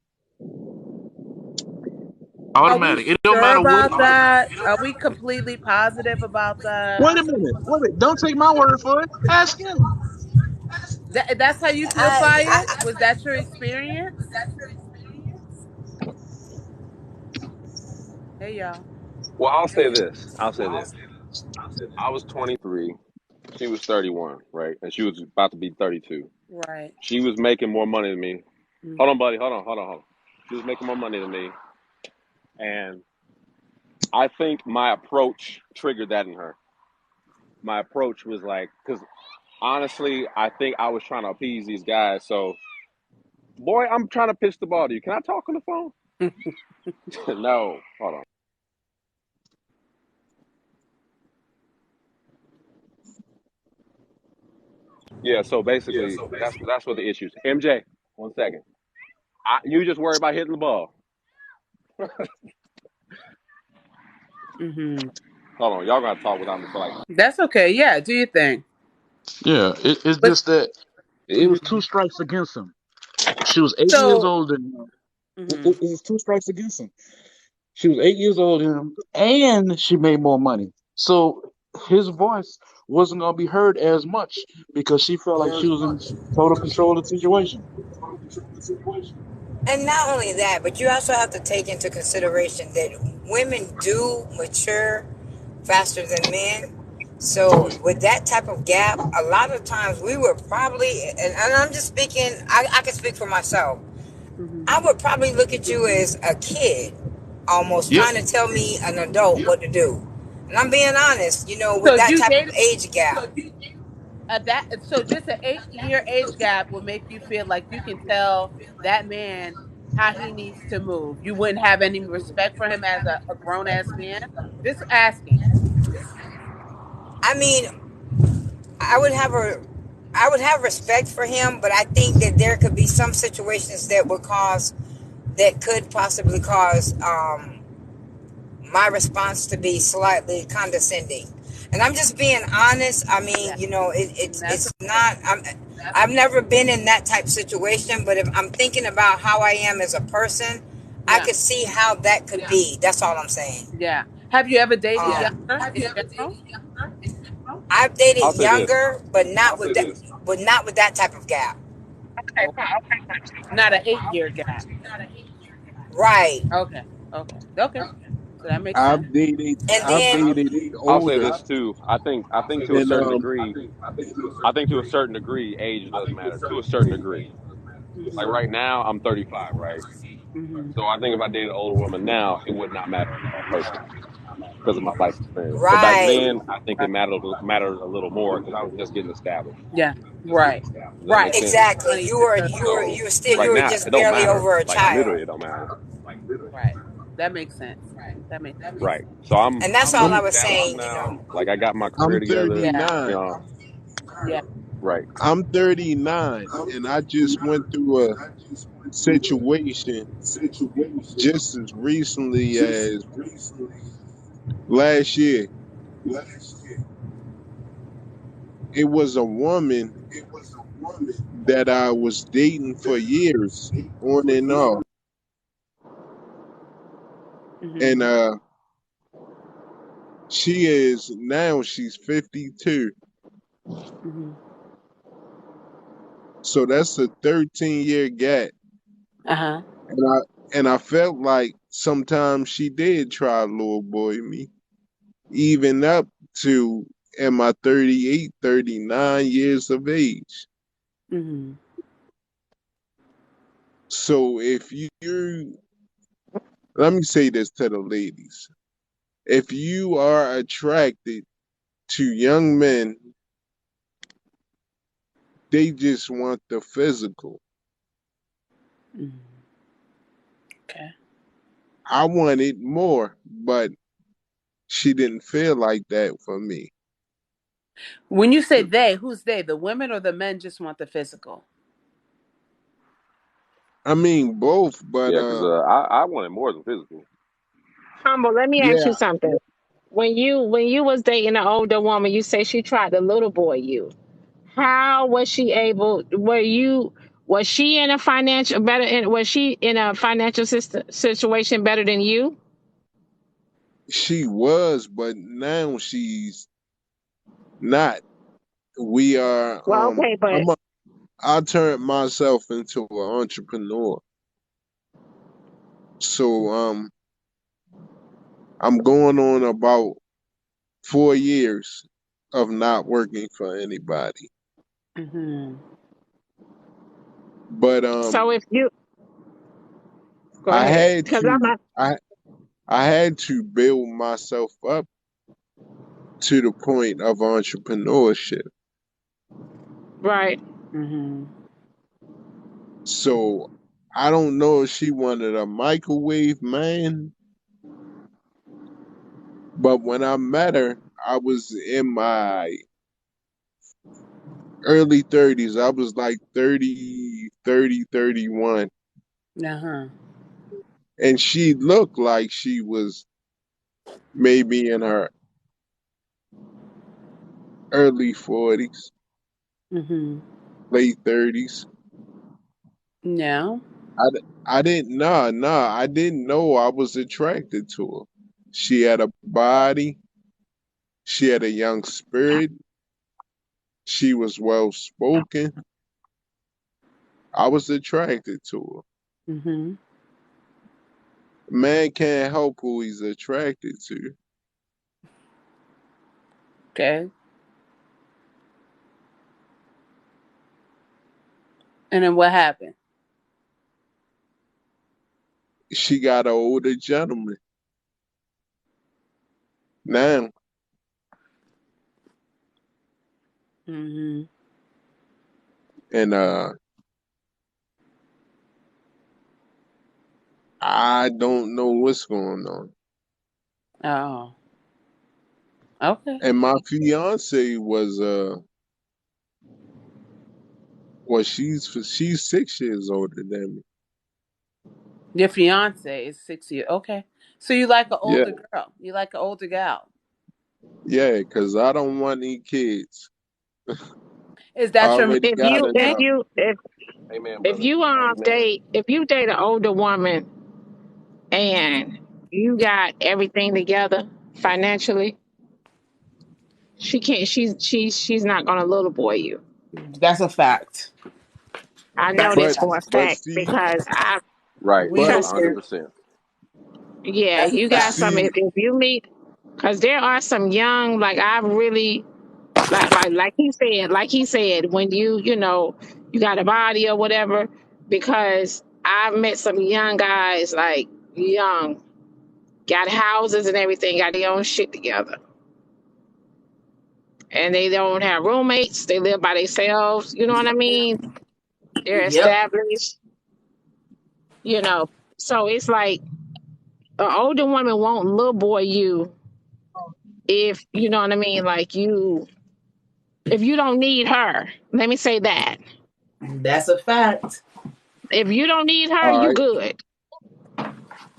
Are we Automatic. It don't sure matter what. about that? Are we completely positive about that? Wait a minute. Wait a minute. Don't take my word for it. Ask him. That's how you feel, Fire? Was that your experience? Hey, y'all. Well, I'll say this. I'll say this. I was 23. She was 31, right? And she was about to be 32. Right. She was making more money than me. Mm. Hold on, buddy. Hold on. She was making more money than me. And I think my approach triggered that in her. My approach was like, because honestly, I think I was trying to appease these guys. So, boy, I'm trying to pitch the ball to you. Can I talk on the phone? No. Hold on. Yeah. So basically, that's what the issue is. MJ, 1 second. You just worry about hitting the ball. Mm-hmm. Hold on. Y'all got to talk without me for like. That's okay. Yeah, do your thing. Yeah, it's But just that it was mhm. two strikes against him. She was 8 years So, older than him. mhm. It was two strikes against him. She was 8 years older than him, and she made more money. So his voice wasn't gonna be heard as much because she felt like she was in total control of the situation. And not only that, but you also have to take into consideration that women do mature faster than men. So with that type of gap, a lot of times we were probably, and I'm just speaking, I can speak for myself. Mhm. I would probably look at you as a kid, almost Yep. trying to tell me, an adult, what to do. And I'm being honest, So with that you type of dated age gap. so just an 8-year age gap will make you feel like you can tell that man how he needs to move. You wouldn't have any respect for him as a grown ass man. Just asking. I mean, I would have a, I would have respect for him, but I think that there could be some situations that could possibly cause my response to be slightly condescending. And I'm just being honest. I Yeah. mean, And that's it's not. I've never been in that type of situation, but if I'm thinking about how I am as a person, I yeah. could see how that could be. That's all I'm saying. Yeah. Have you ever dated Um, younger in general? I've I'll dated say this. younger, but not with that type of gap. Okay. Not an 8-year gap. Right. Okay. Okay. Okay. So that makes sense. I've dated And I've then dated I'll say older this too. I think to a and certain degree, I think to a certain degree, age does matter. To a certain degree. Like Mhm. right now, I'm 35, right? Mhm. So I think if I dated an older woman now, it would not matter at all, personally, because of my life experience. But back right. then, I think it Right. mattered a little more because I was just getting established. Yeah. Right. Does that make Right. sense? Exactly. Funny You to were her. you were So you were still you right were now, just it don't barely matter. over a Like child. literally, it don't matter. Right. That makes sense. That makes sense. Right. So I'm And that's all I'm I I'm was established saying, now. Like I got my career I'm together. Yeah. 39. You know. Yeah. Right. I'm 39 and I just went through a situation just as recently as last year. It was a woman that I was dating for years on and off. Mhm. And she's 52. Mhm. So that's a 13-year gap. Uh huh. And I felt like sometimes she did try to little boy me, even up to at my 38, 39 years of age. Mhm. So let me say this to the ladies. if you are attracted to young men, they just want the physical. Okay. I wanted more, but she didn't feel like that for me. When you say they, who's they? The women or the men just want the physical? I mean both, but Yeah, because I wanted more than physical. Humble, let me ask yeah, you something. When you was dating an older woman, you say she tried to little boy you. How was she able? Was she in a financial better? Was she in a financial situation better than you? she was, but now she's not. We are Well, okay, but I turned myself into an entrepreneur. So I'm going on about 4 years of not working for anybody. Mm-hmm. But so if you go I ahead, had because I'm to not I had to build myself up to the point of entrepreneurship. right. Mm-hmm. So I don't know if she wanted a microwave man, but when I met her, I was in my early 30s. I was like 31. Uh-huh. And she looked like she was maybe in her early 40s, Mm-hmm. late 30s. No. I didn't I didn't know I was attracted to her. She had a body, she had a young spirit, she was well spoken. I was attracted to her. Mm-hmm. Man can't help who he's attracted to. Okay. And then what happened? She got an older gentleman now, Mm-hmm. and I don't know what's going on. Oh. Okay. And my fiance was well, she's 6 years older than me. Your fiance is 6 years. Okay. So you like an Yeah, older girl. You like an older gal. yeah, because I don't want any kids. Is I that your already If got you if enough. you Amen, if brother. you Amen. date an older woman and you got everything together financially, she's not gonna little boy you. That's a fact. I know That's a this But for a fact. but fact see, because I Right. We but trust me. here. 100%. Yeah, That's a you got fact. some. see, If you meet, because there are some young, like I really like he said, when you got a body or whatever. Because I've met some young guys, like young, got houses and everything, got their own shit together, and they don't have roommates. They live by themselves. You know what I mean? They're Yep. established. You know, so it's like an older woman won't little boy you if you know what I mean. Like if you don't need her, let me say that. That's a fact. If you don't need her, all you right, good.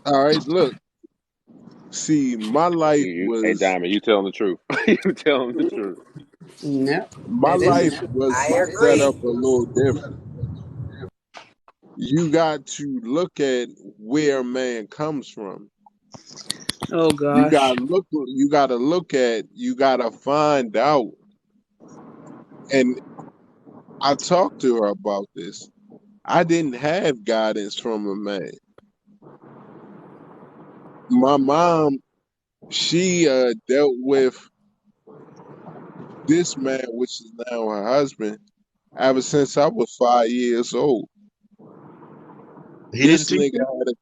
all right. Look, see, Hey, Diamond, you telling the truth. You telling the truth. No, my that is life true. was I set up agree. a little different. You got to look at where man comes from. Oh gosh. You gotta find out. And I talked to her about this. I didn't have guidance from a man. My mom, she dealt with this man, which is now her husband, ever since I was 5 years old. He didn't This teach nigga you. had a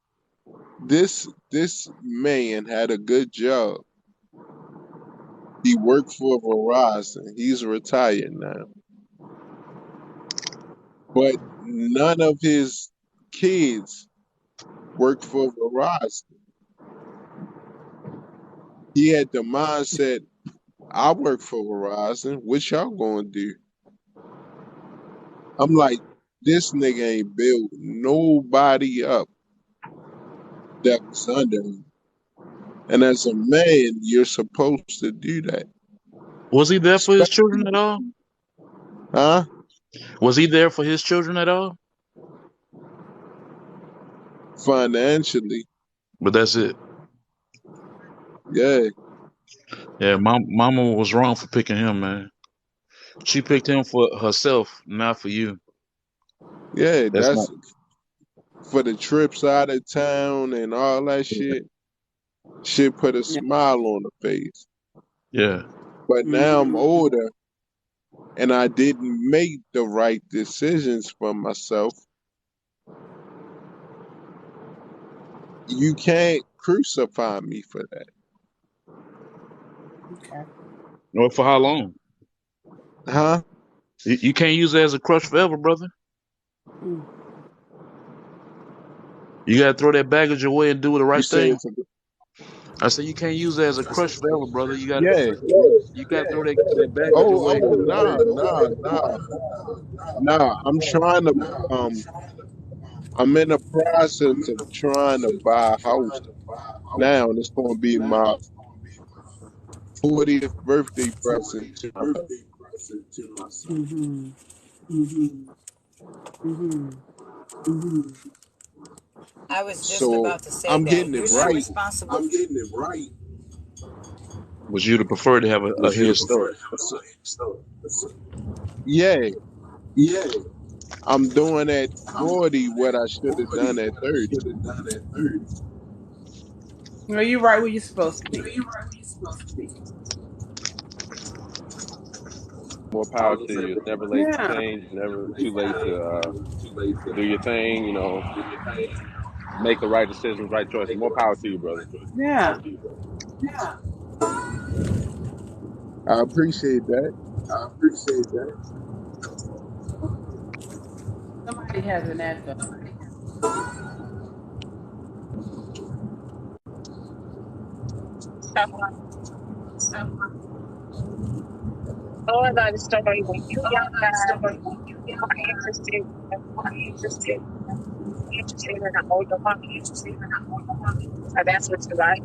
this man had a good job. He worked for Verizon. He's retired now. But none of his kids work for Verizon. He had the mindset, I work for Verizon. What y'all gonna do? I'm like, this nigga ain't built nobody up that was under him. And as a man, you're supposed to do that. Was he there for his children at all? Huh? Was he there for his children at all? Financially, But that's it. yeah. Yeah, mama was wrong for picking him, man. She picked him for herself, not for you. Yeah, That's not. that's for the trips out of town and all that shit. Shit put a Yeah. smile on the face. Yeah. But now I'm Mm-hmm. older and I didn't make the right decisions for myself. You can't crucify me for that. Okay. Or for how long? Huh? You can't use it as a crutch forever, brother. Mm. You gotta throw that baggage away and do the You right say thing. it's a I said you can't use it as a crutch forever, brother. yeah. You gotta throw that baggage Oh, away and do the right nah, thing. nah, nah, nah. I'm trying to I'm in the process of trying to buy a house now, and it's gonna be my 40th birthday present to myself. Mm-hmm. Mm-hmm. I was just So about to say I'm that getting it you're not right. responsible. Was you to prefer to have a head start? So, yeah, I'm doing at 40 what I should have done at 30. Well, you're right where you're supposed to be. More power to you. It's never late to Yeah. change. It's never too late to do your thing. You know, make the right decisions, right choices. More power to you, brother. Yeah. I appreciate that. Somebody has an echo. So, all about the story when you young guys are interested in an older woman. So that's what you like.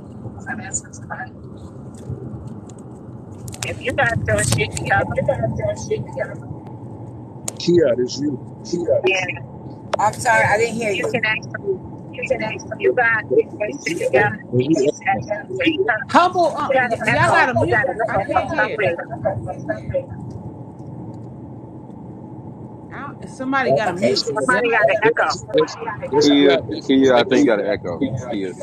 If you guys doing shit together, Kia, this you. then I'm sorry, I didn't hear you you. can actually, you guys doing shit together at the same time. Humble, You got an y'all echo. gotta You got mute. an I echo for can't some hear. reason. Somebody gotta mute. Yeah. Somebody got an echo. This Kia, Kia, this Kia, I think echo. you got an echo. Kia.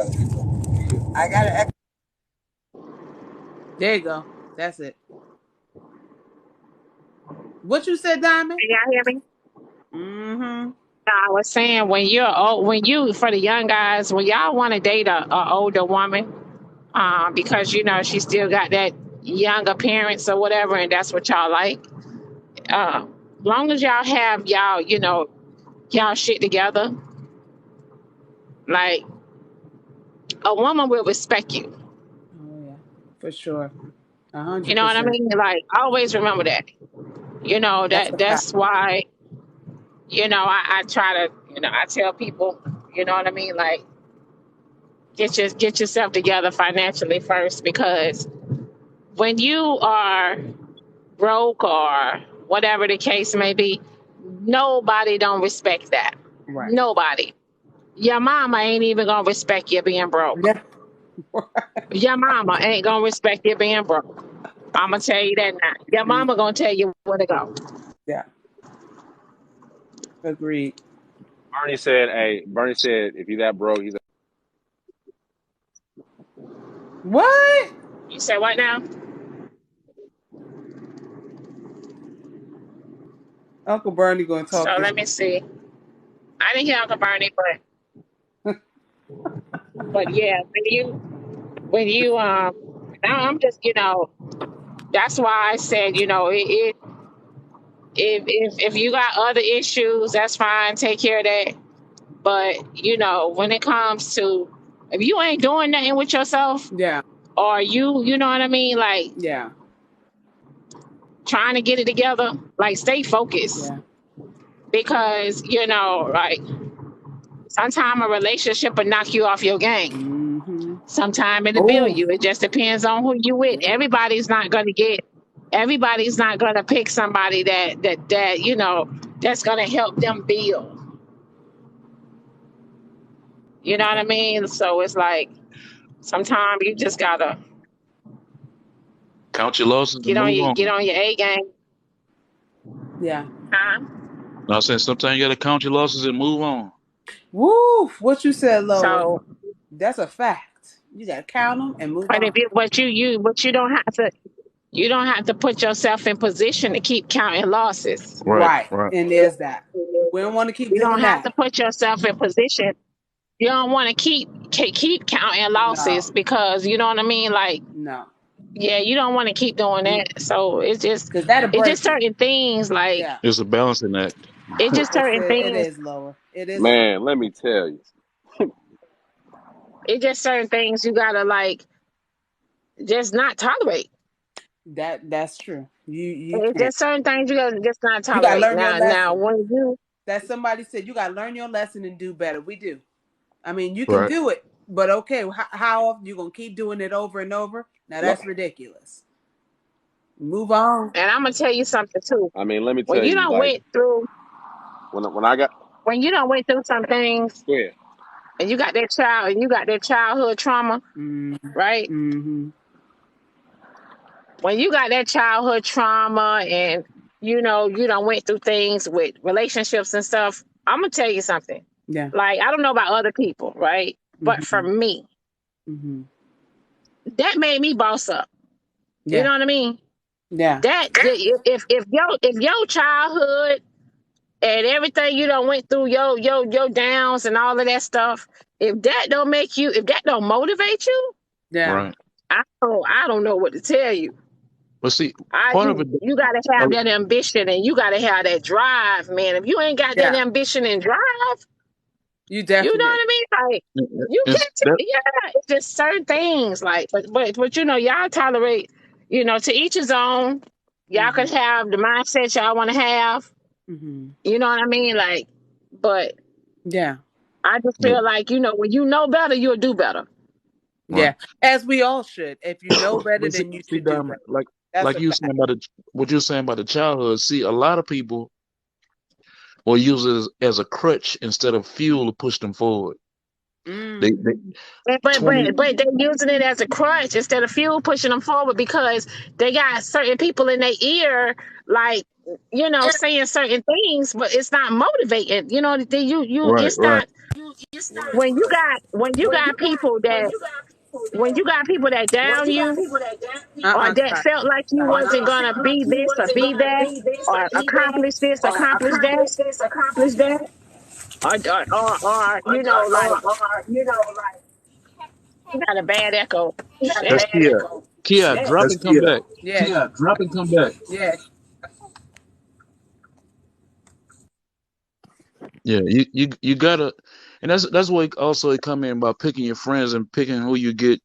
I got an echo. There you go. That's it. What you said, Diamond? Can y'all hear me? Mm-hmm. No, I was saying when you're old, when you for the young guys, when y'all want to date a older woman, because you know she still got that young appearance or whatever, and that's what y'all like. Long as y'all have y'all, you know, y'all shit together, like a woman will respect you. Oh yeah, for sure. You know what I 100%. mean? Like always remember that. You know That's that a fact. that's why. You know I try to. You know I tell people. You know what I mean? Like get yourself together financially first because when you are broke or whatever the case may be, nobody don't respect that. Right. Nobody. Your mama ain't even gonna respect you being broke. Yeah. Your mama ain't gonna respect you being broke. I'm gonna tell you that now. Your mama gonna tell you where to go. Yeah. Agreed. Bernie said, if you that broke, he's What? You say what now? Uncle Bernie gonna So talk this. let me see. I didn't hear Uncle Bernie, but yeah, when you now I'm just you know That's why I said, if you got other issues, that's fine. Take care of that. But when it comes to if you ain't doing nothing with yourself, Yeah. or you know what I mean, like Yeah. trying to get it together, like stay focused Yeah. because like sometimes a relationship will knock you off your game. Mm-hmm. Sometime it'll build Oh. you. It just depends on who you with. Everybody's not gonna pick somebody that's gonna help them build. You know what I mean? So it's like sometimes you just gotta Count your losses and move get on. on your A game. Yeah. Huh? No, I'm saying sometimes you gotta count your losses and move on. Woo! What you said, Lois. So, That's a fact. You gotta count them and move but if on. you but you don't have to put yourself in position to keep counting losses. Right, Right. right. And there's that. We don't want to keep You don't doing have to that. put yourself in position. You don't want to keep counting No. losses because you know what I mean. Like, No. yeah, you don't want to keep doing that. So Because that'll it's just break you. certain things. Like Yeah. It's a balancing act. it's just certain It things. is, Lower. It is a Man, let me tell you. It's just certain things you gotta like just not tolerate. that's true. You It's can't. just certain things you gotta just not You gotta tolerate. learn your Now lesson. when you That somebody said you gotta learn your lesson and do better. We do. I mean, you can Right. do it, but okay, how often you gonna keep doing it over and over? Now No, that's ridiculous. Move on. and I'm gonna tell you something too. I mean, let me When tell you you, don't like went through when I got when you don't went through some things go ahead. and you got that childhood trauma, right? Mm-hmm. When you got that childhood trauma and you don't went through things with relationships and stuff, I'm gonna tell you something. Yeah. Like I don't know about other people, right? But for Mm-hmm. me, Mm-hmm. that made me boss up. You Yeah. know what I mean? Yeah. That if your childhood and everything you done went through, your downs and all of that stuff, if that don't motivate you, Yeah. Right. I don't know what to tell you. But see, part of it, You gotta have that ambition and you gotta have that drive, man. If you ain't got that Yeah. ambition and drive, You you know definitely. what I mean? Like you it's can't that it's just certain things. Like but y'all tolerate, to each his own. Y'all Mm-hmm. can have the mindset y'all wanna have. Mm-hmm. You know what I mean? Like, but Yeah. I just yeah, feel like, when you know better, you'll do better. right. Yeah. As we all should. If you know better, But then you see, should do Diamond, better. That's like a you fact. saying about what you're saying about the childhood. See, a lot of people will use it as a crutch instead of fuel to push them forward. They Mm. 20. But they're using it as a crutch instead of fuel pushing them forward because they got certain people in their ear, like, saying certain things, but it's not motivating. Right, It's right. not when you got people that down you or that Sorry. felt like you Sorry. wasn't gonna be this or be that or accomplish this, accomplish that, accomplish that, or like you got a bad echo. That's Shit. Kia. Kia, drop and come back. Yeah. Yeah. Yeah, you gotta, and that's what also it come in about picking your friends and picking who you get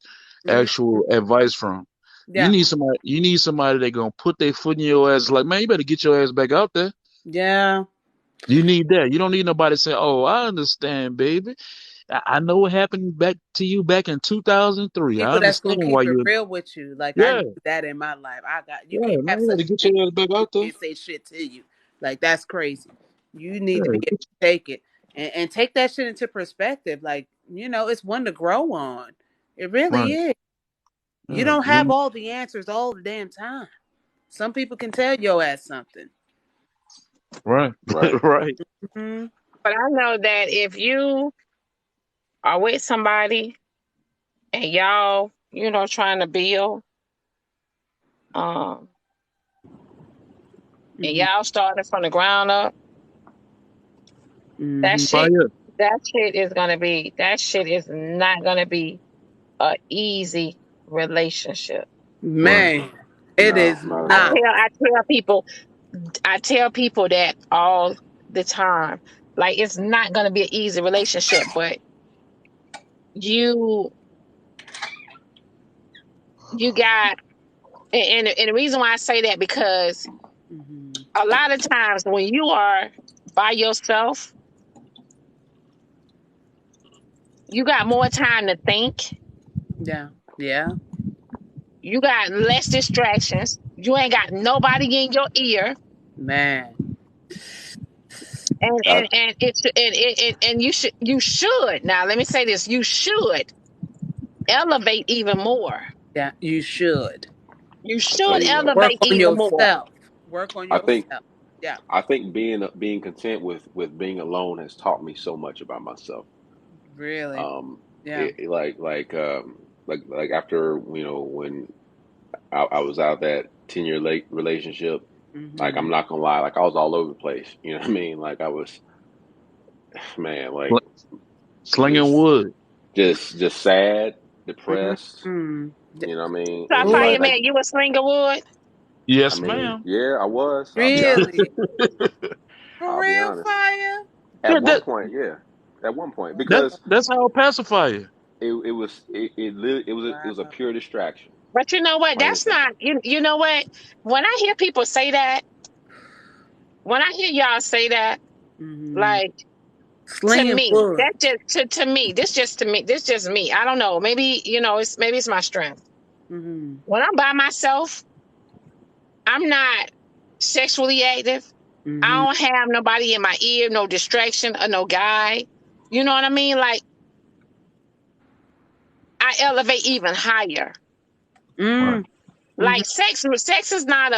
Mm. actual advice from. Yeah. You need somebody that gonna put their foot in your ass. Like, man, you better get your ass back out there. Yeah. You need that. You don't need nobody saying, "Oh, I understand, baby. I know what happened back to you back in 2003. I People that's understand gonna why keep it you." real with you. Like I Yeah, need that in my life. You yeah, can't man, have you such better a get thing. your ass back People out there. can't say shit to you. Like that's crazy. You need to Yeah, be able to take it and take that shit into perspective. Like, it's one to grow on. It really right. is. You Yeah, don't have all the answers all the damn time. Some people can tell your ass something. right, Right. right. Mm-hmm. But I know that if you are with somebody and y'all, trying to build, um, and Mm-hmm. y'all starting from the ground up, that Mm-hmm. shit, Fire. that shit is not gonna be a easy relationship. Right. Man. It No, is not at not. all. I tell people that all the time. Like it's not gonna be an easy relationship, but you you got and the reason why I say that because Hmm. a lot of times when you are by yourself, you got more time to think. Yeah. Yeah. You got less distractions. You ain't got nobody in your ear. Man. I, And it's and you should now let me say this, you should elevate even more. Yeah. You should You I tell should you what. work elevate on even more. yourself. Work on I think yourself. Yeah. I think being content with being alone has taught me so much about myself. Really. Um, Yeah. like after when I was out that 10-year late relationship, like Hmm. I'm not gonna lie, like I was all over the place. You know what I mean? Like I was, man, like Sl- Slinging just wood. just sad, depressed. Hmm. You know what I mean? So And Boy, fireman, you a slinger wood? I Yes, mean, ma'am. yeah, I was. I'll be honest. really? For I'll be real, honest. fire? At Yeah, one point, yeah, at one point, because that's how I pacify you. it was a Wow. pure distraction, But you know what? plain and That's simple. not you know what? When I hear people say that, when I hear y'all say that, Hmm. like to Slinging me, wood. that just to me, this just me. I don't know. Maybe, maybe it's my strength. Hmm. When I'm by myself, I'm not sexually active. I Hmm. don't have nobody in my ear, no distraction or no guy. You know what I mean? Like I elevate even higher. Right. Mm. Hmm. Like sex is not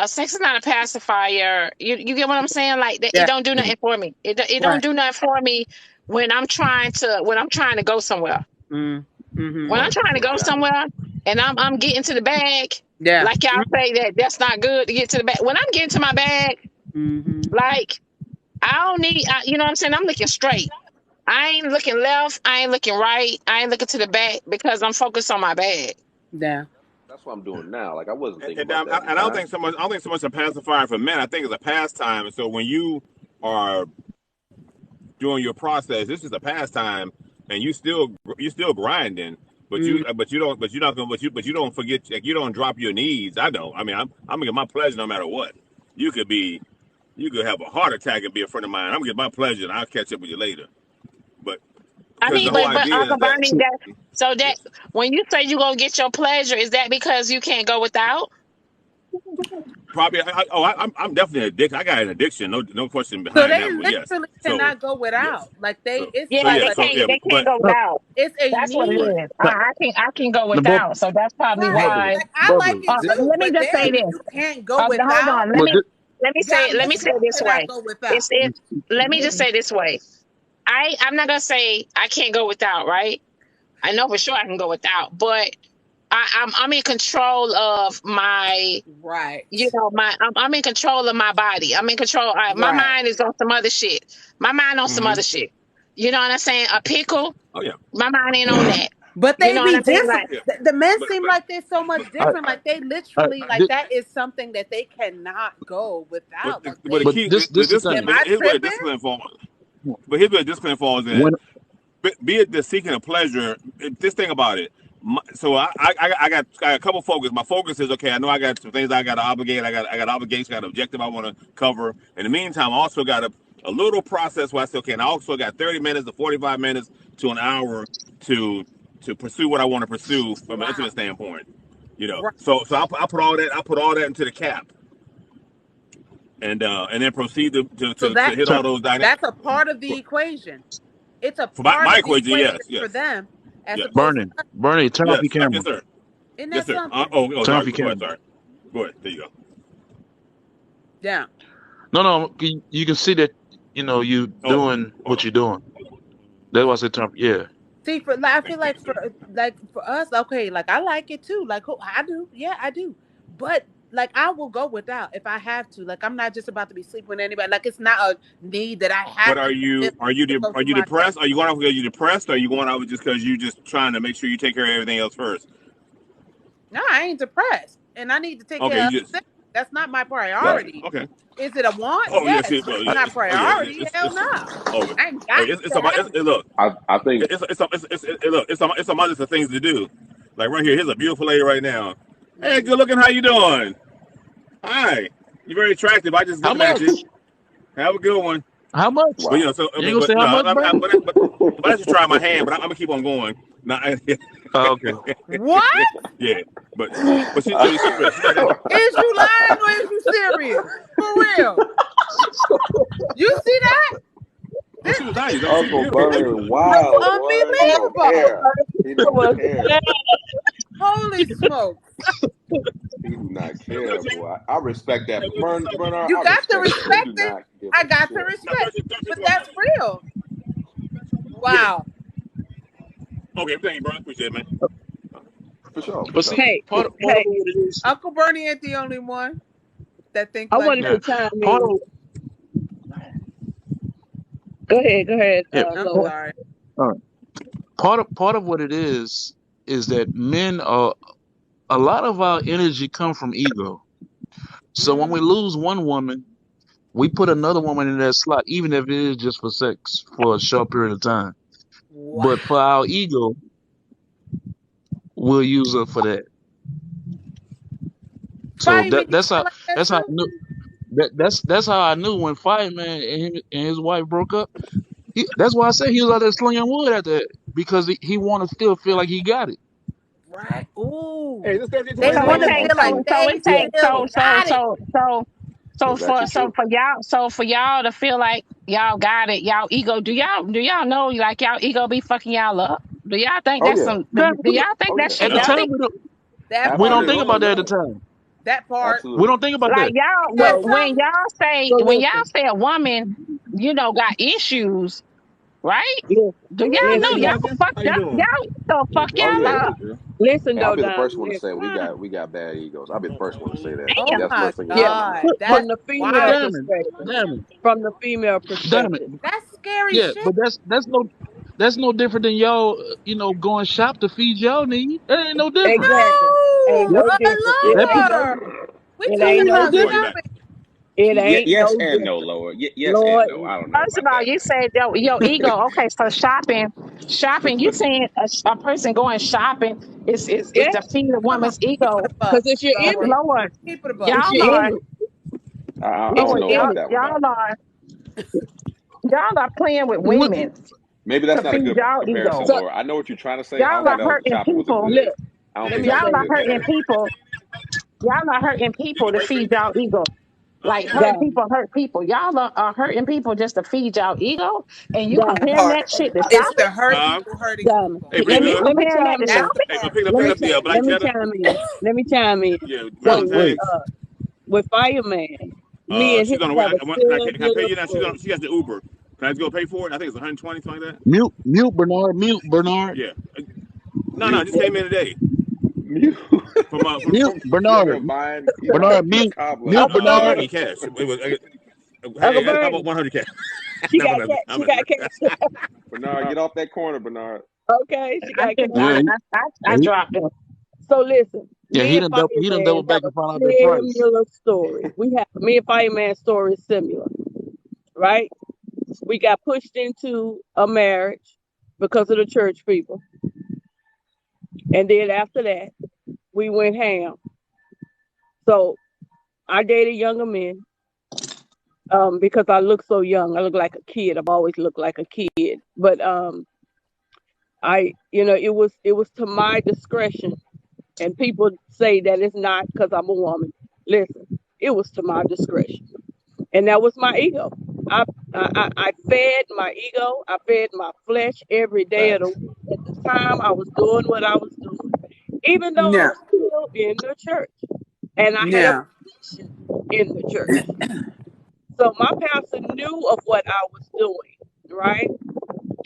sex is not a pacifier. You get what I'm saying? Like it Yeah. don't do nothing for me. It don't Right. do nothing for me when I'm trying to go somewhere. Mm. Hmm. When I'm Right, trying to go exactly. somewhere and I'm getting to the bag, Yeah. like y'all say that's not good to get to the bag. When I'm getting to my bag, Hmm. like I don't need, you know what I'm saying? I'm looking straight. I ain't looking left. I ain't looking right. I ain't looking to the back because I'm focused on my bag. Yeah. That's what I'm doing now. Like I wasn't thinking And, about that at the I don't time. think so much. I don't think so much a pacifier for men. I think it's a pastime. And so when you are doing your process, this is a pastime, and you still grinding. But Mm. you're not gonna, but you don't forget, like you don't drop your needs. I don't. I mean, I'm gonna get my pleasure no matter what. You could be, you could have a heart attack and be a friend of mine. I'm gonna get my pleasure, and I'll catch up with you later. But I because the mean, whole but idea Uncle is that Bernie, that so that when you say you gonna get your pleasure, is that because you can't go without? probably, I'm definitely addicted. I got an addiction, no question So behind they that. But yes, literally so cannot go yes, without. Like they, so it's Yeah, so yeah, like so yeah, they can't but go No, without. it's a That's what it need. right. is. no, I can go no, without. So that's probably Right. bubba, why. Like I like bubba. it too, Let me but just say damn, if this. you can't go Hold without, on. Let But me this, let me say God let me say it you this cannot way. go without. Let me just say it this way. I'm not gonna say I can't go without, right? I know for sure I can go without, but I'm in control of my, Right. I'm in control of my body. I'm in control. My Right. mind is on some other shit. My mind on some Mm-hmm. other shit. You know what I'm saying? A pickle. Oh yeah, My mind ain't on that. But You they know what be I mean? different. Like, yeah. The men But seem like they're so much I, different. Like they I, literally, like this, that is something that they cannot go but without. the, Like but the they, but key, the this the am discipline. thing. But I here's where the tripping? discipline falls. But here's where the discipline falls in. When Be it the seeking of pleasure. This thing about it. So I got a couple focus. My focus is okay. I know I got some things I got to obligate. I got obligation. I got an objective I want to cover. In the meantime, I also got a little process where I say okay. And I also got 30 minutes to 45 minutes to an hour to pursue what I want to pursue from an Wow. intimate standpoint. Right. So I put all that into the cap and then proceed So to hit all those dynamics. that's a part of the equation. It's a For my part of the equation, equation yes, for yes, them, as yes, opposed to Bernie, us. Bernie, turn off your yes, yes, camera. sir, Isn't yes, that sir. something? Turn off Sorry, your go ahead, camera. sorry. Go ahead. There you go. Yeah. No, no, you can see that you Oh, doing hold what you're on. doing. That's why I said turn. Yeah, See, for like, I feel like for us, okay, like I like it too. Like I do, yeah, I do. But like I will go without if I have to. Like I'm not just about to be sleeping with anybody. Like it's not a need that I But have to fulfill to go are through you my day. depressed? Are you going out because you depressed? Or are you going out just because you just trying to make sure you take care of everything else first? No, I ain't depressed. and I need to take Okay, care of you just them. That's not my right. priority. Okay. Is it a want? Oh yes, Yes, it, but well, it's yeah, not it's, oh yeah, priority. Hell no. oh, I ain't hey, got it's to about have it. look, I think it's a list of things to do. Like right here, here's a beautiful lady right now. Hey, good looking. How you doing? Hi. You're very attractive. I just How looking at you. much? Have a good one. How much? But wow. so You ain't gonna say but how no, much, Brandon? but I just try my hand. But I'm gonna keep on going. No, Oh, okay. What? yeah. But she's like, Is you lying or is you serious? For real? You see that? oh, she was nice. I mean, she's Uncle beautiful. Like, Bernie, wow, boy, he don't Unbelievable. care. He don't care. Holy smoke. He do not care, boy. I respect that. Bernard, You I got to respect that. He do respect it. not give I a got to shit. no, respect it. But 13, that's real. yeah. Wow. Okay, thank you, bro. Appreciate it, man. For sure, for But sure. see, Hey, part of hey, what it is, Uncle Bernie ain't the only one that think I like wanted that. yeah. to chime Part of in. Go ahead, yeah. I'm Lois. sorry. Part of what it is that men are a lot of our energy come from ego. So when Mm-hmm. we lose one woman, we put another woman in that slot, even if it is just for sex for a short period of time. Wow. But for our ego, we'll use her for that. So Fireman, you feel like that that's how I too? knew that's how I knew when Fireman and his wife broke up. That's why I say he was out there slinging wood at that because he want to still feel like he got it. Right. Ooh. Hey, this thirteen They twenty So four, it want to man. takes feel like so they it Yeah. takes still got it. That's actually so true. for y'all to feel like y'all got it, y'all ego. Do y'all know like y'all ego be fucking y'all up? Do y'all think Oh that's yeah. some? Do But y'all think Oh that yeah. at shit the No. time, healthy? That we don't part. think Absolutely. about Oh that at the yeah. time. That part. We Absolutely. don't think about Like that. y'all That So, when something. so y'all listen, say a woman, got issues, right? listen, Do y'all Hey, know listen, y'all Johnson, fuck how you y'all doing? y'all fuck Oh y'all yeah. up? listen Hey, I'll though, be the Diamond. first one to say Listen. we got bad egos. I'll be the first one to say that. Oh Damn. That's the my first thing to Yeah, say. God. from That's the female wild. Damn perspective. damn it, From the female damn it. perspective. That's scary Yeah, shit. but that's no different than y'all, going shop to feed y'all need. That ain't no different. Exactly. Ain't No, That no different. It that ain't no Lord. different. We It that ain't talking ain't no no about Call you different. different. back. shopping. It ain't Yes no and no, different. Lord. Yes and Lord, no. I don't know First of about all, that. you said your ego. Okay, so shopping. You saying a person going shopping is yeah, to feed a Come on. woman's Keep it ego. a because buck, it's your bro. image. Lord, Keep it a buck. It's y'all your are image. I It's don't your know y'all about image. that one, Doc. y'all are y'all are playing with What, women Maybe to that's not a feed good y'all comparison, ego. So Laura. I know what you're trying to say. I Y'all don't think are that was hurting shopping was a people. good. look, I don't let think me that was Y'all a say are good this. hurting comparison. people. Y'all are hurting people to feed y'all ego. Like Diamond, hurt people. Y'all are hurting people just to feed y'all ego, and you That diamond, comparing part. that shit to It's shopping. the hurt people hurting diamond. people. Hey, pretty Let me good. let me Comparing that chime to in. That's the shopping. Hey, part. pick Let up me the black let me cheddar. chime in. Let me chime in. Yeah, So brown with tags. Fireman, me and him She's on the way. have a Can I pay similar you now? story. She has the Uber. Can I just go pay for it? I think it's 120, something like that. mute Bernard, mute Bernard, Yeah. No, Mute, just came in today mute. mute He over Bernard, here buying. He buying Bernard, a mute cobbler. mute Uncle I Bernard. Bernie, mean cash. It was. Uncle Hey, how about Bernie, 100 cash? she No, got I'm messing. cat. I'm She got messing. cash. Bernard, get off that corner, Bernard. Okay, she I got just cash. Yeah, I he, dropped it. So listen, yeah, me and he done Fireman double back have and found out a that price. similar story. We have me and Fireman story is similar, right? We got pushed into a marriage because of the church people, and then after that, we went ham. So I dated younger men, because I look so young. I look like a kid. I've always looked like a kid, but it was to my discretion. And people say that it's not because I'm a woman. Listen, it was to my discretion, and that was my ego. I fed my ego. I fed my flesh every day of the Facts. week. At the time, I was doing what I was doing, even though I No. was still in the church, and I had a No. position in the church. So my pastor knew of what I was doing, right?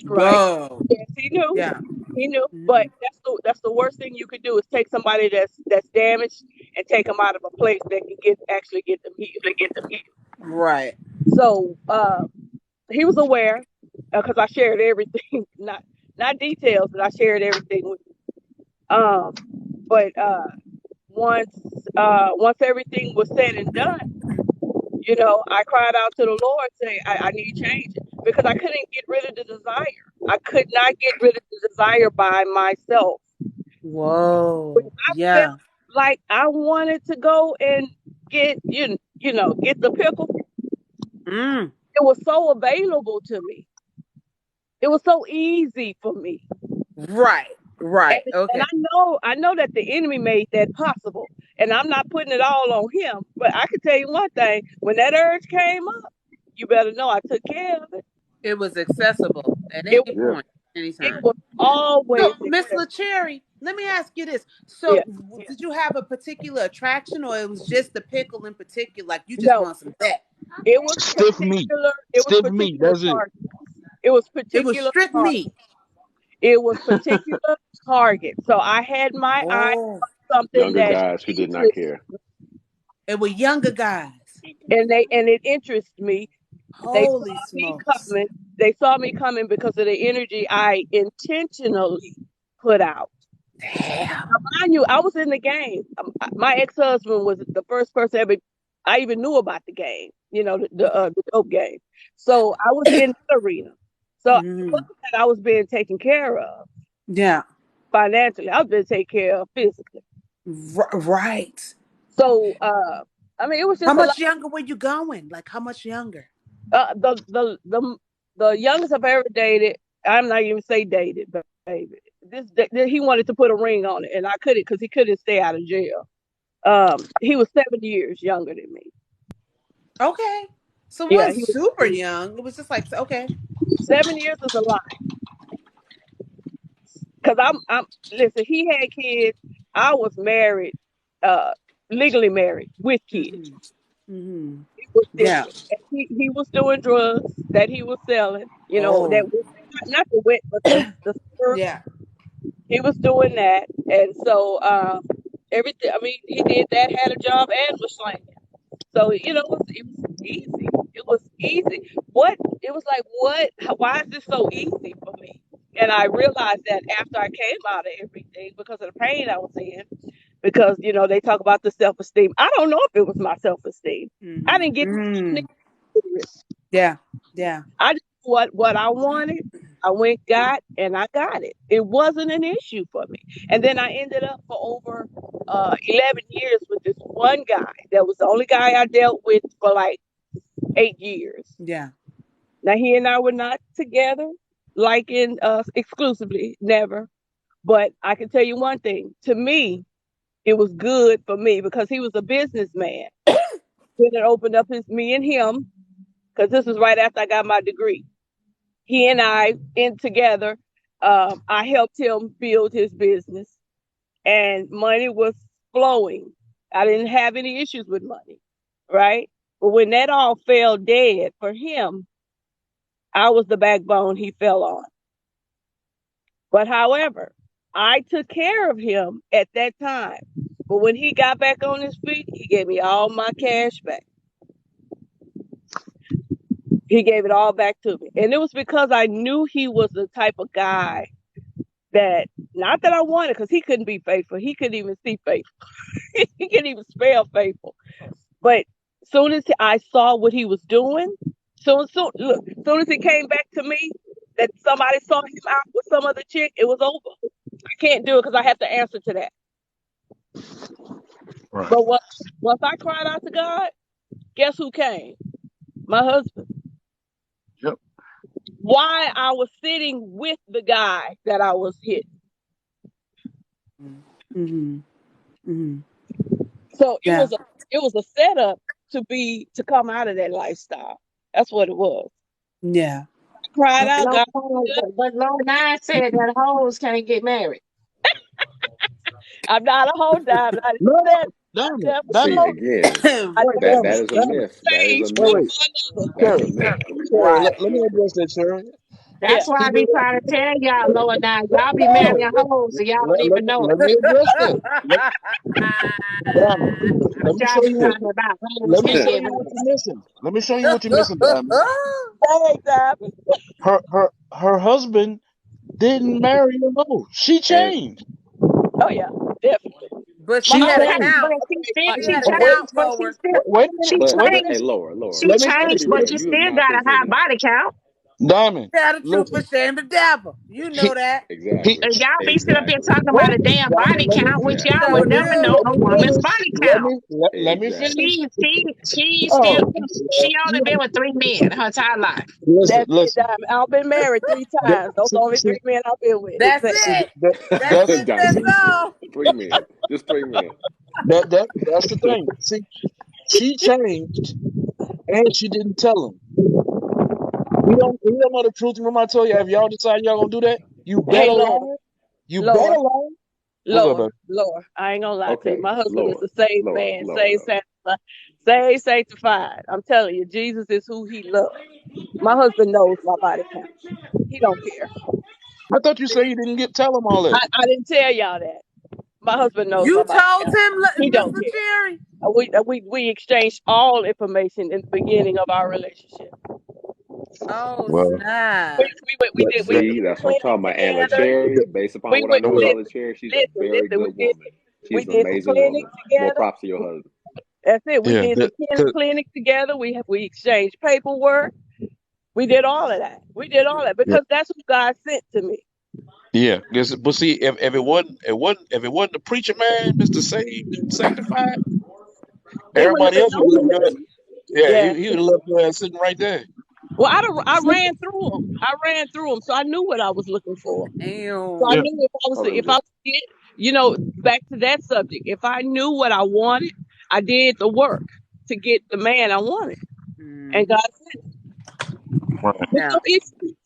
Right? Whoa. Yes, he knew. Yeah. He knew. But Mm. that's the worst thing you could do is take somebody that's damaged and take them out of a place that can actually get them healed. Right. So he was aware because I shared everything, not details, but I shared everything with him. But once once everything was said and done, I cried out to the Lord saying, I need change because I couldn't get rid of the desire. I could not get rid of the desire by myself. Whoa. I felt Yeah. like I wanted to go and get, get the pickle. Mm. It was so available to me. It was so easy for me. Right. Right. And Okay. I know that the enemy made that possible. And I'm not putting it all on him. But I can tell you one thing, when that urge came up, you better know I took care of it. It was accessible at It, any Yeah. point, it anytime. was always So, Miss accessible. LaCherry, let me ask you this. Yeah. So, did you have a particular attraction, or it was just the pickle in particular? Like you just No, want some of that? it was Stiff meat. particular. It was Stiff meat. particular That's it. target. It was It was particular strict target. meat. It was particular target. So I had my eye Oh, on something Younger that guys who did not interests, care. it were younger guys. and it interests me. They saw Holy me smokes! coming. They saw me coming because of the energy I intentionally put out. Damn. Now, mind you, I was in the game. My ex-husband was the first person ever I even knew about the game. The dope game. So I was in the arena. So it Mm-hmm. wasn't that I was being taken care of Yeah. financially. I was being taken care of physically. Right. So it was How just a lot. much younger were you going? Like how much younger? The youngest I've ever dated. I'm not even say dated, but baby, he wanted to put a ring on it, and I couldn't because he couldn't stay out of jail. He was 7 years younger than me. Okay. So it Yeah, was he was super young. It was just like okay. 7 years is a lot. Cause I'm listen. He had kids. I was married, legally married with kids. Mm-hmm. It was Yeah. different. And he was doing drugs that he was selling. Oh. That was not the wet, but the syrup. Yeah. He was doing that, and so everything. I mean, he did that. Had a job and was slanging. So it was easy. It was easy. It was like what? Why is this so easy for me? And I realized that after I came out of everything because of the pain I was in, because they talk about the self-esteem. I don't know if it was my self-esteem. Mm-hmm. I didn't get Yeah. Yeah. I just what I wanted. I went and I got it. It wasn't an issue for me. And then I ended up for over 11 years with this one guy. That was the only guy I dealt with for like 8 years. Yeah. Now he and I were not together, like in exclusively, never. But I can tell you one thing. To me, it was good for me because he was a businessman. Then it opened up me and him, because this was right after I got my degree. He and I in together. I helped him build his business, and money was flowing. I didn't have any issues with money, right? But when that all fell dead for him, I was the backbone he fell on. But however, I took care of him at that time. But when he got back on his feet, he gave me all my cash back. He gave it all back to me. And it was because I knew he was the type of guy that, not that I wanted, because he couldn't be faithful. He couldn't even see faithful. He couldn't even spell faithful. But soon as I saw what he was doing, soon as it came back to me that somebody saw him out with some other chick, it was over. I can't do it because I have to answer to that. Right. But once I cried out to God, guess who came? My husband. Yep. Why I was sitting with the guy that I was hitting. Mm-hmm. Mm-hmm. So Yeah. it was a setup to come out of that lifestyle. That's what it was. Yeah. I cried out, God. But Lord 9 said that hoes can't get married. I'm not a whole dime. I No, didn't say damn it, that. See, damn it, again, I wait, never that damn that it, is a damn it. myth. That is a changed Wait, myth. one wait, for another. That's a Cherry, myth. Cherry, Right. let me address that, Cherry. Yeah. That's why He I been, be trying to tell y'all, Lord 9, y'all be no, marrying hoes and y'all don't let even me, know it. let me address that. Diamond, But let me y'all show be you what, talking about hoes let me can't show get you what married. you're missing. Let me show you what you're missing, Diamond. Hey, Diamond. Her husband didn't marry a hoe. She And changed. Oh yeah, definitely. But My she husband had a Okay, knows but count. she still my She she had a email. count, changed, but she Lord. still Wait a she minute. But Wait a but minute. changed. hey, Laura, She Let me changed, finish but reading. you you have still not got a said high something. body count. Diamond, Tell the truth, but listen. shame the devil. You know He that. he. Exactly. And y'all be sitting up here Exactly. talking Wait about a a minute, damn Diamond. body count, which Let y'all me So would let me never do. know let a me woman's finish. body count. Let me Exactly. finish. She's still Oh, she only been with 3 men her entire life. listen, that's it, listen. Diamond. I've been married 3 times. Those See, are the only see, 3 men I've been with. That's Exactly. See, it. That's that's it. That's Diamond. all. 3 men. Just 3 men. that's the thing. See, she changed and she didn't tell him. He don't know the truth. Remember I told you, if y'all decide y'all gonna do that, you Hey, better Lord, lie. You better Lord, lie. What's up, Lord, baby? Lord. I ain't gonna lie to you. Okay. My husband is Lord. a saved Lord. man, Lord. saved, Lord. sanctified, saved, sanctified. I'm telling you, Jesus is who he loves. My husband knows my body count. He don't care. I thought you said you didn't tell him all that. I didn't tell y'all that. My husband knows You my body told count. him, He don't Mr. care. Cherry. We exchanged all information in the beginning of our relationship. Oh, We Well, snap. we see, did the that's what I'm clinic talking about. And together. LaCherry, based upon We what I went know about listen, LaCherry, she's a listen, very listen. good woman. We She's an did the amazing clinic woman. More together. props to your husband. That's it. We Yeah. did the clinic together. We exchanged paperwork. We did all of that. We did all that Yeah. because that's who God sent to me. Yeah. But see, if it wasn't the preacher man, Mr. Saved and Sanctified, It wouldn't have everybody been else would no have left connection. her. Yeah, Yeah. he would have left her sitting right there. Well, I ran through them. So I knew what I was looking for. So I Damn. Yeah. knew Hold on, if I MJ. was get, back to that subject. If I knew what I wanted, I did the work to get the man I wanted, and Mm-hmm. God sent Right. with Yeah. no issues.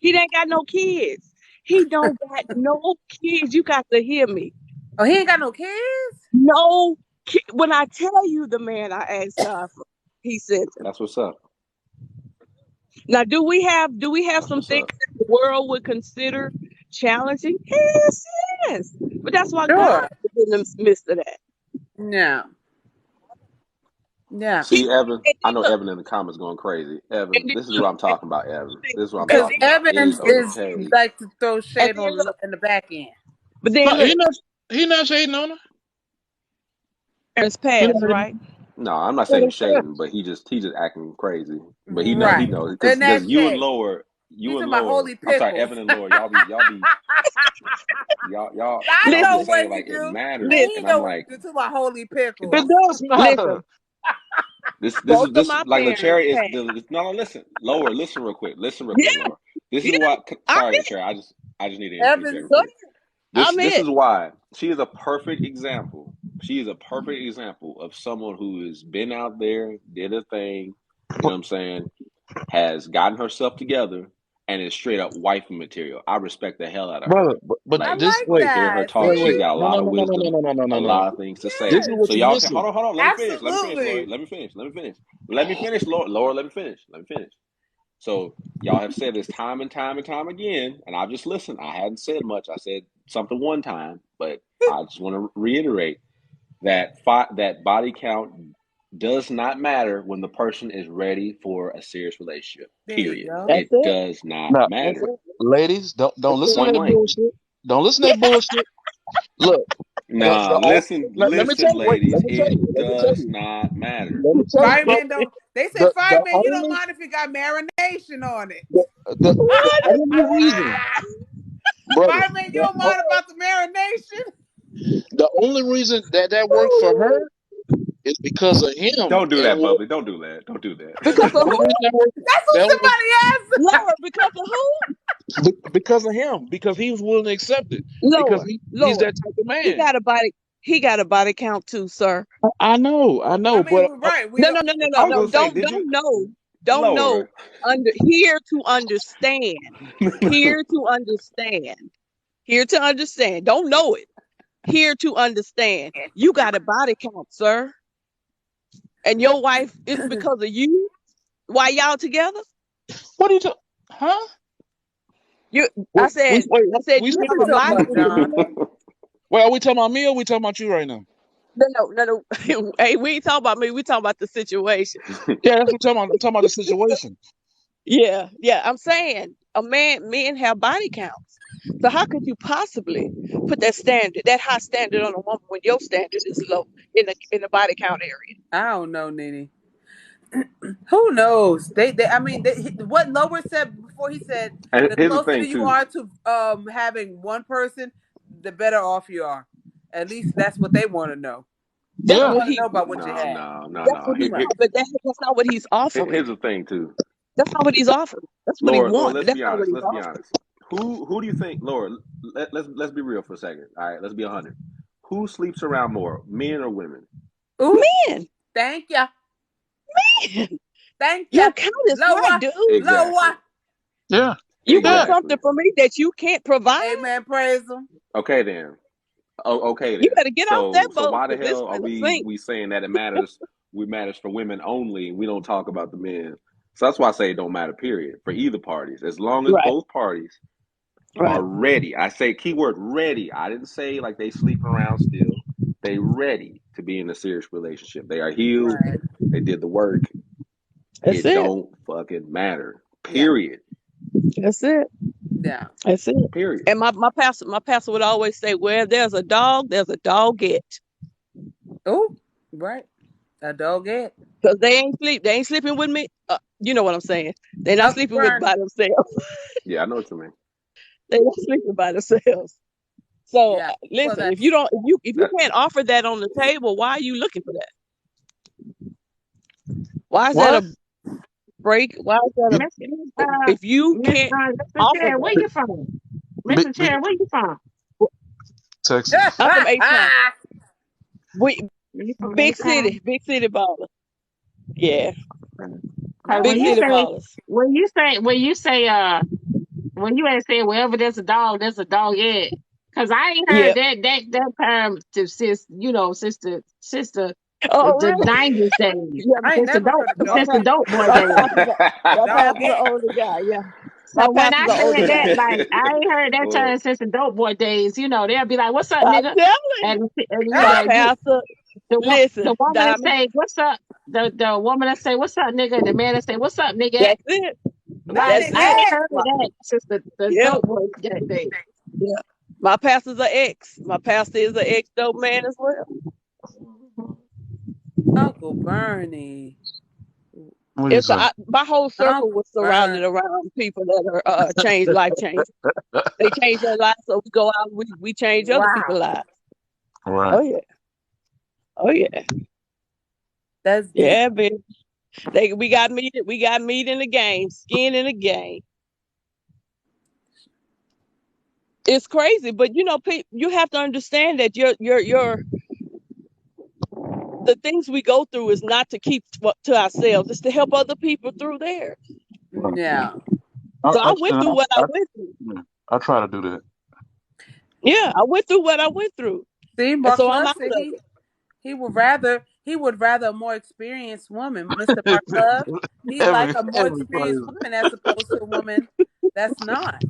He ain't got no kids. He don't got no kids. You got to hear me. Oh, he ain't got no kids? No, when I tell you the man I asked God for, he sent him. That's what's up. Now, do we have That's some what's things up. that the world would consider challenging? Yes, yes. But that's why God Sure. is in the midst of that. Yeah. Yeah. He See, Evan, and I then know look, Evan in the comments going crazy. Evan, and then this is what look, I'm talking about, Evan. This is what I'm and Because talking then about. It is Evans is okay. like to throw and shade then on look, in the back end. but No, then look, he not shading on her. it's He past, not, right? no, I'm not saying Well, he's shading, but he just acting crazy. But he Right. knows because And that's shade. You He's and talking about Laura. holy I'm sorry, pickles. Evan and Laura. I Y'all be know listen, saying what it he like it do. matters, And listen, he and I'm know what like, he do too about holy it pickles. does matter. listen. This Both is of this my like parents LaCherry is passed. the no, listen, Laura, listen real quick, Yeah, Laura. This is yeah. why. I'm Sorry, in. LaCherry, I just need to interject real Evans. Go quick. ahead. This I'm this in. is why she is a perfect example. She is a perfect example of someone who has been out there, did a thing, you know what I'm saying, has gotten herself together, and is straight up wifey material. I respect the hell out of her. Brother, but I Like this like wait, hearing her that. talk, she's wait. See? got a No, lot no, of no, no, no, no, wisdom, no, no, no, a no, no. lot of things to say. This is Yes. what So you're y'all can missing. hold on. Let me finish. Lori. Absolutely. Let me finish. Laura. Let me finish. So y'all have said this time and time and time again, and I've just listened. I hadn't said much. I said something one time, but I just want to reiterate that body count does not matter when the person is ready for a serious relationship. There you Period. go. That's It it. does not No, that's matter. it. Ladies, don't That's listen to it. that bullshit. Don't listen to that bullshit. Look, The nah, all, listen, wait, ladies. let me tell It you, let me tell does you, not matter. let me tell you, bro. Fireman don't. They say The fireman, you don't only mind if it got marination on it. the only reason, brother, Fireman, you the, don't mind about the marination? the only reason that worked for her is because of him. Don't do And that, what bubbly. Don't do that. Don't do that. the because of only who? reason That's what that worked, somebody asked. Lord, because of who? Because of him. Because he was willing to accept it. Because Lord, he's Lord. that type of He man. got a body. He got a body count too, sir. I know, I but mean, right. We No, don't. no, no, no, no, I was no. gonna say, Don't know. Laura? Here to understand. Here to understand. Here to understand. Don't know it. Here to understand. You got a body count, sir. And your wife, it's because of you. Why y'all together? What are you talking? Huh? You. Wait, I said we you still have Listen a to him, body Uncle count. John. wait, are we talking about me or are we talking about you right now? No. Hey, we ain't talking about me. We talking about the situation. Yeah, that's what I'm talking about. I'm talking about the situation. Yeah. I'm saying men have body counts. So how could you possibly put that standard, that high standard on a woman when your standard is low in the body count area? I don't know, Nene. Who knows? What Lower said before, he said And the here's the closer thing you too. are to having one person, the better off you are. At least that's what they want to know. They That's don't Yeah. what want to he know about what you No, have. no, no, that's no. what he Right. but that's not what he's offering. Here's the thing too. That's not what he's offering. That's what he Laura, wants. let's That's be not what honest. he's Let's be offering. honest. Who do you think, Laura? Let's be real for a second. All right, let's be 100. Who sleeps around more, men or women? Ooh, Men. thank you. Man. Thank you. Your count is high, Lower. dude. Exactly. Lower. Yeah. You want Yeah. Exactly. something from me that you can't provide? Amen. Praise them. Okay then. Oh, okay You then. better get off that So boat why the because it's hell are gonna we sink. we saying that it matters? We matters for women only. We don't talk about the men. So that's why I say it don't matter. Period. For either parties, as long as Right, both parties right. are ready. I say keyword ready. I didn't say like they sleeping around still. They ready to be in a serious relationship. They are healed. Right. They did the work. That's It it. don't fucking matter. Yeah. Period. That's it. Yeah. That's it. Period. And my pastor would always say, where there's a dog, there's a doggett. Oh, right. A dogette. Because they ain't sleeping with me. You know what I'm saying. They're not Uncle sleeping with Bernie. by themselves. Yeah, I know what you mean. They're not sleeping by themselves. So Yeah. Well, listen, if that's you don't, if you That can't offer that on the table, why are you looking for that? Why is that What? a break? Why is that Miss if you Miss can't Mr. offer Cherry, where that? you from? Big, Mr. big Cherry, where you from? Texas. I'm from H-Town. We You from big A-Town? city baller. Yeah, Cause no, big when you city yeah. say ballers. when you ain't say wherever there's a dog yeah. Cause I ain't heard Yep. that term since Oh, the really? 90s days. Yeah. I ain't never heard a My Since the dogette. dope boy my days. pastor's a, my pastor's an Dogette. older guy. Yeah, my So when pastor's I an older said guy. that, like I ain't heard that well, term since the dope boy days. They'll be like, "What's up, I'm nigga?" telling And my like pastor. the Listen, woman that Diamond. say, "What's up?" The woman that say, "What's up, nigga?" And the man that say, "What's up, nigga?" That's it. Not Like That's I it. ain't nigga. heard of My, that since the yep. dope boy days. Yeah. My pastor's an ex. My pastor is an ex dope man as well. Uncle Bernie. What do you say? My whole circle Uncle was surrounded Bernie. around people that are life changers. They change their lives, so we go out. We change other people's Wow. lives. Right. Oh yeah. Oh yeah. That's deep. Yeah, baby. We got meat. We got meat in the game, skin in the game. It's crazy, but you have to understand that the things we go through is not to keep to ourselves. It's to help other people through there. Yeah. So I went through what I went through. I try to do that. Yeah, I went through what I went through, See, and Mark so I'm Love out said of it. he would rather a more experienced woman, Mr. Mark Love. He'd like a more Every experienced person. woman as opposed to a woman that's not.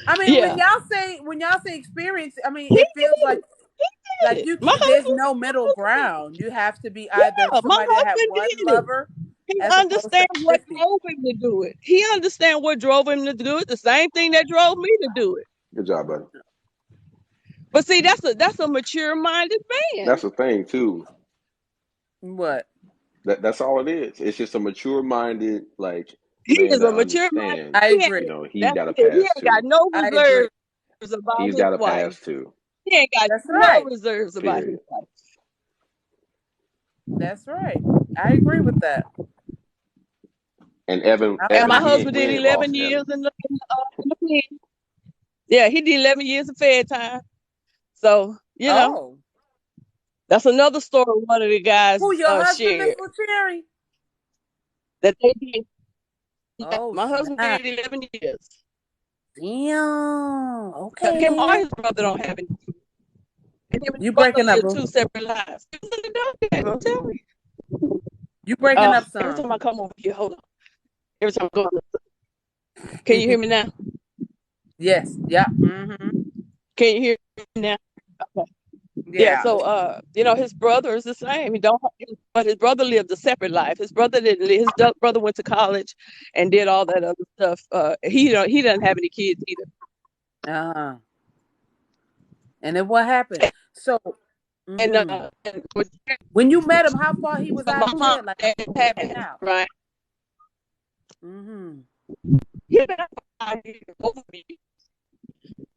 I mean, Yeah, when y'all say experience, I mean he it feels did like it. you My can, there's husband, no middle ground. You have to be either my somebody that have husband one did it. lover He as opposed to understand what 50. drove him to do it. He understand what drove him to do it. The same thing that drove me to do it. good job, buddy. But see, that's a mature minded man. That's the thing too. What? That's all it is. It's just a mature minded like He man is a that mature minded. understands. I He ain't, agree. He that's got a it. He pass ain't got too. no I agree. reserves about He's his got a wife. pass too. He ain't got That's no right. reserves about his Period. wife. That's right. I agree with that. And Evan, I'm And Evan, my not. husband we did ain't 11 lost years Evan. in the pen. Yeah, he did 11 years of Fed time. So, Oh, that's another story one of the guys who your husband, Miss shared Cherry? that they did. Yeah, Oh, my husband snap. did 11 years. Damn. Because Okay, him or then. his brother don't have any. And him and his You brother breaking up, live boo? two separate lives. He was in the dog game, I'm telling you. You breaking up Every some? time I come over here, hold on. Every time I go, can you hear me now? Yes. Yeah. Mm-hmm. Can you hear me now? Okay. Yeah. Yeah. So, his brother is the same. But his brother lived a separate life. His brother didn't. Brother went to college and did all that other stuff. He doesn't have any kids either. Uh-huh. And then what happened? So, And, mm-hmm. and When you met him, how far he was out my of mom jail? Like, how and long he been passed, out? right? Mm-hmm. He been out for 5 years, over me.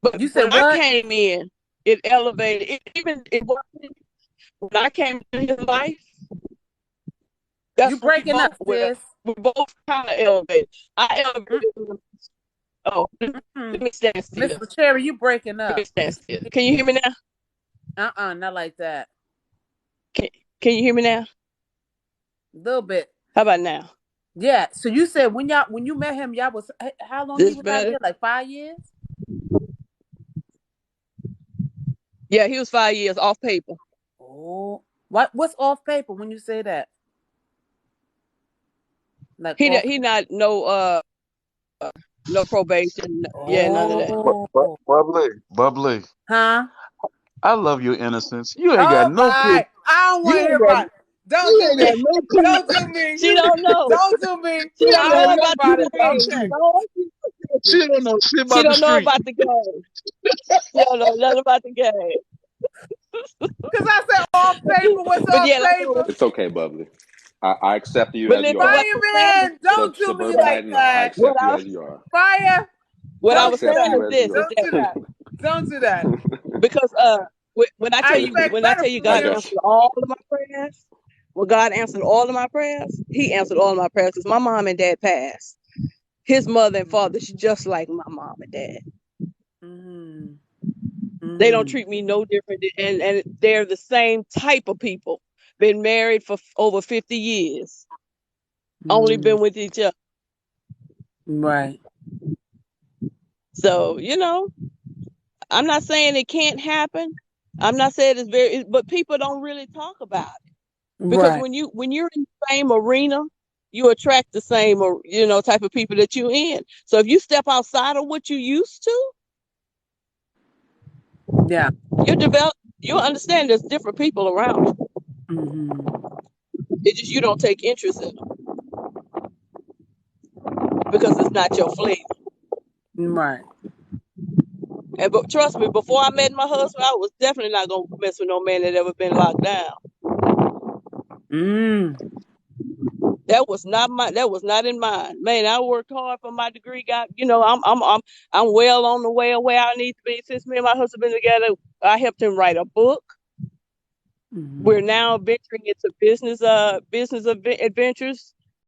But You when said I what? came in, it elevated. It wasn't when I came into his life. You That's when breaking up, sis. we both kind of elevated. I elevated him. Oh, Mm-hmm. let me stand still. Mr. Cherry, you breaking Let me up. stand still. Can you hear me now? Not like that. Can you hear me now? A little bit. How about now? Yeah. So you said when you met him, y'all was how long he This was out better? there? Like 5 years? Yeah, he was 5 years off paper. Oh, what's off paper when you say that? Like He off. he not no probation. Yeah, none of that. Oh, Bubbly. huh? I love your innocence. You ain't got All no kid. right. I don't You want to hear ain't got. about it. Don't You do ain't got me. no kid. Don't do me. She don't know. Don't do me. She You don't ain't I got know don't no know about the about it. kid. game. Okay. No, She don't know shit she about the don't know street. about the game. She don't know nothing about the game. Because I said off paper. What's But off yeah, like I was, paper? It's okay, Bubbly. I accept you but as you listen, are. what I was saying, Fireman, don't do me like Suburbanite, no, I that. what accept you I as you are. Fire, what I I don't was do accept saying that. you is as this: you is are. Don't that do that. Don't do that. because when I I tell you expect better God from I you. got you. answered all of my prayers, when God answered all of my prayers, He answered all of my prayers because my mom and dad passed. His mother and father, she's just like my mom and dad. Mm-hmm. They don't Mm-hmm. treat me no different, and they're the same type of people. Been married for over 50 years. Only Mm-hmm. been with each other. Right. So, I'm not saying it can't happen. I'm not saying but people don't really talk about it because Right. when you're in the same arena, you attract the same, type of people that you're in. So if you step outside of what you used to, Yeah. you'll understand there's different people around you. Mm-hmm. It's just you don't take interest in them because it's not your flavor. Right. But trust me, before I met my husband, I was definitely not gonna mess with no man that ever been locked down. Mm. That was not in mind. Man, I worked hard for my degree. I'm well on the way of where I need to be. Since me and my husband been together, I helped him write a book. Mm-hmm. We're now venturing into business adventures.